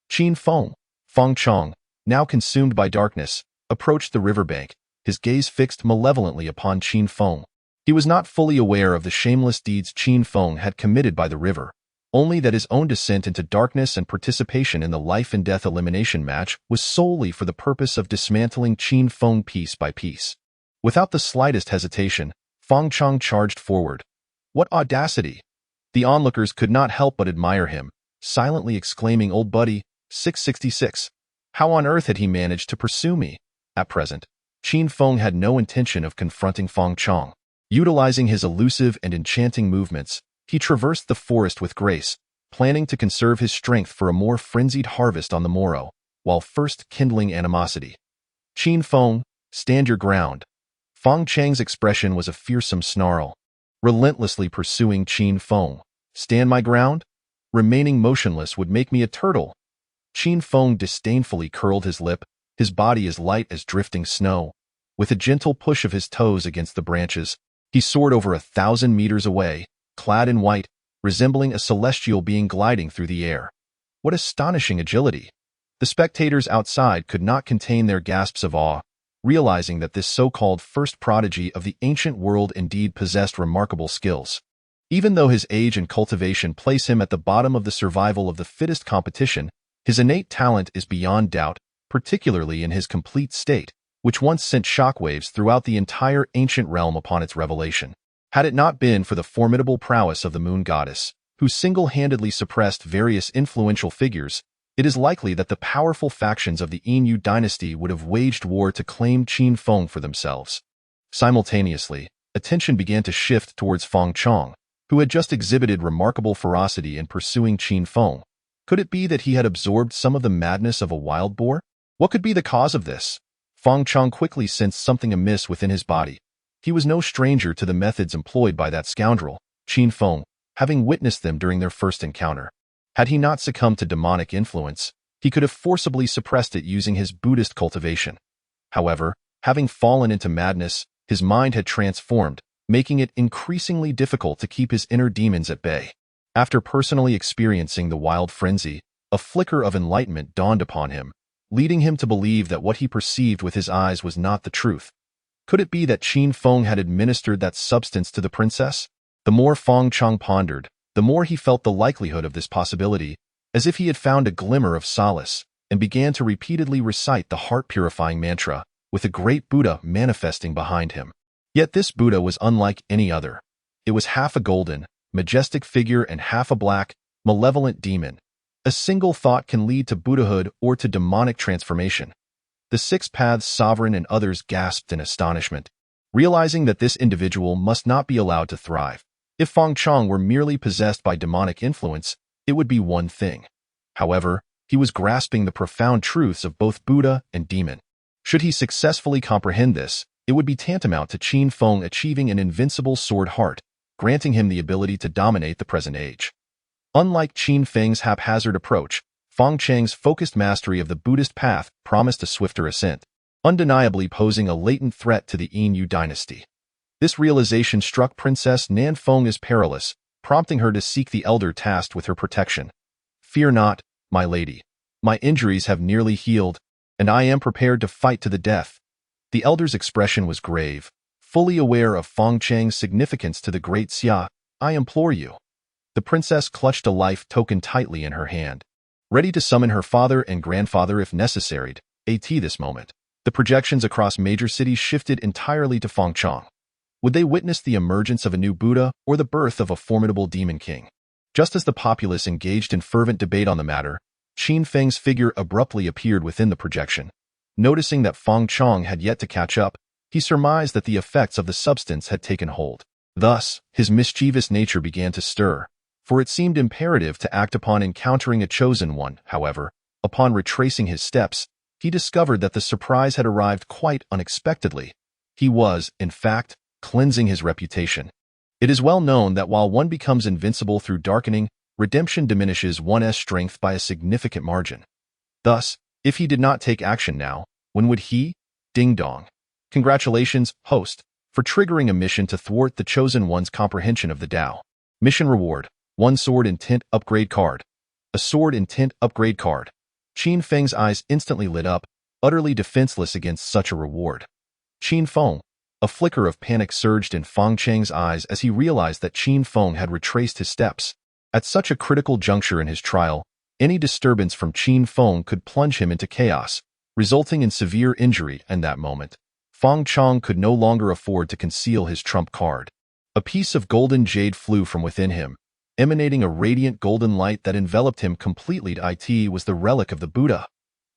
Qin Feng Chong, now consumed by darkness, approached the riverbank, his gaze fixed malevolently upon Qin Feng. He was not fully aware of the shameless deeds Qin Feng had committed by the river, only that his own descent into darkness and participation in the life and death elimination match was solely for the purpose of dismantling Qin Feng piece by piece. Without the slightest hesitation, Feng Chong charged forward. What audacity! The onlookers could not help but admire him, silently exclaiming, "Old buddy, 666. How on earth had he managed to pursue me?" At present, Qin Feng had no intention of confronting Feng Chong. Utilizing his elusive and enchanting movements, he traversed the forest with grace, planning to conserve his strength for a more frenzied harvest on the morrow, while first kindling animosity. "Qin Feng, stand your ground." Feng Chang's expression was a fearsome snarl. Relentlessly pursuing Qin Feng. "Stand my ground? Remaining motionless would make me a turtle." Qin Feng disdainfully curled his lip, his body as light as drifting snow. With a gentle push of his toes against the branches, he soared over 1,000 meters away, clad in white, resembling a celestial being gliding through the air. What astonishing agility! The spectators outside could not contain their gasps of awe, realizing that this so-called first prodigy of the ancient world indeed possessed remarkable skills. Even though his age and cultivation place him at the bottom of the survival of the fittest competition, his innate talent is beyond doubt, particularly in his complete state, which once sent shockwaves throughout the entire ancient realm upon its revelation. Had it not been for the formidable prowess of the moon goddess, who single-handedly suppressed various influential figures, it is likely that the powerful factions of the Yin dynasty would have waged war to claim Qin Feng for themselves. Simultaneously, attention began to shift towards Feng Chong, who had just exhibited remarkable ferocity in pursuing Qin Feng. Could it be that he had absorbed some of the madness of a wild boar? What could be the cause of this? Feng Chong quickly sensed something amiss within his body. He was no stranger to the methods employed by that scoundrel, Qin Feng, having witnessed them during their first encounter. Had he not succumbed to demonic influence, he could have forcibly suppressed it using his Buddhist cultivation. However, having fallen into madness, his mind had transformed, making it increasingly difficult to keep his inner demons at bay. After personally experiencing the wild frenzy, a flicker of enlightenment dawned upon him, leading him to believe that what he perceived with his eyes was not the truth. Could it be that Qin Feng had administered that substance to the princess? The more Feng Chong pondered, the more he felt the likelihood of this possibility, as if he had found a glimmer of solace, and began to repeatedly recite the heart-purifying mantra, with a great Buddha manifesting behind him. Yet this Buddha was unlike any other. It was half a golden, majestic figure and half a black, malevolent demon. A single thought can lead to Buddhahood or to demonic transformation. The Six Paths Sovereign and others gasped in astonishment, realizing that this individual must not be allowed to thrive. If Feng Chong were merely possessed by demonic influence, it would be one thing. However, he was grasping the profound truths of both Buddha and demon. Should he successfully comprehend this, it would be tantamount to Qin Feng achieving an invincible sword heart, granting him the ability to dominate the present age. Unlike Qin Feng's haphazard approach, Feng Chang's focused mastery of the Buddhist path promised a swifter ascent, undeniably posing a latent threat to the Yin dynasty. This realization struck Princess Nan Feng as perilous, prompting her to seek the elder tasked with her protection. "Fear not, my lady. My injuries have nearly healed, and I am prepared to fight to the death." The elder's expression was grave, fully aware of Feng Chang's significance to the great Xia. "I implore you." The princess clutched a life token tightly in her hand, ready to summon her father and grandfather if necessary. At this moment, the projections across major cities shifted entirely to Feng Chong. Would they witness the emergence of a new Buddha or the birth of a formidable demon king? Just as the populace engaged in fervent debate on the matter, Qin Feng's figure abruptly appeared within the projection. Noticing that Feng Chong had yet to catch up, he surmised that the effects of the substance had taken hold. Thus, his mischievous nature began to stir, for it seemed imperative to act upon encountering a chosen one. However, upon retracing his steps, he discovered that the surprise had arrived quite unexpectedly. He was, in fact, cleansing his reputation. It is well known that while one becomes invincible through darkening, redemption diminishes one's strength by a significant margin. Thus, if he did not take action now, when would he? Ding dong. Congratulations, host, for triggering a mission to thwart the chosen one's comprehension of the Tao. Mission reward: 1 sword intent upgrade card. A sword intent upgrade card. Qin Feng's eyes instantly lit up, utterly defenseless against such a reward. Qin Feng. A flicker of panic surged in Feng Chang's eyes as he realized that Qin Feng had retraced his steps. At such a critical juncture in his trial, any disturbance from Qin Feng could plunge him into chaos, resulting in severe injury. In that moment, Feng Chong could no longer afford to conceal his trump card. A piece of golden jade flew from within him, emanating a radiant golden light that enveloped him completely. It was the relic of the Buddha.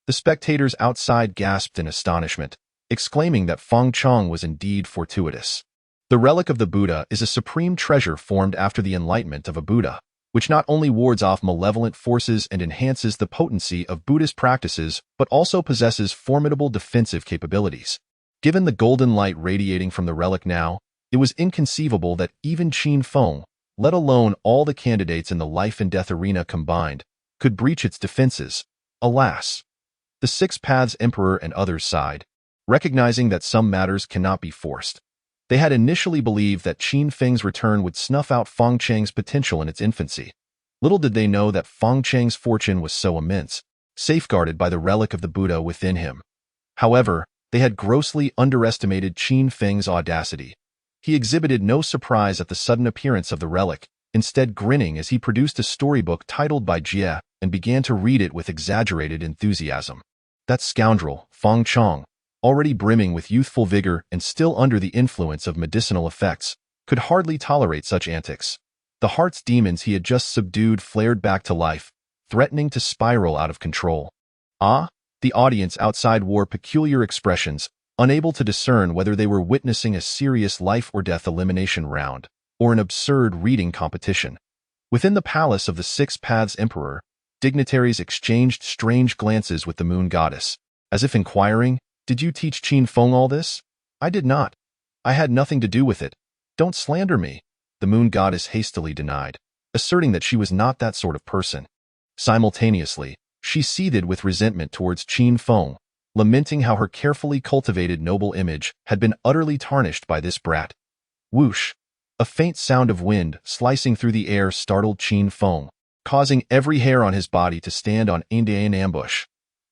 The spectators outside gasped in astonishment, exclaiming that Feng Chong was indeed fortuitous. The relic of the Buddha is a supreme treasure formed after the enlightenment of a Buddha, which not only wards off malevolent forces and enhances the potency of Buddhist practices, but also possesses formidable defensive capabilities. Given the golden light radiating from the relic now, it was inconceivable that even Qin Feng, let alone all the candidates in the life and death arena combined, could breach its defenses. Alas! The Six Paths Emperor and others sighed, recognizing that some matters cannot be forced. They had initially believed that Qin Feng's return would snuff out Feng Chang's potential in its infancy. Little did they know that Feng Chang's fortune was so immense, safeguarded by the relic of the Buddha within him. However, they had grossly underestimated Qin Feng's audacity. He exhibited no surprise at the sudden appearance of the relic, instead grinning as he produced a storybook titled by Jie and began to read it with exaggerated enthusiasm. That scoundrel, Feng Chong, already brimming with youthful vigor and still under the influence of medicinal effects, could hardly tolerate such antics. The heart's demons he had just subdued flared back to life, threatening to spiral out of control. Ah, the audience outside wore peculiar expressions, unable to discern whether they were witnessing a serious life-or-death elimination round or an absurd reading competition. Within the palace of the Six Paths Emperor, dignitaries exchanged strange glances with the moon goddess, as if inquiring, "Did you teach Qin Feng all this?" "I did not. I had nothing to do with it. Don't slander me," the moon goddess hastily denied, asserting that she was not that sort of person. Simultaneously, she seethed with resentment towards Qin Feng, lamenting how her carefully cultivated noble image had been utterly tarnished by this brat. Whoosh! A faint sound of wind slicing through the air startled Qin Feng, causing every hair on his body to stand on end in ambush.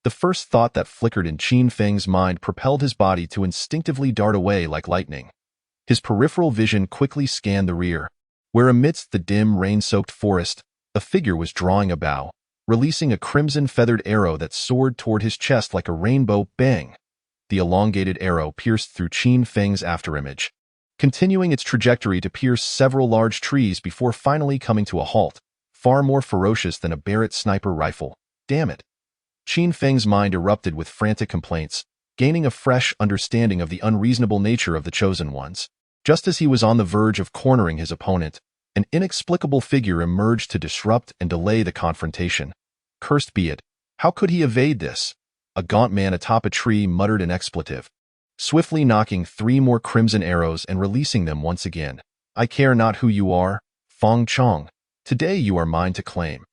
The first thought that flickered in Qin Feng's mind propelled his body to instinctively dart away like lightning. His peripheral vision quickly scanned the rear, where amidst the dim, rain-soaked forest, a figure was drawing a bow, releasing a crimson-feathered arrow that soared toward his chest like a rainbow. Bang! The elongated arrow pierced through Qin Feng's afterimage, continuing its trajectory to pierce several large trees before finally coming to a halt, far more ferocious than a Barrett sniper rifle. Damn it! Qin Feng's mind erupted with frantic complaints, gaining a fresh understanding of the unreasonable nature of the chosen ones. Just as he was on the verge of cornering his opponent, an inexplicable figure emerged to disrupt and delay the confrontation. Cursed be it! How could he evade this? A gaunt man atop a tree muttered an expletive, swiftly knocking 3 more crimson arrows and releasing them once again. "I care not who you are, Feng Chong. Today you are mine to claim.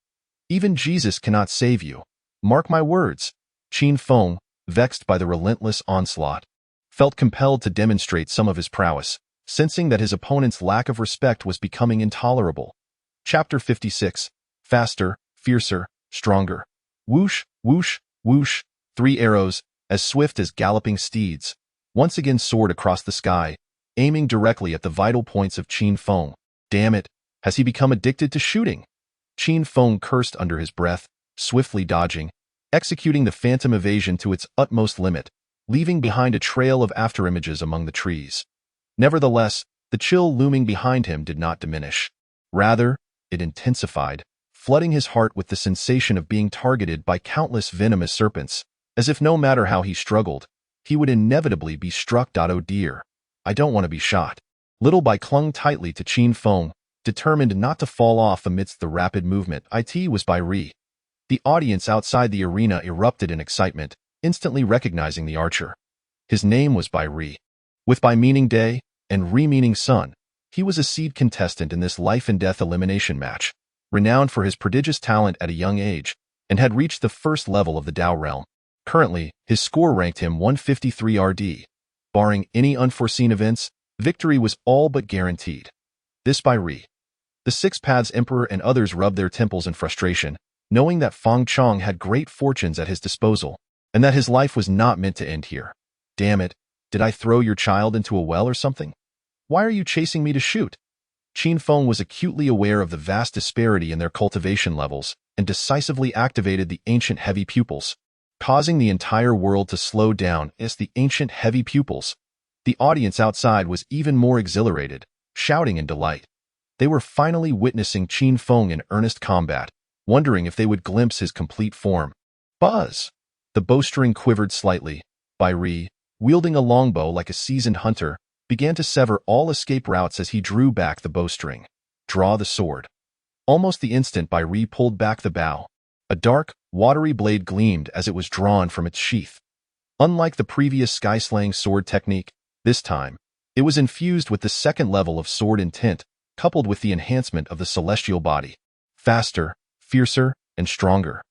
Even Jesus cannot save you. Mark my words." Qin Feng, vexed by the relentless onslaught, felt compelled to demonstrate some of his prowess, sensing that his opponent's lack of respect was becoming intolerable. Chapter 56. Faster, fiercer, stronger. Whoosh, whoosh, whoosh. 3 arrows, as swift as galloping steeds, once again soared across the sky, aiming directly at the vital points of Qin Feng. Damn it, has he become addicted to shooting? Qin Feng cursed under his breath, swiftly dodging, executing the phantom evasion to its utmost limit, leaving behind a trail of afterimages among the trees. Nevertheless, the chill looming behind him did not diminish. Rather, it intensified, flooding his heart with the sensation of being targeted by countless venomous serpents, as if no matter how he struggled, he would inevitably be struck. Oh dear, I don't want to be shot. Little Bai clung tightly to Qin Feng, determined not to fall off amidst the rapid movement. It was Bai Ri. The audience outside the arena erupted in excitement, instantly recognizing the archer. His name was Bai Ri. With Bai meaning day, and Ri meaning sun, he was a seed contestant in this life-and-death elimination match, renowned for his prodigious talent at a young age, and had reached the first level of the Dao realm. Currently, his score ranked him 153 RD. Barring any unforeseen events, victory was all but guaranteed. This Bai Ri. The Six Paths Emperor and others rubbed their temples in frustration, knowing that Feng Chong had great fortunes at his disposal, and that his life was not meant to end here. Damn it, did I throw your child into a well or something? Why are you chasing me to shoot? Qin Feng was acutely aware of the vast disparity in their cultivation levels and decisively activated the ancient heavy pupils, causing the entire world to slow down. As the ancient heavy pupils, the audience outside was even more exhilarated, shouting in delight. They were finally witnessing Qin Feng in earnest combat, wondering if they would glimpse his complete form. Buzz! The bowstring quivered slightly. Bai Ri, wielding a longbow like a seasoned hunter, began to sever all escape routes as he drew back the bowstring. Draw the sword. Almost the instant Bai Ri pulled back the bow, a dark, watery blade gleamed as it was drawn from its sheath. Unlike the previous sky-slaying sword technique, this time, it was infused with the second level of sword intent, coupled with the enhancement of the celestial body. Faster, fiercer, and stronger.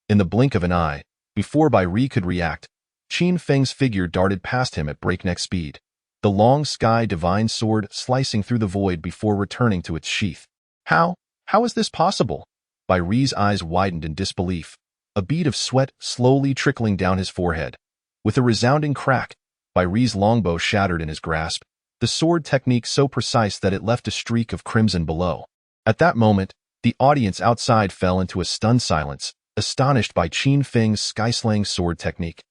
In the blink of an eye, before Bai Ri could react, Qin Feng's figure darted past him at breakneck speed, the long sky divine sword slicing through the void before returning to its sheath. How is this possible? Bai Ri's eyes widened in disbelief, a bead of sweat slowly trickling down his forehead. With a resounding crack, Bai Ri's longbow shattered in his grasp, the sword technique so precise that it left a streak of crimson below. At that moment, the audience outside fell into a stunned silence, astonished by Qin Feng's sky-slaying sword technique.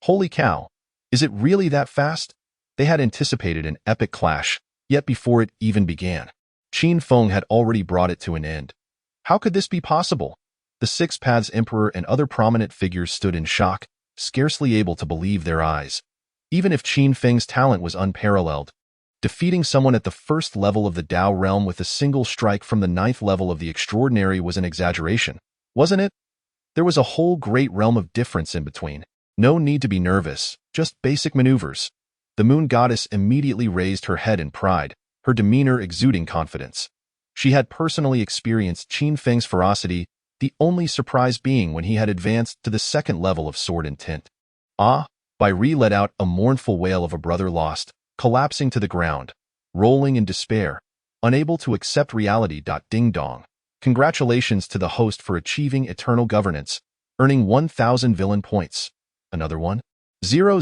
Holy cow! Is it really that fast? They had anticipated an epic clash, yet before it even began, Qin Feng had already brought it to an end. How could this be possible? The Six Paths Emperor and other prominent figures stood in shock, scarcely able to believe their eyes. Even if Qin Feng's talent was unparalleled, defeating someone at the first level of the Dao realm with a single strike from the 9th level of the extraordinary was an exaggeration, wasn't it? There was a whole great realm of difference in between. No need to be nervous, just basic maneuvers. The moon goddess immediately raised her head in pride, her demeanor exuding confidence. She had personally experienced Qin Feng's ferocity, the only surprise being when he had advanced to the 2nd level of sword intent. Ah! Bai Ri let out a mournful wail of a brother lost, collapsing to the ground, rolling in despair, unable to accept reality. Ding dong. Congratulations to the host for achieving eternal governance, earning 1,000 villain points. Another one? 000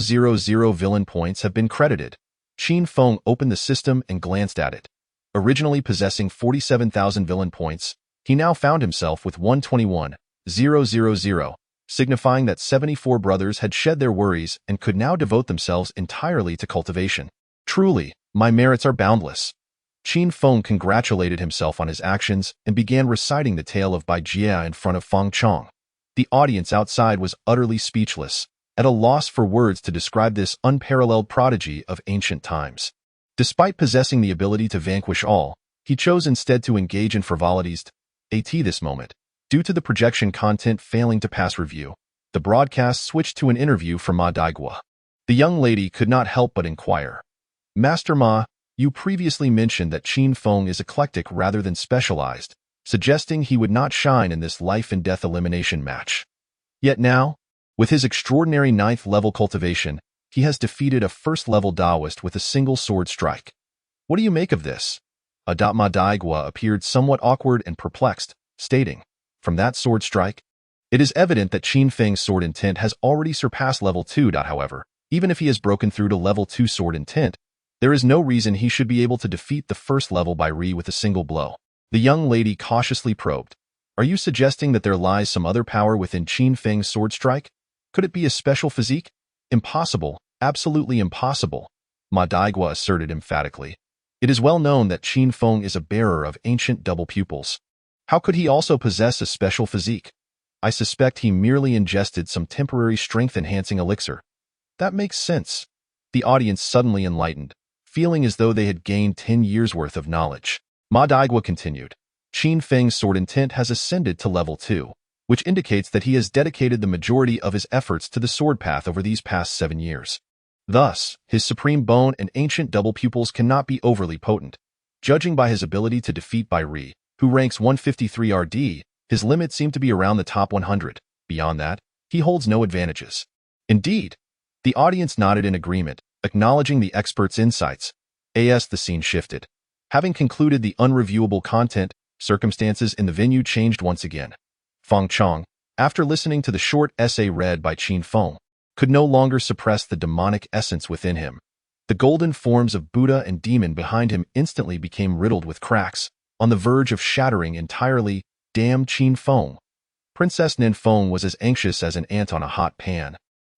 villain points have been credited. Qin Feng opened the system and glanced at it. Originally possessing 47,000 villain points, he now found himself with 121,000, signifying that 74 brothers had shed their worries and could now devote themselves entirely to cultivation. Truly, my merits are boundless. Qin Feng congratulated himself on his actions and began reciting the tale of Bai Jia in front of Fang Chong. The audience outside was utterly speechless, at a loss for words to describe this unparalleled prodigy of ancient times. Despite possessing the ability to vanquish all, he chose instead to engage in frivolities at this moment. Due to the projection content failing to pass review, the broadcast switched to an interview from Ma Daigua. The young lady could not help but inquire, "Master Ma, you previously mentioned that Qin Feng is eclectic rather than specialized, suggesting he would not shine in this life-and-death elimination match. Yet now, with his extraordinary 9th level cultivation, he has defeated a 1st level Taoist with a single sword strike. What do you make of this?" Ma Daigua appeared somewhat awkward and perplexed, stating, "From that sword strike? It is evident that Qin Feng's sword intent has already surpassed level 2. However, even if he has broken through to level 2 sword intent, there is no reason he should be able to defeat the 1st level Bai Ri with a single blow." The young lady cautiously probed, "Are you suggesting that there lies some other power within Qin Feng's sword strike? Could it be a special physique?" "Impossible, absolutely impossible," Ma Daigua asserted emphatically. "It is well known that Qin Feng is a bearer of ancient double pupils. How could he also possess a special physique? I suspect he merely ingested some temporary strength-enhancing elixir." "That makes sense." The audience suddenly enlightened, feeling as though they had gained 10 years' worth of knowledge. Ma Daigua continued, "Qin Feng's sword intent has ascended to level 2, which indicates that he has dedicated the majority of his efforts to the sword path over these past 7 years. Thus, his supreme bone and ancient double pupils cannot be overly potent. Judging by his ability to defeat Bai Ri, who ranks 153 RD, his limits seem to be around the top 100. Beyond that, he holds no advantages." "Indeed." The audience nodded in agreement, acknowledging the expert's insights. The scene shifted. Having concluded the unreviewable content, circumstances in the venue changed once again. Fang Chong, after listening to the short essay read by Qin Feng, could no longer suppress the demonic essence within him. The golden forms of Buddha and demon behind him instantly became riddled with cracks, on the verge of shattering entirely. Damn Qin Feng. Princess Nin Feng was as anxious as an ant on a hot pan,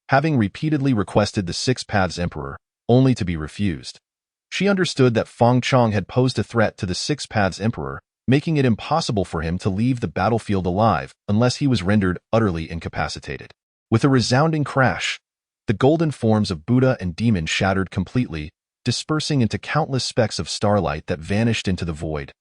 having repeatedly requested the Six Paths Emperor, only to be refused. She understood that Fang Chong had posed a threat to the Six Paths Emperor, making it impossible for him to leave the battlefield alive unless he was rendered utterly incapacitated. With a resounding crash, the golden forms of Buddha and demon shattered completely, dispersing into countless specks of starlight that vanished into the void.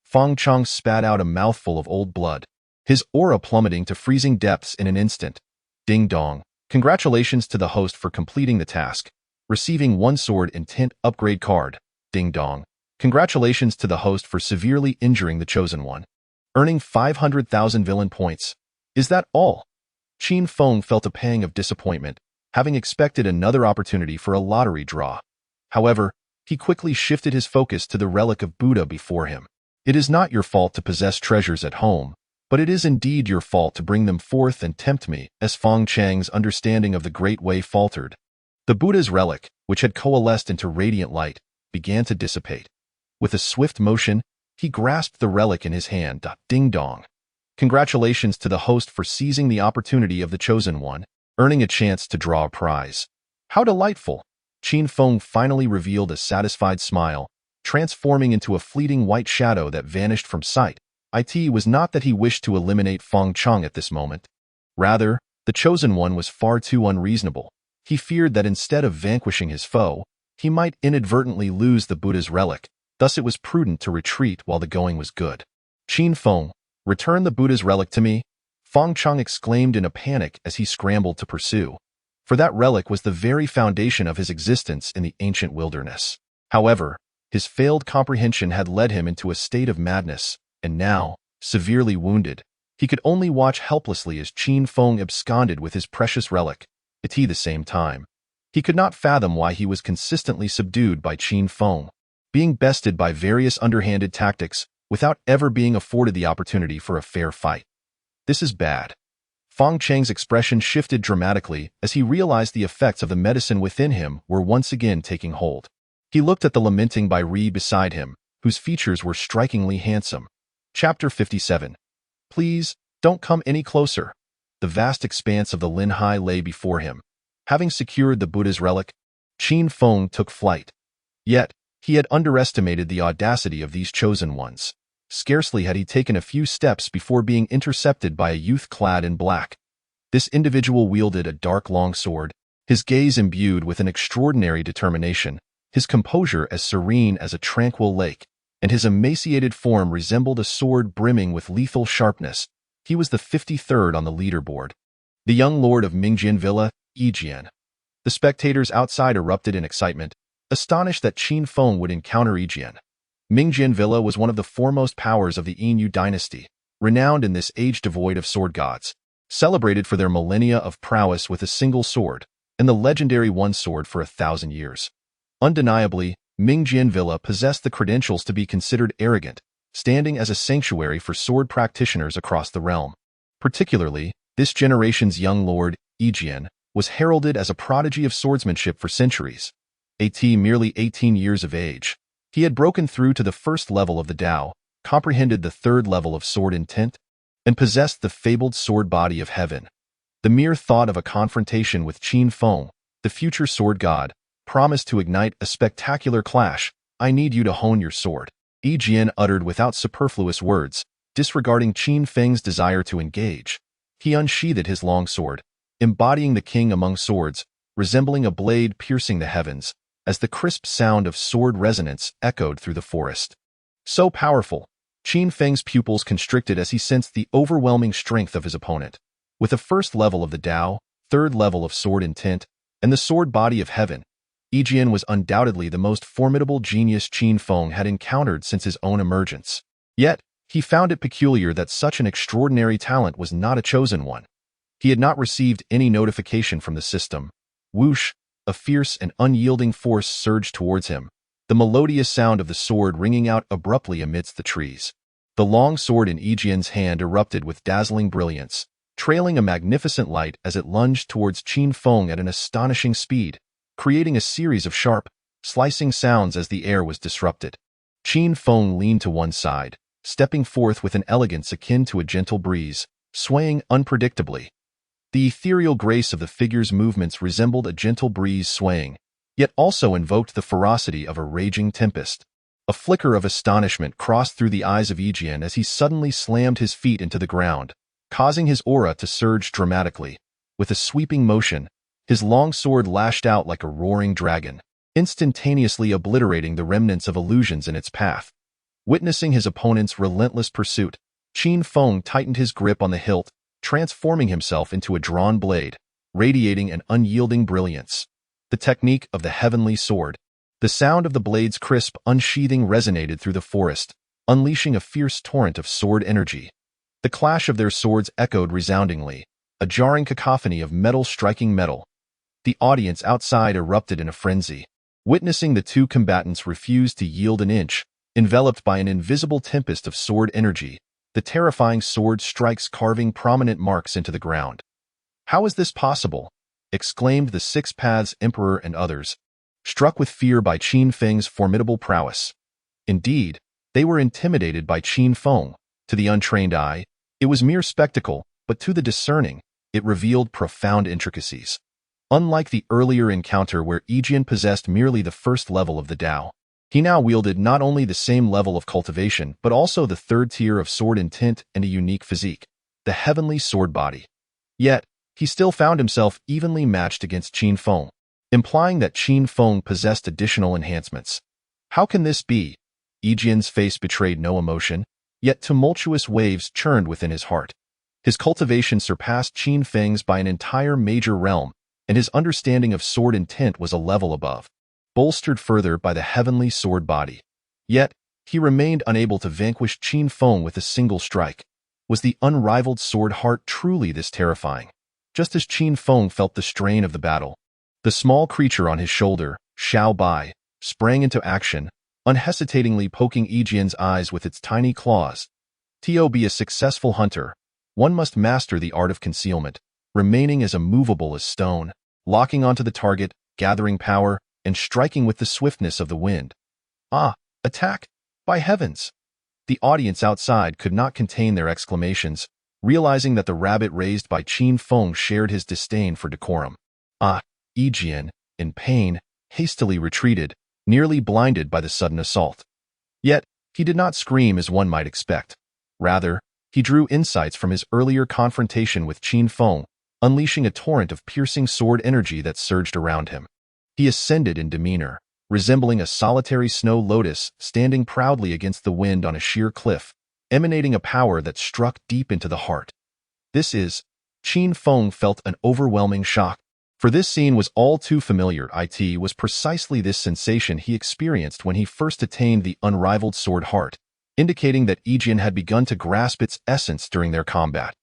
Fang Chong spat out a mouthful of old blood, his aura plummeting to freezing depths in an instant. Ding dong. Congratulations to the host for completing the task, receiving 1 sword intent upgrade card. Ding dong. Congratulations to the host for severely injuring the chosen one, earning 500,000 villain points. Is that all? Qin Feng felt a pang of disappointment, having expected another opportunity for a lottery draw. However, he quickly shifted his focus to the relic of Buddha before him. "It is not your fault to possess treasures at home, but it is indeed your fault to bring them forth and tempt me," as Fang Chang's understanding of the Great Way faltered. The Buddha's relic, which had coalesced into radiant light, began to dissipate. With a swift motion, he grasped the relic in his hand. Ding-dong. Congratulations to the host for seizing the opportunity of the chosen one, earning a chance to draw a prize. How delightful! Qin Feng finally revealed a satisfied smile, transforming into a fleeting white shadow that vanished from sight. It was not that he wished to eliminate Feng Cheng at this moment. Rather, the chosen one was far too unreasonable. He feared that instead of vanquishing his foe, he might inadvertently lose the Buddha's relic. Thus it was prudent to retreat while the going was good. Qin Feng, return the Buddha's relic to me, Feng Cheng exclaimed in a panic as he scrambled to pursue. For that relic was the very foundation of his existence in the ancient wilderness. However, his failed comprehension had led him into a state of madness, and now, severely wounded, he could only watch helplessly as Qin Feng absconded with his precious relic. At the same time, he could not fathom why he was consistently subdued by Qin Feng, being bested by various underhanded tactics without ever being afforded the opportunity for a fair fight. This is bad. Feng Cheng's expression shifted dramatically as he realized the effects of the medicine within him were once again taking hold. He looked at the lamenting Bai Ri beside him, whose features were strikingly handsome. Chapter 57. Please, don't come any closer. The vast expanse of the Lin Hai lay before him. Having secured the Buddha's relic, Qin Feng took flight. Yet, he had underestimated the audacity of these chosen ones. Scarcely had he taken a few steps before being intercepted by a youth clad in black. This individual wielded a dark long sword, his gaze imbued with an extraordinary determination, his composure as serene as a tranquil lake, and his emaciated form resembled a sword brimming with lethal sharpness. He was the 53rd on the leaderboard. The young lord of Mingjian Villa, Yijian. The spectators outside erupted in excitement, astonished that Qin Feng would encounter Yijian. Mingjian Villa was one of the foremost powers of the Yin dynasty, renowned in this age devoid of sword gods, celebrated for their millennia of prowess with a single sword, and the legendary one sword for 1,000 years. Undeniably, Mingjian Villa possessed the credentials to be considered arrogant, standing as a sanctuary for sword practitioners across the realm. Particularly, this generation's young lord, Yijian, was heralded as a prodigy of swordsmanship for centuries. Merely 18 years of age, he had broken through to the first level of the Tao, comprehended the third level of sword intent, and possessed the fabled sword body of heaven. The mere thought of a confrontation with Qin Feng, the future sword god, promised to ignite a spectacular clash. I need you to hone your sword, Yijian uttered without superfluous words, disregarding Qin Feng's desire to engage. He unsheathed his long sword, embodying the king among swords, resembling a blade piercing the heavens, as the crisp sound of sword resonance echoed through the forest. So powerful, Qin Feng's pupils constricted as he sensed the overwhelming strength of his opponent. With the first level of the Tao, third level of sword intent, and the sword body of heaven, Yijian was undoubtedly the most formidable genius Qin Feng had encountered since his own emergence. Yet, he found it peculiar that such an extraordinary talent was not a chosen one. He had not received any notification from the system. Whoosh, a fierce and unyielding force surged towards him, the melodious sound of the sword ringing out abruptly amidst the trees. The long sword in Yijian's hand erupted with dazzling brilliance, trailing a magnificent light as it lunged towards Qin Feng at an astonishing speed, creating a series of sharp, slicing sounds as the air was disrupted. Qin Feng leaned to one side, stepping forth with an elegance akin to a gentle breeze, swaying unpredictably. The ethereal grace of the figure's movements resembled a gentle breeze swaying, yet also invoked the ferocity of a raging tempest. A flicker of astonishment crossed through the eyes of Yijian as he suddenly slammed his feet into the ground, causing his aura to surge dramatically. With a sweeping motion, his long sword lashed out like a roaring dragon, instantaneously obliterating the remnants of illusions in its path. Witnessing his opponent's relentless pursuit, Qin Feng tightened his grip on the hilt, transforming himself into a drawn blade, radiating an unyielding brilliance. The technique of the heavenly sword. The sound of the blade's crisp unsheathing resonated through the forest, unleashing a fierce torrent of sword energy. The clash of their swords echoed resoundingly, a jarring cacophony of metal striking metal. The audience outside erupted in a frenzy. Witnessing the two combatants refuse to yield an inch, enveloped by an invisible tempest of sword energy, the terrifying sword strikes carving prominent marks into the ground. How is this possible? exclaimed the Six Paths Emperor and others, struck with fear by Qin Feng's formidable prowess. Indeed, they were intimidated by Qin Feng. To the untrained eye, it was mere spectacle, but to the discerning, it revealed profound intricacies. Unlike the earlier encounter where Yijian possessed merely the first level of the Tao, he now wielded not only the same level of cultivation but also the third tier of sword intent and a unique physique, the heavenly sword body. Yet, he still found himself evenly matched against Qin Feng, implying that Qin Feng possessed additional enhancements. How can this be? Yijian's face betrayed no emotion, yet tumultuous waves churned within his heart. His cultivation surpassed Qin Feng's by an entire major realm, and his understanding of sword intent was a level above, bolstered further by the heavenly sword body. Yet, he remained unable to vanquish Qin Feng with a single strike. Was the unrivaled sword heart truly this terrifying? Just as Qin Feng felt the strain of the battle, the small creature on his shoulder, Xiao Bai, sprang into action, unhesitatingly poking Yijian's eyes with its tiny claws. To be a successful hunter, one must master the art of concealment, remaining as immovable as stone, locking onto the target, gathering power, and striking with the swiftness of the wind. Ah, attack! By heavens! The audience outside could not contain their exclamations, realizing that the rabbit raised by Qin Feng shared his disdain for decorum. Yijian, in pain, hastily retreated, nearly blinded by the sudden assault. Yet, he did not scream as one might expect. Rather, he drew insights from his earlier confrontation with Qin Feng, unleashing a torrent of piercing sword energy that surged around him. He ascended in demeanor, resembling a solitary snow lotus standing proudly against the wind on a sheer cliff, emanating a power that struck deep into the heart. Qin Feng felt an overwhelming shock, for this scene was all too familiar. It was precisely this sensation he experienced when he first attained the unrivaled sword heart, indicating that Yijian had begun to grasp its essence during their combat.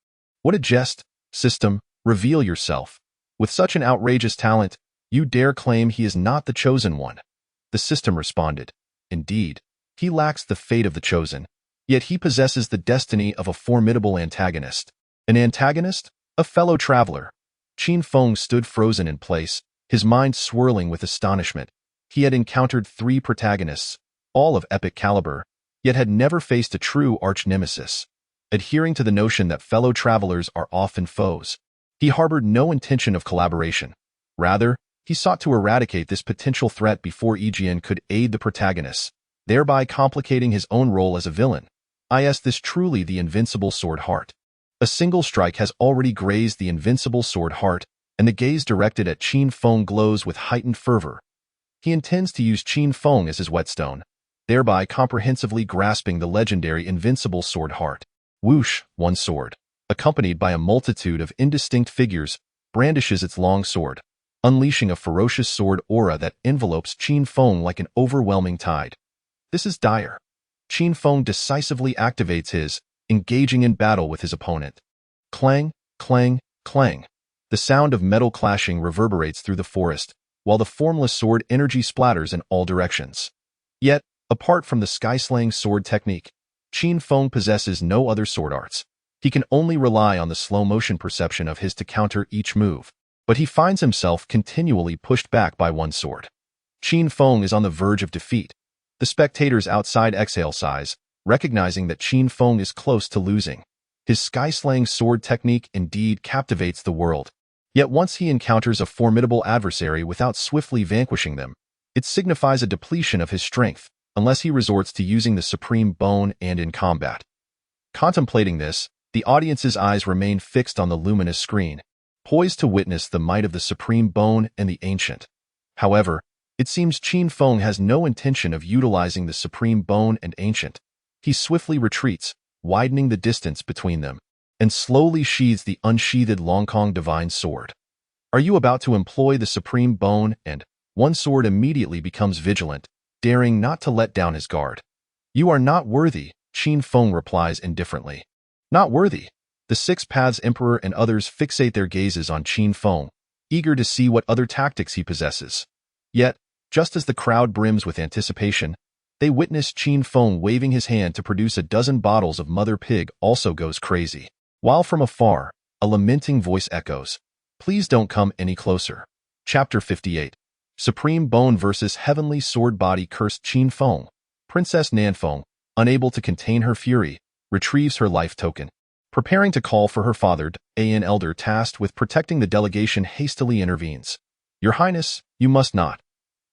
What a jest! System, reveal yourself. With such an outrageous talent, you dare claim he is not the chosen one. The system responded. Indeed, he lacks the fate of the chosen, yet he possesses the destiny of a formidable antagonist. An antagonist? A fellow traveler. Qin Feng stood frozen in place, his mind swirling with astonishment. He had encountered 3 protagonists, all of epic caliber, yet had never faced a true arch-nemesis. Adhering to the notion that fellow travelers are often foes, he harbored no intention of collaboration. Rather, he sought to eradicate this potential threat before Yijian could aid the protagonists, thereby complicating his own role as a villain. Is this truly the invincible sword heart? A single strike has already grazed the invincible sword heart, and the gaze directed at Qin Feng glows with heightened fervor. He intends to use Qin Feng as his whetstone, thereby comprehensively grasping the legendary invincible sword heart. Whoosh, one sword, accompanied by a multitude of indistinct figures, brandishes its long sword, unleashing a ferocious sword aura that envelopes Qin Feng like an overwhelming tide. This is dire. Qin Feng decisively activates his, engaging in battle with his opponent. Clang, clang, clang. The sound of metal clashing reverberates through the forest, while the formless sword energy splatters in all directions. Yet, apart from the sky-slaying sword technique, Qin Feng possesses no other sword arts. He can only rely on the slow-motion perception of his to counter each move, but he finds himself continually pushed back by one sword. Qin Feng is on the verge of defeat. The spectators outside exhale sighs, recognizing that Qin Feng is close to losing. His sky-slaying sword technique indeed captivates the world. Yet once he encounters a formidable adversary without swiftly vanquishing them, it signifies a depletion of his strength, unless he resorts to using the supreme bone and in combat. Contemplating this, the audience's eyes remain fixed on the luminous screen, poised to witness the might of the supreme bone and the ancient. However, it seems Qin Feng has no intention of utilizing the supreme bone and ancient. He swiftly retreats, widening the distance between them, and slowly sheathes the unsheathed Longkong divine sword. Are you about to employ the supreme bone? And one sword immediately becomes vigilant, daring not to let down his guard. You are not worthy, Qin Feng replies indifferently. Not worthy. The Six Paths Emperor and others fixate their gazes on Qin Feng, eager to see what other tactics he possesses. Yet, just as the crowd brims with anticipation, they witness Qin Feng waving his hand to produce a dozen bottles of Mother Pig also goes crazy. While from afar, a lamenting voice echoes. Please don't come any closer. Chapter 58. Supreme Bone vs. Heavenly Sword Body. Cursed Qin Feng. Princess Nanfeng, unable to contain her fury, retrieves her life token. Preparing to call for her father, an elder tasked with protecting the delegation hastily intervenes. Your Highness, you must not.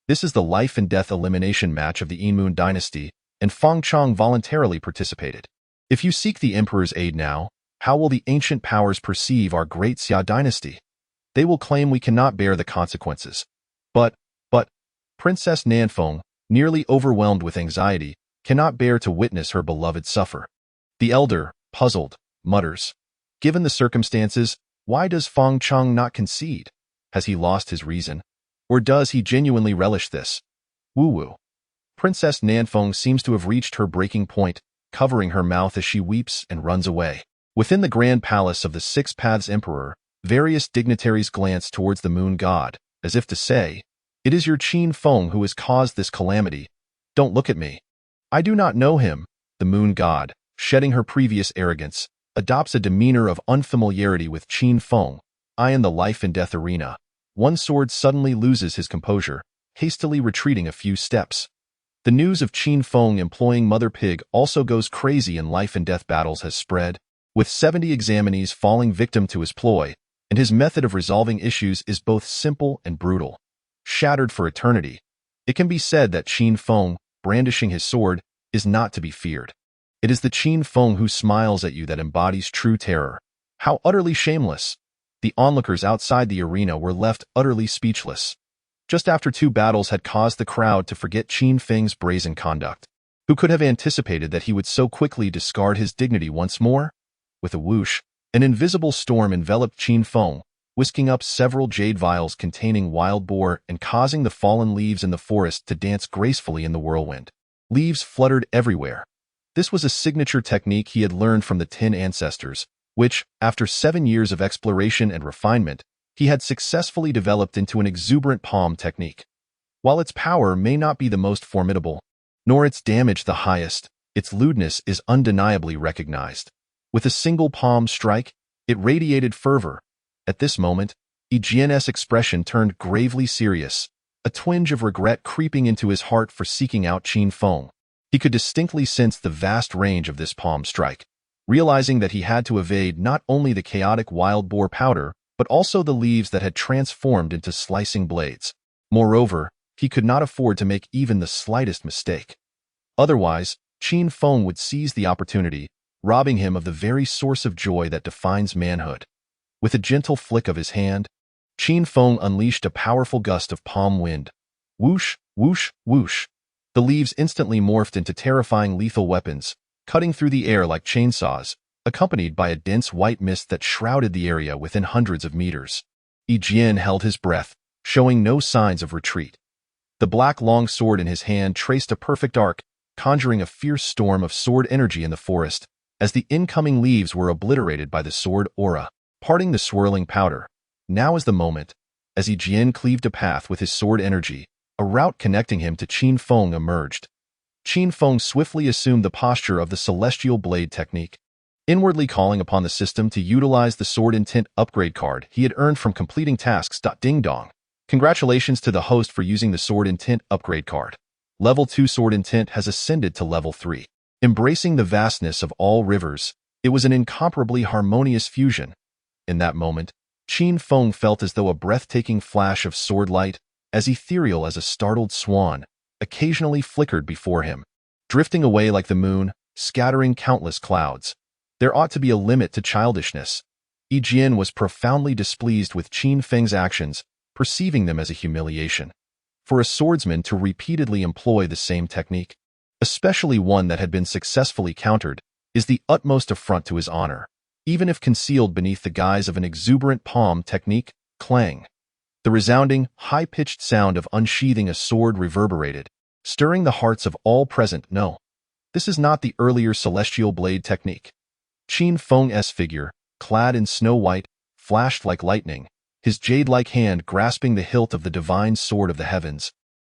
This is the life and death elimination match of the Yinmun dynasty, and Feng Chong voluntarily participated. If you seek the Emperor's aid now, how will the ancient powers perceive our great Xia dynasty? They will claim we cannot bear the consequences. But, Princess Nanfeng, nearly overwhelmed with anxiety, cannot bear to witness her beloved suffer. The elder, puzzled, mutters, given the circumstances, why does Feng Chong not concede? Has he lost his reason? Or does he genuinely relish this? Woo-woo. Princess Nanfeng seems to have reached her breaking point, covering her mouth as she weeps and runs away. Within the grand palace of the Six Paths Emperor, various dignitaries glance towards the moon god, as if to say, "It is your Qin Feng who has caused this calamity. Don't look at me." I do not know him. The moon god, shedding her previous arrogance, adopts a demeanor of unfamiliarity with Qin Feng. I in the life and death arena. One sword suddenly loses his composure, hastily retreating a few steps. The news of Qin Feng employing Mother Pig also goes crazy in life and death battles has spread, with 70 examinees falling victim to his ploy, and his method of resolving issues is both simple and brutal. Shattered for eternity, it can be said that Qin Feng, brandishing his sword, is not to be feared. It is the Qin Feng who smiles at you that embodies true terror. How utterly shameless! The onlookers outside the arena were left utterly speechless. Just after 2 battles had caused the crowd to forget Qin Feng's brazen conduct. Who could have anticipated that he would so quickly discard his dignity once more? With a whoosh, an invisible storm enveloped Qin Feng, whisking up several jade vials containing wild boar and causing the fallen leaves in the forest to dance gracefully in the whirlwind. Leaves fluttered everywhere. This was a signature technique he had learned from the 10 ancestors, which, after 7 years of exploration and refinement, he had successfully developed into an exuberant palm technique. While its power may not be the most formidable, nor its damage the highest, its lewdness is undeniably recognized. With a single palm strike, it radiated fervor. At this moment, Jian's expression turned gravely serious, a twinge of regret creeping into his heart for seeking out Qin Feng. He could distinctly sense the vast range of this palm strike, realizing that he had to evade not only the chaotic wild boar powder, but also the leaves that had transformed into slicing blades. Moreover, he could not afford to make even the slightest mistake. Otherwise, Qin Feng would seize the opportunity, robbing him of the very source of joy that defines manhood. With a gentle flick of his hand, Qin Feng unleashed a powerful gust of palm wind. Whoosh, whoosh, whoosh. The leaves instantly morphed into terrifying lethal weapons, cutting through the air like chainsaws, accompanied by a dense white mist that shrouded the area within hundreds of meters. Jian held his breath, showing no signs of retreat. The black long sword in his hand traced a perfect arc, conjuring a fierce storm of sword energy in the forest, as the incoming leaves were obliterated by the sword aura. Parting the swirling powder. Now is the moment. As Jian cleaved a path with his sword energy, a route connecting him to Qin Feng emerged. Qin Feng swiftly assumed the posture of the celestial blade technique, inwardly calling upon the system to utilize the sword intent upgrade card he had earned from completing tasks. Ding dong. Congratulations to the host for using the sword intent upgrade card. Level 2 sword intent has ascended to level 3. Embracing the vastness of all rivers, it was an incomparably harmonious fusion. In that moment, Qin Feng felt as though a breathtaking flash of sword light, as ethereal as a startled swan, occasionally flickered before him, drifting away like the moon, scattering countless clouds. There ought to be a limit to childishness. Jian was profoundly displeased with Qin Feng's actions, perceiving them as a humiliation. For a swordsman to repeatedly employ the same technique, especially one that had been successfully countered, is the utmost affront to his honor. Even if concealed beneath the guise of an exuberant palm technique, clang. The resounding, high-pitched sound of unsheathing a sword reverberated, stirring the hearts of all present. No, this is not the earlier celestial blade technique. Qin Feng's figure, clad in snow white, flashed like lightning, his jade-like hand grasping the hilt of the divine sword of the heavens,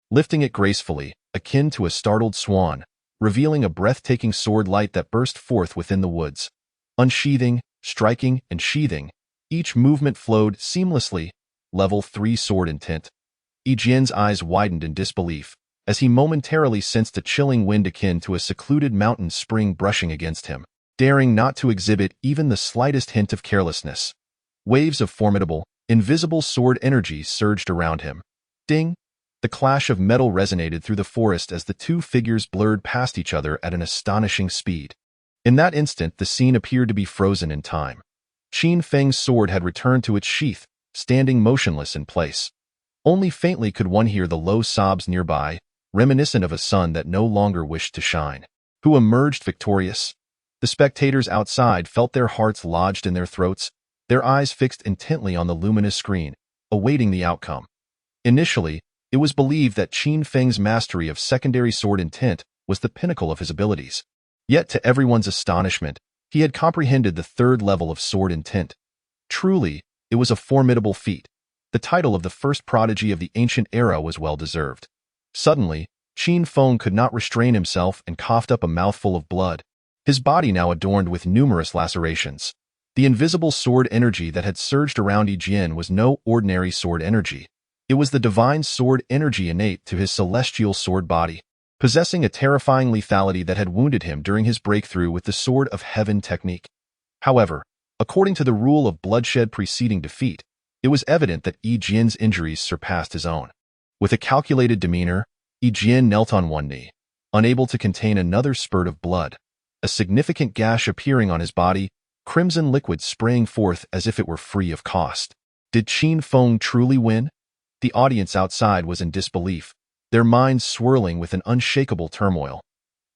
lifting it gracefully, akin to a startled swan, revealing a breathtaking sword light that burst forth within the woods. Unsheathing, striking, and sheathing, Each movement flowed seamlessly. Level 3 sword intent. Yi Jian's eyes widened in disbelief, as he momentarily sensed a chilling wind akin to a secluded mountain spring brushing against him, daring not to exhibit even the slightest hint of carelessness. Waves of formidable, invisible sword energy surged around him. Ding! The clash of metal resonated through the forest as the two figures blurred past each other at an astonishing speed. In that instant, the scene appeared to be frozen in time. Qin Feng's sword had returned to its sheath, standing motionless in place. Only faintly could one hear the low sobs nearby, reminiscent of a sun that no longer wished to shine. Who emerged victorious? The spectators outside felt their hearts lodged in their throats, their eyes fixed intently on the luminous screen, awaiting the outcome. Initially, it was believed that Qin Feng's mastery of secondary sword intent was the pinnacle of his abilities. Yet to everyone's astonishment, he had comprehended the third level of sword intent. Truly, it was a formidable feat. The title of the first prodigy of the ancient era was well-deserved. Suddenly, Qin Feng could not restrain himself and coughed up a mouthful of blood, his body now adorned with numerous lacerations. The invisible sword energy that had surged around Yi Jian was no ordinary sword energy. It was the divine sword energy innate to his celestial sword body, possessing a terrifying lethality that had wounded him during his breakthrough with the Sword of Heaven technique. However, according to the rule of bloodshed preceding defeat, it was evident that Yi Jian's injuries surpassed his own. With a calculated demeanor, Yi Jian knelt on one knee, unable to contain another spurt of blood. A significant gash appearing on his body, crimson liquid spraying forth as if it were free of cost. Did Qin Feng truly win? The audience outside was in disbelief, their minds swirling with an unshakable turmoil.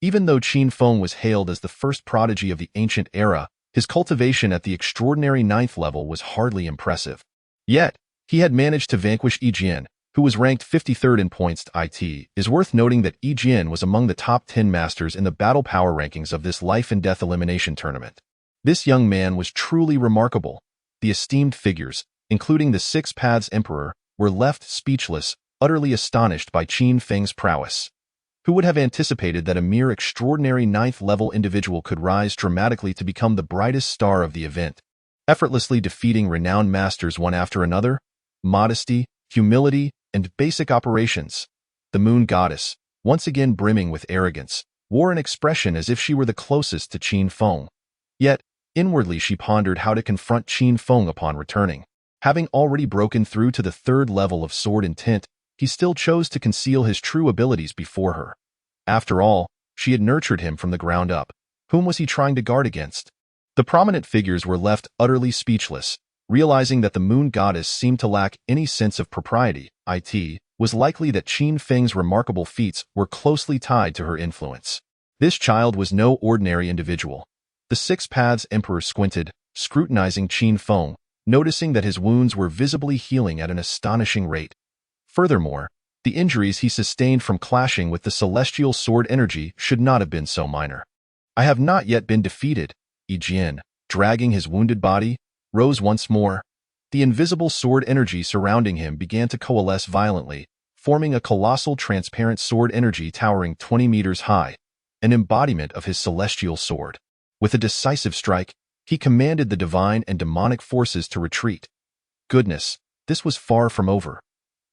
Even though Qin Feng was hailed as the first prodigy of the ancient era, his cultivation at the extraordinary 9th level was hardly impressive. Yet, he had managed to vanquish Yi Jian, who was ranked 53rd in points. It is worth noting that Yi Jian was among the top 10 masters in the battle power rankings of this life-and-death elimination tournament. This young man was truly remarkable. The esteemed figures, including the Six Paths Emperor, were left speechless, utterly astonished by Qin Feng's prowess. Who would have anticipated that a mere extraordinary 9th-level individual could rise dramatically to become the brightest star of the event, effortlessly defeating renowned masters one after another? Modesty, humility, and basic operations. The moon goddess, once again brimming with arrogance, wore an expression as if she were the closest to Qin Feng. Yet, inwardly she pondered how to confront Qin Feng upon returning. Having already broken through to the 3rd level of sword intent, he still chose to conceal his true abilities before her. After all, she had nurtured him from the ground up. Whom was he trying to guard against? The prominent figures were left utterly speechless, realizing that the moon goddess seemed to lack any sense of propriety. It was likely that Qin Feng's remarkable feats were closely tied to her influence. This child was no ordinary individual. The Six Paths Emperor squinted, scrutinizing Qin Feng, noticing that his wounds were visibly healing at an astonishing rate. Furthermore, the injuries he sustained from clashing with the celestial sword energy should not have been so minor. I have not yet been defeated. Yi Jian, dragging his wounded body, rose once more. The invisible sword energy surrounding him began to coalesce violently, forming a colossal transparent sword energy towering 20 meters high, an embodiment of his celestial sword. With a decisive strike, he commanded the divine and demonic forces to retreat. Goodness, this was far from over.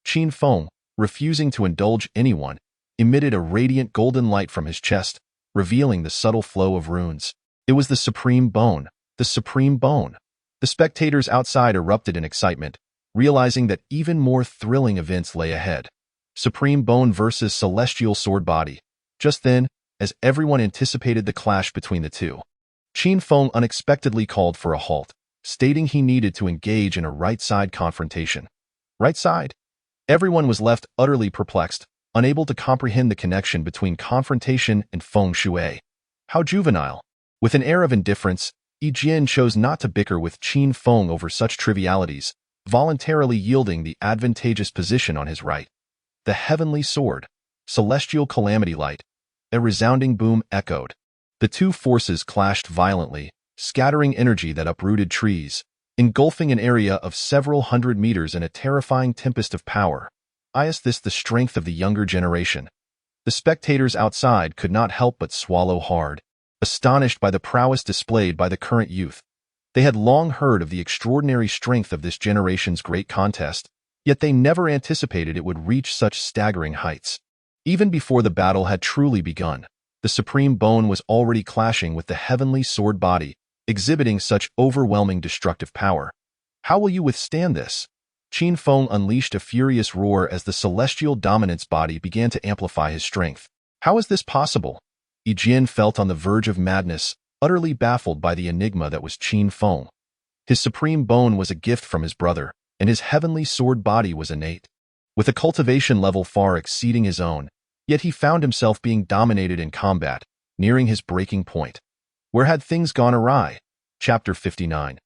Qin Feng, refusing to indulge anyone, emitted a radiant golden light from his chest, revealing the subtle flow of runes. It was the supreme bone, the supreme bone. The spectators outside erupted in excitement, realizing that even more thrilling events lay ahead. Supreme bone versus celestial sword body. Just then, as everyone anticipated the clash between the two, Qin Feng unexpectedly called for a halt, stating he needed to engage in a right-side confrontation. Right side? Everyone was left utterly perplexed, unable to comprehend the connection between confrontation and feng shui. How juvenile. With an air of indifference, Yi Jian chose not to bicker with Qin Feng over such trivialities, voluntarily yielding the advantageous position on his right. The heavenly sword, celestial calamity light. A resounding boom echoed. The two forces clashed violently, scattering energy that uprooted trees, engulfing an area of several hundred meters in a terrifying tempest of power. Is this the strength of the younger generation? The spectators outside could not help but swallow hard, astonished by the prowess displayed by the current youth. They had long heard of the extraordinary strength of this generation's great contest, yet they never anticipated it would reach such staggering heights. Even before the battle had truly begun, the supreme bone was already clashing with the heavenly sword body, exhibiting such overwhelming destructive power. How will you withstand this? Qin Feng unleashed a furious roar as the celestial dominance body began to amplify his strength. How is this possible? Jin felt on the verge of madness, utterly baffled by the enigma that was Qin Feng. His supreme bone was a gift from his brother, and his heavenly sword body was innate, with a cultivation level far exceeding his own, yet he found himself being dominated in combat, nearing his breaking point. Where had things gone awry? Chapter 59.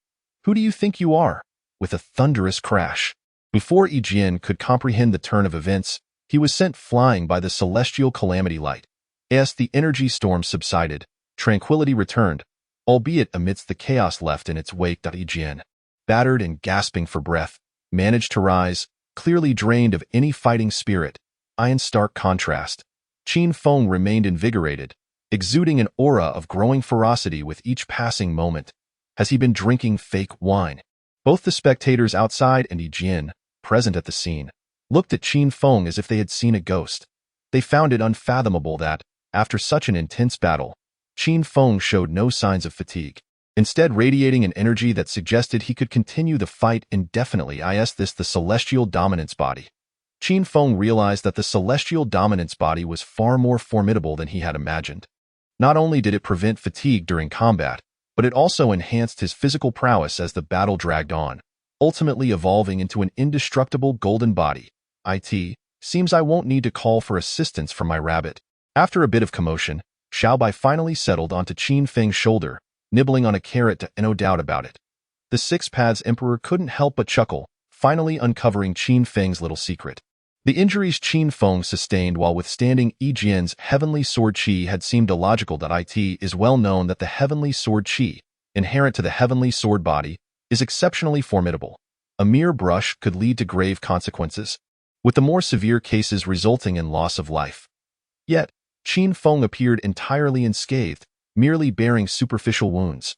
Who do you think you are? With a thunderous crash. Before Jin could comprehend the turn of events, he was sent flying by the celestial calamity light. As the energy storm subsided, tranquility returned, albeit amidst the chaos left in its wake. Jin, battered and gasping for breath, managed to rise, clearly drained of any fighting spirit. In stark contrast, Qin Feng remained invigorated, exuding an aura of growing ferocity with each passing moment. Has he been drinking fake wine? Both the spectators outside and Jin, present at the scene, looked at Qin Feng as if they had seen a ghost. They found it unfathomable that, after such an intense battle, Qin Feng showed no signs of fatigue, instead radiating an energy that suggested he could continue the fight indefinitely. The celestial dominance body. Qin Feng realized that the celestial dominance body was far more formidable than he had imagined. Not only did it prevent fatigue during combat, but it also enhanced his physical prowess as the battle dragged on, ultimately evolving into an indestructible golden body. Seems I won't need to call for assistance from my rabbit. After a bit of commotion, Xiaobai finally settled onto Qin Feng's shoulder, nibbling on a carrot. No doubt about it. The Six Paths Emperor couldn't help but chuckle, finally uncovering Qin Feng's little secret. The injuries Qin Feng sustained while withstanding Jin's heavenly sword qi had seemed illogical. It is well known that the heavenly sword qi, inherent to the heavenly sword body, is exceptionally formidable. A mere brush could lead to grave consequences, with the more severe cases resulting in loss of life. Yet, Qin Feng appeared entirely unscathed, merely bearing superficial wounds.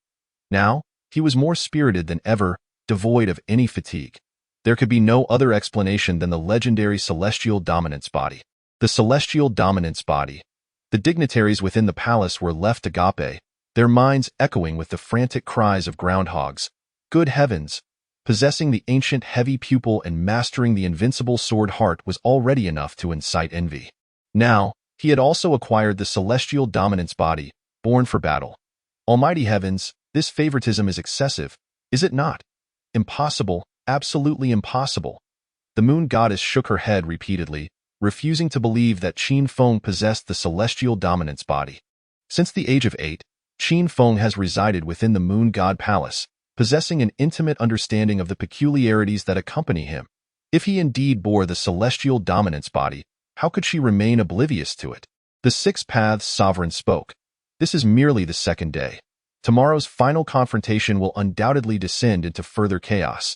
Now, he was more spirited than ever, devoid of any fatigue. There could be no other explanation than the legendary celestial dominance body. The celestial dominance body. The dignitaries within the palace were left agape, their minds echoing with the frantic cries of groundhogs. Good heavens! Possessing the ancient heavy pupil and mastering the invincible sword heart was already enough to incite envy. Now, he had also acquired the celestial dominance body, born for battle. Almighty heavens, this favoritism is excessive, is it not? Impossible, absolutely impossible. The moon goddess shook her head repeatedly, refusing to believe that Qin Feng possessed the celestial dominance body. Since the age of 8, Qin Feng has resided within the moon god palace, possessing an intimate understanding of the peculiarities that accompany him. If he indeed bore the celestial dominance body, how could she remain oblivious to it? The Six Paths Sovereign spoke. This is merely the second day. Tomorrow's final confrontation will undoubtedly descend into further chaos.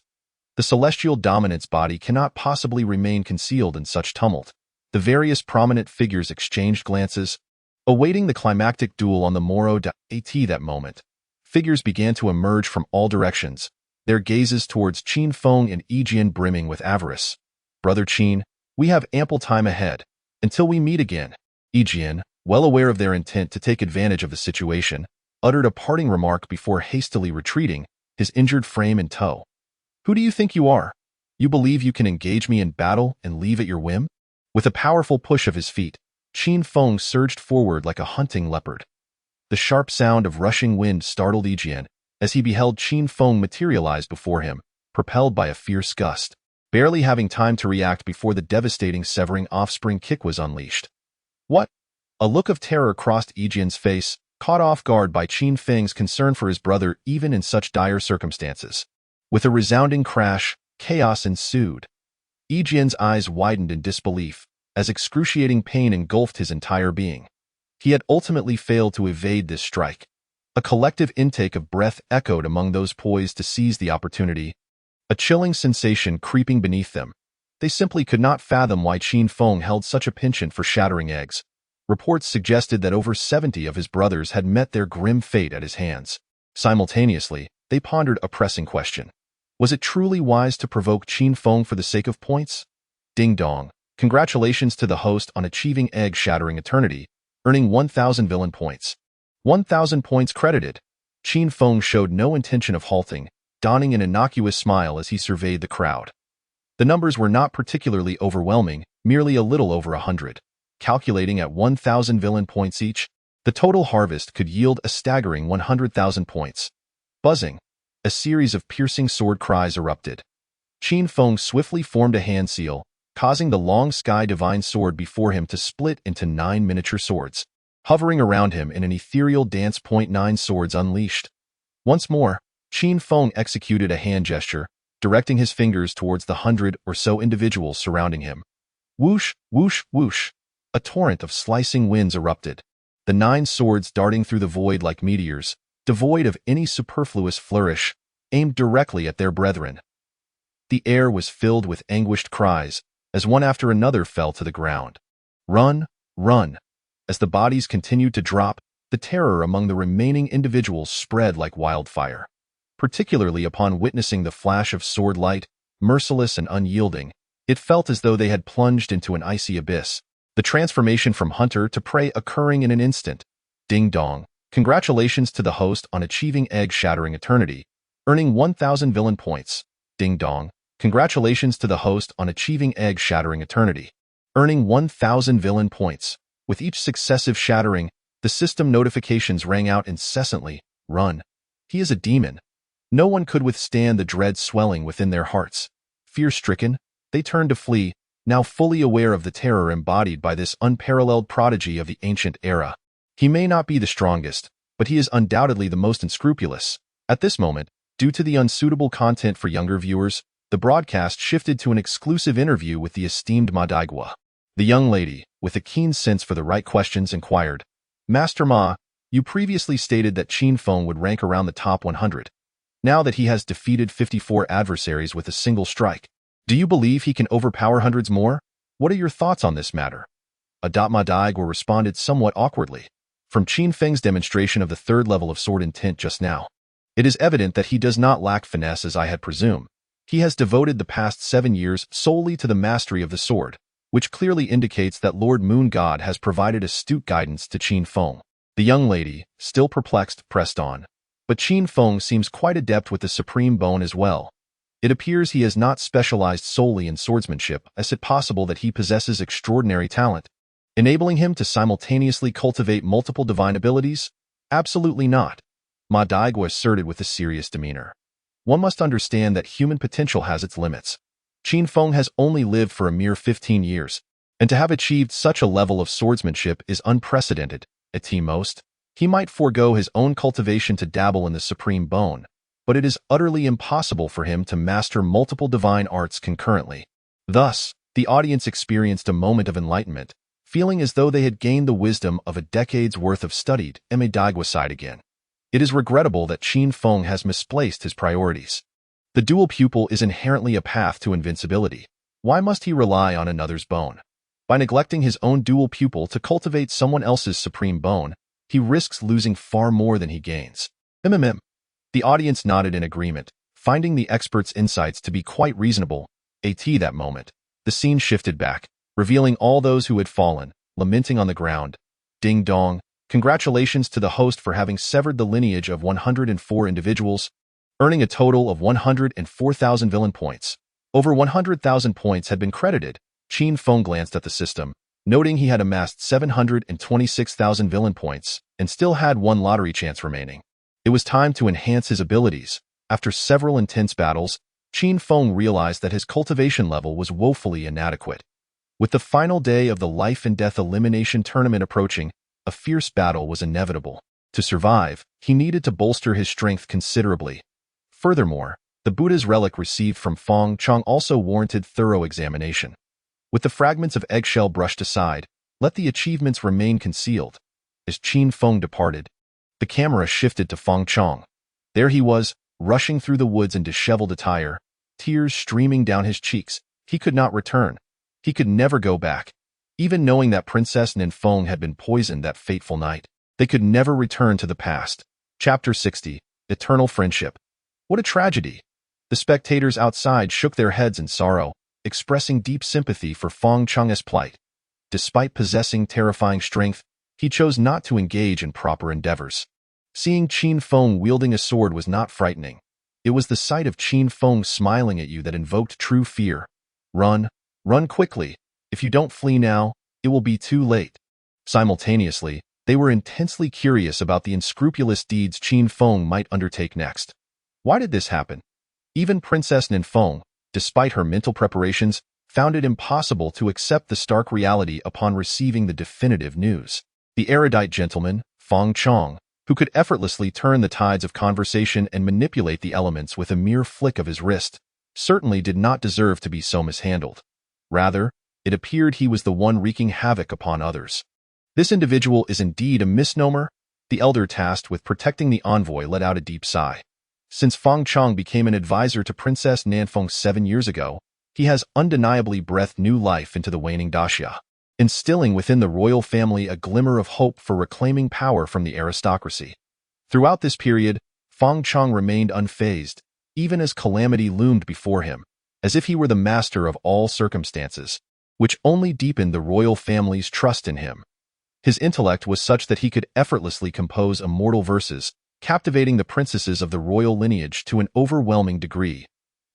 The celestial dominance body cannot possibly remain concealed in such tumult. The various prominent figures exchanged glances, awaiting the climactic duel on the morrow. That moment, figures began to emerge from all directions, their gazes towards Qin Feng and Jin brimming with avarice. Brother Qin, we have ample time ahead, until we meet again. Jin, well aware of their intent to take advantage of the situation, uttered a parting remark before hastily retreating, his injured frame in tow. Who do you think you are? You believe you can engage me in battle and leave at your whim? With a powerful push of his feet, Qin Feng surged forward like a hunting leopard. The sharp sound of rushing wind startled Jin as he beheld Qin Feng materialize before him, propelled by a fierce gust, barely having time to react before the devastating severing offspring kick was unleashed. What? A look of terror crossed Jin's face, caught off guard by Qin Feng's concern for his brother even in such dire circumstances. With a resounding crash, chaos ensued. Jin's eyes widened in disbelief, as excruciating pain engulfed his entire being. He had ultimately failed to evade this strike. A collective intake of breath echoed among those poised to seize the opportunity, a chilling sensation creeping beneath them. They simply could not fathom why Qin Feng held such a penchant for shattering eggs. Reports suggested that over 70 of his brothers had met their grim fate at his hands. Simultaneously, they pondered a pressing question. Was it truly wise to provoke Qin Feng for the sake of points? Ding dong. Congratulations to the host on achieving egg-shattering eternity, earning 1,000 villain points. 1,000 points credited. Qin Feng showed no intention of halting, donning an innocuous smile as he surveyed the crowd. The numbers were not particularly overwhelming, merely a little over 100. Calculating at 1,000 villain points each, the total harvest could yield a staggering 100,000 points. Buzzing. A series of piercing sword cries erupted. Qin Feng swiftly formed a hand seal, causing the long sky divine sword before him to split into 9 miniature swords, hovering around him in an ethereal dance. 9 swords unleashed. Once more, Qin Feng executed a hand gesture, directing his fingers towards the 100 or so individuals surrounding him. Whoosh, whoosh, whoosh. A torrent of slicing winds erupted, the 9 swords darting through the void like meteors, devoid of any superfluous flourish, aimed directly at their brethren. The air was filled with anguished cries, as one after another fell to the ground. Run, run. As the bodies continued to drop, the terror among the remaining individuals spread like wildfire. Particularly upon witnessing the flash of sword light, merciless and unyielding, it felt as though they had plunged into an icy abyss, the transformation from hunter to prey occurring in an instant. Ding dong. Congratulations to the host on achieving egg-shattering eternity, earning 1,000 villain points. Ding dong. Congratulations to the host on achieving egg-shattering eternity, earning 1,000 villain points. With each successive shattering, the system notifications rang out incessantly. Run. He is a demon. No one could withstand the dread swelling within their hearts. Fear-stricken, they turned to flee, now fully aware of the terror embodied by this unparalleled prodigy of the ancient era. He may not be the strongest, but he is undoubtedly the most unscrupulous. At this moment, due to the unsuitable content for younger viewers, the broadcast shifted to an exclusive interview with the esteemed Ma Daigua. The young lady, with a keen sense for the right questions, inquired, Master Ma, you previously stated that Qin Feng would rank around the top 100. Now that he has defeated 54 adversaries with a single strike, do you believe he can overpower hundreds more? What are your thoughts on this matter? Ma Daigua responded somewhat awkwardly. From Qin Feng's demonstration of the 3rd level of sword intent just now, it is evident that he does not lack finesse as I had presumed. He has devoted the past 7 years solely to the mastery of the sword, which clearly indicates that Lord Moon God has provided astute guidance to Qin Feng. The young lady, still perplexed, pressed on. But Qin Feng seems quite adept with the supreme bone as well. It appears he has not specialized solely in swordsmanship, as it possible that he possesses extraordinary talent, enabling him to simultaneously cultivate multiple divine abilities? Absolutely not, Ma Daigua asserted with a serious demeanor. One must understand that human potential has its limits. Qin Feng has only lived for a mere 15 years, and to have achieved such a level of swordsmanship is unprecedented. At most, he might forego his own cultivation to dabble in the supreme bone, but it is utterly impossible for him to master multiple divine arts concurrently. Thus, the audience experienced a moment of enlightenment, feeling as though they had gained the wisdom of a decade's worth of studied. Ma Daigua sighed again. It is regrettable that Qin Feng has misplaced his priorities. The dual pupil is inherently a path to invincibility. Why must he rely on another's bone? By neglecting his own dual pupil to cultivate someone else's supreme bone, he risks losing far more than he gains. The audience nodded in agreement, finding the expert's insights to be quite reasonable. At that moment, the scene shifted back, revealing all those who had fallen, lamenting on the ground. Ding dong. Congratulations to the host for having severed the lineage of 104 individuals, earning a total of 104,000 villain points. Over 100,000 points had been credited. Qin Feng glanced at the system, noting he had amassed 726,000 villain points and still had 1 lottery chance remaining. It was time to enhance his abilities. After several intense battles, Qin Feng realized that his cultivation level was woefully inadequate. With the final day of the life and death elimination tournament approaching, a fierce battle was inevitable. To survive, he needed to bolster his strength considerably. Furthermore, the Buddha's relic received from Feng Chong also warranted thorough examination. With the fragments of eggshell brushed aside, let the achievements remain concealed. As Qin Feng departed, the camera shifted to Feng Chong. There he was, rushing through the woods in disheveled attire, tears streaming down his cheeks. He could not return. He could never go back. Even knowing that Princess Ninfeng had been poisoned that fateful night, they could never return to the past. Chapter 60. Eternal Friendship. What a tragedy! The spectators outside shook their heads in sorrow, expressing deep sympathy for Feng Chang's plight. Despite possessing terrifying strength, he chose not to engage in proper endeavors. Seeing Qin Feng wielding a sword was not frightening. It was the sight of Qin Feng smiling at you that invoked true fear. Run, run quickly. If you don't flee now, it will be too late. Simultaneously, they were intensely curious about the unscrupulous deeds Qin Feng might undertake next. Why did this happen? Even Princess Ninfeng, despite her mental preparations, found it impossible to accept the stark reality upon receiving the definitive news. The erudite gentleman, Feng Chang, who could effortlessly turn the tides of conversation and manipulate the elements with a mere flick of his wrist, certainly did not deserve to be so mishandled. Rather, it appeared he was the one wreaking havoc upon others. This individual is indeed a misnomer. The elder tasked with protecting the envoy let out a deep sigh. Since Feng Chang became an advisor to Princess Ninfeng 7 years ago, he has undeniably breathed new life into the waning daxia, instilling within the royal family a glimmer of hope for reclaiming power from the aristocracy. Throughout this period, Feng Chang remained unfazed, even as calamity loomed before him, as if he were the master of all circumstances, which only deepened the royal family's trust in him. His intellect was such that he could effortlessly compose immortal verses, captivating the princesses of the royal lineage to an overwhelming degree.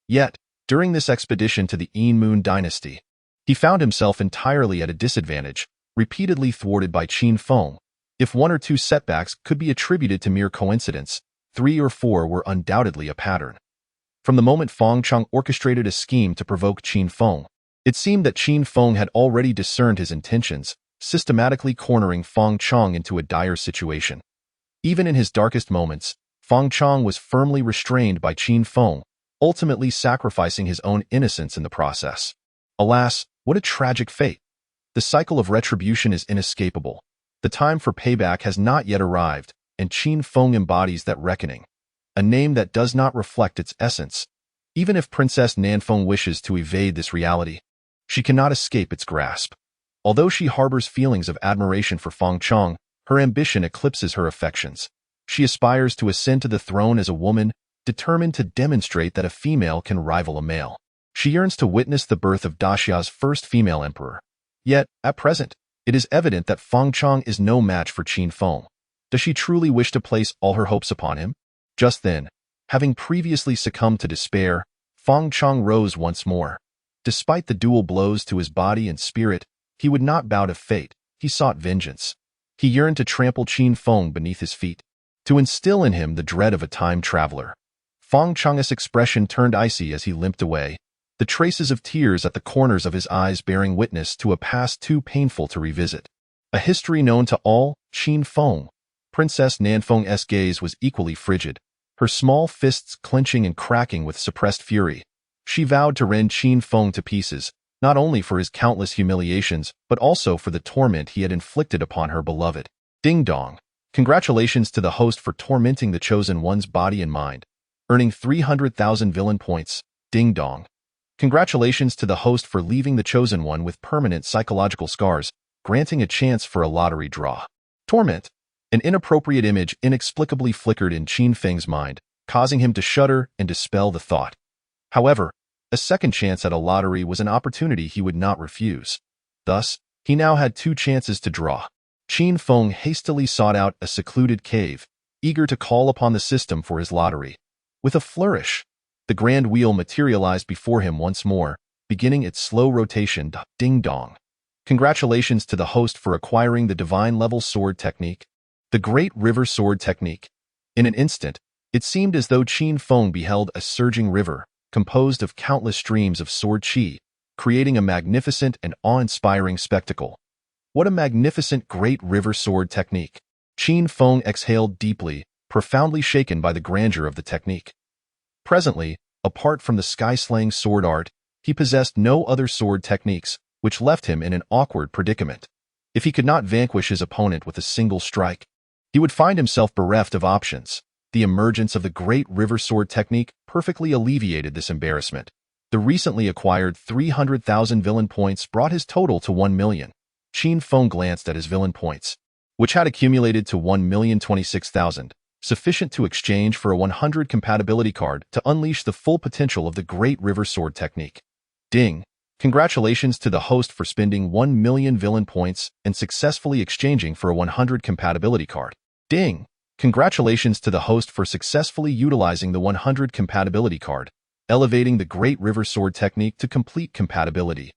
Yet, during this expedition to the Moon dynasty, he found himself entirely at a disadvantage, repeatedly thwarted by Qin Feng. If 1 or 2 setbacks could be attributed to mere coincidence, 3 or 4 were undoubtedly a pattern. From the moment Feng Chang orchestrated a scheme to provoke Qin Feng, it seemed that Qin Feng had already discerned his intentions, systematically cornering Feng Chang into a dire situation. Even in his darkest moments, Feng Chang was firmly restrained by Qin Feng, ultimately sacrificing his own innocence in the process. Alas, what a tragic fate! The cycle of retribution is inescapable. The time for payback has not yet arrived, and Qin Feng embodies that reckoning, a name that does not reflect its essence. Even if Princess Ninfeng wishes to evade this reality, she cannot escape its grasp. Although she harbors feelings of admiration for Feng Chang, her ambition eclipses her affections. She aspires to ascend to the throne as a woman, determined to demonstrate that a female can rival a male. She yearns to witness the birth of Daxia's first female emperor. Yet, at present, it is evident that Feng Chang is no match for Qin Feng. Does she truly wish to place all her hopes upon him? Just then, having previously succumbed to despair, Feng Chang rose once more. Despite the dual blows to his body and spirit, he would not bow to fate. He sought vengeance. He yearned to trample Qin Feng beneath his feet, to instill in him the dread of a time traveler. Feng Chang's expression turned icy as he limped away, the traces of tears at the corners of his eyes bearing witness to a past too painful to revisit. A history known to all, Qin Feng. Princess Ninfeng's gaze was equally frigid, her small fists clenching and cracking with suppressed fury. She vowed to rend Qin Feng to pieces, not only for his countless humiliations, but also for the torment he had inflicted upon her beloved. Ding dong. Congratulations to the host for tormenting the chosen one's body and mind, earning 300,000 villain points. Ding dong. Congratulations to the host for leaving the chosen one with permanent psychological scars, granting a chance for a lottery draw. Torment. An inappropriate image inexplicably flickered in Qin Feng's mind, causing him to shudder and dispel the thought. However, a second chance at a lottery was an opportunity he would not refuse. Thus, he now had 2 chances to draw. Qin Feng hastily sought out a secluded cave, eager to call upon the system for his lottery. With a flourish, the grand wheel materialized before him once more, beginning its slow rotation. Ding dong. Congratulations to the host for acquiring the divine level sword technique, the Great River Sword Technique. In an instant, it seemed as though Qin Feng beheld a surging river, composed of countless streams of sword qi, creating a magnificent and awe-inspiring spectacle. What a magnificent Great River Sword Technique! Qin Feng exhaled deeply, profoundly shaken by the grandeur of the technique. Presently, apart from the sky-slaying sword art, he possessed no other sword techniques, which left him in an awkward predicament. If he could not vanquish his opponent with a single strike, he would find himself bereft of options. The emergence of the Great River Sword Technique perfectly alleviated this embarrassment. The recently acquired 300,000 villain points brought his total to 1 million. Qin Feng glanced at his villain points, which had accumulated to 1,026,000. sufficient to exchange for a 100 compatibility card to unleash the full potential of the Great River Sword technique. Ding! Congratulations to the host for spending 1 million villain points and successfully exchanging for a 100 compatibility card. Ding! Congratulations to the host for successfully utilizing the 100 compatibility card, elevating the Great River Sword technique to complete compatibility.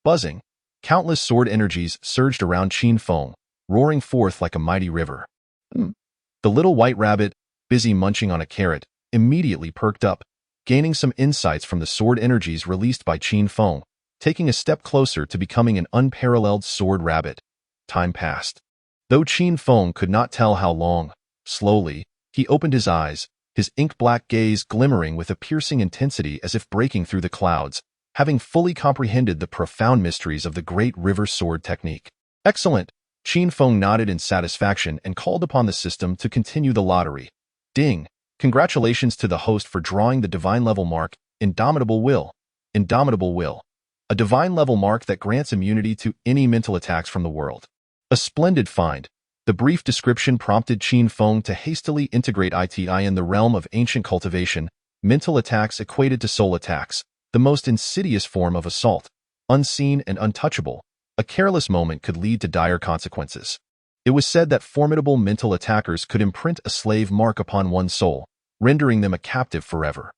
Buzzing! Countless sword energies surged around Qin Feng, roaring forth like a mighty river. The little white rabbit, busy munching on a carrot, immediately perked up, gaining some insights from the sword energies released by Qin Feng, taking a step closer to becoming an unparalleled sword rabbit. Time passed. Though Qin Feng could not tell how long, slowly, he opened his eyes, his ink-black gaze glimmering with a piercing intensity as if breaking through the clouds, having fully comprehended the profound mysteries of the Great River Sword technique. Excellent! Qin Feng nodded in satisfaction and called upon the system to continue the lottery. Ding! Congratulations to the host for drawing the divine level mark, Indomitable Will. Indomitable Will. A divine level mark that grants immunity to any mental attacks from the world. A splendid find. The brief description prompted Qin Feng to hastily integrate iti in the realm of ancient cultivation. Mental attacks equated to soul attacks, the most insidious form of assault, unseen and untouchable. A careless moment could lead to dire consequences. It was said that formidable mental attackers could imprint a slave mark upon one's soul, rendering them a captive forever.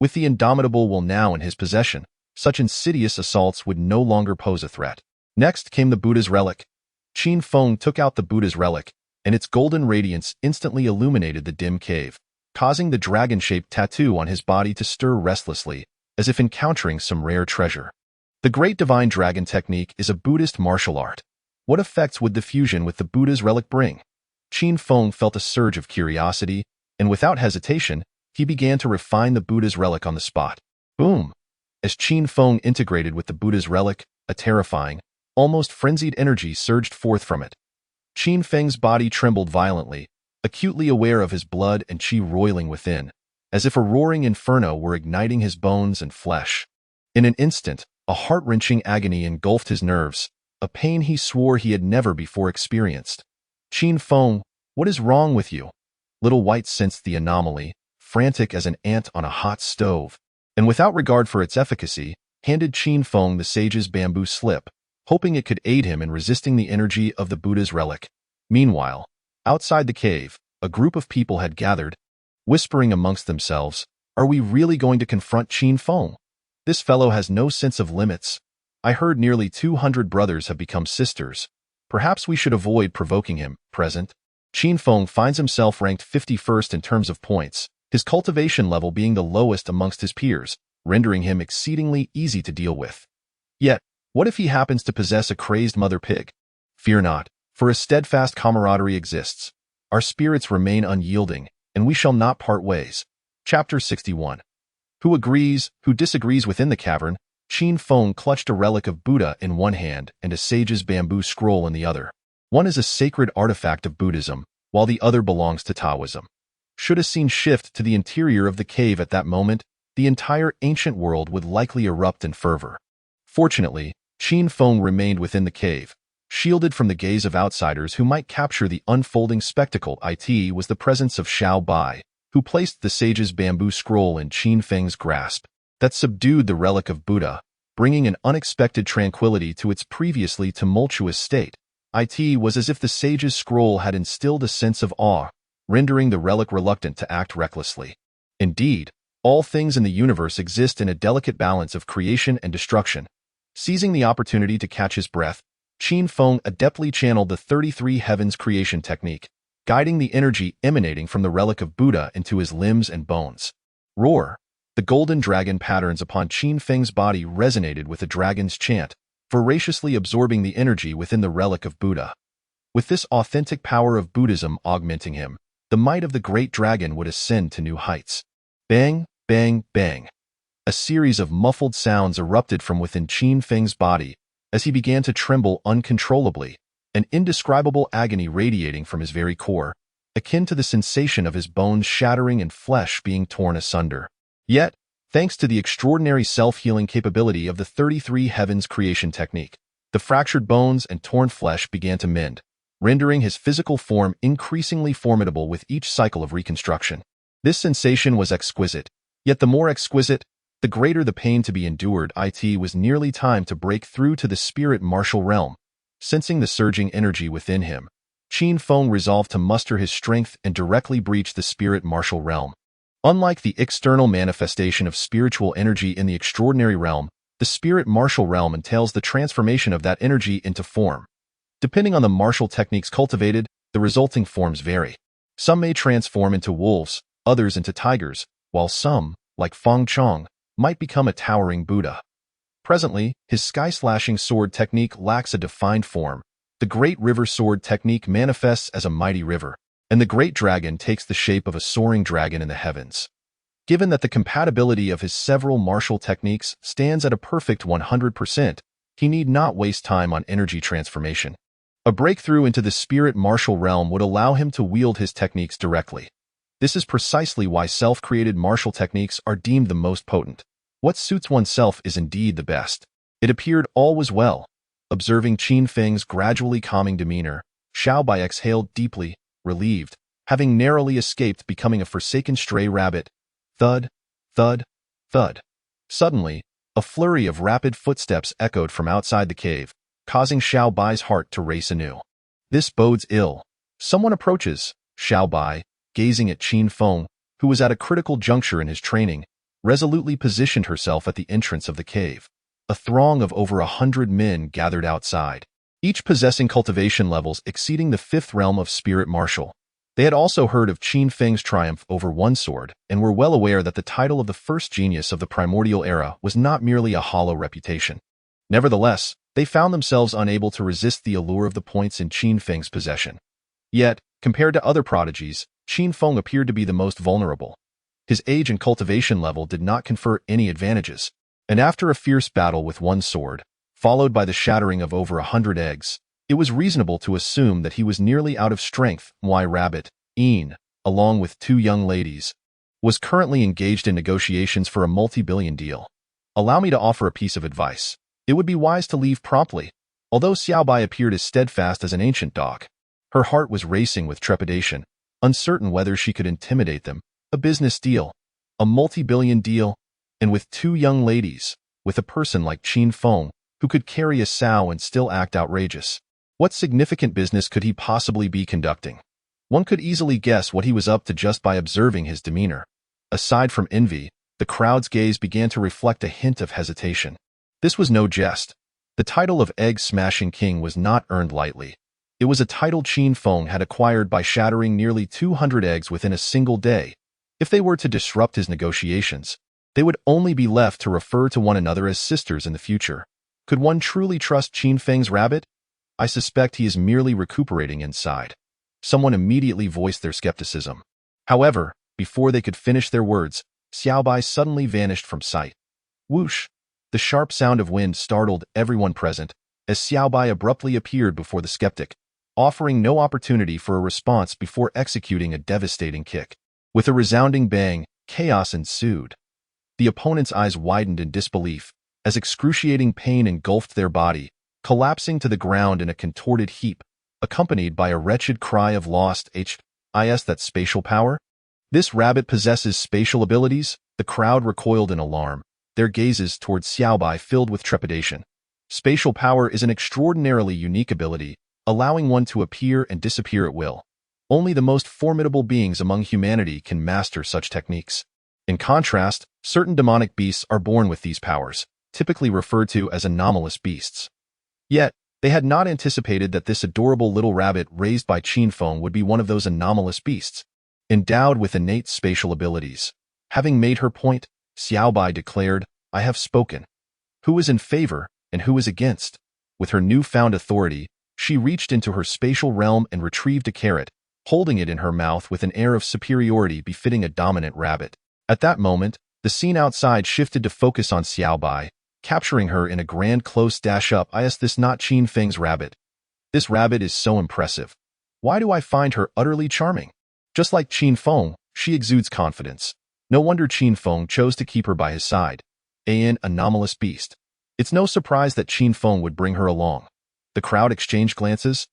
With the Indomitable Will now in his possession, such insidious assaults would no longer pose a threat. Next came the Buddha's relic. Qin Feng took out the Buddha's relic, and its golden radiance instantly illuminated the dim cave, causing the dragon-shaped tattoo on his body to stir restlessly, as if encountering some rare treasure. The Great Divine Dragon technique is a Buddhist martial art. What effects would the fusion with the Buddha's relic bring? Qin Feng felt a surge of curiosity, and without hesitation, he began to refine the Buddha's relic on the spot. Boom! As Qin Feng integrated with the Buddha's relic, a terrifying, almost frenzied energy surged forth from it. Qin Feng's body trembled violently, acutely aware of his blood and qi roiling within, as if a roaring inferno were igniting his bones and flesh. In an instant, a heart-wrenching agony engulfed his nerves, a pain he swore he had never before experienced. Qin Feng, what is wrong with you? Little White sensed the anomaly, frantic as an ant on a hot stove, and without regard for its efficacy, handed Qin Feng the sage's bamboo slip, hoping it could aid him in resisting the energy of the Buddha's relic. Meanwhile, outside the cave, a group of people had gathered, whispering amongst themselves, "Are we really going to confront Qin Feng? This fellow has no sense of limits. I heard nearly 200 brothers have become sisters. Perhaps we should avoid provoking him." Present. Qin Feng finds himself ranked 51st in terms of points, his cultivation level being the lowest amongst his peers, rendering him exceedingly easy to deal with. Yet, what if he happens to possess a crazed mother pig? Fear not, for a steadfast camaraderie exists. Our spirits remain unyielding, and we shall not part ways. Chapter 61. Who agrees, who disagrees within the cavern? Qin Feng clutched a relic of Buddha in one hand and a sage's bamboo scroll in the other. One is a sacred artifact of Buddhism, while the other belongs to Taoism. Should a scene shift to the interior of the cave at that moment, the entire ancient world would likely erupt in fervor. Fortunately, Qin Feng remained within the cave, shielded from the gaze of outsiders who might capture the unfolding spectacle. It was the presence of Xiao Bai, who placed the sage's bamboo scroll in Qin Feng's grasp, that subdued the relic of Buddha, bringing an unexpected tranquility to its previously tumultuous state. It was as if the sage's scroll had instilled a sense of awe, rendering the relic reluctant to act recklessly. Indeed, all things in the universe exist in a delicate balance of creation and destruction. Seizing the opportunity to catch his breath, Qin Feng adeptly channeled the 33 Heavens creation technique, guiding the energy emanating from the relic of Buddha into his limbs and bones. Roar! The golden dragon patterns upon Qin Feng's body resonated with the dragon's chant, voraciously absorbing the energy within the relic of Buddha. With this authentic power of Buddhism augmenting him, the might of the great dragon would ascend to new heights. Bang, bang, bang. A series of muffled sounds erupted from within Qin Feng's body as he began to tremble uncontrollably, an indescribable agony radiating from his very core, akin to the sensation of his bones shattering and flesh being torn asunder. Yet, thanks to the extraordinary self-healing capability of the 33 Heavens creation technique, the fractured bones and torn flesh began to mend, rendering his physical form increasingly formidable with each cycle of reconstruction. This sensation was exquisite, yet the more exquisite, the greater the pain to be endured. It was nearly time to break through to the spirit martial realm. Sensing the surging energy within him, Qin Feng resolved to muster his strength and directly breach the spirit martial realm. Unlike the external manifestation of spiritual energy in the extraordinary realm, the spirit martial realm entails the transformation of that energy into form. Depending on the martial techniques cultivated, the resulting forms vary. Some may transform into wolves, others into tigers, while some, like Feng Chong, might become a towering Buddha. Presently, his sky-slashing sword technique lacks a defined form. The great river sword technique manifests as a mighty river, and the great dragon takes the shape of a soaring dragon in the heavens. Given that the compatibility of his several martial techniques stands at a perfect 100%, he need not waste time on energy transformation. A breakthrough into the spirit martial realm would allow him to wield his techniques directly. This is precisely why self-created martial techniques are deemed the most potent. What suits oneself is indeed the best. It appeared all was well. Observing Qin Feng's gradually calming demeanor, Xiaobai exhaled deeply, relieved, having narrowly escaped becoming a forsaken stray rabbit. Thud, thud, thud. Suddenly, a flurry of rapid footsteps echoed from outside the cave, causing Xiaobai's heart to race anew. This bodes ill. Someone approaches. Xiaobai, gazing at Qin Feng, who was at a critical juncture in his training, resolutely positioned herself at the entrance of the cave. A throng of over 100 men gathered outside, each possessing cultivation levels exceeding the 5th realm of spirit martial. They had also heard of Qin Feng's triumph over one sword and were well aware that the title of the first genius of the primordial era was not merely a hollow reputation. Nevertheless, they found themselves unable to resist the allure of the points in Qin Feng's possession. Yet, compared to other prodigies, Qin Feng appeared to be the most vulnerable. His age and cultivation level did not confer any advantages, and after a fierce battle with one sword, followed by the shattering of over 100 eggs, it was reasonable to assume that he was nearly out of strength. Rabbit, Ian, along with 2 young ladies, was currently engaged in negotiations for a multi-billion deal. Allow me to offer a piece of advice. It would be wise to leave promptly. Although Xiaobai appeared as steadfast as an ancient dog, her heart was racing with trepidation, uncertain whether she could intimidate them. A business deal, a multi-billion deal, and with 2 young ladies, with a person like Qin Feng, who could carry a sow and still act outrageous. What significant business could he possibly be conducting? One could easily guess what he was up to just by observing his demeanor. Aside from envy, the crowd's gaze began to reflect a hint of hesitation. This was no jest. The title of egg-smashing king was not earned lightly. It was a title Qin Feng had acquired by shattering nearly 200 eggs within a single day. If they were to disrupt his negotiations, they would only be left to refer to one another as sisters in the future. Could one truly trust Qin Feng's rabbit? I suspect he is merely recuperating inside. Someone immediately voiced their skepticism. However, before they could finish their words, Xiaobai suddenly vanished from sight. Whoosh! The sharp sound of wind startled everyone present as Xiaobai abruptly appeared before the skeptic, offering no opportunity for a response before executing a devastating kick. With a resounding bang, chaos ensued. The opponent's eyes widened in disbelief as excruciating pain engulfed their body, collapsing to the ground in a contorted heap, accompanied by a wretched cry of lost Is that spatial power? This rabbit possesses spatial abilities? The crowd recoiled in alarm, their gazes towards Xiaobai filled with trepidation. Spatial power is an extraordinarily unique ability, allowing one to appear and disappear at will. Only the most formidable beings among humanity can master such techniques. In contrast, certain demonic beasts are born with these powers, typically referred to as anomalous beasts. Yet, they had not anticipated that this adorable little rabbit raised by Qin Feng would be one of those anomalous beasts, endowed with innate spatial abilities. Having made her point, Xiaobai declared, "I have spoken. Who is in favor and who is against?" With her newfound authority, she reached into her spatial realm and retrieved a carrot, holding it in her mouth with an air of superiority befitting a dominant rabbit. At that moment, the scene outside shifted to focus on Xiaobai, capturing her in a grand close dash-up. Is this not Qin Feng's rabbit? This rabbit is so impressive. Why do I find her utterly charming? Just like Qin Feng, she exudes confidence. No wonder Qin Feng chose to keep her by his side. An anomalous beast. It's no surprise that Qin Feng would bring her along. The crowd exchanged glances.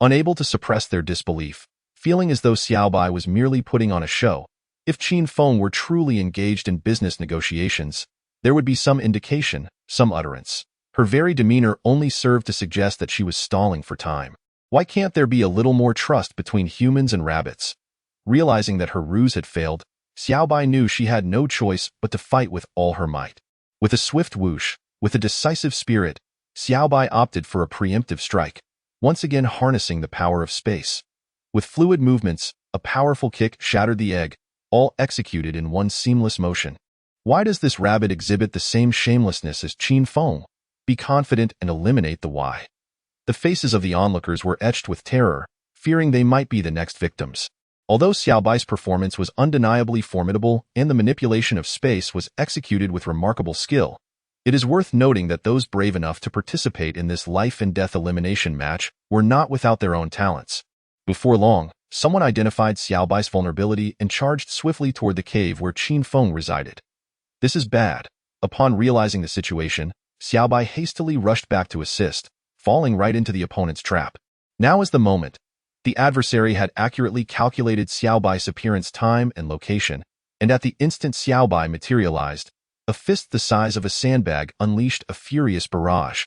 Unable to suppress their disbelief, feeling as though Xiaobai was merely putting on a show, if Qin Feng were truly engaged in business negotiations, there would be some indication, some utterance. Her very demeanor only served to suggest that she was stalling for time. Why can't there be a little more trust between humans and rabbits? Realizing that her ruse had failed, Xiaobai knew she had no choice but to fight with all her might. With a swift whoosh, with a decisive spirit, Xiaobai opted for a preemptive strike, once again harnessing the power of space. With fluid movements, a powerful kick shattered the egg, all executed in one seamless motion. Why does this rabbit exhibit the same shamelessness as Qin Feng? Be confident and eliminate the why. The faces of the onlookers were etched with terror, fearing they might be the next victims. Although Xiaobai's performance was undeniably formidable and the manipulation of space was executed with remarkable skill, it is worth noting that those brave enough to participate in this life-and-death elimination match were not without their own talents. Before long, someone identified Xiaobai's vulnerability and charged swiftly toward the cave where Qin Feng resided. This is bad. Upon realizing the situation, Xiaobai hastily rushed back to assist, falling right into the opponent's trap. Now is the moment. The adversary had accurately calculated Xiaobai's appearance, time, and location, and at the instant Xiaobai materialized, a fist the size of a sandbag unleashed a furious barrage.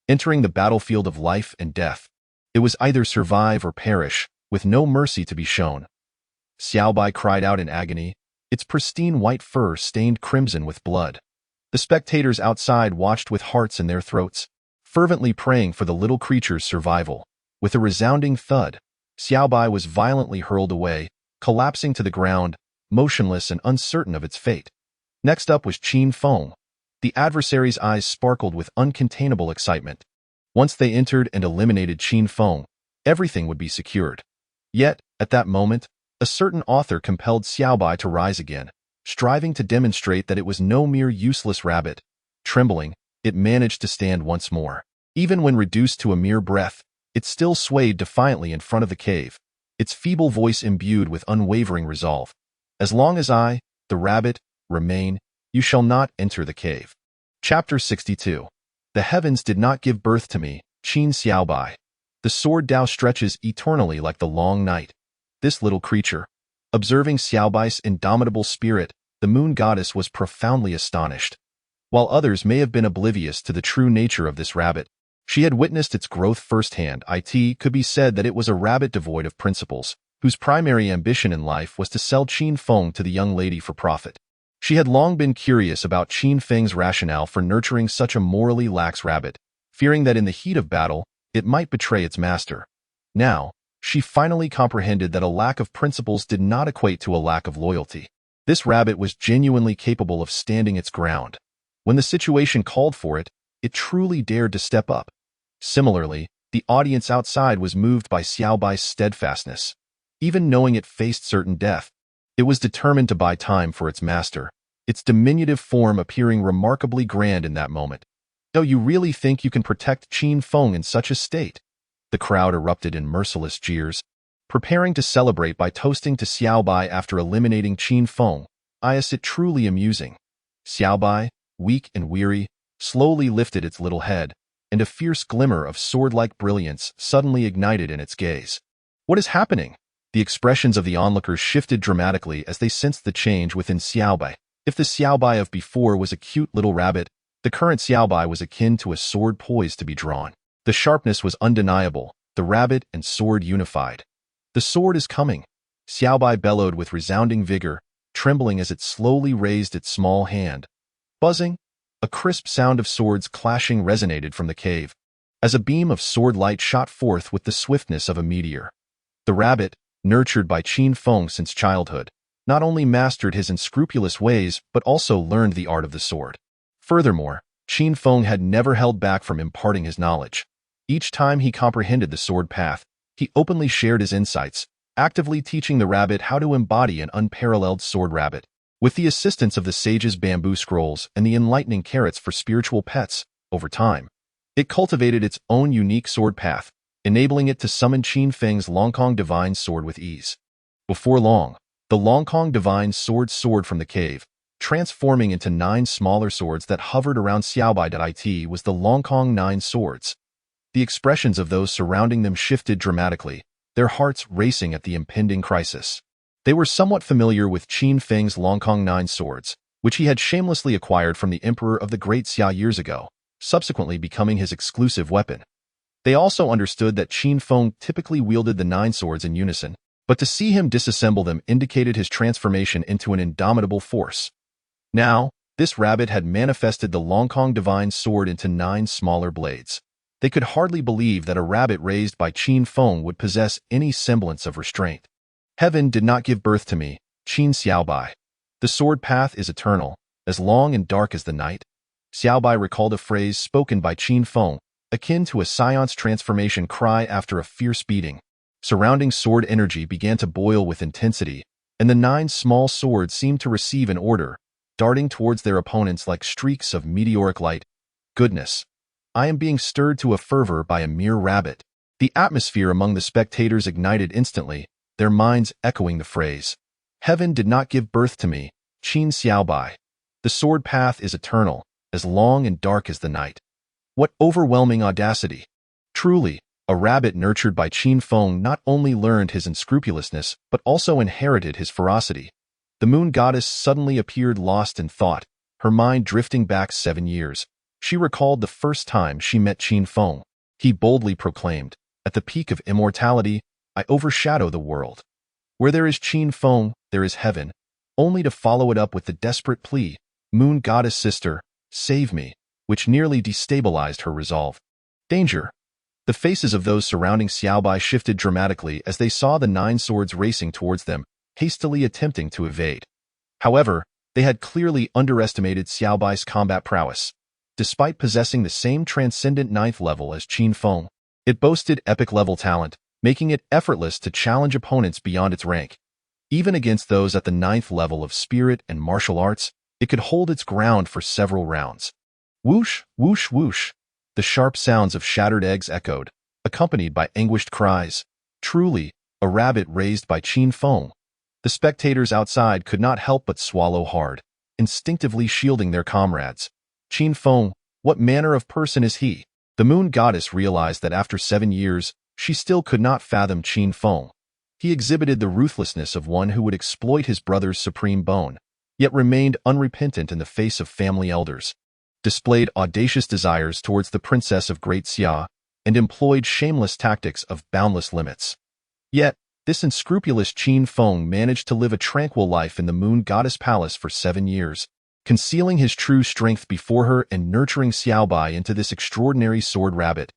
Entering the battlefield of life and death, it was either survive or perish, with no mercy to be shown. Xiaobai cried out in agony, its pristine white fur stained crimson with blood. The spectators outside watched with hearts in their throats, fervently praying for the little creature's survival. With a resounding thud, Xiaobai was violently hurled away, collapsing to the ground, motionless and uncertain of its fate. Next up was Qin Feng. The adversary's eyes sparkled with uncontainable excitement. Once they entered and eliminated Qin Feng, everything would be secured. Yet, at that moment, a certain author compelled Xiaobai to rise again, striving to demonstrate that it was no mere useless rabbit. Trembling, it managed to stand once more. Even when reduced to a mere breath, it still swayed defiantly in front of the cave, its feeble voice imbued with unwavering resolve. As long as I, the rabbit, remain, you shall not enter the cave. Chapter 62. The heavens did not give birth to me, Qin Xiaobai. The sword Tao stretches eternally like the long night. This little creature. Observing Xiaobai's indomitable spirit, the moon goddess was profoundly astonished. While others may have been oblivious to the true nature of this rabbit, she had witnessed its growth firsthand. It could be said that it was a rabbit devoid of principles, whose primary ambition in life was to sell Qin Feng to the young lady for profit. She had long been curious about Qin Feng's rationale for nurturing such a morally lax rabbit, fearing that in the heat of battle, it might betray its master. Now, she finally comprehended that a lack of principles did not equate to a lack of loyalty. This rabbit was genuinely capable of standing its ground. When the situation called for it, it truly dared to step up. Similarly, the audience outside was moved by Xiaobai's steadfastness. Even knowing it faced certain death, it was determined to buy time for its master, its diminutive form appearing remarkably grand in that moment. "Oh, you really think you can protect Qin Feng in such a state?" The crowd erupted in merciless jeers, preparing to celebrate by toasting to Xiaobai after eliminating Qin Feng. Is it truly amusing? Xiaobai, weak and weary, slowly lifted its little head, and a fierce glimmer of sword-like brilliance suddenly ignited in its gaze. What is happening? The expressions of the onlookers shifted dramatically as they sensed the change within Xiaobai. If the Xiaobai of before was a cute little rabbit, the current Xiaobai was akin to a sword poised to be drawn. The sharpness was undeniable, the rabbit and sword unified. "The sword is coming," Xiaobai bellowed with resounding vigor, trembling as it slowly raised its small hand. Buzzing, a crisp sound of swords clashing resonated from the cave, as a beam of sword light shot forth with the swiftness of a meteor. The rabbit, nurtured by Qin Feng since childhood, not only mastered his unscrupulous ways but also learned the art of the sword. Furthermore, Qin Feng had never held back from imparting his knowledge. Each time he comprehended the sword path, he openly shared his insights, actively teaching the rabbit how to embody an unparalleled sword rabbit. With the assistance of the sage's bamboo scrolls and the enlightening carrots for spiritual pets, over time, it cultivated its own unique sword path, enabling it to summon Qin Feng's Longkong Divine Sword with ease. Before long, the Longkong Divine Sword soared from the cave, transforming into 9 smaller swords that hovered around Xiaobai. It was the Longkong 9 Swords. The expressions of those surrounding them shifted dramatically, their hearts racing at the impending crisis. They were somewhat familiar with Qin Feng's Longkong Nine Swords, which he had shamelessly acquired from the Emperor of the Great Xia years ago, subsequently becoming his exclusive weapon. They also understood that Qin Feng typically wielded the Nine Swords in unison, but to see him disassemble them indicated his transformation into an indomitable force. Now, this rabbit had manifested the Longkong Divine Sword into 9 smaller blades. They could hardly believe that a rabbit raised by Qin Feng would possess any semblance of restraint. Heaven did not give birth to me, Qin Xiaobai. The sword path is eternal, as long and dark as the night. Xiaobai recalled a phrase spoken by Qin Feng, akin to a scion's transformation cry after a fierce beating. Surrounding sword energy began to boil with intensity, and the 9 small swords seemed to receive an order, darting towards their opponents like streaks of meteoric light. Goodness! I am being stirred to a fervor by a mere rabbit. The atmosphere among the spectators ignited instantly, their minds echoing the phrase. Heaven did not give birth to me, Qin Xiaobai. The sword path is eternal, as long and dark as the night. What overwhelming audacity! Truly, a rabbit nurtured by Qin Feng not only learned his unscrupulousness, but also inherited his ferocity. The moon goddess suddenly appeared lost in thought, her mind drifting back 7 years. She recalled the first time she met Qin Feng. He boldly proclaimed, "At the peak of immortality, I overshadow the world. Where there is Qin Feng, there is heaven," only to follow it up with the desperate plea, "Moon goddess sister, save me," which nearly destabilized her resolve. Danger! The faces of those surrounding Xiaobai shifted dramatically as they saw the 9 swords racing towards them, hastily attempting to evade. However, they had clearly underestimated Xiaobai's combat prowess. Despite possessing the same transcendent 9th level as Qin Feng, it boasted epic-level talent, making it effortless to challenge opponents beyond its rank. Even against those at the 9th level of spirit and martial arts, it could hold its ground for several rounds. Whoosh, whoosh, whoosh. The sharp sounds of shattered eggs echoed, accompanied by anguished cries. Truly, a rabbit raised by Qin Feng. The spectators outside could not help but swallow hard, instinctively shielding their comrades. Qin Feng, what manner of person is he? The moon goddess realized that after 7 years, she still could not fathom Qin Feng. He exhibited the ruthlessness of one who would exploit his brother's supreme bone, yet remained unrepentant in the face of family elders, displayed audacious desires towards the princess of Great Xia, and employed shameless tactics of boundless limits. Yet, this unscrupulous Qin Feng managed to live a tranquil life in the moon goddess palace for 7 years, concealing his true strength before her and nurturing Xiaobai into this extraordinary sword rabbit.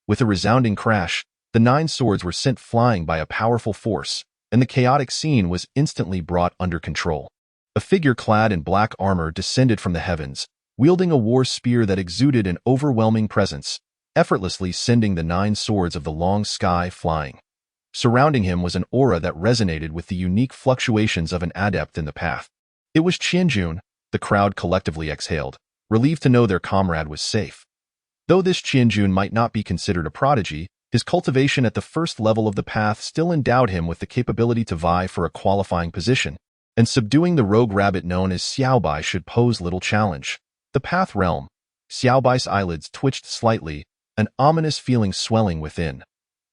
With a resounding crash, the 9 swords were sent flying by a powerful force, and the chaotic scene was instantly brought under control. A figure clad in black armor descended from the heavens, wielding a war spear that exuded an overwhelming presence, effortlessly sending the 9 swords of the long sky flying. Surrounding him was an aura that resonated with the unique fluctuations of an adept in the path. It was Qianjun. The crowd collectively exhaled, relieved to know their comrade was safe. Though this Qianjun might not be considered a prodigy, his cultivation at the first level of the path still endowed him with the capability to vie for a qualifying position, and subduing the rogue rabbit known as Xiaobai should pose little challenge. The path realm. Xiaobai's eyelids twitched slightly, an ominous feeling swelling within.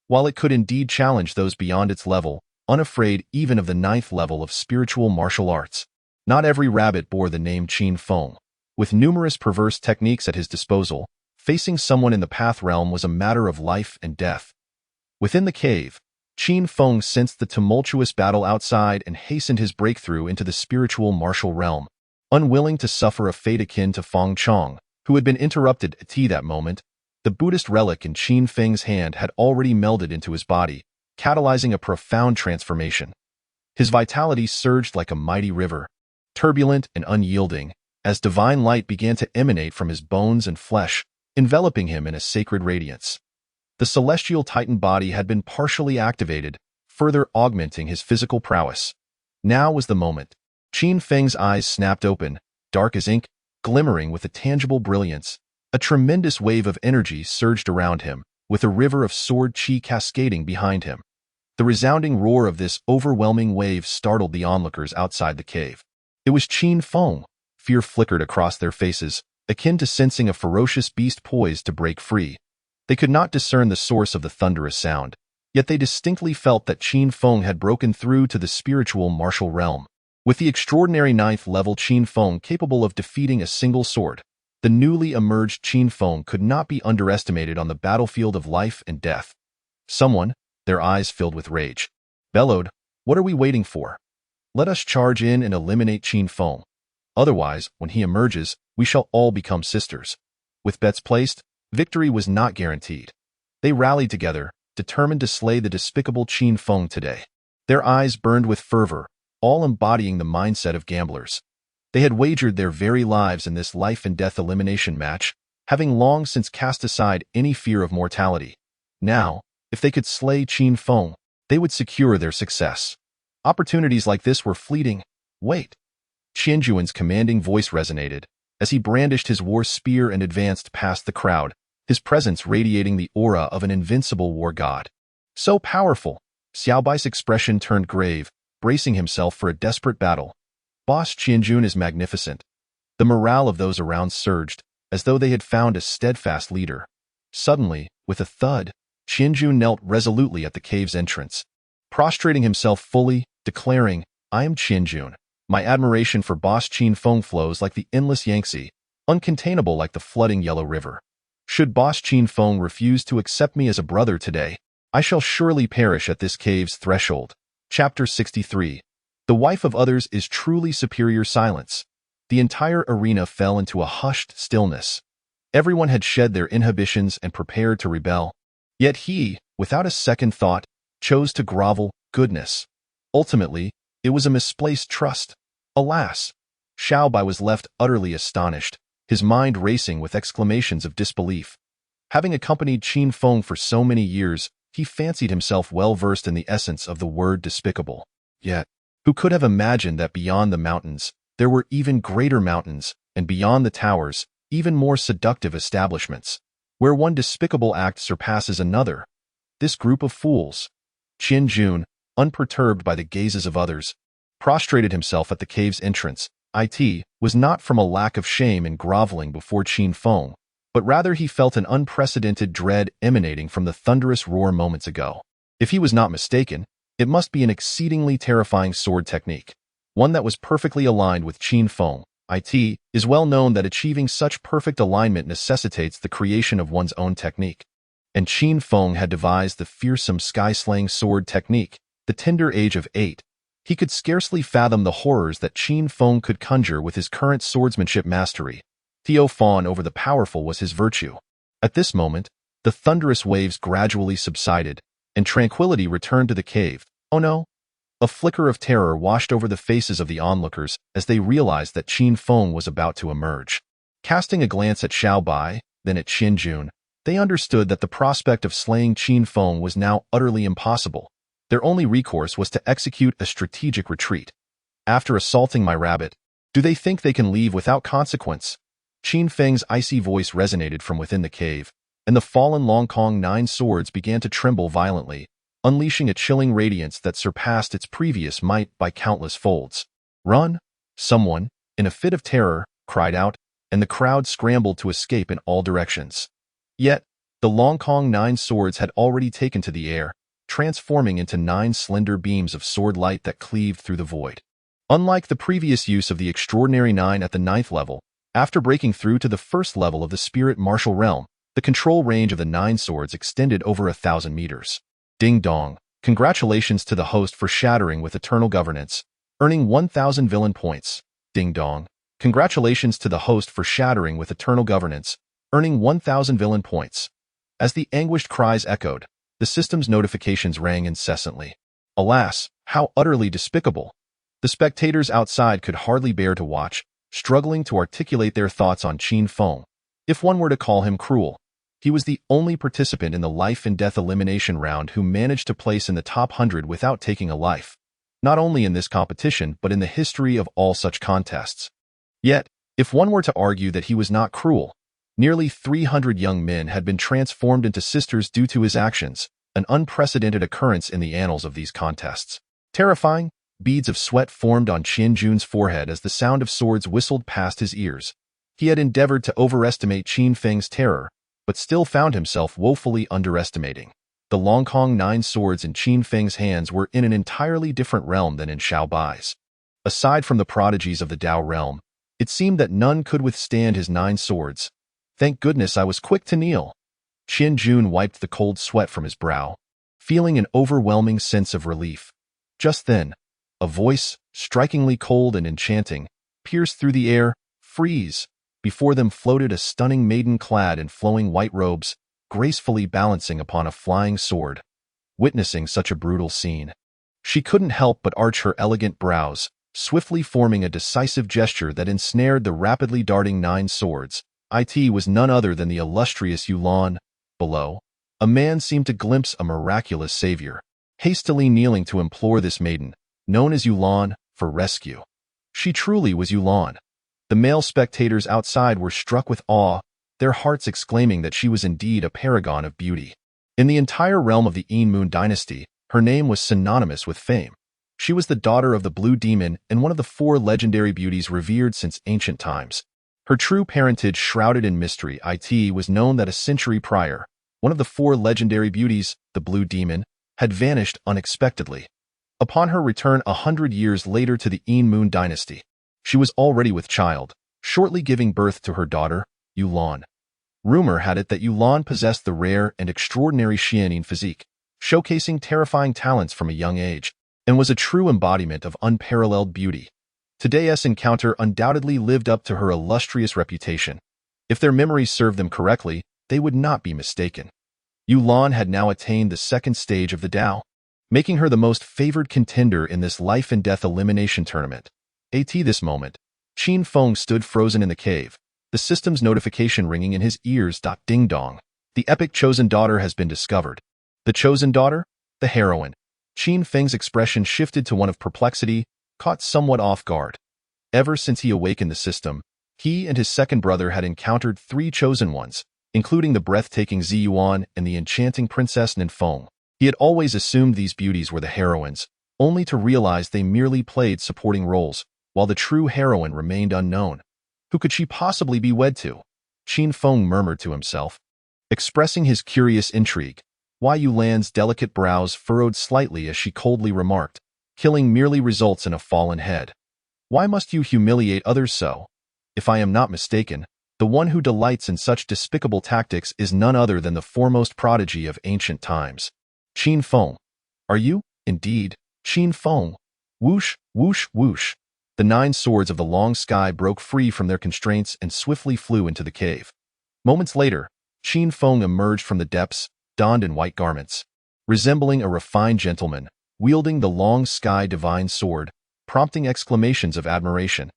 While it could indeed challenge those beyond its level, unafraid even of the 9th level of spiritual martial arts, not every rabbit bore the name Qin Feng. With numerous perverse techniques at his disposal, facing someone in the path realm was a matter of life and death. Within the cave, Qin Feng sensed the tumultuous battle outside and hastened his breakthrough into the spiritual martial realm. Unwilling to suffer a fate akin to Feng Chong, who had been interrupted at that moment, the Buddhist relic in Qin Feng's hand had already melded into his body, catalyzing a profound transformation. His vitality surged like a mighty river, turbulent and unyielding, as divine light began to emanate from his bones and flesh, enveloping him in a sacred radiance. The celestial titan body had been partially activated, further augmenting his physical prowess. Now was the moment. Qin Feng's eyes snapped open, dark as ink, glimmering with a tangible brilliance. A tremendous wave of energy surged around him, with a river of sword chi cascading behind him. The resounding roar of this overwhelming wave startled the onlookers outside the cave. It was Qin Feng. Fear flickered across their faces, akin to sensing a ferocious beast poised to break free. They could not discern the source of the thunderous sound, yet they distinctly felt that Qin Feng had broken through to the spiritual martial realm. With the extraordinary 9th level Qin Feng capable of defeating a single sword, the newly emerged Qin Feng could not be underestimated on the battlefield of life and death. Someone, their eyes filled with rage, bellowed, "What are we waiting for? Let us charge in and eliminate Qin Feng. Otherwise, when he emerges, we shall all become sisters." With bets placed, victory was not guaranteed. They rallied together, determined to slay the despicable Qin Feng today. Their eyes burned with fervor, all embodying the mindset of gamblers. They had wagered their very lives in this life-and-death elimination match, having long since cast aside any fear of mortality. Now, if they could slay Qin Feng, they would secure their success. Opportunities like this were fleeting. Wait. Qianjuan's commanding voice resonated, as he brandished his war spear and advanced past the crowd, his presence radiating the aura of an invincible war god. So powerful, Xiaobai's expression turned grave, bracing himself for a desperate battle. Boss Qianjun is magnificent. The morale of those around surged, as though they had found a steadfast leader. Suddenly, with a thud, Qianjun knelt resolutely at the cave's entrance, prostrating himself fully, declaring, "I am Qianjun. My admiration for Boss Qin Feng flows like the endless Yangtze, uncontainable like the flooding Yellow River. Should Boss Qin Feng refuse to accept me as a brother today, I shall surely perish at this cave's threshold." Chapter 63. The wife of others is truly superior silence. The entire arena fell into a hushed stillness. Everyone had shed their inhibitions and prepared to rebel. Yet he, without a second thought, chose to grovel. Goodness. Ultimately, it was a misplaced trust. Alas! Xiaobai was left utterly astonished, his mind racing with exclamations of disbelief. Having accompanied Qin Feng for so many years, he fancied himself well versed in the essence of the word despicable. Yet, who could have imagined that beyond the mountains, there were even greater mountains, and beyond the towers, even more seductive establishments, where one despicable act surpasses another? This group of fools. Qianjun, unperturbed by the gazes of others, prostrated himself at the cave's entrance. It was not from a lack of shame in groveling before Qin Feng, but rather he felt an unprecedented dread emanating from the thunderous roar moments ago. If he was not mistaken, it must be an exceedingly terrifying sword technique, one that was perfectly aligned with Qin Feng. It is well known that achieving such perfect alignment necessitates the creation of one's own technique. And Qin Feng had devised the fearsome sky-slaying sword technique, the tender age of 8. He could scarcely fathom the horrors that Qin Feng could conjure with his current swordsmanship mastery. Theo Fawn over the powerful was his virtue. At this moment, the thunderous waves gradually subsided, and tranquility returned to the cave. Oh no! A flicker of terror washed over the faces of the onlookers as they realized that Qin Feng was about to emerge. Casting a glance at Xiaobai, then at Qianjun, they understood that the prospect of slaying Qin Feng was now utterly impossible. Their only recourse was to execute a strategic retreat. After assaulting my rabbit, do they think they can leave without consequence? Qin Feng's icy voice resonated from within the cave, and the fallen Long Kong 9 swords began to tremble violently, unleashing a chilling radiance that surpassed its previous might by countless folds. "Run!" Someone, in a fit of terror, cried out, and the crowd scrambled to escape in all directions. Yet, the Long Kong 9 swords had already taken to the air, transforming into 9 slender beams of sword light that cleaved through the void. Unlike the previous use of the extraordinary 9 at the 9th level, after breaking through to the 1st level of the spirit martial realm, the control range of the 9 swords extended over 1,000 meters. Ding dong. Congratulations to the host for shattering with eternal governance, earning 1,000 villain points. Ding dong. Congratulations to the host for shattering with eternal governance, earning 1,000 villain points. As the anguished cries echoed, the system's notifications rang incessantly. Alas, how utterly despicable! The spectators outside could hardly bear to watch, struggling to articulate their thoughts on Qin Feng. If one were to call him cruel, he was the only participant in the life-and-death elimination round who managed to place in the top 100 without taking a life, not only in this competition but in the history of all such contests. Yet, if one were to argue that he was not cruel, nearly 300 young men had been transformed into sisters due to his actions, an unprecedented occurrence in the annals of these contests. Terrifying, beads of sweat formed on Qianjun's forehead as the sound of swords whistled past his ears. He had endeavored to overestimate Qin Feng's terror, but still found himself woefully underestimating. The Longkong 9 swords in Qin Feng's hands were in an entirely different realm than in Xiao Bai's. Aside from the prodigies of the Dao realm, it seemed that none could withstand his 9 swords. Thank goodness I was quick to kneel. Qin Jun wiped the cold sweat from his brow, feeling an overwhelming sense of relief. Just then, a voice, strikingly cold and enchanting, pierced through the air. Freeze! Before them floated a stunning maiden clad in flowing white robes, gracefully balancing upon a flying sword. Witnessing such a brutal scene, she couldn't help but arch her elegant brows, swiftly forming a decisive gesture that ensnared the rapidly darting 9 swords. It was none other than the illustrious Yulan. Below, a man seemed to glimpse a miraculous savior, hastily kneeling to implore this maiden, known as Yulan, for rescue. She truly was Yulan. The male spectators outside were struck with awe, their hearts exclaiming that she was indeed a paragon of beauty. In the entire realm of the Yin Moon dynasty, her name was synonymous with fame. She was the daughter of the Blue Demon and one of the 4 legendary beauties revered since ancient times. Her true parentage shrouded in mystery. It was known that a century prior, one of the 4 legendary beauties, the Blue Demon, had vanished unexpectedly. Upon her return 100 years later to the Yin Moon dynasty, she was already with child, shortly giving birth to her daughter, Yulan. Rumor had it that Yulan possessed the rare and extraordinary Xianin physique, showcasing terrifying talents from a young age, and was a true embodiment of unparalleled beauty. Today's encounter undoubtedly lived up to her illustrious reputation. If their memories served them correctly, they would not be mistaken. Yulan had now attained the 2nd stage of the Dao, making her the most favored contender in this life-and-death elimination tournament. At this moment, Qin Feng stood frozen in the cave, the system's notification ringing in his ears. Ding-dong. The epic chosen daughter has been discovered. The chosen daughter? The heroine. Qin Feng's expression shifted to one of perplexity, caught somewhat off guard. Ever since he awakened the system, he and his second brother had encountered 3 chosen ones, including the breathtaking Ziyuan and the enchanting Princess Ninfeng. He had always assumed these beauties were the heroines, only to realize they merely played supporting roles, while the true heroine remained unknown. Who could she possibly be wed to? Qin Feng murmured to himself, expressing his curious intrigue. Yulan's delicate brows furrowed slightly as she coldly remarked, killing merely results in a fallen head. Why must you humiliate others so? If I am not mistaken, the one who delights in such despicable tactics is none other than the foremost prodigy of ancient times. Qin Feng. Are you, indeed, Qin Feng? Whoosh, whoosh, whoosh. The 9 swords of the long sky broke free from their constraints and swiftly flew into the cave. Moments later, Qin Feng emerged from the depths, donned in white garments, resembling a refined gentleman, wielding the long sky divine sword, prompting exclamations of admiration.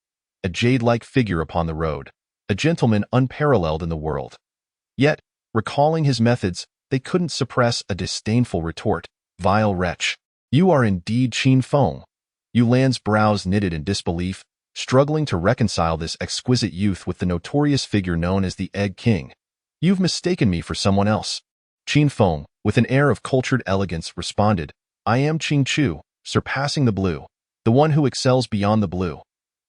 A jade-like figure upon the road, a gentleman unparalleled in the world. Yet, recalling his methods, they couldn't suppress a disdainful retort. Vile wretch. You are indeed Qin Feng. Yulan's brows knitted in disbelief, struggling to reconcile this exquisite youth with the notorious figure known as the Egg King. You've mistaken me for someone else. Qin Feng, with an air of cultured elegance, responded, I am Qing Chu, surpassing the blue, the one who excels beyond the blue.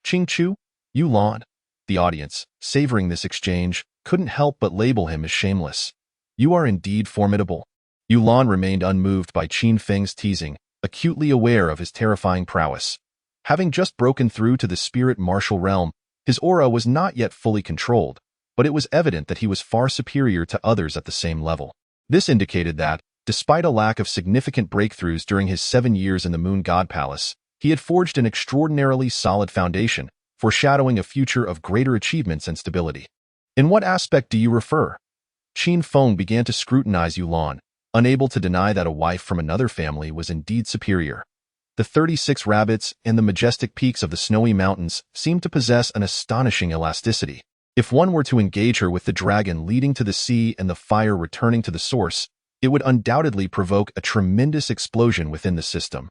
Qing Chu? Yulan? The audience, savoring this exchange, couldn't help but label him as shameless. You are indeed formidable. Yulan remained unmoved by Qin Feng's teasing, acutely aware of his terrifying prowess. Having just broken through to the spirit martial realm, his aura was not yet fully controlled, but it was evident that he was far superior to others at the same level. This indicated that, despite a lack of significant breakthroughs during his 7 years in the Moon God Palace, he had forged an extraordinarily solid foundation, foreshadowing a future of greater achievements and stability. In what aspect do you refer? Qin Feng began to scrutinize Yulan, unable to deny that a wife from another family was indeed superior. The 36 rabbits and the majestic peaks of the snowy mountains seemed to possess an astonishing elasticity. If one were to engage her with the dragon leading to the sea and the fire returning to the source, it would undoubtedly provoke a tremendous explosion within the system.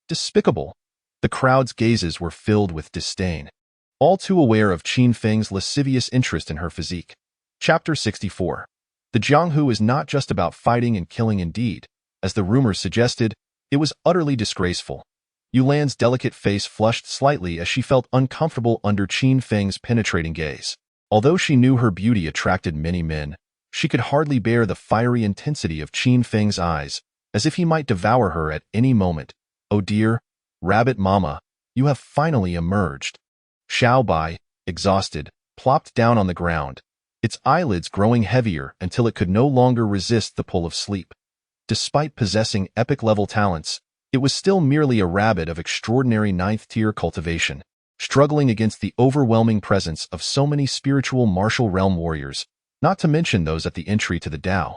Despicable. The crowd's gazes were filled with disdain, all too aware of Qin Feng's lascivious interest in her physique. Chapter 64. The Jianghu is not just about fighting and killing indeed. As the rumors suggested, it was utterly disgraceful. Yulan's delicate face flushed slightly as she felt uncomfortable under Qin Feng's penetrating gaze. Although she knew her beauty attracted many men, She could hardly bear the fiery intensity of Qin Feng's eyes, as if he might devour her at any moment. "Oh dear, Rabbit Mama, you have finally emerged." Xiao Bai, exhausted, plopped down on the ground, its eyelids growing heavier until it could no longer resist the pull of sleep. Despite possessing epic-level talents, it was still merely a rabbit of extraordinary ninth-tier cultivation, struggling against the overwhelming presence of so many spiritual martial realm warriors, not to mention those at the entry to the Dao.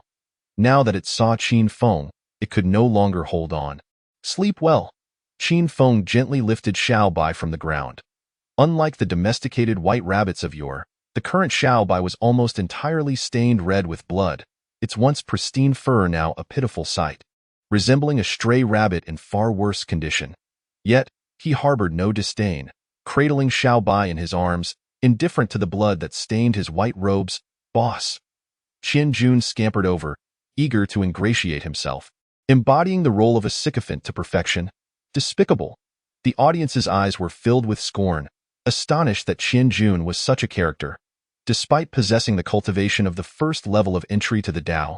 Now that it saw Qin Feng, it could no longer hold on. "Sleep well." Qin Feng gently lifted Xiao Bai from the ground. Unlike the domesticated white rabbits of yore, the current Xiao Bai was almost entirely stained red with blood, its once pristine fur now a pitiful sight, resembling a stray rabbit in far worse condition. Yet, he harbored no disdain, cradling Xiao Bai in his arms, indifferent to the blood that stained his white robes. "Boss." Qian Jun scampered over, eager to ingratiate himself, embodying the role of a sycophant to perfection. Despicable. The audience's eyes were filled with scorn, astonished that Qian Jun was such a character. Despite possessing the cultivation of the first level of entry to the Dao,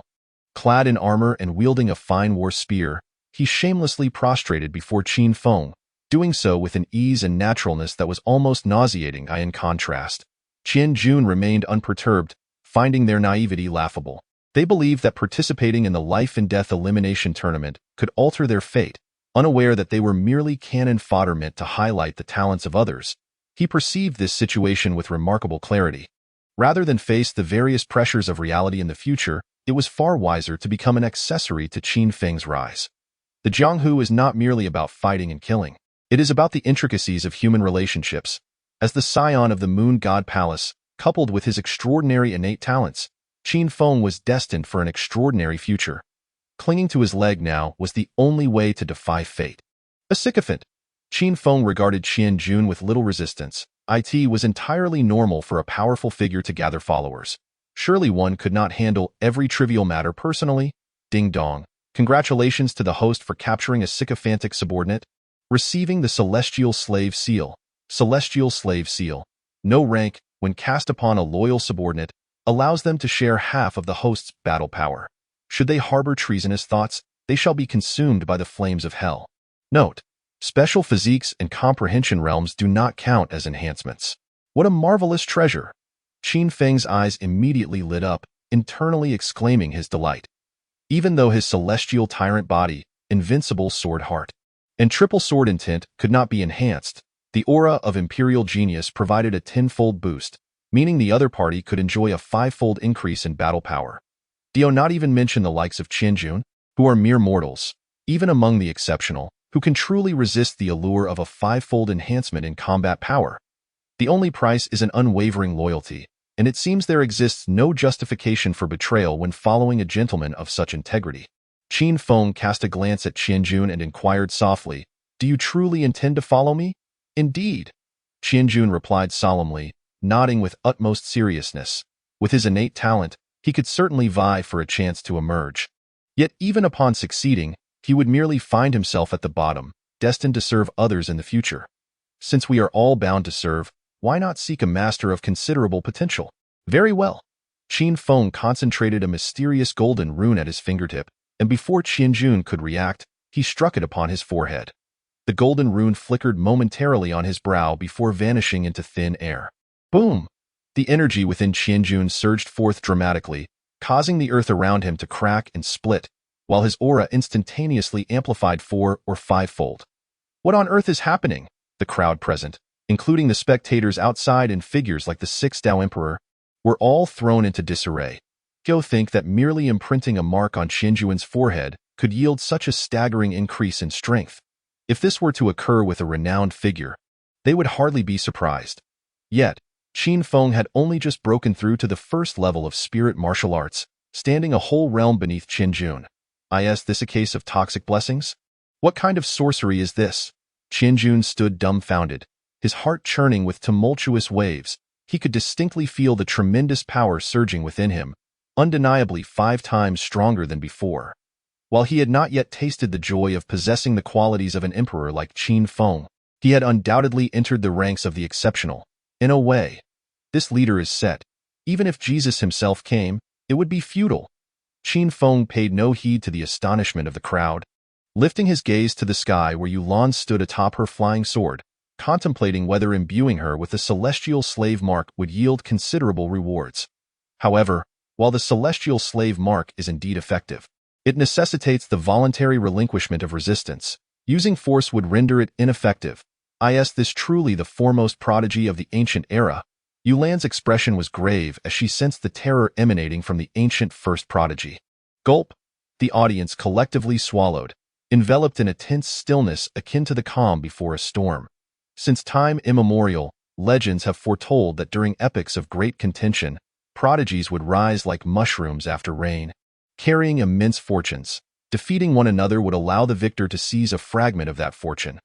clad in armor and wielding a fine war spear, he shamelessly prostrated before Qin Feng, doing so with an ease and naturalness that was almost nauseating. In contrast, Qian Jun remained unperturbed, finding their naivety laughable. They believed that participating in the life-and-death elimination tournament could alter their fate, unaware that they were merely cannon fodder meant to highlight the talents of others. He perceived this situation with remarkable clarity. Rather than face the various pressures of reality in the future, it was far wiser to become an accessory to Qin Feng's rise. The Jianghu is not merely about fighting and killing. It is about the intricacies of human relationships. As the scion of the Moon God Palace, coupled with his extraordinary innate talents, Qin Feng was destined for an extraordinary future. Clinging to his leg now was the only way to defy fate. A sycophant. Qin Feng regarded Qian Jun with little resistance. It was entirely normal for a powerful figure to gather followers. Surely one could not handle every trivial matter personally. Ding dong. Congratulations to the host for capturing a sycophantic subordinate. Receiving the Celestial Slave Seal. Celestial Slave Seal. No rank, when cast upon a loyal subordinate, allows them to share half of the host's battle power. Should they harbor treasonous thoughts, they shall be consumed by the flames of hell. Note: special physiques and comprehension realms do not count as enhancements. What a marvelous treasure! Qin Feng's eyes immediately lit up, internally exclaiming his delight. Even though his celestial tyrant body, invincible sword heart, and triple sword intent could not be enhanced, the aura of imperial genius provided a tenfold boost, meaning the other party could enjoy a fivefold increase in battle power. Do not even mention the likes of Qian Jun, who are mere mortals, even among the exceptional, who can truly resist the allure of a fivefold enhancement in combat power. The only price is an unwavering loyalty, and it seems there exists no justification for betrayal when following a gentleman of such integrity. Qin Feng cast a glance at Qian Jun and inquired softly, "Do you truly intend to follow me?" "Indeed." Qian Jun replied solemnly, nodding with utmost seriousness. With his innate talent, he could certainly vie for a chance to emerge. Yet even upon succeeding, he would merely find himself at the bottom, destined to serve others in the future. Since we are all bound to serve, why not seek a master of considerable potential? Very well. Qin Feng concentrated a mysterious golden rune at his fingertip, and before Qian Jun could react, he struck it upon his forehead. The golden rune flickered momentarily on his brow before vanishing into thin air. Boom! The energy within Qian Jun surged forth dramatically, causing the earth around him to crack and split, while his aura instantaneously amplified 4- or 5-fold. What on earth is happening? The crowd present, including the spectators outside and figures like the Sixth Dao Emperor, were all thrown into disarray. Go think that merely imprinting a mark on Qian Jun's forehead could yield such a staggering increase in strength. If this were to occur with a renowned figure, they would hardly be surprised. Yet, Qin Feng had only just broken through to the first level of spirit martial arts, standing a whole realm beneath Qian Jun. Is this a case of toxic blessings? What kind of sorcery is this? Qian Jun stood dumbfounded, his heart churning with tumultuous waves. He could distinctly feel the tremendous power surging within him, undeniably 5 times stronger than before. While he had not yet tasted the joy of possessing the qualities of an emperor like Qin Feng, he had undoubtedly entered the ranks of the exceptional. In a way, this leader is set. Even if Jesus himself came, it would be futile. Qin Feng paid no heed to the astonishment of the crowd. Lifting his gaze to the sky where Yulan stood atop her flying sword, contemplating whether imbuing her with the celestial slave mark would yield considerable rewards. However, while the celestial slave mark is indeed effective, it necessitates the voluntary relinquishment of resistance. Using force would render it ineffective. Is this truly the foremost prodigy of the ancient era? Yulan's expression was grave as she sensed the terror emanating from the ancient first prodigy. Gulp! The audience collectively swallowed, enveloped in a tense stillness akin to the calm before a storm. Since time immemorial, legends have foretold that during epochs of great contention, prodigies would rise like mushrooms after rain, carrying immense fortunes. Defeating one another would allow the victor to seize a fragment of that fortune.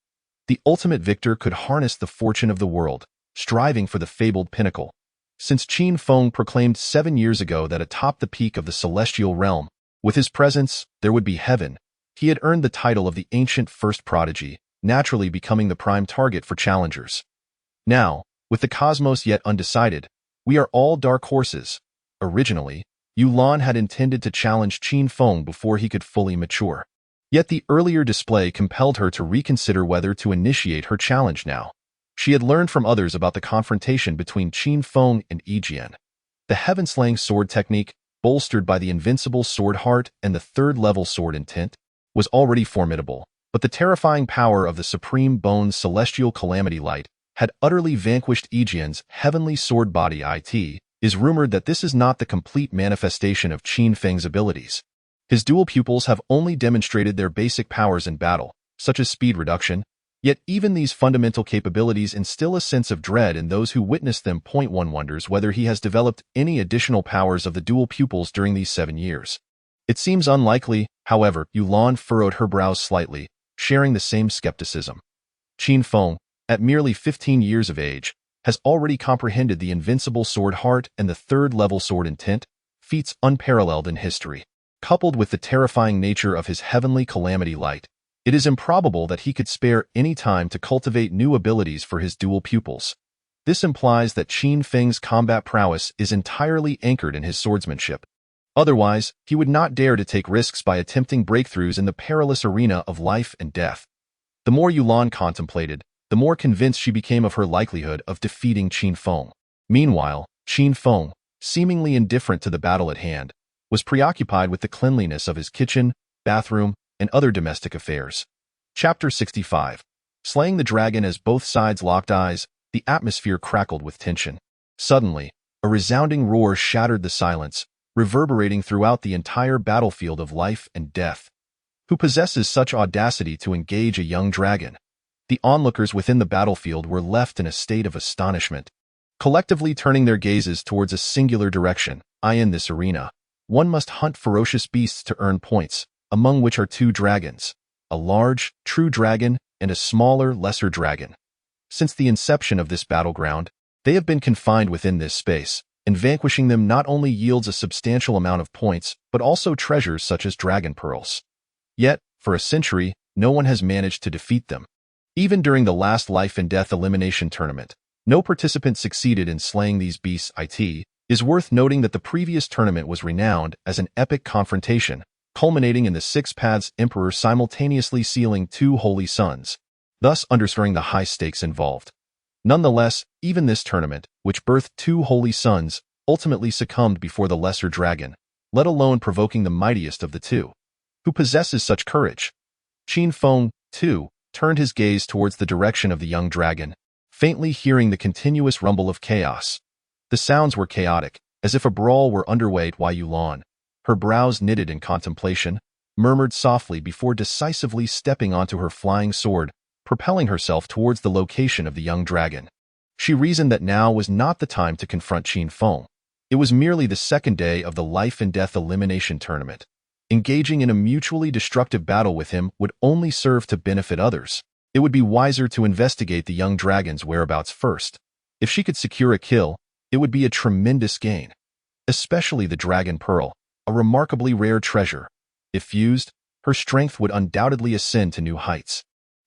The ultimate victor could harness the fortune of the world, striving for the fabled pinnacle. Since Qin Feng proclaimed 7 years ago that atop the peak of the celestial realm, with his presence, there would be heaven, he had earned the title of the ancient first prodigy, naturally becoming the prime target for challengers. Now, with the cosmos yet undecided, we are all dark horses. Originally, Yulan had intended to challenge Qin Feng before he could fully mature. Yet the earlier display compelled her to reconsider whether to initiate her challenge now. She had learned from others about the confrontation between Qin Feng and Yijian. The heaven-slaying sword technique, bolstered by the invincible sword heart and the third-level sword intent, was already formidable, but the terrifying power of the supreme bone's celestial calamity light had utterly vanquished Yijian's heavenly sword body. It is rumored that this is not the complete manifestation of Qin Feng's abilities. His dual pupils have only demonstrated their basic powers in battle, such as speed reduction, yet even these fundamental capabilities instill a sense of dread in those who witness them. One wonders whether he has developed any additional powers of the dual pupils during these 7 years. It seems unlikely, however. Yulan furrowed her brows slightly, sharing the same skepticism. Qin Feng, at merely 15 years of age, has already comprehended the invincible sword heart and the third-level sword intent, feats unparalleled in history. Coupled with the terrifying nature of his heavenly calamity light, it is improbable that he could spare any time to cultivate new abilities for his dual pupils. This implies that Qin Feng's combat prowess is entirely anchored in his swordsmanship. Otherwise, he would not dare to take risks by attempting breakthroughs in the perilous arena of life and death. The more Yulan contemplated, the more convinced she became of her likelihood of defeating Qin Feng. Meanwhile, Qin Feng, seemingly indifferent to the battle at hand, was preoccupied with the cleanliness of his kitchen, bathroom, and other domestic affairs. Chapter 65. Slaying the dragon. As both sides locked eyes, the atmosphere crackled with tension. Suddenly, a resounding roar shattered the silence, reverberating throughout the entire battlefield of life and death. Who possesses such audacity to engage a young dragon? The onlookers within the battlefield were left in a state of astonishment, collectively turning their gazes towards a singular direction. In this arena, one must hunt ferocious beasts to earn points, among which are 2 dragons, a large, true dragon, and a smaller, lesser dragon. Since the inception of this battleground, they have been confined within this space, and vanquishing them not only yields a substantial amount of points, but also treasures such as dragon pearls. Yet, for a century, no one has managed to defeat them. Even during the last life and death elimination tournament, no participant succeeded in slaying these beasts. It is worth noting that the previous tournament was renowned as an epic confrontation, culminating in the 6 Paths Emperor simultaneously sealing 2 holy sons, thus underscoring the high stakes involved. Nonetheless, even this tournament, which birthed 2 holy sons, ultimately succumbed before the lesser dragon, let alone provoking the mightiest of the 2. Who possesses such courage? Qin Feng, too, turned his gaze towards the direction of the young dragon, faintly hearing the continuous rumble of chaos. The sounds were chaotic, as if a brawl were underway. Yulan, her brows knitted in contemplation, murmured softly before decisively stepping onto her flying sword, propelling herself towards the location of the young dragon. She reasoned that now was not the time to confront Qin Feng. It was merely the 2nd day of the life and death elimination tournament. Engaging in a mutually destructive battle with him would only serve to benefit others. It would be wiser to investigate the young dragon's whereabouts first. If she could secure a kill, it would be a tremendous gain. Especially the dragon pearl, a remarkably rare treasure. If fused, her strength would undoubtedly ascend to new heights.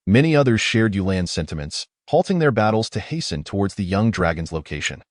Many others shared Yulan's sentiments, halting their battles to hasten towards the young dragon's location.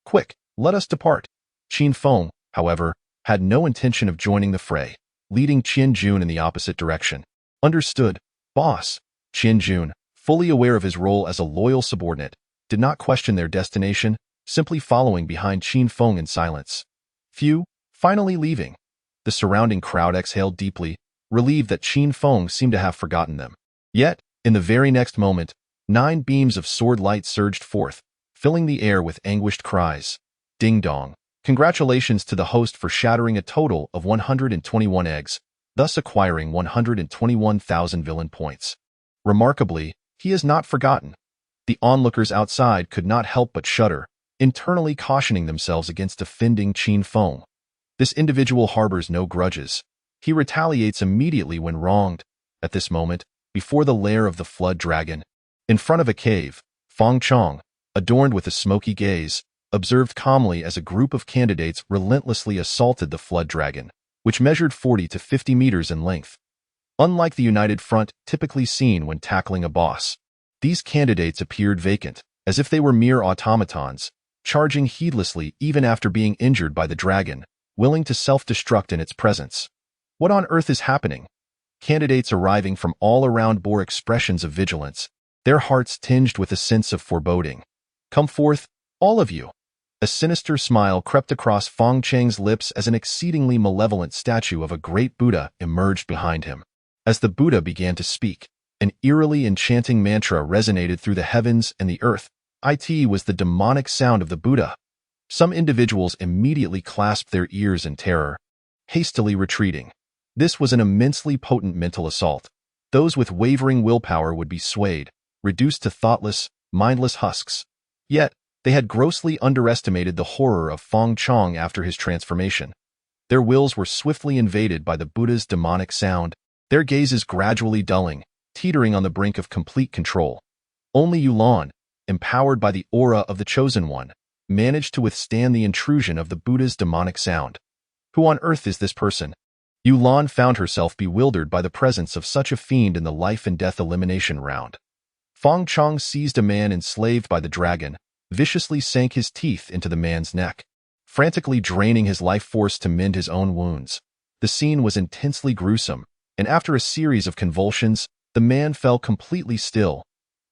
Quick, let us depart. Qin Feng, however, had no intention of joining the fray, leading Qin Jun in the opposite direction. Understood, boss. Qin Jun, fully aware of his role as a loyal subordinate, did not question their destination, simply following behind Qin Feng in silence. Few, finally leaving. The surrounding crowd exhaled deeply, relieved that Qin Feng seemed to have forgotten them. Yet, in the very next moment, 9 beams of sword light surged forth, filling the air with anguished cries. Ding dong. Congratulations to the host for shattering a total of 121 eggs, thus acquiring 121,000 villain points. Remarkably, he has not forgotten. The onlookers outside could not help but shudder, internally cautioning themselves against offending Qin Feng. This individual harbors no grudges. He retaliates immediately when wronged. At this moment, before the lair of the flood dragon, in front of a cave, Feng Chong, adorned with a smoky gaze, observed calmly as a group of candidates relentlessly assaulted the flood dragon, which measured 40 to 50 meters in length. Unlike the united front typically seen when tackling a boss, these candidates appeared vacant, as if they were mere automatons, charging heedlessly even after being injured by the dragon, willing to self-destruct in its presence. What on earth is happening? Candidates arriving from all around bore expressions of vigilance, their hearts tinged with a sense of foreboding. Come forth, all of you. A sinister smile crept across Feng Chang's lips as an exceedingly malevolent statue of a great Buddha emerged behind him. As the Buddha began to speak, an eerily enchanting mantra resonated through the heavens and the earth. It was the demonic sound of the Buddha. Some individuals immediately clasped their ears in terror, hastily retreating. This was an immensely potent mental assault. Those with wavering willpower would be swayed, reduced to thoughtless, mindless husks. Yet, they had grossly underestimated the horror of Feng Chong after his transformation. Their wills were swiftly invaded by the Buddha's demonic sound, their gazes gradually dulling, teetering on the brink of complete control. Only Yulan, empowered by the aura of the Chosen One, managed to withstand the intrusion of the Buddha's demonic sound. Who on earth is this person? Yulan found herself bewildered by the presence of such a fiend in the life and death elimination round. Feng Chong seized a man enslaved by the dragon, viciously sank his teeth into the man's neck, frantically draining his life force to mend his own wounds. The scene was intensely gruesome, and after a series of convulsions, the man fell completely still.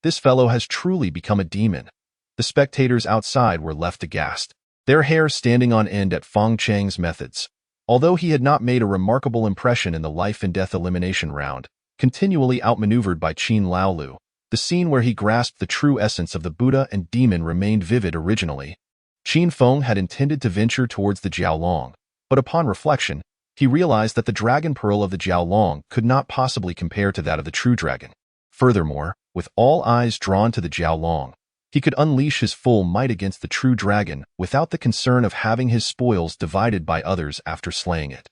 This fellow has truly become a demon. The spectators outside were left aghast, their hair standing on end at Feng Chang's methods. Although he had not made a remarkable impression in the life and death elimination round, continually outmaneuvered by Qin Laolu, the scene where he grasped the true essence of the Buddha and demon remained vivid originally. Qin Feng had intended to venture towards the Jiaolong, but upon reflection, he realized that the dragon pearl of the Jiaolong could not possibly compare to that of the true dragon. Furthermore, with all eyes drawn to the Jiaolong, he could unleash his full might against the true dragon without the concern of having his spoils divided by others after slaying it.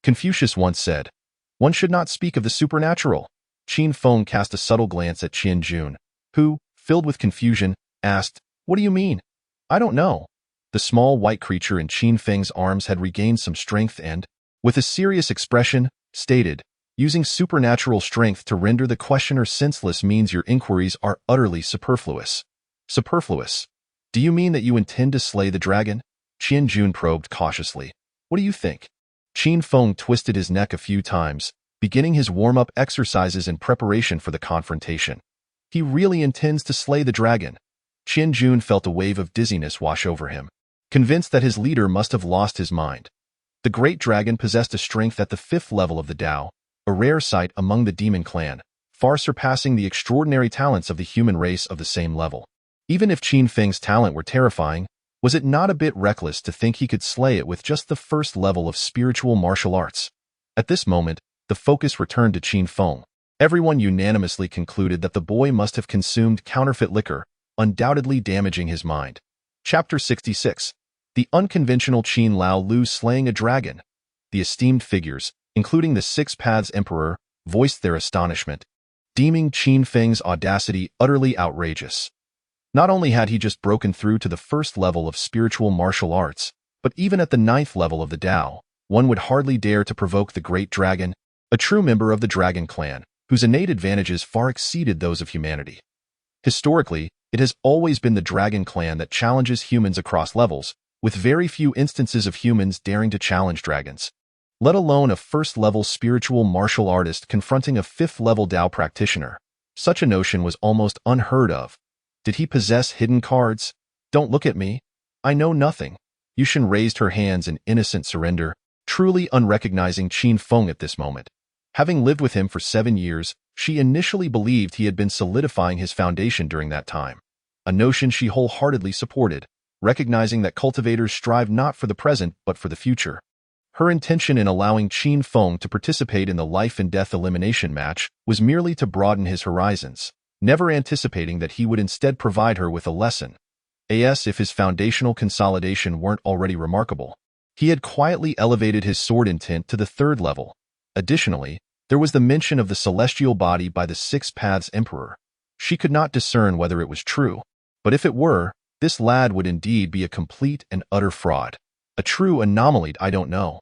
Confucius once said, "One should not speak of the supernatural." Qin Feng cast a subtle glance at Qin Jun, who, filled with confusion, asked, "What do you mean?" "I don't know." The small white creature in Qin Feng's arms had regained some strength and, with a serious expression, stated, "Using supernatural strength to render the questioner senseless means your inquiries are utterly superfluous." Superfluous? Do you mean that you intend to slay the dragon? Qin Jun probed cautiously. What do you think? Qin Feng twisted his neck a few times, beginning his warm-up exercises in preparation for the confrontation. He really intends to slay the dragon. Qin Jun felt a wave of dizziness wash over him, convinced that his leader must have lost his mind. The great dragon possessed a strength at the 5th level of the Tao, a rare sight among the demon clan, far surpassing the extraordinary talents of the human race of the same level. Even if Qin Feng's talent were terrifying, was it not a bit reckless to think he could slay it with just the 1st level of spiritual martial arts? At this moment, the focus returned to Qin Feng. Everyone unanimously concluded that the boy must have consumed counterfeit liquor, undoubtedly damaging his mind. Chapter 66. The unconventional Qin Lao Lu slaying a dragon. The esteemed figures, including the 6 Paths Emperor, voiced their astonishment, deeming Qin Feng's audacity utterly outrageous. Not only had he just broken through to the 1st level of spiritual martial arts, but even at the 9th level of the Tao, one would hardly dare to provoke the great dragon, a true member of the dragon clan, whose innate advantages far exceeded those of humanity. Historically, it has always been the dragon clan that challenges humans across levels, with very few instances of humans daring to challenge dragons, let alone a first-level spiritual martial artist confronting a fifth-level Dao practitioner. Such a notion was almost unheard of. Did he possess hidden cards? Don't look at me. I know nothing. Yushin raised her hands in innocent surrender, truly unrecognizing Qin Feng at this moment. Having lived with him for 7 years, she initially believed he had been solidifying his foundation during that time, a notion she wholeheartedly supported, recognizing that cultivators strive not for the present but for the future. Her intention in allowing Qin Feng to participate in the life-and-death elimination match was merely to broaden his horizons, never anticipating that he would instead provide her with a lesson. As if his foundational consolidation weren't already remarkable, he had quietly elevated his sword intent to the 3rd level. Additionally, there was the mention of the celestial body by the Six Paths Emperor. She could not discern whether it was true, but if it were, this lad would indeed be a complete and utter fraud. A true anomaly, I don't know.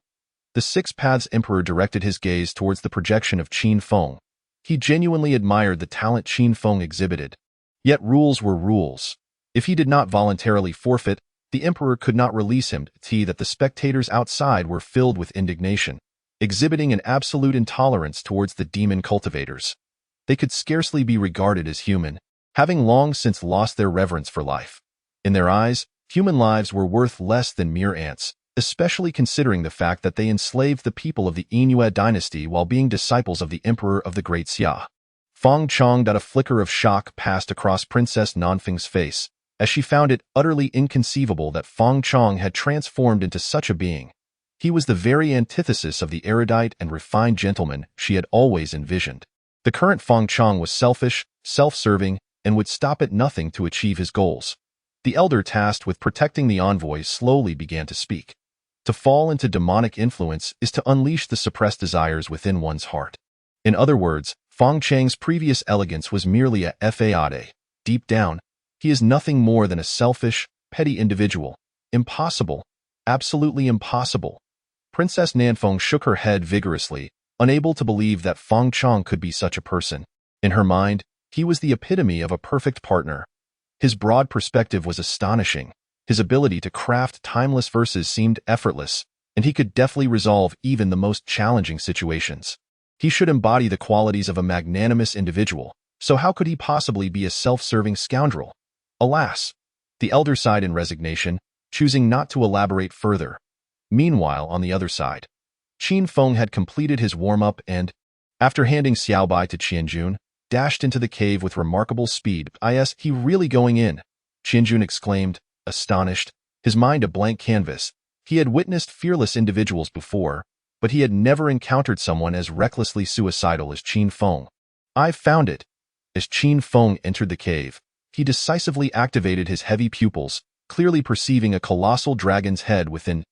The Six Paths Emperor directed his gaze towards the projection of Qin Feng. He genuinely admired the talent Qin Feng exhibited. Yet rules were rules. If he did not voluntarily forfeit, the Emperor could not release him. That the spectators outside were filled with indignation, exhibiting an absolute intolerance towards the demon cultivators. They could scarcely be regarded as human, having long since lost their reverence for life. In their eyes, human lives were worth less than mere ants, especially considering the fact that they enslaved the people of the Yingyue dynasty while being disciples of the Emperor of the Great Xia. Feng Chong. A flicker of shock passed across Princess Nanfeng's face, as she found it utterly inconceivable that Feng Chong had transformed into such a being. He was the very antithesis of the erudite and refined gentleman she had always envisioned. The current Feng Chong was selfish, self-serving, and would stop at nothing to achieve his goals. The elder tasked with protecting the envoy slowly began to speak. To fall into demonic influence is to unleash the suppressed desires within one's heart. In other words, Feng Chang's previous elegance was merely a fade. Deep down, he is nothing more than a selfish, petty individual. Impossible. Absolutely impossible. Princess Nanfeng shook her head vigorously, unable to believe that Feng Chong could be such a person. In her mind, he was the epitome of a perfect partner. His broad perspective was astonishing. His ability to craft timeless verses seemed effortless, and he could deftly resolve even the most challenging situations. He should embody the qualities of a magnanimous individual, so how could he possibly be a self-serving scoundrel? Alas! The elder sighed in resignation, choosing not to elaborate further. Meanwhile, on the other side, Qin Feng had completed his warm-up and, after handing Xiaobai to Qianjun, dashed into the cave with remarkable speed. Is he really going in? Qianjun exclaimed, astonished, his mind a blank canvas. He had witnessed fearless individuals before, but he had never encountered someone as recklessly suicidal as Qin Feng. I've found it. As Qin Feng entered the cave, he decisively activated his heavy pupils, clearly perceiving a colossal dragon's head within it.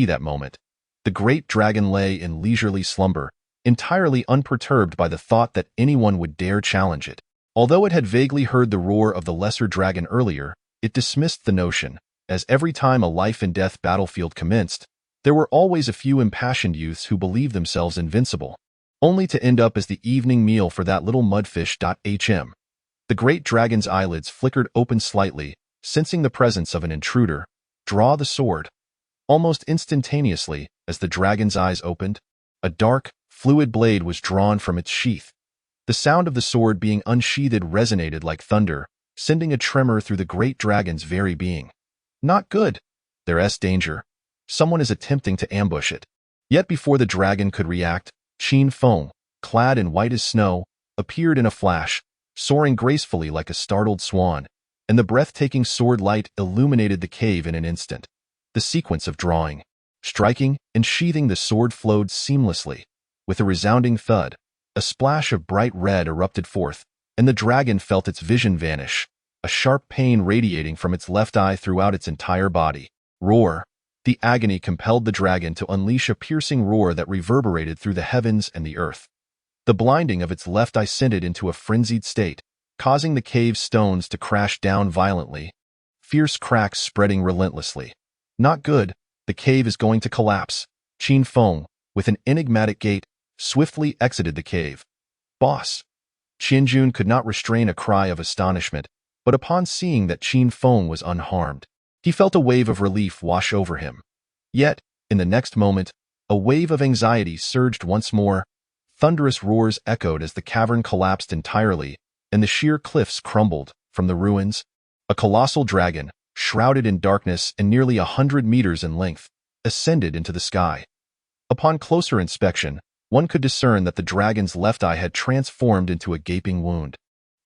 That moment, the great dragon lay in leisurely slumber, entirely unperturbed by the thought that anyone would dare challenge it. Although it had vaguely heard the roar of the lesser dragon earlier, it dismissed the notion, as every time a life-and-death battlefield commenced, there were always a few impassioned youths who believed themselves invincible, only to end up as the evening meal for that little mudfish. The great dragon's eyelids flickered open slightly, sensing the presence of an intruder. Draw the sword. Almost instantaneously, as the dragon's eyes opened, a dark, fluid blade was drawn from its sheath. The sound of the sword being unsheathed resonated like thunder, sending a tremor through the great dragon's very being. Not good. There's danger. Someone is attempting to ambush it. Yet before the dragon could react, Qin Feng, clad in white as snow, appeared in a flash, soaring gracefully like a startled swan, and the breathtaking sword light illuminated the cave in an instant. The sequence of drawing, striking, and sheathing the sword flowed seamlessly. With a resounding thud, a splash of bright red erupted forth, and the dragon felt its vision vanish, a sharp pain radiating from its left eye throughout its entire body. Roar! The agony compelled the dragon to unleash a piercing roar that reverberated through the heavens and the earth. The blinding of its left eye sent it into a frenzied state, causing the cave's stones to crash down violently, fierce cracks spreading relentlessly. Not good, the cave is going to collapse. Qin Feng, with an enigmatic gait, swiftly exited the cave. Boss! Qianjun could not restrain a cry of astonishment, but upon seeing that Qin Feng was unharmed, He felt a wave of relief wash over him. Yet, in the next moment, a wave of anxiety surged once more. Thunderous roars echoed as the cavern collapsed entirely, and the sheer cliffs crumbled. From the ruins, a colossal dragon, shrouded in darkness and nearly 100 meters in length, ascended into the sky. Upon closer inspection, one could discern that the dragon's left eye had transformed into a gaping wound.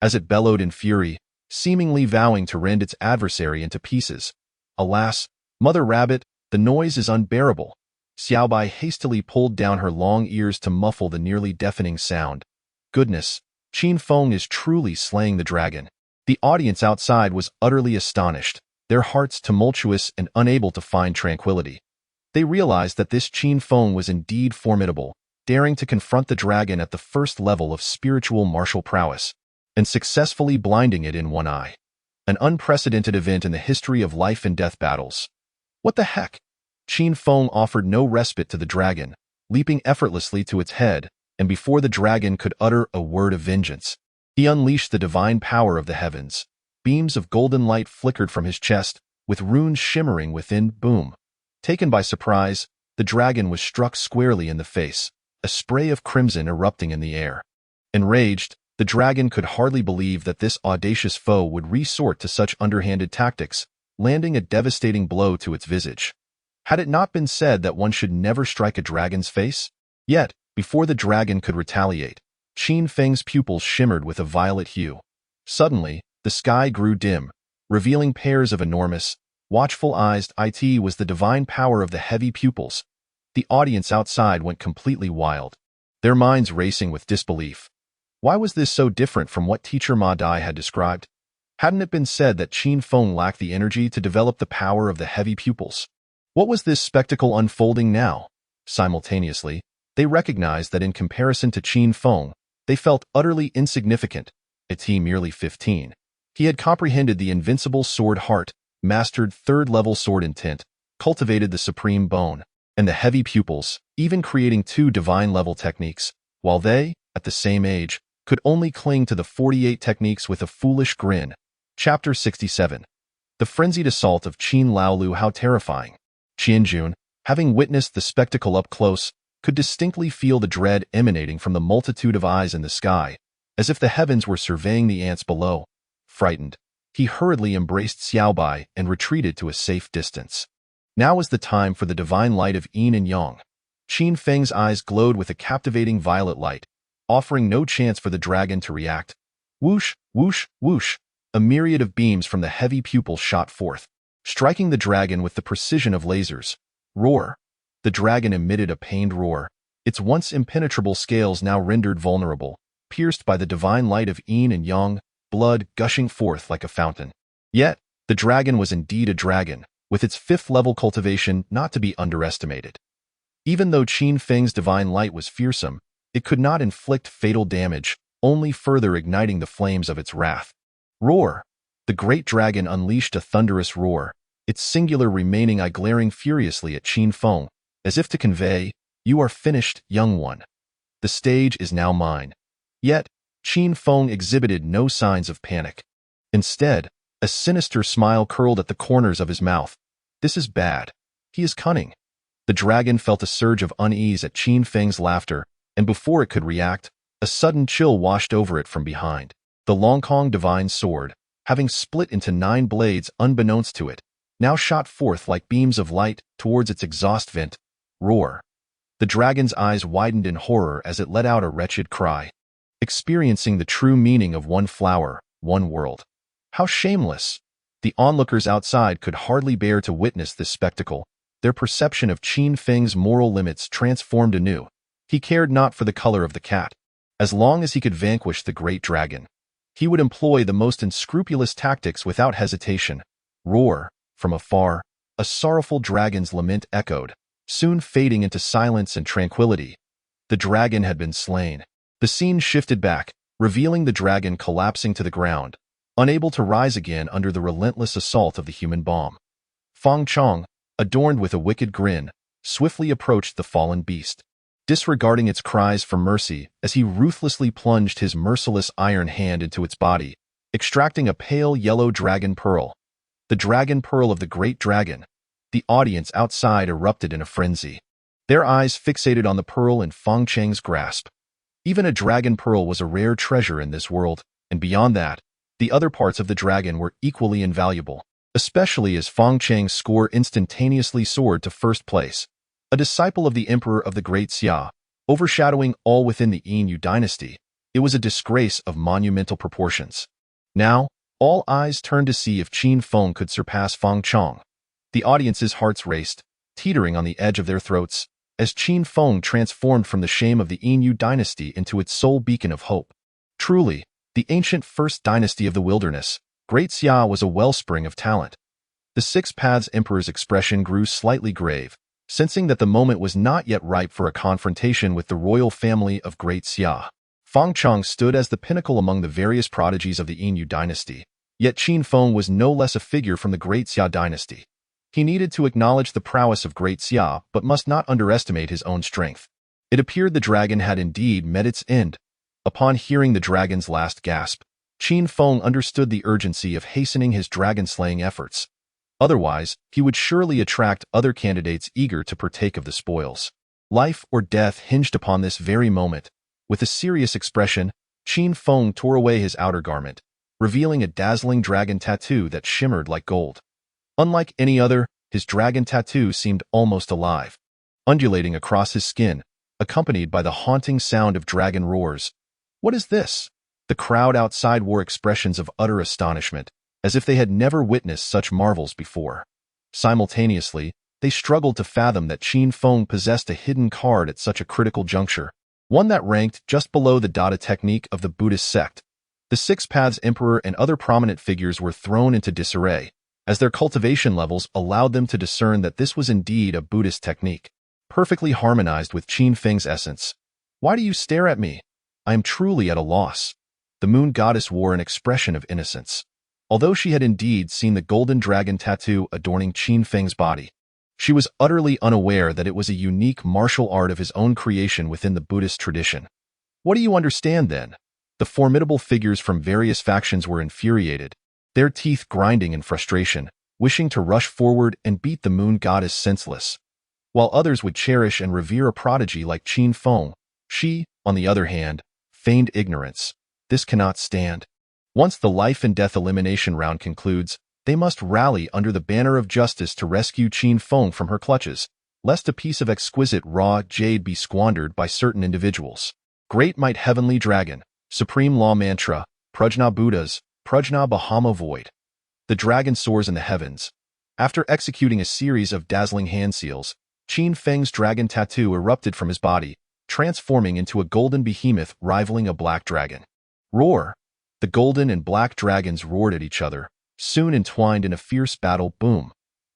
As it bellowed in fury, seemingly vowing to rend its adversary into pieces. Alas, Mother Rabbit, the noise is unbearable. Xiaobai hastily pulled down her long ears to muffle the nearly deafening sound. Goodness, Qin Feng is truly slaying the dragon. The audience outside was utterly astonished, their hearts tumultuous and unable to find tranquility. They realized that this Qin Feng was indeed formidable, daring to confront the dragon at the first level of spiritual martial prowess, and successfully blinding it in one eye. An unprecedented event in the history of life and death battles. What the heck? Qin Feng offered no respite to the dragon, leaping effortlessly to its head, and before the dragon could utter a word of vengeance, he unleashed the divine power of the heavens. Beams of golden light flickered from his chest, with runes shimmering within. Boom. Taken by surprise, the dragon was struck squarely in the face, a spray of crimson erupting in the air. Enraged, the dragon could hardly believe that this audacious foe would resort to such underhanded tactics, landing a devastating blow to its visage. Had it not been said that one should never strike a dragon's face? Yet, before the dragon could retaliate, Qin Feng's pupils shimmered with a violet hue. Suddenly, the sky grew dim, revealing pairs of enormous, watchful eyes. It was the divine power of the heavy pupils. The audience outside went completely wild, their minds racing with disbelief. Why was this so different from what teacher Ma Dai had described? Hadn't it been said that Qin Feng lacked the energy to develop the power of the heavy pupils? What was this spectacle unfolding now? Simultaneously, they recognized that in comparison to Qin Feng, they felt utterly insignificant. He merely 15. He had comprehended the invincible sword heart, mastered third-level sword intent, cultivated the supreme bone, and the heavy pupils, even creating 2 divine-level techniques, while they, at the same age, could only cling to the 48 techniques with a foolish grin. Chapter 67. The frenzied assault of Qin Laolu. How terrifying. Qianjun, having witnessed the spectacle up close, could distinctly feel the dread emanating from the multitude of eyes in the sky, as if the heavens were surveying the ants below. Frightened, he hurriedly embraced Xiaobai and retreated to a safe distance. Now was the time for the divine light of yin and yang. Qin Feng's eyes glowed with a captivating violet light, offering no chance for the dragon to react. Whoosh, whoosh, whoosh, a myriad of beams from the heavy pupil shot forth, striking the dragon with the precision of lasers. Roar. The dragon emitted a pained roar, its once impenetrable scales now rendered vulnerable, pierced by the divine light of yin and yang, blood gushing forth like a fountain. Yet, the dragon was indeed a dragon, with its 5th-level cultivation not to be underestimated. Even though Qin Feng's divine light was fearsome, it could not inflict fatal damage, only further igniting the flames of its wrath. Roar! The great dragon unleashed a thunderous roar, its singular remaining eye glaring furiously at Qin Feng, as if to convey, "You are finished, young one. The stage is now mine." Yet, Qin Feng exhibited no signs of panic. Instead, a sinister smile curled at the corners of his mouth. This is bad. He is cunning. The dragon felt a surge of unease at Qin Feng's laughter, and before it could react, a sudden chill washed over it from behind. The Longkong divine sword, having split into 9 blades unbeknownst to it, now shot forth like beams of light towards its exhaust vent. Roar. The dragon's eyes widened in horror as it let out a wretched cry, experiencing the true meaning of one flower, one world. How shameless! The onlookers outside could hardly bear to witness this spectacle. Their perception of Qin Feng's moral limits transformed anew. He cared not for the color of the cat. As long as he could vanquish the great dragon, he would employ the most unscrupulous tactics without hesitation. Roar. From afar, a sorrowful dragon's lament echoed, soon fading into silence and tranquility. The dragon had been slain. The scene shifted back, revealing the dragon collapsing to the ground, unable to rise again under the relentless assault of the human bomb. Fang Chong, adorned with a wicked grin, swiftly approached the fallen beast, disregarding its cries for mercy as he ruthlessly plunged his merciless iron hand into its body, extracting a pale yellow dragon pearl. The dragon pearl of the great dragon. The audience outside erupted in a frenzy, their eyes fixated on the pearl in Feng Cheng's grasp. Even a dragon pearl was a rare treasure in this world, and beyond that, the other parts of the dragon were equally invaluable, especially as Feng Cheng's score instantaneously soared to first place. A disciple of the Emperor of the Great Xia, overshadowing all within the Yin dynasty, it was a disgrace of monumental proportions. Now, all eyes turned to see if Qin Feng could surpass Feng Cheng. The audience's hearts raced, teetering on the edge of their throats, as Qin Feng transformed from the shame of the Yin dynasty into its sole beacon of hope. Truly, the ancient first dynasty of the wilderness, Great Xia was a wellspring of talent. The Six Paths Emperor's expression grew slightly grave, sensing that the moment was not yet ripe for a confrontation with the royal family of Great Xia. Feng Cheng stood as the pinnacle among the various prodigies of the Yin dynasty, yet Qin Feng was no less a figure from the Great Xia dynasty. He needed to acknowledge the prowess of Great Xia, but must not underestimate his own strength. It appeared the dragon had indeed met its end. Upon hearing the dragon's last gasp, Qin Feng understood the urgency of hastening his dragon-slaying efforts. Otherwise, he would surely attract other candidates eager to partake of the spoils. Life or death hinged upon this very moment. With a serious expression, Qin Feng tore away his outer garment, revealing a dazzling dragon tattoo that shimmered like gold. Unlike any other, his dragon tattoo seemed almost alive, undulating across his skin, accompanied by the haunting sound of dragon roars. What is this? The crowd outside wore expressions of utter astonishment, as if they had never witnessed such marvels before. Simultaneously, they struggled to fathom that Qin Feng possessed a hidden card at such a critical juncture, one that ranked just below the Dada technique of the Buddhist sect. The Six Paths Emperor and other prominent figures were thrown into disarray, as their cultivation levels allowed them to discern that this was indeed a Buddhist technique, perfectly harmonized with Qin Feng's essence. Why do you stare at me? I am truly at a loss. The moon goddess wore an expression of innocence, although she had indeed seen the golden dragon tattoo adorning Qin Feng's body. She was utterly unaware that it was a unique martial art of his own creation within the Buddhist tradition. What do you understand, then? The formidable figures from various factions were infuriated, their teeth grinding in frustration, wishing to rush forward and beat the moon goddess senseless. While others would cherish and revere a prodigy like Qin Feng, she, on the other hand, feigned ignorance. This cannot stand. Once the life and death elimination round concludes, they must rally under the banner of justice to rescue Qin Feng from her clutches, lest a piece of exquisite raw jade be squandered by certain individuals. Great Might Heavenly Dragon, Supreme Law Mantra, Prajna Buddhas, Prajna Bahama Void. The dragon soars in the heavens. After executing a series of dazzling hand seals, Qin Feng's dragon tattoo erupted from his body, transforming into a golden behemoth rivaling a black dragon. Roar! The golden and black dragons roared at each other, soon entwined in a fierce battle. Boom!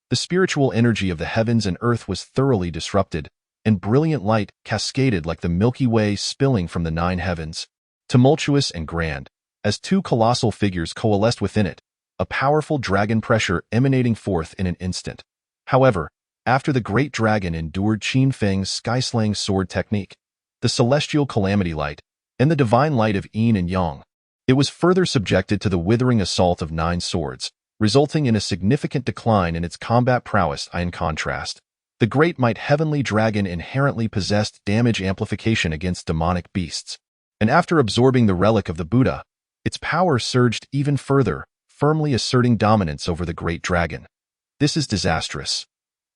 The spiritual energy of the heavens and earth was thoroughly disrupted, and brilliant light cascaded like the Milky Way spilling from the nine heavens. Tumultuous and grand, as two colossal figures coalesced within it, a powerful dragon pressure emanating forth in an instant. However, after the great dragon endured Qin Feng's sky-slaying sword technique, the celestial calamity light, and the divine light of yin and yang, it was further subjected to the withering assault of 9 swords, resulting in a significant decline in its combat prowess. In contrast, the Great Might Heavenly Dragon inherently possessed damage amplification against demonic beasts, and after absorbing the relic of the Buddha, its power surged even further, firmly asserting dominance over the great dragon. This is disastrous.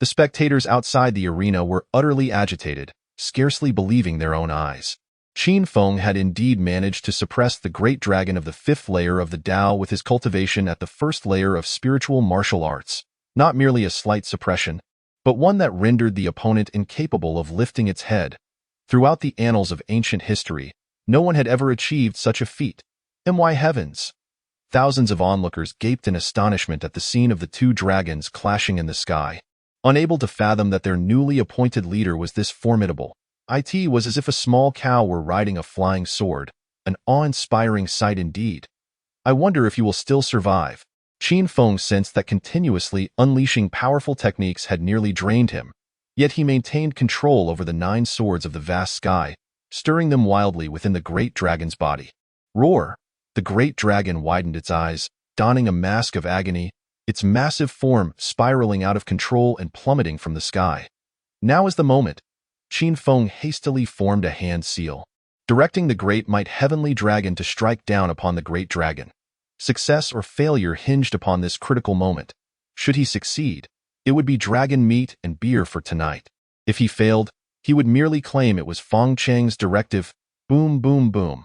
The spectators outside the arena were utterly agitated, scarcely believing their own eyes. Qin Feng had indeed managed to suppress the great dragon of the 5th layer of the Tao with his cultivation at the 1st layer of spiritual martial arts, not merely a slight suppression, but one that rendered the opponent incapable of lifting its head. Throughout the annals of ancient history, no one had ever achieved such a feat. My heavens! Thousands of onlookers gaped in astonishment at the scene of the 2 dragons clashing in the sky, unable to fathom that their newly appointed leader was this formidable. It was as if a small cow were riding a flying sword, an awe-inspiring sight indeed. I wonder if you will still survive. Qin Feng sensed that continuously unleashing powerful techniques had nearly drained him, yet he maintained control over the 9 swords of the vast sky, stirring them wildly within the great dragon's body. Roar! The great dragon widened its eyes, donning a mask of agony, its massive form spiraling out of control and plummeting from the sky. Now is the moment. Qin Feng hastily formed a hand seal, directing the great might heavenly dragon to strike down upon the great dragon. Success or failure hinged upon this critical moment. Should he succeed, it would be dragon meat and beer for tonight. If he failed, he would merely claim it was Feng Chang's directive. Boom, boom, boom.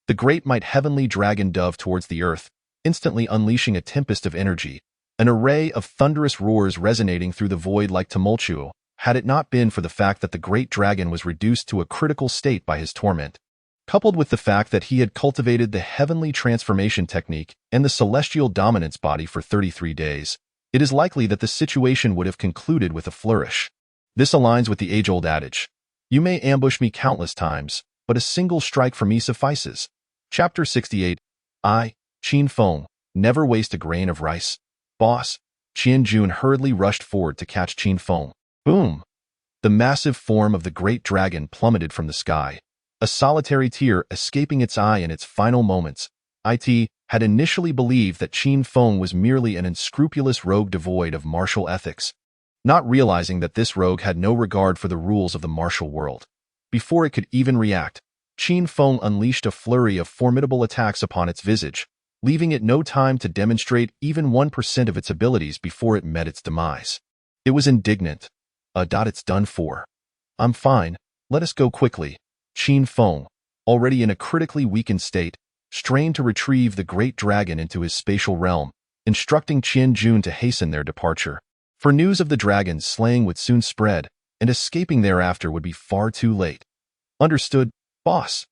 The great might heavenly dragon dove towards the earth, instantly unleashing a tempest of energy, an array of thunderous roars resonating through the void like tumultuo, had it not been for the fact that the great dragon was reduced to a critical state by his torment. Coupled with the fact that he had cultivated the heavenly transformation technique and the celestial dominance body for 33 days, it is likely that the situation would have concluded with a flourish. This aligns with the age-old adage, "You may ambush me countless times, but a single strike from me suffices." Chapter 68. I, Qin Feng, never waste a grain of rice. Boss. Qian Jun hurriedly rushed forward to catch Qin Feng. Boom! The massive form of the great dragon plummeted from the sky, a solitary tear escaping its eye in its final moments. It had initially believed that Qin Feng was merely an unscrupulous rogue devoid of martial ethics, not realizing that this rogue had no regard for the rules of the martial world. Before it could even react, Qin Feng unleashed a flurry of formidable attacks upon its visage, leaving it no time to demonstrate even 1% of its abilities before it met its demise. It was indignant. It's done for. I'm fine, let us go quickly. Qin Feng, already in a critically weakened state, strained to retrieve the great dragon into his spatial realm, instructing Qian Jun to hasten their departure. For news of the dragon's slaying would soon spread, and escaping thereafter would be far too late. Understood, boss.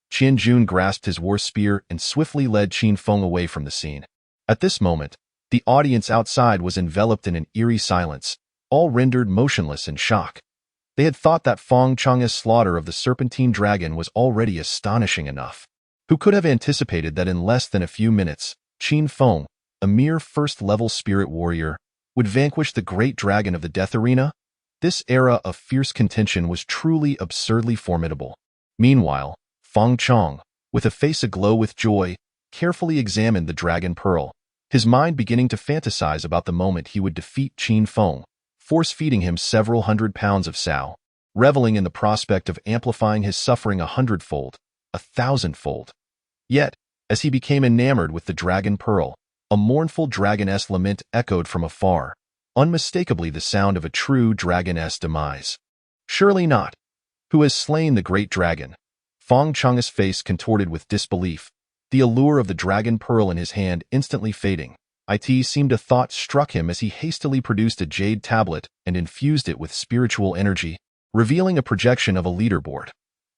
Qian Jun grasped his war spear and swiftly led Qin Feng away from the scene. At this moment, the audience outside was enveloped in an eerie silence, all rendered motionless in shock. They had thought that Feng Chang's slaughter of the serpentine dragon was already astonishing enough. Who could have anticipated that in less than a few minutes, Qin Feng, a mere first-level spirit warrior, would vanquish the great dragon of the death arena? This era of fierce contention was truly absurdly formidable. Meanwhile, Feng Chang, with a face aglow with joy, carefully examined the dragon pearl, his mind beginning to fantasize about the moment he would defeat Qin Feng, force-feeding him several 100 pounds of sao, reveling in the prospect of amplifying his suffering 100-fold, 1,000-fold. Yet, as he became enamored with the dragon pearl, a mournful dragoness lament echoed from afar, unmistakably the sound of a true dragoness demise. Surely not. Who has slain the great dragon? Feng Chang's face contorted with disbelief, the allure of the dragon pearl in his hand instantly fading. It seemed a thought struck him as he hastily produced a jade tablet and infused it with spiritual energy, revealing a projection of a leaderboard.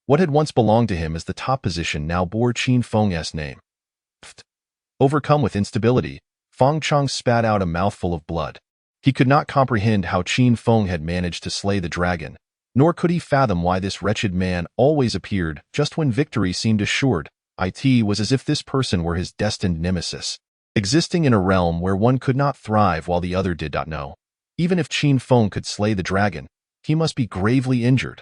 What had once belonged to him as the top position now bore Qin Feng's name. Pfft. Overcome with instability, Feng Chang spat out a mouthful of blood. He could not comprehend how Qin Feng had managed to slay the dragon, nor could he fathom why this wretched man always appeared just when victory seemed assured. It was as if this person were his destined nemesis, existing in a realm where one could not thrive while the other did not know. Even if Qin Feng could slay the dragon, he must be gravely injured.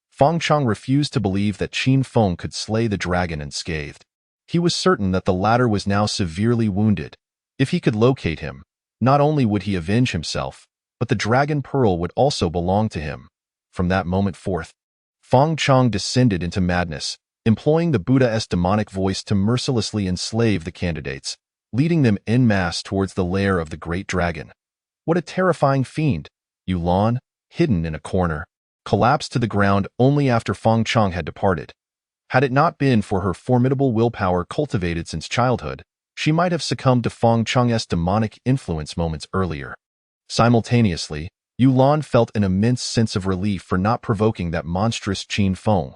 Feng Chang refused to believe that Qin Feng could slay the dragon unscathed. He was certain that the latter was now severely wounded. If he could locate him, not only would he avenge himself, but the dragon pearl would also belong to him. From that moment forth, Feng Chang descended into madness, employing the Buddha's demonic voice to mercilessly enslave the candidates, leading them en masse towards the lair of the great dragon. What a terrifying fiend! Yulan, hidden in a corner, collapsed to the ground only after Feng Chang had departed. Had it not been for her formidable willpower cultivated since childhood, she might have succumbed to Feng Chang's demonic influence moments earlier. Simultaneously, Yulan felt an immense sense of relief for not provoking that monstrous Qin Feng.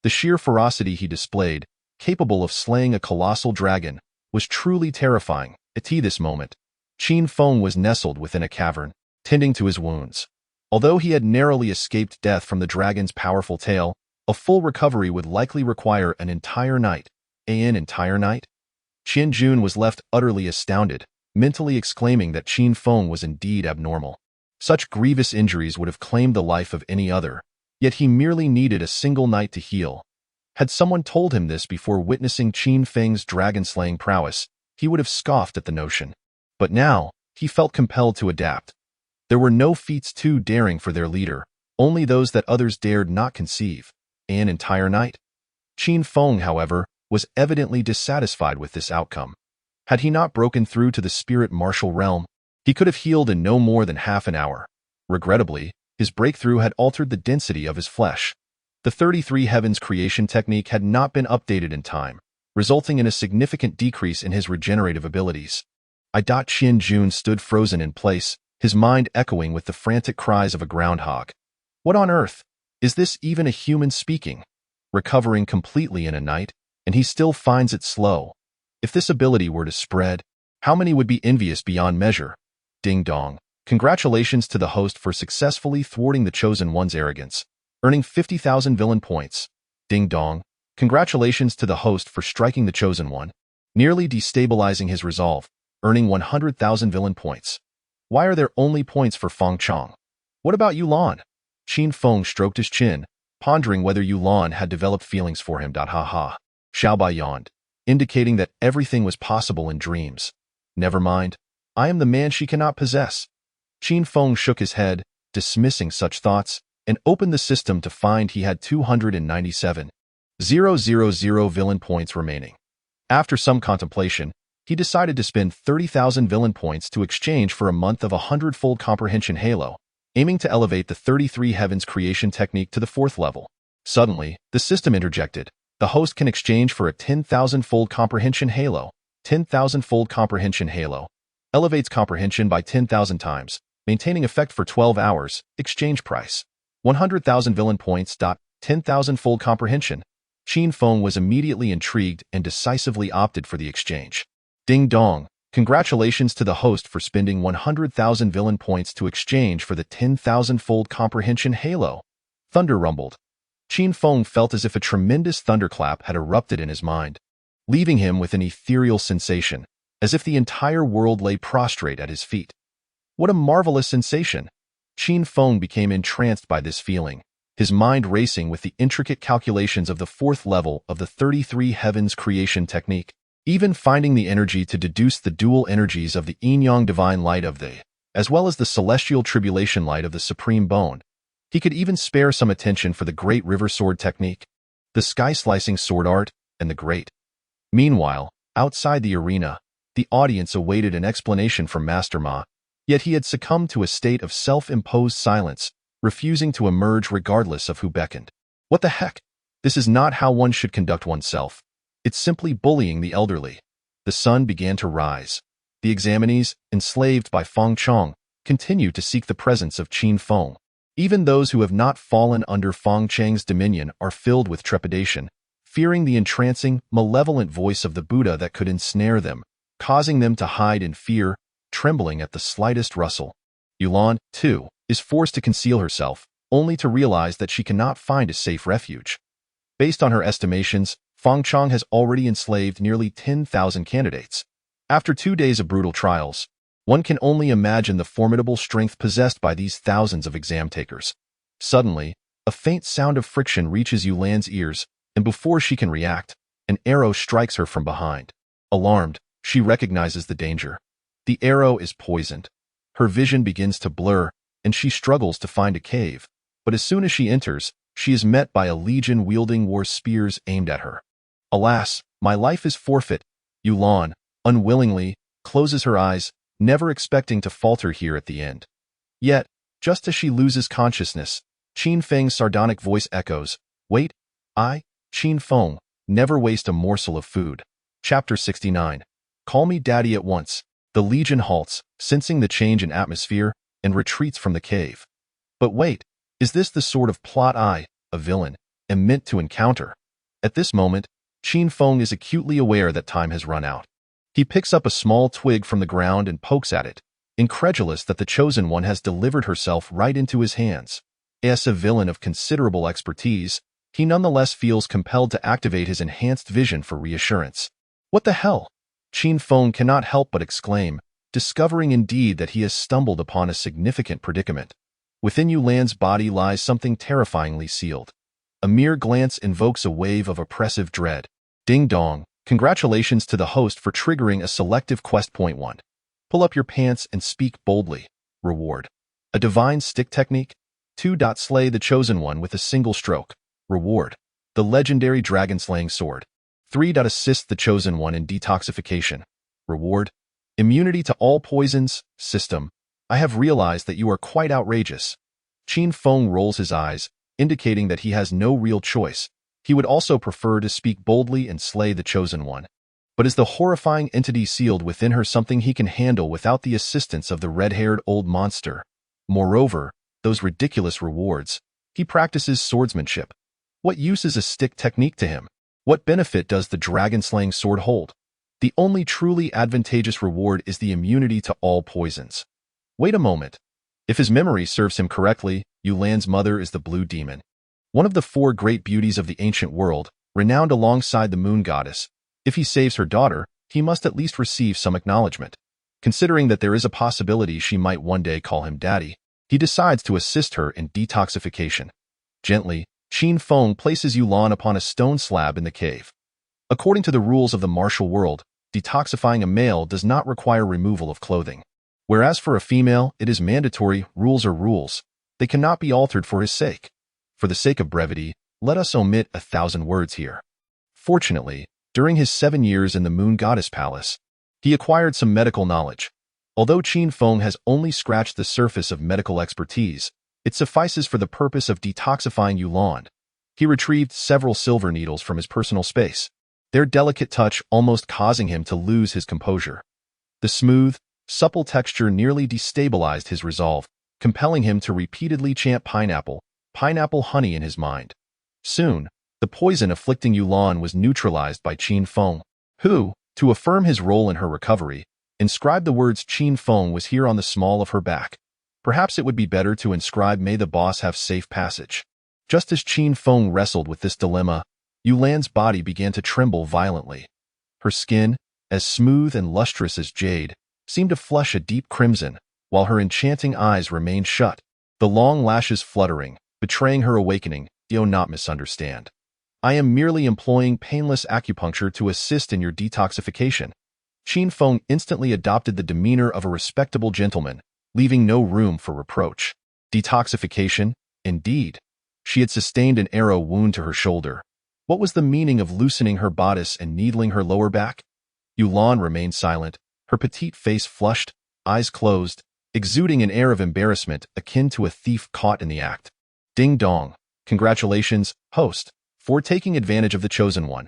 The sheer ferocity he displayed, capable of slaying a colossal dragon, was truly terrifying. At this moment, Qin Feng was nestled within a cavern, tending to his wounds. Although he had narrowly escaped death from the dragon's powerful tail, a full recovery would likely require an entire night. An entire night? Qian Jun was left utterly astounded, mentally exclaiming that Qin Feng was indeed abnormal. Such grievous injuries would have claimed the life of any other, yet he merely needed a single night to heal. Had someone told him this before witnessing Qin Feng's dragon-slaying prowess, he would have scoffed at the notion. But now, he felt compelled to adapt. There were no feats too daring for their leader, only those that others dared not conceive. An entire night? Qin Feng, however, was evidently dissatisfied with this outcome. Had he not broken through to the spirit martial realm, he could have healed in no more than half an hour. Regrettably, his breakthrough had altered the density of his flesh. The 33 Heavens creation technique had not been updated in time, resulting in a significant decrease in his regenerative abilities. Qin Jun stood frozen in place, his mind echoing with the frantic cries of a groundhog. What on earth? Is this even a human speaking? Recovering completely in a night, and he still finds it slow. If this ability were to spread, how many would be envious beyond measure? Ding dong. Congratulations to the host for successfully thwarting the Chosen One's arrogance, earning 50,000 villain points. Ding dong. Congratulations to the host for striking the Chosen One, nearly destabilizing his resolve, earning 100,000 villain points. Why are there only points for Feng Chong? What about Yulan? Qin Feng stroked his chin, pondering whether Yulan had developed feelings for him. Ha ha. Xiaobai yawned, indicating that everything was possible in dreams. Never mind. I am the man she cannot possess. Qin Feng shook his head, dismissing such thoughts, and opened the system to find he had 297,000 villain points remaining. After some contemplation, he decided to spend 30,000 villain points to exchange for a month of 100-fold comprehension halo, aiming to elevate the 33 Heavens creation technique to the 4th level. Suddenly, the system interjected. The host can exchange for a 10,000-fold comprehension halo. 10,000-fold comprehension halo elevates comprehension by 10,000 times, maintaining effect for 12 hours. Exchange price 100,000 villain points. 10,000-fold comprehension. Qin Feng was immediately intrigued and decisively opted for the exchange. Ding dong. Congratulations to the host for spending 100,000 villain points to exchange for the 10,000-fold comprehension halo. Thunder rumbled. Qin Feng felt as if a tremendous thunderclap had erupted in his mind, leaving him with an ethereal sensation, as if the entire world lay prostrate at his feet. What a marvelous sensation! Qin Feng became entranced by this feeling, his mind racing with the intricate calculations of the 4th level of the 33 Heavens creation technique, even finding the energy to deduce the dual energies of the yin-yang divine light of the, as well as the celestial tribulation light of the supreme bone. He could even spare some attention for the great river sword technique, the sky-slicing sword art, and the great. Meanwhile, outside the arena, the audience awaited an explanation from Master Ma, yet he had succumbed to a state of self-imposed silence, refusing to emerge regardless of who beckoned. What the heck? This is not how one should conduct oneself. It's simply bullying the elderly. The sun began to rise. The examinees, enslaved by Feng Chong, continue to seek the presence of Qin Feng. Even those who have not fallen under Feng Chang's dominion are filled with trepidation, fearing the entrancing, malevolent voice of the Buddha that could ensnare them, causing them to hide in fear, trembling at the slightest rustle. Yulan, too, is forced to conceal herself, only to realize that she cannot find a safe refuge. Based on her estimations, Feng Chong has already enslaved nearly 10,000 candidates. After 2 days of brutal trials, one can only imagine the formidable strength possessed by these thousands of exam takers. Suddenly, a faint sound of friction reaches Yulan's ears, and before she can react, an arrow strikes her from behind. Alarmed, she recognizes the danger. The arrow is poisoned. Her vision begins to blur, and she struggles to find a cave. But as soon as she enters, she is met by a legion wielding war spears aimed at her. Alas, my life is forfeit. Yulan, unwillingly, closes her eyes, never expecting to falter here at the end. Yet, just as she loses consciousness, Qin Feng's sardonic voice echoes, "Wait, Qin Feng, never waste a morsel of food." Chapter 69. Call me daddy at once. The legion halts, sensing the change in atmosphere, and retreats from the cave. But wait, is this the sort of plot I, a villain, am meant to encounter? At this moment, Qin Feng is acutely aware that time has run out. He picks up a small twig from the ground and pokes at it, incredulous that the Chosen One has delivered herself right into his hands. As a villain of considerable expertise, he nonetheless feels compelled to activate his enhanced vision for reassurance. What the hell? Qin Feng cannot help but exclaim, discovering indeed that he has stumbled upon a significant predicament. Within Yulan's body lies something terrifyingly sealed. A mere glance invokes a wave of oppressive dread. Ding dong, congratulations to the host for triggering a selective quest. Point 1. Pull up your pants and speak boldly. Reward. A divine stick technique. 2. Slay the chosen one with a single stroke. Reward. The legendary dragon-slaying sword. 3. Assist the chosen one in detoxification. Reward. Immunity to all poisons. System. I have realized that you are quite outrageous. Qin Feng rolls his eyes, indicating that he has no real choice. He would also prefer to speak boldly and slay the chosen one. But is the horrifying entity sealed within her something he can handle without the assistance of the red-haired old monster? Moreover, those ridiculous rewards. He practices swordsmanship. What use is a stick technique to him? What benefit does the dragon-slaying sword hold? The only truly advantageous reward is the immunity to all poisons. Wait a moment. If his memory serves him correctly, Yulan's mother is the blue demon. One of the 4 great beauties of the ancient world, renowned alongside the moon goddess. If he saves her daughter, he must at least receive some acknowledgement. Considering that there is a possibility she might one day call him daddy, he decides to assist her in detoxification. Gently, Qin Feng places Yulan upon a stone slab in the cave. According to the rules of the martial world, detoxifying a male does not require removal of clothing. Whereas for a female, it is mandatory. Rules are rules. They cannot be altered for his sake. For the sake of brevity, let us omit 1,000 words here. Fortunately, during his 7 years in the Moon Goddess Palace, he acquired some medical knowledge. Although Qin Feng has only scratched the surface of medical expertise, it suffices for the purpose of detoxifying Yulan. He retrieved several silver needles from his personal space, their delicate touch almost causing him to lose his composure. The smooth, supple texture nearly destabilized his resolve, compelling him to repeatedly chant pineapple, pineapple honey in his mind. Soon, the poison afflicting Yulan was neutralized by Qin Feng, who, to affirm his role in her recovery, inscribed the words Qin Feng was here on the small of her back. Perhaps it would be better to inscribe May the boss have safe passage. Just as Qin Feng wrestled with this dilemma, Yulan's body began to tremble violently. Her skin, as smooth and lustrous as jade, seemed to flush a deep crimson, while her enchanting eyes remained shut, the long lashes fluttering, betraying her awakening. Do not misunderstand. I am merely employing painless acupuncture to assist in your detoxification. Qin Feng instantly adopted the demeanor of a respectable gentleman, leaving no room for reproach. Detoxification, indeed. She had sustained an arrow wound to her shoulder. What was the meaning of loosening her bodice and needling her lower back? Yulan remained silent, her petite face flushed, eyes closed, exuding an air of embarrassment akin to a thief caught in the act. Ding dong. Congratulations, host, for taking advantage of the chosen one,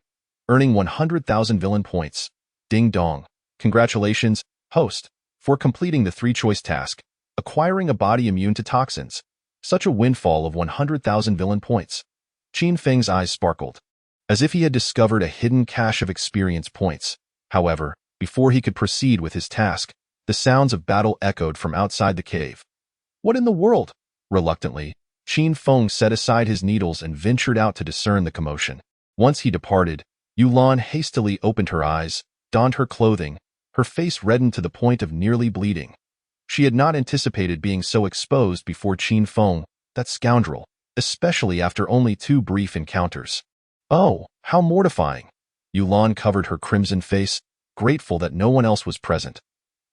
earning 100,000 villain points. Ding dong. Congratulations, host, for completing the 3-choice task, acquiring a body immune to toxins. Such a windfall of 100,000 villain points. Qin Feng's eyes sparkled, as if he had discovered a hidden cache of experience points. However, before he could proceed with his task, the sounds of battle echoed from outside the cave. What in the world? Reluctantly, Qin Feng set aside his needles and ventured out to discern the commotion. Once he departed, Yulan hastily opened her eyes, donned her clothing, her face reddened to the point of nearly bleeding. She had not anticipated being so exposed before Qin Feng, that scoundrel, especially after only 2 brief encounters. Oh, how mortifying! Yulan covered her crimson face, grateful that no one else was present.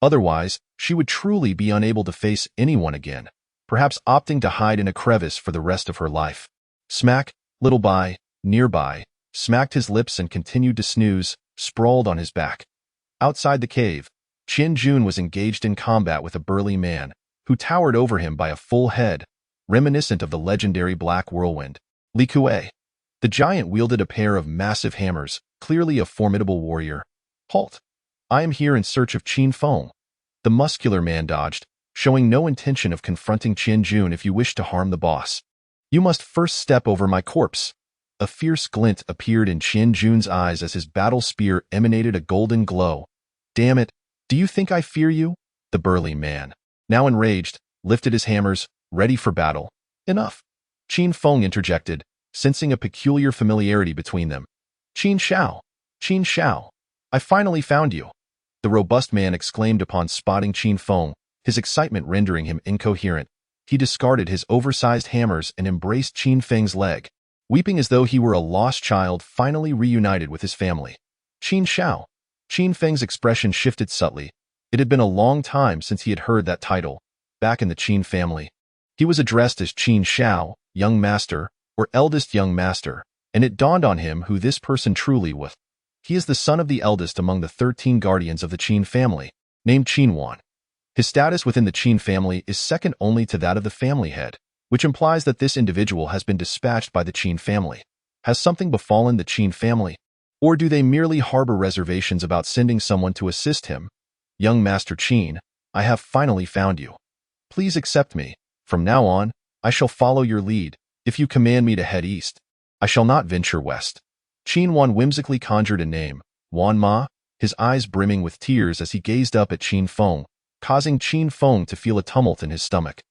Otherwise, she would truly be unable to face anyone again, perhaps opting to hide in a crevice for the rest of her life. Smack, little by, nearby, smacked his lips and continued to snooze, sprawled on his back. Outside the cave, Qin Jun was engaged in combat with a burly man, who towered over him by a full head, reminiscent of the legendary Black Whirlwind, Li Kuei. The giant wielded a pair of massive hammers, clearly a formidable warrior. Halt! I am here in search of Qin Feng. The muscular man dodged, showing no intention of confronting Qin Jun. If you wish to harm the boss, you must first step over my corpse. A fierce glint appeared in Qin Jun's eyes as his battle spear emanated a golden glow. Damn it, do you think I fear you? The burly man, now enraged, lifted his hammers, ready for battle. Enough. Qin Feng interjected, sensing a peculiar familiarity between them. Qin Shao, I finally found you. The robust man exclaimed upon spotting Qin Feng, his excitement rendering him incoherent. He discarded his oversized hammers and embraced Qin Feng's leg, weeping as though he were a lost child finally reunited with his family. Qin Feng's expression shifted subtly, It had been a long time since he had heard that title, back in the Qin family. He was addressed as Qin Shao, young master, or eldest young master, and it dawned on him who this person truly was. He is the son of the eldest among the 13 guardians of the Qin family, named Qin Wan. His status within the Qin family is second only to that of the family head, which implies that this individual has been dispatched by the Qin family. Has something befallen the Qin family? Or do they merely harbor reservations about sending someone to assist him? Young Master Qin, I have finally found you. Please accept me. From now on, I shall follow your lead. If you command me to head east, I shall not venture west. Qin Wan whimsically conjured a name, Wan Ma, his eyes brimming with tears as he gazed up at Qin Feng, causing Qin Feng to feel a tumult in his stomach.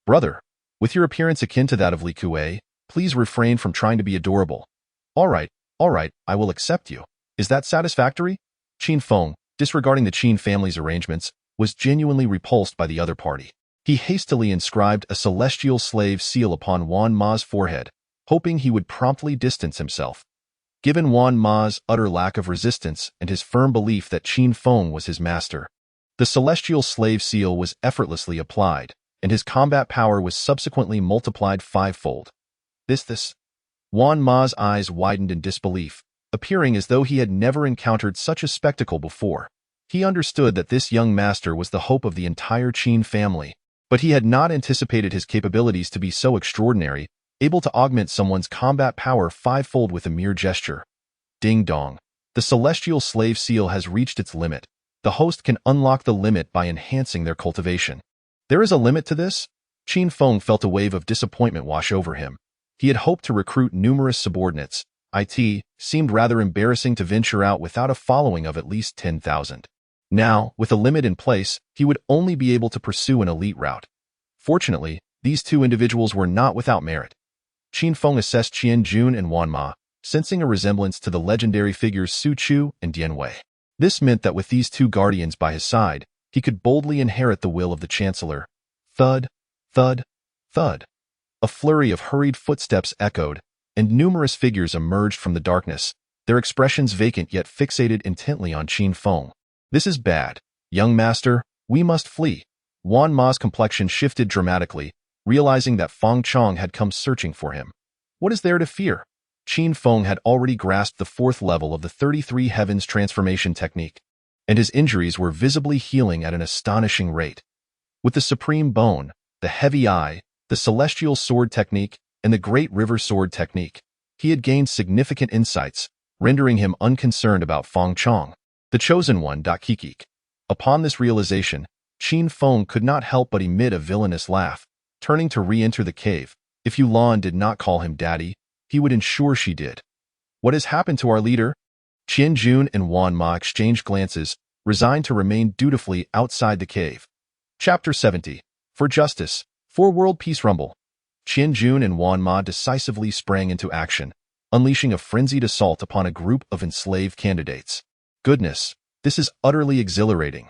Brother, with your appearance akin to that of Li Kuei, please refrain from trying to be adorable. All right, I will accept you. Is that satisfactory? Qin Feng, disregarding the Qin family's arrangements, was genuinely repulsed by the other party. He hastily inscribed a celestial slave seal upon Wan Ma's forehead, hoping he would promptly distance himself. Given Wan Ma's utter lack of resistance and his firm belief that Qin Feng was his master, the celestial slave seal was effortlessly applied, and his combat power was subsequently multiplied fivefold. This. Wan Ma's eyes widened in disbelief, appearing as though he had never encountered such a spectacle before. He understood that this young master was the hope of the entire Qin family, but he had not anticipated his capabilities to be so extraordinary, able to augment someone's combat power fivefold with a mere gesture. Ding dong. The celestial slave seal has reached its limit. The host can unlock the limit by enhancing their cultivation. There is a limit to this? Qin Feng felt a wave of disappointment wash over him. He had hoped to recruit numerous subordinates. It seemed rather embarrassing to venture out without a following of at least 10,000. Now, with a limit in place, he would only be able to pursue an elite route. Fortunately, these two individuals were not without merit. Qin Feng assessed Qian Jun and Wan Ma, sensing a resemblance to the legendary figures Su Chu and Dian Wei. This meant that with these two guardians by his side, he could boldly inherit the will of the Chancellor. Thud, thud, thud. A flurry of hurried footsteps echoed, and numerous figures emerged from the darkness, their expressions vacant yet fixated intently on Qin Feng. This is bad. Young master, we must flee. Wan Ma's complexion shifted dramatically, realizing that Feng Chong had come searching for him. What is there to fear? Qin Feng had already grasped the 4th level of the 33 Heavens transformation technique, and his injuries were visibly healing at an astonishing rate. With the Supreme Bone, the Heavy Eye, the Celestial Sword technique, and the Great River Sword technique, he had gained significant insights, rendering him unconcerned about Feng Chong, the Chosen One. Kikik. Upon this realization, Qin Feng could not help but emit a villainous laugh, turning to re-enter the cave. If Yulan did not call him daddy, he would ensure she did. What has happened to our leader? Qian Jun and Wan Ma exchanged glances, resigned to remain dutifully outside the cave. Chapter 70. For Justice. For World Peace Rumble. Qian Jun and Wan Ma decisively sprang into action, unleashing a frenzied assault upon a group of enslaved candidates. Goodness, this is utterly exhilarating.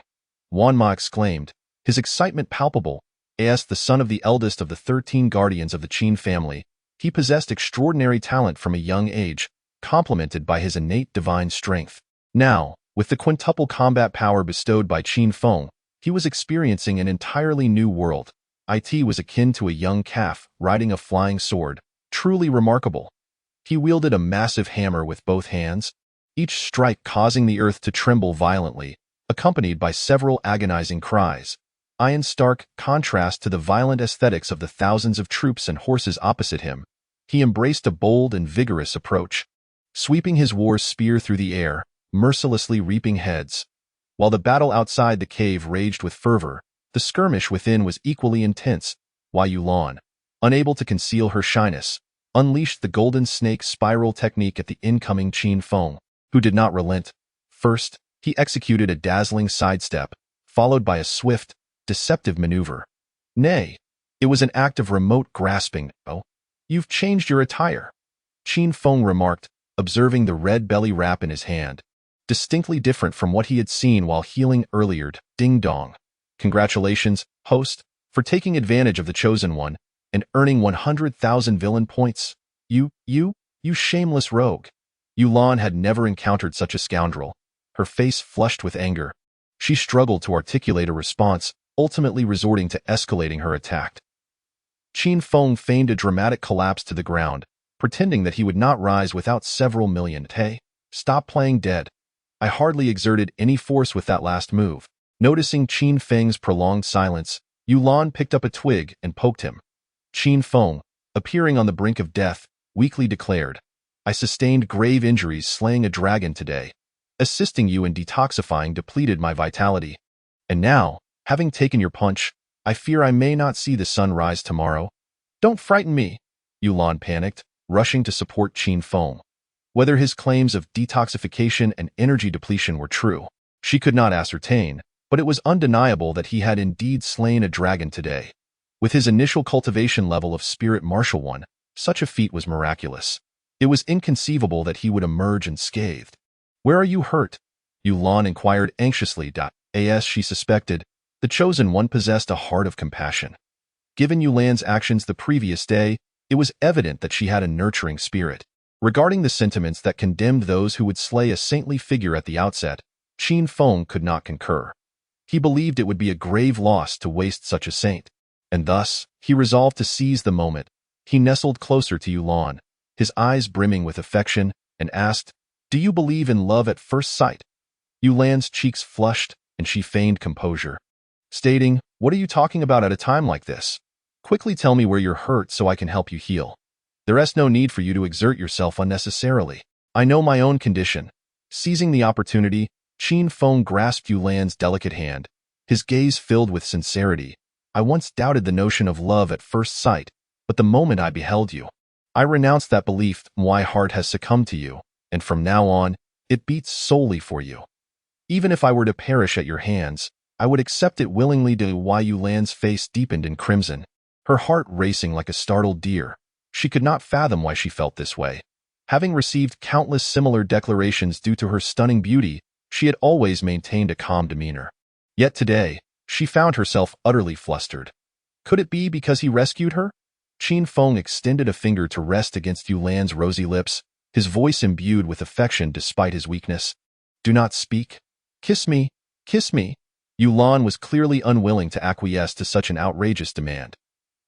Wan Ma exclaimed, his excitement palpable. As the son of the eldest of the 13 guardians of the Qin family, he possessed extraordinary talent from a young age, complemented by his innate divine strength. Now, with the quintuple combat power bestowed by Qin Feng, he was experiencing an entirely new world. It was akin to a young calf riding a flying sword, truly remarkable. He wielded a massive hammer with both hands, each strike causing the earth to tremble violently, accompanied by several agonizing cries. In stark contrast to the violent aesthetics of the thousands of troops and horses opposite him, he embraced a bold and vigorous approach, sweeping his war spear through the air, mercilessly reaping heads. While the battle outside the cave raged with fervor, the skirmish within was equally intense, while Yulan, unable to conceal her shyness, unleashed the golden snake spiral technique at the incoming Qin Feng, who did not relent. First, he executed a dazzling sidestep, followed by a swift, deceptive maneuver. Nay, it was an act of remote grasping. Oh, you've changed your attire, Qin Feng remarked, observing the red belly wrap in his hand, distinctly different from what he had seen while healing earlier. Ding dong. Congratulations, host, for taking advantage of the Chosen One and earning 100,000 villain points. You shameless rogue. Yulan had never encountered such a scoundrel, her face flushed with anger. She struggled to articulate a response, ultimately resorting to escalating her attack. Qin Feng feigned a dramatic collapse to the ground, pretending that he would not rise without several million. Hey, stop playing dead. I hardly exerted any force with that last move. Noticing Qin Feng's prolonged silence, Yulan picked up a twig and poked him. Qin Feng, appearing on the brink of death, weakly declared, I sustained grave injuries slaying a dragon today. Assisting you in detoxifying depleted my vitality. And now, having taken your punch, I fear I may not see the sun rise tomorrow. Don't frighten me, Yulan panicked, rushing to support Qin Feng. Whether his claims of detoxification and energy depletion were true, she could not ascertain, but it was undeniable that he had indeed slain a dragon today. With his initial cultivation level of spirit martial 1, such a feat was miraculous. It was inconceivable that he would emerge unscathed. Where are you hurt? Yulan inquired anxiously. As she suspected, the Chosen One possessed a heart of compassion. Given Yulan's actions the previous day, it was evident that she had a nurturing spirit. Regarding the sentiments that condemned those who would slay a saintly figure at the outset, Qin Feng could not concur. He believed it would be a grave loss to waste such a saint, and thus, he resolved to seize the moment. He nestled closer to Yulan, his eyes brimming with affection, and asked, Do you believe in love at first sight? Yulan's cheeks flushed, and she feigned composure, stating, What are you talking about at a time like this? Quickly tell me where you're hurt so I can help you heal. There is no need for you to exert yourself unnecessarily. I know my own condition. Seizing the opportunity, Qin Feng grasped Yulan's delicate hand, his gaze filled with sincerity. I once doubted the notion of love at first sight, but the moment I beheld you, I renounced that belief. My heart has succumbed to you, and from now on, it beats solely for you. Even if I were to perish at your hands, I would accept it willingly. Why Yulan's face deepened in crimson, her heart racing like a startled deer. She could not fathom why she felt this way. Having received countless similar declarations due to her stunning beauty, she had always maintained a calm demeanor. Yet today, she found herself utterly flustered. Could it be because he rescued her? Qin Feng extended a finger to rest against Yulan's rosy lips, his voice imbued with affection despite his weakness. Do not speak. Kiss me. Kiss me. Yulan was clearly unwilling to acquiesce to such an outrageous demand.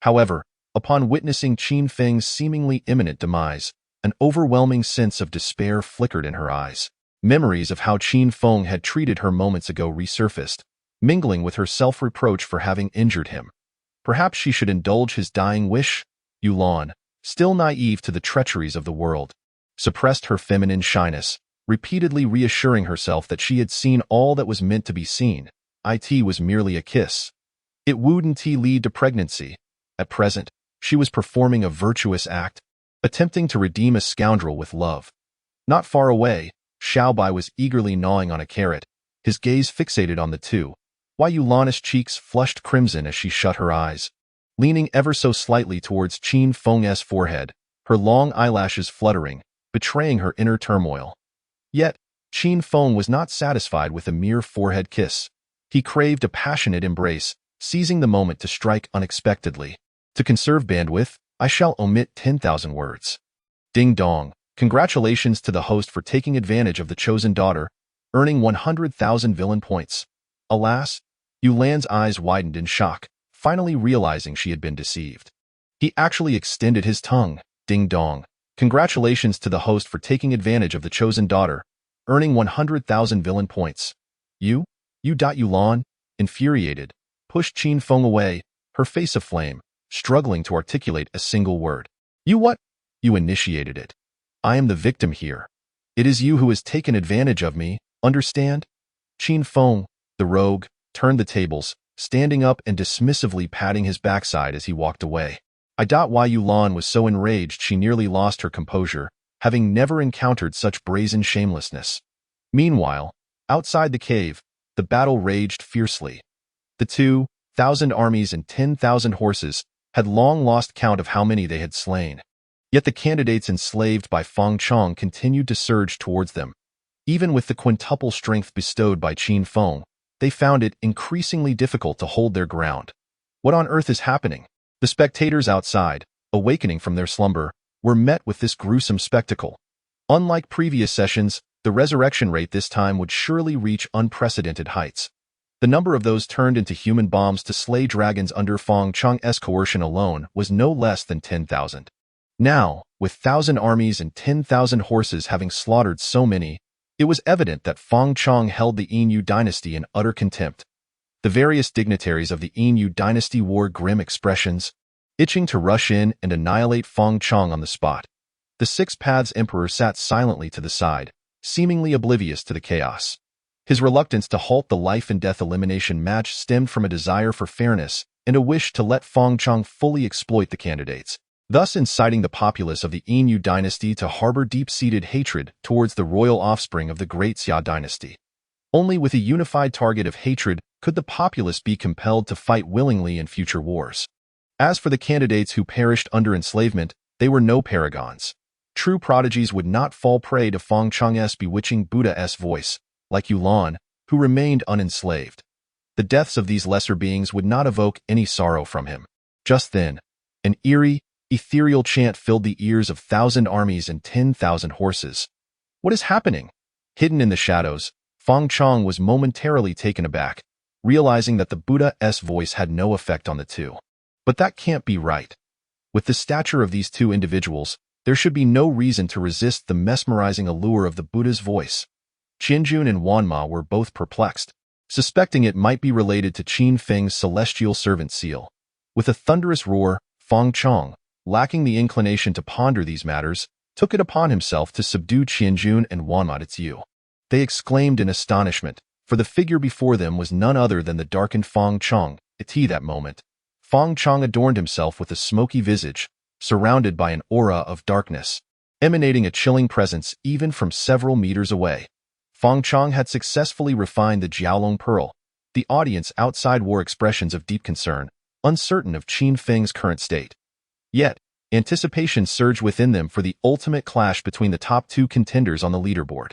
However, upon witnessing Qin Feng's seemingly imminent demise, an overwhelming sense of despair flickered in her eyes. Memories of how Qin Feng had treated her moments ago resurfaced, mingling with her self-reproach for having injured him. Perhaps she should indulge his dying wish? Yulan, still naive to the treacheries of the world, suppressed her feminine shyness, repeatedly reassuring herself that she had seen all that was meant to be seen. It was merely a kiss. It wouldn't lead to pregnancy. At present, she was performing a virtuous act, attempting to redeem a scoundrel with love. Not far away, Xiaobai was eagerly gnawing on a carrot, his gaze fixated on the two, while Yulana's cheeks flushed crimson as she shut her eyes. Leaning ever so slightly towards Qin Feng's forehead, her long eyelashes fluttering, betraying her inner turmoil. Yet, Qin Feng was not satisfied with a mere forehead kiss. He craved a passionate embrace, seizing the moment to strike unexpectedly. To conserve bandwidth, I shall omit 10,000 words. Ding dong. Congratulations to the host for taking advantage of the chosen daughter, earning 100,000 villain points. Alas, Yulan's eyes widened in shock, finally realizing she had been deceived. He actually extended his tongue. Ding dong. Congratulations to the host for taking advantage of the chosen daughter, earning 100,000 villain points. You? Yulan, infuriated, pushed Qin Feng away, her face aflame, struggling to articulate a single word. You what? You initiated it. I am the victim here. It is you who has taken advantage of me, understand? Qin Feng, the rogue, turned the tables, standing up and dismissively patting his backside as he walked away. Why Yulan was so enraged she nearly lost her composure, having never encountered such brazen shamelessness. Meanwhile, outside the cave, the battle raged fiercely. The 2,000 armies and 10,000 horses had long lost count of how many they had slain. Yet the candidates enslaved by Feng Chong continued to surge towards them. Even with the quintuple strength bestowed by Qin Feng, they found it increasingly difficult to hold their ground. What on earth is happening? The spectators outside, awakening from their slumber, were met with this gruesome spectacle. Unlike previous sessions, the resurrection rate this time would surely reach unprecedented heights. The number of those turned into human bombs to slay dragons under Feng Chang's coercion alone was no less than 10,000. Now, with 1,000 armies and 10,000 horses having slaughtered so many, it was evident that Feng Chang held the Yin dynasty in utter contempt. The various dignitaries of the Yin dynasty wore grim expressions, itching to rush in and annihilate Feng Chang on the spot. The Six Paths Emperor sat silently to the side, seemingly oblivious to the chaos. His reluctance to halt the life-and-death elimination match stemmed from a desire for fairness and a wish to let Feng Chang fully exploit the candidates, thus inciting the populace of the Yin dynasty to harbor deep-seated hatred towards the royal offspring of the Great Xia dynasty. Only with a unified target of hatred could the populace be compelled to fight willingly in future wars. As for the candidates who perished under enslavement, they were no paragons. True prodigies would not fall prey to Feng Chang's bewitching Buddha-esque voice, like Yulan, who remained unenslaved. The deaths of these lesser beings would not evoke any sorrow from him. Just then, an eerie, ethereal chant filled the ears of 1,000 armies and 10,000 horses. What is happening? Hidden in the shadows, Feng Chang was momentarily taken aback, realizing that the Buddha-esque voice had no effect on the two. But that can't be right. With the stature of these two individuals, there should be no reason to resist the mesmerizing allure of the Buddha's voice. Qinjun and Wanma were both perplexed, suspecting it might be related to Qin Feng's celestial servant seal. With a thunderous roar, Feng Chang, lacking the inclination to ponder these matters, took it upon himself to subdue Qinjun and Wanma Yu. They exclaimed in astonishment, for the figure before them was none other than the darkened Feng Chang. At that moment, Feng Chang adorned himself with a smoky visage, surrounded by an aura of darkness, emanating a chilling presence even from several meters away. Feng Chang had successfully refined the Jiaolong pearl. The audience outside wore expressions of deep concern, uncertain of Qin Feng's current state. Yet, anticipation surged within them for the ultimate clash between the top two contenders on the leaderboard.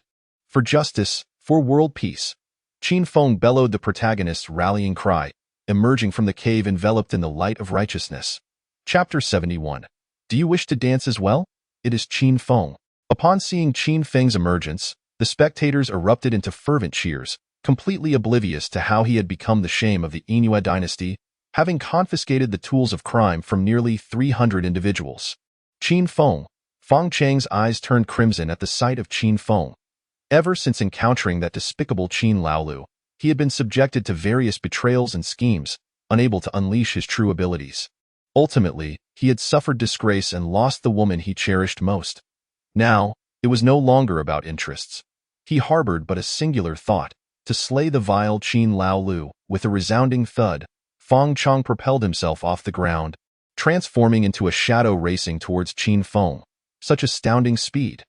For justice, for world peace. Qin Feng bellowed the protagonist's rallying cry, emerging from the cave enveloped in the light of righteousness. Chapter 71. Do you wish to dance as well? It is Qin Feng. Upon seeing Qin Feng's emergence, the spectators erupted into fervent cheers, completely oblivious to how he had become the shame of the Yin dynasty, having confiscated the tools of crime from nearly 300 individuals. Qin Feng. Feng Chang's eyes turned crimson at the sight of Qin Feng. Ever since encountering that despicable Qin Laolu, he had been subjected to various betrayals and schemes, unable to unleash his true abilities. Ultimately, he had suffered disgrace and lost the woman he cherished most. Now, it was no longer about interests. He harbored but a singular thought, to slay the vile Qin Laolu. With a resounding thud, Feng Chang propelled himself off the ground, transforming into a shadow racing towards Qin Feng. Such astounding speed.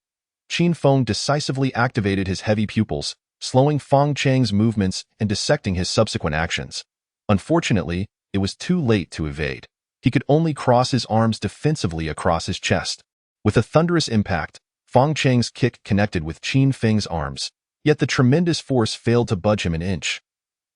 Qin Feng decisively activated his heavy pupils, slowing Feng Chang's movements and dissecting his subsequent actions. Unfortunately, it was too late to evade. He could only cross his arms defensively across his chest. With a thunderous impact, Feng Chang's kick connected with Qin Feng's arms, yet the tremendous force failed to budge him an inch.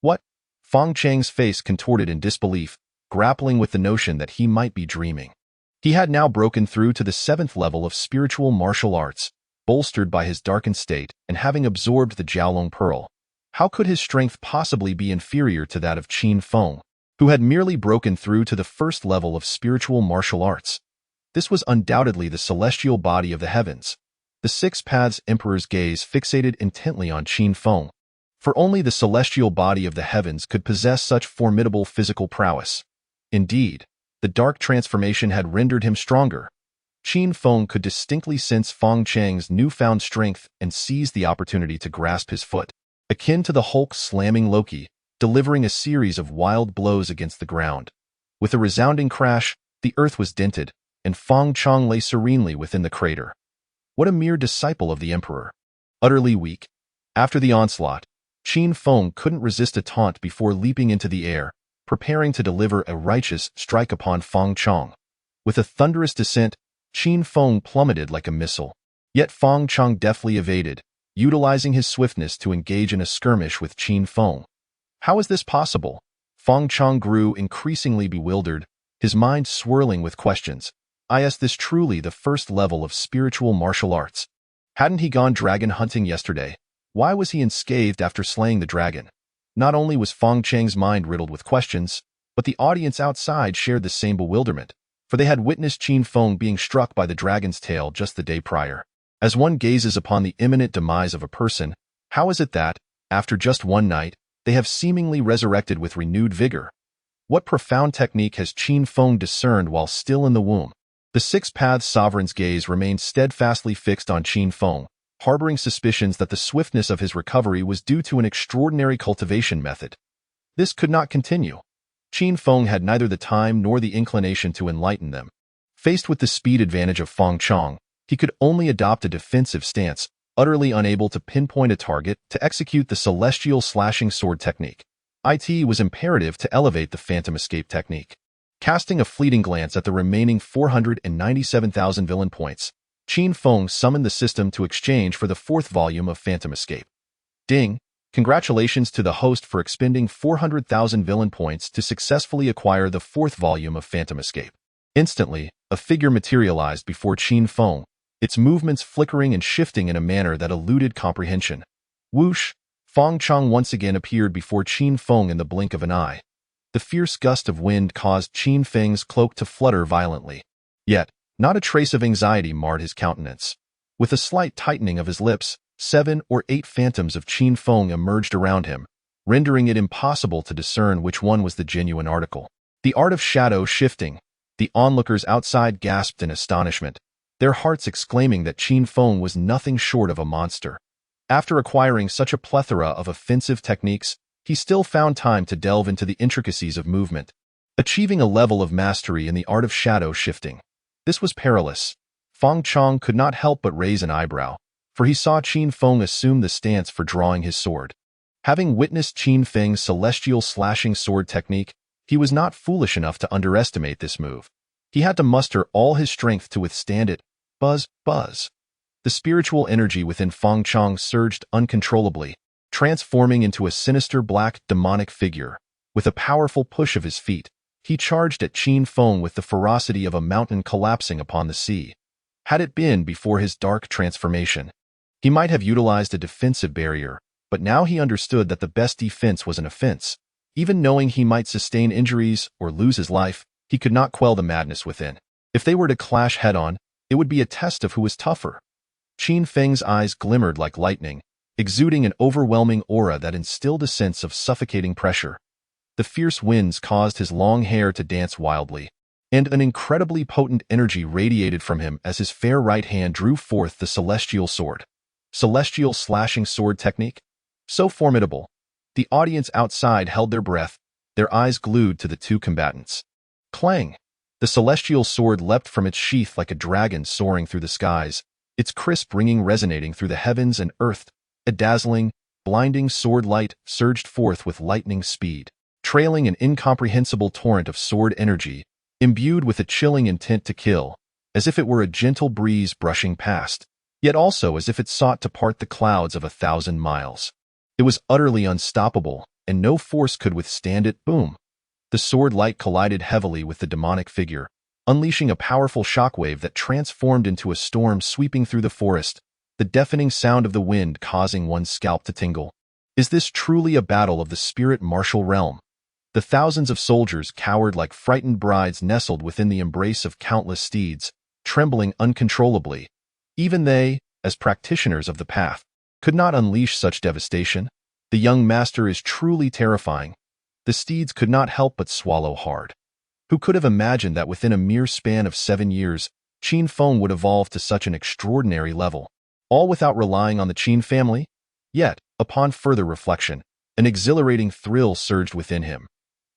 What? Feng Chang's face contorted in disbelief, grappling with the notion that he might be dreaming. He had now broken through to the 7th level of spiritual martial arts, bolstered by his darkened state and having absorbed the Jiaolong pearl. How could his strength possibly be inferior to that of Qin Feng, who had merely broken through to the 1st level of spiritual martial arts? This was undoubtedly the celestial body of the heavens. The Six Paths Emperor's gaze fixated intently on Qin Feng, for only the celestial body of the heavens could possess such formidable physical prowess. Indeed, the dark transformation had rendered him stronger. Qin Feng could distinctly sense Feng Chang's newfound strength and seized the opportunity to grasp his foot, akin to the Hulk slamming Loki, delivering a series of wild blows against the ground. With a resounding crash, the earth was dented, and Feng Chang lay serenely within the crater. What a mere disciple of the Emperor. Utterly weak. After the onslaught, Qin Feng couldn't resist a taunt before leaping into the air, preparing to deliver a righteous strike upon Feng Chang. With a thunderous descent, Qin Feng plummeted like a missile. Yet Feng Chang deftly evaded, utilizing his swiftness to engage in a skirmish with Qin Feng. How is this possible? Feng Chang grew increasingly bewildered, his mind swirling with questions. Is this truly the 1st level of spiritual martial arts? Hadn't he gone dragon hunting yesterday? Why was he unscathed after slaying the dragon? Not only was Feng Cheng's mind riddled with questions, but the audience outside shared the same bewilderment, for they had witnessed Qin Feng being struck by the dragon's tail just the day prior. As one gazes upon the imminent demise of a person, how is it that, after just one night, they have seemingly resurrected with renewed vigor? What profound technique has Qin Feng discerned while still in the womb? The Six Paths Sovereign's gaze remained steadfastly fixed on Qin Feng, harboring suspicions that the swiftness of his recovery was due to an extraordinary cultivation method. This could not continue. Qin Feng had neither the time nor the inclination to enlighten them. Faced with the speed advantage of Feng Chong, he could only adopt a defensive stance, utterly unable to pinpoint a target to execute the celestial slashing sword technique. It was imperative to elevate the phantom escape technique. Casting a fleeting glance at the remaining 497,000 villain points, Qin Feng summoned the system to exchange for the fourth volume of Phantom Escape. Ding! Congratulations to the host for expending 400,000 villain points to successfully acquire the fourth volume of Phantom Escape. Instantly, a figure materialized before Qin Feng, its movements flickering and shifting in a manner that eluded comprehension. Whoosh! Feng Chong once again appeared before Qin Feng in the blink of an eye. The fierce gust of wind caused Qin Feng's cloak to flutter violently. Yet, not a trace of anxiety marred his countenance. With a slight tightening of his lips, 7 or 8 phantoms of Qin Feng emerged around him, rendering it impossible to discern which one was the genuine article. The art of shadow shifting. The onlookers outside gasped in astonishment, their hearts exclaiming that Qin Feng was nothing short of a monster. After acquiring such a plethora of offensive techniques, he still found time to delve into the intricacies of movement, achieving a level of mastery in the art of shadow shifting. This was perilous. Feng Chong could not help but raise an eyebrow, for he saw Qin Feng assume the stance for drawing his sword. Having witnessed Qin Feng's celestial slashing sword technique, he was not foolish enough to underestimate this move. He had to muster all his strength to withstand it. Buzz, buzz. The spiritual energy within Feng Chong surged uncontrollably, transforming into a sinister black demonic figure. With a powerful push of his feet, he charged at Qin Feng with the ferocity of a mountain collapsing upon the sea. Had it been before his dark transformation, he might have utilized a defensive barrier, but now he understood that the best defense was an offense. Even knowing he might sustain injuries or lose his life, he could not quell the madness within. If they were to clash head-on, it would be a test of who was tougher. Qin Feng's eyes glimmered like lightning, exuding an overwhelming aura that instilled a sense of suffocating pressure. The fierce winds caused his long hair to dance wildly, and an incredibly potent energy radiated from him as his fair right hand drew forth the celestial sword. Celestial slashing sword technique? So formidable. The audience outside held their breath, their eyes glued to the two combatants. Clang! The celestial sword leapt from its sheath like a dragon soaring through the skies, its crisp ringing resonating through the heavens and earth. A dazzling, blinding sword light surged forth with lightning speed, trailing an incomprehensible torrent of sword energy, imbued with a chilling intent to kill, as if it were a gentle breeze brushing past, yet also as if it sought to part the clouds of 1,000 miles. It was utterly unstoppable, and no force could withstand it. Boom! The sword light collided heavily with the demonic figure, unleashing a powerful shockwave that transformed into a storm sweeping through the forest, the deafening sound of the wind causing one's scalp to tingle. Is this truly a battle of the spirit martial realm? The thousands of soldiers cowered like frightened brides nestled within the embrace of countless steeds, trembling uncontrollably. Even they, as practitioners of the path, could not unleash such devastation. The young master is truly terrifying. The steeds could not help but swallow hard. Who could have imagined that within a mere span of 7 years, Qin Feng would evolve to such an extraordinary level, all without relying on the Qin family? Yet, upon further reflection, an exhilarating thrill surged within him.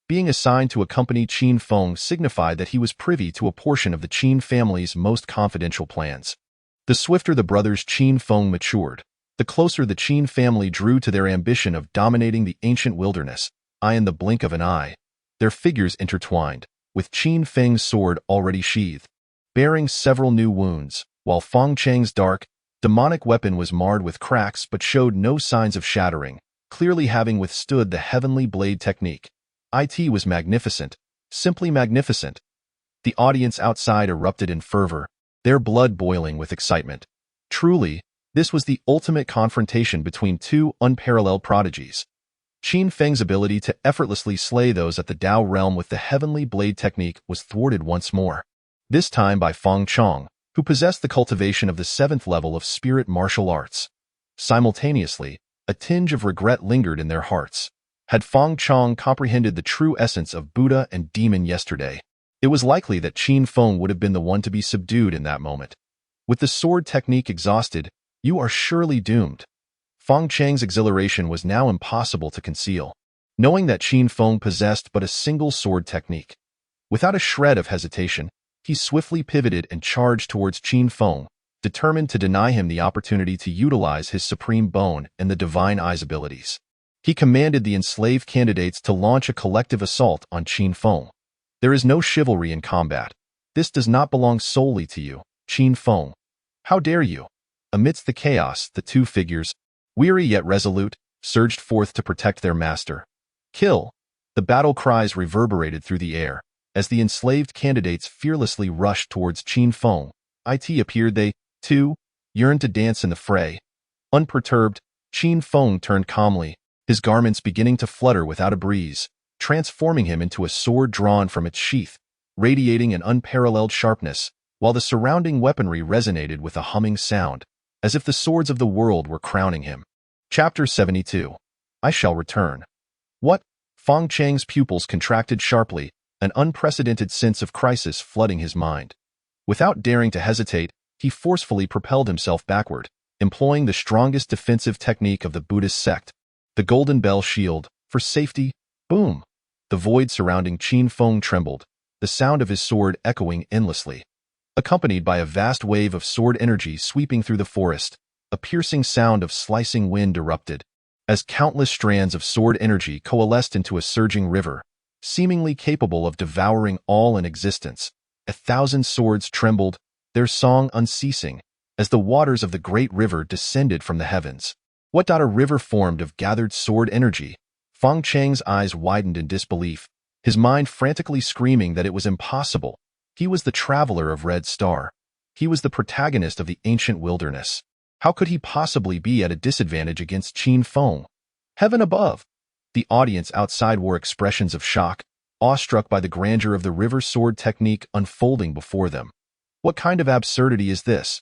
Being assigned to accompany Qin Feng signified that he was privy to a portion of the Qin family's most confidential plans. The swifter the brothers Qin Feng matured, the closer the Qin family drew to their ambition of dominating the ancient wilderness. In the blink of an eye, their figures intertwined, with Qin Feng's sword already sheathed, bearing several new wounds, while Feng Cheng's dark, demonic weapon was marred with cracks but showed no signs of shattering, clearly having withstood the heavenly blade technique. It was magnificent, simply magnificent. The audience outside erupted in fervor, their blood boiling with excitement. Truly, this was the ultimate confrontation between two unparalleled prodigies. Qin Feng's ability to effortlessly slay those at the Tao realm with the heavenly blade technique was thwarted once more, this time by Feng Chong, who possessed the cultivation of the 7th level of spirit martial arts. Simultaneously, a tinge of regret lingered in their hearts. Had Feng Chong comprehended the true essence of Buddha and demon yesterday, it was likely that Qin Feng would have been the one to be subdued in that moment. With the sword technique exhausted, you are surely doomed. Feng Chang's exhilaration was now impossible to conceal, knowing that Qin Feng possessed but a single sword technique. Without a shred of hesitation, he swiftly pivoted and charged towards Qin Feng, determined to deny him the opportunity to utilize his supreme bone and the divine eyes abilities. He commanded the enslaved candidates to launch a collective assault on Qin Feng. There is no chivalry in combat. This does not belong solely to you, Qin Feng. How dare you? Amidst the chaos, the two figures, weary yet resolute, surged forth to protect their master. Kill! The battle cries reverberated through the air, as the enslaved candidates fearlessly rushed towards Qin Feng. It appeared they, too, yearned to dance in the fray. Unperturbed, Qin Feng turned calmly, his garments beginning to flutter without a breeze, transforming him into a sword drawn from its sheath, radiating an unparalleled sharpness, while the surrounding weaponry resonated with a humming sound, as if the swords of the world were crowning him. Chapter 72. I shall return. What? Feng Chang's pupils contracted sharply, an unprecedented sense of crisis flooding his mind. Without daring to hesitate, he forcefully propelled himself backward, employing the strongest defensive technique of the Buddhist sect, the Golden Bell Shield. For safety, boom! The void surrounding Qin Feng trembled, the sound of his sword echoing endlessly. Accompanied by a vast wave of sword energy sweeping through the forest, a piercing sound of slicing wind erupted, as countless strands of sword energy coalesced into a surging river, seemingly capable of devouring all in existence. 1,000 swords trembled, their song unceasing, as the waters of the great river descended from the heavens. What? A river formed of gathered sword energy? Feng Chang's eyes widened in disbelief, his mind frantically screaming that it was impossible. He was the traveler of Red Star. He was the protagonist of the ancient wilderness. How could he possibly be at a disadvantage against Qin Feng? Heaven above! The audience outside wore expressions of shock, awestruck by the grandeur of the river sword technique unfolding before them. What kind of absurdity is this?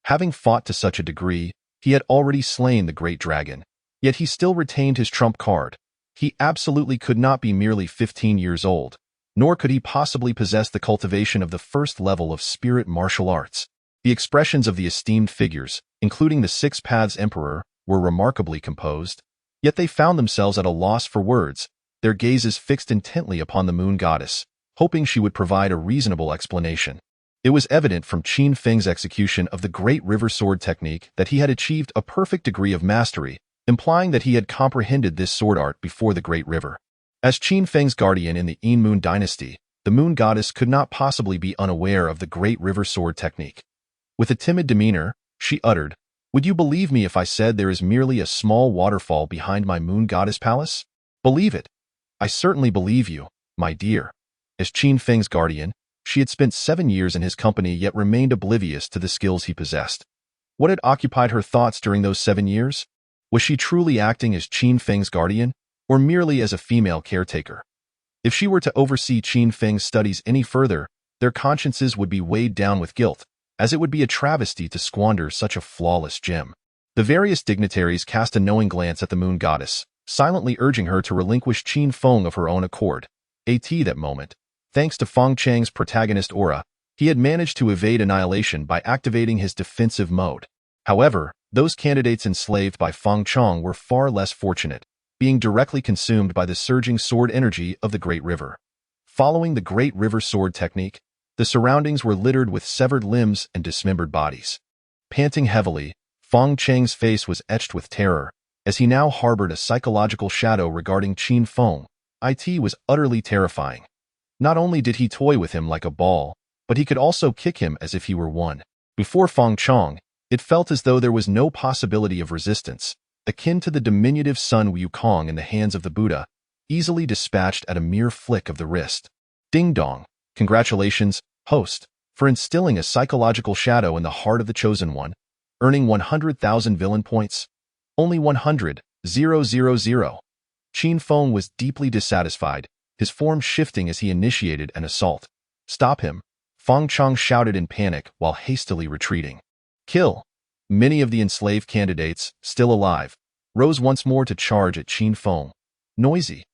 Having fought to such a degree, he had already slain the great dragon. Yet he still retained his trump card. He absolutely could not be merely 15 years old, nor could he possibly possess the cultivation of the 1st level of spirit martial arts. The expressions of the esteemed figures, including the 6 Paths Emperor, were remarkably composed, yet they found themselves at a loss for words, their gazes fixed intently upon the moon goddess, hoping she would provide a reasonable explanation. It was evident from Qin Feng's execution of the great river sword technique that he had achieved a perfect degree of mastery, implying that he had comprehended this sword art before the great river. As Qin Feng's guardian in the Yin Moon dynasty, the moon goddess could not possibly be unaware of the great river sword technique. With a timid demeanor, she uttered, "Would you believe me if I said there is merely a small waterfall behind my moon goddess palace? Believe it." "I certainly believe you, my dear." As Qin Feng's guardian, she had spent 7 years in his company yet remained oblivious to the skills he possessed. What had occupied her thoughts during those 7 years? Was she truly acting as Qin Feng's guardian, or merely as a female caretaker? If she were to oversee Qin Feng's studies any further, their consciences would be weighed down with guilt, as it would be a travesty to squander such a flawless gem. The various dignitaries cast a knowing glance at the moon goddess, silently urging her to relinquish Qin Feng of her own accord. That moment, thanks to Feng Chang's protagonist aura, he had managed to evade annihilation by activating his defensive mode. However, those candidates enslaved by Feng Chang were far less fortunate, being directly consumed by the surging sword energy of the Great River. Following the Great River sword technique, the surroundings were littered with severed limbs and dismembered bodies. Panting heavily, Feng Chang's face was etched with terror, as he now harbored a psychological shadow regarding Qin Feng. It was utterly terrifying. Not only did he toy with him like a ball, but he could also kick him as if he were one. Before Feng Chang, it felt as though there was no possibility of resistance, akin to the diminutive Sun Wukong in the hands of the Buddha, easily dispatched at a mere flick of the wrist. Ding dong! Congratulations, host, for instilling a psychological shadow in the heart of the Chosen One, earning 100,000 villain points. Only 100,000. Qin Feng was deeply dissatisfied, his form shifting as he initiated an assault. "Stop him!" Feng Chang shouted in panic while hastily retreating. "Kill!" Many of the enslaved candidates, still alive, rose once more to charge at Qin Feng. Noisy.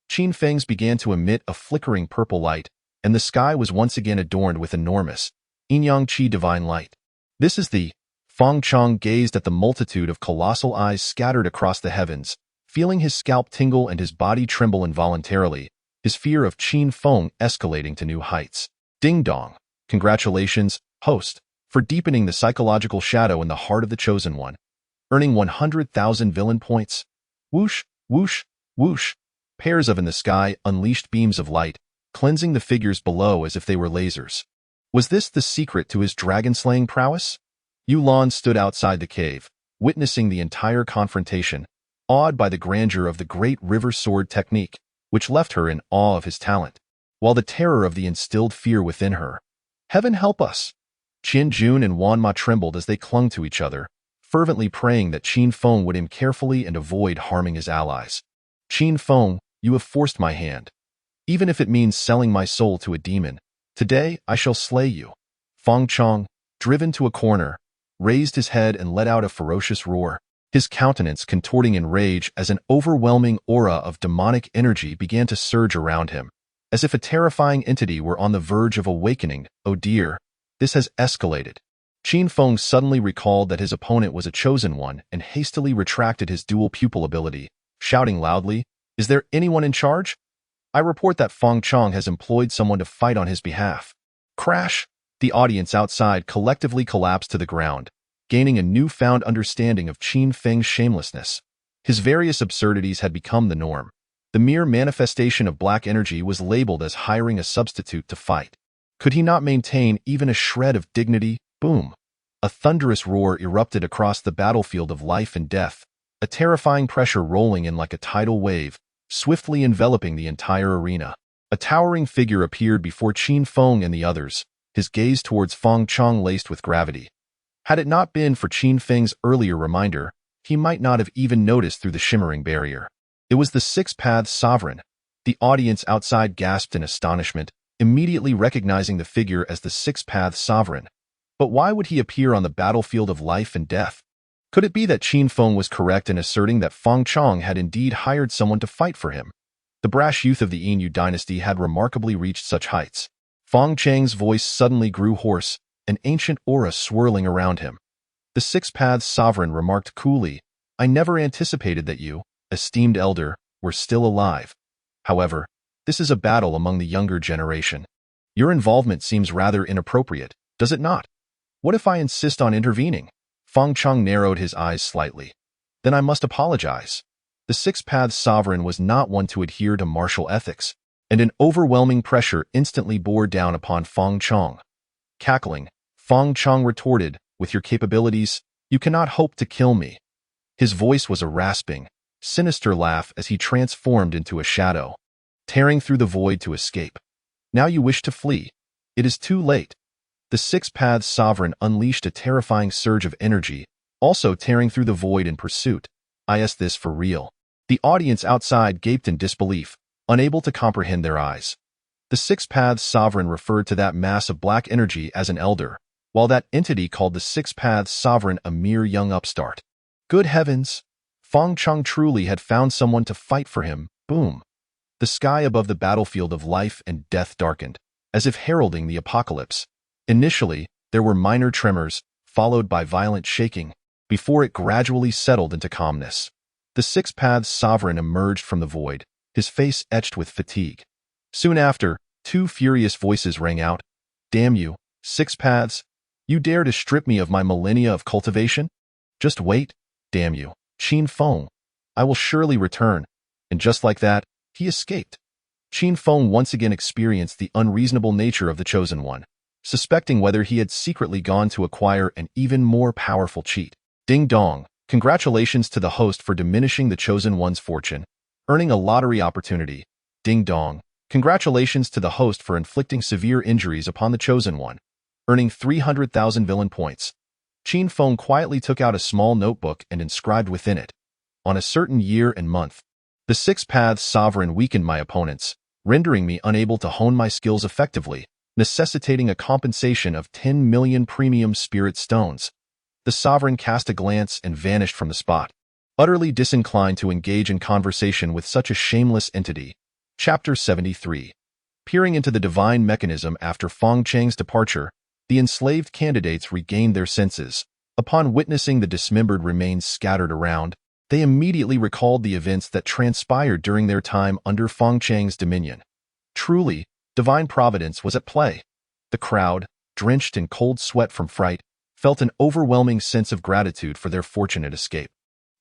Qin Feng's began to emit a flickering purple light, and the sky was once again adorned with enormous, yin-yang qi divine light. "This is the..." Feng Chang gazed at the multitude of colossal eyes scattered across the heavens, feeling his scalp tingle and his body tremble involuntarily, his fear of Qin Feng escalating to new heights. Ding dong. Congratulations, host, for deepening the psychological shadow in the heart of the Chosen One, earning 100,000 villain points. Whoosh, whoosh, whoosh. Pairs of in the sky unleashed beams of light, cleansing the figures below as if they were lasers. Was this the secret to his dragon-slaying prowess? Yulan stood outside the cave, witnessing the entire confrontation, awed by the grandeur of the great river sword technique, which left her in awe of his talent, while the terror of the instilled fear within her. Heaven help us! Qin Jun and Wan Ma trembled as they clung to each other, fervently praying that Qin Feng would aim carefully and avoid harming his allies. "Qin Feng, you have forced my hand. Even if it means selling my soul to a demon, today I shall slay you." Feng Chang, driven to a corner, raised his head and let out a ferocious roar, his countenance contorting in rage as an overwhelming aura of demonic energy began to surge around him, as if a terrifying entity were on the verge of awakening. "Oh dear, this has escalated." Qin Feng suddenly recalled that his opponent was a chosen one and hastily retracted his dual pupil ability, shouting loudly, "Is there anyone in charge? I report that Feng Chang has employed someone to fight on his behalf." Crash! The audience outside collectively collapsed to the ground, gaining a newfound understanding of Qin Feng's shamelessness. His various absurdities had become the norm. The mere manifestation of black energy was labeled as hiring a substitute to fight. Could he not maintain even a shred of dignity? Boom! A thunderous roar erupted across the battlefield of life and death, a terrifying pressure rolling in like a tidal wave, swiftly enveloping the entire arena. A towering figure appeared before Qin Feng and the others, his gaze towards Feng Chang laced with gravity. Had it not been for Qin Feng's earlier reminder, he might not have even noticed through the shimmering barrier. It was the Six Paths Sovereign. The audience outside gasped in astonishment, immediately recognizing the figure as the Six Paths Sovereign. But why would he appear on the battlefield of life and death? Could it be that Qin Feng was correct in asserting that Feng Chang had indeed hired someone to fight for him? The brash youth of the Yin dynasty had remarkably reached such heights. Feng Chang's voice suddenly grew hoarse, an ancient aura swirling around him. The Six Paths Sovereign remarked coolly, "I never anticipated that you, esteemed elder, were still alive. However, this is a battle among the younger generation. Your involvement seems rather inappropriate, does it not? What if I insist on intervening?" Feng Chang narrowed his eyes slightly. "Then I must apologize." The Six Paths Sovereign was not one to adhere to martial ethics, and an overwhelming pressure instantly bore down upon Feng Chang. Cackling, Feng Chang retorted, "With your capabilities, you cannot hope to kill me." His voice was a rasping, sinister laugh as he transformed into a shadow, tearing through the void to escape. "Now you wish to flee. It is too late." The Six Paths Sovereign unleashed a terrifying surge of energy, also tearing through the void in pursuit. "Is this for real?" The audience outside gaped in disbelief, unable to comprehend their eyes. The Six Paths Sovereign referred to that mass of black energy as an elder, while that entity called the Six Paths Sovereign a mere young upstart. Good heavens! Feng Chang truly had found someone to fight for him. Boom! The sky above the battlefield of life and death darkened, as if heralding the apocalypse. Initially, there were minor tremors, followed by violent shaking, before it gradually settled into calmness. The Six Paths Sovereign emerged from the void, his face etched with fatigue. Soon after, two furious voices rang out. "Damn you, Six Paths! You dare to strip me of my millennia of cultivation? Just wait, damn you, Qin Feng! I will surely return." And just like that, he escaped. Qin Feng once again experienced the unreasonable nature of the Chosen One, suspecting whether he had secretly gone to acquire an even more powerful cheat. Ding dong! Congratulations to the host for diminishing the Chosen One's fortune, earning a lottery opportunity. Ding dong! Congratulations to the host for inflicting severe injuries upon the Chosen One, earning 300,000 villain points. Qin Feng quietly took out a small notebook and inscribed within it, "On a certain year and month, The Six Paths Sovereign weakened my opponents, rendering me unable to hone my skills effectively, necessitating a compensation of 10 million premium spirit stones. The Sovereign cast a glance and vanished from the spot, utterly disinclined to engage in conversation with such a shameless entity. Chapter 73. Peering into the divine mechanism after Feng Chang's departure, the enslaved candidates regained their senses. Upon witnessing the dismembered remains scattered around, they immediately recalled the events that transpired during their time under Feng Chang's dominion. Truly, divine providence was at play. The crowd, drenched in cold sweat from fright, felt an overwhelming sense of gratitude for their fortunate escape.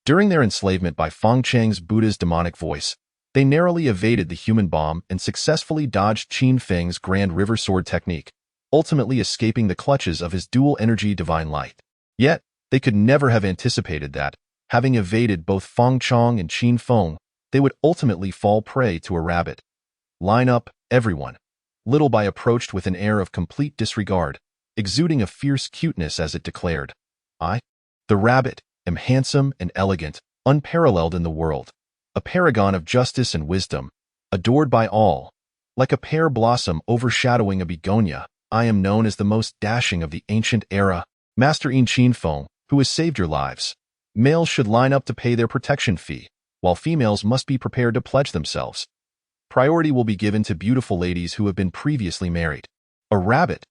During their enslavement by Feng Chang's Buddha's demonic voice, they narrowly evaded the human bomb and successfully dodged Qin Feng's Grand River Sword technique, ultimately escaping the clutches of his dual-energy divine light. Yet, they could never have anticipated that, having evaded both Feng Chang and Qin Feng, they would ultimately fall prey to a rabbit. "Line up, everyone." Little Bai approached with an air of complete disregard, exuding a fierce cuteness as it declared, "I, the rabbit, am handsome and elegant, unparalleled in the world, a paragon of justice and wisdom, adored by all. Like a pear blossom overshadowing a begonia, I am known as the most dashing of the ancient era. Master Qin Feng, who has saved your lives. Males should line up to pay their protection fee, while females must be prepared to pledge themselves. Priority will be given to beautiful ladies who have been previously married." A rabbit?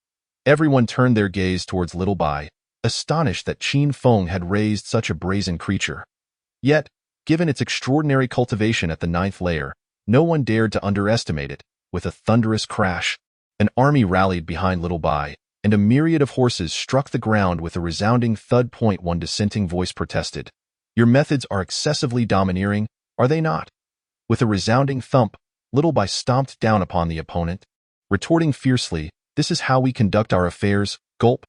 Everyone turned their gaze towards Little Bai, astonished that Qin Feng had raised such a brazen creature. Yet, given its extraordinary cultivation at the 9th layer, no one dared to underestimate it. With a thunderous crash, an army rallied behind Little Bai, and a myriad of horses struck the ground with a resounding thud. One dissenting voice protested, "Your methods are excessively domineering, are they not?" With a resounding thump, Little Bai stomped down upon the opponent, retorting fiercely, "This is how we conduct our affairs." Gulp.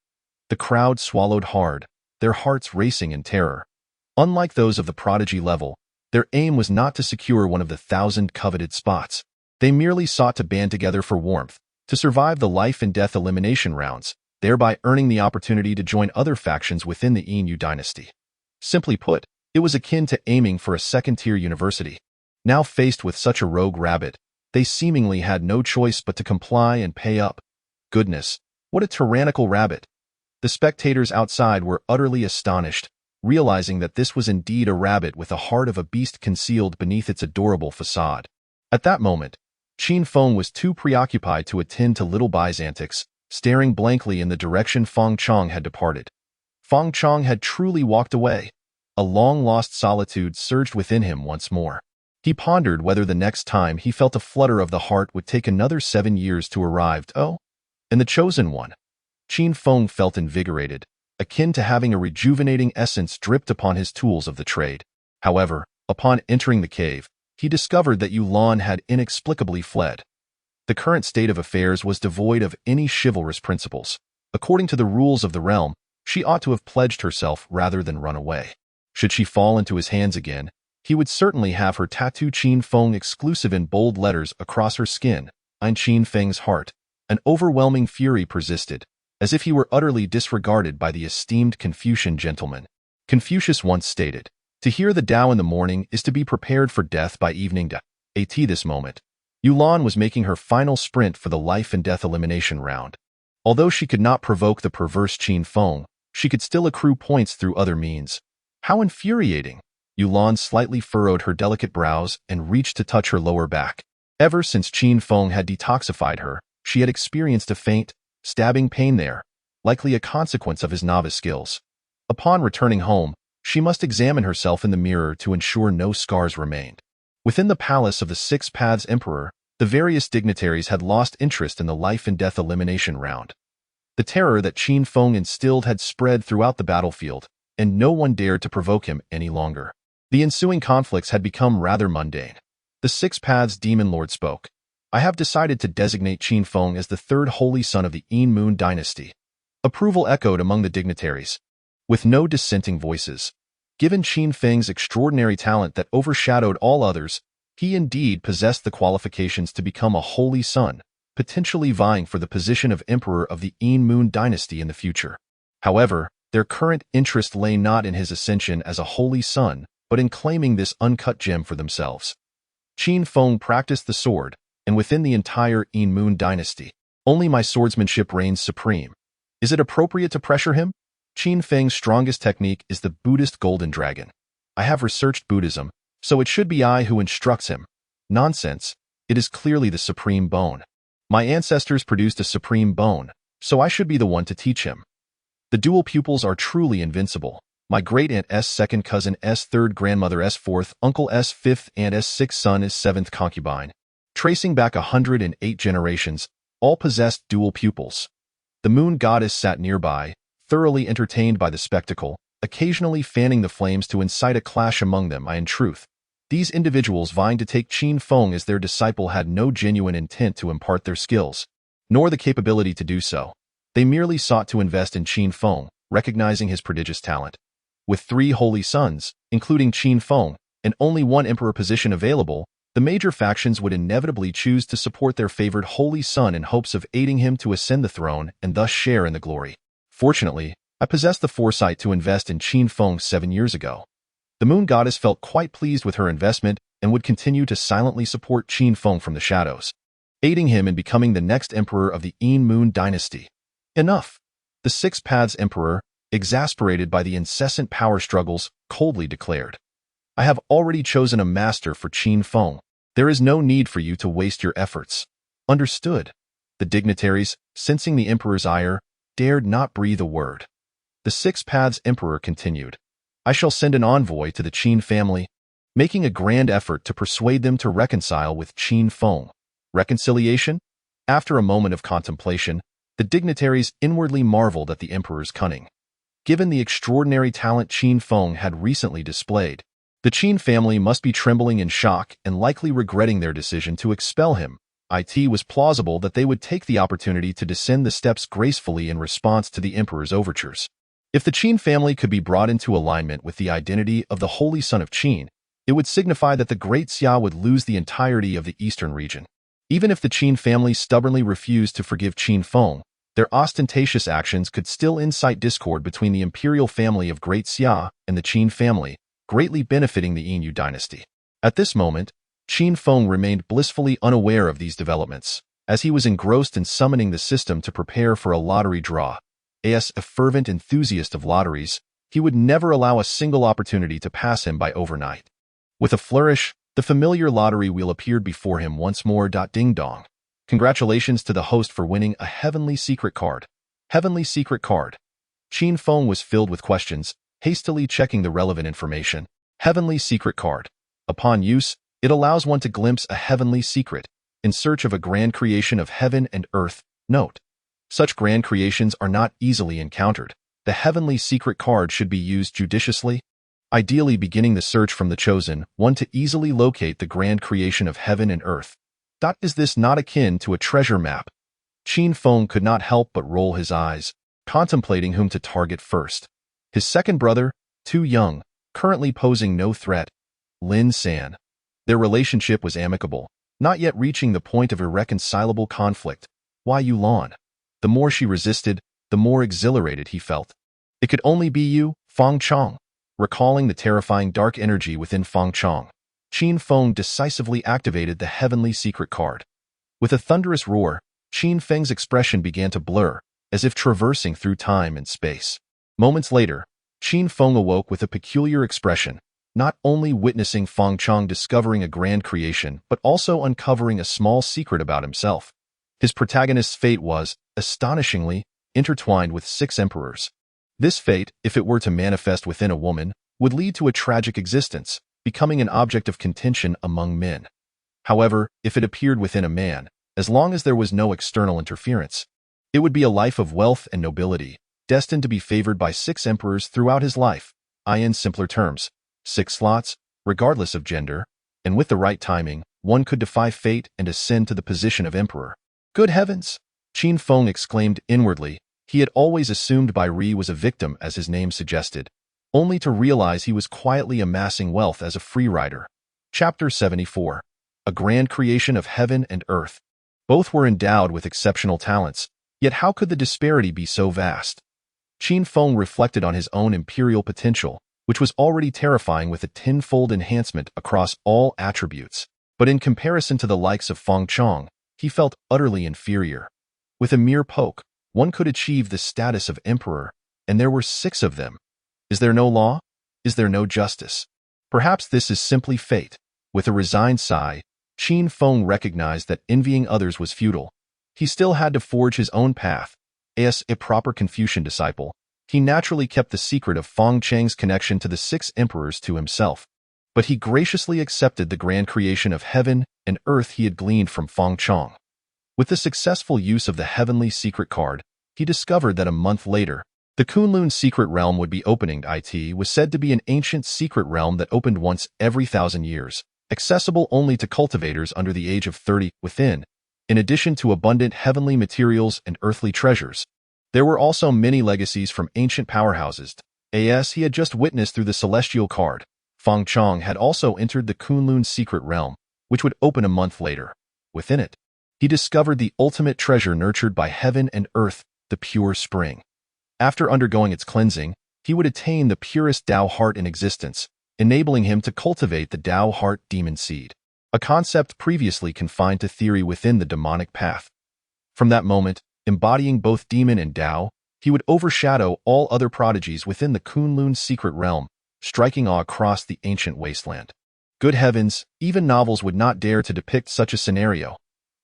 The crowd swallowed hard, their hearts racing in terror. Unlike those of the prodigy level, their aim was not to secure one of the 1,000 coveted spots. They merely sought to band together for warmth, to survive the life and death elimination rounds, thereby earning the opportunity to join other factions within the Yin dynasty. Simply put, it was akin to aiming for a second-tier university. Now faced with such a rogue rabbit, they seemingly had no choice but to comply and pay up. Goodness, what a tyrannical rabbit! The spectators outside were utterly astonished, realizing that this was indeed a rabbit with the heart of a beast concealed beneath its adorable facade. At that moment, Qin Feng was too preoccupied to attend to Little Bai's antics, staring blankly in the direction Feng Chang had departed. Feng Chang had truly walked away. A long-lost solitude surged within him once more. He pondered whether the next time he felt a flutter of the heart would take another 7 years to arrive. Oh, and the chosen one. Qin Feng felt invigorated, akin to having a rejuvenating essence dripped upon his tools of the trade. However, upon entering the cave, he discovered that Yulan had inexplicably fled. The current state of affairs was devoid of any chivalrous principles. According to the rules of the realm, she ought to have pledged herself rather than run away. Should she fall into his hands again, he would certainly have her tattoo Qin Feng exclusive in bold letters across her skin. In Qin Feng's heart, an overwhelming fury persisted, as if he were utterly disregarded by the esteemed Confucian gentleman. Confucius once stated, "To hear the Tao in the morning is to be prepared for death by evening." At this moment, Yulan was making her final sprint for the life and death elimination round. Although she could not provoke the perverse Qin Feng, she could still accrue points through other means. How infuriating! Yulan slightly furrowed her delicate brows and reached to touch her lower back. Ever since Qin Feng had detoxified her, she had experienced a faint, stabbing pain there, likely a consequence of his novice skills. Upon returning home, she must examine herself in the mirror to ensure no scars remained. Within the palace of the Six Paths Emperor, the various dignitaries had lost interest in the life and death elimination round. The terror that Qin Feng instilled had spread throughout the battlefield, and no one dared to provoke him any longer. The ensuing conflicts had become rather mundane. The Six Paths Demon Lord spoke. "I have decided to designate Qin Feng as the third holy son of the Yin Moon dynasty." Approval echoed among the dignitaries, with no dissenting voices. Given Qin Feng's extraordinary talent that overshadowed all others, he indeed possessed the qualifications to become a holy son, potentially vying for the position of emperor of the Yin Moon dynasty in the future. However, their current interest lay not in his ascension as a holy son, but in claiming this uncut gem for themselves. Qin Feng practiced the sword, and within the entire Moon dynasty, only my swordsmanship reigns supreme. Is it appropriate to pressure him? Qin Feng's strongest technique is the Buddhist golden dragon. I have researched Buddhism, so it should be I who instructs him. Nonsense. It is clearly the supreme bone. My ancestors produced a supreme bone, so I should be the one to teach him. The dual pupils are truly invincible. My great-aunt's second cousin third grandmother's fourth, uncle's fifth, aunt's sixth son is seventh concubine. Tracing back 108 generations, all possessed dual pupils. The moon goddess sat nearby, thoroughly entertained by the spectacle, occasionally fanning the flames to incite a clash among them. In truth, these individuals vying to take Qin Feng as their disciple had no genuine intent to impart their skills, nor the capability to do so. They merely sought to invest in Qin Feng, recognizing his prodigious talent. With 3 holy sons, including Qin Feng, and only one emperor position available, the major factions would inevitably choose to support their favored holy son in hopes of aiding him to ascend the throne and thus share in the glory. Fortunately, I possessed the foresight to invest in Qin Feng 7 years ago. The moon goddess felt quite pleased with her investment and would continue to silently support Qin Feng from the shadows, aiding him in becoming the next emperor of the Moon dynasty. Enough! The Six Paths Emperor, exasperated by the incessant power struggles, coldly declared, I have already chosen a master for Qin Feng. There is no need for you to waste your efforts. Understood. The dignitaries, sensing the emperor's ire, dared not breathe a word. The Six Paths Emperor continued, I shall send an envoy to the Qin family, making a grand effort to persuade them to reconcile with Qin Feng. Reconciliation? After a moment of contemplation, the dignitaries inwardly marveled at the emperor's cunning. Given the extraordinary talent Qin Feng had recently displayed, the Qin family must be trembling in shock and likely regretting their decision to expel him. It was plausible that they would take the opportunity to descend the steps gracefully in response to the emperor's overtures. If the Qin family could be brought into alignment with the identity of the Holy Son of Qin, it would signify that the Great Xia would lose the entirety of the eastern region. Even if the Qin family stubbornly refused to forgive Qin Feng, their ostentatious actions could still incite discord between the imperial family of Great Xia and the Qin family, greatly benefiting the Yin dynasty. At this moment, Qin Feng remained blissfully unaware of these developments, as he was engrossed in summoning the system to prepare for a lottery draw. As a fervent enthusiast of lotteries, he would never allow a single opportunity to pass him by overnight. With a flourish, the familiar lottery wheel appeared before him once more. Ding dong. Congratulations to the host for winning a heavenly secret card. Heavenly secret card. Qin Feng was filled with questions, hastily checking the relevant information. Heavenly secret card. Upon use, it allows one to glimpse a heavenly secret, in search of a grand creation of heaven and earth. Note: such grand creations are not easily encountered. The heavenly secret card should be used judiciously, ideally beginning the search from the chosen one to easily locate the grand creation of heaven and earth. Is this not akin to a treasure map? Qin Feng could not help but roll his eyes, contemplating whom to target first. His second brother, too young, currently posing no threat, Lin San. Their relationship was amicable, not yet reaching the point of irreconcilable conflict. Why Yulan? The more she resisted, the more exhilarated he felt. It could only be you, Feng Chong. Recalling the terrifying dark energy within Feng Chong, Qin Feng decisively activated the heavenly secret card. With a thunderous roar, Qin Feng's expression began to blur, as if traversing through time and space. Moments later, Qin Feng awoke with a peculiar expression, not only witnessing Feng Chong discovering a grand creation but also uncovering a small secret about himself. His protagonist's fate was, astonishingly, intertwined with 6 emperors. This fate, if it were to manifest within a woman, would lead to a tragic existence, becoming an object of contention among men. However, if it appeared within a man, as long as there was no external interference, it would be a life of wealth and nobility, destined to be favored by 6 emperors throughout his life. In simpler terms, 6 slots, regardless of gender, and with the right timing, one could defy fate and ascend to the position of emperor. Good heavens! Qin Feng exclaimed inwardly. He had always assumed Bai Ri was a victim, as his name suggested, only to realize he was quietly amassing wealth as a free rider. Chapter 74. A grand creation of heaven and earth. Both were endowed with exceptional talents, yet how could the disparity be so vast? Qin Feng reflected on his own imperial potential, which was already terrifying with a tenfold enhancement across all attributes. But in comparison to the likes of Feng Chong, he felt utterly inferior. With a mere poke, one could achieve the status of emperor, and there were 6 of them. Is there no law? Is there no justice? Perhaps this is simply fate. With a resigned sigh, Qin Feng recognized that envying others was futile. He still had to forge his own path. As a proper Confucian disciple, he naturally kept the secret of Feng Chang's connection to the 6 emperors to himself. But he graciously accepted the grand creation of heaven and earth he had gleaned from Feng Chong. With the successful use of the heavenly secret card, he discovered that a month later, the Kunlun secret realm would be opening. It was said to be an ancient secret realm that opened once every 1,000 years, accessible only to cultivators under the age of 30 within. In addition to abundant heavenly materials and earthly treasures, there were also many legacies from ancient powerhouses, as he had just witnessed through the celestial card. Feng Chong had also entered the Kunlun secret realm, which would open a month later. Within it, he discovered the ultimate treasure nurtured by heaven and earth, the pure spring. After undergoing its cleansing, he would attain the purest Tao heart in existence, enabling him to cultivate the Tao heart demon seed, a concept previously confined to theory within the demonic path. From that moment, embodying both demon and Tao, he would overshadow all other prodigies within the Kunlun secret realm, striking awe across the ancient wasteland. Good heavens, even novels would not dare to depict such a scenario.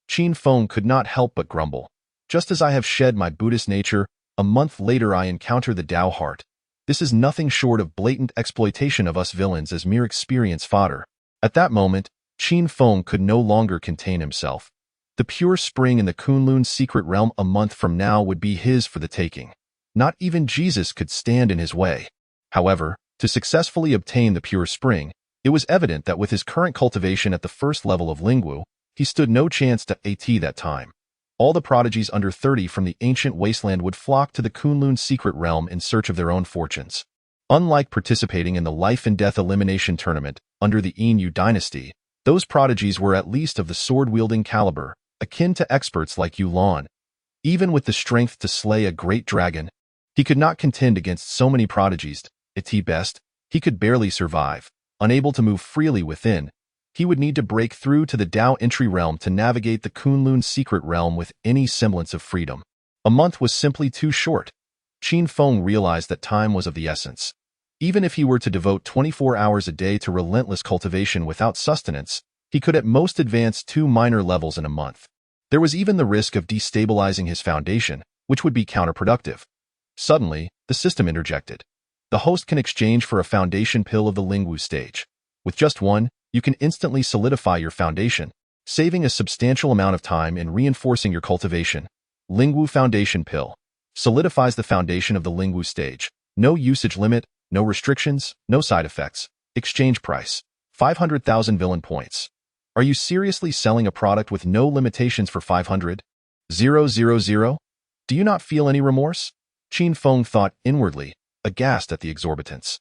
Qin Feng could not help but grumble. Just as I have shed my Buddhist nature, a month later I encounter the Tao heart. This is nothing short of blatant exploitation of us villains as mere experience fodder. At that moment, Qin Feng could no longer contain himself. The pure spring in the Kunlun secret realm a month from now would be his for the taking. Not even Jesus could stand in his way. However, to successfully obtain the pure spring, it was evident that with his current cultivation at the first level of Lingwu, he stood no chance to attain that time. All the prodigies under 30 from the ancient wasteland would flock to the Kunlun secret realm in search of their own fortunes. Unlike participating in the life and death elimination tournament under the Yin dynasty, those prodigies were at least of the sword-wielding caliber, akin to experts like Yulan. Even with the strength to slay a great dragon, he could not contend against so many prodigies. At best, he could barely survive. Unable to move freely within, he would need to break through to the Tao entry realm to navigate the Kunlun secret realm with any semblance of freedom. A month was simply too short. Qin Feng realized that time was of the essence. Even if he were to devote 24 hours a day to relentless cultivation without sustenance, he could at most advance 2 minor levels in a month. There was even the risk of destabilizing his foundation, which would be counterproductive. Suddenly, the system interjected. The host can exchange for a foundation pill of the Lingwu stage. With just one, you can instantly solidify your foundation, saving a substantial amount of time and reinforcing your cultivation. Lingwu Foundation Pill solidifies the foundation of the Lingwu stage. No usage limit, no restrictions, no side effects. Exchange price: 500,000 villain points. Are you seriously selling a product with no limitations for 500,000? Do you not feel any remorse? Qin Feng thought inwardly, aghast at the exorbitance.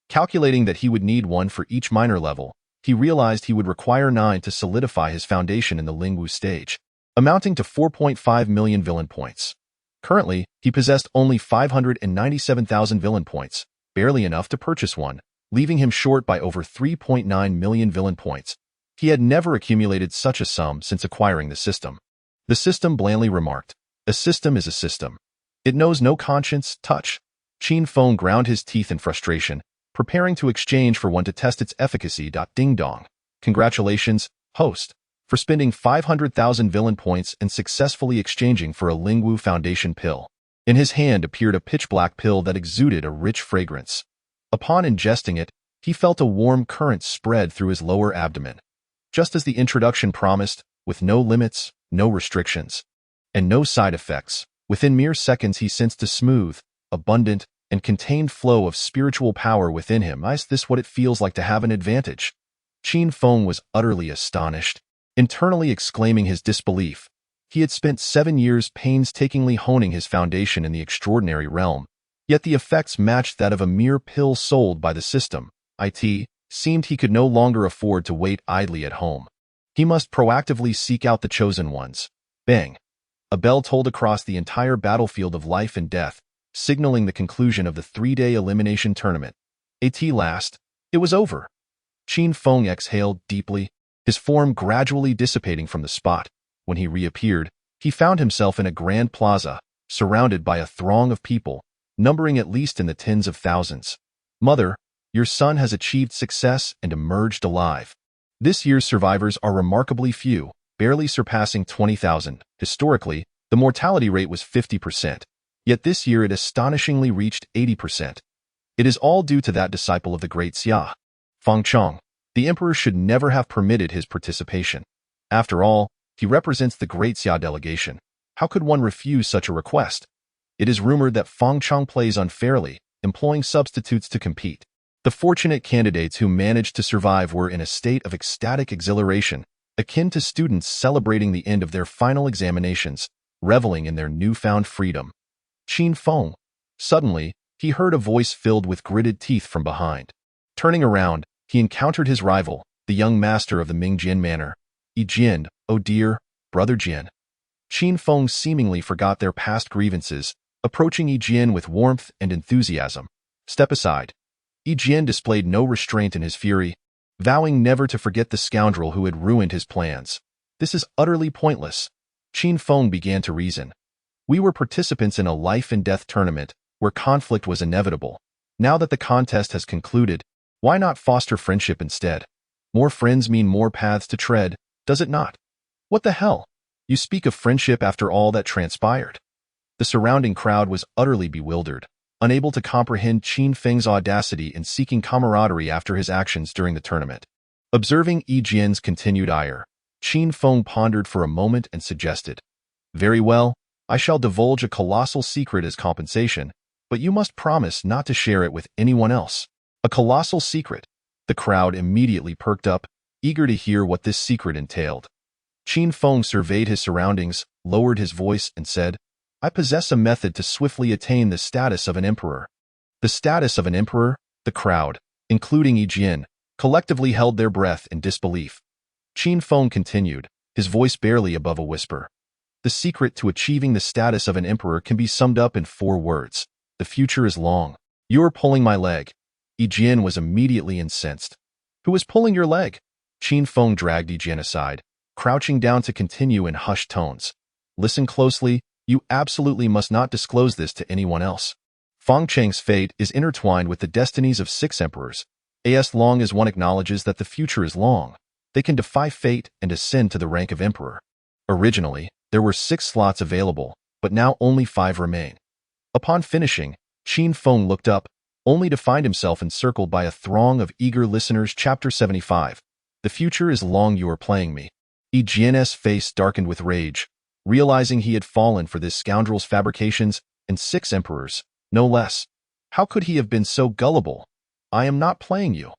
Calculating that he would need 1 for each minor level, he realized he would require 9 to solidify his foundation in the Lingwu stage, amounting to 4.5 million villain points. Currently, he possessed only 597,000 villain points, barely enough to purchase one, leaving him short by over 3.9 million villain points. He had never accumulated such a sum since acquiring the system. The system blandly remarked, "A system is a system. It knows no conscience, touch." Qin Feng ground his teeth in frustration, preparing to exchange for one to test its efficacy. Ding dong. Congratulations, host, for spending 500,000 villain points and successfully exchanging for a Lingwu Foundation pill. In his hand appeared a pitch-black pill that exuded a rich fragrance. Upon ingesting it, he felt a warm current spread through his lower abdomen. Just as the introduction promised, with no limits, no restrictions, and no side effects, within mere seconds he sensed a smooth, abundant, and contained flow of spiritual power within him. Is this what it feels like to have an advantage? Qin Feng was utterly astonished, internally exclaiming his disbelief. He had spent 7 years painstakingly honing his foundation in the extraordinary realm, yet the effects matched that of a mere pill sold by the system. It seemed he could no longer afford to wait idly at home. He must proactively seek out the chosen ones. Bang! A bell tolled across the entire battlefield of life and death, signaling the conclusion of the 3-day elimination tournament. At last, it was over. Qin Feng exhaled deeply, his form gradually dissipating from the spot. When he reappeared, he found himself in a grand plaza, surrounded by a throng of people, numbering at least in the tens of thousands. "Mother, your son has achieved success and emerged alive. This year's survivors are remarkably few, barely surpassing 20,000. Historically, the mortality rate was 50%. Yet this year it astonishingly reached 80%. It is all due to that disciple of the great Xia, Feng Chong. The emperor should never have permitted his participation. After all, he represents the great Xia delegation. How could one refuse such a request? It is rumored that Feng Chong plays unfairly, employing substitutes to compete. The fortunate candidates who managed to survive were in a state of ecstatic exhilaration, akin to students celebrating the end of their final examinations, reveling in their newfound freedom. Qin Feng. Suddenly, he heard a voice filled with gritted teeth from behind. Turning around, he encountered his rival, the young master of the Mingjin manor. "Jian, oh dear, brother Jian." Qin Feng seemingly forgot their past grievances, approaching Jian with warmth and enthusiasm. "Step aside." Jian displayed no restraint in his fury, vowing never to forget the scoundrel who had ruined his plans. "This is utterly pointless." Qin Feng began to reason. "We were participants in a life-and-death tournament where conflict was inevitable. Now that the contest has concluded, why not foster friendship instead? More friends mean more paths to tread, does it not? What the hell? You speak of friendship after all that transpired?" The surrounding crowd was utterly bewildered, unable to comprehend Qin Feng's audacity in seeking camaraderie after his actions during the tournament. Observing Jian's continued ire, Qin Feng pondered for a moment and suggested, "Very well, I shall divulge a colossal secret as compensation, but you must promise not to share it with anyone else." A colossal secret? The crowd immediately perked up, eager to hear what this secret entailed. Qin Feng surveyed his surroundings, lowered his voice, and said, "I possess a method to swiftly attain the status of an emperor." The status of an emperor? The crowd, including Jian, collectively held their breath in disbelief. Qin Feng continued, his voice barely above a whisper. "The secret to achieving the status of an emperor can be summed up in 4 words. The future is long." "You're pulling my leg." Jian was immediately incensed. "Who is pulling your leg?" Qin Feng dragged Jian aside, crouching down to continue in hushed tones. "Listen closely, you absolutely must not disclose this to anyone else. Feng Cheng's fate is intertwined with the destinies of 6 emperors. As long as one acknowledges that the future is long, they can defy fate and ascend to the rank of emperor. Originally, there were 6 slots available, but now only 5 remain." Upon finishing, Qin Feng looked up, only to find himself encircled by a throng of eager listeners. Chapter 75. "The future is long, you are playing me." Jian's face darkened with rage, realizing he had fallen for this scoundrel's fabrications, and 6 emperors, no less. How could he have been so gullible? "I am not playing you."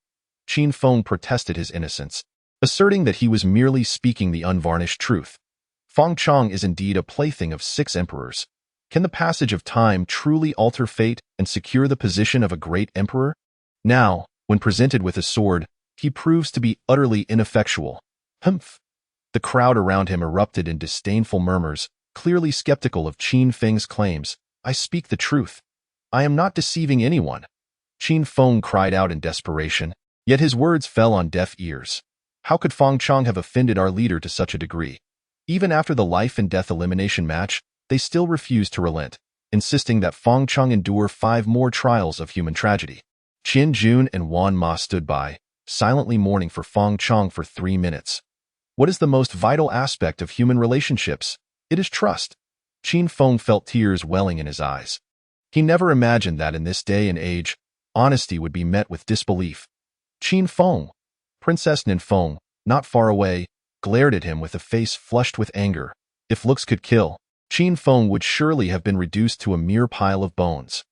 Qin Feng protested his innocence, asserting that he was merely speaking the unvarnished truth. Feng Chong is indeed a plaything of 6 emperors. Can the passage of time truly alter fate and secure the position of a great emperor? Now, when presented with a sword, he proves to be utterly ineffectual. Humph! The crowd around him erupted in disdainful murmurs, clearly skeptical of Qin Feng's claims. "I speak the truth. I am not deceiving anyone." Qin Feng cried out in desperation, yet his words fell on deaf ears. How could Feng Chong have offended our leader to such a degree? Even after the life-and-death elimination match, they still refused to relent, insisting that Feng Chong endure 5 more trials of human tragedy. Qin Jun and Wan Ma stood by, silently mourning for Feng Chong for 3 minutes. What is the most vital aspect of human relationships? It is trust. Qin Feng felt tears welling in his eyes. He never imagined that in this day and age, honesty would be met with disbelief. Qin Feng. Princess Ninfeng, not far away, glared at him with a face flushed with anger. If looks could kill, Qin Feng would surely have been reduced to a mere pile of bones.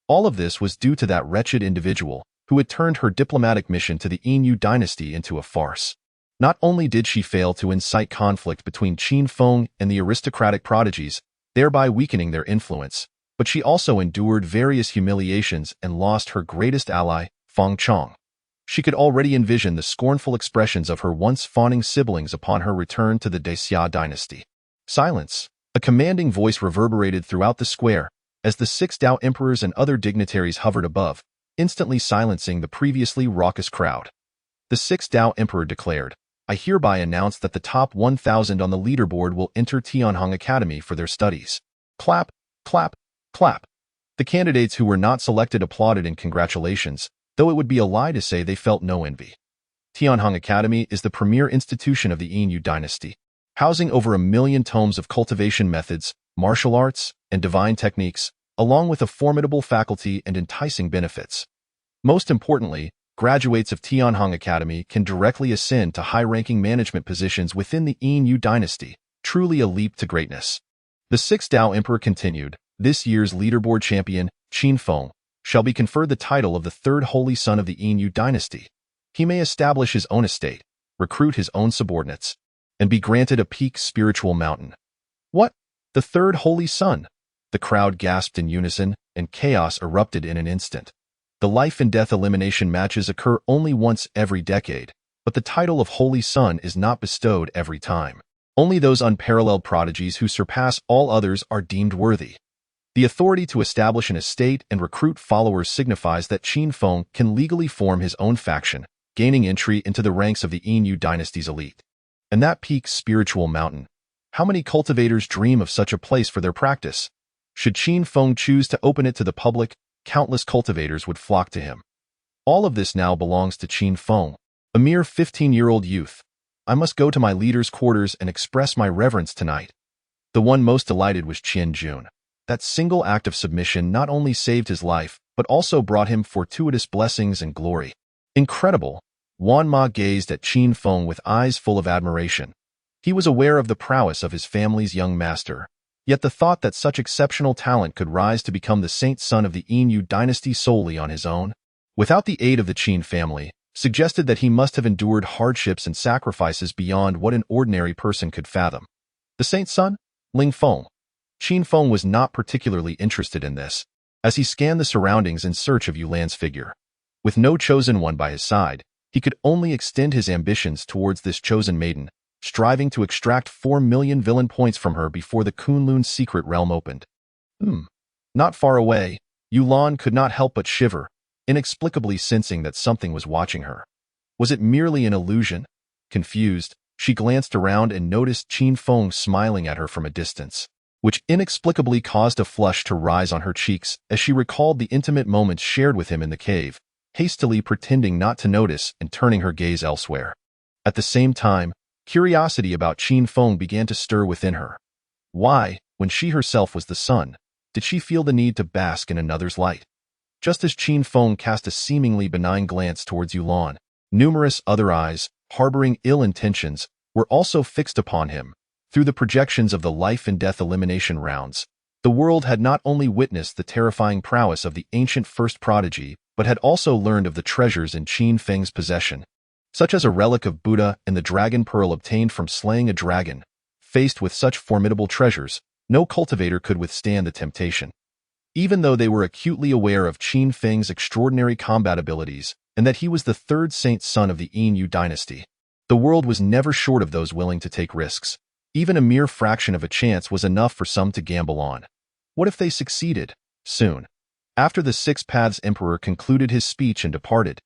All of this was due to that wretched individual who had turned her diplomatic mission to the Yin dynasty into a farce. Not only did she fail to incite conflict between Qin Feng and the aristocratic prodigies, thereby weakening their influence, but she also endured various humiliations and lost her greatest ally, Feng Chong. She could already envision the scornful expressions of her once fawning siblings upon her return to the Xia dynasty. Silence. A commanding voice reverberated throughout the square, as the 6 Dao emperors and other dignitaries hovered above, instantly silencing the previously raucous crowd. The 6th Dao emperor declared, I hereby announce that the top 1,000 on the leaderboard will enter Tianhong Academy for their studies. Clap, clap, clap. The candidates who were not selected applauded in congratulations, though it would be a lie to say they felt no envy. Tianhong Academy is the premier institution of the Yin dynasty, housing over 1 million tomes of cultivation methods, martial arts, and divine techniques, along with a formidable faculty and enticing benefits. Most importantly, graduates of Tianhong Academy can directly ascend to high-ranking management positions within the Yin dynasty, truly a leap to greatness. The Sixth Tao Emperor continued, this year's leaderboard champion, Qin Feng, shall be conferred the title of the third holy son of the Yin dynasty. He may establish his own estate, recruit his own subordinates, and be granted a peak spiritual mountain. What? The third holy son? The crowd gasped in unison, and chaos erupted in an instant. The life and death elimination matches occur only once every decade, but the title of Holy Son is not bestowed every time. Only those unparalleled prodigies who surpass all others are deemed worthy. The authority to establish an estate and recruit followers signifies that Qin Feng can legally form his own faction, gaining entry into the ranks of the Yin dynasty's elite. And that peak spiritual mountain. How many cultivators dream of such a place for their practice? Should Qin Feng choose to open it to the public, countless cultivators would flock to him. All of this now belongs to Qin Feng, a mere 15-year-old youth. I must go to my leader's quarters and express my reverence tonight. The one most delighted was Qian Jun. That single act of submission not only saved his life, but also brought him fortuitous blessings and glory. Incredible! Wan Ma gazed at Qin Feng with eyes full of admiration. He was aware of the prowess of his family's young master, yet the thought that such exceptional talent could rise to become the saint son of the Yin dynasty solely on his own, without the aid of the Qin family, suggested that he must have endured hardships and sacrifices beyond what an ordinary person could fathom. The saint's son? Ling Feng. Qin Feng was not particularly interested in this, as he scanned the surroundings in search of Yulan's figure. With no chosen one by his side, he could only extend his ambitions towards this chosen maiden, striving to extract 4 million villain points from her before the Kunlun's secret realm opened. Not far away, Yulan could not help but shiver, inexplicably sensing that something was watching her. Was it merely an illusion? Confused, she glanced around and noticed Qin Feng smiling at her from a distance, which inexplicably caused a flush to rise on her cheeks as she recalled the intimate moments shared with him in the cave, hastily pretending not to notice and turning her gaze elsewhere. At the same time, curiosity about Qin Feng began to stir within her. Why, when she herself was the sun, did she feel the need to bask in another's light? Just as Qin Feng cast a seemingly benign glance towards Yulan, numerous other eyes, harboring ill intentions, were also fixed upon him. Through the projections of the life and death elimination rounds, the world had not only witnessed the terrifying prowess of the ancient first prodigy, but had also learned of the treasures in Qin Feng's possession, such as a relic of Buddha and the dragon pearl obtained from slaying a dragon. Faced with such formidable treasures, no cultivator could withstand the temptation. Even though they were acutely aware of Qin Feng's extraordinary combat abilities and that he was the third saint son of the Yin dynasty, the world was never short of those willing to take risks. Even a mere fraction of a chance was enough for some to gamble on. What if they succeeded? Soon, after the Six Paths Emperor concluded his speech and departed,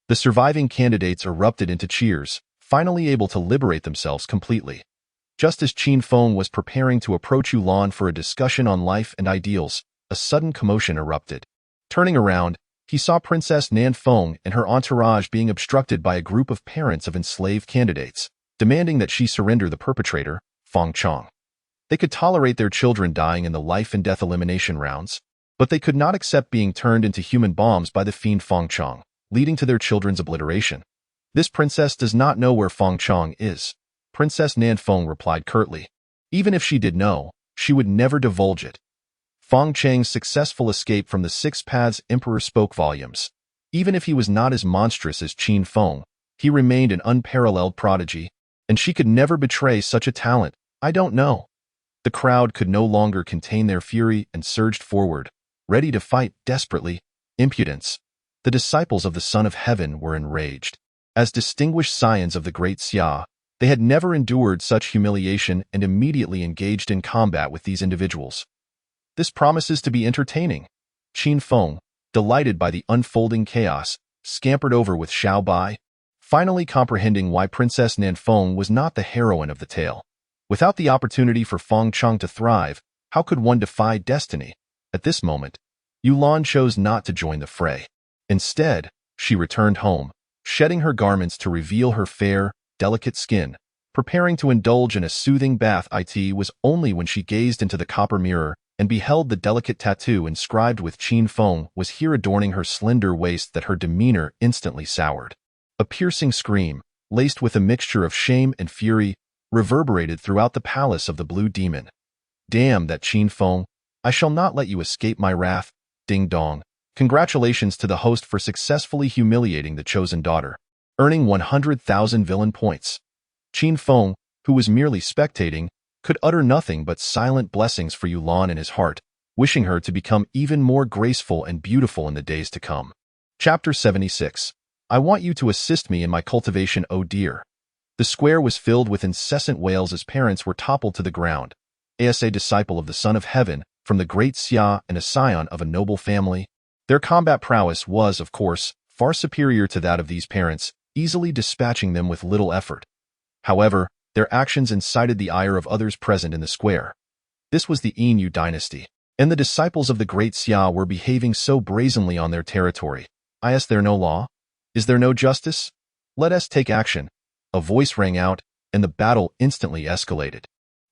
the surviving candidates erupted into cheers, finally able to liberate themselves completely. Just as Qin Feng was preparing to approach Yulan for a discussion on life and ideals, a sudden commotion erupted. Turning around, he saw Princess Nan Feng and her entourage being obstructed by a group of parents of enslaved candidates, demanding that she surrender the perpetrator, Feng Chong. They could tolerate their children dying in the life and death elimination rounds, but they could not accept being turned into human bombs by the fiend Feng Chong, leading to their children's obliteration. This princess does not know where Feng Chong is, Princess Nan Feng replied curtly. Even if she did know, she would never divulge it. Feng Chang's successful escape from the Six Paths Emperor spoke volumes. Even if he was not as monstrous as Qin Feng, he remained an unparalleled prodigy, and she could never betray such a talent. I don't know. The crowd could no longer contain their fury and surged forward, ready to fight desperately. Impudence. The disciples of the Son of Heaven were enraged. As distinguished scions of the great Xia, they had never endured such humiliation and immediately engaged in combat with these individuals. This promises to be entertaining. Qin Feng, delighted by the unfolding chaos, scampered over with Xiao Bai. finally comprehending why Princess Nanfeng was not the heroine of the tale. Without the opportunity for Feng Cheng to thrive, how could one defy destiny? At this moment, Yulan chose not to join the fray. Instead, she returned home, shedding her garments to reveal her fair, delicate skin. Preparing to indulge in a soothing bath, it was only when she gazed into the copper mirror and beheld the delicate tattoo inscribed with Qin Feng was here adorning her slender waist that her demeanor instantly soured. A piercing scream, laced with a mixture of shame and fury, reverberated throughout the palace of the Blue Demon. Damn that Qin Feng! I shall not let you escape my wrath, ding dong. Congratulations to the host for successfully humiliating the chosen daughter, earning 100,000 villain points. Qin Feng, who was merely spectating, could utter nothing but silent blessings for Yulan in his heart, wishing her to become even more graceful and beautiful in the days to come. Chapter 76. I want you to assist me in my cultivation, oh dear. The square was filled with incessant wails as parents were toppled to the ground. As a disciple of the Son of Heaven, from the great Xia and a scion of a noble family, their combat prowess was, of course, far superior to that of these parents, easily dispatching them with little effort. However, their actions incited the ire of others present in the square. This was the Yin dynasty, and the disciples of the great Xia were behaving so brazenly on their territory. Is there no law? Is there no justice? Let us take action. A voice rang out, and the battle instantly escalated.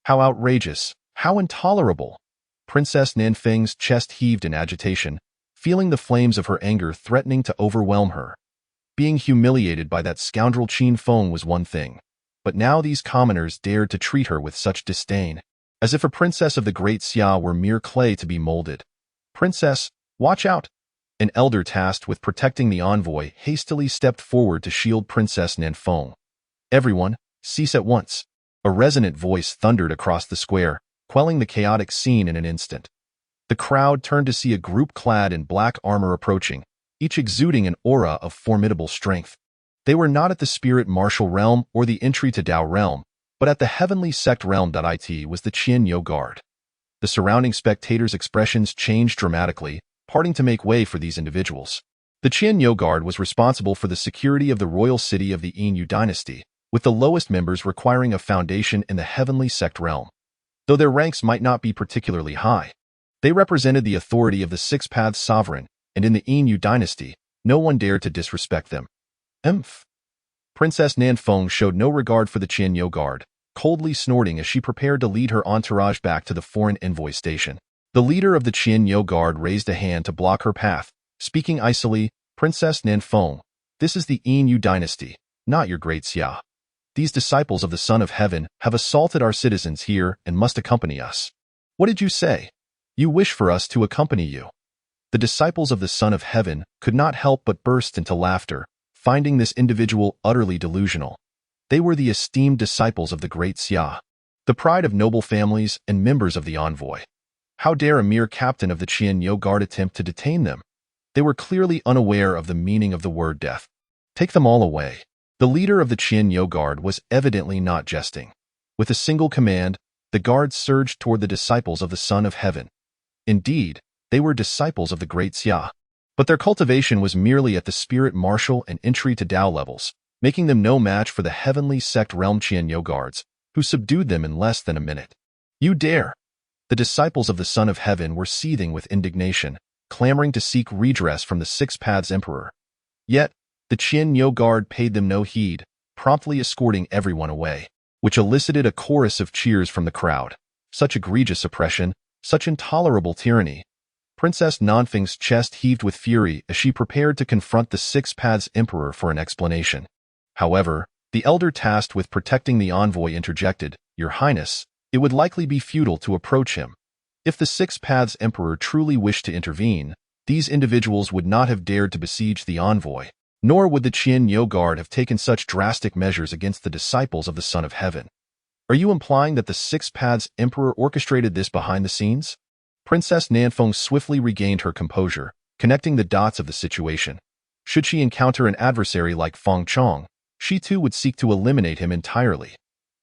How outrageous! How intolerable! Princess Nanfeng's chest heaved in agitation, feeling the flames of her anger threatening to overwhelm her. Being humiliated by that scoundrel Qin Feng was one thing, but now these commoners dared to treat her with such disdain, as if a princess of the great Xia were mere clay to be molded. Princess, watch out! An elder tasked with protecting the envoy hastily stepped forward to shield Princess Nanfeng. Everyone, cease at once! A resonant voice thundered across the square, quelling the chaotic scene in an instant. The crowd turned to see a group clad in black armor approaching, each exuding an aura of formidable strength. They were not at the spirit martial realm or the entry to Dao realm, but at the heavenly sect realm. It was the Qian Guard. The surrounding spectators' expressions changed dramatically, parting to make way for these individuals. The Qian Guard was responsible for the security of the royal city of the Yin dynasty, with the lowest members requiring a foundation in the heavenly sect realm. Though their ranks might not be particularly high, they represented the authority of the Six Paths Sovereign, and in the Yin dynasty, no one dared to disrespect them. Princess Nanfeng showed no regard for the Qian Guard, coldly snorting as she prepared to lead her entourage back to the foreign envoy station. The leader of the Qian Guard raised a hand to block her path, speaking icily, Princess Nanfeng, this is the Yin dynasty, not your great Xia. These disciples of the Son of Heaven have assaulted our citizens here and must accompany us. What did you say? You wish for us to accompany you. The disciples of the Son of Heaven could not help but burst into laughter, finding this individual utterly delusional. They were the esteemed disciples of the great Xia, the pride of noble families and members of the envoy. How dare a mere captain of the Qian Guard attempt to detain them? They were clearly unaware of the meaning of the word death. Take them all away. The leader of the Qian Guard was evidently not jesting. With a single command, the guards surged toward the disciples of the Son of Heaven. Indeed, they were disciples of the great Xia, but their cultivation was merely at the spirit martial and entry to Dao levels, making them no match for the heavenly sect realm Qian Guards, who subdued them in less than a minute. You dare! The disciples of the Son of Heaven were seething with indignation, clamoring to seek redress from the Six Paths Emperor. Yet, the Qian Guard paid them no heed, promptly escorting everyone away, which elicited a chorus of cheers from the crowd. Such egregious oppression, such intolerable tyranny. Princess Nanfeng's chest heaved with fury as she prepared to confront the Six Paths Emperor for an explanation. However, the elder tasked with protecting the envoy interjected, Your Highness, it would likely be futile to approach him. If the Six Paths Emperor truly wished to intervene, these individuals would not have dared to besiege the envoy, nor would the Qian Guard have taken such drastic measures against the disciples of the Son of Heaven. Are you implying that the Six Paths Emperor orchestrated this behind the scenes? Princess Nanfeng swiftly regained her composure, connecting the dots of the situation. Should she encounter an adversary like Feng Cheng, she too would seek to eliminate him entirely.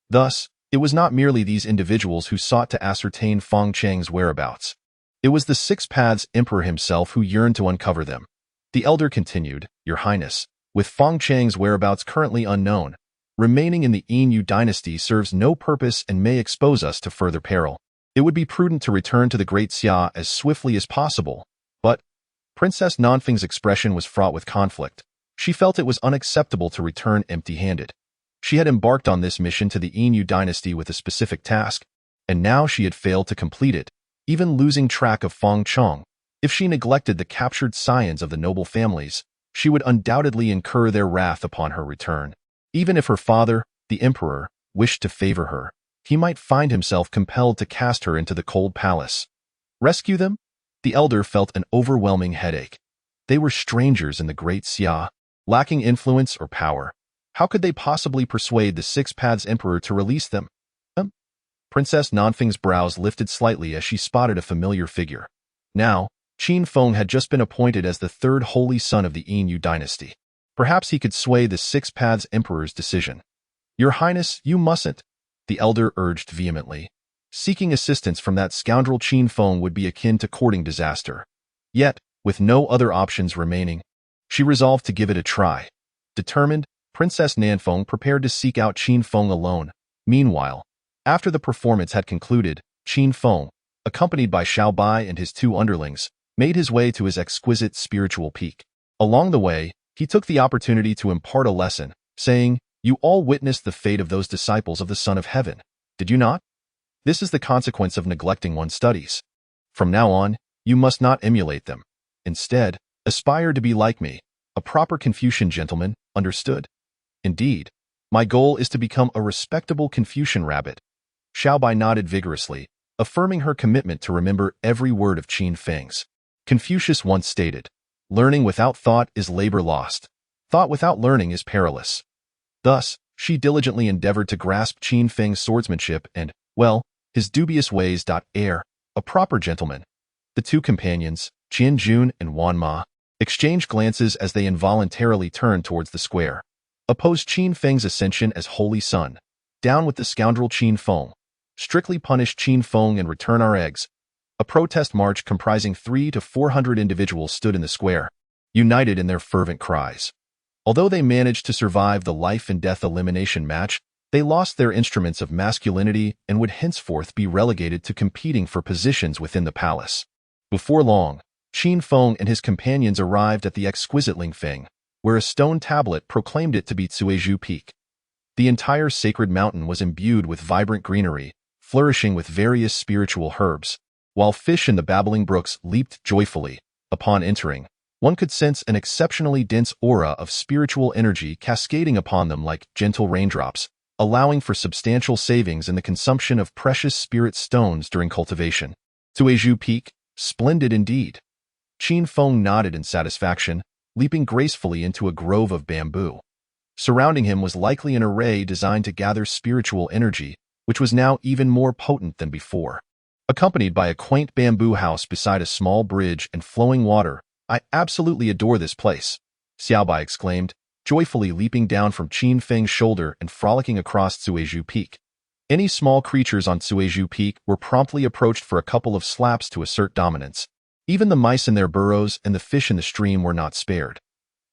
Thus, it was not merely these individuals who sought to ascertain Feng Cheng's whereabouts. It was the Six Paths Emperor himself who yearned to uncover them. The elder continued, Your Highness, With Feng Chang's whereabouts currently unknown, remaining in the Yin dynasty serves no purpose and may expose us to further peril. It would be prudent to return to the Great Xia as swiftly as possible, but Princess Nanfeng's expression was fraught with conflict. She felt it was unacceptable to return empty-handed. She had embarked on this mission to the Yin dynasty with a specific task, and now she had failed to complete it, even losing track of Feng Chong. If she neglected the captured scions of the noble families, she would undoubtedly incur their wrath upon her return. Even if her father, the emperor, wished to favor her, he might find himself compelled to cast her into the cold palace. Rescue them? The elder felt an overwhelming headache. They were strangers in the Great Xia, lacking influence or power. How could they possibly persuade the Six Paths Emperor to release them? Princess Nanfeng's brows lifted slightly as she spotted a familiar figure. Now, Qin Feng had just been appointed as the third holy son of the Yin dynasty. Perhaps he could sway the Six Paths Emperor's decision. Your Highness, you mustn't, the elder urged vehemently. Seeking assistance from that scoundrel Qin Feng would be akin to courting disaster. Yet, with no other options remaining, she resolved to give it a try. Determined, Princess Nanfeng prepared to seek out Qin Feng alone. Meanwhile, after the performance had concluded, Qin Feng, accompanied by Xiao Bai and his two underlings, made his way to his exquisite spiritual peak. Along the way, he took the opportunity to impart a lesson, saying, "You all witnessed the fate of those disciples of the Son of Heaven, did you not? This is the consequence of neglecting one's studies. From now on, you must not emulate them. Instead, aspire to be like me, a proper Confucian gentleman, understood? Indeed, my goal is to become a respectable Confucian rabbit." Xiao Bai nodded vigorously, affirming her commitment to remember every word of Qin Feng's. Confucius once stated, "Learning without thought is labor lost. Thought without learning is perilous." Thus, she diligently endeavored to grasp Qin Feng's swordsmanship and, well, his dubious ways. A proper gentleman. The two companions, Qian Jun and Wan Ma, exchanged glances as they involuntarily turned towards the square. Oppose Qin Feng's ascension as holy son. Down with the scoundrel Qin Feng. Strictly punish Qin Feng and return our eggs. A protest march comprising 300 to 400 individuals stood in the square, united in their fervent cries. Although they managed to survive the life-and-death elimination match, they lost their instruments of masculinity and would henceforth be relegated to competing for positions within the palace. Before long, Qin Feng and his companions arrived at the exquisitely Feng, where a stone tablet proclaimed it to be Cuizhu Peak. The entire sacred mountain was imbued with vibrant greenery, flourishing with various spiritual herbs. While fish in the babbling brooks leaped joyfully, upon entering, one could sense an exceptionally dense aura of spiritual energy cascading upon them like gentle raindrops, allowing for substantial savings in the consumption of precious spirit stones during cultivation. Cuizhu Peak, splendid indeed. Qin Feng nodded in satisfaction, leaping gracefully into a grove of bamboo. Surrounding him was likely an array designed to gather spiritual energy, which was now even more potent than before. Accompanied by a quaint bamboo house beside a small bridge and flowing water, "I absolutely adore this place," Xiao Bai exclaimed, joyfully leaping down from Qin Feng's shoulder and frolicking across Cuizhu Peak. Any small creatures on Cuizhu Peak were promptly approached for a couple of slaps to assert dominance. Even the mice in their burrows and the fish in the stream were not spared.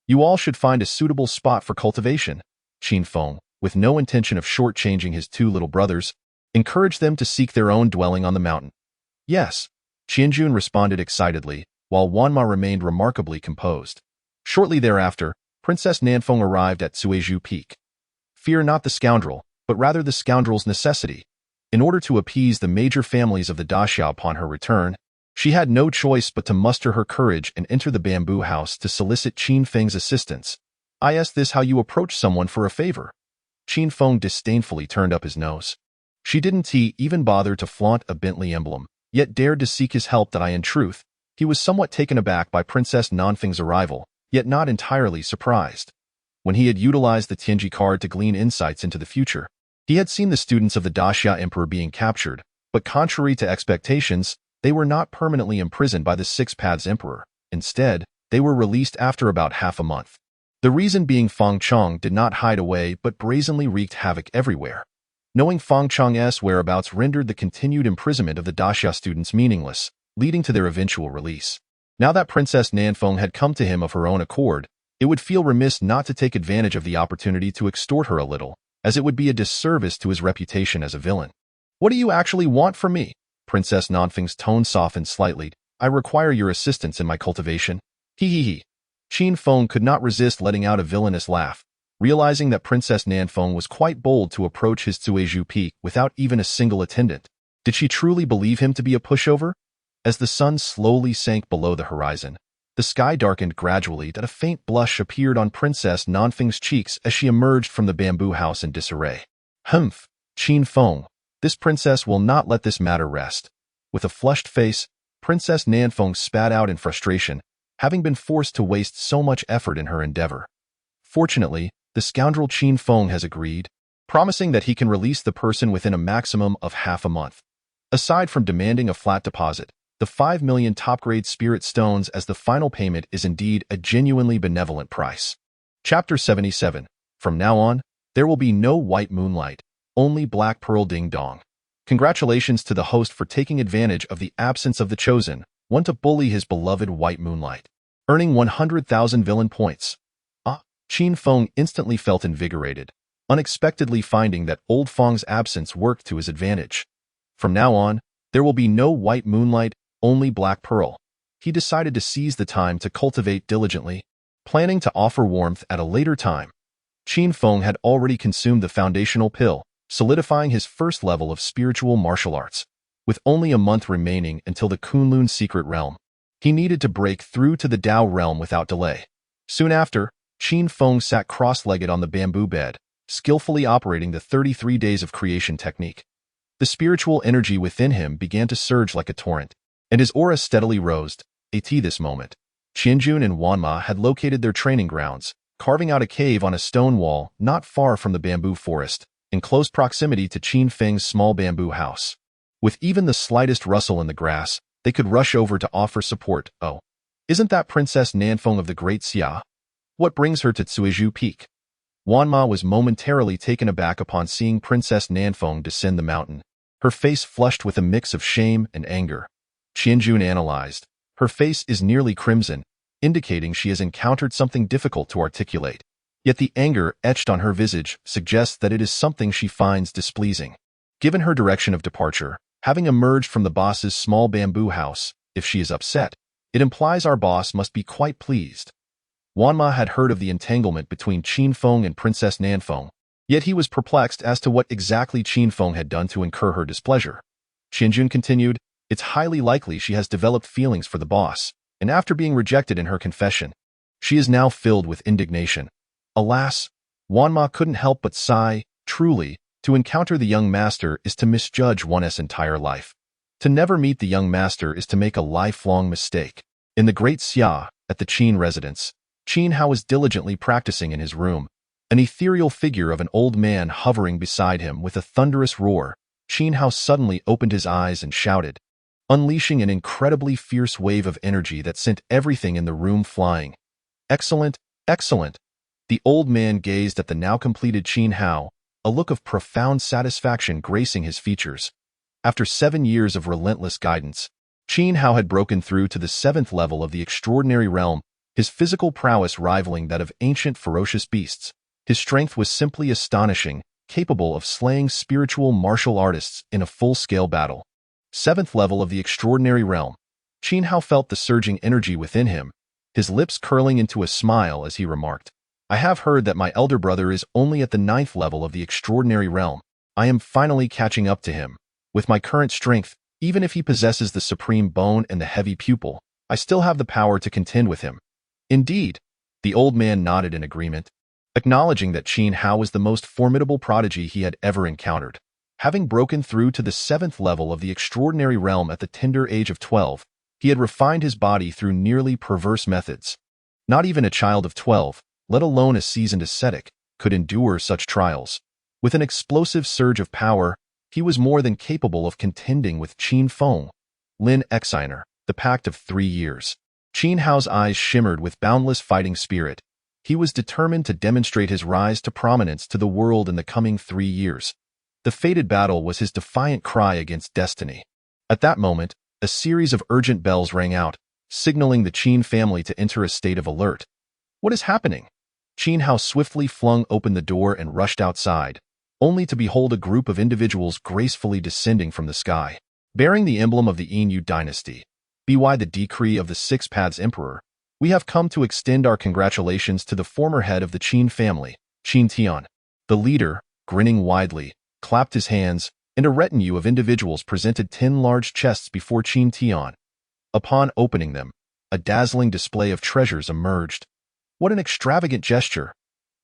"You all should find a suitable spot for cultivation," Qin Feng, with no intention of shortchanging his two little brothers, encouraged them to seek their own dwelling on the mountain. "Yes," Qianjun responded excitedly, while Wanma remained remarkably composed. Shortly thereafter, Princess Nanfeng arrived at Cuizhu Peak. Fear not the scoundrel, but rather the scoundrel's necessity. In order to appease the major families of the Daxiao upon her return, she had no choice but to muster her courage and enter the bamboo house to solicit Qin Feng's assistance. "Is this how you approach someone for a favor?" Qin Feng disdainfully turned up his nose. She didn't even bother to flaunt a Bentley emblem, yet dared to seek his help. That in truth, he was somewhat taken aback by Princess Nanfeng's arrival, yet not entirely surprised. When he had utilized the Tianji card to glean insights into the future, he had seen the students of the Daxia Emperor being captured, but contrary to expectations, they were not permanently imprisoned by the Six Paths Emperor. Instead, they were released after about half a month. The reason being Feng Chong did not hide away but brazenly wreaked havoc everywhere. Knowing Feng Chong's whereabouts rendered the continued imprisonment of the Daxia students meaningless, leading to their eventual release. Now that Princess Nanfeng had come to him of her own accord, It would feel remiss not to take advantage of the opportunity to extort her a little, as it would be a disservice to his reputation as a villain. "What do you actually want from me?" Princess Nanfeng's tone softened slightly. "I require your assistance in my cultivation." He. Qin Feng could not resist letting out a villainous laugh, realizing that Princess Nanfeng was quite bold to approach his Cuizhu Peak without even a single attendant. Did she truly believe him to be a pushover? As the sun slowly sank below the horizon, the sky darkened gradually and a faint blush appeared on Princess Nanfeng's cheeks as she emerged from the bamboo house in disarray. "Humph, Qin Feng, this princess will not let this matter rest." With a flushed face, Princess Nanfeng spat out in frustration, having been forced to waste so much effort in her endeavor. Fortunately, the scoundrel Qin Feng has agreed, promising that he can release the person within a maximum of half a month. Aside from demanding a flat deposit, the 5 million top-grade spirit stones as the final payment is indeed a genuinely benevolent price. Chapter 77. From now on, there will be no white moonlight, only black pearl ding-dong. Congratulations to the host for taking advantage of the absence of the chosen one to bully his beloved white moonlight, earning 100,000 villain points. Qin Feng instantly felt invigorated, unexpectedly finding that old Feng's absence worked to his advantage. From now on, there will be no white moonlight, only black pearl. He decided to seize the time to cultivate diligently, planning to offer warmth at a later time. Qin Feng had already consumed the foundational pill, solidifying his first level of spiritual martial arts. With only a month remaining until the Kunlun secret realm, he needed to break through to the Dao realm without delay. Soon after, Qin Feng sat cross-legged on the bamboo bed, skillfully operating the 33 days of creation technique. The spiritual energy within him began to surge like a torrent, and his aura steadily rose. This moment, Qianjun and Wanma had located their training grounds, carving out a cave on a stone wall not far from the bamboo forest, in close proximity to Qin Feng's small bamboo house. With even the slightest rustle in the grass, they could rush over to offer support. "Oh, isn't that Princess Nanfeng of the Great Xia? What brings her to Cuizhu Peak?" Wanma was momentarily taken aback upon seeing Princess Nanfeng descend the mountain, her face flushed with a mix of shame and anger. Qianjun analyzed. Her face is nearly crimson, indicating she has encountered something difficult to articulate. Yet the anger etched on her visage suggests that it is something she finds displeasing. Given her direction of departure, having emerged from the boss's small bamboo house, if she is upset, it implies our boss must be quite pleased. Wanma had heard of the entanglement between Qin Feng and Princess Nanfeng, yet he was perplexed as to what exactly Qin Feng had done to incur her displeasure. Qianjun continued, "It's highly likely she has developed feelings for the boss, and after being rejected in her confession, she is now filled with indignation." Alas, Wanma couldn't help but sigh. Truly, to encounter the young master is to misjudge one's entire life. To never meet the young master is to make a lifelong mistake. In the Great Xia, at the Qin residence, Qin Hao was diligently practicing in his room, an ethereal figure of an old man hovering beside him with a thunderous roar. Qin Hao suddenly opened his eyes and shouted, unleashing an incredibly fierce wave of energy that sent everything in the room flying. "Excellent, excellent." The old man gazed at the now completed Qin Hao, a look of profound satisfaction gracing his features. After 7 years of relentless guidance, Qin Hao had broken through to the 7th level of the extraordinary realm, his physical prowess rivaling that of ancient ferocious beasts. His strength was simply astonishing, capable of slaying spiritual martial artists in a full-scale battle. 7th level of the extraordinary realm. Qin Hao felt the surging energy within him, his lips curling into a smile as he remarked, "I have heard that my elder brother is only at the 9th level of the extraordinary realm. I am finally catching up to him. With my current strength, even if he possesses the supreme bone and the heavy pupil, I still have the power to contend with him." "Indeed." The old man nodded in agreement, acknowledging that Qin Hao was the most formidable prodigy he had ever encountered. Having broken through to the 7th level of the extraordinary realm at the tender age of 12, he had refined his body through nearly perverse methods. Not even a child of 12, let alone a seasoned ascetic, could endure such trials. With an explosive surge of power, he was more than capable of contending with Qin Feng. Lin Exiner, the pact of 3 years. Qin Hao's eyes shimmered with boundless fighting spirit. He was determined to demonstrate his rise to prominence to the world in the coming 3 years. The fated battle was his defiant cry against destiny. At that moment, a series of urgent bells rang out, signaling the Qin family to enter a state of alert. What is happening? Qin Hao swiftly flung open the door and rushed outside, only to behold a group of individuals gracefully descending from the sky, bearing the emblem of the Yin dynasty. By the decree of the Six Paths Emperor, we have come to extend our congratulations to the former head of the Qin family, Qin Tian. The leader, grinning widely, clapped his hands, and a retinue of individuals presented 10 large chests before Qin Tian. Upon opening them, a dazzling display of treasures emerged. What an extravagant gesture!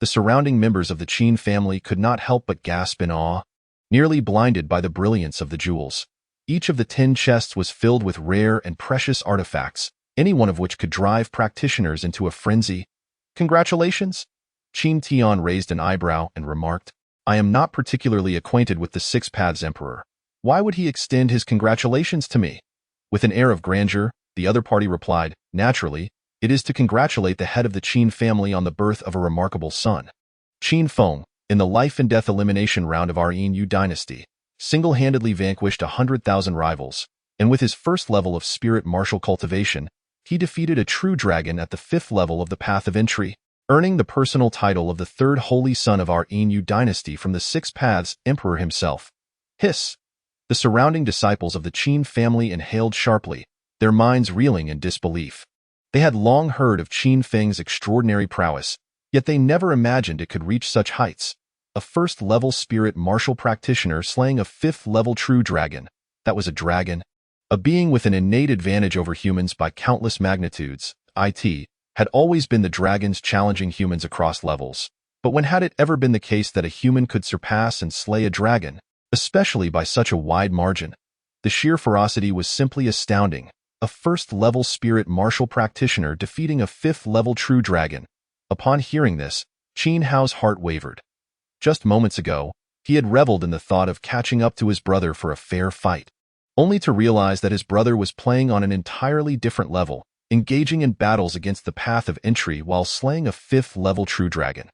The surrounding members of the Qin family could not help but gasp in awe, nearly blinded by the brilliance of the jewels. Each of the 10 chests was filled with rare and precious artifacts, any one of which could drive practitioners into a frenzy. Congratulations? Qin Tian raised an eyebrow and remarked, I am not particularly acquainted with the Six Paths Emperor. Why would he extend his congratulations to me? With an air of grandeur, the other party replied, naturally, it is to congratulate the head of the Qin family on the birth of a remarkable son. Qin Feng, in the life and death elimination round of our Yin dynasty, single-handedly vanquished 100,000 rivals, and with his first level of spirit martial cultivation, he defeated a true dragon at the 5th level of the path of entry, earning the personal title of the 3rd holy son of our Yin dynasty from the Six Paths Emperor himself. Hiss! The surrounding disciples of the Qin family inhaled sharply, their minds reeling in disbelief. They had long heard of Qin Feng's extraordinary prowess, yet they never imagined it could reach such heights. A 1st-level spirit martial practitioner slaying a 5th-level true dragon. That was a dragon. A being with an innate advantage over humans by countless magnitudes, it, had always been the dragons challenging humans across levels. But when had it ever been the case that a human could surpass and slay a dragon, especially by such a wide margin? The sheer ferocity was simply astounding. A 1st-level spirit martial practitioner defeating a 5th-level true dragon. Upon hearing this, Qin Hao's heart wavered. Just moments ago, he had reveled in the thought of catching up to his brother for a fair fight, only to realize that his brother was playing on an entirely different level, engaging in battles against the path of entry while slaying a 5th-level true dragon.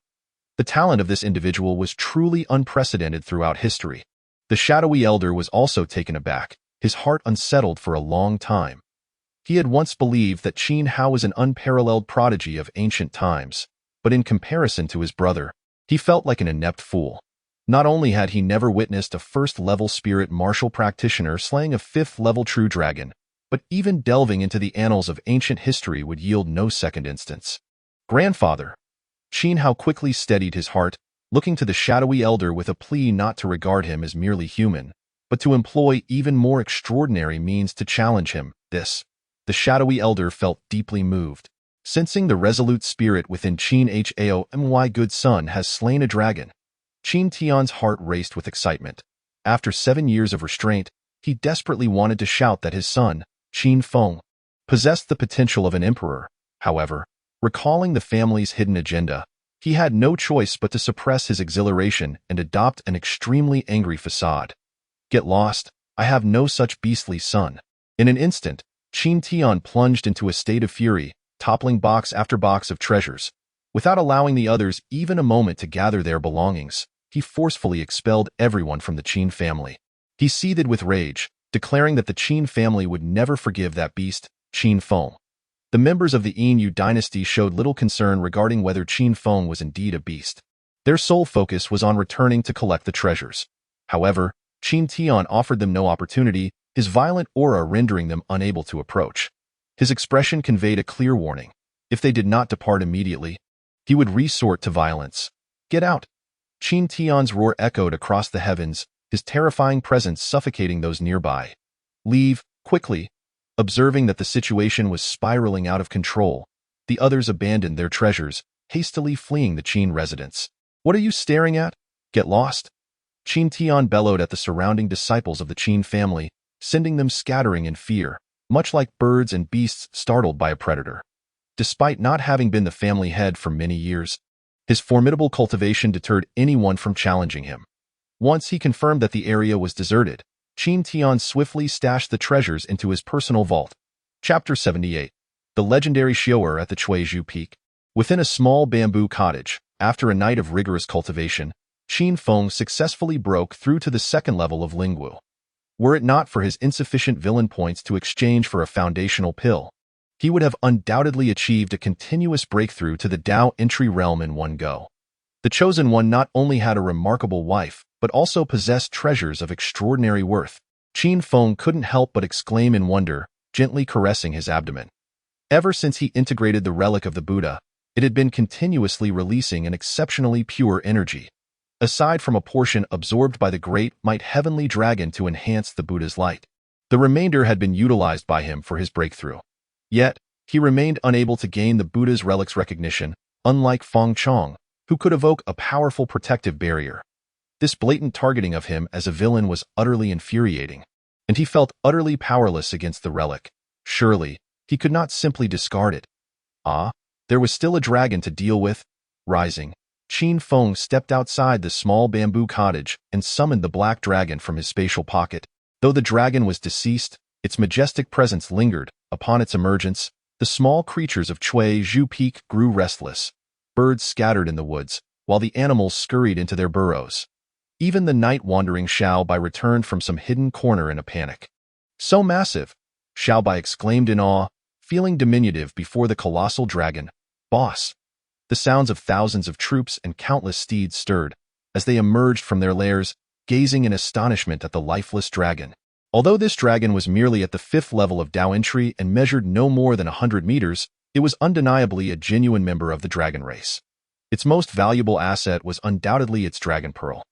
The talent of this individual was truly unprecedented throughout history. The shadowy elder was also taken aback, his heart unsettled for a long time. He had once believed that Qin Hao was an unparalleled prodigy of ancient times, but in comparison to his brother, he felt like an inept fool. Not only had he never witnessed a 1st-level spirit martial practitioner slaying a 5th-level true dragon, but even delving into the annals of ancient history would yield no second instance. Grandfather! Qin Hao quickly steadied his heart, looking to the shadowy elder with a plea not to regard him as merely human, but to employ even more extraordinary means to challenge him. The shadowy elder felt deeply moved. Sensing the resolute spirit within Qin Hao, my good son has slain a dragon. Qin Tian's heart raced with excitement. After 7 years of restraint, he desperately wanted to shout that his son, Qin Feng, possessed the potential of an emperor. However, recalling the family's hidden agenda, he had no choice but to suppress his exhilaration and adopt an extremely angry facade. Get lost, I have no such beastly son. In an instant, Qin Tian plunged into a state of fury, toppling box after box of treasures. Without allowing the others even a moment to gather their belongings, he forcefully expelled everyone from the Qin family. He seethed with rage, declaring that the Qin family would never forgive that beast, Qin Feng. The members of the Yin dynasty showed little concern regarding whether Qin Feng was indeed a beast. Their sole focus was on returning to collect the treasures. However, Qin Tian offered them no opportunity, his violent aura rendering them unable to approach. His expression conveyed a clear warning. If they did not depart immediately, he would resort to violence. Get out! Qin Tian's roar echoed across the heavens, his terrifying presence suffocating those nearby. Leave, quickly! Observing that the situation was spiraling out of control, the others abandoned their treasures, hastily fleeing the Qin residence. What are you staring at? Get lost! Qin Tian bellowed at the surrounding disciples of the Qin family, sending them scattering in fear, much like birds and beasts startled by a predator. Despite not having been the family head for many years, his formidable cultivation deterred anyone from challenging him. Once he confirmed that the area was deserted, Qin Tian swiftly stashed the treasures into his personal vault. Chapter 78. The legendary Xiu'er at the Chuizhu Peak. Within a small bamboo cottage, after a night of rigorous cultivation, Qin Feng successfully broke through to the 2nd level of Lingwu. Were it not for his insufficient villain points to exchange for a foundational pill, he would have undoubtedly achieved a continuous breakthrough to the Tao entry realm in one go. The Chosen One not only had a remarkable wife, but also possessed treasures of extraordinary worth. Qin Feng couldn't help but exclaim in wonder, gently caressing his abdomen. Ever since he integrated the relic of the Buddha, it had been continuously releasing an exceptionally pure energy. Aside from a portion absorbed by the great might heavenly dragon to enhance the Buddha's light, the remainder had been utilized by him for his breakthrough. Yet, he remained unable to gain the Buddha's relic's recognition, unlike Feng Chong, who could evoke a powerful protective barrier. This blatant targeting of him as a villain was utterly infuriating, and he felt utterly powerless against the relic. Surely, he could not simply discard it. There was still a dragon to deal with. Rising, Qin Feng stepped outside the small bamboo cottage and summoned the black dragon from his spatial pocket. Though the dragon was deceased, its majestic presence lingered. Upon its emergence, the small creatures of Cui Zhu Peak grew restless. Birds scattered in the woods, while the animals scurried into their burrows. Even the night-wandering Xiaobai returned from some hidden corner in a panic. "So massive!" Xiaobai exclaimed in awe, feeling diminutive before the colossal dragon. "Boss!" The sounds of thousands of troops and countless steeds stirred, as they emerged from their lairs, gazing in astonishment at the lifeless dragon. Although this dragon was merely at the 5th level of Tao entry and measured no more than 100 meters, it was undeniably a genuine member of the dragon race. Its most valuable asset was undoubtedly its dragon pearl.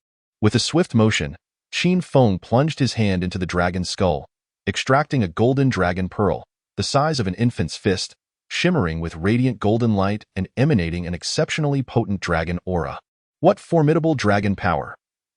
With a swift motion, Qin Feng plunged his hand into the dragon's skull, extracting a golden dragon pearl, the size of an infant's fist, shimmering with radiant golden light and emanating an exceptionally potent dragon aura. What formidable dragon power!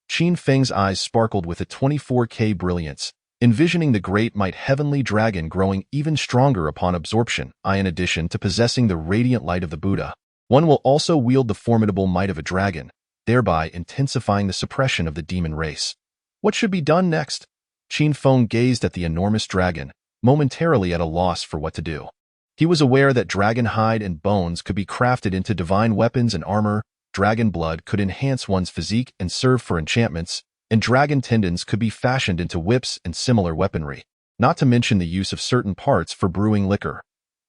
Qin Feng's eyes sparkled with a 24K brilliance, envisioning the great might heavenly dragon growing even stronger upon absorption. In addition to possessing the radiant light of the Buddha, one will also wield the formidable might of a dragon, thereby intensifying the suppression of the demon race. What should be done next? Qin Feng gazed at the enormous dragon, momentarily at a loss for what to do. He was aware that dragon hide and bones could be crafted into divine weapons and armor, dragon blood could enhance one's physique and serve for enchantments, and dragon tendons could be fashioned into whips and similar weaponry, not to mention the use of certain parts for brewing liquor.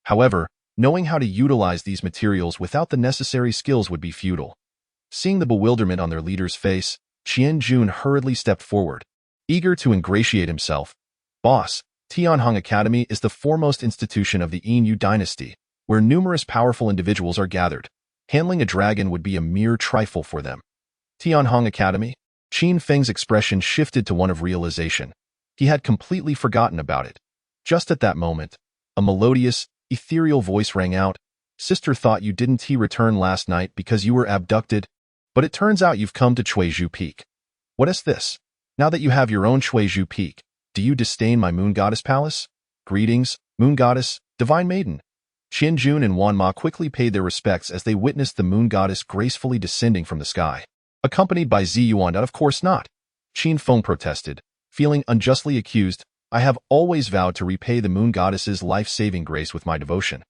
However, knowing how to utilize these materials without the necessary skills would be futile. Seeing the bewilderment on their leader's face, Qianjun hurriedly stepped forward, eager to ingratiate himself. "Boss, Tianhong Academy is the foremost institution of the Yin dynasty, where numerous powerful individuals are gathered. Handling a dragon would be a mere trifle for them." Tianhong Academy? Qin Feng's expression shifted to one of realization. He had completely forgotten about it. Just at that moment, a melodious, ethereal voice rang out. "Sister thought you didn't return last night because you were abducted, but it turns out you've come to Cuizhu Peak. What is this? Now that you have your own Cuizhu Peak, do you disdain my Moon Goddess Palace? Greetings, Moon Goddess, Divine Maiden." Qianjun and Wanma quickly paid their respects as they witnessed the Moon Goddess gracefully descending from the sky. Accompanied by Ziyuan. "Of course not," Qin Feng protested, feeling unjustly accused. "I have always vowed to repay the Moon Goddess's life-saving grace with my devotion.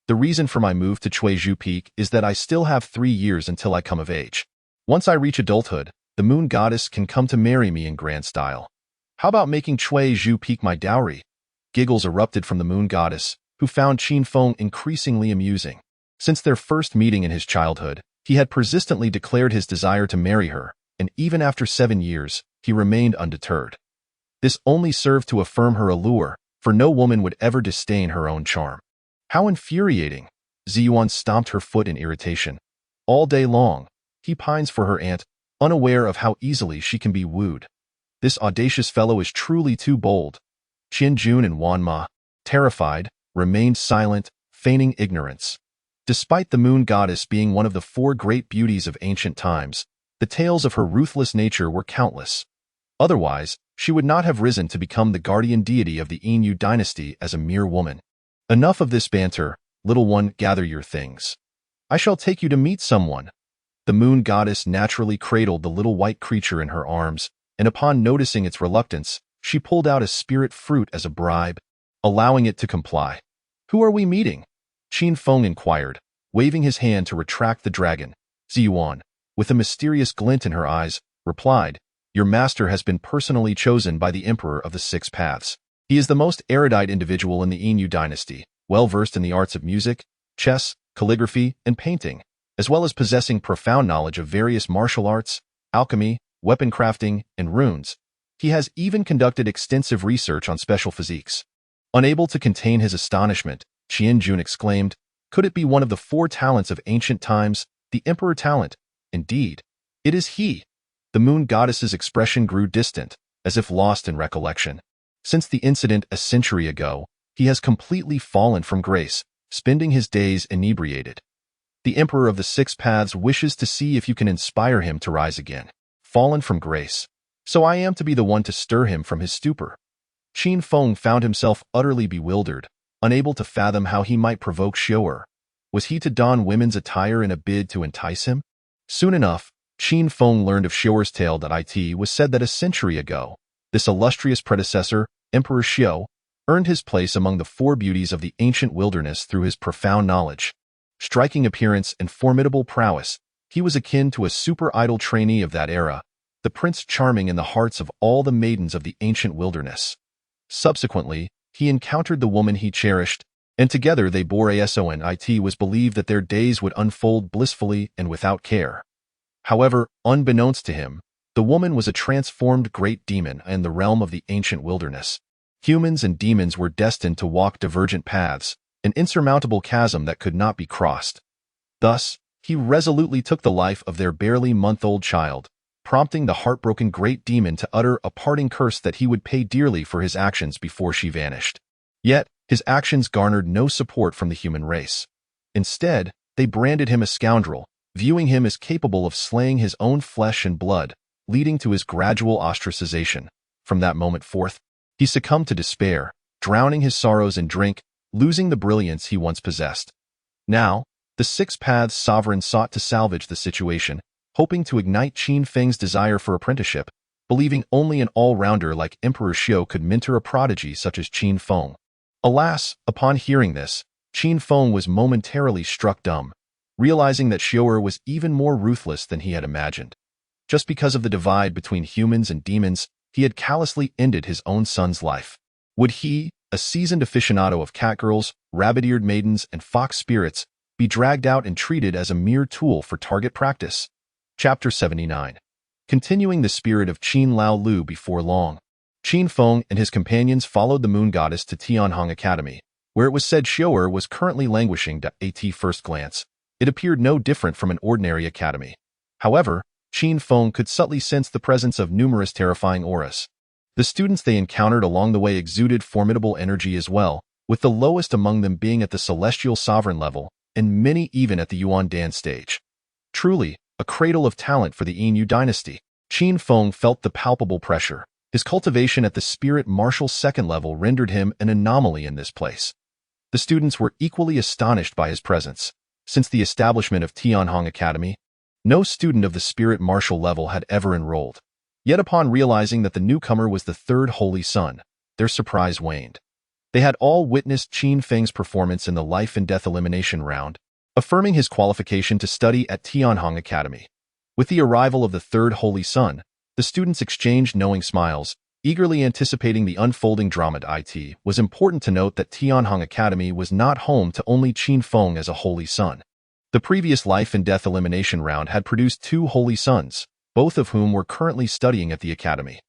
The reason for my move to Cuizhu Peak is that I still have 3 years until I come of age. Once I reach adulthood, the Moon Goddess can come to marry me in grand style. How about making Cuizhu Peak my dowry?" Giggles erupted from the Moon Goddess, who found Qin Feng increasingly amusing. Since their first meeting in his childhood, he had persistently declared his desire to marry her, and even after 7 years, he remained undeterred. This only served to affirm her allure, for no woman would ever disdain her own charm. How infuriating! Ziyuan stomped her foot in irritation. All day long, he pines for her aunt, unaware of how easily she can be wooed. This audacious fellow is truly too bold. Qianjun and Wanma, terrified, remained silent, feigning ignorance. Despite the Moon Goddess being one of the 4 great beauties of ancient times, the tales of her ruthless nature were countless. Otherwise, she would not have risen to become the guardian deity of the Yin dynasty as a mere woman. Enough of this banter, little one, gather your things. I shall take you to meet someone. The Moon Goddess naturally cradled the little white creature in her arms, and upon noticing its reluctance, she pulled out a spirit fruit as a bribe, allowing it to comply. Who are we meeting? Qin Feng inquired, waving his hand to retract the dragon. Ziyuan, with a mysterious glint in her eyes, replied, Your master has been personally chosen by the Emperor of the Six Paths. He is the most erudite individual in the Yin dynasty, well-versed in the arts of music, chess, calligraphy, and painting, as well as possessing profound knowledge of various martial arts, alchemy, weapon crafting, and runes. He has even conducted extensive research on special physiques. Unable to contain his astonishment, Qin Jun exclaimed, "Could it be one of the 4 talents of ancient times, the Emperor talent? Indeed, it is he." The moon goddess's expression grew distant, as if lost in recollection. Since the incident a century ago, he has completely fallen from grace, spending his days inebriated. The Emperor of the 6 Paths wishes to see if you can inspire him to rise again. Fallen from grace. So I am to be the one to stir him from his stupor. Qin Feng found himself utterly bewildered, unable to fathom how he might provoke Xiu'er. Was he to don women's attire in a bid to entice him? Soon enough, Qin Feng learned of Xiu'er's tale. It was said that a century ago, this illustrious predecessor, Emperor Xiu, earned his place among the 4 beauties of the ancient wilderness through his profound knowledge. Striking appearance and formidable prowess, he was akin to a super-idol trainee of that era, the Prince Charming in the hearts of all the maidens of the ancient wilderness. Subsequently, he encountered the woman he cherished, and together they bore a son. It was believed that their days would unfold blissfully and without care. However, unbeknownst to him, the woman was a transformed great demon in the realm of the ancient wilderness. Humans and demons were destined to walk divergent paths, an insurmountable chasm that could not be crossed. Thus, he resolutely took the life of their barely month-old child, prompting the heartbroken great demon to utter a parting curse that he would pay dearly for his actions before she vanished. Yet, his actions garnered no support from the human race. Instead, they branded him a scoundrel, viewing him as capable of slaying his own flesh and blood, leading to his gradual ostracization. From that moment forth, he succumbed to despair, drowning his sorrows in drink, losing the brilliance he once possessed. Now, the 6 Paths sovereign sought to salvage the situation, hoping to ignite Qin Feng's desire for apprenticeship, believing only an all-rounder like Emperor Xiu could mentor a prodigy such as Qin Feng. Alas, upon hearing this, Qin Feng was momentarily struck dumb, realizing that Xiu'er was even more ruthless than he had imagined. Just because of the divide between humans and demons, he had callously ended his own son's life. Would he, a seasoned aficionado of catgirls, rabbit-eared maidens, and fox spirits, be dragged out and treated as a mere tool for target practice? Chapter 79. Continuing the spirit of Qin Lao Lu before long, Qin Feng and his companions followed the moon goddess to Tianhong Academy, where it was said Xiu'er was currently languishing. At first glance, it appeared no different from an ordinary academy. However, Qin Feng could subtly sense the presence of numerous terrifying auras. The students they encountered along the way exuded formidable energy as well, with the lowest among them being at the celestial sovereign level, and many even at the Yuan Dan stage. Truly, a cradle of talent for the Yin dynasty. Qin Feng felt the palpable pressure. His cultivation at the spirit martial 2nd level rendered him an anomaly in this place. The students were equally astonished by his presence. Since the establishment of Tianhong Academy, no student of the spirit martial level had ever enrolled. Yet upon realizing that the newcomer was the 3rd Holy Son, their surprise waned. They had all witnessed Qin Feng's performance in the life and death elimination round, affirming his qualification to study at Tianhong Academy. With the arrival of the 3rd Holy Son, the students exchanged knowing smiles, eagerly anticipating the unfolding drama. It was important to note that Tianhong Academy was not home to only Qin Feng as a Holy Son. The previous life and death elimination round had produced 2 Holy Sons, both of whom were currently studying at the academy.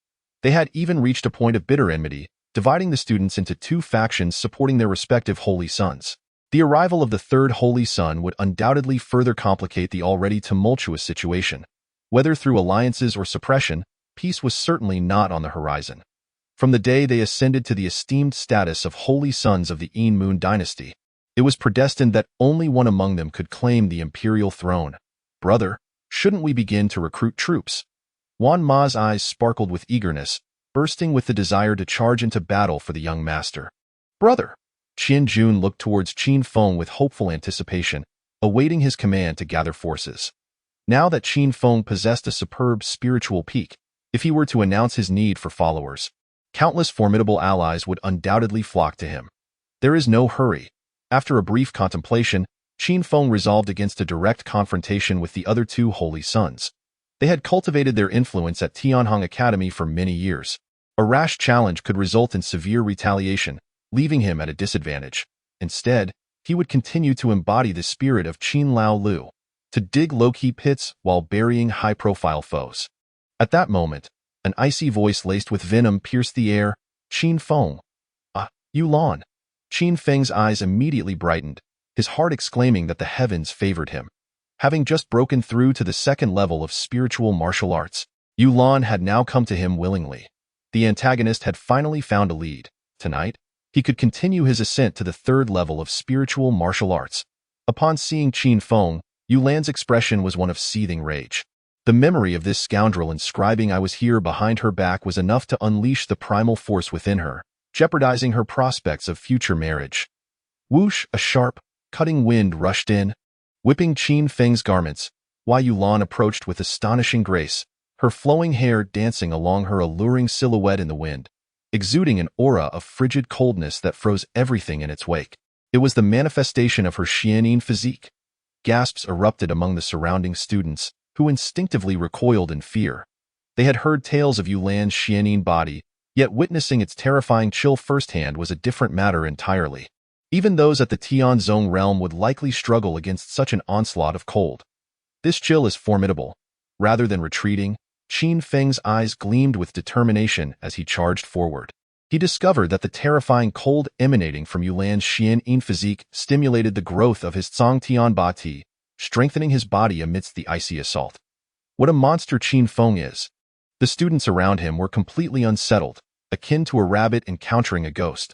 They had even reached a point of bitter enmity, dividing the students into 2 factions supporting their respective Holy Sons. The arrival of the 3rd Holy Son would undoubtedly further complicate the already tumultuous situation. Whether through alliances or suppression, peace was certainly not on the horizon. From the day they ascended to the esteemed status of Holy Sons of the Yin Moon dynasty, it was predestined that only one among them could claim the imperial throne. "Brother, shouldn't we begin to recruit troops?" Wan Ma's eyes sparkled with eagerness, bursting with the desire to charge into battle for the young master. "Brother!" Qin Jun looked towards Qin Feng with hopeful anticipation, awaiting his command to gather forces. Now that Qin Feng possessed a superb spiritual peak, if he were to announce his need for followers, countless formidable allies would undoubtedly flock to him. There is no hurry. After a brief contemplation, Qin Feng resolved against a direct confrontation with the other 2 Holy Sons. They had cultivated their influence at Tianhong Academy for many years. A rash challenge could result in severe retaliation, leaving him at a disadvantage. Instead, he would continue to embody the spirit of Qin Lao Lu, to dig low-key pits while burying high-profile foes. At that moment, an icy voice laced with venom pierced the air. Qin Feng. Ah, Yulan. Qin Feng's eyes immediately brightened, his heart exclaiming that the heavens favored him. Having just broken through to the second level of spiritual martial arts, Yulan had now come to him willingly. The antagonist had finally found a lead. Tonight, he could continue his ascent to the third level of spiritual martial arts. Upon seeing Qin Feng, Yulan's expression was one of seething rage. The memory of this scoundrel inscribing "I was here" behind her back was enough to unleash the primal force within her, jeopardizing her prospects of future marriage. Whoosh! A sharp, cutting wind rushed in, whipping Qin Feng's garments, while Yulan approached with astonishing grace, her flowing hair dancing along her alluring silhouette in the wind, exuding an aura of frigid coldness that froze everything in its wake. It was the manifestation of her xianin physique. Gasps erupted among the surrounding students, who instinctively recoiled in fear. They had heard tales of Yulan's xianin body, yet witnessing its terrifying chill firsthand was a different matter entirely. Even those at the Tianzong realm would likely struggle against such an onslaught of cold. This chill is formidable. Rather than retreating, Qin Feng's eyes gleamed with determination as he charged forward. He discovered that the terrifying cold emanating from Yulan's xianin physique stimulated the growth of his Zongtian Ba-Ti, strengthening his body amidst the icy assault. What a monster Qin Feng is! The students around him were completely unsettled, akin to a rabbit encountering a ghost.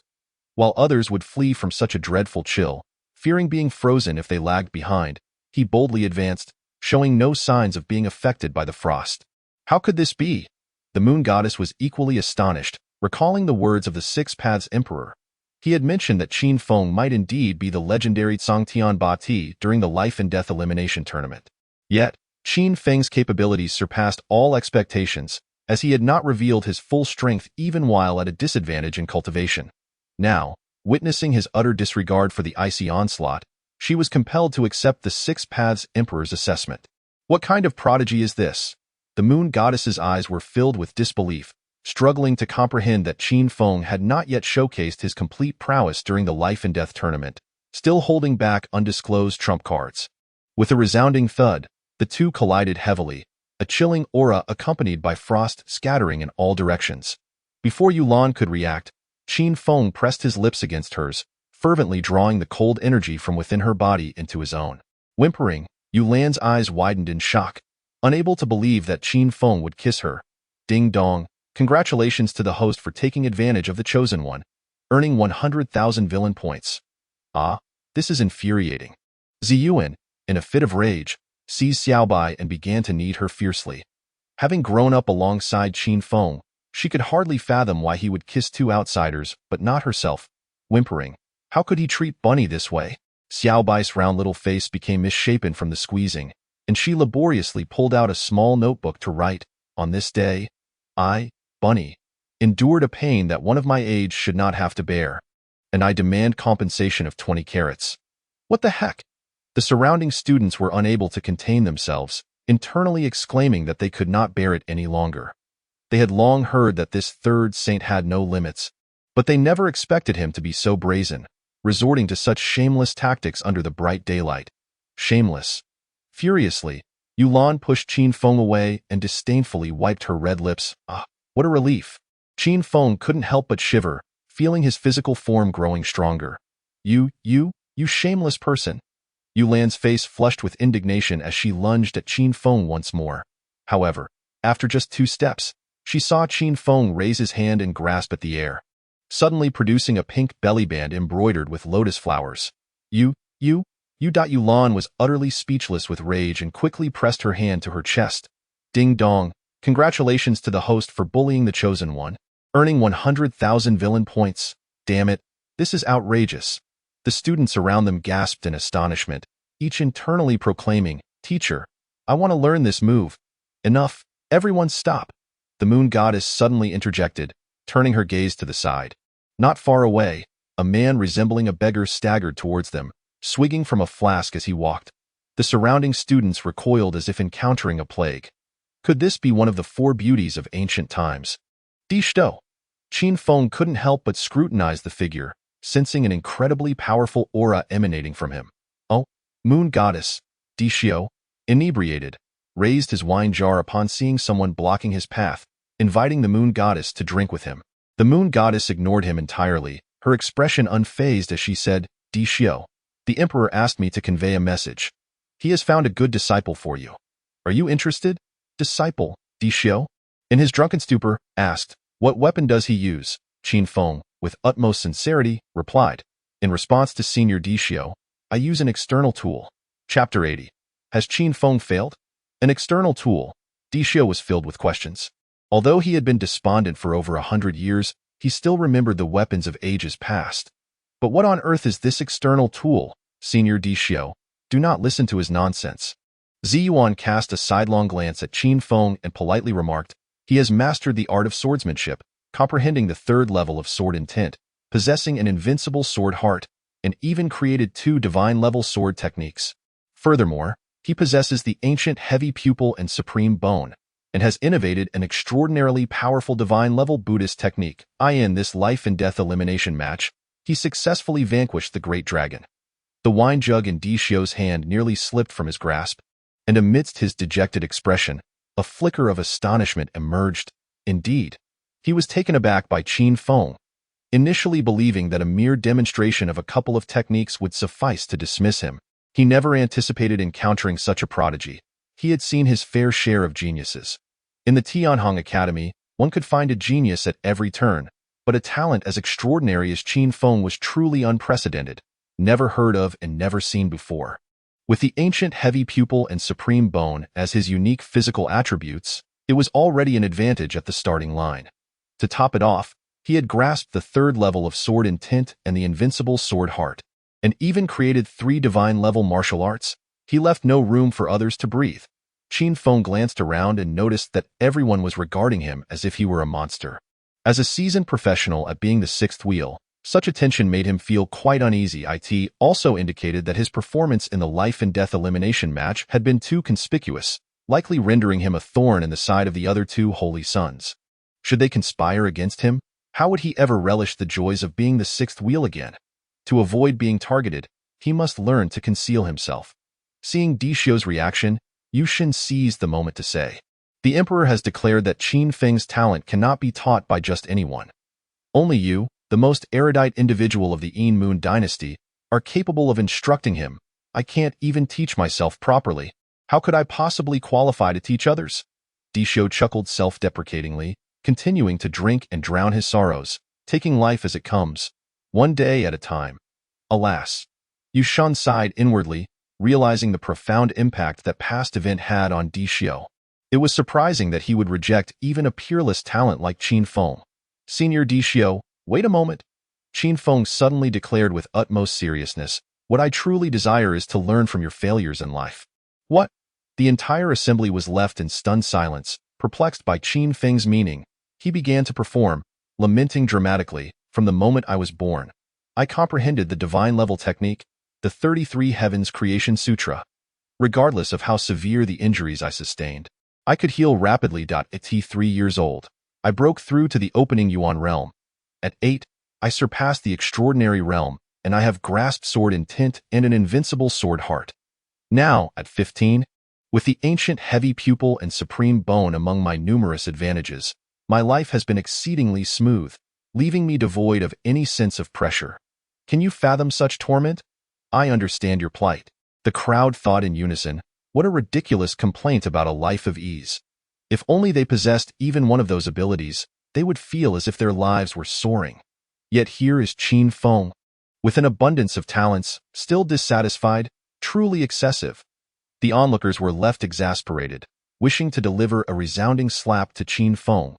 While others would flee from such a dreadful chill, fearing being frozen if they lagged behind, he boldly advanced, showing no signs of being affected by the frost. How could this be? The moon goddess was equally astonished, recalling the words of the Six Paths Emperor. He had mentioned that Qin Feng might indeed be the legendary Zongtian Ba-Ti during the life and death elimination tournament. Yet, Qin Feng's capabilities surpassed all expectations, as he had not revealed his full strength even while at a disadvantage in cultivation. Now, witnessing his utter disregard for the icy onslaught, she was compelled to accept the Six Paths Emperor's assessment. What kind of prodigy is this? The moon goddess's eyes were filled with disbelief, struggling to comprehend that Qin Feng had not yet showcased his complete prowess during the life and death tournament, still holding back undisclosed trump cards. With a resounding thud, the two collided heavily, a chilling aura accompanied by frost scattering in all directions. Before Yulan could react, Qin Feng pressed his lips against hers, fervently drawing the cold energy from within her body into his own. Whimpering, Yulan's eyes widened in shock, unable to believe that Qin Feng would kiss her. Ding dong, congratulations to the host for taking advantage of the chosen one, earning 100,000 villain points. Ah, this is infuriating. Ziyuan, in a fit of rage, seized Xiaobai and began to knead her fiercely. Having grown up alongside Qin Feng, she could hardly fathom why he would kiss two outsiders, but not herself. Whimpering, how could he treat Bunny this way? Xiaobai's round little face became misshapen from the squeezing, and she laboriously pulled out a small notebook to write, "On this day, I, Bunny, endured a pain that one of my age should not have to bear, and I demand compensation of 20 carats. What the heck? The surrounding students were unable to contain themselves, internally exclaiming that they could not bear it any longer. They had long heard that this third saint had no limits, but they never expected him to be so brazen, resorting to such shameless tactics under the bright daylight. Shameless. Furiously, Yulan pushed Qin Feng away and disdainfully wiped her red lips. Ah, what a relief. Qin Feng couldn't help but shiver, feeling his physical form growing stronger. You shameless person. Yulan's face flushed with indignation as she lunged at Qin Feng once more. However, after just 2 steps, she saw Qin Feng raise his hand and grasp at the air, suddenly producing a pink belly band embroidered with lotus flowers. Yulan was utterly speechless with rage and quickly pressed her hand to her chest. Ding dong, congratulations to the host for bullying the chosen one, earning 100,000 villain points. Damn it, this is outrageous. The students around them gasped in astonishment, each internally proclaiming, "Teacher, I want to learn this move." Enough, everyone stop. The moon goddess suddenly interjected, turning her gaze to the side. Not far away, a man resembling a beggar staggered towards them, swigging from a flask as he walked. The surrounding students recoiled as if encountering a plague. Could this be one of the 4 beauties of ancient times? Dishto. Qin Feng couldn't help but scrutinize the figure, sensing an incredibly powerful aura emanating from him. Oh, moon goddess, Dishio, inebriated, raised his wine jar upon seeing someone blocking his path, inviting the moon goddess to drink with him. The moon goddess ignored him entirely, her expression unfazed as she said, Dishio, the emperor asked me to convey a message. He has found a good disciple for you. Are you interested? Disciple, Dishio, in his drunken stupor, asked, what weapon does he use? Qin Feng, with utmost sincerity, replied, in response to Senior Dishio, I use an external tool. Chapter 80. Has Qin Feng failed? An external tool. Dishio was filled with questions. Although he had been despondent for over 100 years, he still remembered the weapons of ages past. But what on earth is this external tool? Senior Dishio, do not listen to his nonsense. Ziyuan cast a sidelong glance at Qin Feng and politely remarked, he has mastered the art of swordsmanship, comprehending the third level of sword intent, possessing an invincible sword heart, and even created 2 divine-level sword techniques. Furthermore, he possesses the ancient heavy pupil and supreme bone, and has innovated an extraordinarily powerful divine-level Buddhist technique. In this life-and-death elimination match, he successfully vanquished the great dragon. The wine jug in Dishio's hand nearly slipped from his grasp, and amidst his dejected expression, a flicker of astonishment emerged. Indeed, he was taken aback by Qin Feng, initially believing that a mere demonstration of a couple of techniques would suffice to dismiss him. He never anticipated encountering such a prodigy. He had seen his fair share of geniuses. In the Tianhong Academy, one could find a genius at every turn, but a talent as extraordinary as Qin Feng was truly unprecedented, never heard of and never seen before. With the ancient heavy pupil and supreme bone as his unique physical attributes, it was already an advantage at the starting line. To top it off, he had grasped the third level of sword intent and the invincible sword heart, and even created 3 divine-level martial arts. He left no room for others to breathe. Qin Feng glanced around and noticed that everyone was regarding him as if he were a monster. As a seasoned professional at being the 6th wheel, such attention made him feel quite uneasy. It also indicated that his performance in the life-and-death elimination match had been too conspicuous, likely rendering him a thorn in the side of the other 2 holy sons. Should they conspire against him? How would he ever relish the joys of being the 6th wheel again? To avoid being targeted, he must learn to conceal himself. Seeing Dishio's reaction, Yushin seized the moment to say, the emperor has declared that Qin Feng's talent cannot be taught by just anyone. Only you, the most erudite individual of the Yin Moon dynasty, are capable of instructing him. I can't even teach myself properly. How could I possibly qualify to teach others? Dishio chuckled self-deprecatingly, continuing to drink and drown his sorrows, taking life as it comes, one day at a time. Alas! Yushin sighed inwardly, realizing the profound impact that past event had on Dishio. It was surprising that he would reject even a peerless talent like Qin Feng. Senior Dishio, wait a moment. Qin Feng suddenly declared with utmost seriousness, what I truly desire is to learn from your failures in life. What? The entire assembly was left in stunned silence, perplexed by Qin Feng's meaning. He began to perform, lamenting dramatically, from the moment I was born. I comprehended the divine-level technique, the 33 Heavens Creation Sutra. Regardless of how severe the injuries I sustained, I could heal rapidly. At 3 years old, I broke through to the opening Yuan realm. At 8, I surpassed the extraordinary realm, and I have grasped sword intent and an invincible sword heart. Now, at 15, with the ancient heavy pupil and supreme bone among my numerous advantages, my life has been exceedingly smooth, leaving me devoid of any sense of pressure. Can you fathom such torment? I understand your plight. The crowd thought in unison, what a ridiculous complaint about a life of ease. If only they possessed even one of those abilities, they would feel as if their lives were soaring. Yet here is Qin Feng, with an abundance of talents, still dissatisfied, truly excessive. The onlookers were left exasperated, wishing to deliver a resounding slap to Qin Feng.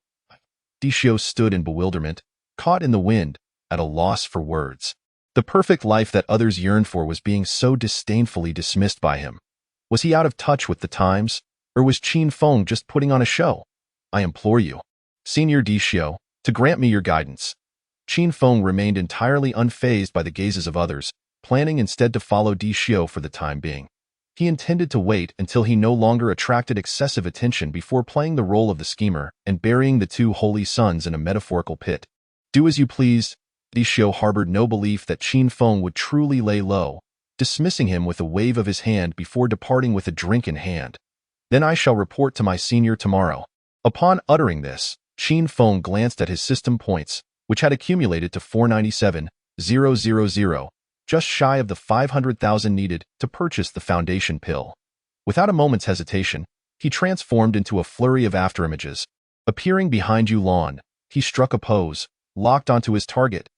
Dishio stood in bewilderment, caught in the wind, at a loss for words. The perfect life that others yearned for was being so disdainfully dismissed by him. Was he out of touch with the times, or was Qin Feng just putting on a show? I implore you, Senior Dishio, to grant me your guidance. Qin Feng remained entirely unfazed by the gazes of others, planning instead to follow Dishio for the time being. He intended to wait until he no longer attracted excessive attention before playing the role of the schemer and burying the 2 holy sons in a metaphorical pit. Do as you please, Shio harbored no belief that Qin Feng would truly lay low, dismissing him with a wave of his hand before departing with a drink in hand. Then I shall report to my senior tomorrow. Upon uttering this, Qin Feng glanced at his system points, which had accumulated to 497,000, just shy of the 500,000 needed to purchase the foundation pill. Without a moment's hesitation, he transformed into a flurry of afterimages. Appearing behind Yulan, he struck a pose, locked onto his target.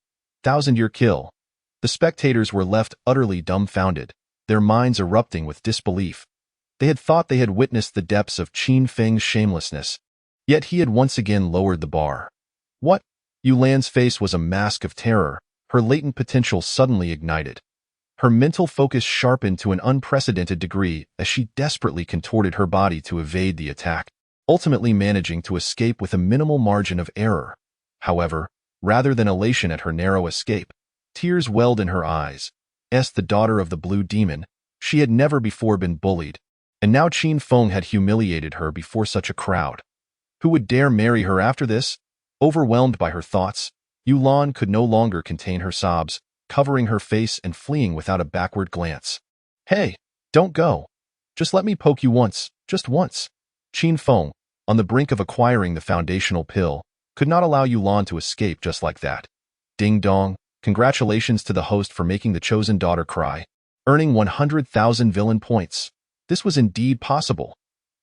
1,000-year kill. The spectators were left utterly dumbfounded, their minds erupting with disbelief. They had thought they had witnessed the depths of Qin Feng's shamelessness, yet he had once again lowered the bar. What? Yulan's face was a mask of terror, her latent potential suddenly ignited. Her mental focus sharpened to an unprecedented degree as she desperately contorted her body to evade the attack, ultimately managing to escape with a minimal margin of error. However, rather than elation at her narrow escape, tears welled in her eyes. The daughter of the blue demon, she had never before been bullied, and now Qin Feng had humiliated her before such a crowd. Who would dare marry her after this? Overwhelmed by her thoughts, Yulan could no longer contain her sobs, covering her face and fleeing without a backward glance. Hey, don't go. Just let me poke you once, just once. Qin Feng, on the brink of acquiring the foundational pill, could not allow Yulan to escape just like that. Ding dong, congratulations to the host for making the chosen daughter cry, earning 100,000 villain points. This was indeed possible.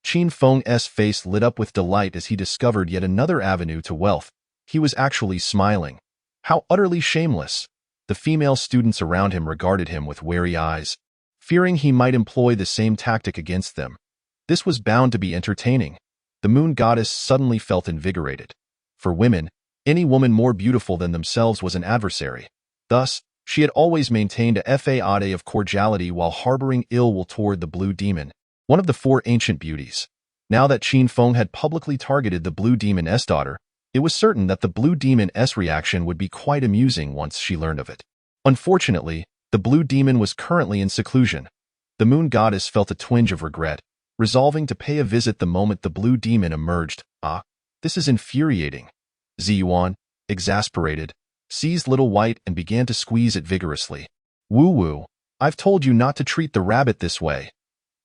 Qin Feng's face lit up with delight as he discovered yet another avenue to wealth. He was actually smiling. How utterly shameless. The female students around him regarded him with wary eyes, fearing he might employ the same tactic against them. This was bound to be entertaining. The moon goddess suddenly felt invigorated. For women, any woman more beautiful than themselves was an adversary. Thus, she had always maintained a facade of cordiality while harboring ill will toward the blue demon, one of the four ancient beauties. Now that Qin Feng had publicly targeted the blue demon's daughter, it was certain that the blue demon's reaction would be quite amusing once she learned of it. Unfortunately, the blue demon was currently in seclusion. The moon goddess felt a twinge of regret, resolving to pay a visit the moment the blue demon emerged. This is infuriating. Ziyuan, exasperated, seized Little White and began to squeeze it vigorously. Woo-woo, I've told you not to treat the rabbit this way.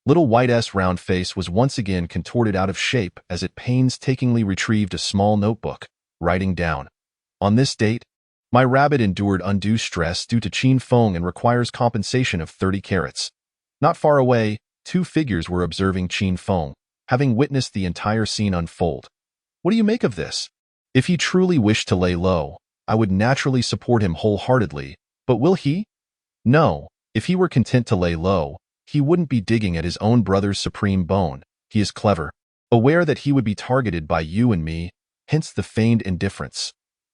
Little White's round face was once again contorted out of shape as it painstakingly retrieved a small notebook, writing down, on this date, my rabbit endured undue stress due to Qin Feng and requires compensation of 30 carats. Not far away, two figures were observing Qin Feng, having witnessed the entire scene unfold. What do you make of this? If he truly wished to lay low, I would naturally support him wholeheartedly, but will he? No, if he were content to lay low, he wouldn't be digging at his own brother's supreme bone. He is clever, aware that he would be targeted by you and me, hence the feigned indifference.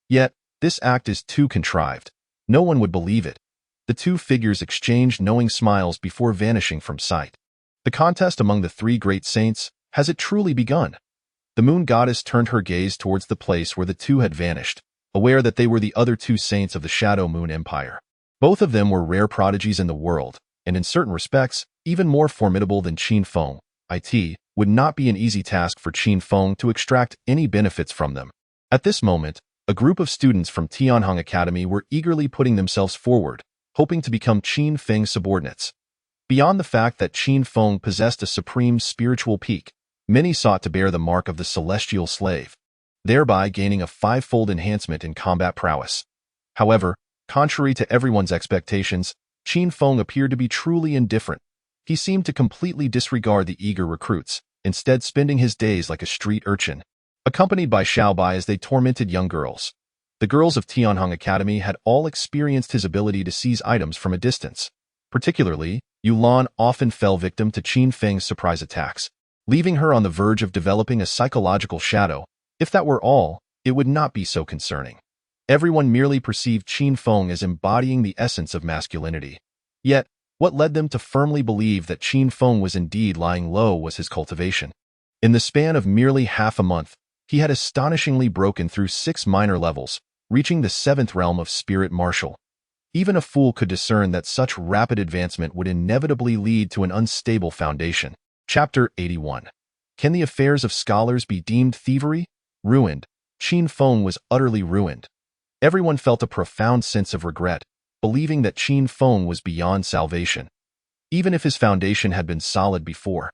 Yet, this act is too contrived. No one would believe it. The two figures exchanged knowing smiles before vanishing from sight. The contest among the three great saints, has it truly begun? The moon goddess turned her gaze towards the place where the two had vanished, aware that they were the other two saints of the Shadow Moon Empire. Both of them were rare prodigies in the world, and in certain respects, even more formidable than Qin Feng. It would not be an easy task for Qin Feng to extract any benefits from them. At this moment, a group of students from Tianhong Academy were eagerly putting themselves forward, hoping to become Qin Feng's subordinates. Beyond the fact that Qin Feng possessed a supreme spiritual peak, many sought to bear the mark of the celestial slave, thereby gaining a five-fold enhancement in combat prowess. However, contrary to everyone's expectations, Qin Feng appeared to be truly indifferent. He seemed to completely disregard the eager recruits, instead spending his days like a street urchin, accompanied by Xiaobai as they tormented young girls. The girls of Tianhong Academy had all experienced his ability to seize items from a distance. Particularly, Yulan often fell victim to Qin Feng's surprise attacks, leaving her on the verge of developing a psychological shadow. If that were all, it would not be so concerning. Everyone merely perceived Qin Feng as embodying the essence of masculinity. Yet, what led them to firmly believe that Qin Feng was indeed lying low was his cultivation. In the span of merely half a month, he had astonishingly broken through 6 minor levels, reaching the 7th realm of Spirit Martial. Even a fool could discern that such rapid advancement would inevitably lead to an unstable foundation. Chapter 81. Can the affairs of scholars be deemed thievery? Ruined. Qin Feng was utterly ruined. Everyone felt a profound sense of regret, believing that Qin Feng was beyond salvation, even if his foundation had been solid before.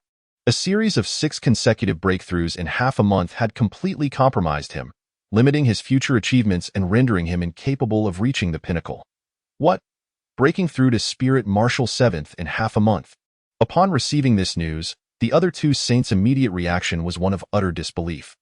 A series of 6 consecutive breakthroughs in half a month had completely compromised him, limiting his future achievements and rendering him incapable of reaching the pinnacle. What? Breaking through to Spirit Marshal 7th in half a month. Upon receiving this news, the other 2 saints' immediate reaction was one of utter disbelief.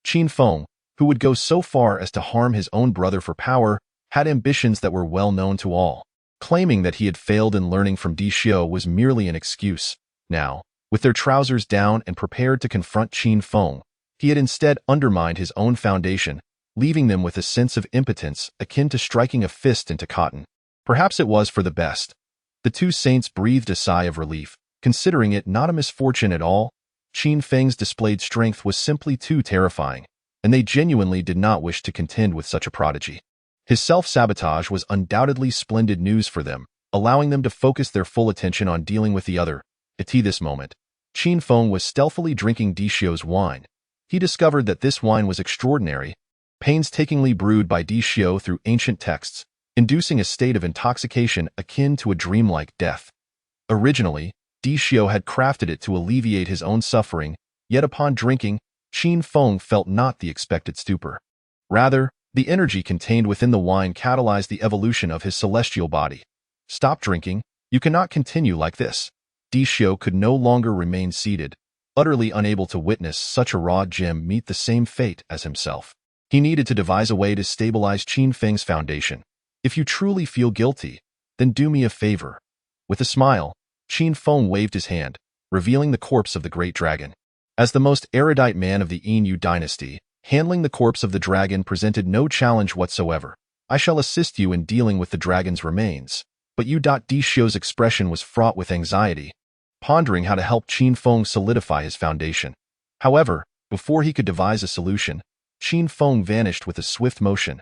Qin Feng, who would go so far as to harm his own brother for power, had ambitions that were well known to all. Claiming that he had failed in learning from Di Xiu was merely an excuse. Now, with their trousers down and prepared to confront Qin Feng, he had instead undermined his own foundation, leaving them with a sense of impotence akin to striking a fist into cotton. Perhaps it was for the best. The 2 saints breathed a sigh of relief, considering it not a misfortune at all. Qin Feng's displayed strength was simply too terrifying, and they genuinely did not wish to contend with such a prodigy. His self-sabotage was undoubtedly splendid news for them, allowing them to focus their full attention on dealing with the other. At this moment, Qin Feng was stealthily drinking Di Xiu's wine. He discovered that this wine was extraordinary, painstakingly brewed by Di Xiu through ancient texts, inducing a state of intoxication akin to a dreamlike death. Originally, Di Xiu had crafted it to alleviate his own suffering, yet upon drinking, Qin Feng felt not the expected stupor. Rather, the energy contained within the wine catalyzed the evolution of his celestial body. Stop drinking, you cannot continue like this. Di Xiu could no longer remain seated, utterly unable to witness such a raw gem meet the same fate as himself. He needed to devise a way to stabilize Qin Feng's foundation. If you truly feel guilty, then do me a favor. With a smile, Qin Feng waved his hand, revealing the corpse of the great dragon. As the most erudite man of the Yin dynasty, handling the corpse of the dragon presented no challenge whatsoever. I shall assist you in dealing with the dragon's remains. But Di Xiu's expression was fraught with anxiety, pondering how to help Qin Feng solidify his foundation. However, before he could devise a solution, Qin Feng vanished with a swift motion.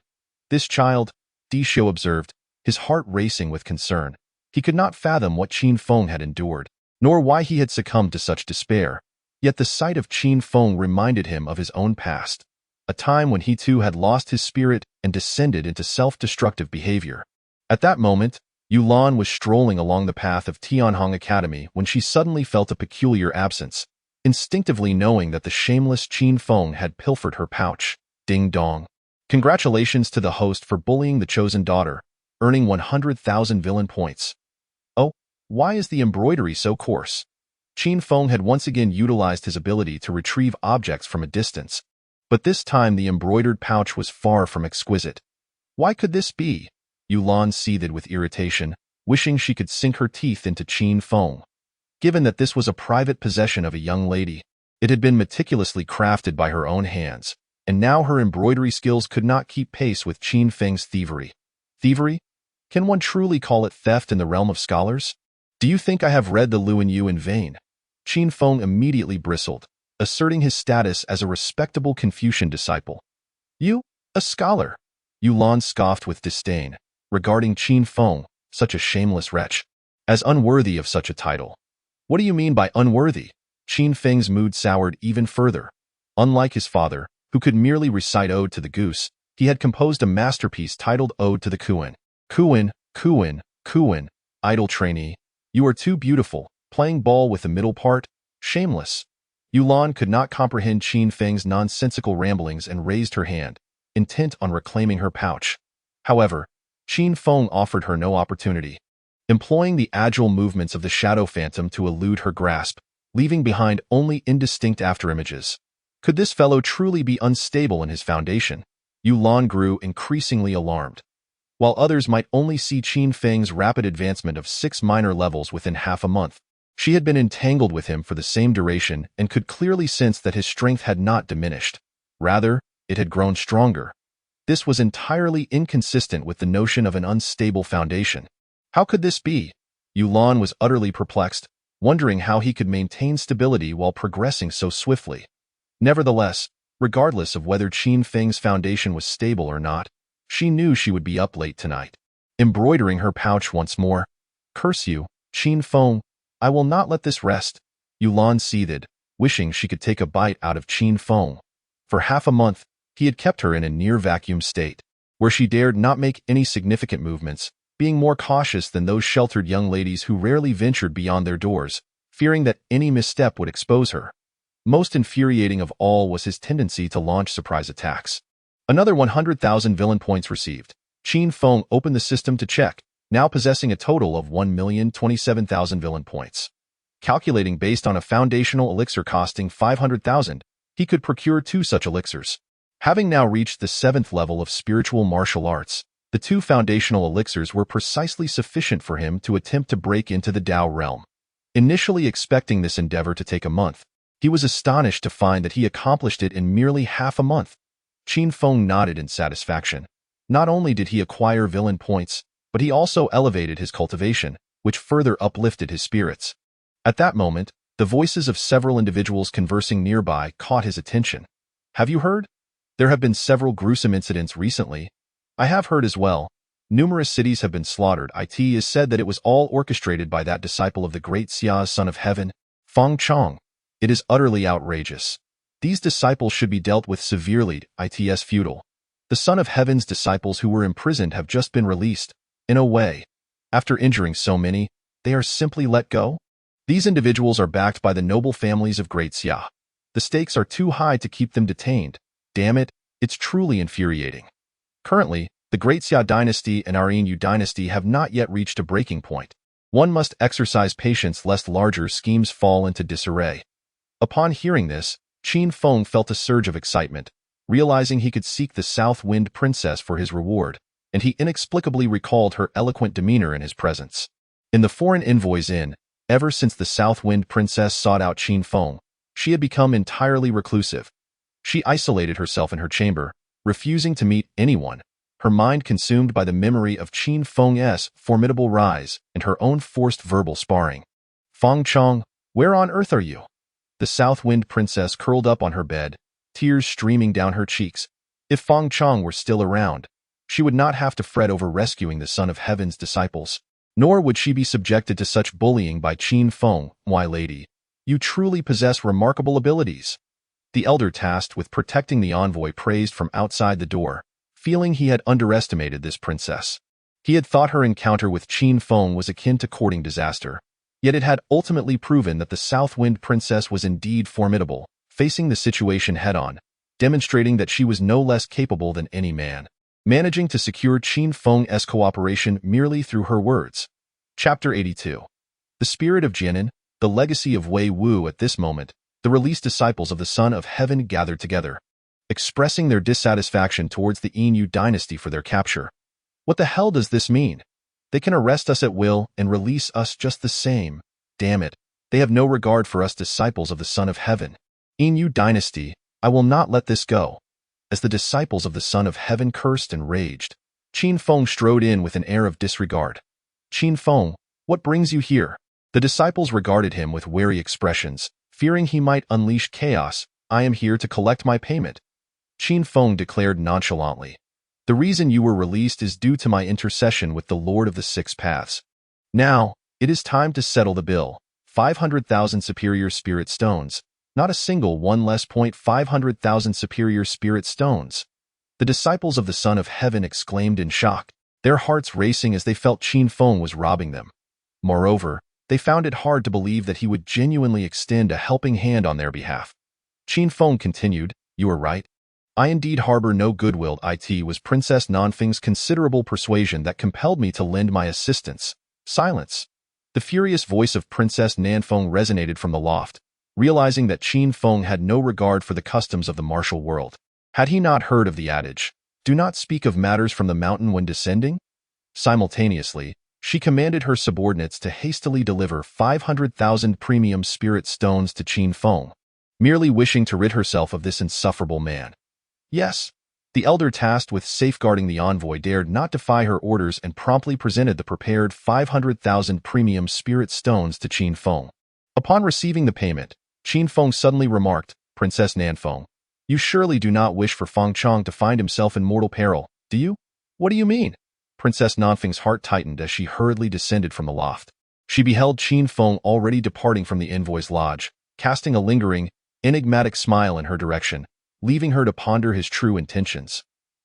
This child, Di Xiu observed, his heart racing with concern. He could not fathom what Qin Feng had endured, nor why he had succumbed to such despair. Yet the sight of Qin Feng reminded him of his own past, a time when he too had lost his spirit and descended into self-destructive behavior. At that moment, Yulan was strolling along the path of Tianhong Academy when she suddenly felt a peculiar absence, instinctively knowing that the shameless Qin Feng had pilfered her pouch. Ding dong. Congratulations to the host for bullying the chosen daughter, earning 100,000 villain points. Oh, why is the embroidery so coarse? Qin Feng had once again utilized his ability to retrieve objects from a distance, but this time the embroidered pouch was far from exquisite. Why could this be? Yulan seethed with irritation, wishing she could sink her teeth into Qin Feng. Given that this was a private possession of a young lady, it had been meticulously crafted by her own hands, and now her embroidery skills could not keep pace with Qin Feng's thievery. Thievery? Can one truly call it theft in the realm of scholars? Do you think I have read the Luan Yu in vain? Qin Feng immediately bristled, asserting his status as a respectable Confucian disciple. You, a scholar? Yulan scoffed with disdain, regarding Qin Feng, such a shameless wretch, as unworthy of such a title. What do you mean by unworthy? Qin Feng's mood soured even further. Unlike his father, who could merely recite Ode to the Goose, he had composed a masterpiece titled Ode to the Kuan. Kuan, idle trainee. You are too beautiful, playing ball with the middle part, shameless. Yulan could not comprehend Qin Feng's nonsensical ramblings and raised her hand, intent on reclaiming her pouch. However, Qin Feng offered her no opportunity, employing the agile movements of the shadow phantom to elude her grasp, leaving behind only indistinct afterimages. Could this fellow truly be unstable in his foundation? Yulan grew increasingly alarmed. While others might only see Qin Feng's rapid advancement of 6 minor levels within half a month, she had been entangled with him for the same duration and could clearly sense that his strength had not diminished. Rather, it had grown stronger. This was entirely inconsistent with the notion of an unstable foundation. How could this be? Yulan was utterly perplexed, wondering how he could maintain stability while progressing so swiftly. Nevertheless, regardless of whether Qin Feng's foundation was stable or not, she knew she would be up late tonight, embroidering her pouch once more. Curse you, Qin Feng, I will not let this rest. Yulan seethed, wishing she could take a bite out of Qin Feng. For half a month, he had kept her in a near-vacuum state, where she dared not make any significant movements, being more cautious than those sheltered young ladies who rarely ventured beyond their doors, fearing that any misstep would expose her. Most infuriating of all was his tendency to launch surprise attacks. Another 100,000 villain points received. Qin Feng opened the system to check, now possessing a total of 1,027,000 villain points. Calculating based on a foundational elixir costing 500,000, he could procure 2 such elixirs. Having now reached the 7th level of spiritual martial arts, the 2 foundational elixirs were precisely sufficient for him to attempt to break into the Dao realm. Initially expecting this endeavor to take a month, he was astonished to find that he accomplished it in merely half a month. Qin Feng nodded in satisfaction. Not only did he acquire villain points, but he also elevated his cultivation, which further uplifted his spirits. At that moment, the voices of several individuals conversing nearby caught his attention. "Have you heard? There have been several gruesome incidents recently." "I have heard as well. Numerous cities have been slaughtered. It is said that it was all orchestrated by that disciple of the great Xia's son of heaven, Feng Chong. It is utterly outrageous. These disciples should be dealt with severely. It's futile. The son of heaven's disciples who were imprisoned have just been released. In a way, after injuring so many, they are simply let go. These individuals are backed by the noble families of Great Xia. The stakes are too high to keep them detained. Damn it, it's truly infuriating. Currently, the Great Xia dynasty and our Yin dynasty have not yet reached a breaking point. One must exercise patience lest larger schemes fall into disarray." Upon hearing this, Qin Feng felt a surge of excitement, realizing he could seek the South Wind Princess for his reward, and he inexplicably recalled her eloquent demeanor in his presence. In the foreign envoy's inn, ever since the South Wind Princess sought out Qin Feng, she had become entirely reclusive. She isolated herself in her chamber, refusing to meet anyone, her mind consumed by the memory of Qin Feng's formidable rise and her own forced verbal sparring. "Feng Chong, where on earth are you?" The South Wind Princess curled up on her bed, tears streaming down her cheeks. If Feng Chong were still around, she would not have to fret over rescuing the Son of Heaven's disciples, nor would she be subjected to such bullying by Qin Feng. "My lady, you truly possess remarkable abilities." The elder tasked with protecting the envoy praised from outside the door, feeling he had underestimated this princess. He had thought her encounter with Qin Feng was akin to courting disaster, yet it had ultimately proven that the South Wind Princess was indeed formidable, facing the situation head-on, demonstrating that she was no less capable than any man, managing to secure Qin Feng's cooperation merely through her words. Chapter 82. The Spirit of Jianan, the legacy of Wei Wu. At this moment, the released disciples of the Son of Heaven gathered together, expressing their dissatisfaction towards the Yin dynasty for their capture. "What the hell does this mean? They can arrest us at will and release us just the same. Damn it, they have no regard for us disciples of the Son of Heaven. Yin dynasty, I will not let this go." As the disciples of the Son of Heaven cursed and raged, Qin Feng strode in with an air of disregard. "Qin Feng, what brings you here?" The disciples regarded him with wary expressions, fearing he might unleash chaos. "I am here to collect my payment," Qin Feng declared nonchalantly. "The reason you were released is due to my intercession with the Lord of the Six Paths. Now, it is time to settle the bill. 500,000 superior spirit stones, not a single one less. 500,000 superior spirit stones." The disciples of the Son of Heaven exclaimed in shock, their hearts racing as they felt Qin Feng was robbing them. Moreover, they found it hard to believe that he would genuinely extend a helping hand on their behalf. Qin Feng continued, "You are right. I indeed harbor no goodwill. It was Princess Nanfeng's considerable persuasion that compelled me to lend my assistance." Silence. The furious voice of Princess Nanfeng resonated from the loft, realizing that Qin Feng had no regard for the customs of the martial world. Had he not heard of the adage, "Do not speak of matters from the mountain when descending"? Simultaneously, she commanded her subordinates to hastily deliver 500,000 premium spirit stones to Qin Feng, merely wishing to rid herself of this insufferable man. Yes, the elder tasked with safeguarding the envoy dared not defy her orders and promptly presented the prepared 500,000 premium spirit stones to Qin Feng. Upon receiving the payment, Qin Feng suddenly remarked, "Princess Nanfeng, you surely do not wish for Feng Chong to find himself in mortal peril, do you?" "What do you mean?" Princess Nanfeng's heart tightened as she hurriedly descended from the loft. She beheld Qin Feng already departing from the envoy's lodge, casting a lingering, enigmatic smile in her direction, leaving her to ponder his true intentions.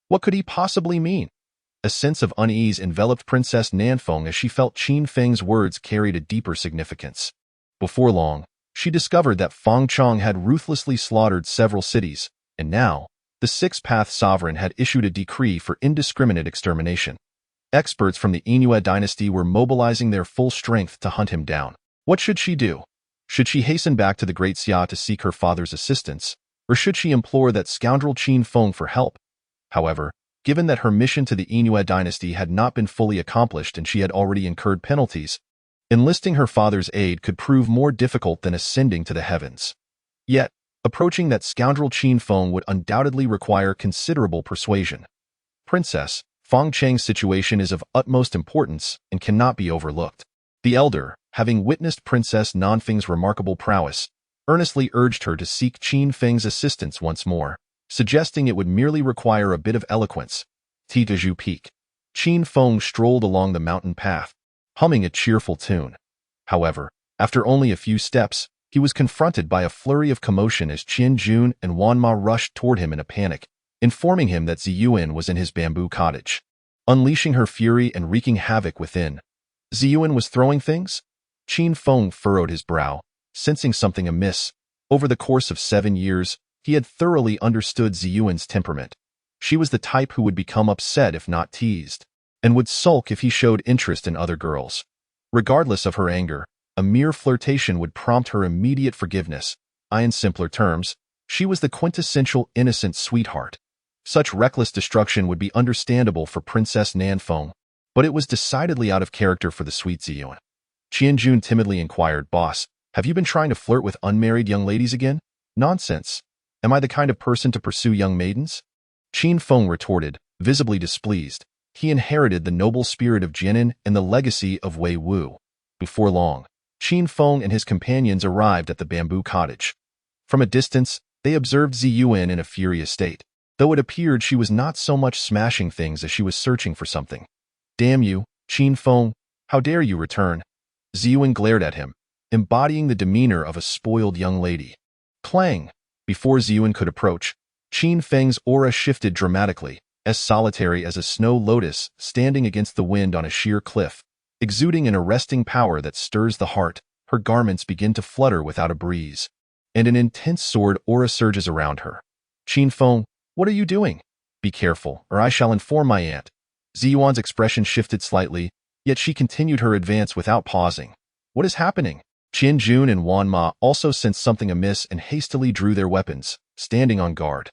What could he possibly mean? A sense of unease enveloped Princess Nanfeng as she felt Qin Feng's words carried a deeper significance. Before long, she discovered that Feng Chong had ruthlessly slaughtered several cities, and now, the Six-Path Sovereign had issued a decree for indiscriminate extermination. Experts from the Inui dynasty were mobilizing their full strength to hunt him down. What should she do? Should she hasten back to the Great Xia to seek her father's assistance, or should she implore that scoundrel Qin Feng for help? However, given that her mission to the Inui dynasty had not been fully accomplished and she had already incurred penalties, enlisting her father's aid could prove more difficult than ascending to the heavens. Yet, approaching that scoundrel Qin Feng would undoubtedly require considerable persuasion. Princess Feng Cheng's situation is of utmost importance and cannot be overlooked. The elder, having witnessed Princess Nanfeng's remarkable prowess, earnestly urged her to seek Qin Feng's assistance once more, suggesting it would merely require a bit of eloquence. Titaju Peak. Qin Feng strolled along the mountain path, humming a cheerful tune. However, after only a few steps, he was confronted by a flurry of commotion as Qian Jun and Wan Ma rushed toward him in a panic, informing him that Ziyuan was in his bamboo cottage. Unleashing her fury and wreaking havoc within. Ziyuan was throwing things? Qin Feng furrowed his brow, sensing something amiss. Over the course of 7 years, he had thoroughly understood Ziyuan's temperament. She was the type who would become upset if not teased, and would sulk if he showed interest in other girls. Regardless of her anger, a mere flirtation would prompt her immediate forgiveness. In simpler terms, she was the quintessential innocent sweetheart. Such reckless destruction would be understandable for Princess Nanfeng, but it was decidedly out of character for the sweet Ziyuan. Qianjun timidly inquired, "Boss, have you been trying to flirt with unmarried young ladies again?" "Nonsense. Am I the kind of person to pursue young maidens?" Qin Feng retorted, visibly displeased. He inherited the noble spirit of Jianan and the legacy of Wei Wu. Before long, Qin Feng and his companions arrived at the bamboo cottage. From a distance, they observed Ziyuan in a furious state, though it appeared she was not so much smashing things as she was searching for something. "Damn you, Qin Feng, how dare you return?" Ziyuan glared at him, embodying the demeanor of a spoiled young lady. Clang! Before Ziyuan could approach, Qin Feng's aura shifted dramatically, as solitary as a snow lotus standing against the wind on a sheer cliff. Exuding an arresting power that stirs the heart, her garments begin to flutter without a breeze, and an intense sword aura surges around her. "Qin Feng, what are you doing? Be careful, or I shall inform my aunt." Ziyuan's expression shifted slightly, yet she continued her advance without pausing. "What is happening?" Qian Jun and Wan Ma also sensed something amiss and hastily drew their weapons, standing on guard.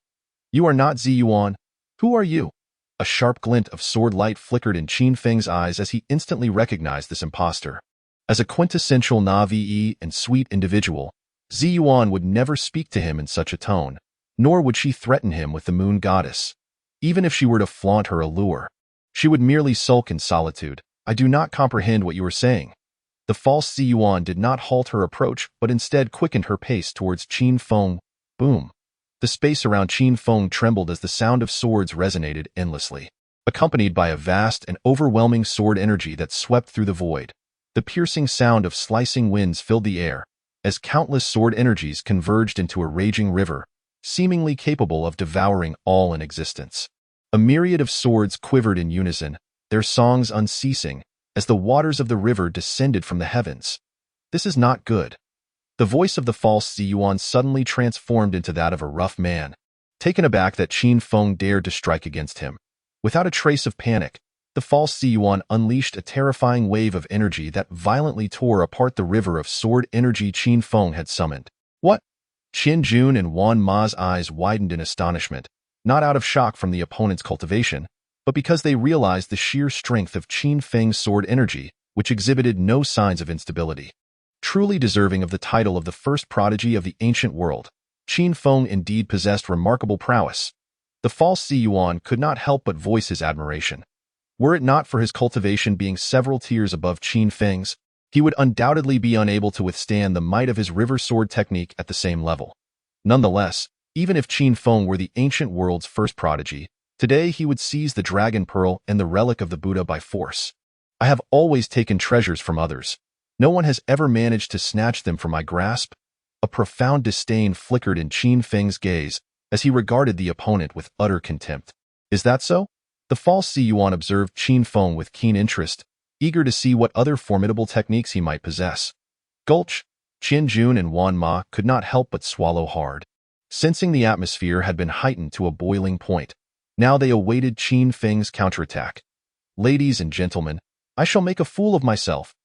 "You are not Ziyuan. Who are you?" A sharp glint of sword light flickered in Qin Feng's eyes as he instantly recognized this impostor. As a quintessential Na'vi and sweet individual, Ziyuan would never speak to him in such a tone, nor would she threaten him with the moon goddess. Even if she were to flaunt her allure, she would merely sulk in solitude. "I do not comprehend what you are saying." The false Ziyuan did not halt her approach, but instead quickened her pace towards Qin Feng. Boom! The space around Qin Feng trembled as the sound of swords resonated endlessly, accompanied by a vast and overwhelming sword energy that swept through the void. The piercing sound of slicing winds filled the air, as countless sword energies converged into a raging river, seemingly capable of devouring all in existence. A myriad of swords quivered in unison, their songs unceasing, as the waters of the river descended from the heavens. "This is not good." The voice of the false Ziyuan suddenly transformed into that of a rough man, taken aback that Qin Feng dared to strike against him. Without a trace of panic, the false Ziyuan unleashed a terrifying wave of energy that violently tore apart the river of sword energy Qin Feng had summoned. "What?" Qian Jun and Wan Ma's eyes widened in astonishment, not out of shock from the opponent's cultivation, but because they realized the sheer strength of Qin Feng's sword energy, which exhibited no signs of instability. Truly deserving of the title of the first prodigy of the ancient world, Qin Feng indeed possessed remarkable prowess. The false Ziyuan could not help but voice his admiration. Were it not for his cultivation being several tiers above Qin Feng's, he would undoubtedly be unable to withstand the might of his river sword technique at the same level. Nonetheless, even if Qin Feng were the ancient world's first prodigy, today he would seize the dragon pearl and the relic of the Buddha by force. "I have always taken treasures from others. No one has ever managed to snatch them from my grasp." A profound disdain flickered in Qin Feng's gaze as he regarded the opponent with utter contempt. Is that so? The false scion observed Qin Feng with keen interest, eager to see what other formidable techniques he might possess. Gulch, Qian Jun and Wan Ma could not help but swallow hard. Sensing the atmosphere had been heightened to a boiling point, now they awaited Qin Feng's counterattack. Ladies and gentlemen, I shall make a fool of myself.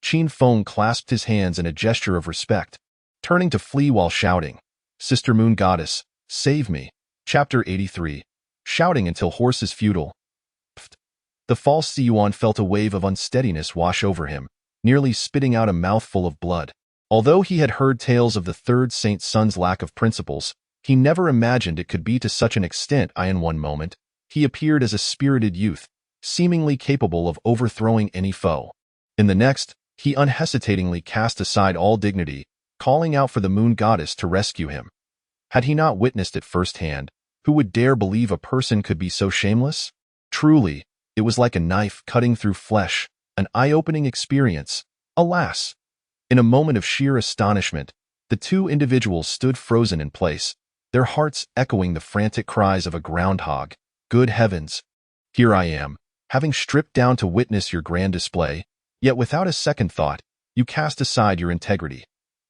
Qin Feng clasped his hands in a gesture of respect, turning to flee while shouting, Sister Moon Goddess, save me. Chapter 83. Shouting until hoarse is futile. Pfft. The false scion felt a wave of unsteadiness wash over him, nearly spitting out a mouthful of blood. Although he had heard tales of the third saint's son's lack of principles, he never imagined it could be to such an extent. In one moment, he appeared as a spirited youth, seemingly capable of overthrowing any foe. In the next, he unhesitatingly cast aside all dignity, calling out for the moon goddess to rescue him. Had he not witnessed it firsthand, who would dare believe a person could be so shameless? Truly, it was like a knife cutting through flesh, an eye-opening experience. Alas! In a moment of sheer astonishment, the two individuals stood frozen in place, their hearts echoing the frantic cries of a groundhog. Good heavens! Here I am, having stripped down to witness your grand display, yet without a second thought, you cast aside your integrity.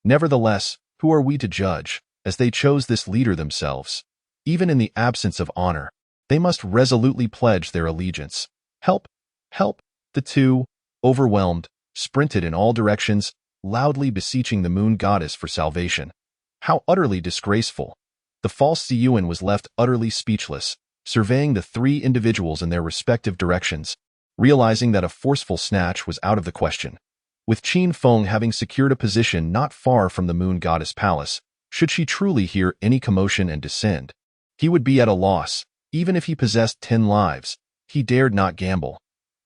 Nevertheless, who are we to judge, as they chose this leader themselves? Even in the absence of honor, they must resolutely pledge their allegiance. Help! Help! The two, overwhelmed, sprinted in all directions, loudly beseeching the moon goddess for salvation. How utterly disgraceful! The false scion was left utterly speechless, surveying the three individuals in their respective directions, realizing that a forceful snatch was out of the question. With Qin Feng having secured a position not far from the moon goddess palace, should she truly hear any commotion and descend, he would be at a loss. Even if he possessed 10 lives, he dared not gamble.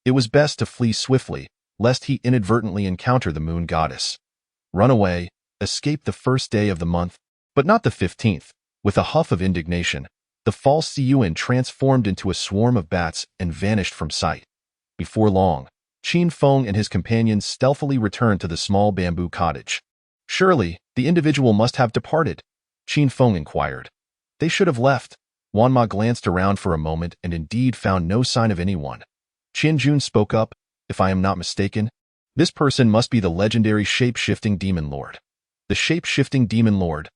It was best to flee swiftly, lest he inadvertently encounter the moon goddess. Run away, escape the first day of the month, but not the 15th. With a huff of indignation, the false scion transformed into a swarm of bats and vanished from sight. Before long, Qin Feng and his companions stealthily returned to the small bamboo cottage. Surely, the individual must have departed, Qin Feng inquired. They should have left. Wan Ma glanced around for a moment and indeed found no sign of anyone. Qian Jun spoke up, if I am not mistaken, this person must be the legendary shape-shifting demon lord. The shape-shifting demon lord.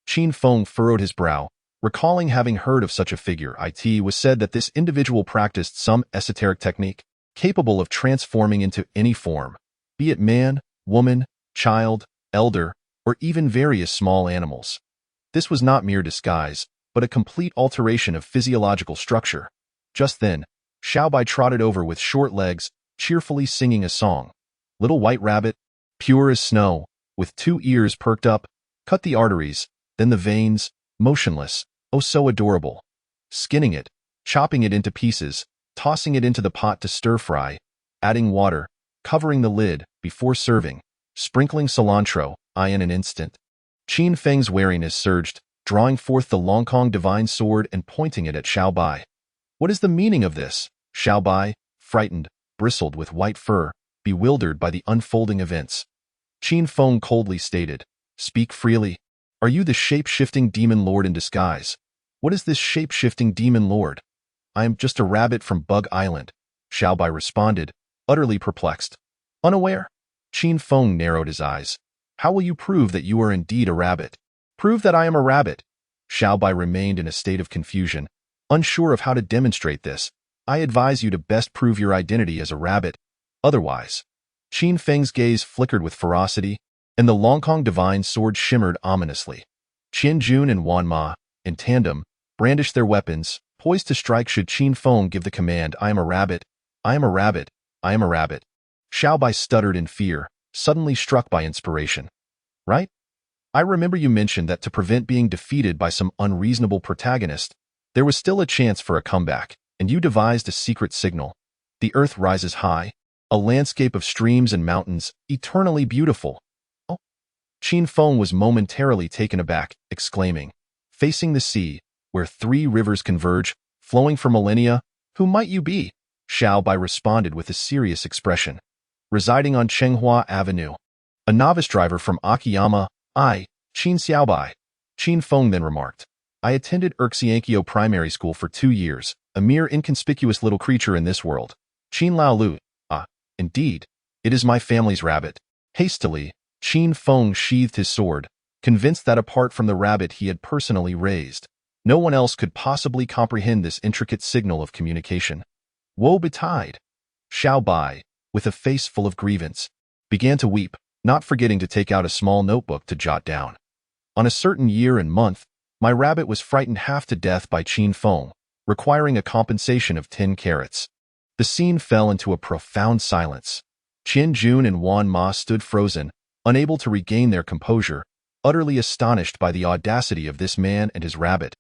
Qin Feng furrowed his brow, recalling having heard of such a figure. It was said that this individual practiced some esoteric technique, capable of transforming into any form, be it man, woman, child, elder, or even various small animals. This was not mere disguise, but a complete alteration of physiological structure. Just then, Xiaobai trotted over with short legs, cheerfully singing a song. Little white rabbit, pure as snow, with 2 ears perked up, cut the arteries, then the veins, motionless, oh so adorable. Skinning it, chopping it into pieces, tossing it into the pot to stir-fry, adding water, covering the lid before serving, sprinkling cilantro, in an instant. Qin Feng's wariness surged, drawing forth the Longkong divine sword and pointing it at Xiaobai. What is the meaning of this? Xiaobai, frightened, bristled with white fur, bewildered by the unfolding events. Qin Feng coldly stated, Speak freely. Are you the shape-shifting demon lord in disguise? What is this shape-shifting demon lord? I am just a rabbit from Bug Island, Xiaobai responded, utterly perplexed. Unaware? Qin Feng narrowed his eyes. How will you prove that you are indeed a rabbit? Prove that I am a rabbit. Xiaobai remained in a state of confusion, unsure of how to demonstrate this. I advise you to best prove your identity as a rabbit. Otherwise, Qin Feng's gaze flickered with ferocity, and the Longkong divine sword shimmered ominously. Qian Jun and Wan Ma, in tandem, brandished their weapons, poised to strike should Qin Feng give the command, I am a rabbit, I am a rabbit, I am a rabbit. Xiaobai stuttered in fear, suddenly struck by inspiration. Right? I remember you mentioned that to prevent being defeated by some unreasonable protagonist, there was still a chance for a comeback, and you devised a secret signal. The earth rises high, a landscape of streams and mountains, eternally beautiful. Oh. Qin Feng was momentarily taken aback, exclaiming, Facing the sea, where 3 rivers converge, flowing for millennia, who might you be? Xiaobai responded with a serious expression. Residing on Chenghua Avenue. A novice driver from Akiyama, Qin Xiaobai. Qin Feng then remarked. I attended Urxiankyo Primary School for 2 years, a mere inconspicuous little creature in this world. Qin Lao Lu. Ah, indeed. It is my family's rabbit. Hastily, Qin Feng sheathed his sword, convinced that apart from the rabbit he had personally raised, no one else could possibly comprehend this intricate signal of communication. Woe betide! Xiao Bai, with a face full of grievance, began to weep, not forgetting to take out a small notebook to jot down. On a certain year and month, my rabbit was frightened half to death by Qin Feng, requiring a compensation of 10 carats. The scene fell into a profound silence. Qin Jun and Wan Ma stood frozen, unable to regain their composure, utterly astonished by the audacity of this man and his rabbit.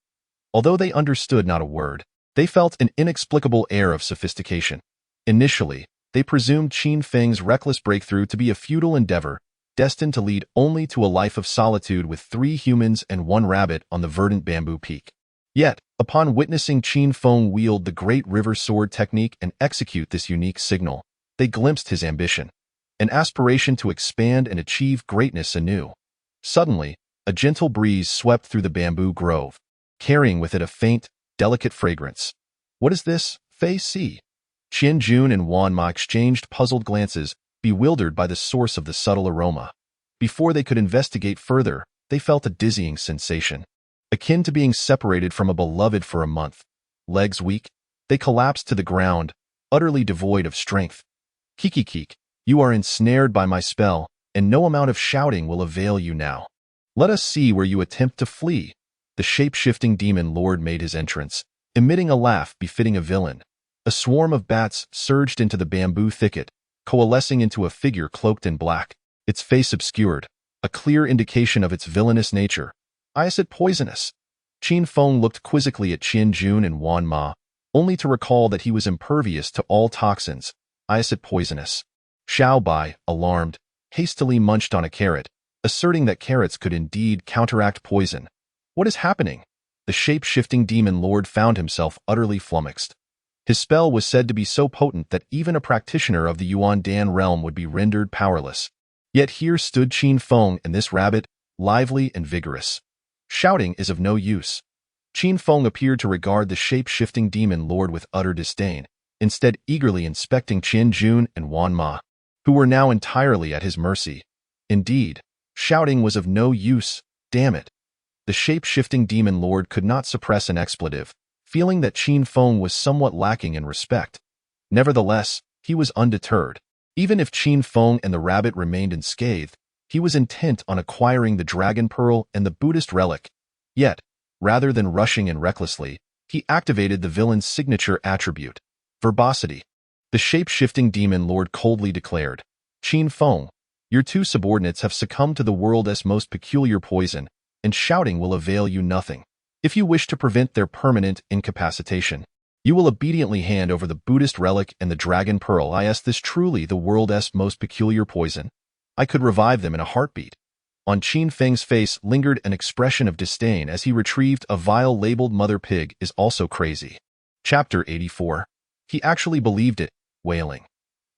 Although they understood not a word, they felt an inexplicable air of sophistication. Initially, they presumed Qin Feng's reckless breakthrough to be a futile endeavor, destined to lead only to a life of solitude with 3 humans and 1 rabbit on the verdant bamboo peak. Yet, upon witnessing Qin Feng wield the great river sword technique and execute this unique signal, they glimpsed his ambition, an aspiration to expand and achieve greatness anew. Suddenly, a gentle breeze swept through the bamboo grove, carrying with it a faint, delicate fragrance. What is this, Fei Si? Qin Jun and Wan Ma exchanged puzzled glances, bewildered by the source of the subtle aroma. Before they could investigate further, they felt a dizzying sensation, akin to being separated from a beloved for a month. Legs weak, they collapsed to the ground, utterly devoid of strength. Kikikik, you are ensnared by my spell, and no amount of shouting will avail you now. Let us see where you attempt to flee. The shape-shifting demon lord made his entrance, emitting a laugh befitting a villain. A swarm of bats surged into the bamboo thicket, coalescing into a figure cloaked in black, its face obscured, a clear indication of its villainous nature. Is it poisonous? Qin Feng looked quizzically at Qin Jun and Wan Ma, only to recall that he was impervious to all toxins. Is it poisonous? Xiao Bai, alarmed, hastily munched on a carrot, asserting that carrots could indeed counteract poison. What is happening? The shape-shifting demon lord found himself utterly flummoxed. His spell was said to be so potent that even a practitioner of the Yuan Dan realm would be rendered powerless. Yet here stood Qin Feng and this rabbit, lively and vigorous. Shouting is of no use. Qin Feng appeared to regard the shape-shifting demon lord with utter disdain, instead eagerly inspecting Qin Jun and Wan Ma, who were now entirely at his mercy. Indeed, shouting was of no use, damn it. The shape-shifting demon lord could not suppress an expletive, feeling that Qin Feng was somewhat lacking in respect. Nevertheless, he was undeterred. Even if Qin Feng and the rabbit remained unscathed, he was intent on acquiring the dragon pearl and the Buddhist relic. Yet, rather than rushing in recklessly, he activated the villain's signature attribute, verbosity. The shape-shifting demon lord coldly declared, Qin Feng, your 2 subordinates have succumbed to the world's most peculiar poison, and shouting will avail you nothing. If you wish to prevent their permanent incapacitation, you will obediently hand over the Buddhist relic and the dragon pearl. Is this truly the world's most peculiar poison? I could revive them in a heartbeat. On Qin Feng's face lingered an expression of disdain as he retrieved a vial labeled Mother Pig is also crazy. Chapter 84. He actually believed it, wailing.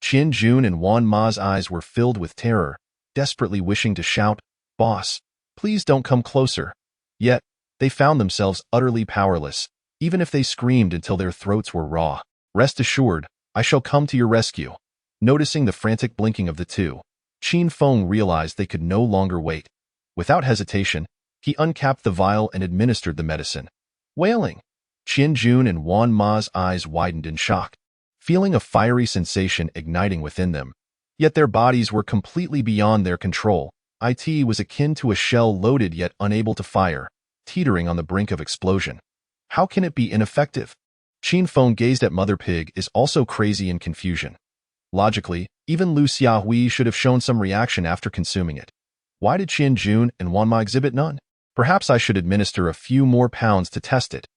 Qin Jun and Wan Ma's eyes were filled with terror, desperately wishing to shout, Boss, please don't come closer. Yet, they found themselves utterly powerless, even if they screamed until their throats were raw. Rest assured, I shall come to your rescue. Noticing the frantic blinking of the 2, Qin Feng realized they could no longer wait. Without hesitation, he uncapped the vial and administered the medicine. Wailing, Qin Jun and Wan Ma's eyes widened in shock, feeling a fiery sensation igniting within them. Yet their bodies were completely beyond their control. It was akin to a shell loaded yet unable to fire, teetering on the brink of explosion. How can it be ineffective? Qin Feng gazed at Mother Pig is also crazy in confusion. Logically, even Lu Xiahui should have shown some reaction after consuming it. Why did Qin Jun and Wan Ma exhibit none? Perhaps I should administer a few more pounds to test it.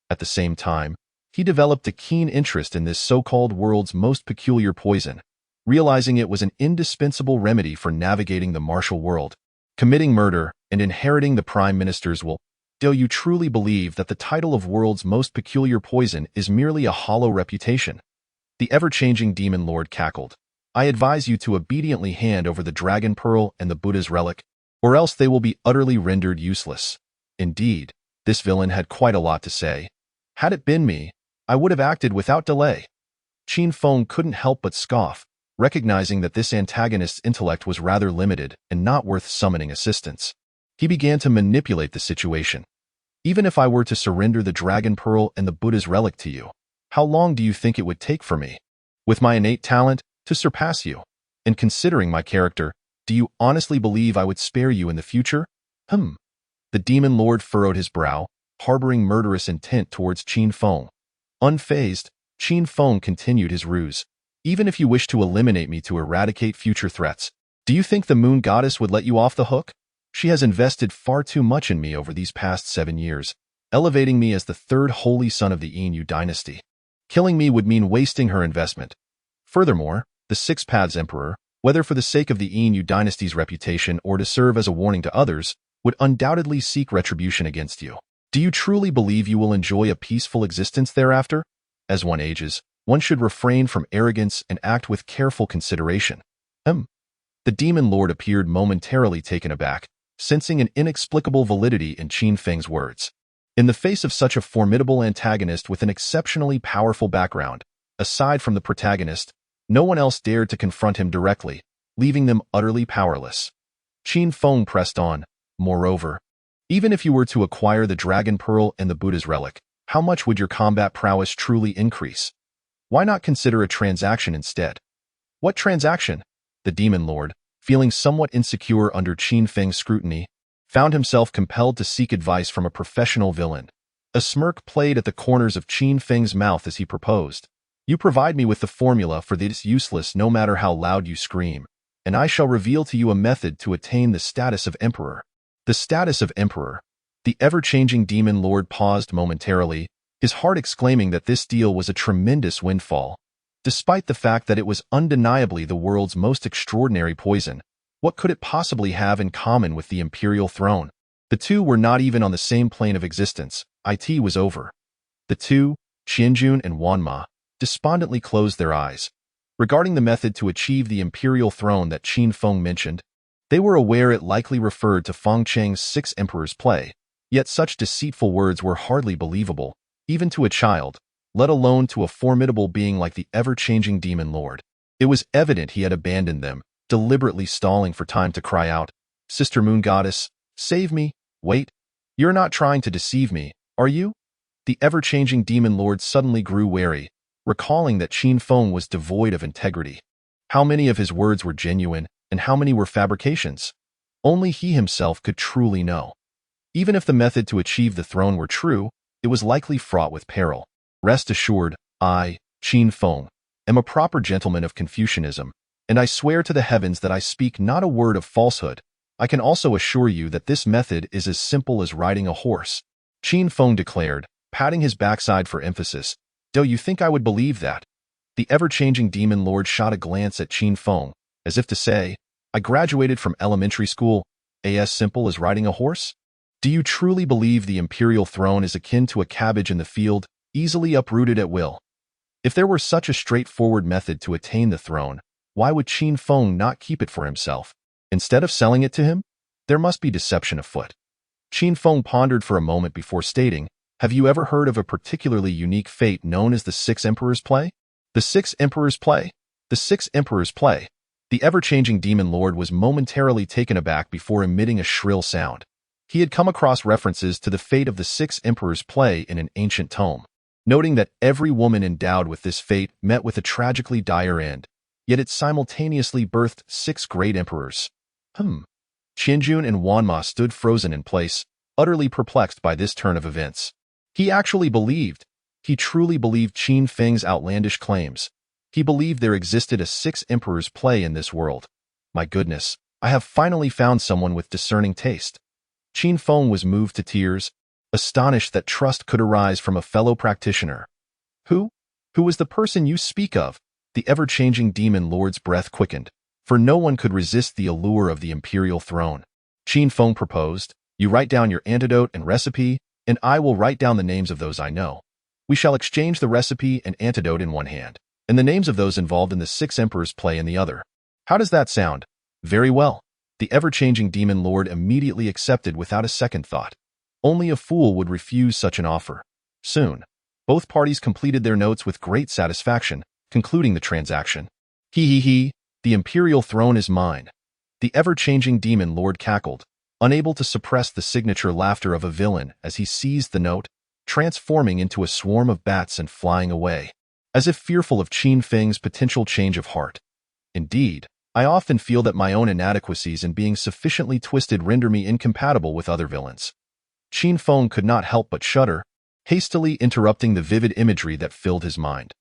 At the same time, he developed a keen interest in this so-called world's most peculiar poison, realizing it was an indispensable remedy for navigating the martial world, committing murder, and inheriting the prime minister's will. Do you truly believe that the title of world's most peculiar poison is merely a hollow reputation? The ever-changing demon lord cackled. I advise you to obediently hand over the dragon pearl and the Buddha's relic, or else they will be utterly rendered useless. Indeed, This villain had quite a lot to say. Had it been me, I would have acted without delay. Qin Feng couldn't help but scoff, recognizing that this antagonist's intellect was rather limited and not worth summoning assistance. He began to manipulate the situation. Even if I were to surrender the dragon pearl and the Buddha's relic to you, how long do you think it would take for me, with my innate talent, to surpass you? And considering my character, do you honestly believe I would spare you in the future? The demon lord furrowed his brow, harboring murderous intent towards Qin Feng. Unfazed, Qin Feng continued his ruse. Even if you wish to eliminate me to eradicate future threats, do you think the moon goddess would let you off the hook? She has invested far too much in me over these past 7 years, elevating me as the third holy son of the Inu dynasty. Killing me would mean wasting her investment. Furthermore, the Six Paths Emperor, whether for the sake of the Inu dynasty's reputation or to serve as a warning to others, would undoubtedly seek retribution against you. Do you truly believe you will enjoy a peaceful existence thereafter? As one ages, one should refrain from arrogance and act with careful consideration. The demon lord appeared momentarily taken aback, sensing an inexplicable validity in Qin Feng's words. In the face of such a formidable antagonist with an exceptionally powerful background, aside from the protagonist, no one else dared to confront him directly, leaving them utterly powerless. Qin Feng pressed on. Moreover, even if you were to acquire the dragon pearl and the Buddha's relic, how much would your combat prowess truly increase? Why not consider a transaction instead? What transaction? The demon lord, feeling somewhat insecure under Qin Feng's scrutiny, found himself compelled to seek advice from a professional villain. A smirk played at the corners of Qin Feng's mouth as he proposed. You provide me with the formula for this useless no matter how loud you scream, and I shall reveal to you a method to attain the status of emperor. The status of emperor. The ever-changing demon lord paused momentarily, his heart exclaiming that this deal was a tremendous windfall. Despite the fact that it was undeniably the world's most extraordinary poison, what could it possibly have in common with the imperial throne? The two were not even on the same plane of existence. It was over. The two, Qianjun and Wanma, despondently closed their eyes. Regarding the method to achieve the imperial throne that Qin Feng mentioned, they were aware it likely referred to Feng Cheng's Six Emperors play, yet such deceitful words were hardly believable, even to a child, let alone to a formidable being like the ever-changing demon lord. It was evident he had abandoned them, deliberately stalling for time to cry out, "Sister Moon Goddess, save me, wait, you're not trying to deceive me, are you?" The ever-changing demon lord suddenly grew wary, recalling that Qin Feng was devoid of integrity. How many of his words were genuine, and how many were fabrications? Only he himself could truly know. Even if the method to achieve the throne were true, it was likely fraught with peril. Rest assured, I, Qin Feng, am a proper gentleman of Confucianism, and I swear to the heavens that I speak not a word of falsehood. I can also assure you that this method is as simple as riding a horse. Qin Feng declared, patting his backside for emphasis. Do you think I would believe that? The ever-changing demon lord shot a glance at Qin Feng, as if to say, I graduated from elementary school, as simple as riding a horse? Do you truly believe the imperial throne is akin to a cabbage in the field, easily uprooted at will? If there were such a straightforward method to attain the throne, why would Qin Feng not keep it for himself? Instead of selling it to him? There must be deception afoot. Qin Feng pondered for a moment before stating, have you ever heard of a particularly unique fate known as the Six Emperors play? The Six Emperors play? The Six Emperors play. The ever-changing demon lord was momentarily taken aback before emitting a shrill sound. He had come across references to the fate of the Six Emperors play in an ancient tome, noting that every woman endowed with this fate met with a tragically dire end, yet it simultaneously birthed 6 great emperors. Qianjun and Wanma stood frozen in place, utterly perplexed by this turn of events. He truly believed Qin Feng's outlandish claims. He believed there existed a 6 emperors play in this world. My goodness, I have finally found someone with discerning taste. Qin Feng was moved to tears, astonished that trust could arise from a fellow practitioner. Who was the person you speak of? The ever-changing demon lord's breath quickened, for no one could resist the allure of the imperial throne. Qin Feng proposed, you write down your antidote and recipe, and I will write down the names of those I know. We shall exchange the recipe and antidote in one hand, and the names of those involved in the 6 emperors play in the other. How does that sound? Very well. The ever-changing demon lord immediately accepted without a second thought. Only a fool would refuse such an offer. Soon, both parties completed their notes with great satisfaction, concluding the transaction. He, the imperial throne is mine. The ever-changing demon lord cackled, unable to suppress the signature laughter of a villain as he seized the note, transforming into a swarm of bats and flying away, as if fearful of Qin Feng's potential change of heart. Indeed, I often feel that my own inadequacies in being sufficiently twisted render me incompatible with other villains. Qin Feng could not help but shudder, hastily interrupting the vivid imagery that filled his mind.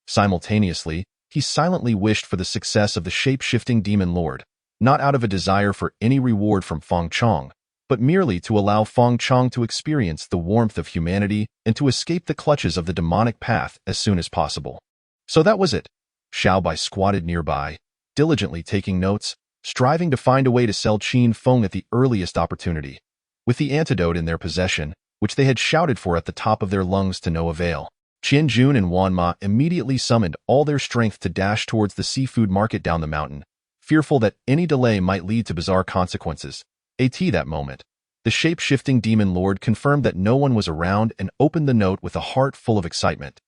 Simultaneously, he silently wished for the success of the shape-shifting demon lord, not out of a desire for any reward from Feng Chong, but merely to allow Feng Chong to experience the warmth of humanity and to escape the clutches of the demonic path as soon as possible. So that was it. Xiao Bai squatted nearby, diligently taking notes, striving to find a way to sell Qin Feng at the earliest opportunity. With the antidote in their possession, which they had shouted for at the top of their lungs to no avail, Qian Jun and Wan Ma immediately summoned all their strength to dash towards the seafood market down the mountain, fearful that any delay might lead to bizarre consequences. At that moment, the shape-shifting demon lord confirmed that no one was around and opened the note with a heart full of excitement.